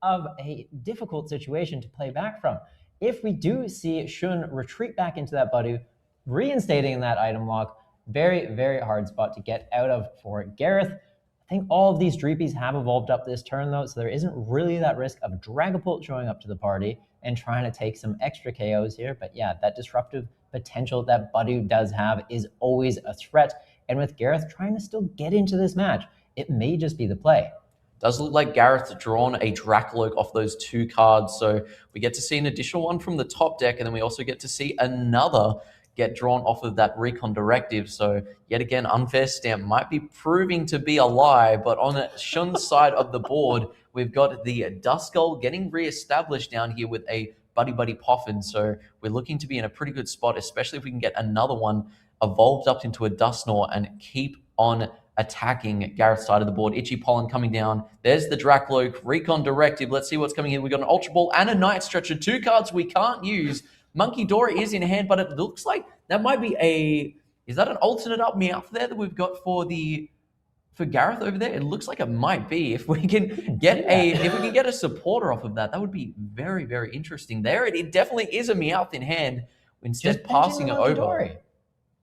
F: of a difficult situation to play back from. If we do see Shun retreat back into that Badu, reinstating that item lock, very, very hard spot to get out of for Gareth. I think all of these Dreepies have evolved up this turn though, so there isn't really that risk of Dragapult showing up to the party and trying to take some extra KOs here. But yeah, that disruptive potential that Badu does have is always a threat. And with Gareth trying to still get into this match, it may just be the play.
G: Does look like Gareth's drawn a Dracloak off those 2 cards, so we get to see an additional one from the top deck, and then we also get to see another get drawn off of that recon directive. So yet again, unfair stamp might be proving to be a lie, but on Shun's side of the board, we've got the Duskull getting re-established down here with a Buddy Poffin. So we're looking to be in a pretty good spot, especially if we can get another one evolved up into a Dusknoir and keep on attacking Gareth's side of the board. Itchy Pollen coming down. There's the Dracloak, recon directive. Let's see what's coming in. We've got an Ultra Ball and a Night Stretcher, 2 cards we can't use. Monkey Dory is in hand, but it looks like that might be is that an alternate up Meowth there that we've got for Gareth over there? It looks like it might be. If we can get a supporter off of that, that would be very, very interesting. There it definitely is a Meowth in hand. Instead just passing it over.
F: Dory.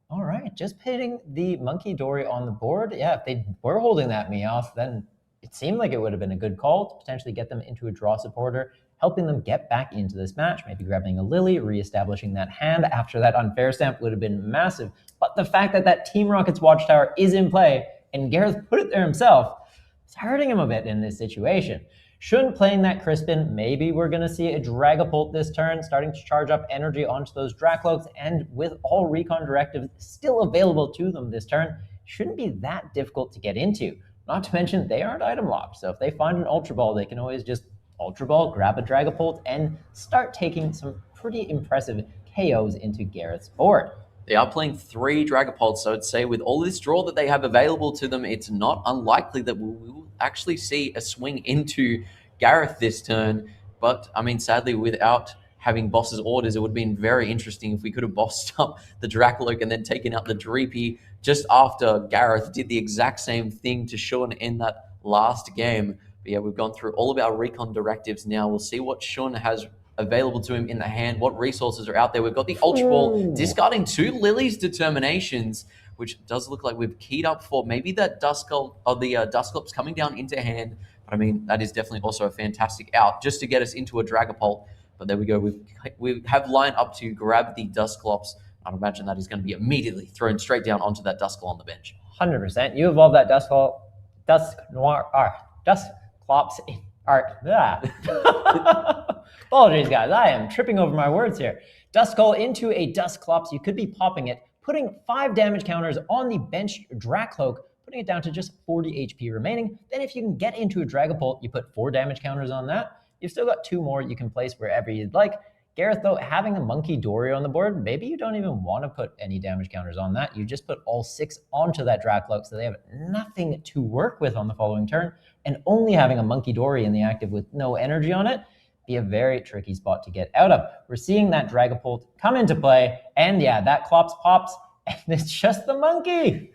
F: All right, just pitting the Monkey Dory on the board. Yeah, if they were holding that Meowth, then it seemed like it would have been a good call to potentially get them into a draw supporter, helping them get back into this match, maybe grabbing a Lily, reestablishing that hand after that unfair stamp would have been massive. But the fact that Team Rocket's Watchtower is in play, and Gareth put it there himself, it's hurting him a bit in this situation. Shun playing that Crispin, maybe we're going to see a Dragapult this turn, starting to charge up energy onto those Dracloaks, and with all recon directives still available to them this turn, shouldn't be that difficult to get into. Not to mention, they aren't item locked, so if they find an Ultra Ball, they can always just Ultra Ball, grab a Dragapult, and start taking some pretty impressive KOs into Gareth's board.
G: They are playing 3 Dragapults, so I'd say with all this draw that they have available to them, it's not unlikely that we will actually see a swing into Gareth this turn. But, I mean, sadly, without having boss's orders, it would have been very interesting if we could have bossed up the Dracloak and then taken out the Dreepy just after Gareth did the exact same thing to Shun in that last game. But yeah, we've gone through all of our recon directives now. We'll see what Shun has available to him in the hand, what resources are out there. We've got the Ultra Ball discarding 2 Lily's Determinations. which does look like we've keyed up for maybe that Duskull or the Dusclops coming down into hand. But I mean, that is definitely also a fantastic out just to get us into a Dragapult. But there we go. We have lined up to grab the Dusclops. I'd imagine that is going to be immediately thrown straight down onto that Duskull on the bench.
F: 100%. You evolve that Dusclops in art. Apologies, guys. I am tripping over my words here. Duskull into a Dusclops. You could be popping it, putting 5 damage counters on the bench Dracloak, putting it down to just 40 HP remaining. Then if you can get into a Dragapult, you put 4 damage counters on that. You've still got 2 more you can place wherever you'd like. Gareth, though, having a Monkey Dory on the board, maybe you don't even want to put any damage counters on that. You just put all 6 onto that Dracloak, so they have nothing to work with on the following turn. And only having a Monkey Dory in the active with no energy on it be a very tricky spot to get out of. We're seeing that Dragapult come into play, and yeah, that Clops pops, and it's just the monkey.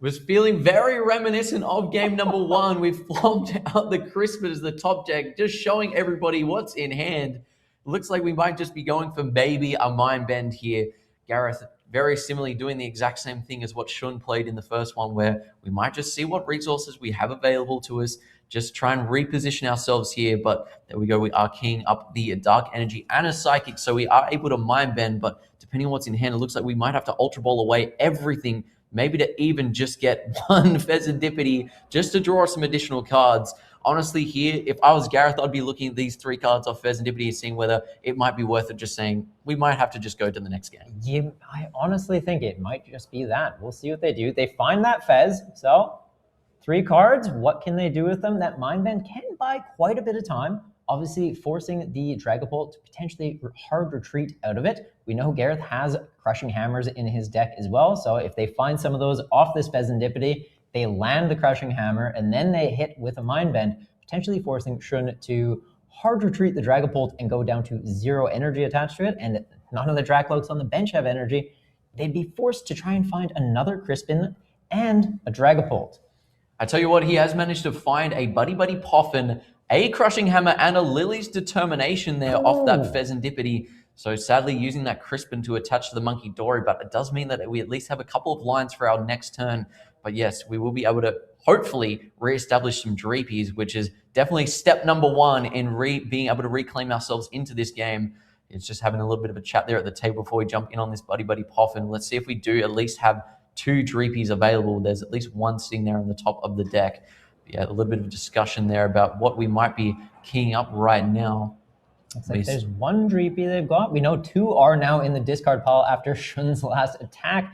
G: Was feeling very reminiscent of game number 1. We flopped out the Crispin as the top deck, just showing everybody what's in hand. It looks like we might just be going for maybe a Mind Bend here. Gareth very similarly doing the exact same thing as what Shun played in the first one, where we might just see what resources we have available to us, just try and reposition ourselves here. But there we go. We are keying up the Dark Energy and a Psychic, so we are able to Mind Bend. But depending on what's in hand, it looks like we might have to Ultra Ball away everything, maybe to even just get 1 Pheasantipity just to draw some additional cards. Honestly, here, if I was Gareth, I'd be looking at these 3 cards off Pheasantipity and seeing whether it might be worth it, just saying we might have to just go to the next game.
F: Yeah, I honestly think it might just be that. We'll see what they do. They find that Fez, so 3 cards. What can they do with them? That Mind Bend can buy quite a bit of time, obviously forcing the Dragapult to potentially hard retreat out of it. We know Gareth has Crushing Hammers in his deck as well, so if they find some of those off this Pheasantipity, they land the Crushing Hammer, and then they hit with a Mind Bend, potentially forcing Shun to hard retreat the Dragapult and go down to 0 energy attached to it, and none of the Dracloaks on the bench have energy. They'd be forced to try and find another Crispin and a Dragapult.
G: I tell you what, he has managed to find a Buddy Buddy Poffin, a Crushing Hammer, and a Lily's Determination there off that Pheasantipity. So sadly, using that Crispin to attach to the Monkey Dory, but it does mean that we at least have a couple of lines for our next turn. But yes, we will be able to hopefully reestablish some Dreepies, which is definitely step number 1 in being able to reclaim ourselves into this game. It's just having a little bit of a chat there at the table before we jump in on this Buddy Buddy Poffin. Let's see if we do at least have 2 Dreepies available. There's at least 1 sitting there on the top of the deck. Yeah, a little bit of a discussion there about what we might be keying up right now.
F: Looks like there's 1 Dreepy they've got. We know 2 are now in the discard pile after Shun's last attack.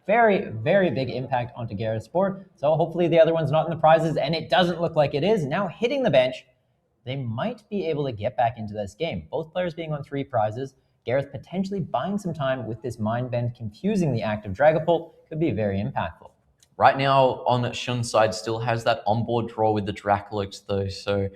F: Very, very big impact onto Gareth's board. So hopefully the other one's not in the prizes, and it doesn't look like it is. Now hitting the bench, they might be able to get back into this game. Both players being on 3 prizes. Gareth potentially buying some time with this Mind Bend, confusing the active Dragapult, could be very impactful.
G: Right now, on Shun's side, still has that onboard draw with the Dracloaks, though. So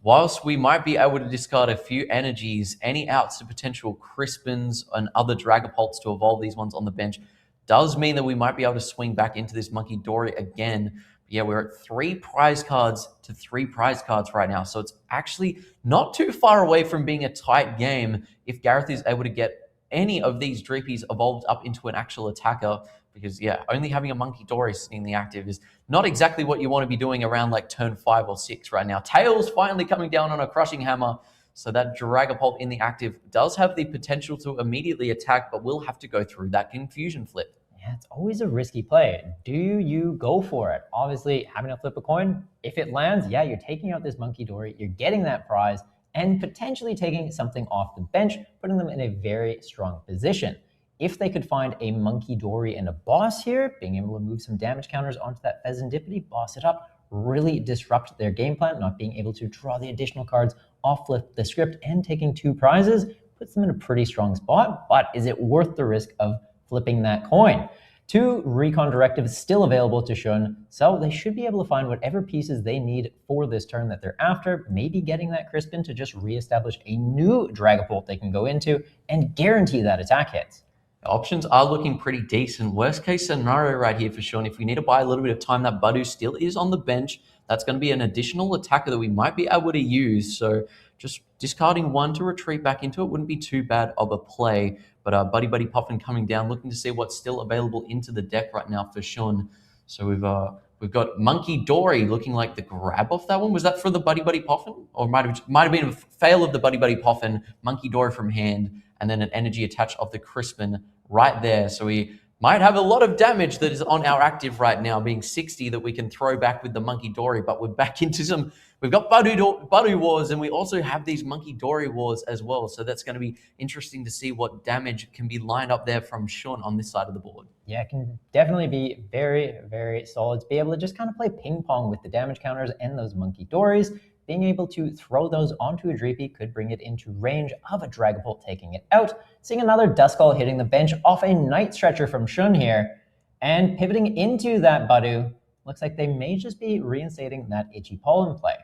G: whilst we might be able to discard a few energies, any outs to potential Crispins and other Dragapults to evolve these ones on the bench does mean that we might be able to swing back into this Monkey Dory again. But yeah, we're at 3 prize cards to 3 prize cards right now. So it's actually not too far away from being a tight game if Gareth is able to get any of these Dreepies evolved up into an actual attacker. Because yeah, only having a Monkey Dory sitting in the active is not exactly what you want to be doing around like turn 5 or 6 right now. Tails finally coming down on a Crushing Hammer. So that Dragapult in the active does have the potential to immediately attack, but will have to go through that confusion flip.
F: Yeah, it's always a risky play. Do you go for it? Obviously, having to flip a coin, if it lands, yeah, you're taking out this Monkey Dory, you're getting that prize, and potentially taking something off the bench, putting them in a very strong position. If they could find a Monkey Dory and a boss here, being able to move some damage counters onto that Pheasantipity, boss it up, really disrupt their game plan, not being able to draw the additional cards off flip the script and taking 2 prizes, puts them in a pretty strong spot. But is it worth the risk of flipping that coin? 2 recon directives still available to Shun, so they should be able to find whatever pieces they need for this turn that they're after, maybe getting that Crispin to just reestablish a new Dragapult they can go into and guarantee that attack hits.
G: Options are looking pretty decent. Worst case scenario right here for Sean, if we need to buy a little bit of time, that Badu still is on the bench. That's going to be an additional attacker that we might be able to use. So just discarding one to retreat back into it wouldn't be too bad of a play. But Buddy Buddy Puffin coming down, looking to see what's still available into the deck right now for Shun. So we've got Monkey Dory looking like the grab off that one. Was that for the Buddy Buddy Puffin? Or might have been a fail of the Buddy Buddy Puffin, Monkey Dory from hand, and then an energy attach of the Crispin right there. So we might have a lot of damage that is on our active right now, being 60 that we can throw back with the Monkey Dory, but we're back into some, we've got Badu Wars, and we also have these Monkey Dory Wars as well. So that's going to be interesting to see what damage can be lined up there from Shun on this side of the board.
F: Yeah, it can definitely be very, very solid to be able to just kind of play ping pong with the damage counters and those Monkey Dories. Being able to throw those onto a Dreepy could bring it into range of a Dragapult, taking it out. Seeing another Duskull hitting the bench off a Night Stretcher from Shun here. And pivoting into that Badu, looks like they may just be reinstating that Itchy Pollen play.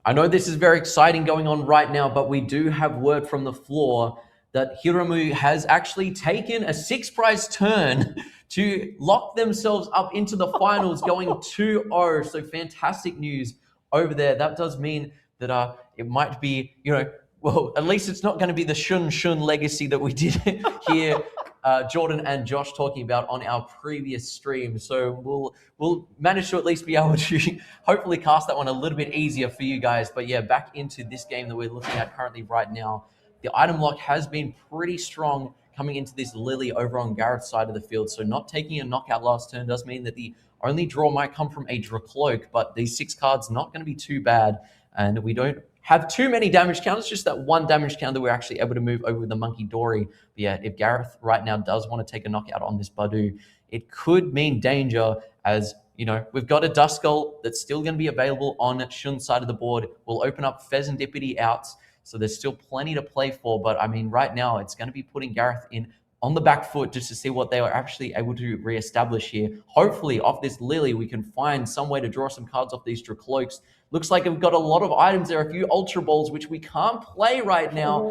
G: I know this is very exciting going on right now, but we do have word from the floor that Hiromu has actually taken a 6-prize turn to lock themselves up into the finals, going 2-0. So fantastic news over there. That does mean that it might be, well, at least it's not going to be the Shun legacy that we did here, Jordan and Josh talking about on our previous stream. So we'll manage to at least be able to hopefully cast that one a little bit easier for you guys. But yeah, back into this game that we're looking at currently right now. The item lock has been pretty strong coming into this Lily over on Gareth's side of the field. So not taking a knockout last turn does mean that the only draw might come from a Dracloak, but these 6 cards not going to be too bad. And we don't have too many damage counters, just that one damage counter we're actually able to move over with the Monkey Dory. But yeah, if Gareth right now does want to take a knockout on this Badu, it could mean danger, as we've got a Duskull that's still going to be available on Shun's side of the board. We'll open up Pheasantipity outs, so there's still plenty to play for. But I mean, right now it's going to be putting Gareth in on the back foot just to see what they are actually able to reestablish here. Hopefully off this Lily, we can find some way to draw some cards off these Dracloaks. Looks like we've got a lot of items there, a few Ultra Balls, which we can't play right now.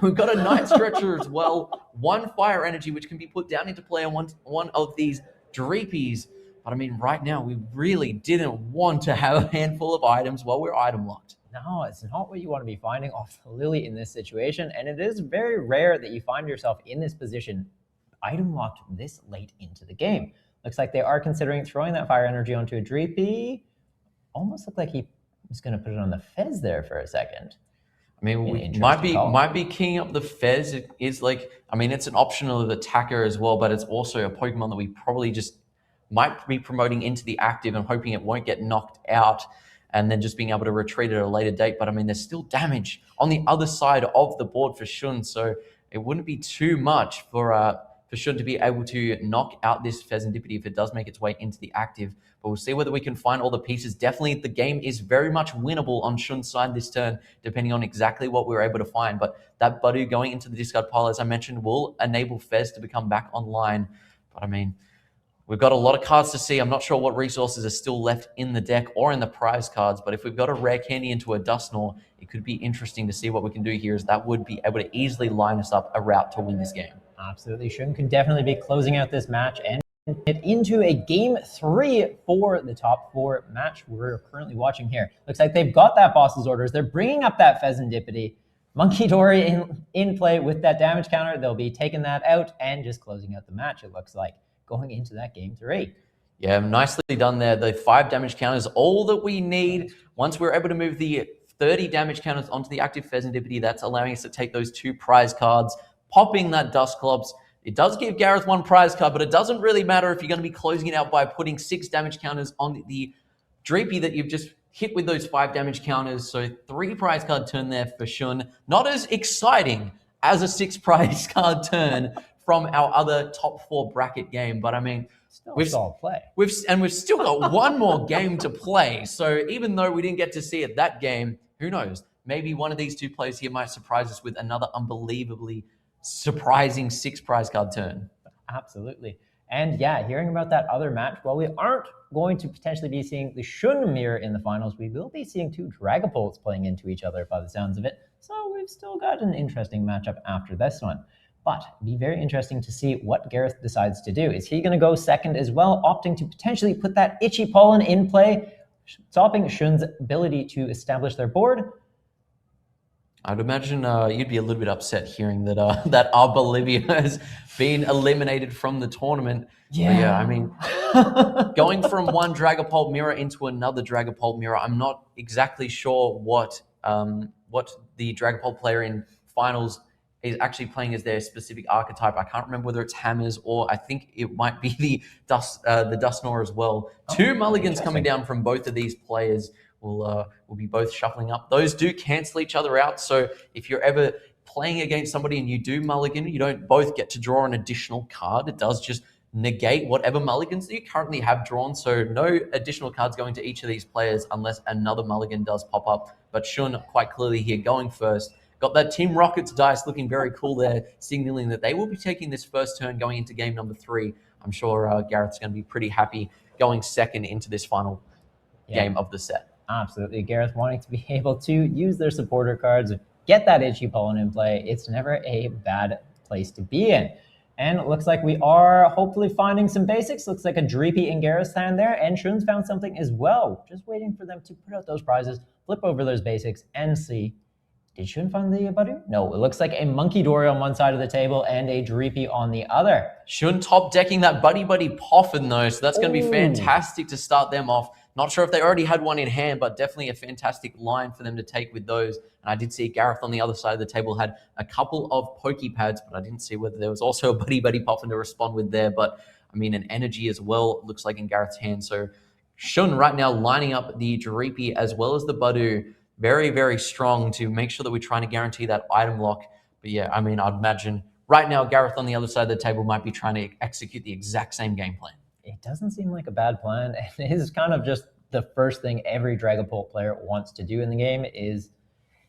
G: We've got a Night Stretcher as well, 1 Fire Energy, which can be put down into play on one of these Dreepies. But I mean, right now, we really didn't want to have a handful of items while we're item locked.
F: No, it's not what you want to be finding off the Lily in this situation, and it is very rare that you find yourself in this position, item locked this late into the game. Looks like they are considering throwing that Fire Energy onto a Dreepy. Almost looked like he was going to put it on the Fez there for a second.
G: I mean, we might be keying up the Fez. It is like, I mean, it's an optional attacker as well, but it's also a Pokemon that we probably just might be promoting into the active and hoping it won't get knocked out, and then just being able to retreat at a later date. But I mean, there's still damage on the other side of the board for Shun, so it wouldn't be too much for Shun to be able to knock out this Pheasantipity if it does make its way into the active. But we'll see whether we can find all the pieces. Definitely, the game is very much winnable on Shun's side this turn, depending on exactly what we're able to find. But that Badu going into the discard pile, as I mentioned, will enable Fez to become back online. But I mean, we've got a lot of cards to see. I'm not sure what resources are still left in the deck or in the prize cards, but if we've got a rare candy into a Dusknoir, it could be interesting to see what we can do here, as that would be able to easily line us up a route to win this game.
F: Absolutely. Shun can definitely be closing out this match and get into a game 3 for the top 4 match we're currently watching here. Looks like they've got that boss's orders. They're bringing up that Pheasantipity. Monkey Dory in play with that damage counter. They'll be taking that out and just closing out the match, it looks like, going into that game 3.
G: Yeah, nicely done there. The 5 damage counters, all that we need. Once we're able to move the 30 damage counters onto the active Pheasantipity, that's allowing us to take those 2 prize cards, popping that Dusclops. It does give Gareth 1 prize card, but it doesn't really matter if you're going to be closing it out by putting 6 damage counters on the Dreepy that you've just hit with those 5 damage counters. So 3 prize card turn there for Shun. Not as exciting as a 6 prize card turn from our other top 4 bracket game, but I mean,
F: we've still play.
G: We've still got one more game to play. So even though we didn't get to see it that game, who knows? Maybe one of these 2 players here might surprise us with another unbelievably surprising 6 prize card turn.
F: Absolutely. And yeah, hearing about that other match, while we aren't going to potentially be seeing the Shun mirror in the finals, we will be seeing 2 Dragapults playing into each other by the sounds of it. So we've still got an interesting matchup after this one. But it'd be very interesting to see what Gareth decides to do. Is he going to go second as well, opting to potentially put that Itchy Pollen in play, stopping Shun's ability to establish their board?
G: I'd imagine you'd be a little bit upset hearing that that our Bolivia has been eliminated from the tournament. But yeah, I mean, going from one Dragapult mirror into another Dragapult mirror, I'm not exactly sure what the Dragapult player in finals is actually playing as their specific archetype. I can't remember whether it's hammers or I think it might be the Dusknoir as well. Two mulligans coming down from both of these players. Will be both shuffling up. Those do cancel each other out. So if you're ever playing against somebody and you do mulligan, you don't both get to draw an additional card. It does just negate whatever mulligans that you currently have drawn. So no additional cards going to each of these players unless another mulligan does pop up. But Shun quite clearly here going first. Got that Team Rockets dice looking very cool there, signaling that they will be taking this first turn going into game number 3. I'm sure Gareth's going to be pretty happy going second into this final game of the set.
F: Absolutely. Gareth wanting to be able to use their supporter cards, get that Itchy Pollen in play. It's never a bad place to be in. And it looks like we are hopefully finding some basics. Looks like a Dreepy in Gareth's hand there. And Shun's found something as well. Just waiting for them to put out those prizes, flip over those basics, and see. Did Shun find the Butter? No, it looks like a Monkey Dory on one side of the table and a Dreepy on the other.
G: Shun top decking that Buddy Poffin though, so that's going to be fantastic to start them off. Not sure if they already had one in hand, but definitely a fantastic line for them to take with those. And I did see Gareth on the other side of the table had a couple of Pokepads, but I didn't see whether there was also a Buddy Poffin to respond with there. But I mean, an energy as well, it looks like in Gareth's hand. So Shun right now lining up the Dreepy as well as the Budu. Very, very strong to make sure that we're trying to guarantee that item lock. But yeah, I mean, I'd imagine right now Gareth on the other side of the table might be trying to execute the exact same game plan.
F: It doesn't seem like a bad plan. It is kind of just the first thing every Dragapult player wants to do in the game is,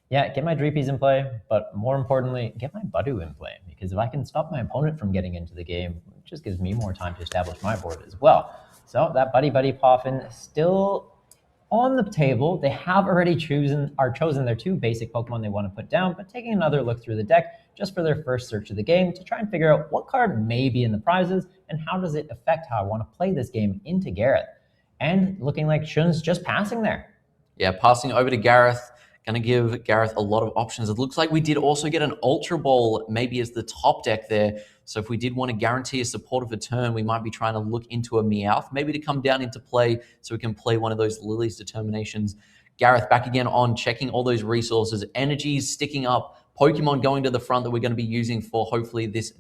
F: yeah, get my Dreepies in play, but more importantly, get my Budu in play. Because if I can stop my opponent from getting into the game, it just gives me more time to establish my board as well. So that Buddy Poffin still on the table. They have already chosen their 2 basic Pokemon they want to put down, but taking another look through the deck just for their first search of the game to try and figure out what card may be in the prizes and how does it affect how I want to play this game into Gareth. And looking like Shun's just passing there.
G: Yeah, passing over to Gareth. Going to give Gareth a lot of options. It looks like we did also get an Ultra Ball maybe as the top deck there. So if we did want to guarantee a support of a turn, we might be trying to look into a Meowth, maybe to come down into play so we can play one of those Lily's Determinations. Gareth back again on checking all those resources. Energies sticking up. Pokemon going to the front that we're going to be using for hopefully this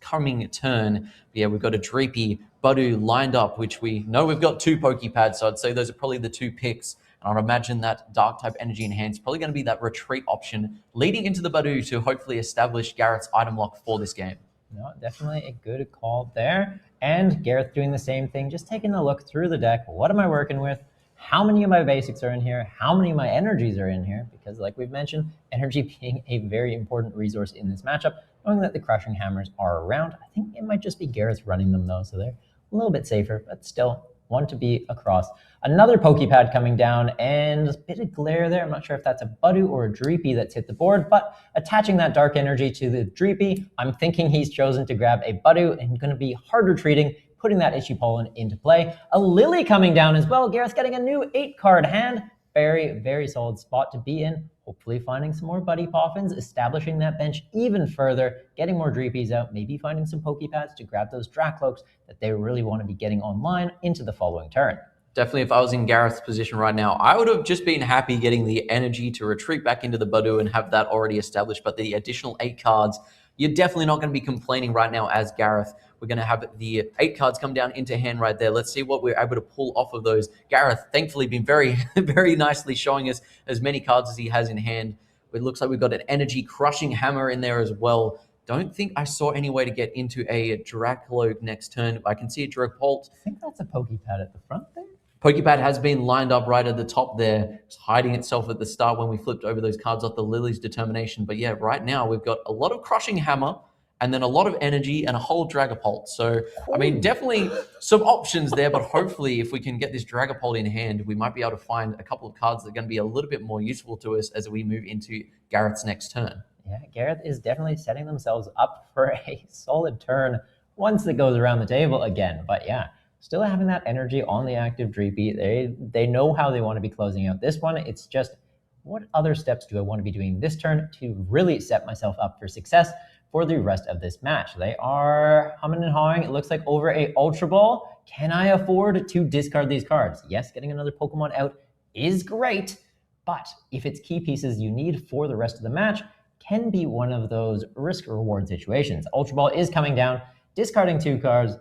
G: coming turn. But yeah, we've got a Dreepy, Budu lined up, which we know we've got 2 Pokepads. So I'd say those are probably the 2 picks. And I'd imagine that Dark-type Energy Enhance is probably going to be that retreat option leading into the Budu to hopefully establish Gareth's item lock for this game.
F: No, definitely a good call there. And Gareth doing the same thing, just taking a look through the deck. What am I working with? How many of my basics are in here? How many of my energies are in here? Because like we've mentioned, energy being a very important resource in this matchup, knowing that the Crushing Hammers are around. I think it might just be Gareth running them though, so they're a little bit safer, but still one to be across. Another Pokepad coming down and a bit of glare there. I'm not sure if that's a Budu or a Dreepy that's hit the board, but attaching that dark energy to the Dreepy, I'm thinking he's chosen to grab a Budu and going to be hard retreating, putting that Itchy Pollen into play. A Lily coming down as well. Gareth's getting a new 8-card hand. Very, very solid spot to be in. Hopefully finding some more Buddy Poffins, establishing that bench even further, getting more Dreepies out, maybe finding some Pokepads to grab those Dracloaks that they really want to be getting online into the following turn.
G: Definitely, if I was in Gareth's position right now, I would have just been happy getting the energy to retreat back into the Budu and have that already established. But the additional 8 cards, you're definitely not going to be complaining right now as Gareth. We're going to have the 8 cards come down into hand right there. Let's see what we're able to pull off of those. Gareth, thankfully, been very, very nicely showing us as many cards as he has in hand. It looks like we've got an energy crushing hammer in there as well. Don't think I saw any way to get into a Dracloak next turn. I can see a Dragapult.
F: I think that's a Pokepad at the front there.
G: Pokepad has been lined up right at the top there. It's hiding itself at the start when we flipped over those cards off the Lily's Determination. But yeah, right now we've got a lot of Crushing Hammer and then a lot of energy and a whole Dragapult. So, I mean, definitely some options there, but hopefully if we can get this Dragapult in hand, we might be able to find a couple of cards that are going to be a little bit more useful to us as we move into Gareth's next turn.
F: Yeah, Gareth is definitely setting themselves up for a solid turn once it goes around the table again. But yeah, still having that energy on the active Dreepy. They know how they want to be closing out this one. It's just what other steps do I want to be doing this turn to really set myself up for success for the rest of this match? They are humming and hawing. It looks like over a Ultra Ball. Can I afford to discard these cards? Yes, getting another Pokemon out is great, but if it's key pieces you need for the rest of the match, can be one of those risk-reward situations. Ultra Ball is coming down, discarding 2 cards,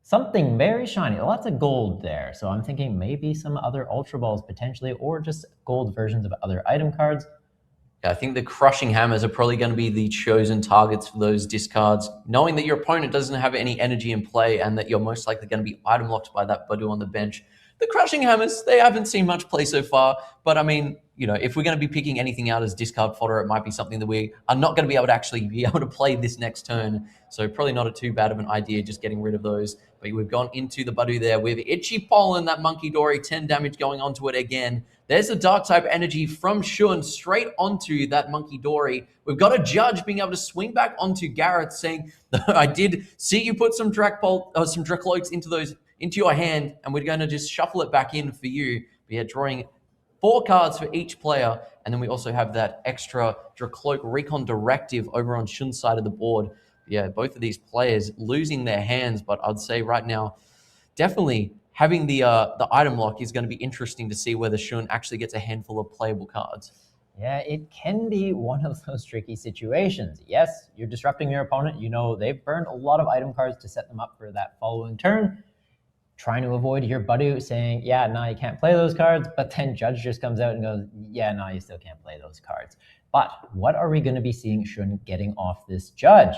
F: something very shiny, lots of gold there. So I'm thinking maybe some other Ultra Balls potentially, or just gold versions of other item cards.
G: Yeah, I think the Crushing Hammers are probably going to be the chosen targets for those discards, knowing that your opponent doesn't have any energy in play and that you're most likely going to be item locked by that Badoo on the bench. The Crushing Hammers, they haven't seen much play so far, but I mean, you know, if we're going to be picking anything out as discard fodder, it might be something that we are not going to be able to actually be able to play this next turn. So probably not too bad of an idea just getting rid of those. But we've gone into the Badoo there with Itchy Pollen, that Monkey Dory, 10 damage going onto it again. There's a Dark type energy from Shun straight onto that Monkey Dory. We've got a Judge being able to swing back onto Gareth, saying, I did see you put some Dracloaks into your hand, and we're going to just shuffle it back in for you. But yeah, drawing 4 cards for each player, and then we also have that extra Dracloak Recon Directive over on Shun's side of the board. Yeah, both of these players losing their hands, but I'd say right now, definitely having the item lock is going to be interesting to see whether Shun actually gets a handful of playable cards.
F: Yeah, it can be one of those tricky situations. Yes, you're disrupting your opponent. You know, they've burned a lot of item cards to set them up for that following turn. Trying to avoid your Badoo saying, yeah, no, you can't play those cards, but then Judge just comes out and goes, yeah, no, you still can't play those cards. But what are we going to be seeing Shun getting off this Judge?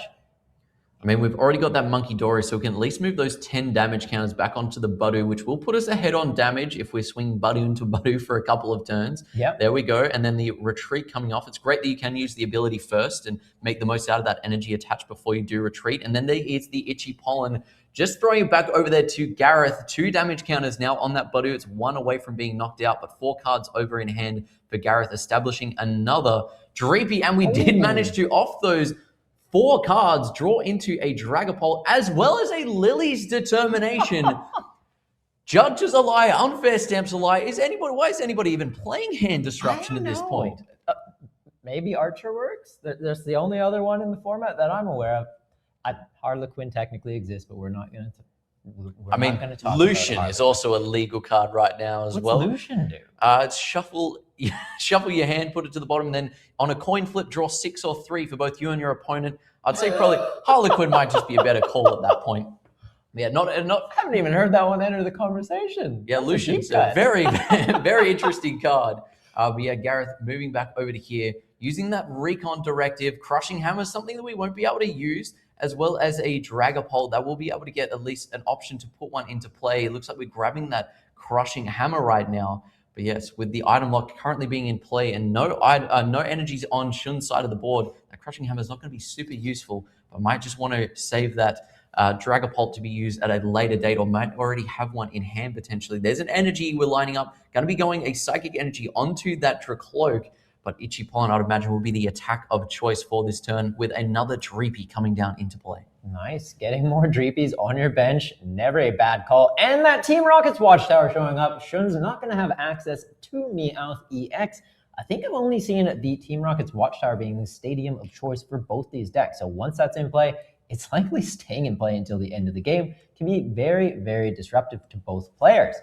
G: I mean, we've already got that Monkey Dory, so we can at least move those 10 damage counters back onto the Badoo, which will put us ahead on damage if we're swinging Badoo into Badoo for a couple of turns.
F: Yep.
G: There we go. And then the retreat coming off. It's great that you can use the ability first and make the most out of that energy attached before you do retreat. And then there is the Itchy Pollen, just throwing it back over there to Gareth. 2 damage counters now on that Badoo. It's 1 away from being knocked out, but 4 cards over in hand for Gareth, establishing another Dreepy. And we did manage to, off those 4 cards, draw into a Dragapult as well as a Lily's Determination. Judge is a liar. Unfair Stamp's a liar. Why is anybody even playing Hand Disruption at this point?
F: Maybe Archer works? That's the only other one in the format that I'm aware of. Harlequin technically exists, but we're not going to talk
G: Lucian
F: about
G: is also a legal card right now as well.
F: What's Lucian do?
G: It's shuffle your hand, put it to the bottom, and then on a coin flip, draw 6 or 3 for both you and your opponent. I'd say probably Harlequin might just be a better call at that point. Yeah, not.
F: I haven't even heard that one enter the conversation.
G: Yeah, Lucian's a very, very interesting card. But yeah, Gareth moving back over to here, using that Recon Directive, Crushing Hammer, something that we won't be able to use, as well as a Dragapult that will be able to get at least an option to put one into play. It looks like we're grabbing that Crushing Hammer right now. But yes, with the item lock currently being in play and no energies on Shun's side of the board, that Crushing Hammer is not going to be super useful. But might just want to save that Dragapult to be used at a later date, or might already have one in hand potentially. There's an energy we're lining up. Going to be going a Psychic Energy onto that Dracloak. But Itchy Pollen, I'd imagine, will be the attack of choice for this turn, with another Dreepy coming down into play.
F: Nice. Getting more Dreepies on your bench, never a bad call. And that Team Rocket's Watchtower showing up. Shun's not going to have access to Meowth EX. I think I've only seen the Team Rocket's Watchtower being the stadium of choice for both these decks. So once that's in play, it's likely staying in play until the end of the game. Can be very, very disruptive to both players.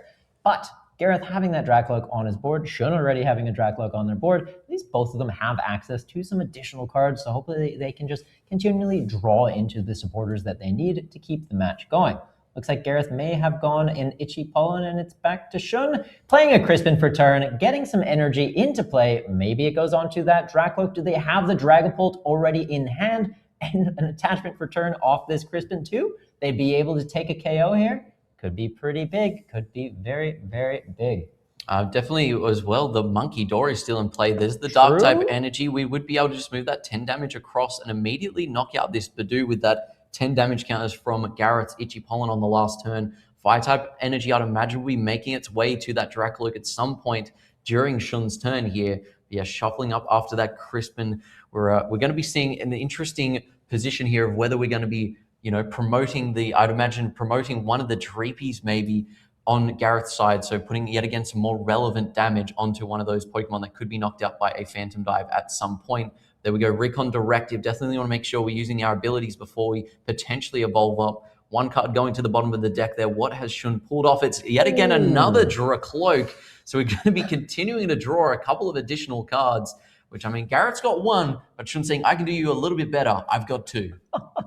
F: But Gareth having that Dracloak on his board, Shun already having a Dracloak on their board, at least both of them have access to some additional cards, so hopefully they can just continually draw into the supporters that they need to keep the match going. Looks like Gareth may have gone in Itchy Pollen, and it's back to Shun, playing a Crispin for turn, getting some energy into play. Maybe it goes on to that Dracloak. Do they have the Dragapult already in hand and an attachment for turn off this Crispin too? They'd be able to take a KO here. Could be pretty big. Could be very, very big.
G: Definitely as well, the Monkey Dory is still in play. There's the Dark type energy. We would be able to just move that 10 damage across and immediately knock out this Badoo with that 10 damage counters from Garrett's Itchy Pollen on the last turn. Fire type energy, I'd imagine, will be making its way to that Dracloak at some point during Shun's turn here. Yeah, shuffling up after that Crispin. We're going to be seeing an interesting position here of whether we're going to be promoting one of the Dreepies maybe on Gareth's side. So putting yet again some more relevant damage onto one of those Pokemon that could be knocked out by a Phantom Dive at some point. There we go, Recon Directive. Definitely want to make sure we're using our abilities before we potentially evolve up. One card going to the bottom of the deck there. What has Shun pulled off? It's yet again another Dracloak. So we're going to be continuing to draw a couple of additional cards, which, I mean, Garrett's got one, but Shun's saying, I can do you a little bit better. I've got two.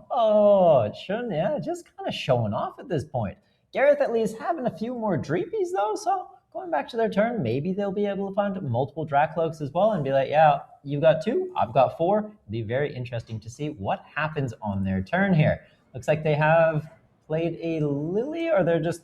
F: Oh, Shun, yeah, just kind of showing off at this point. Gareth at least having a few more Dreepies, though, so going back to their turn, maybe they'll be able to find multiple Dracloaks as well and be like, yeah, you've got two, I've got four. It'll be very interesting to see what happens on their turn here. Looks like they have played a Lily, or they're just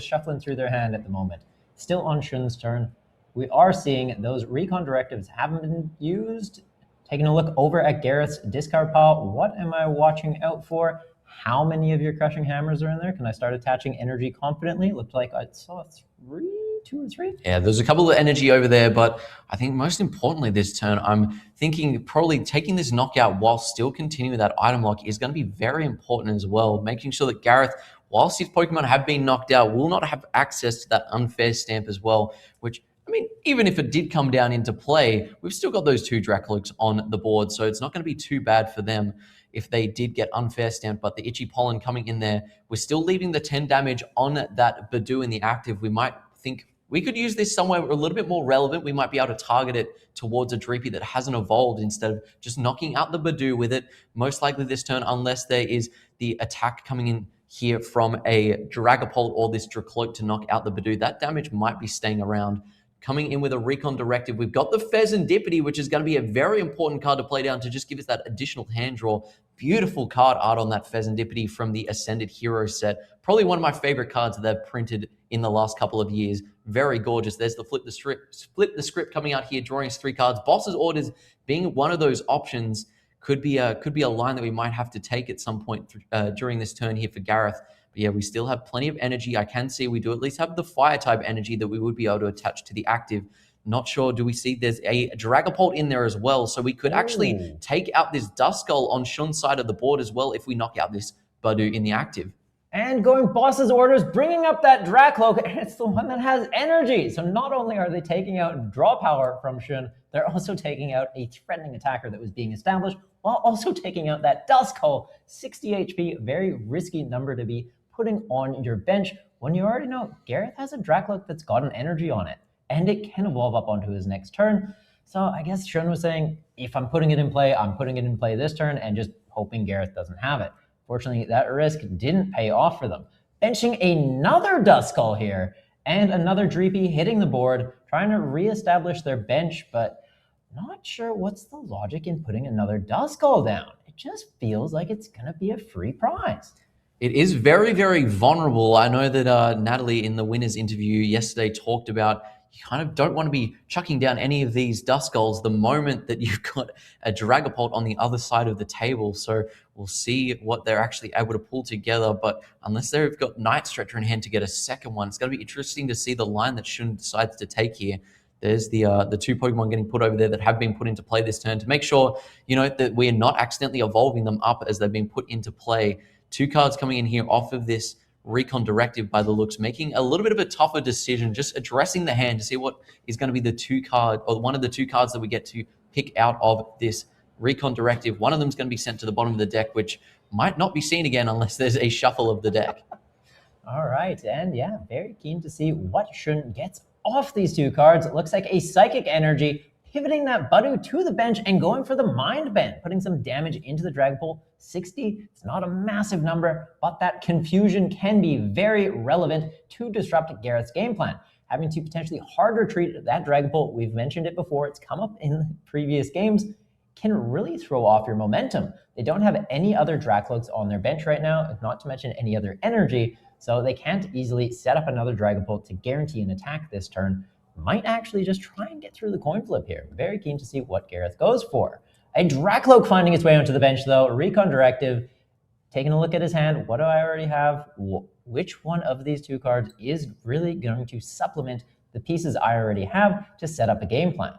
F: shuffling through their hand at the moment. Still on Shun's turn. We are seeing those Recon Directives haven't been used. Taking a look over at Gareth's discard pile, what am I watching out for? How many of your Crushing Hammers are in there? Can I start attaching energy confidently? Looked like I saw two or three.
G: Yeah, there's a couple of energy over there, but I think most importantly this turn, I'm thinking probably taking this knockout while still continuing that item lock is going to be very important as well. Making sure that Gareth, whilst his Pokemon have been knocked out, will not have access to that unfair stamp as well, which, I mean, even if it did come down into play, we've still got those two Dracloaks on the board, so it's not going to be too bad for them if they did get unfair stamped. But the Itchy Pollen coming in there, we're still leaving the 10 damage on that Badoo in the active. We might think we could use this somewhere a little bit more relevant. We might be able to target it towards a Dreepy that hasn't evolved instead of just knocking out the Badoo with it. Most likely this turn, unless there is the attack coming in here from a Dragapult or this Dracloak to knock out the Badoo, that damage might be staying around. Coming in with a Recon Directive, we've got the Fezandipity, which is going to be a very important card to play down to just give us that additional hand draw. Beautiful card art on that Fezandipity from the Ascended Hero set. Probably one of my favorite cards that they've printed in the last couple of years. Very gorgeous. There's the Flip the Script coming out here, drawing us 3 cards. Boss's Orders being one of those options could be a line that we might have to take at some point during this turn here for Gareth. But yeah, we still have plenty of energy. I can see we do at least have the fire type energy that we would be able to attach to the active. Not sure, do we see there's a Dragapult in there as well? So we could actually take out this Duskull on Shun's side of the board as well if we knock out this Badoo in the active.
F: And going Boss's Orders, bringing up that Dracloak, and it's the one that has energy. So not only are they taking out draw power from Shun, they're also taking out a threatening attacker that was being established, while also taking out that Duskull, 60 HP, very risky number to be putting on your bench when you already know Gareth has a Dracloak that's got an energy on it, and it can evolve up onto his next turn. So I guess Shun was saying, if I'm putting it in play, I'm putting it in play this turn and just hoping Gareth doesn't have it. Fortunately, that risk didn't pay off for them. Benching another Duskull here, and another Dreepy hitting the board, trying to reestablish their bench, but not sure what's the logic in putting another Duskull down. It just feels like it's going to be a free prize.
G: It is very, very vulnerable. I know that Natalie in the winners interview yesterday talked about you kind of don't want to be chucking down any of these Duskulls the moment that you've got a Dragapult on the other side of the table. So we'll see what they're actually able to pull together. But unless they've got Night Stretcher in hand to get a second one, it's going to be interesting to see the line that Shun decides to take here. There's the 2 Pokemon getting put over there that have been put into play this turn to make sure, you know, that we're not accidentally evolving them up as they've been put into play. 2 cards coming in here off of this Recon Directive by the looks, making a little bit of a tougher decision, just addressing the hand to see what is going to be the 2 card, or one of the 2 cards that we get to pick out of this Recon Directive. One of them is going to be sent to the bottom of the deck, which might not be seen again unless there's a shuffle of the deck.
F: All right, and yeah, very keen to see what Shun gets off these 2 cards. It looks like a Psychic Energy, pivoting that Badoo to the bench and going for the Mind Bend, putting some damage into the Dragapult. 60, it's not a massive number, but that confusion can be very relevant to disrupt Gareth's game plan. Having to potentially harder treat that Dragapult, we've mentioned it before, it's come up in previous games, can really throw off your momentum. They don't have any other Dracloaks on their bench right now, not to mention any other energy, so they can't easily set up another Dragapult to guarantee an attack this turn. Might actually just try and get through the coin flip here. Very keen to see what Gareth goes for. A Dracloak finding its way onto the bench though. Recon Directive, taking a look at his hand. What do I already have? Which one of these 2 cards is really going to supplement the pieces I already have to set up a game plan?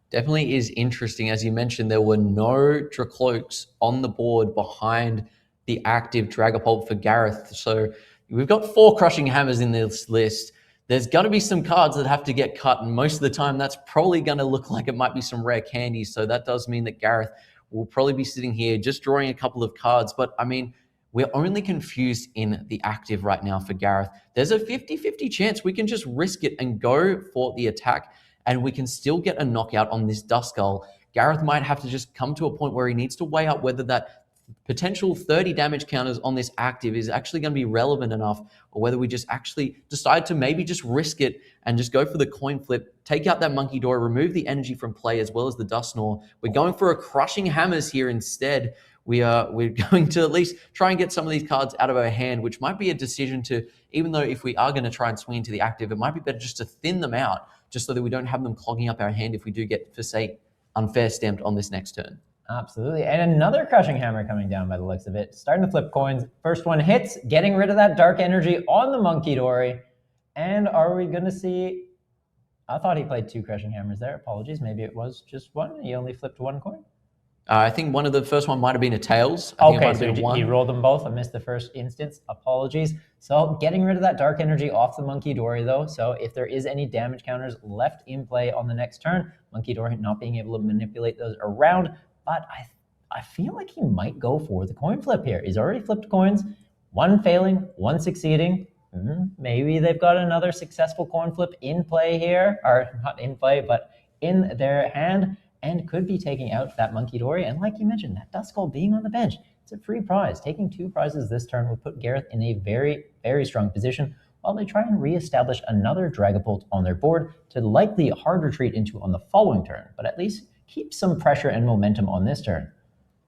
G: Definitely is interesting. As you mentioned, there were no Dracloaks on the board behind the active Dragapult for Gareth. So we've got 4 Crushing Hammers in this list. there's going to be some cards that have to get cut, and most of the time that's probably going to look like it might be some rare candies. So that does mean that Gareth will probably be sitting here just drawing a couple of cards. But I mean, we're only confused in the active right now for Gareth. There's a 50-50 chance we can just risk it and go for the attack, and we can still get a knockout on this Duskull. Gareth might have to just come to a point where he needs to weigh up whether that potential 30 damage counters on this active is actually going to be relevant enough, or whether we just actually decide to maybe just risk it and just go for the coin flip, take out that Monkey Door, remove the energy from play as well as the Dusknoir. We're going for a Crushing Hammers here instead. We're going to at least try and get some of these cards out of our hand, which might be a decision to, even though if we are going to try and swing into the active, it might be better just to thin them out, just so that we don't have them clogging up our hand if we do get, for say, unfair stamped on this next turn.
F: Absolutely. And another Crushing Hammer coming down by the looks of it. Starting to flip coins. First one hits, getting rid of that dark energy on the Monkey Dory. And are we going to see... I thought he played 2 Crushing Hammers there. Apologies. Maybe it was just one. He only flipped 1 coin.
G: I think one of the first one might have been a Tails. I think
F: Okay, so he rolled them both. I missed the first instance. Apologies. So getting rid of that dark energy off the Monkey Dory, though. So if there is any damage counters left in play on the next turn, Monkey Dory not being able to manipulate those around. But I feel like he might go for the coin flip here. He's already flipped coins, 1 failing, 1 succeeding. Maybe they've got another successful coin flip in play here, or not in play, but in their hand, and could be taking out that Monkey Dory. And like you mentioned, that Duskull being on the bench, it's a free prize. Taking 2 prizes this turn would put Gareth in a very, very strong position while they try and reestablish another Dragapult on their board to likely hard retreat into on the following turn, but at least keep some pressure and momentum on this turn.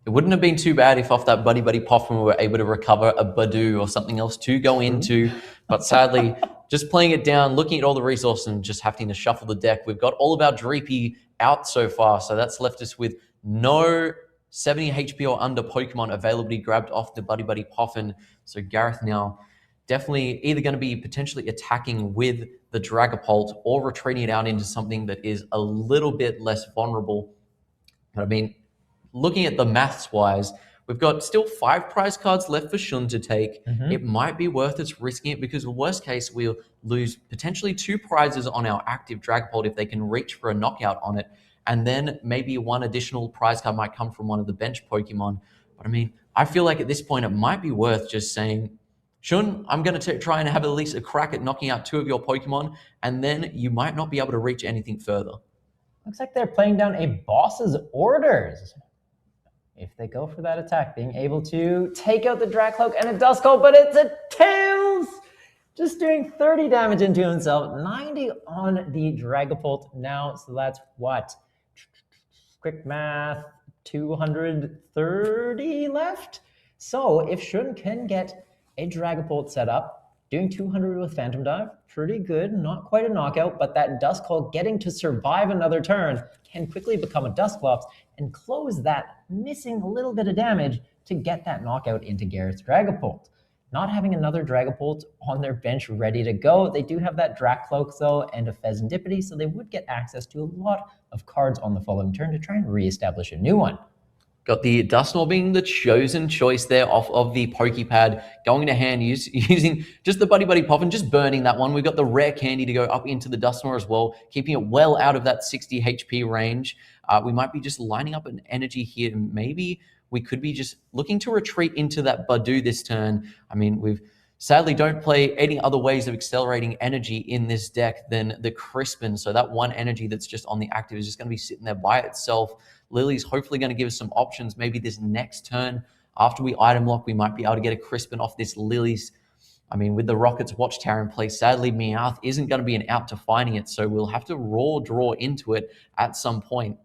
G: It wouldn't have been too bad if off that Buddy Poffin we were able to recover a Badoo or something else to go into. But sadly, just playing it down, looking at all the resources and just having to shuffle the deck. We've got all of our Dreepy out so far. So that's left us with no 70 HP or under Pokemon availability grabbed off the Buddy Poffin. So Gareth now definitely either going to be potentially attacking with the Dragapult or retreating it out into something that is a little bit less vulnerable. But I mean, looking at the maths wise, we've got still 5 prize cards left for Shun to take. It might be worth us risking it, because the worst case, we'll lose potentially 2 prizes on our active Dragapult if they can reach for a knockout on it. And then maybe 1 additional prize card might come from one of the bench Pokemon. But I mean, I feel like at this point, it might be worth just saying, Shun, I'm going to try and have at least a crack at knocking out 2 of your Pokemon, and then you might not be able to reach anything further.
F: Looks like they're playing down a Boss's Orders. If they go for that attack, being able to take out the Dracloak and a Duskull, but it's a Tails! Just doing 30 damage into himself, 90 on the Dragapult now, so that's what? Quick math, 230 left? So if Shun can get a Dragapult set up, doing 200 with Phantom Dive, pretty good, not quite a knockout, but that Duskull getting to survive another turn can quickly become a Dusclops and close that missing little bit of damage to get that knockout into Gareth's Dragapult. Not having another Dragapult on their bench ready to go, they do have that Dracloak though and a Pheasantipity, so they would get access to a lot of cards on the following turn to try and reestablish a new one.
G: Got the Dusknoir being the chosen choice there off of the Pokepad, going to hand using just the Buddy Poffin, just burning that one. We've got the rare candy to go up into the Dusknoir as well, keeping it well out of that 60 HP range. We might be just lining up an energy here, and maybe we could be just looking to retreat into that Badoo this turn. I mean, we've sadly don't play any other ways of accelerating energy in this deck than the Crispin. So that 1 energy that's just on the active is just going to be sitting there by itself. Lily's hopefully going to give us some options. Maybe this next turn, after we item lock, we might be able to get a Crispin off this Lily's. I mean, with the Rockets Watchtower in place, sadly, Meowth isn't going to be an out to finding it. So we'll have to raw draw into it at some point.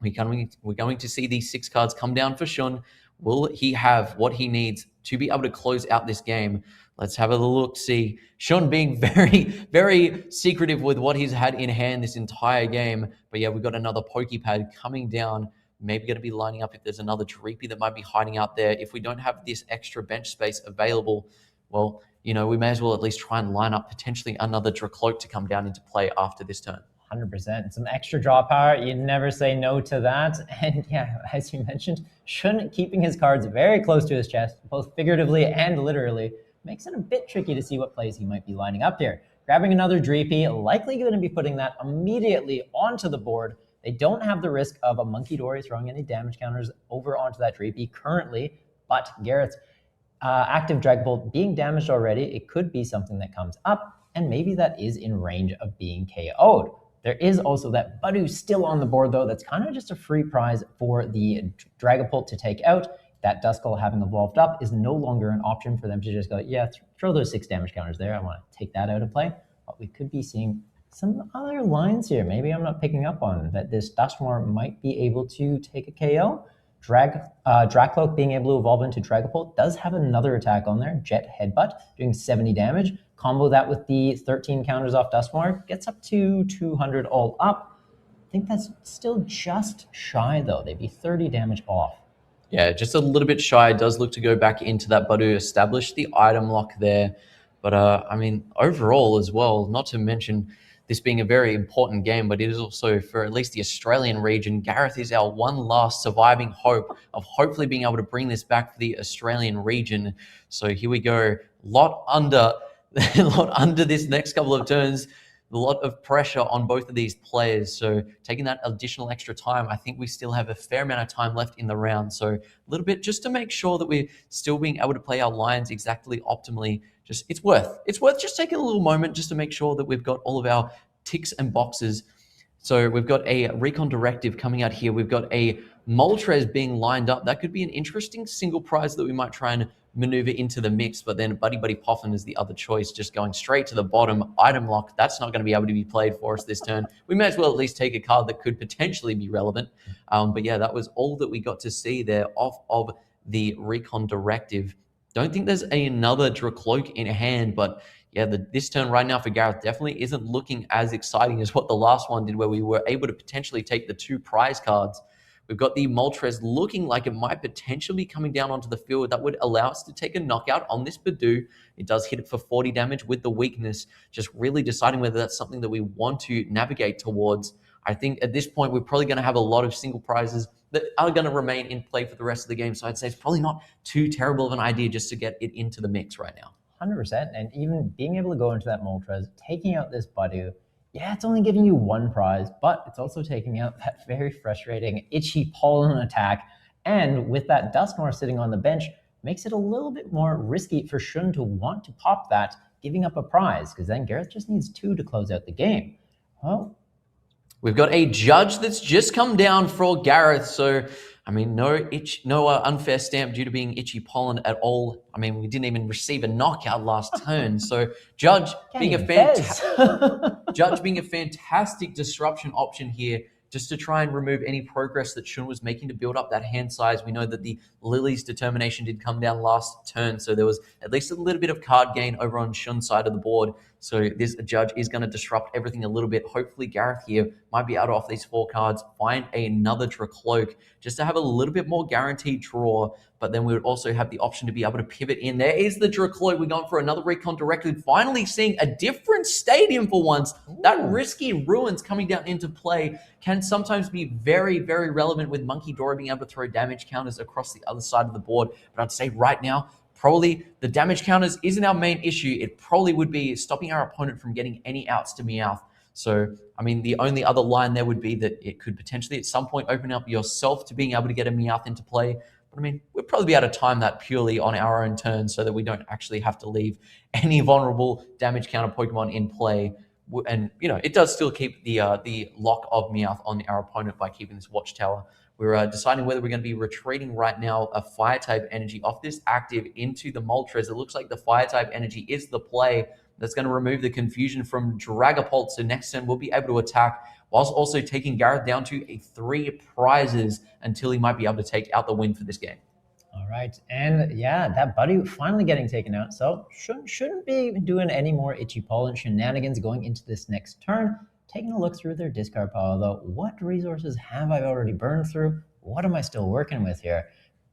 G: We're going to see these 6 cards come down for Shun. Will he have what he needs to be able to close out this game? Let's have a look, see. Shun being very, very secretive with what he's had in hand this entire game. But yeah, we've got another Pokepad coming down. Maybe going to be lining up if there's another Dreepy that might be hiding out there. If we don't have this extra bench space available, well, you know, we may as well at least try and line up potentially another Dracloak to come down into play after this turn.
F: 100%. Some extra draw power. You never say no to that. And yeah, as you mentioned, Shun keeping his cards very close to his chest, both figuratively and literally, makes it a bit tricky to see what plays he might be lining up here. Grabbing another Dreepy, likely going to be putting that immediately onto the board. They don't have the risk of a Monkey Dory throwing any damage counters over onto that Dreepy currently, but Garrett's active Dragapult being damaged already, it could be something that comes up, and maybe that is in range of being KO'd. There is also that Budew still on the board, though. That's kind of just a free prize for the Dragapult to take out. That Duskull having evolved up is no longer an option for them to just go, yeah, throw those 6 damage counters there. I want to take that out of play. But we could be seeing some other lines here. Maybe I'm not picking up on that this Dusknoir might be able to take a KO. Dracloak being able to evolve into Dragapult does have another attack on there, Jet Headbutt, doing 70 damage. Combo that with the 13 counters off Dusknoir, gets up to 200 all up. I think that's still just shy, though. They'd be 30 damage off.
G: Yeah, just a little bit shy. It does look to go back into that Budew, establish the item lock there. But, I mean, overall as well, not to mention this being a very important game, but it is also for at least the Australian region. Gareth is our one last surviving hope of hopefully being able to bring this back for the Australian region. So here we go. Lot under this next couple of turns. A lot of pressure on both of these players. So taking that additional extra time, I think we still have a fair amount of time left in the round. So a little bit just to make sure that we're still being able to play our lines exactly optimally. Just it's worth just taking a little moment just to make sure that we've got all of our ticks and boxes. So we've got a Recon Directive coming out here. We've got a Moltres being lined up. That could be an interesting single prize that we might try and maneuver into the mix, but then Buddy Poffin is the other choice, just going straight to the bottom. Item lock, that's not going to be able to be played for us this turn. We may as well at least take a card that could potentially be relevant. But yeah, that was all that we got to see there off of the Recon Directive. Don't think there's another Dracloak in hand, but yeah, this turn right now for Gareth definitely isn't looking as exciting as what the last one did, where we were able to potentially take the 2 prize cards. We've got the Moltres looking like it might potentially be coming down onto the field. That would allow us to take a knockout on this Budew. It does hit it for 40 damage with the weakness, just really deciding whether that's something that we want to navigate towards. I think at this point, we're probably going to have a lot of single prizes that are going to remain in play for the rest of the game. So I'd say it's probably not too terrible of an idea just to get it into the mix right now.
F: 100%. And even being able to go into that Moltres, taking out this Budew, yeah, it's only giving you 1 prize, but it's also taking out that very frustrating itchy pollen attack. And with that Dusknoir sitting on the bench, makes it a little bit more risky for Shun to want to pop that, giving up a prize, because then Gareth just needs 2 to close out the game. Well,
G: we've got a judge that's just come down for Gareth. So, I mean, no unfair stamp due to being itchy pollen at all. I mean, we didn't even receive a knockout last turn. So, Judge being a fantastic disruption option here, just to try and remove any progress that Shun was making to build up that hand size. We know that the Lily's determination did come down last turn, so there was at least a little bit of card gain over on Shun's side of the board. So this judge is going to disrupt everything a little bit. Hopefully Gareth here might be able to, off these 4 cards, find another Dracloak just to have a little bit more guaranteed draw. But then we would also have the option to be able to pivot in. There is the Dracloak. We're going for another Recon Directive. Finally seeing a different stadium for once. Ooh. That risky Ruins coming down into play can sometimes be very, very relevant with Monkey Dory being able to throw damage counters across the other side of the board. But I'd say right now, probably the damage counters isn't our main issue. It probably would be stopping our opponent from getting any outs to Meowth. So, I mean, the only other line there would be that it could potentially at some point open up yourself to being able to get a Meowth into play. But I mean, we'd probably be able to time that purely on our own turn so that we don't actually have to leave any vulnerable damage counter Pokemon in play. And, you know, it does still keep the lock of Meowth on our opponent by keeping this Watchtower. We're deciding whether we're going to be retreating right now a Fire-type energy off this active into the Moltres. It looks like the Fire-type energy is the play that's going to remove the confusion from Dragapult. So next turn, we'll be able to attack whilst also taking Gareth down to 3 prizes until he might be able to take out the win for this game.
F: All right. And yeah, that Buddy finally getting taken out. So shouldn't be doing any more itchy pollen shenanigans going into this next turn. Taking a look through their discard pile, though, what resources have I already burned through? What am I still working with here?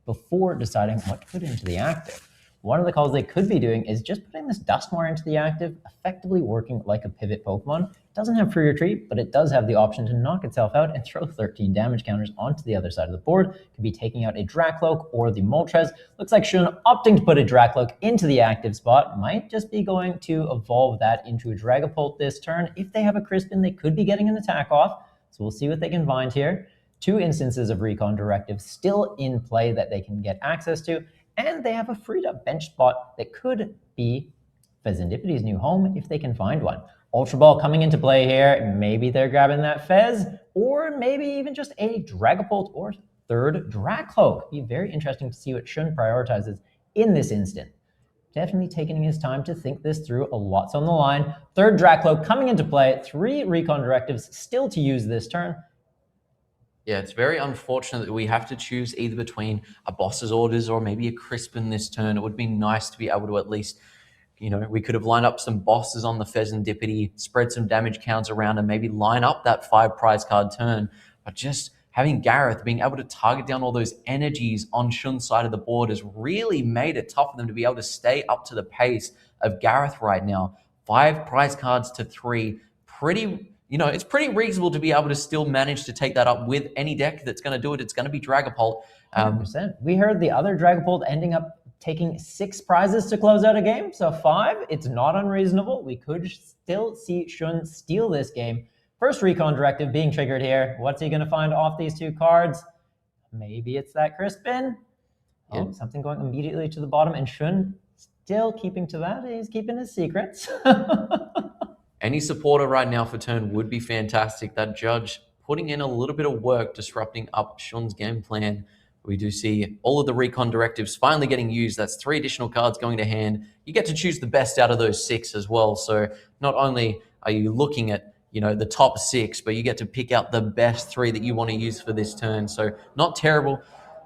F: Before deciding what to put into the active. One of the calls they could be doing is just putting this Dusknoir into the active, effectively working like a pivot Pokemon. doesn't have free retreat, but it does have the option to knock itself out and throw 13 damage counters onto the other side of the board. Could be taking out a Dracloak or the Moltres. Looks like Shun opting to put a Dracloak into the active spot. Might just be going to evolve that into a Dragapult this turn. If they have a Crispin, they could be getting an attack off. So we'll see what they can find here. 2 instances of Recon Directive still in play that they can get access to. And they have a freed up bench spot that could be Fezindipity's new home if they can find one. Ultra Ball coming into play here. Maybe they're grabbing that Fez, or maybe even just a Dragapult or third Dracloak. Be very interesting to see what Shun prioritizes in this instant. Definitely taking his time to think this through. A lot's on the line. Third Dracloak coming into play. 3 Recon Directives still to use this turn.
G: Yeah, it's very unfortunate that we have to choose either between a boss's orders or maybe a Crispin this turn. It would be nice to be able to at least, we could have lined up some bosses on the Fezandipity, spread some damage counts around, and maybe line up that 5 prize card turn. But just having Gareth being able to target down all those energies on Shun's side of the board has really made it tough for them to be able to stay up to the pace of Gareth right now. 5 prize cards to 3, it's pretty reasonable to be able to still manage to take that up with any deck that's going to do it. It's going to be Dragapult.
F: 100%. We heard the other Dragapult ending up taking 6 prizes to close out a game, so 5, it's not unreasonable. We could still see Shun steal this game. First Recon Directive being triggered here. What's he going to find off these 2 cards? Maybe it's that Crispin. Oh, something going immediately to the bottom, and Shun still keeping to that. He's keeping his secrets.
G: Any supporter right now for turn would be fantastic. That Judge putting in a little bit of work, disrupting up Shun's game plan. We do see all of the Recon Directives finally getting used. That's 3 additional cards going to hand. You get to choose the best out of those 6 as well. So not only are you looking at the top 6, but you get to pick out the best 3 that you want to use for this turn. So not terrible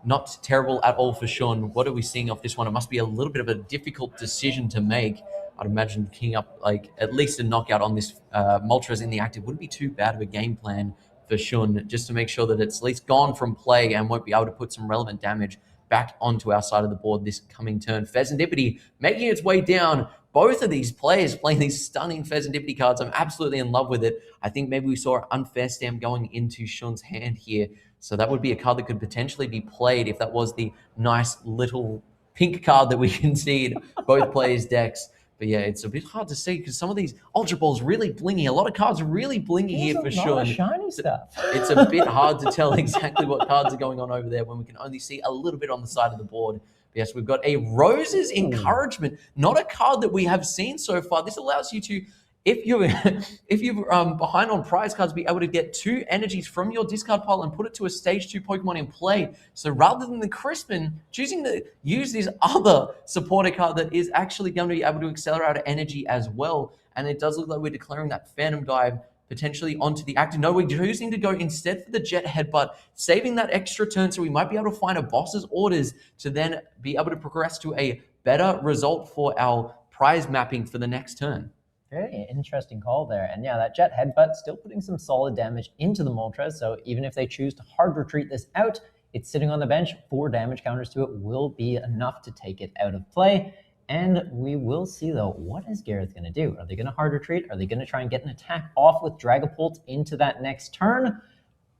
G: at all for Shun. What are we seeing off this one? It must be a little bit of a difficult decision to make. I'd imagine keying up at least a knockout on this Moltres in the active wouldn't be too bad of a game plan for Shun, just to make sure that it's at least gone from play and won't be able to put some relevant damage back onto our side of the board this coming turn. Fezandipity making its way down. Both of these players playing these stunning Fezandipity cards. I'm absolutely in love with it. I think maybe we saw an unfair stamp going into Shun's hand here. So that would be a card that could potentially be played if that was the nice little pink card that we can see in both players' decks. But yeah, it's a bit hard to see because some of these Ultra Balls really blingy. A lot of cards are really blingy here for Shun.
F: A lot of shiny stuff.
G: It's a bit hard to tell exactly what cards are going on over there when we can only see a little bit on the side of the board. But yes, we've got a Rose's Encouragement, not a card that we have seen so far. This allows you to, if you're behind on prize cards, be able to get 2 energies from your discard pile and put it to a stage 2 Pokemon in play. So rather than the Crispin, choosing to use this other supporter card that is actually going to be able to accelerate our energy as well. And it does look like we're declaring that Phantom Dive potentially onto the active. No, we're choosing to go instead for the Jet Headbutt, saving that extra turn so we might be able to find a boss's orders to then be able to progress to a better result for our prize mapping for the next turn.
F: Very interesting call there. And yeah, that Jet Headbutt still putting some solid damage into the Moltres. So even if they choose to hard retreat this out, it's sitting on the bench. 4 damage counters to it will be enough to take it out of play. And we will see, though, what is Gareth going to do? Are they going to hard retreat? Are they going to try and get an attack off with Dragapult into that next turn?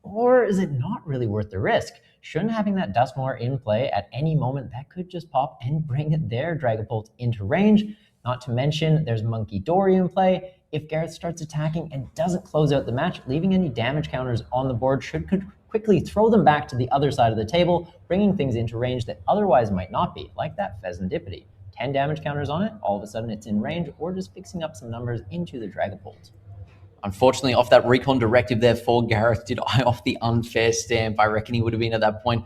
F: Or is it not really worth the risk? Shun having that Dusknoir in play at any moment, that could just pop and bring their Dragapult into range. Not to mention, there's Monkey Dory in play. If Gareth starts attacking and doesn't close out the match, leaving any damage counters on the board could quickly throw them back to the other side of the table, bringing things into range that otherwise might not be, like that Fezandipity. 10 damage counters on it, all of a sudden it's in range, or just fixing up some numbers into the Dragapult.
G: Unfortunately, off that Recon Directive there for Gareth, did eye off the unfair stamp. I reckon he would have been at that point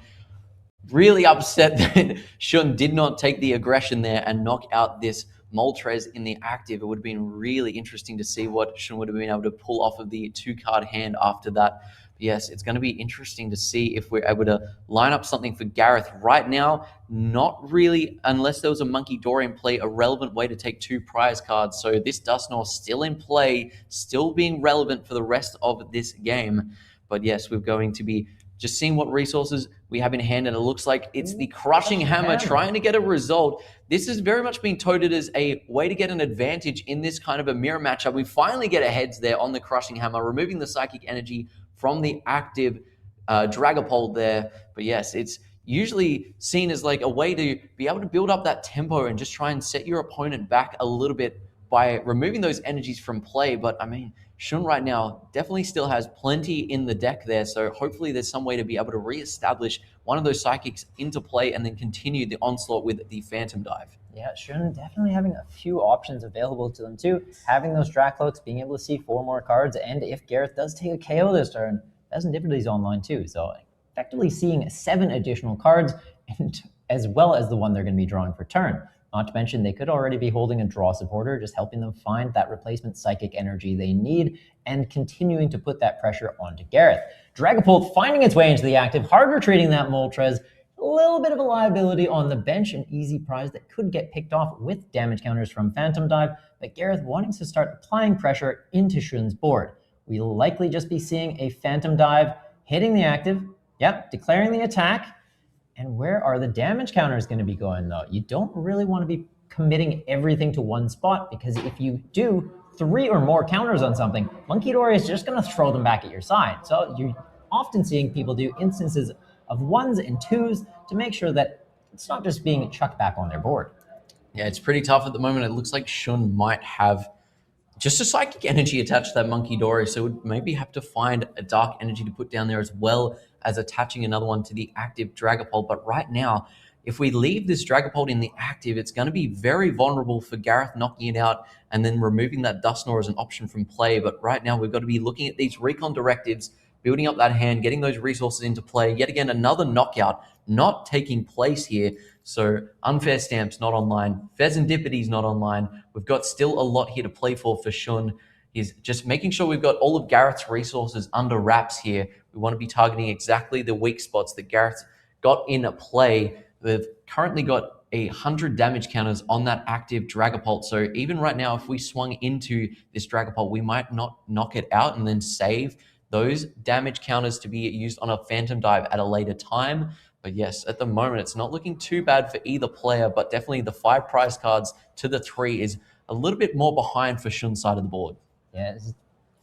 G: really upset that Shun did not take the aggression there and knock out this Moltres in the active. It would have been really interesting to see what Shun would have been able to pull off of the 2-card hand after that. But yes, it's going to be interesting to see if we're able to line up something for Gareth. Right now, not really, unless there was a Monkey Dory in play, a relevant way to take 2 prize cards. So this Dusknoir still in play, still being relevant for the rest of this game. But yes, we're going to be Just seeing what resources we have in hand, and it looks like it's the Crushing Hammer trying to get a result. This is very much being touted as a way to get an advantage in this kind of a mirror matchup. We finally get a heads there on the Crushing Hammer, removing the Psychic Energy from the active Dragapult there. But yes, it's usually seen as like a way to be able to build up that tempo and just try and set your opponent back a little bit by removing those energies from play. But I mean, Shun right now definitely still has plenty in the deck there, so hopefully there's some way to be able to re-establish one of those Psychics into play and then continue the onslaught with the Phantom Dive.
F: Yeah, Shun definitely having a few options available to them too. Having those Dracloaks, being able to see 4 more cards, and if Gareth does take a KO this turn, Pheasant Difficulty's online too, so effectively seeing 7 additional cards, and as well as the one they're going to be drawing for turn. Not to mention, they could already be holding a draw supporter, just helping them find that replacement Psychic Energy they need and continuing to put that pressure onto Gareth. Dragapult finding its way into the active, hard retreating that Moltres. A little bit of a liability on the bench, an easy prize that could get picked off with damage counters from Phantom Dive, but Gareth wanting to start applying pressure into Shun's board. We'll likely just be seeing a Phantom Dive hitting the active, declaring the attack. And where are the damage counters going to be going, though? You don't really want to be committing everything to one spot, because if you do 3 or more counters on something, Monkey Dory is just going to throw them back at your side. So you're often seeing people do instances of 1s and 2s to make sure that it's not just being chucked back on their board.
G: Yeah, it's pretty tough at the moment. It looks like Shun might have just a Psychic Energy attached to that Monkey Dory, so would maybe have to find a Dark Energy to put down there as well as attaching another one to the active Dragapult. But right now, if we leave this Dragapult in the active, it's going to be very vulnerable for Gareth knocking it out and then removing that Dusknoir as an option from play. But right now, we've got to be looking at these recon directives, building up that hand, getting those resources into play. Yet again, another knockout not taking place here. So Unfair Stamp's not online. Pheasantipity's not online. We've got still a lot here to play for Shun. He's just making sure we've got all of Gareth's resources under wraps here. We want to be targeting exactly the weak spots that Gareth's got in play. We've currently got 100 damage counters on that active Dragapult. So even right now, if we swung into this Dragapult, we might not knock it out and then save those damage counters to be used on a Phantom Dive at a later time. But yes, at the moment, it's not looking too bad for either player, but definitely the 5 prize cards to the 3 is a little bit more behind for Shun's side of the board.
F: Yeah, this is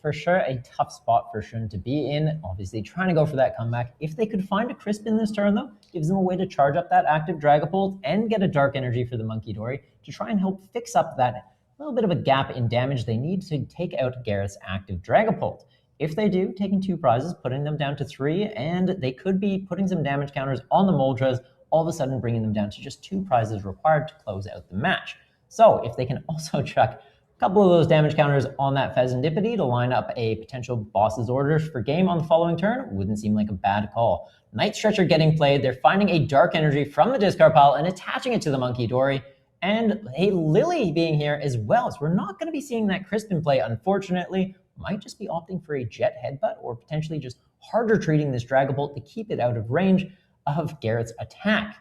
F: for sure a tough spot for Shun to be in. Obviously, trying to go for that comeback. If they could find a crisp in this turn, though, gives them a way to charge up that active Dragapult and get a Dark Energy for the Monkey Dory to try and help fix up that little bit of a gap in damage they need to take out Gareth's active Dragapult. If they do, taking 2 prizes, putting them down to 3, and they could be putting some damage counters on the Moltres, all of a sudden bringing them down to just 2 prizes required to close out the match. So if they can also chuck a couple of those damage counters on that Pheasantipity to line up a potential boss's orders for game on the following turn, wouldn't seem like a bad call. Night Stretcher getting played, they're finding a Dark Energy from the discard pile and attaching it to the Monkey Dory, and a Lily being here as well. So we're not going to be seeing that crisp in play, unfortunately. Might just be opting for a Jet Headbutt or potentially just harder treating this Dragapult to keep it out of range of Gareth's attack.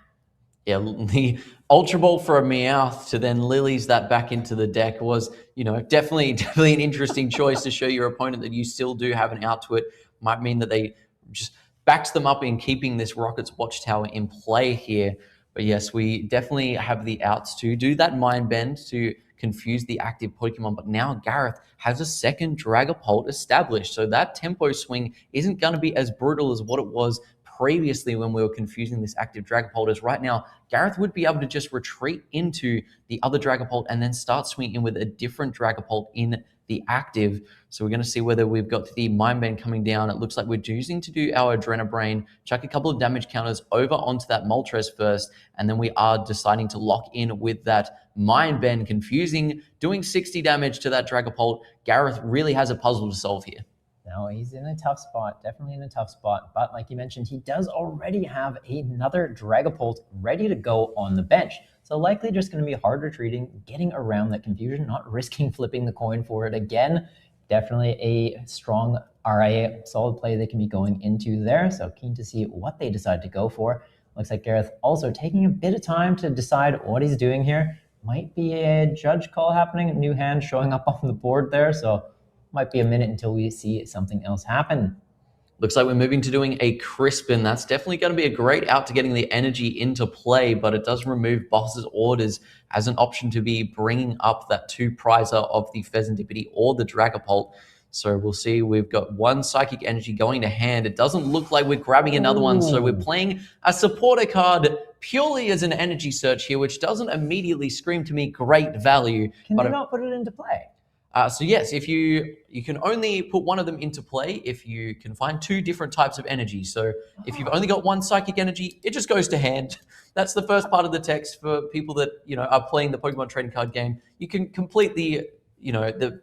G: Yeah, the Ultra Ball for a Meowth to then Lilies that back into the deck was, definitely an interesting choice to show your opponent that you still do have an out to it. Might mean that they just backs them up in keeping this Rocket's Watchtower in play here. But yes, we definitely have the outs to do that Mind Bend to confuse the active Pokemon, but now Gareth has a second Dragapult established, so that tempo swing isn't going to be as brutal as what it was previously when we were confusing this active Dragapult. As right now, Gareth would be able to just retreat into the other Dragapult and then start swinging with a different Dragapult in the active. So we're going to see whether we've got the Mind Bend coming down. It looks like we're choosing to do our Adrenabrain, chuck a couple of damage counters over onto that Moltres first, and then we are deciding to lock in with that Mind Bend, confusing, doing 60 damage to that Dragapult. Gareth really has a puzzle to solve here.
F: No, he's in a tough spot, definitely in a tough spot. But like you mentioned, he does already have another Dragapult ready to go on the bench. So likely just going to be hard retreating, getting around that confusion, not risking flipping the coin for it again. Definitely a strong RIA solid play they can be going into there. So keen to see what they decide to go for. Looks like Gareth also taking a bit of time to decide what he's doing here. Might be a judge call happening, a new hand showing up on the board there. So might be a minute until we see something else happen.
G: Looks like we're moving to doing a Crispin. That's definitely going to be a great out to getting the energy into play, but it does remove Boss's Orders as an option to be bringing up that 2-prizer of the Pheasantipity or the Dragapult. So we'll see. We've got 1 Psychic Energy going to hand. It doesn't look like we're grabbing another one, so we're playing a supporter card purely as an energy search here, which doesn't immediately scream to me great value.
F: Can they not put it into play?
G: So yes, if you can only put one of them into play if you can find 2 different types of energy. So if you've only got 1 Psychic Energy, it just goes to hand. That's the first part of the text for people that are playing the Pokemon trading card game. You can complete the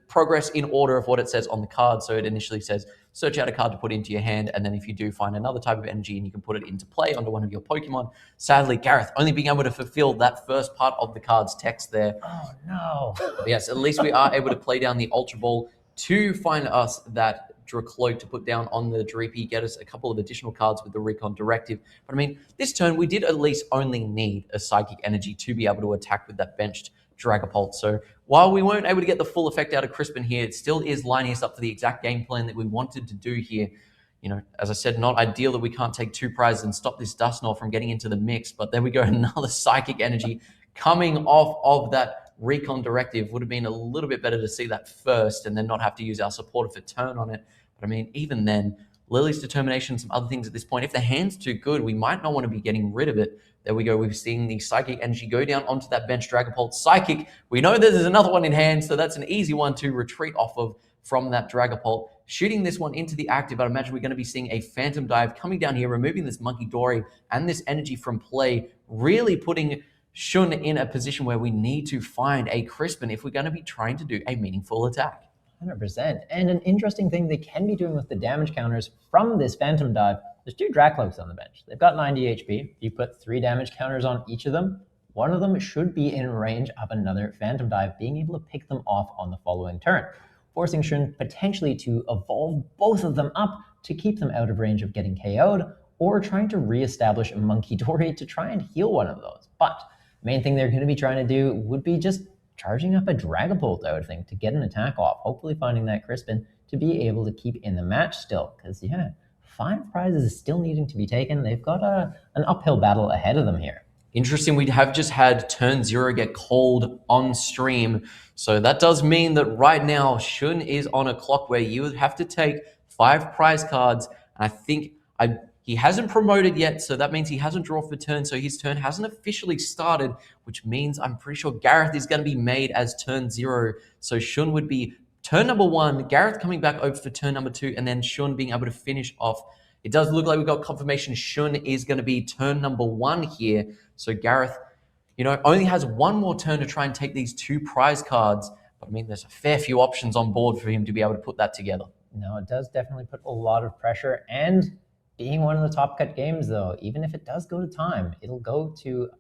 G: progress in order of what it says on the card. So it initially says search out a card to put into your hand, and then if you do find another type of energy and you can put it into play onto one of your Pokemon. Sadly, Gareth only being able to fulfill that first part of the card's text there.
F: Oh no.
G: But yes, at least we are able to play down the Ultra Ball to find us that Dracloak to put down on the Dreepy, get us a couple of additional cards with the Recon Directive. But I mean, this turn we did at least only need a Psychic Energy to be able to attack with that benched Dragapult. So while we weren't able to get the full effect out of Crispin here, it still is lining us up for the exact game plan that we wanted to do here. As I said, not ideal that we can't take 2 prizes and stop this Dusknoir from getting into the mix. But there we go, another Psychic Energy coming off of that Recon Directive. Would have been a little bit better to see that first and then not have to use our supporter for turn on it. But I mean, even then, Lily's Determination, some other things at this point. If the hand's too good, we might not want to be getting rid of it. There we go. We've seen the Psychic Energy go down onto that bench Dragapult. Psychic, we know there's another one in hand, so that's an easy one to retreat off of from that Dragapult. Shooting this one into the active, I'd imagine we're going to be seeing a Phantom Dive coming down here, removing this Monkey Dory and this energy from play, really putting Shun in a position where we need to find a Crispin if we're going to be trying to do a meaningful attack.
F: 100%. And an interesting thing they can be doing with the damage counters from this Phantom Dive, there's 2 Dracloaks on the bench. They've got 90 HP. You put 3 damage counters on each of them. One of them should be in range of another Phantom Dive, being able to pick them off on the following turn, forcing Shun potentially to evolve both of them up to keep them out of range of getting KO'd, or trying to reestablish a Monkey Dory to try and heal one of those. But the main thing they're going to be trying to do would be just charging up a Dragapult, I would think, to get an attack off, hopefully finding that Crispin to be able to keep in the match still. Because, 5 prizes still needing to be taken. They've got an uphill battle ahead of them here.
G: Interesting, we have just had turn 0 get called on stream. So that does mean that right now, Shun is on a clock where you would have to take 5 prize cards. And I think he hasn't promoted yet, so that means he hasn't drawn for turn, so his turn hasn't officially started, which means I'm pretty sure Gareth is going to be made as turn 0. So Shun would be turn number 1, Gareth coming back over for turn number 2, and then Shun being able to finish off. It does look like we've got confirmation Shun is going to be turn number 1 here. So Gareth, only has 1 more turn to try and take these 2 prize cards. But I mean, there's a fair few options on board for him to be able to put that together.
F: No, it does definitely put a lot of pressure. And being one of the top cut games, though, even if it does go to time, it'll go to,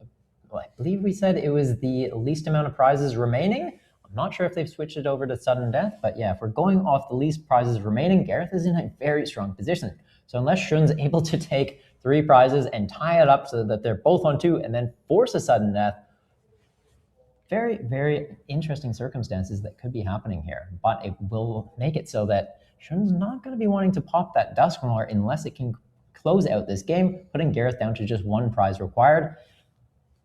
F: I believe we said it was the least amount of prizes remaining. I'm not sure if they've switched it over to sudden death, but yeah, if we're going off the least prizes remaining, Gareth is in a very strong position. So unless Shun's able to take 3 prizes and tie it up so that they're both on 2 and then force a sudden death, very, very interesting circumstances that could be happening here. But it will make it so that Shun's not going to be wanting to pop that Dusknoir unless it can close out this game, putting Gareth down to just 1 prize required.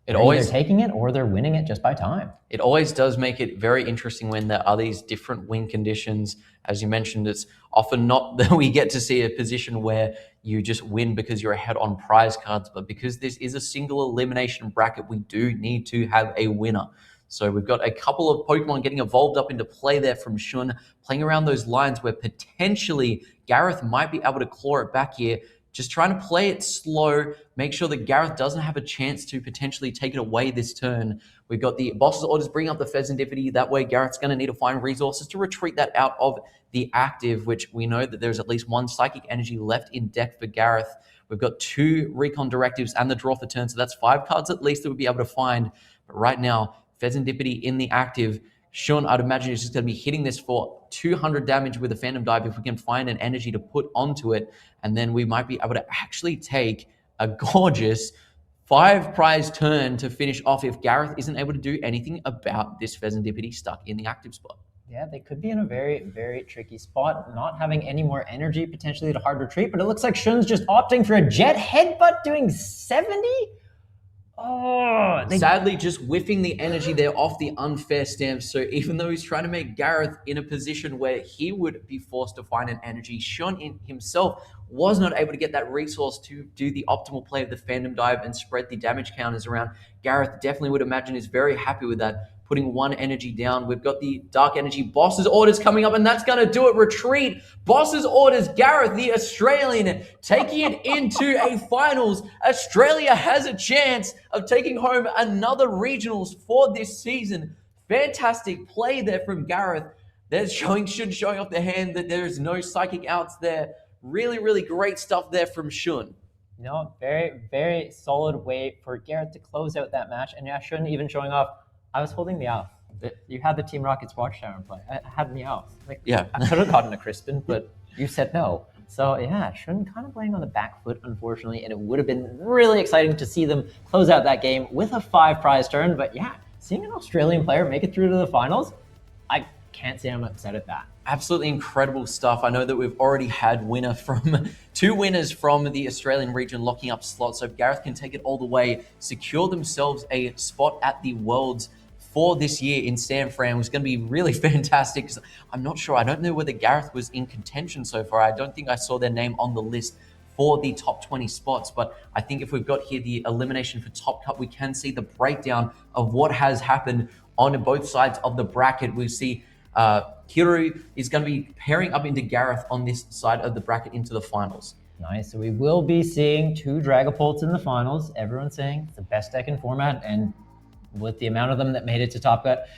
F: They're either taking it or they're winning it just by time.
G: It always does make it very interesting when there are these different win conditions. As you mentioned, it's often not that we get to see a position where you just win because you're ahead on prize cards, but because this is a single elimination bracket, we do need to have a winner. So we've got a couple of Pokemon getting evolved up into play there from Shun, playing around those lines where potentially Gareth might be able to claw it back here. Just trying to play it slow, make sure that Gareth doesn't have a chance to potentially take it away this turn. We've got the Boss's Orders bringing up the Pheasantipity. That way Gareth's going to need to find resources to retreat that out of the active, which we know that there's at least 1 Psychic Energy left in deck for Gareth. We've got 2 Recon Directives and the draw for turn, so that's 5 cards at least that we'll be able to find. But right now, Pheasantipity in the active. Shun, I'd imagine, is just going to be hitting this for 200 damage with a Phantom Dive if we can find an energy to put onto it. And then we might be able to actually take a gorgeous 5 prize turn to finish off if Gareth isn't able to do anything about this Pheasantipity stuck in the active spot.
F: Yeah, they could be in a very, very tricky spot, not having any more energy, potentially to hard retreat, but it looks like Shun's just opting for a jet headbutt doing 70? Oh,
G: Sadly, just whiffing the energy there off the unfair stance. So even though he's trying to make Gareth in a position where he would be forced to find an energy, Shun in himself was not able to get that resource to do the optimal play of the Phantom Dive and spread the damage counters around. Gareth definitely would imagine is very happy with that, putting one energy down. We've got the Dark Energy Boss's Orders coming up, and that's going to do it. Retreat. Boss's Orders. Gareth, the Australian, taking it into a finals. Australia has a chance of taking home another regionals for this season. Fantastic play there from Gareth. They're showing off the hand that there's no psychic outs there. Really, really great stuff there from Shun.
F: No, very, very solid way for Gareth to close out that match. And yeah, Shun even showing off. I was holding Meowth. You had the Team Rockets Watchtower play. I had Meowth. Like,
G: yeah.
F: I could have gotten a Crispin, but you said no. So yeah, Shun kind of playing on the back foot, unfortunately, and it would have been really exciting to see them close out that game with a 5 prize turn. But yeah, seeing an Australian player make it through to the finals, I can't say I'm upset at that.
G: Absolutely incredible stuff. I know that we've already had two winners from the Australian region locking up slots. So if Gareth can take it all the way, secure themselves a spot at the Worlds for this year in San Fran was going to be really fantastic. I'm not sure. I don't know whether Gareth was in contention so far. I don't think I saw their name on the list for the top 20 spots. But I think if we've got here the elimination for Top Cup, we can see the breakdown of what has happened on both sides of the bracket. We see Hiru is going to be pairing up into Gareth on this side of the bracket into the finals.
F: Nice. So we will be seeing 2 Dragapults in the finals. Everyone's saying it's the best deck in format, and with the amount of them that made it to Top Cut,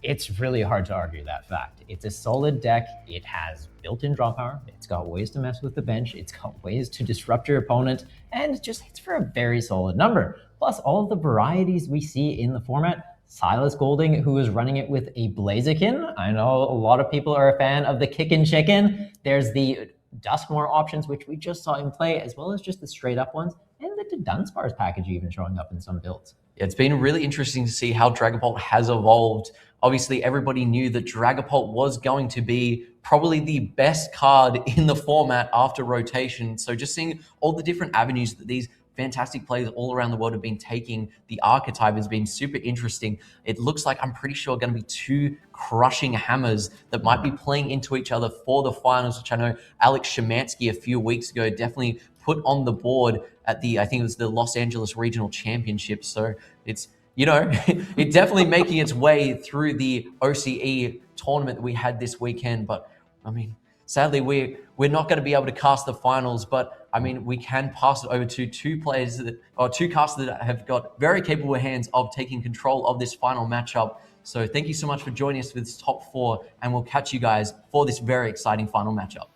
F: it's really hard to argue that fact. It's a solid deck. It has built-in draw power. It's got ways to mess with the bench. It's got ways to disrupt your opponent, and it just hits for a very solid number. Plus, all of the varieties we see in the format. Silas Golding, who is running it with a Blaziken. I know a lot of people are a fan of the Kickin' Chicken. There's the Duskmore options, which we just saw him play, as well as just the straight-up ones, and the Dunsparce package even showing up in some builds.
G: It's been really interesting to see how Dragapult has evolved. Obviously, everybody knew that Dragapult was going to be probably the best card in the format after rotation. So just seeing all the different avenues that these fantastic players all around the world have been taking the archetype has been super interesting. It looks like, I'm pretty sure, going to be 2 crushing hammers that might be playing into each other for the finals, which I know Alex Shemansky a few weeks ago definitely put on the board at I think it was the Los Angeles Regional Championship. So it's, it's definitely making its way through the OCE tournament that we had this weekend. But I mean, sadly, we're not going to be able to cast the finals, but I mean, we can pass it over to 2 casters that have got very capable hands of taking control of this final matchup. So thank you so much for joining us for this top 4, and we'll catch you guys for this very exciting final matchup.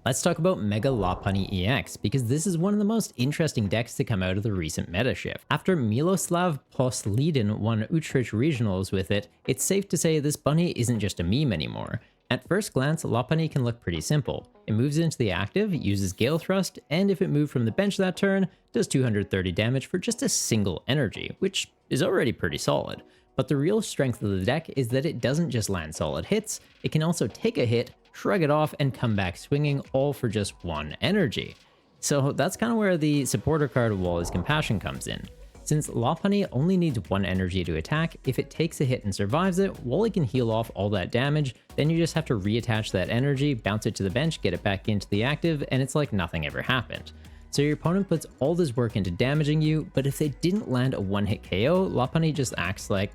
D: Let's talk about Mega Lopunny EX, because this is one of the most interesting decks to come out of the recent meta shift. After Miloslav Poslidin won Utrecht Regionals with it, it's safe to say this bunny isn't just a meme anymore. At first glance, Lopunny can look pretty simple. It moves into the active, uses Gale Thrust, and if it moved from the bench that turn, does 230 damage for just a single energy, which is already pretty solid. But the real strength of the deck is that it doesn't just land solid hits, it can also take a hit, shrug it off, and come back swinging, all for just 1 energy. So that's kind of where the supporter card Wally's Compassion comes in. Since Lopunny only needs 1 energy to attack, if it takes a hit and survives it, Wally can heal off all that damage, then you just have to reattach that energy, bounce it to the bench, get it back into the active, and it's like nothing ever happened. So your opponent puts all this work into damaging you, but if they didn't land a 1-hit KO, Lopunny just acts like,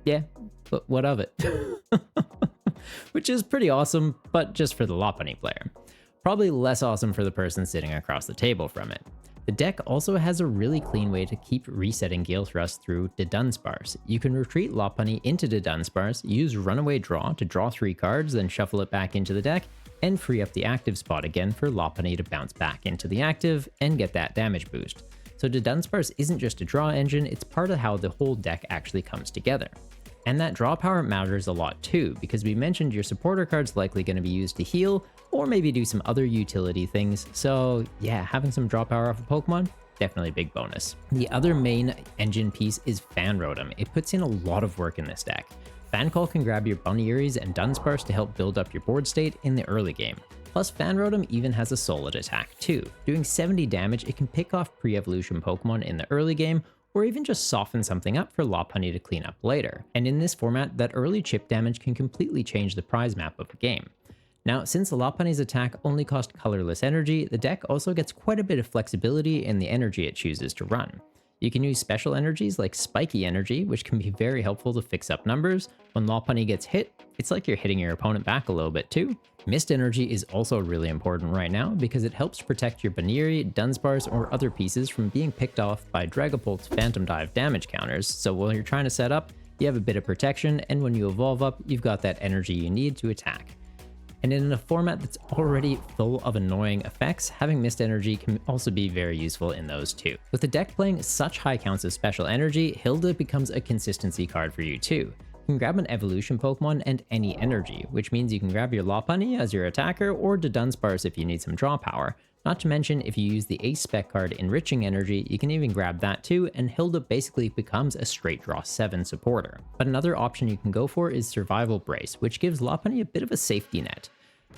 D: yeah, but what of it? Which is pretty awesome, but just for the Lopunny player. Probably less awesome for the person sitting across the table from it. The deck also has a really clean way to keep resetting Gale Thrust through the Dunsparce. You can retreat Lopunny into the Dunsparce, use Runaway Draw to draw 3 cards, then shuffle it back into the deck, and free up the active spot again for Lopunny to bounce back into the active and get that damage boost. So the Dunsparce isn't just a draw engine, it's part of how the whole deck actually comes together. And that draw power matters a lot too, because we mentioned your supporter card's likely going to be used to heal, or maybe do some other utility things, so yeah, having some draw power off a Pokemon, definitely a big bonus. The other main engine piece is Fan Rotom. It puts in a lot of work in this deck. Fan Call can grab your Bunearies and Dunsparce to help build up your board state in the early game. Plus, Fan Rotom even has a solid attack too. Doing 70 damage, it can pick off pre-evolution Pokemon in the early game, or even just soften something up for Lopunny to clean up later. And in this format, that early chip damage can completely change the prize map of the game. Now, since Lopunny's attack only cost colorless energy, the deck also gets quite a bit of flexibility in the energy it chooses to run. You can use special energies like Spiky Energy, which can be very helpful to fix up numbers. When Lopunny gets hit, it's like you're hitting your opponent back a little bit too. Mist Energy is also really important right now because it helps protect your Buneary, Dunsparce, or other pieces from being picked off by Dragapult's Phantom Dive damage counters, so while you're trying to set up, you have a bit of protection, and when you evolve up, you've got that energy you need to attack. And in a format that's already full of annoying effects, having Mist Energy can also be very useful in those too. With the deck playing such high counts of special energy, Hilda becomes a consistency card for you too. You can grab an evolution Pokemon and any energy, which means you can grab your Lopunny as your attacker or the Dunsparce if you need some draw power. Not to mention, if you use the Ace Spec card Enriching Energy, you can even grab that too, and Hilda basically becomes a straight draw 7 supporter. But another option you can go for is Survival Brace, which gives Lopunny a bit of a safety net.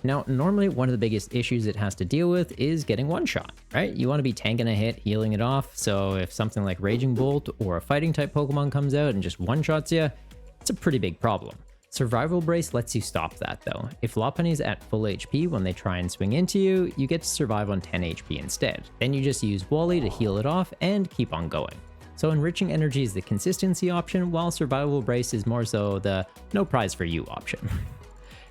D: Now, normally one of the biggest issues it has to deal with is getting one-shot, right? You want to be tanking a hit, healing it off, so if something like Raging Bolt or a fighting type Pokemon comes out and just one-shots you, it's a pretty big problem. Survival Brace lets you stop that though. If Lopunny's at full HP when they try and swing into you, you get to survive on 10 HP instead. Then you just use Wally to heal it off and keep on going. So Enriching Energy is the consistency option, while Survival Brace is more so the no prize for you option.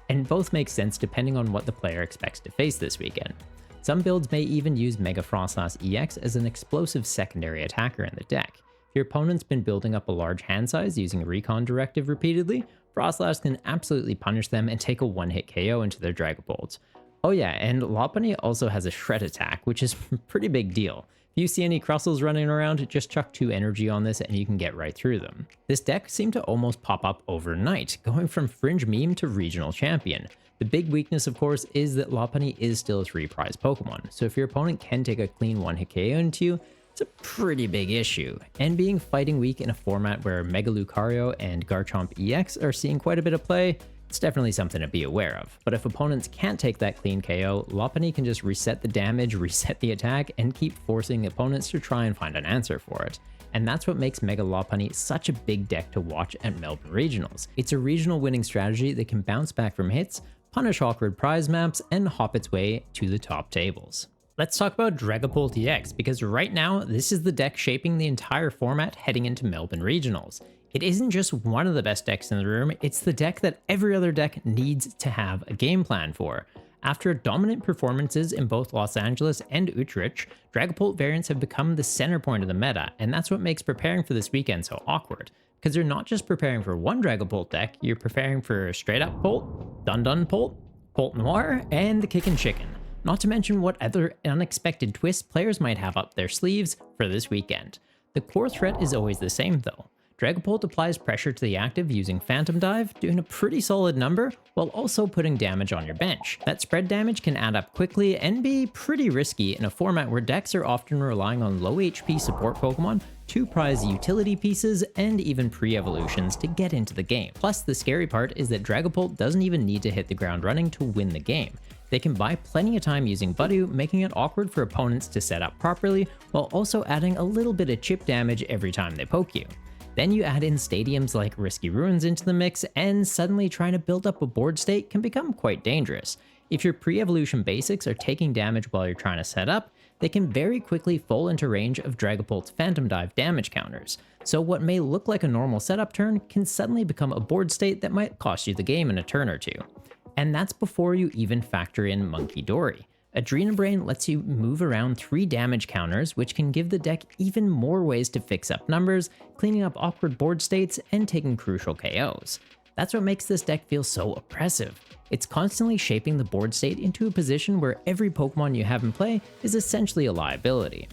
D: And both make sense depending on what the player expects to face this weekend. Some builds may even use Mega Frostlass EX as an explosive secondary attacker in the deck. If your opponent's been building up a large hand size using Recon Directive repeatedly, Frostlass can absolutely punish them and take a one-hit KO into their Dragapult. Oh yeah, and Lopunny also has a Shred attack, which is a pretty big deal. If you see any Crustles running around, just chuck 2 energy on this and you can get right through them. This deck seemed to almost pop up overnight, going from fringe meme to regional champion. The big weakness, of course, is that Lopunny is still a 3 prize Pokemon, so if your opponent can take a clean one-hit KO into you, it's a pretty big issue. And being fighting weak in a format where Mega Lucario and Garchomp EX are seeing quite a bit of play, it's definitely something to be aware of. But if opponents can't take that clean KO, Lopunny can just reset the damage, reset the attack, and keep forcing opponents to try and find an answer for it. And that's what makes Mega Lopunny such a big deck to watch at Melbourne Regionals. It's a regional winning strategy that can bounce back from hits, punish awkward prize maps, and hop its way to the top tables. Let's talk about Dragapult EX, because right now, this is the deck shaping the entire format heading into Melbourne Regionals. It isn't just one of the best decks in the room, it's the deck that every other deck needs to have a game plan for. After dominant performances in both Los Angeles and Utrecht, Dragapult variants have become the center point of the meta, and that's what makes preparing for this weekend so awkward. Because you're not just preparing for one Dragapult deck, you're preparing for Straight Up Pult, Dun Dun Pult, Pult Noir, and the Kickin' Chicken. Not to mention what other unexpected twists players might have up their sleeves for this weekend. The core threat is always the same though. Dragapult applies pressure to the active using Phantom Dive, doing a pretty solid number, while also putting damage on your bench. That spread damage can add up quickly and be pretty risky in a format where decks are often relying on low HP support Pokemon, 2 prize utility pieces, and even pre-evolutions to get into the game. Plus, the scary part is that Dragapult doesn't even need to hit the ground running to win the game. They can buy plenty of time using Budew, making it awkward for opponents to set up properly, while also adding a little bit of chip damage every time they poke you. Then you add in stadiums like Risky Ruins into the mix, and suddenly trying to build up a board state can become quite dangerous. If your pre-evolution basics are taking damage while you're trying to set up, they can very quickly fall into range of Dragapult's Phantom Dive damage counters. So what may look like a normal setup turn can suddenly become a board state that might cost you the game in a turn or two. And that's before you even factor in Monkey Dory. Adrenabrain lets you move around 3 damage counters, which can give the deck even more ways to fix up numbers, cleaning up awkward board states, and taking crucial KOs. That's what makes this deck feel so oppressive. It's constantly shaping the board state into a position where every Pokemon you have in play is essentially a liability.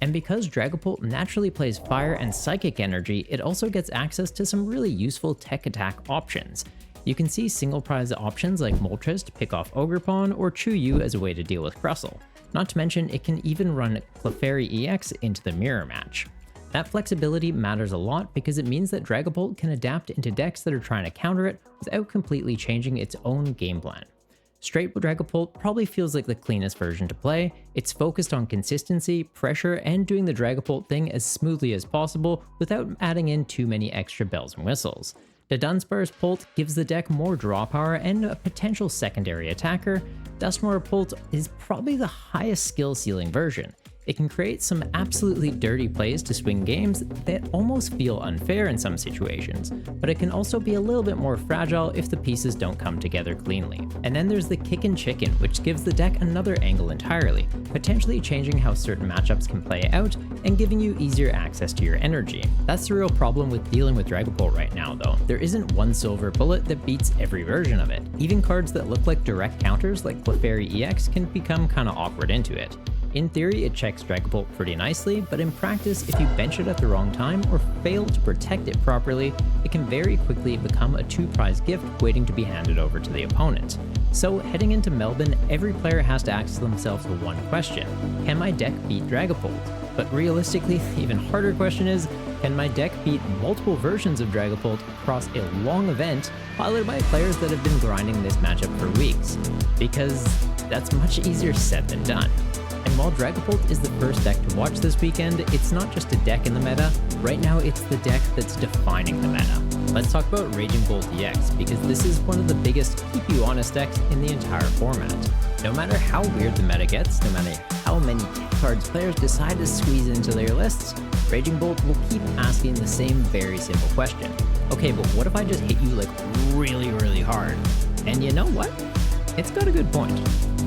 D: And because Dragapult naturally plays Fire and Psychic Energy, it also gets access to some really useful tech attack options. You can see single prize options like Moltres to pick off Ogerpon or Chuyu as a way to deal with Crustle. Not to mention, it can even run Clefairy EX into the mirror match. That flexibility matters a lot because it means that Dragapult can adapt into decks that are trying to counter it without completely changing its own game plan. Straight Dragapult probably feels like the cleanest version to play. It's focused on consistency, pressure, and doing the Dragapult thing as smoothly as possible without adding in too many extra bells and whistles. The Dunsparce Pult gives the deck more draw power and a potential secondary attacker. Dusknoir Pult is probably the highest skill ceiling version. It can create some absolutely dirty plays to swing games that almost feel unfair in some situations, but it can also be a little bit more fragile if the pieces don't come together cleanly. And then there's the Kickin' Chicken, which gives the deck another angle entirely, potentially changing how certain matchups can play out and giving you easier access to your energy. That's the real problem with dealing with Dragapult right now though. There isn't one silver bullet that beats every version of it. Even cards that look like direct counters like Clefairy EX can become kinda awkward into it. In theory, it checks Dragapult pretty nicely, but in practice, if you bench it at the wrong time or fail to protect it properly, it can very quickly become a 2-prize gift waiting to be handed over to the opponent. So heading into Melbourne, every player has to ask themselves one question: can my deck beat Dragapult? But realistically, the even harder question is, can my deck beat multiple versions of Dragapult across a long event piloted by players that have been grinding this matchup for weeks? Because that's much easier said than done. And while Dragapult is the first deck to watch this weekend, it's not just a deck in the meta. Right now, it's the deck that's defining the meta. Let's talk about Raging Bolt EX, because this is one of the biggest keep you honest decks in the entire format. No matter how weird the meta gets, no matter how many tech cards players decide to squeeze into their lists, Raging Bolt will keep asking the same very simple question. Okay, but what if I just hit you like really hard? And you know what? It's got a good point.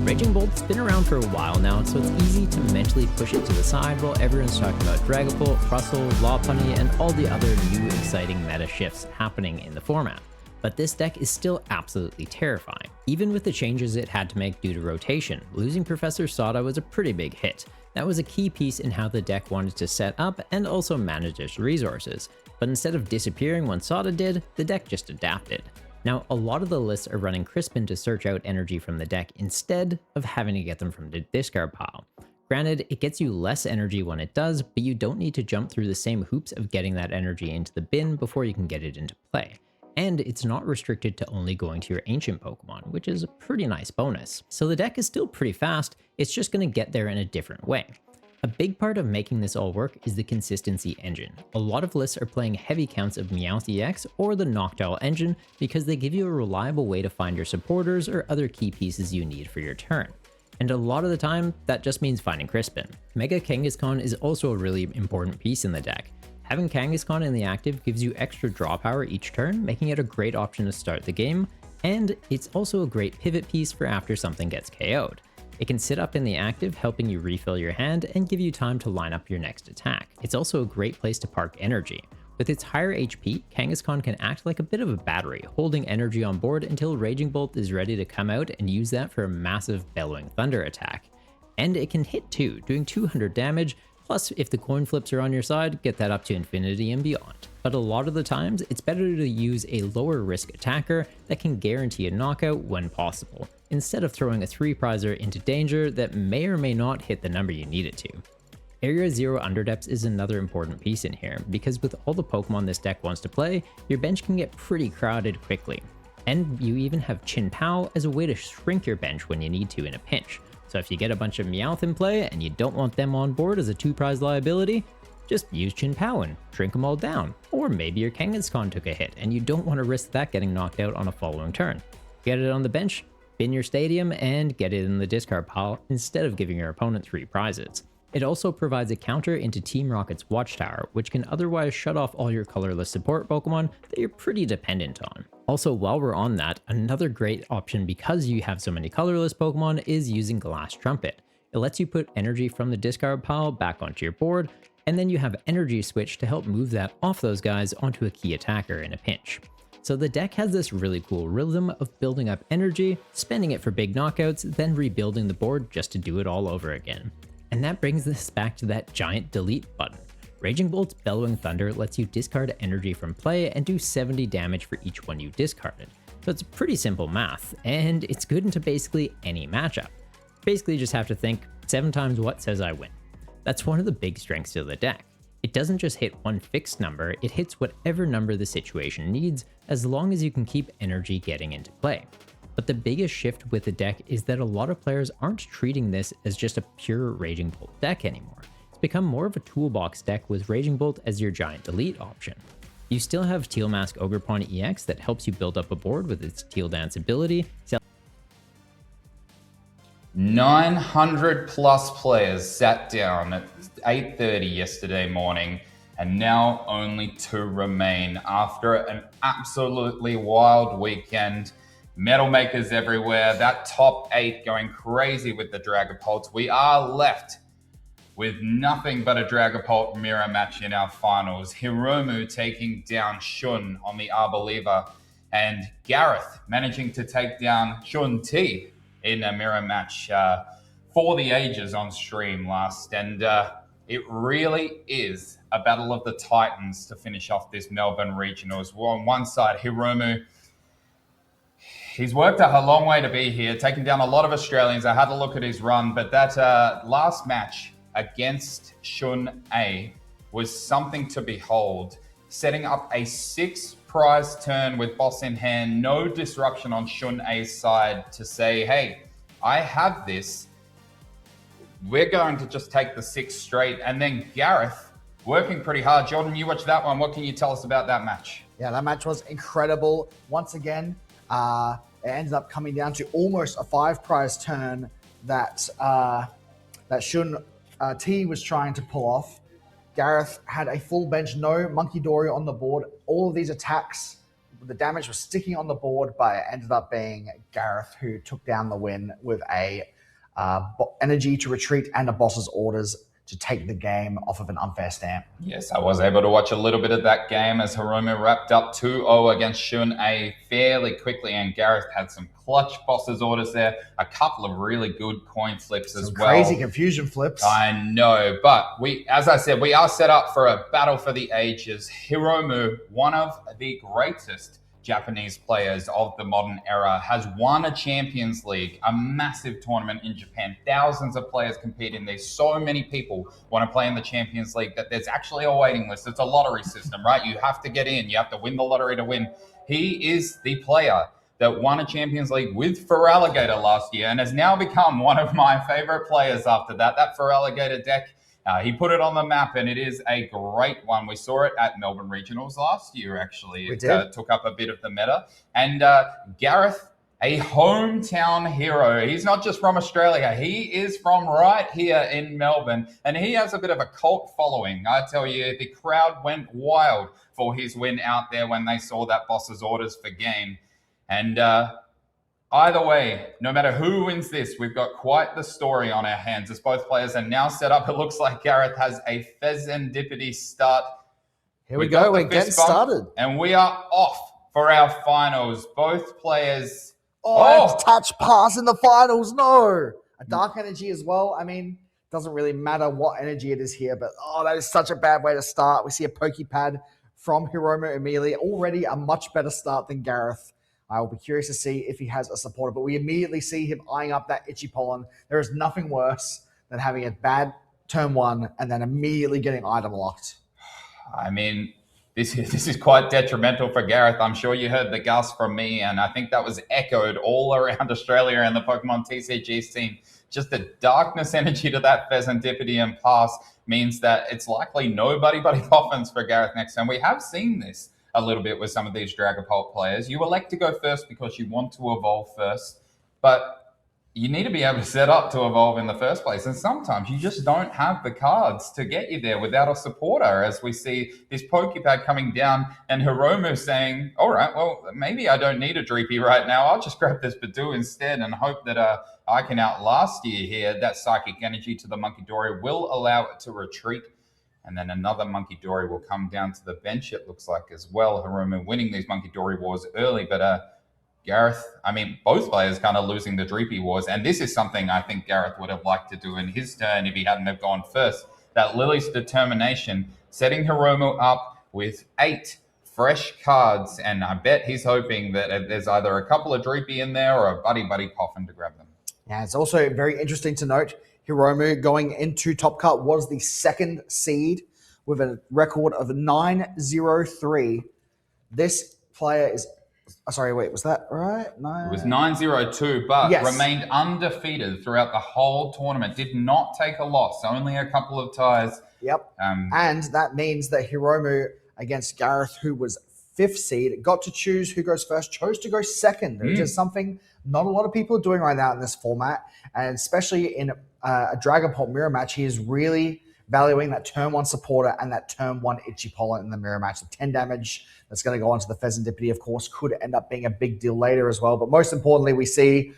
D: Raging Bolt's been around for a while now, so it's easy to mentally push it to the side while everyone's talking about Dragapult, Russell, Lopunny, and all the other new exciting meta shifts happening in the format. But this deck is still absolutely terrifying. Even with the changes it had to make due to rotation, losing Professor Sada was a pretty big hit. That was a key piece in how the deck wanted to set up and also manage its resources. But instead of disappearing when Sada did, the deck just adapted. Now, a lot of the lists are running Crispin to search out energy from the deck instead of having to get them from the discard pile. Granted, it gets you less energy when it does, but you don't need to jump through the same hoops of getting that energy into the bin before you can get it into play. And it's not restricted to only going to your ancient Pokemon, which is a pretty nice bonus. So the deck is still pretty fast, it's just going to get there in a different way. A big part of making this all work is the consistency engine. A lot of lists are playing heavy counts of Meowth EX or the Noctowl engine because they give you a reliable way to find your supporters or other key pieces you need for your turn. And a lot of the time, that just means finding Crispin. Mega Kangaskhan is also a really important piece in the deck. Having Kangaskhan in the active gives you extra draw power each turn, making it a great option to start the game, and it's also a great pivot piece for after something gets KO'd. It can sit up in the active, helping you refill your hand and give you time to line up your next attack. It's also a great place to park energy. With its higher HP, Kangaskhan can act like a bit of a battery, holding energy on board until Raging Bolt is ready to come out and use that for a massive Bellowing Thunder attack. And it can hit too, doing 200 damage, plus if the coin flips are on your side, get that up to infinity and beyond. But a lot of the times, it's better to use a lower risk attacker that can guarantee a knockout when possible, instead of throwing a 3-prizer into danger that may or may not hit the number you need it to. Area 0 Underdepths is another important piece in here, because with all the Pokemon this deck wants to play, your bench can get pretty crowded quickly. And you even have Chin Pao as a way to shrink your bench when you need to in a pinch. So if you get a bunch of Meowth in play and you don't want them on board as a 2-prize liability, just use Chin Pao and shrink them all down. Or maybe your Kangaskhan took a hit and you don't want to risk that getting knocked out on a following turn. Get it on the bench, bin your stadium, and get it in the discard pile instead of giving your opponent 3 prizes. It also provides a counter into Team Rocket's Watchtower, which can otherwise shut off all your colorless support Pokemon that you're pretty dependent on. Also, while we're on that, another great option because you have so many colorless Pokemon is using Glass Trumpet. It lets you put energy from the discard pile back onto your board, and then you have Energy Switch to help move that off those guys onto a key attacker in a pinch. So the deck has this really cool rhythm of building up energy, spending it for big knockouts, then rebuilding the board just to do it all over again. And that brings us back to that giant delete button. Raging Bolt's Bellowing Thunder lets you discard energy from play and do 70 damage for each one you discarded. So it's pretty simple math, and it's good into basically any matchup. Basically just have to think 7 times what says I win. That's one of the big strengths of the deck. It doesn't just hit one fixed number, it hits whatever number the situation needs, as long as you can keep energy getting into play. But the biggest shift with the deck is that a lot of players aren't treating this as just a pure Raging Bolt deck anymore. It's become more of a toolbox deck with Raging Bolt as your giant delete option. You still have Teal Mask Ogre Pawn EX that helps you build up a board with its Teal Dance ability.
A: 900 plus players sat down at 8:30 yesterday morning, and now only 2 remain after an absolutely wild weekend. Metal makers everywhere, that top 8 going crazy with the Dragapults. We are left with nothing but a Dragapult mirror match in our finals. Hiromu taking down Shun on the Arbaliva, and Gareth managing to take down Shun T in a mirror match for the ages on stream last. And it really is a battle of the titans to finish off this Melbourne Regionals. Well, on one side, Hiromu, he's worked a long way to be here, taking down a lot of Australians. I had a look at his run, but that last match against Shun A was something to behold. Setting up a 6-prize turn with boss in hand, no disruption on Shun A's side to say, hey, I have this. We're going to just take the 6 straight. And then Gareth working pretty hard. Jordan, you watched that one. What can you tell us about that match?
B: Yeah, that match was incredible. Once again, it ended up coming down to almost a 5-prize turn that Shun T was trying to pull off. Gareth had a full bench, no Monkey Dory on the board. All of these attacks, the damage was sticking on the board, but it ended up being Gareth who took down the win with a energy to retreat and a boss's orders to take the game off of an unfair stamp.
A: Yes, I was able to watch a little bit of that game as Hiromu wrapped up 2-0 against Shun A fairly quickly, and Gareth had some clutch boss's orders there, a couple of really good coin flips as well.
B: Crazy confusion flips.
A: I know, but as I said, we are set up for a battle for the ages. Hiromu, one of the greatest Japanese players of the modern era, has won a Champions League, a massive tournament in Japan. Thousands of players compete in these. So many people want to play in the Champions League that there's actually a waiting list. It's a lottery system, right? You have to get in. You have to win the lottery to win. He is the player that won a Champions League with Feraligatr last year and has now become one of my favorite players after that. That Feraligatr deck, he put it on the map, and it is a great one. We saw it at Melbourne Regionals last year, actually. It took up a bit of the meta. And Gareth, a hometown hero. He's not just from Australia. He is from right here in Melbourne, and he has a bit of a cult following. I tell you, the crowd went wild for his win out there when they saw that boss's orders for game. And either way, no matter who wins this, we've got quite the story on our hands as both players are now set up. It looks like Gareth has a Fezendipity start.
B: Here we go. We're getting started.
A: And we are off for our finals. Both players.
B: Touch pass in the finals. No. A dark energy as well. I mean, doesn't really matter what energy it is here, but that is such a bad way to start. We see a Pokepad from Hiromu immediately. Already a much better start than Gareth. I will be curious to see if he has a supporter, but we immediately see him eyeing up that Itchy Pollen. There is nothing worse than having a bad turn 1 and then immediately getting item locked.
A: I mean, this is quite detrimental for Gareth. I'm sure you heard the Gus from me, and I think that was echoed all around Australia and the Pokemon TCG scene. Just the darkness energy to that Fezendipity and pass means that it's likely nobody but coffins for Gareth next time. We have seen this a little bit with some of these Dragapult players. You elect to go first because you want to evolve first, but you need to be able to set up to evolve in the first place. And sometimes you just don't have the cards to get you there without a supporter, as we see this Pokepad coming down and Hiromu saying, all right, well, maybe I don't need a Dreepy right now. I'll just grab this Badoo instead and hope that I can outlast you here. That Psychic Energy to the Monkey Dory will allow it to retreat. And then another Monkey Dory will come down to the bench, it looks like, as well. Hiromu winning these Monkey Dory wars early, but Gareth, I mean, both players kind of losing the Dreepy wars, and this is something I think Gareth would have liked to do in his turn if he hadn't have gone first. That Lily's Determination, setting Hiromu up with 8 fresh cards, and I bet he's hoping that there's either a couple of Dreepy in there or a Buddy Coffin to grab them.
B: Yeah, it's also very interesting to note Hiromu going into Top Cut was the 2nd seed with a record of 9-0-3. This player is... Sorry, wait, was that right? No.
A: It was 9-0-2, but
B: Yes.
A: remained undefeated throughout the whole tournament. Did not take a loss, only a couple of ties.
B: Yep. And that means that Hiromu against Gareth, who was 5th seed, got to choose who goes first, chose to go second, which is something not a lot of people are doing right now in this format. And especially in a Dragapult mirror match, he is really valuing that turn 1 supporter and that turn 1 Ichipola in the mirror match. The 10 damage that's going to go onto the Pheasantipity, of course, could end up being a big deal later as well. But most importantly, we see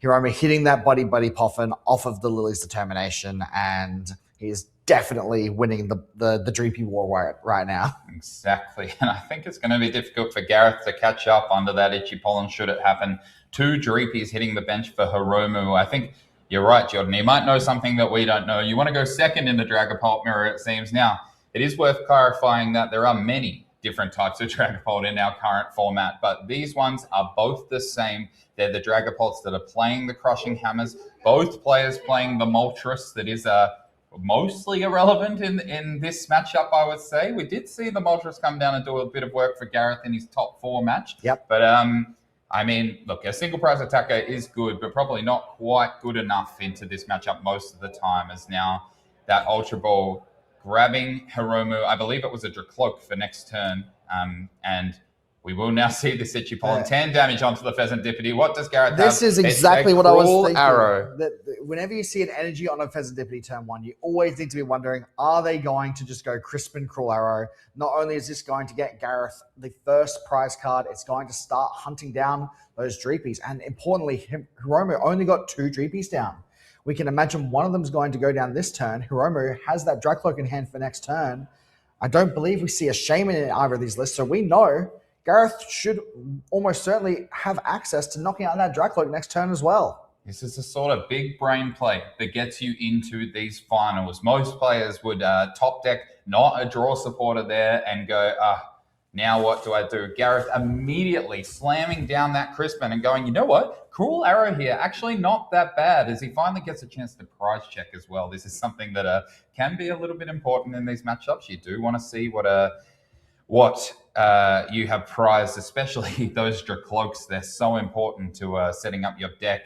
B: Hiromu hitting that Buddy Poffin off of the Lily's Determination, and he's definitely winning the Dreepy War right now.
A: Exactly. And I think it's going to be difficult for Gareth to catch up under that Ichipolan should it happen. 2 Dreepies hitting the bench for Hiromu. I think you're right, Jordan. You might know something that we don't know. You want to go second in the Dragapult mirror, it seems. Now, it is worth clarifying that there are many different types of Dragapult in our current format, but these ones are both the same. They're the Dragapults that are playing the Crushing Hammers. Both players playing the Moltres that is mostly irrelevant in this matchup, I would say. We did see the Moltres come down and do a bit of work for Gareth in his top 4 match.
B: Yep.
A: But, I mean, look, a single prize attacker is good, but probably not quite good enough into this matchup most of the time, as now that Ultra Ball grabbing Hiromu, I believe it was a Dracloak for next turn, and we will now see this Ichipolan 10 damage onto the Pheasantipity. What does Gareth have?
B: This is exactly what I was thinking.
A: Arrow.
B: That whenever you see an energy on a Pheasantipity turn 1, you always need to be wondering, are they going to just go Crispin Cruel Arrow? Not only is this going to get Gareth the first prize card, it's going to start hunting down those Dreepies. And importantly, Hiromu only got 2 Dreepies down. We can imagine one of them is going to go down this turn. Hiromu has that Dracloak in hand for next turn. I don't believe we see a Shaman in either of these lists, so we know Gareth should almost certainly have access to knocking out that Dracloak next turn as well.
A: This is a sort of big brain play that gets you into these finals. Most players would top deck, not a draw supporter there, and go, now what do I do? Gareth immediately slamming down that Crispin and going, you know what? Cruel Arrow here, actually not that bad, as he finally gets a chance to prize check as well. This is something that can be a little bit important in these matchups. You do want to see what you have prized, especially those Dracloaks. They're so important to setting up your deck.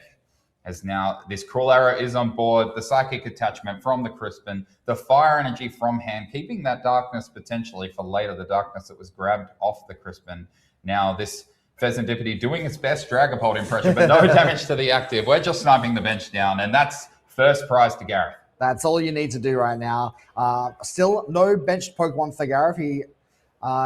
A: As now this Cruel Arrow is on board, the Psychic Attachment from the Crispin, the Fire Energy from hand, keeping that Darkness potentially for later, the Darkness that was grabbed off the Crispin. Now this Pheasantipity doing its best Dragapult impression, but no damage to the active. We're just sniping the bench down, and that's first prize to Gareth.
B: That's all you need to do right now. Still no benched Pokemon for Gareth. He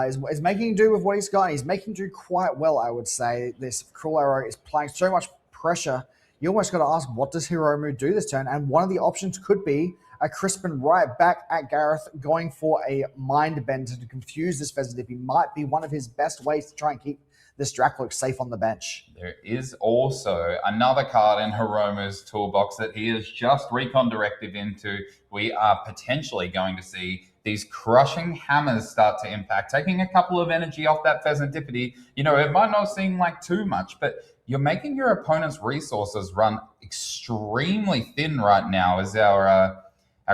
B: is making do with what he's got. He's making do quite well, I would say. This Cruel Arrow is applying so much pressure. You almost got to ask, what does Hiromu do this turn? And one of the options could be a Crispin right back at Gareth, going for a Mind Bend to confuse this Pheasantipity. Might be one of his best ways to try and keep this Dracloak safe on the bench.
A: There is also another card in Hiromu's toolbox that he has just Recon Directive into. We are potentially going to see these Crushing Hammers start to impact, taking a couple of energy off that Pheasantipity. You know, it might not seem like too much, but you're making your opponent's resources run extremely thin right now, as our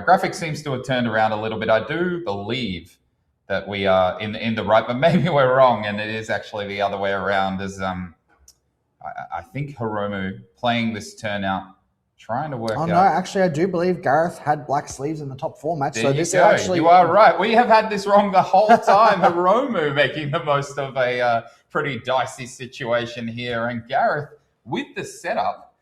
A: graphic seems to have turned around a little bit. I do believe that we are in the right, but maybe we're wrong, and it is actually the other way around. As I think Hiromu playing this turn out, trying to work out.
B: Oh no, actually I do believe Gareth had black sleeves in the top 4 match.
A: There
B: so
A: you
B: this
A: go.
B: actually
A: You are right. We have had this wrong the whole time. Hiromu making the most of a pretty dicey situation here, and Gareth with the setup.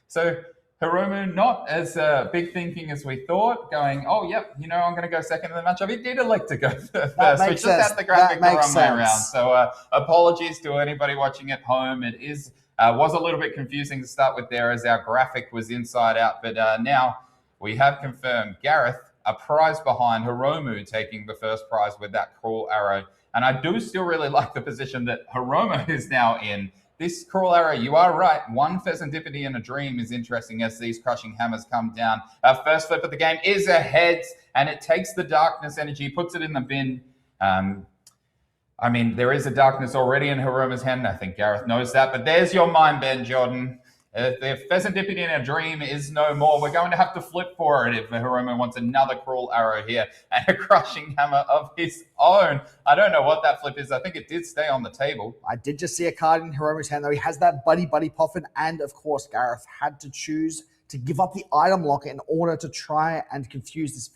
A: So Hiromu not as big thinking as we thought, going, oh, yep, you know, I'm going to go second in the matchup. He did elect to go first. We just had the graphic the wrong way around. So apologies to anybody watching at home. It is was a little bit confusing to start with there, as our graphic was inside out. But now we have confirmed Gareth, a prize behind Hiromu, taking the first prize with that Cruel Arrow. And I do still really like the position that Hiromu is now in. This Cruel Arrow, you are right. One Pheasantipity and a Dream is interesting as these Crushing Hammers come down. Our first flip of the game is a heads, and it takes the Darkness energy, puts it in the bin. I mean, there is a Darkness already in Hiromu's hand. I think Gareth knows that, but there's your Mind Bend, Jordan. If Pheasantipity in a Dream is no more, we're going to have to flip for it if Hiromu wants another Cruel Arrow here and a Crushing Hammer of his own. I don't know what that flip is. I think it did stay on the table.
B: I did just see a card in Hiromu's hand, though. He has that Buddy Poffin, and of course, Gareth had to choose to give up the item lock in order to try and confuse this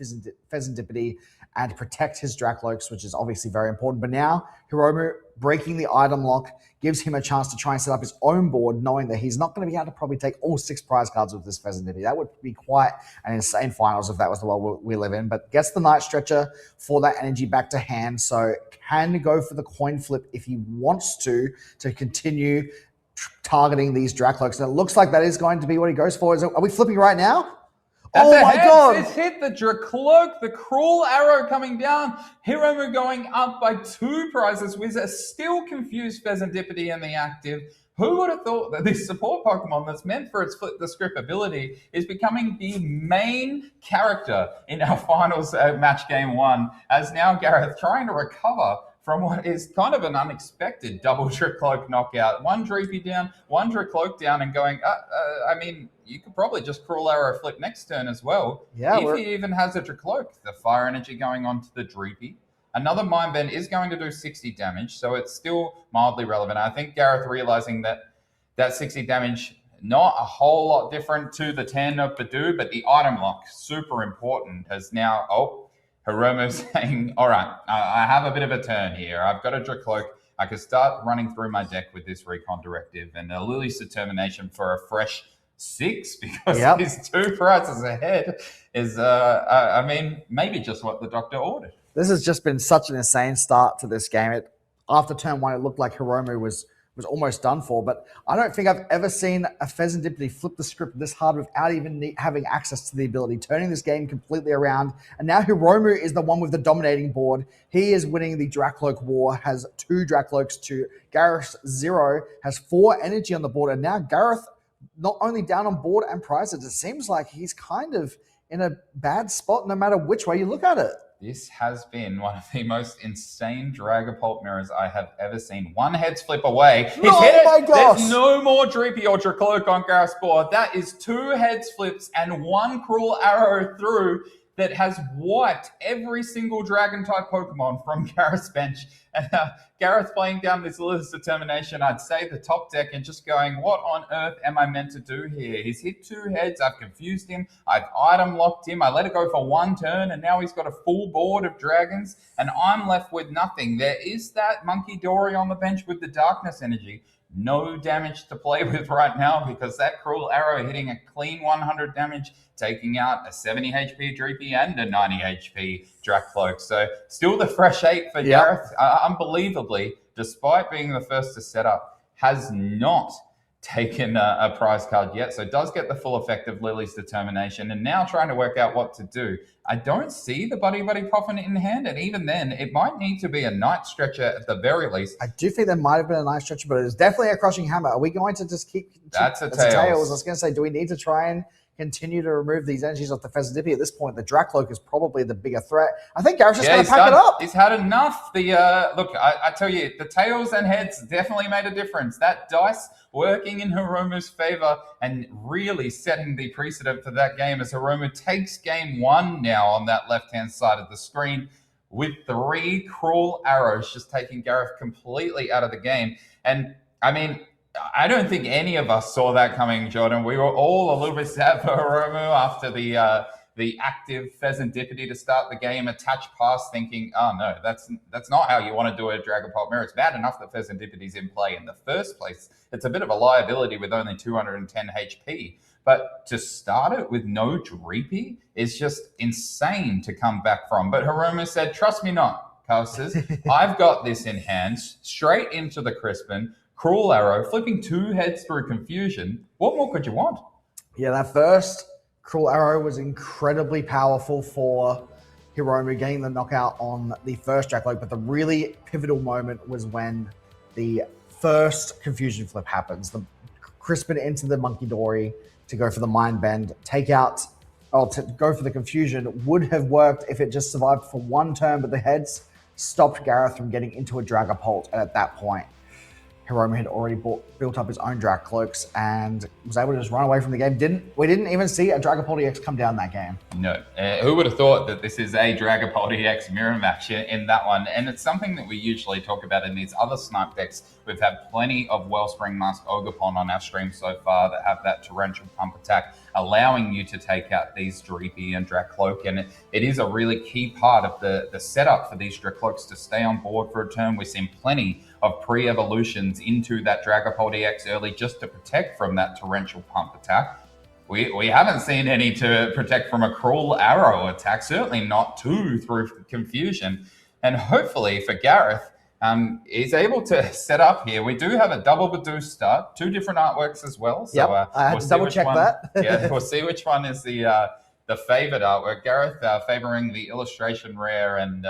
B: Pheasantipity and protect his Drakloaks, which is obviously very important. But now, Hiromu breaking the item lock gives him a chance to try and set up his own board, knowing that he's not going to be able to probably take all 6 prize cards with this Pheasantipity. That would be quite an insane finals if that was the world we live in. But gets the Night Stretcher for that energy back to hand, so can go for the coin flip if he wants to continue targeting these Drakloaks. And it looks like that is going to be what he goes for. Are we flipping right now?
A: That's
B: oh my God!
A: It's hit the Drakloak, the Cruel Arrow coming down. Hiromu going up by 2 prizes with a still confused Pheasantipity in the active. Who would have thought that this support Pokemon that's meant for its flip the script ability is becoming the main character in our finals match game 1, as now Gareth trying to recover from what is kind of an unexpected double Drakloak knockout. 1 Dreepy down, 1 Drakloak down, and going, I mean, you could probably just Cruel Arrow flip next turn as well.
B: Yeah,
A: if he even has a Drakloak. The Fire Energy going on to the Dreepy. Another Mind Bend is going to do 60 damage, so it's still mildly relevant. I think Gareth realizing that 60 damage, not a whole lot different to the 10 of Badoo, but the item lock, super important, has now, Hiromu saying, all right, I have a bit of a turn here. I've got a Drakloak. I could start running through my deck with this Recon Directive and a Lily's Determination for a fresh 6 because his 2 prizes ahead is, I mean, maybe just what the doctor ordered.
B: This has just been such an insane start to this game. After turn 1, it looked like Hiromu was almost done for, but I don't think I've ever seen a Pheasantipity flip the script this hard without even having access to the ability, turning this game completely around. And now Hiromu is the one with the dominating board. He is winning the Drakloak war, has 2 Drakloaks to Gareth's 0, has 4 energy on the board, and now Gareth not only down on board and prizes, it seems like he's kind of in a bad spot no matter which way you look at it.
A: This has been one of the most insane Dragapult mirrors I have ever seen. 1 heads flip away. He's hit it.
B: My gosh.
A: There's no more Dreepy or Drakloak on Gareth's board. That is 2 heads flips and 1 Cruel Arrow through that has wiped every single Dragon-type Pokemon from Gareth's bench. And Gareth playing down this Lily's Determination, I'd say the top deck, and just going, what on earth am I meant to do here? He's hit 2 heads, I've confused him, I've item locked him, I let it go for 1 turn, and now he's got a full board of dragons, and I'm left with nothing. There is that Monkey Dory on the bench with the Darkness Energy. No damage to play with right now because that Cruel Arrow hitting a clean 100 damage, taking out a 70 HP Dreepy and a 90 HP Drakloak. So still the fresh 8 for Gareth. Unbelievably, despite being the first to set up, has not taken a prize card yet. So does get the full effect of Lily's Determination and now trying to work out what to do. I don't see the Buddy Poffin in hand, and even then, it might need to be a Night Stretcher at the very least.
B: I do think there might have been a Night Stretcher, but it is definitely a Crushing Hammer. Are we going to just keep...
A: That's a
B: Tails.
A: Tails.
B: I was going to say, do we need to try and continue to remove these energies off the Pheasantipity? At this point, the Drakloak is probably the bigger threat. I think Gareth's just going to pack it up.
A: He's had enough. Look, I tell you, the tails and heads definitely made a difference. That dice working in Hiromu's favor and really setting the precedent for that game as Hiromu takes game 1 now on that left-hand side of the screen with 3 Cruel Arrows, just taking Gareth completely out of the game. And, I mean, I don't think any of us saw that coming, Jordan. We were all a little bit sad for Hiromu after the active Pheasantipity to start the game, attach pass, thinking, oh no, that's not how you want to do a Dragapult mirror. It's bad enough that Pheasantipity's in play in the first place. It's a bit of a liability with only 210 HP. But to start it with no Dreepy is just insane to come back from. But Hiromu said, trust me not, Carlos. I've got this in hand, straight into the Crispin, Cruel Arrow, flipping 2 heads through Confusion. What more could you want?
B: Yeah, that first Cruel Arrow was incredibly powerful for Hiromu getting the knockout on the first Drakloak, but the really pivotal moment was when the first Confusion flip happens. The Crispin into the Monkey Dory to go for the Mind Bend, to go for the Confusion would have worked if it just survived for 1 turn, but the heads stopped Gareth from getting into a Dragapult at that point. Hiromu had already built up his own Dracloaks and was able to just run away from the game. We didn't even see a Dragapult EX come down that game.
A: No. Who would have thought that this is a Dragapult EX mirror match in that one? And it's something that we usually talk about in these other snipe decks. We've had plenty of Wellspring Mask Ogerpon on our stream so far that have that torrential pump attack, allowing you to take out these Dreepy and Dracloak. And it is a really key part of the setup for these Dracloaks to stay on board for a turn. We've seen plenty of pre-evolutions into that Dragapult EX early just to protect from that torrential pump attack. We haven't seen any to protect from a cruel arrow attack, certainly not two through confusion. And hopefully for Gareth, he's able to set up here. We do have a double Badoo start, 2 different artworks as well. So
B: I had to double check that.
A: Yeah, we'll see which one is the favored artwork. Gareth favoring the illustration rare, and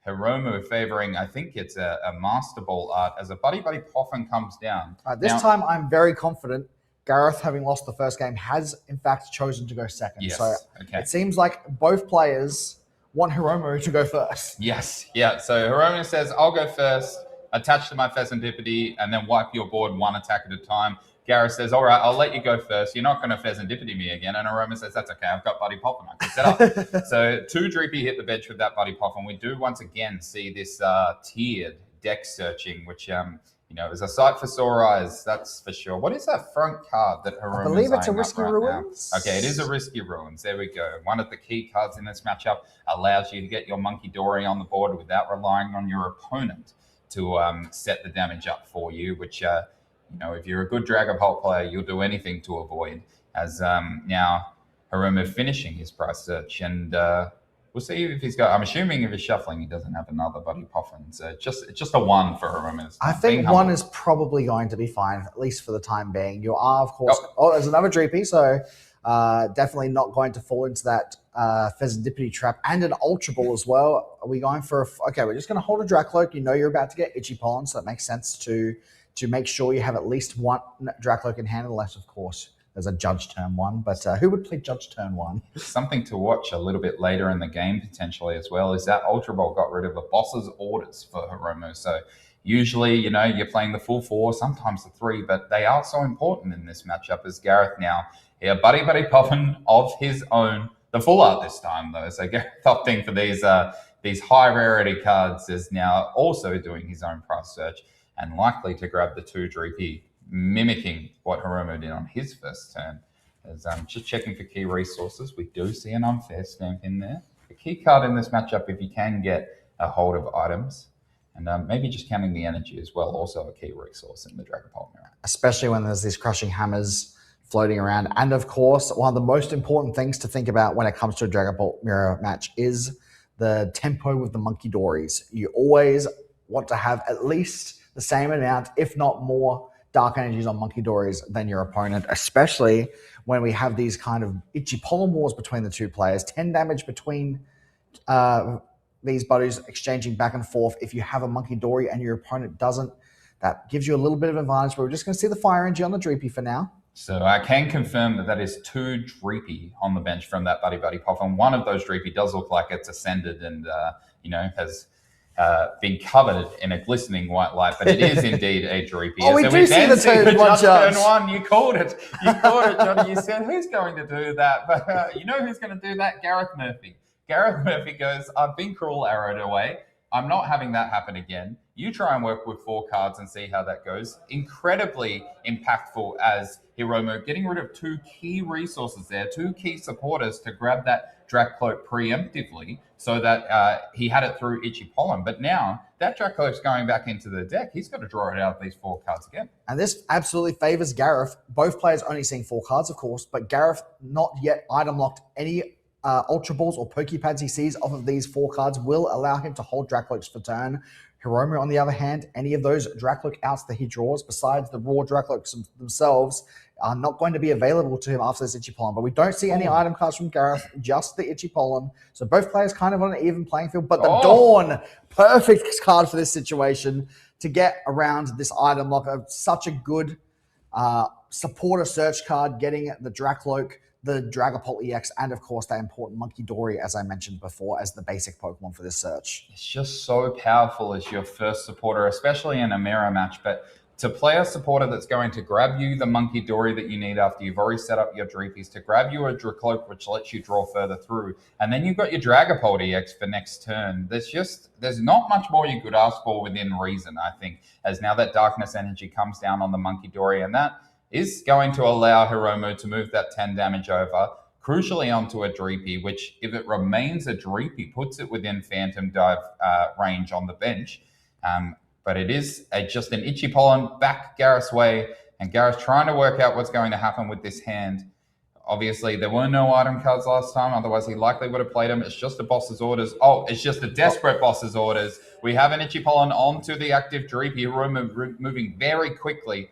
A: Hiromu favoring, I think it's a Master Ball art as a Buddy Poffin comes down.
B: This time I'm very confident Gareth, having lost the first game, has in fact chosen to go second.
A: Yes.
B: So
A: Okay.
B: it seems like both players want Hiromu to go first.
A: Yes. Yeah. So Hiromu says, I'll go first, attach to my Pheasantipity, and then wipe your board 1 attack at a time. Gareth says, all right, I'll let you go first. You're not going to Pheasantipity me again. And Hiromu says, that's okay. I've got Buddy Poffin. I can set up. So 2 Dreepy hit the bench with that Buddy Poffin. We do once again see this tiered deck searching, which is a sight for sore eyes, that's for sure. What is that front card that Hiromu's
B: I believe it's a
A: eyeing up
B: Risky
A: right
B: Ruins.
A: now? Okay, it is a Risky Ruins. There we go. One of the key cards in this matchup allows you to get your Monkey Dory on the board without relying on your opponent to set the damage up for you, which, if you're a good Dragapult player, you'll do anything to avoid. As now Hiromu finishing his price search, and we'll see if he's got. I'm assuming if he's shuffling, he doesn't have another Buddy Poffin. So it's just a 1 for Hiromu.
B: I think 1 is probably going to be fine, at least for the time being. You are, of course. Oh, there's another Dreepy, so definitely not going to fall into that Pheasantipity trap, and an Ultra Ball as well. Are we going for okay? We're just going to hold a Dracloak. You know you're about to get Itchy Pollen, so it makes sense to make sure you have at least 1 Dracloak in hand, unless, of course, there's a Judge turn 1. But who would play Judge turn 1?
A: Something to watch a little bit later in the game potentially as well is that Ultra Ball got rid of the boss's orders for Hiromu. So usually, you're playing the full 4, sometimes the 3, but they are so important in this matchup as Gareth now. Yeah, Buddy Poffin of his own, the full art this time though. So Gareth opting for these high rarity cards is now also doing his own price search and likely to grab the 2 Dreepy, mimicking what Hiromu did on his first turn. As I'm just checking for key resources, we do see an unfair stamp in there. The key card in this matchup, if you can get a hold of items, and maybe just counting the energy as well, also a key resource in the Dragapult mirror.
B: Especially when there's these Crushing Hammers floating around. And of course, one of the most important things to think about when it comes to a Dragapult mirror match is the tempo with the Monkey Dories. You always want to have at least the same amount, if not more, Dark Energies on Monkey Dories than your opponent, especially when we have these kind of Itchy Pollen wars between the 2 players. 10 damage between these buddies exchanging back and forth. If you have a Monkey Dory and your opponent doesn't, that gives you a little bit of advantage. But we're just going to see the Fire Energy on the Dreepy for now.
A: So I can confirm that is 2 Dreepy on the bench from that Buddy Poffin. One of those Dreepy does look like it's ascended and, has been covered in a glistening white light, but it is indeed a Dreepy.
B: Oh, we do see the turn 1
A: turn 1. You called it. You called it, Johnny. You said, who's going to do that? But you know who's going to do that? Gareth Murphy. Gareth Murphy goes, I've been cruel arrowed away. I'm not having that happen again. You try and work with 4 cards and see how that goes. Incredibly impactful as Hiromu getting rid of 2 key resources there, 2 key supporters to grab that Dracloak preemptively so that he had it through Itchy Pollen. But now that Dracloak's going back into the deck, he's got to draw it out of these 4 cards again.
B: And this absolutely favors Gareth. Both players only seeing 4 cards, of course, but Gareth not yet item locked any Ultra Balls or Pokepads he sees off of these 4 cards will allow him to hold Dracloaks for turn. Hiromu, on the other hand, any of those Dracloak outs that he draws, besides the raw Dracloaks themselves, are not going to be available to him after this Itchy Pollen. But we don't see any item cards from Gareth, just the Itchy Pollen. So both players kind of on an even playing field. But the Dawn, perfect card for this situation to get around this item lock. Such a good supporter search card, getting the Dracloak the Dragapult EX, and of course that important Monkey Dory, as I mentioned before, as the basic Pokemon for this search.
A: It's just so powerful as your first supporter, especially in a mirror match. But to play a supporter that's going to grab you the Monkey Dory that you need after you've already set up your Dreepies, to grab you a Dracloak, which lets you draw further through, and then you've got your Dragapult EX for next turn. There's not much more you could ask for within reason, I think, as now that Darkness Energy comes down on the Monkey Dory, and that is going to allow Hiromu to move that 10 damage over, crucially onto a Dreepy, which, if it remains a Dreepy, puts it within Phantom Dive range on the bench. But it is just an Itchy Pollen back Gareth's way, and Gareth's trying to work out what's going to happen with this hand. Obviously, there were no item cards last time, otherwise he likely would have played them. It's just a boss's orders. Oh, it's just a desperate boss's orders. We have an Itchy Pollen onto the active Dreepy, Hiromu moving very quickly.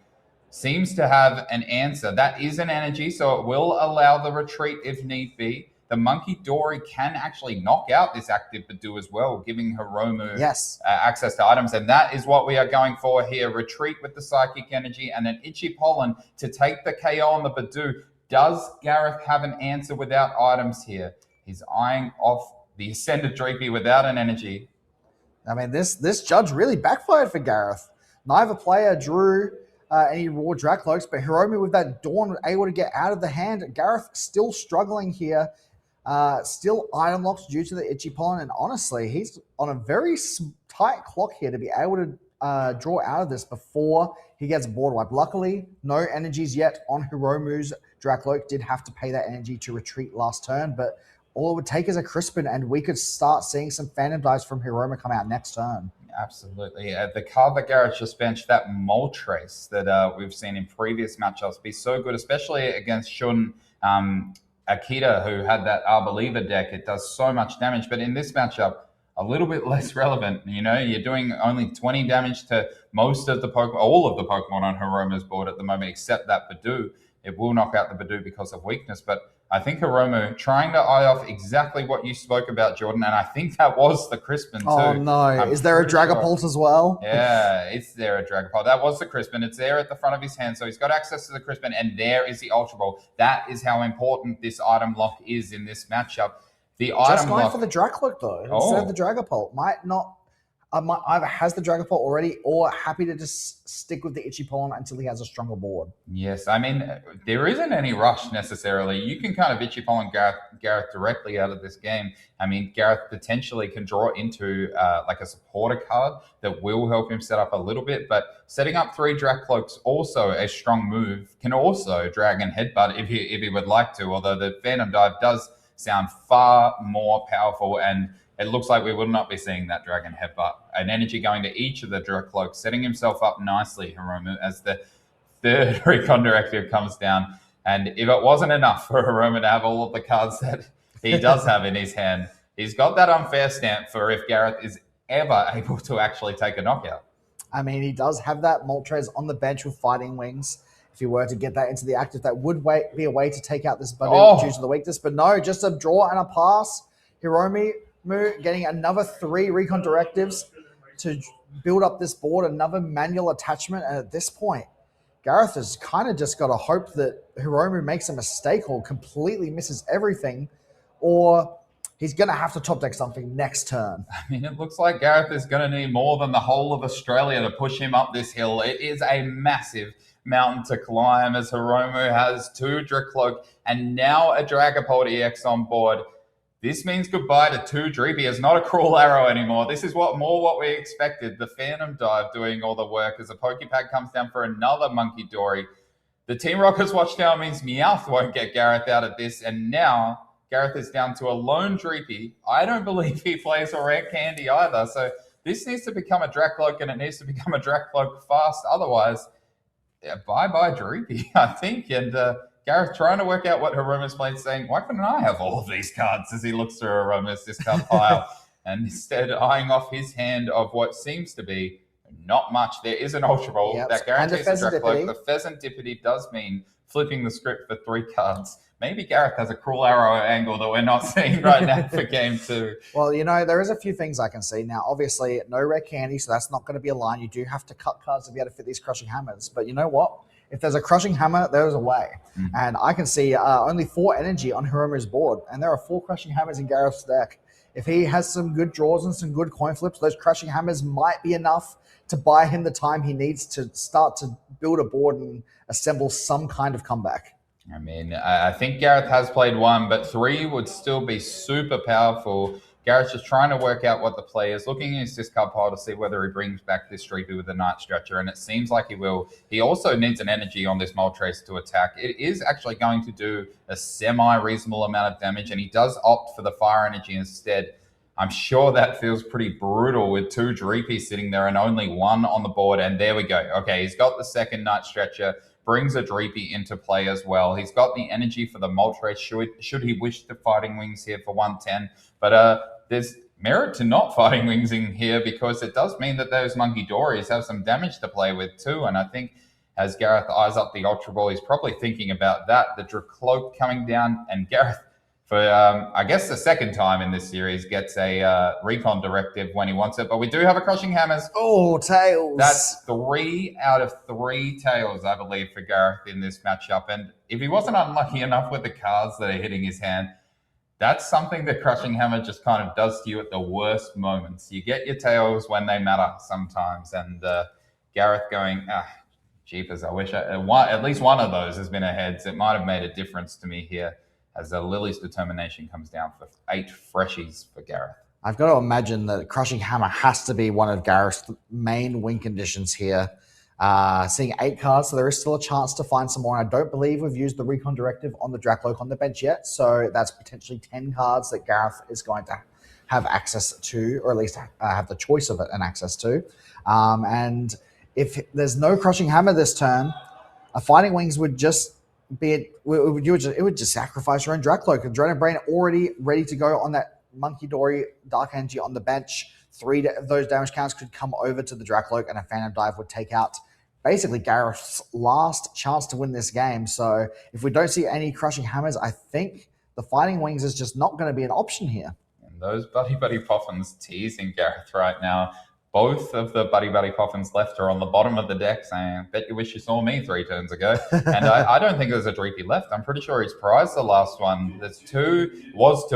A: Seems to have an answer. That is an energy, so it will allow the retreat if need be. The Monkey Dory can actually knock out this active Badoo as well, giving Hiromu access to items. And that is what we are going for here. Retreat with the Psychic Energy and an Itchy Pollen to take the KO on the Badoo. Does Gareth have an answer without items here? He's eyeing off the Ascended Dreepy without an energy.
B: I mean, this judge really backfired for Gareth. Neither player drew any raw Dracloaks, but Hiromu with that Dawn was able to get out of the hand. Gareth still struggling here. Still item locks due to the Itchy Pollen, and honestly, he's on a very tight clock here to be able to draw out of this before he gets board wiped. Luckily, no energies yet on Hiromu's Dracloak. Did have to pay that energy to retreat last turn, but all it would take is a Crispin, and we could start seeing some Phantom Dives from Hiromu come out next turn.
A: Absolutely. The card that Gareth just benched, that Moltres that we've seen in previous matchups, be so good, especially against Shun Akita, who had that Arbaliva deck. It does so much damage, but in this matchup, a little bit less relevant. You know, you're doing only 20 damage to most of the Pokemon, all of the Pokemon on Hiromu's board at the moment, except that Badoo. It will knock out the Badoo because of weakness, but I think Hiromu trying to eye off exactly what you spoke about, Jordan, and I think that was the Crispin too.
B: Oh no, is there a Dragapult as well?
A: Yeah, is there a Dragapult? That was the Crispin. It's there at the front of his hand, so he's got access to the Crispin, and there is the Ultra Ball. That is how important this item lock is in this matchup. The
B: Just
A: item
B: going
A: lock
B: for the Dracloak though, instead of the Dragapult. Might not either has the Dragapult already, or happy to just stick with the Itchy Pollen until he has a stronger board.
A: Yes, I mean, there isn't any rush necessarily. You can kind of Itchy Pollen Gareth directly out of this game. I mean, Gareth potentially can draw into like a supporter card that will help him set up a little bit, but setting up 3 Dracloaks, also a strong move, can also Dragon Headbutt if he would like to, although the Phantom Dive does sound far more powerful, and it looks like we will not be seeing that Dragon Headbutt. An energy going to each of the Dracloaks, setting himself up nicely, Hiromu, as the third Recon Directive comes down. And if it wasn't enough for Hiromu to have all of the cards that he does have in his hand, he's got that unfair stamp for if Gareth is ever able to actually take a knockout.
B: I mean, he does have that Moltres on the bench with Fighting Wings. If he were to get that into the active, that would be a way to take out this Badoo due to the weakness. But no, just a draw and a pass. Hiromu getting another 3 Recon Directives to build up this board, another manual attachment. And at this point, Gareth has kind of just got to hope that Hiromu makes a mistake or completely misses everything, or he's going to have to top deck something next turn.
A: I mean, it looks like Gareth is going to need more than the whole of Australia to push him up this hill. It is a massive mountain to climb as Hiromu has 2 Dracloak and now a Dragapult EX on board. This means goodbye to 2 Dreepy. It's not a Cruel Arrow anymore. This is what we expected. The Phantom Dive doing all the work as a Pokepack comes down for another Monkey Dory. The Team Rockets Watchtower means Meowth won't get Gareth out of this, and now Gareth is down to a lone Dreepy. I don't believe he plays a Rare Candy either, so this needs to become a Dracloak, and it needs to become a Dracloak fast. Otherwise, bye-bye Dreepy, I think, and Gareth trying to work out what Hiromu's played, saying, why couldn't I have all of these cards, as he looks through Hiromu's discard pile, and instead eyeing off his hand of what seems to be not much. There is an Ultra Ball that guarantees a Dracloak. The Pheasantipity does mean flipping the script for 3 cards. Maybe Gareth has a Cruel Arrow angle that we're not seeing right now for game 2.
B: Well, you know, there is a few things I can see. Now, obviously, no Rare Candy, so that's not going to be a line. You do have to cut cards to be able to fit these Crushing Hammers. But you know what? if there's a Crushing Hammer, there's a way. And I can see only 4 energy on Hiromu's board, and there are 4 Crushing Hammers in Gareth's deck. If he has some good draws and some good coin flips, those Crushing Hammers might be enough to buy him the time he needs to start to build a board and assemble some kind of comeback.
A: I mean, I think Gareth has played 1, but 3 would still be super powerful. Gareth's just trying to work out what the play is, looking at his discard pile to see whether he brings back this Streepy with a Night Stretcher, and it seems like he will. He also needs an energy on this Moltres to attack. It is actually going to do a semi-reasonable amount of damage, and he does opt for the Fire Energy instead. I'm sure that feels pretty brutal with 2 Dreepies sitting there and only 1 on the board, and there we go. Okay, he's got the second Night Stretcher, brings a Dreepy into play as well. He's got the energy for the Moltres should he wish to Fighting Wings here for 110, but there's merit to not Fighting Wings in here because it does mean that those Monkey Dories have some damage to play with too, and I think as Gareth eyes up the Ultra Ball, he's probably thinking about that, the Dracloak coming down, and Gareth, for I guess the second time in this series, gets a Recon Directive when he wants it. But we do have a Crushing Hammers.
B: Oh, Tails.
A: That's 3 out of 3 Tails, I believe, for Gareth in this matchup. And if he wasn't unlucky enough with the cards that are hitting his hand, that's something that Crushing Hammer just kind of does to you at the worst moments. You get your Tails when they matter sometimes. And Gareth going, jeepers, I wish at least one of those has been a heads. It might have made a difference to me here, as Lily's Determination comes down for 8 freshies for Gareth.
B: I've got to imagine that Crushing Hammer has to be one of Gareth's main win conditions here. Seeing 8 cards, so there is still a chance to find some more. And I don't believe we've used the Recon Directive on the Dracloak on the bench yet, so that's potentially 10 cards that Gareth is going to have access to, or at least have the choice of it and access to. And if there's no Crushing Hammer this turn, a Fighting Wings would just it would just sacrifice your own Dracloak. Adrenaline Brain already ready to go on that Monkey Dory Dark Energy on the bench. 3 of those damage counts could come over to the Dracloak, and a Phantom Dive would take out basically Gareth's last chance to win this game. So if we don't see any Crushing Hammers, I think the Fighting Wings is just not going to be an option here.
A: And those Buddy Poffins teasing Gareth right now. Both of the Buddy Poffins left are on the bottom of the deck saying, bet you wish you saw me 3 turns ago. And I don't think there's a Dreepy left. I'm pretty sure he's prized the last one. There's 2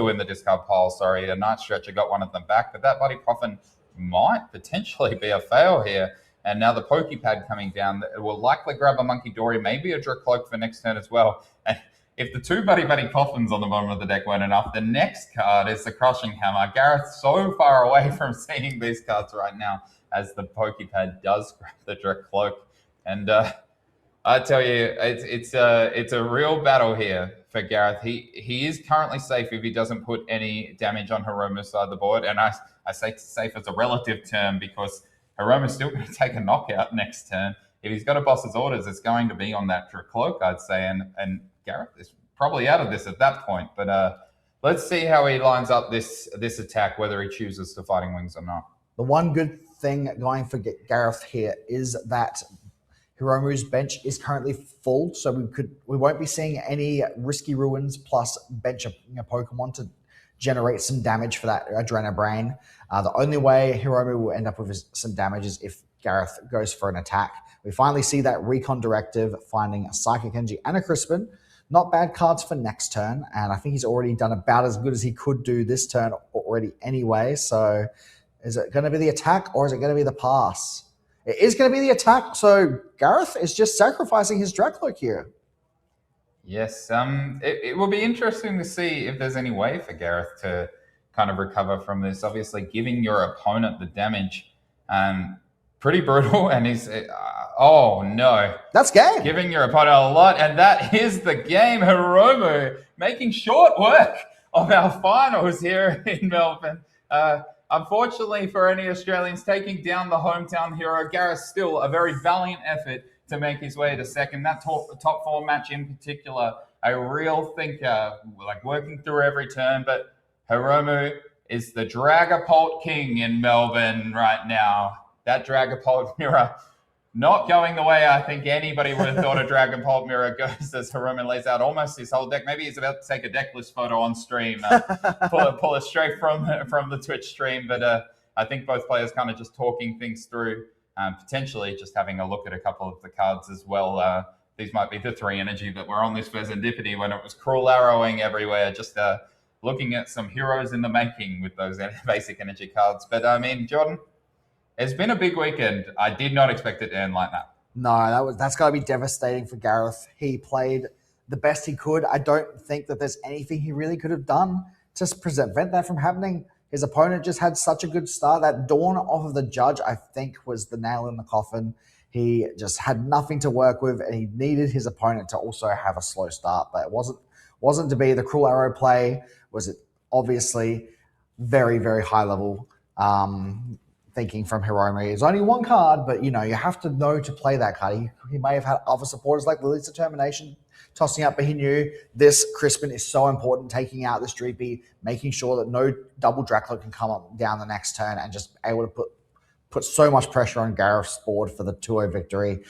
A: in the discard pile, sorry. A Night Stretcher got one of them back, but that Buddy Poffin might potentially be a fail here. And now the Pokepad coming down, it will likely grab a Monkey Dory, maybe a Dracloak for next turn as well. And if the 2 Buddy Poffins on the bottom of the deck weren't enough, the next card is the Crushing Hammer. Gareth's so far away from seeing these cards right now as the Pokepad does grab the Dracloak. And I tell you, it's a real battle here for Gareth. He is currently safe if he doesn't put any damage on Hiromu's side of the board. And I say safe as a relative term because Hiromu's still going to take a knockout next turn. If he's got a boss's orders, it's going to be on that Dracloak, I'd say. And Gareth is probably out of this at that point. But let's see how he lines up this attack, whether he chooses to Fighting Wings or not.
B: The one good thing going for Gareth here is that Hiromu's bench is currently full, so we won't be seeing any Risky Ruins plus bench a Pokemon to generate some damage for that Adrena Brain. The only way Hiromu will end up with some damage is if Gareth goes for an attack. We finally see that Recon Directive finding a Psychic Energy and a Crispin. Not bad cards for next turn, and I think he's already done about as good as he could do this turn already anyway. So is it going to be the attack or is it going to be the pass? It is going to be the attack, so Gareth is just sacrificing his Dracloak here.
A: Yes, it will be interesting to see if there's any way for Gareth to kind of recover from this. Obviously, giving your opponent the damage, pretty brutal, and he's... oh, no.
B: That's game.
A: Giving your opponent a lot, and that is the game. Hiromu making short work of our finals here in Melbourne. Unfortunately for any Australians, taking down the hometown hero, Gareth still a very valiant effort to make his way to second. That top 4 match in particular, a real thinker, like working through every turn. But Hiromu is the Dragapult king in Melbourne right now. That Dragapult mirror not going the way I think anybody would have thought a Dragapult mirror goes as Hiromu lays out almost his whole deck. Maybe he's about to take a deck list photo on stream, pull it straight from the Twitch stream. But I think both players kind of just talking things through, potentially just having a look at a couple of the cards as well. these might be the 3 energy, but we're on this Serendipity when it was cruel arrowing everywhere. Just looking at some heroes in the making with those basic energy cards. But I mean, Jordan, it's been a big weekend. I did not expect it to end like that.
B: No, that's got to be devastating for Gareth. He played the best he could. I don't think that there's anything he really could have done to prevent that from happening. His opponent just had such a good start. That dawn off of the judge, I think, was the nail in the coffin. He just had nothing to work with, and he needed his opponent to also have a slow start. But it wasn't to be. The cruel arrow play was obviously very, very high level thinking from Hiromu. It's only one card, but you have to know to play that card. He may have had other supporters like Lily's Determination tossing up, but he knew this Crispin is so important, taking out this Dreepy, making sure that no double Dracula can come up down the next turn, and just able to put so much pressure on Gareth's board for the 2-0 victory.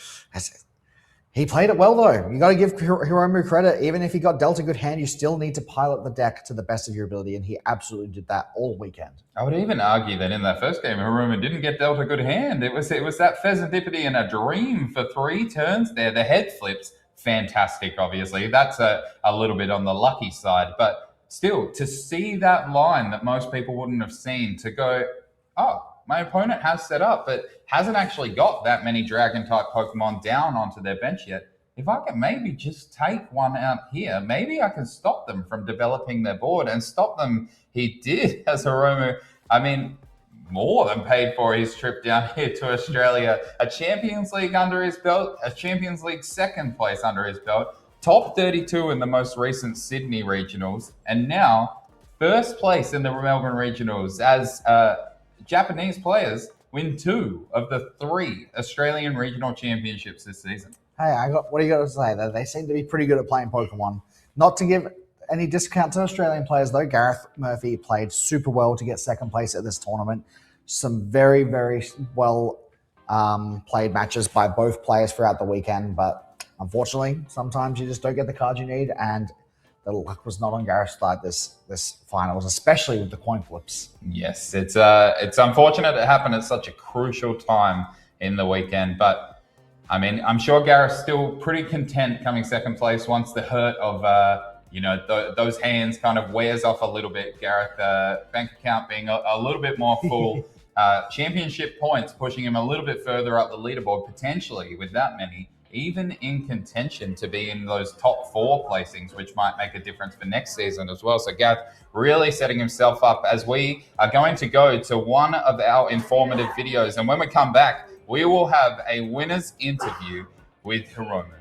B: He played it well, though. You got to give Hiromu credit. Even if he got dealt a good hand, you still need to pilot the deck to the best of your ability, and he absolutely did that all weekend.
A: I would even argue that in that first game, Hiromu didn't get dealt a good hand. It was that Pheasantipity in a dream for 3 turns there. The head flips, fantastic, obviously. That's a little bit on the lucky side. But still, to see that line that most people wouldn't have seen, to go, oh, my opponent has set up, but hasn't actually got that many Dragon-type Pokemon down onto their bench yet. If I can maybe just take one out here, maybe I can stop them from developing their board and stop them. He did, as Hiromu, I mean, more than paid for his trip down here to Australia. A Champions League under his belt, a Champions League second place under his belt, top 32 in the most recent Sydney regionals, and now first place in the Melbourne regionals as Japanese players win 2 of the 3 Australian regional championships this season.
B: Hey, what do you got to say? They seem to be pretty good at playing Pokemon. Not to give any discount to Australian players, though. Gareth Murphy played super well to get second place at this tournament. Some very, very well played matches by both players throughout the weekend, but unfortunately, sometimes you just don't get the cards you need, and the luck was not on Gareth's side this finals, especially with the coin flips.
A: Yes, it's unfortunate it happened at such a crucial time in the weekend, but I mean, I'm sure Gareth's still pretty content coming second place once the hurt of those hands kind of wears off a little bit. Gareth, bank account being a little bit more full, championship points pushing him a little bit further up the leaderboard, potentially with that many, even in contention to be in those top 4 placings, which might make a difference for next season as well. So Gareth really setting himself up, as we are going to go to one of our informative videos. And when we come back, we will have a winner's interview with Hiromu.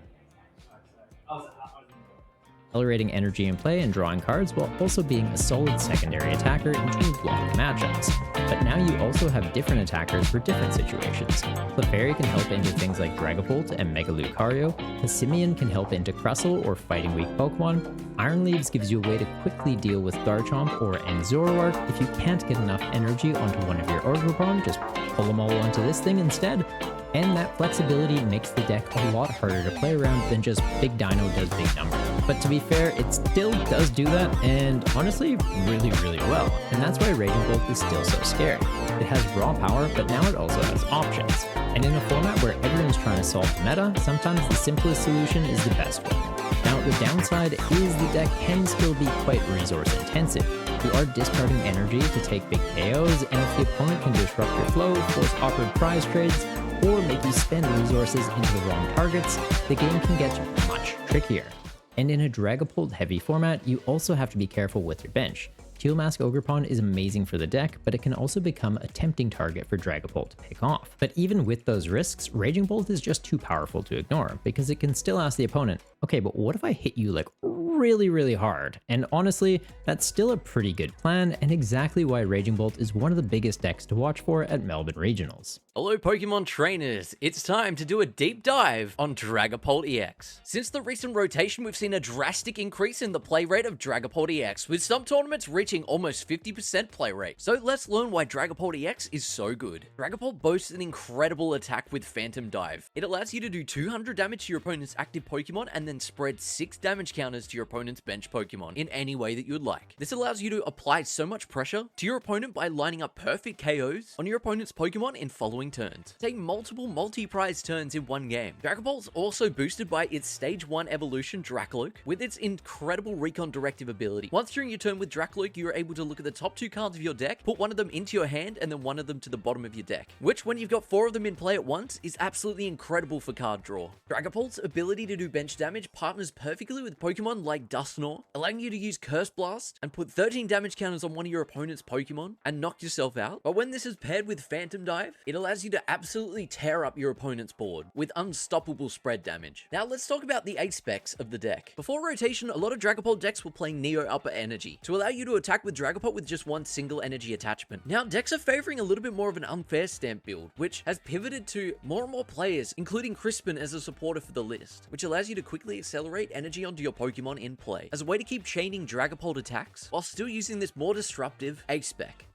D: Accelerating energy in play and drawing cards while also being a solid secondary attacker in terms of long matchups. But now you also have different attackers for different situations. Clefairy can help into things like Dragapult and Mega Lucario, Passimian can help into Crustle or fighting weak Pokemon, Iron Leaves gives you a way to quickly deal with Garchomp or Zoroark. If you can't get enough energy onto one of your Orgrimmon, just pull them all onto this thing instead. And that flexibility makes the deck a lot harder to play around than just big dino does big number. But to be fair, it still does do that, and honestly, really, really well. And that's why Raging Bolt is still so scary. It has raw power, but now it also has options. And in a format where everyone's trying to solve the meta, sometimes the simplest solution is the best one. Now, the downside is the deck can still be quite resource intensive. You are discarding energy to take big KOs, and if the opponent can disrupt your flow, force awkward prize trades, or make you spend resources into the wrong targets, the game can get much trickier. And in a Dragapult heavy format, you also have to be careful with your bench. Teal Mask Ogerpon is amazing for the deck, but it can also become a tempting target for Dragapult to pick off. But even with those risks, Raging Bolt is just too powerful to ignore, because it can still ask the opponent, okay, but what if I hit you like really, really hard? And honestly, that's still a pretty good plan, and exactly why Raging Bolt is one of the biggest decks to watch for at Melbourne Regionals.
E: Hello Pokemon trainers, it's time to do a deep dive on Dragapult EX. Since the recent rotation, we've seen a drastic increase in the play rate of Dragapult EX, with some tournaments reaching almost 50% play rate. So let's learn why Dragapult EX is so good. Dragapult boasts an incredible attack with Phantom Dive. It allows you to do 200 damage to your opponent's active Pokemon and then spread 6 damage counters to your opponent's bench Pokemon in any way that you would like. This allows you to apply so much pressure to your opponent by lining up perfect KOs on your opponent's Pokemon in following following turns. Take multiple multi-prize turns in one game. Dragapult's also boosted by its Stage 1 evolution Dracloak with its incredible Recon Directive ability. Once during your turn with Dracloak, you are able to look at the top 2 cards of your deck, put one of them into your hand, and then one of them to the bottom of your deck, which when you've got 4 of them in play at once is absolutely incredible for card draw. Dragapult's ability to do bench damage partners perfectly with Pokemon like Dusknoir, allowing you to use Curse Blast and put 13 damage counters on one of your opponent's Pokemon and knock yourself out. But when this is paired with Phantom Dive, it allows you to absolutely tear up your opponent's board with unstoppable spread damage. Now let's talk about the A-specs of the deck. Before rotation, a lot of Dragapult decks were playing Neo Upper Energy to allow you to attack with Dragapult with just one single energy attachment. Now decks are favoring a little bit more of an unfair stamp build, which has pivoted to more and more players, including Crispin as a supporter for the list, which allows you to quickly accelerate energy onto your Pokemon in play as a way to keep chaining Dragapult attacks while still using this more disruptive A-spec.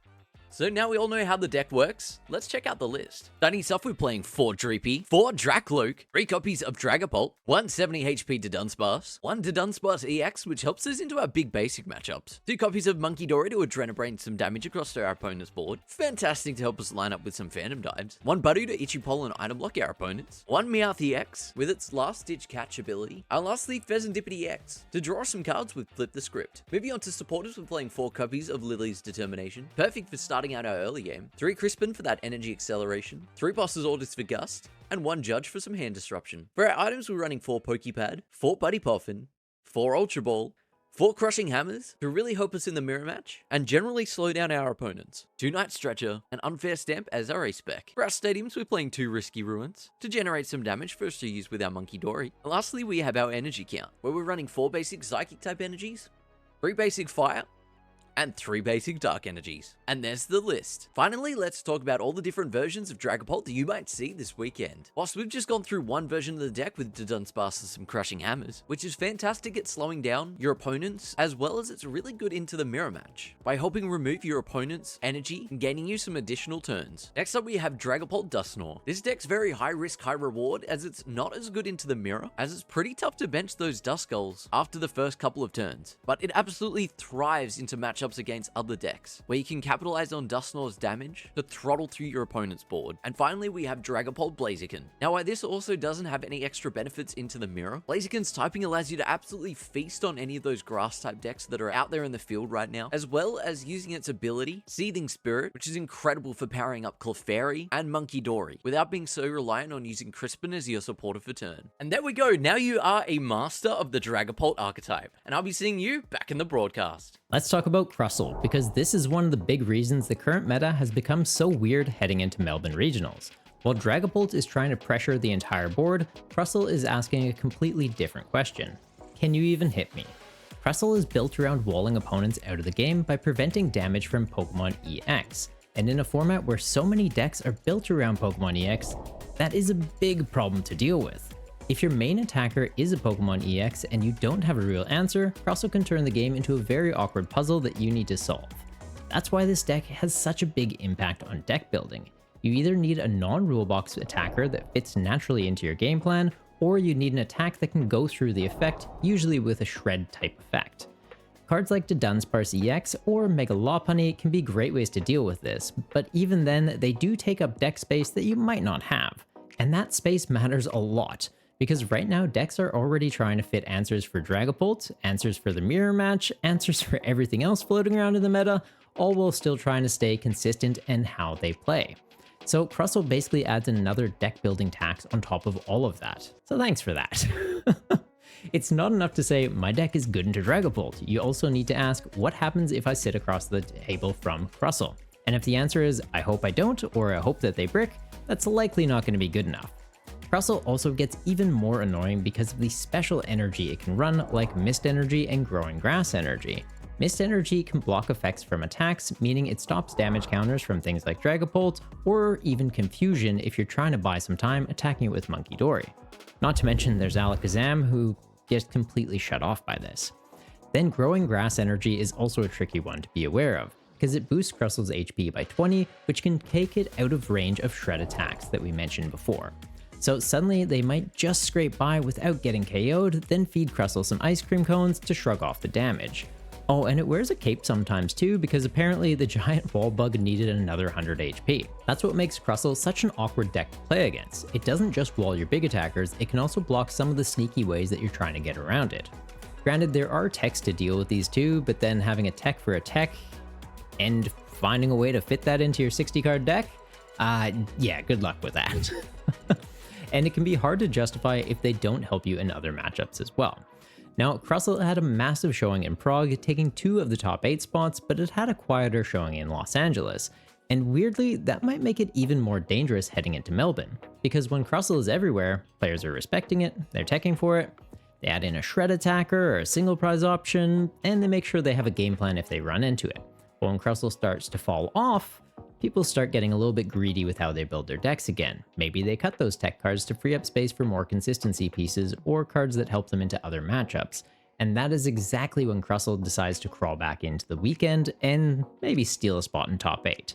E: So now we all know how the deck works, let's check out the list. Starting off, we're playing 4 Dreepy, 4 Dracloak, 3 copies of Dragapult, 1 70 HP to Dunsparce, 1 to Dunsparce EX, which helps us into our big basic matchups, 2 copies of Monkey Dory to Adrenabrain some damage across to our opponent's board, fantastic to help us line up with some Phantom Dives, 1 Budu to Ichipole and item block our opponents, 1 Meowth EX with its last ditch catch ability, and lastly Pheasantipity EX to draw some cards with Flip the Script. Moving on to supporters, we're playing 4 copies of Lily's Determination, perfect for starting out our early game, 3 Crispin for that energy acceleration, 3 Boss's Orders for Gust, and 1 Judge for some hand disruption. For our items, we're running 4 Pokepad, 4 Buddy Poffin, 4 Ultra Ball, 4 Crushing Hammers to really help us in the mirror match and generally slow down our opponents, 2 Night Stretcher, and Unfair Stamp as our A-spec. For our stadiums, we're playing 2 Risky Ruins to generate some damage first to use with our Monkey Dory. And lastly, we have our energy count, where we're running 4 basic Psychic type energies, 3 basic Fire, and 3 basic dark energies. And there's the list. Finally, let's talk about all the different versions of Dragapult that you might see this weekend. Whilst we've just gone through one version of the deck with Dunsparce and some Crushing Hammers, which is fantastic at slowing down your opponents, as well as it's really good into the mirror match by helping remove your opponent's energy and gaining you some additional turns. Next up, we have Dragapult Dusknoir. This deck's very high risk, high reward, as it's not as good into the mirror, as it's pretty tough to bench those Duskulls after the first couple of turns, but it absolutely thrives into matchups against other decks, where you can capitalize on Dusknoir's damage to throttle through your opponent's board. And finally, we have Dragapult Blaziken. Now, while this also doesn't have any extra benefits into the mirror, Blaziken's typing allows you to absolutely feast on any of those grass type decks that are out there in the field right now, as well as using its ability, Seething Spirit, which is incredible for powering up Clefairy and Monkey Dory, without being so reliant on using Crispin as your supporter for turn. And there we go, now you are a master of the Dragapult archetype, and I'll be seeing you back in the broadcast.
D: Let's talk about Crustle, because this is one of the big reasons the current meta has become so weird heading into Melbourne regionals. While Dragapult is trying to pressure the entire board, Crustle is asking a completely different question. Can you even hit me? Crustle is built around walling opponents out of the game by preventing damage from Pokemon EX, and in a format where so many decks are built around Pokemon EX, that is a big problem to deal with. If your main attacker is a Pokemon EX and you don't have a real answer, Crustle can turn the game into a very awkward puzzle that you need to solve. That's why this deck has such a big impact on deck building. You either need a non-rulebox attacker that fits naturally into your game plan, or you need an attack that can go through the effect, usually with a shred type effect. Cards like the Dunsparce EX or Mega Lopunny can be great ways to deal with this, but even then, they do take up deck space that you might not have. And that space matters a lot, because right now decks are already trying to fit answers for Dragapult, answers for the mirror match, answers for everything else floating around in the meta, all while still trying to stay consistent in how they play. So Crustle basically adds another deck building tax on top of all of that. So thanks for that. It's not enough to say, my deck is good into Dragapult. You also need to ask, what happens if I sit across the table from Crustle? And if the answer is, I hope I don't, or I hope that they brick, that's likely not going to be good enough. Crustle also gets even more annoying because of the special energy it can run, like Mist Energy and Growing Grass Energy. Mist Energy can block effects from attacks, meaning it stops damage counters from things like Dragapult, or even Confusion if you're trying to buy some time attacking it with Monkey Dory. Not to mention there's Alakazam, who gets completely shut off by this. Then Growing Grass Energy is also a tricky one to be aware of, because it boosts Crustle's HP by 20, which can take it out of range of shred attacks that we mentioned before. So suddenly they might just scrape by without getting KO'd, then feed Crustle some ice cream cones to shrug off the damage. Oh, and it wears a cape sometimes too, because apparently the giant wall bug needed another 100 HP. That's what makes Crustle such an awkward deck to play against. It doesn't just wall your big attackers, it can also block some of the sneaky ways that you're trying to get around it. Granted, there are techs to deal with these too, but then having a tech for a tech and finding a way to fit that into your 60 card deck, yeah, good luck with that. And it can be hard to justify if they don't help you in other matchups as well. Now, Crustle had a massive showing in Prague, taking 2 of the top 8 spots, but it had a quieter showing in Los Angeles. And weirdly, that might make it even more dangerous heading into Melbourne, because when Crustle is everywhere, players are respecting it, they're teching for it, they add in a shred attacker or a single prize option, and they make sure they have a game plan if they run into it. But when Crustle starts to fall off, people start getting a little bit greedy with how they build their decks again. Maybe they cut those tech cards to free up space for more consistency pieces or cards that help them into other matchups. And that is exactly when Crustle decides to crawl back into the weekend and maybe steal a spot in top 8.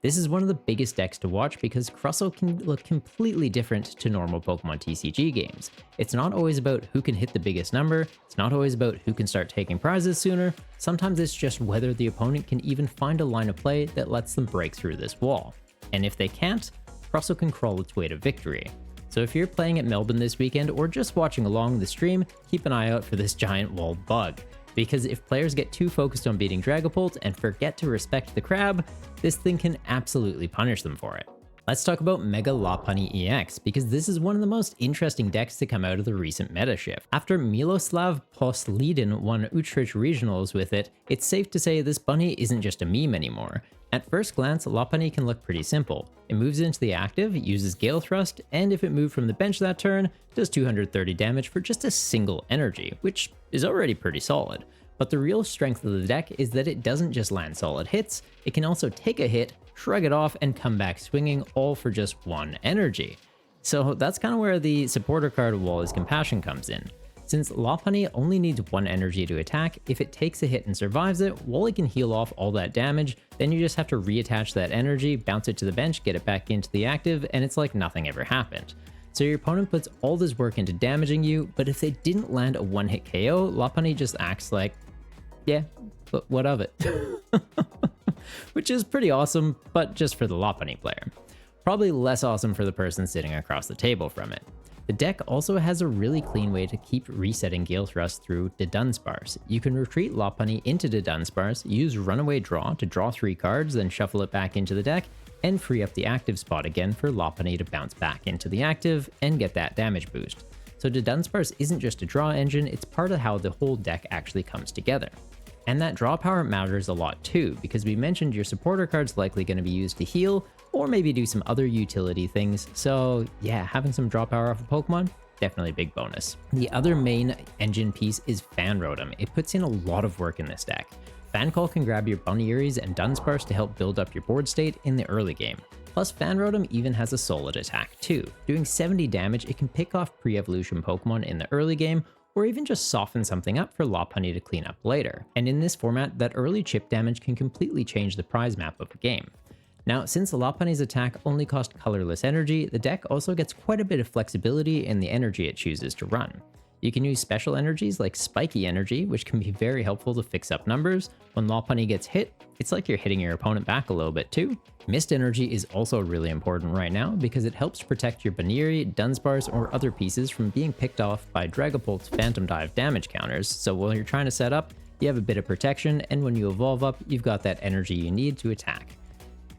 D: This is one of the biggest decks to watch because Crustle can look completely different to normal Pokemon TCG games. It's not always about who can hit the biggest number, it's not always about who can start taking prizes sooner, sometimes it's just whether the opponent can even find a line of play that lets them break through this wall. And if they can't, Crustle can crawl its way to victory. So if you're playing at Melbourne this weekend or just watching along the stream, keep an eye out for this giant wall bug. Because if players get too focused on beating Dragapult and forget to respect the crab, this thing can absolutely punish them for it. Let's talk about Mega Lopunny EX, because this is one of the most interesting decks to come out of the recent meta shift. After Miloslav Poslidin won Utrecht Regionals with it, it's safe to say this bunny isn't just a meme anymore. At first glance, Lopunny can look pretty simple. It moves into the active, uses Gale Thrust, and if it moved from the bench that turn, does 230 damage for just a single energy, which is already pretty solid. But the real strength of the deck is that it doesn't just land solid hits, it can also take a hit, shrug it off, and come back swinging, all for just 1 energy. So that's kind of where the supporter card of Wally's Compassion comes in. Since Lopunny only needs 1 energy to attack, if it takes a hit and survives it, Wally can heal off all that damage, then you just have to reattach that energy, bounce it to the bench, get it back into the active, and it's like nothing ever happened. So your opponent puts all this work into damaging you, but if they didn't land a 1-hit KO, Lopunny just acts like, yeah, but what of it? Which is pretty awesome, but just for the Lopunny player. Probably less awesome for the person sitting across the table from it. The deck also has a really clean way to keep resetting Gale Thrust through the Dunsparce. You can retreat Lopunny into the Dunsparce, use Runaway Draw to draw 3 cards, then shuffle it back into the deck, and free up the active spot again for Lopunny to bounce back into the active and get that damage boost. So the Dunsparce isn't just a draw engine, it's part of how the whole deck actually comes together. And that draw power matters a lot too, because we mentioned your supporter card's likely going to be used to heal, or maybe do some other utility things, so yeah, having some draw power off a Pokemon, definitely a big bonus. The other main engine piece is Fan Rotom. It puts in a lot of work in this deck. Fan Call can grab your Bunnyeries and Dunsparce to help build up your board state in the early game. Plus, Fan Rotom even has a solid attack too. Doing 70 damage, it can pick off pre-evolution Pokemon in the early game, or even just soften something up for Lopunny to clean up later. And in this format, that early chip damage can completely change the prize map of the game. Now, since Lopunny's attack only cost colorless energy, the deck also gets quite a bit of flexibility in the energy it chooses to run. You can use special energies like Spiky Energy, which can be very helpful to fix up numbers. When Lopunny gets hit, it's like you're hitting your opponent back a little bit too. Mist Energy is also really important right now because it helps protect your Bunnyery, Dunsparce, or other pieces from being picked off by Dragapult's Phantom Dive damage counters, so while you're trying to set up, you have a bit of protection, and when you evolve up, you've got that energy you need to attack.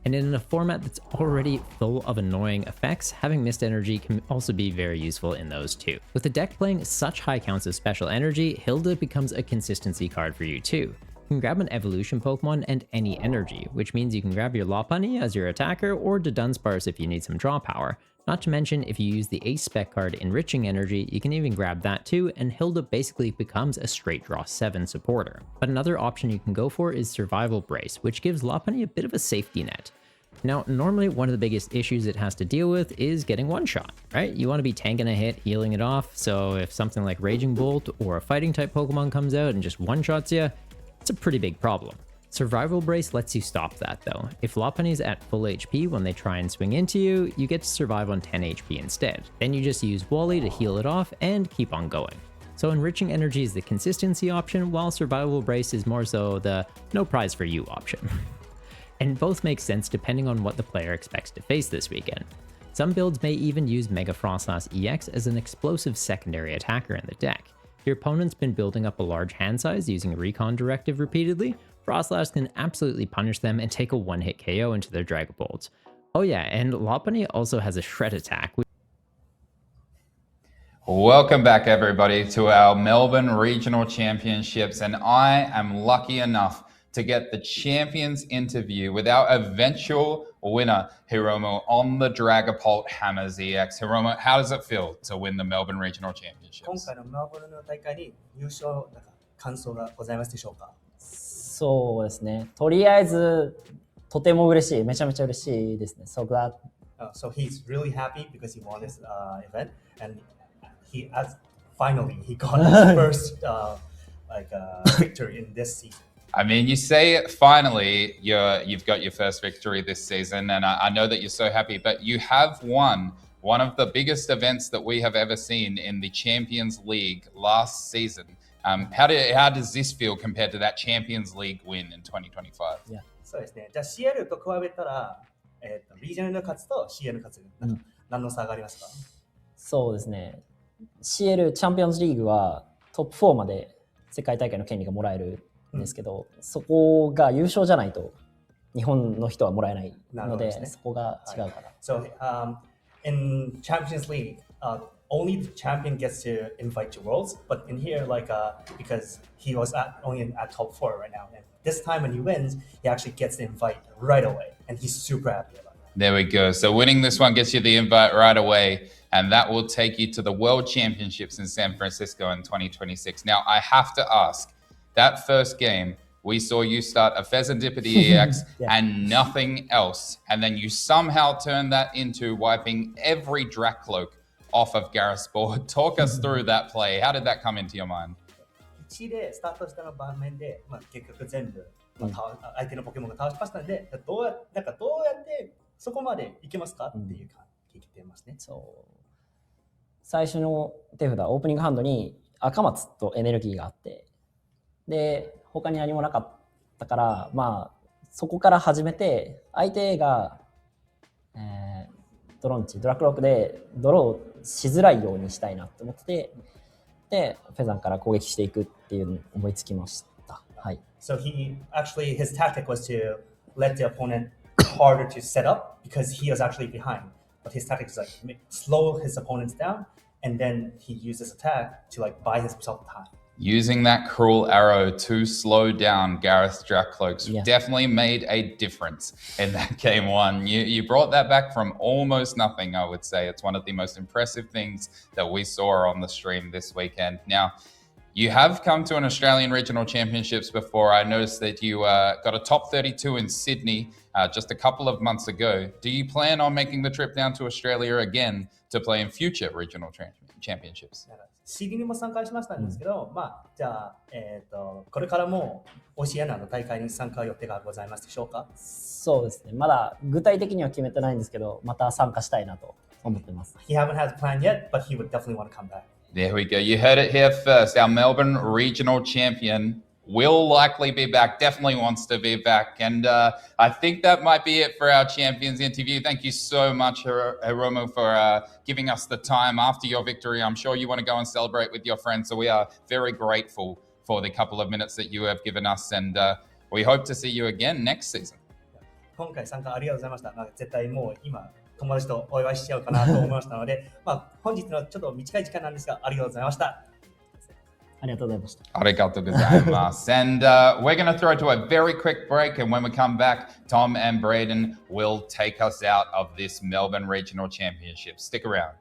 D: And in a format that's already full of annoying effects, having Mist Energy can also be very useful in those too. With the deck playing such high counts of special energy, Hilda becomes a consistency card for you too. You can grab an evolution Pokemon and any energy, which means you can grab your Lopunny as your attacker or the Dunsparce if you need some draw power. Not to mention, if you use the Ace Spec card Enriching Energy, you can even grab that too, and Hilda basically becomes a straight draw 7 supporter. But another option you can go for is Survival Brace, which gives Lopunny a bit of a safety net. Now, normally one of the biggest issues it has to deal with is getting one-shot, right? You want to be tanking a hit, healing it off, so if something like Raging Bolt or a fighting type Pokemon comes out and just one-shots you, it's a pretty big problem. Survival Brace lets you stop that though. If Lopunny's at full HP when they try and swing into you, you get to survive on 10 HP instead. Then you just use Wally to heal it off and keep on going. So Enriching Energy is the consistency option, while Survival Brace is more so the no prize for you option. And both make sense depending on what the player expects to face this weekend. Some builds may even use Mega Frostlass EX as an explosive secondary attacker in the deck. If your opponent's been building up a large hand size using Recon Directive repeatedly, Frostlass can absolutely punish them and take a one-hit KO into their Dragapult. Oh yeah, and Lopunny also has a Shred attack.
A: Welcome back, everybody, to our Melbourne Regional Championships, and I am lucky enough to get the champions interview with our eventual winner, Hiromu, on the Dragapult Hammers EX. Hiromu, how does it feel to win the Melbourne Regional
H: 今
A: Championships?
H: 回のメルボルンの大会に優勝なんか感想がございますでしょうか。
I: そうですね。とりあえずとても嬉しい。めちゃめちゃ嬉しいですね。So glad.
H: So he's really happy because he won this event and he finally he got his first victory in this season.
A: I mean, you say it finally, you've got your first victory this season, and I know that you're so happy, but you have won one of the biggest events that we have ever seen in the Champions League last season. How does this feel compared to that Champions League win in 2025?
I: Yeah.
H: そうですね。じゃあ CL と比べたら、リージョナルの勝つと CL の勝つ、何の差がありますか？
I: そうですね。CL チャンピオンズリーグはトップ4まで世界大会の権利がもらえるんですけど、そこが優勝じゃないと日本の人はもらえないので、そこが違うから。
H: So in Champions League, only the champion gets to invite to Worlds, but in here, because he was only at top 4 right now, and this time when he wins, he actually gets the invite right away, and he's super happy about that.
A: There we go. So winning this one gets you the invite right away, and that will take you to the World Championships in San Francisco in 2026. Now, I have to ask, that first game, we saw you start a Pheasantipity EX and nothing else, and then you somehow turned that into wiping every Dracloak off of Gareth's board. Talk us through that play. How did that come into your mind?
H: 1でスタートしたの場面で、結局全部、相手のポケモンが倒しましたので、どうやってそこまでいけますかっていう感じで聞いてますね。
I: そう最初の手札オープニングハンドに赤松とエネルギーがあって、で他に何もなかったから、そこから始めて相手が、ドラクロークでドローしづらいようにしたいなって思ってて、でフェザンから攻撃していくっていうのを思いつきました。はい。
H: So his tactic was to let the opponent harder to set up because he was actually behind. But his tactic is slow his opponents down, and then he uses attack to buy himself time.
A: Using that cruel arrow to slow down Gareth's Dracloaks definitely made a difference in that game one. You brought that back from almost nothing, I would say. It's one of the most impressive things that we saw on the stream this weekend. Now, you have come to an Australian Regional Championships before. I noticed that you got a top 32 in Sydney just a couple of months ago. Do you plan on making the trip down to Australia again to play in future Regional Championships?
H: シリにも参加しましたんですけど、じゃあ、これからもオシアナの大会に参加予定がございますでしょうか？
I: そうですね。まだ具体的には決めてないんですけど、また参加したいなと思ってます。
H: He haven't had a plan yet, but he would definitely want to come back.
A: There we go. You heard it here first. Our Melbourne Regional Champion will likely be back, definitely wants to be back. And I think that might be it for our champions interview. Thank you so much, Hiromu, for giving us the time after your victory. I'm sure you want to go and celebrate with your friends. So we are very grateful for the couple of minutes that you have given us. And we hope to see you again next season.
H: 今回参加ありがとうございました。絶対もう今友達とお祝いしちゃうかなと思いましたので、本日のちょっと短い時間なんですがありがとうございました。
I: ありがとうございました。
A: Arigato gozaimasu. And we're going to throw to a very quick break. And when we come back, Tom and Braden will take us out of this Melbourne Regional Championship. Stick around.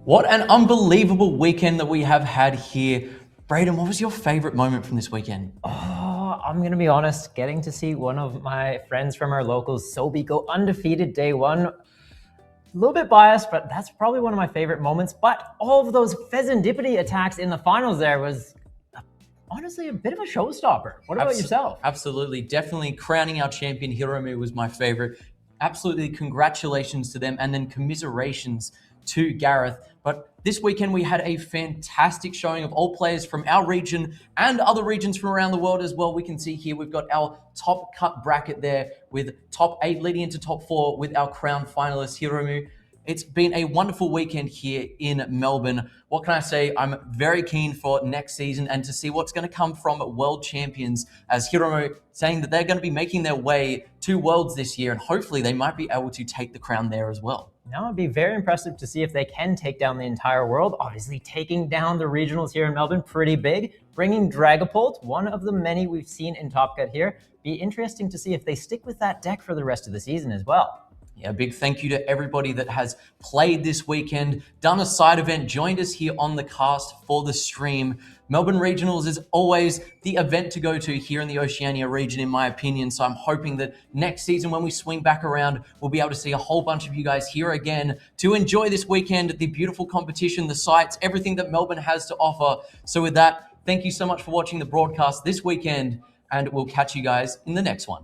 G: What an unbelievable weekend that we have had here. Braden, what was your favorite moment from this weekend?
F: I'm going to be honest, getting to see one of my friends from our locals, Sobi, go undefeated day one. A little bit biased, but that's probably one of my favorite moments. But all of those Pheasantipity attacks in the finals there was honestly a bit of a showstopper. What about yourself?
G: Absolutely. Definitely crowning our champion Hiromu was my favorite. Absolutely congratulations to them, and then commiserations to Gareth. But this weekend we had a fantastic showing of all players from our region and other regions from around the world as well. We can see here we've got our top cut bracket there with top 8 leading into top 4 with our crown finalist Hiromu. It's been a wonderful weekend here in Melbourne. What can I say? I'm very keen for next season and to see what's going to come from world champions, as Hiromu saying that they're going to be making their way to Worlds this year, and hopefully they might be able to take the crown there as well.
F: Now it'd be very impressive to see if they can take down the entire world. Obviously taking down the regionals here in Melbourne, pretty big. Bringing Dragapult, one of the many we've seen in Top Cut here. Be interesting to see if they stick with that deck for the rest of the season as well.
G: Yeah, big thank you to everybody that has played this weekend, done a side event, joined us here on the cast for the stream. Melbourne Regionals is always the event to go to here in the Oceania region, in my opinion. So I'm hoping that next season when we swing back around, we'll be able to see a whole bunch of you guys here again to enjoy this weekend, the beautiful competition, the sights, everything that Melbourne has to offer. So with that, thank you so much for watching the broadcast this weekend, and we'll catch you guys in the next one.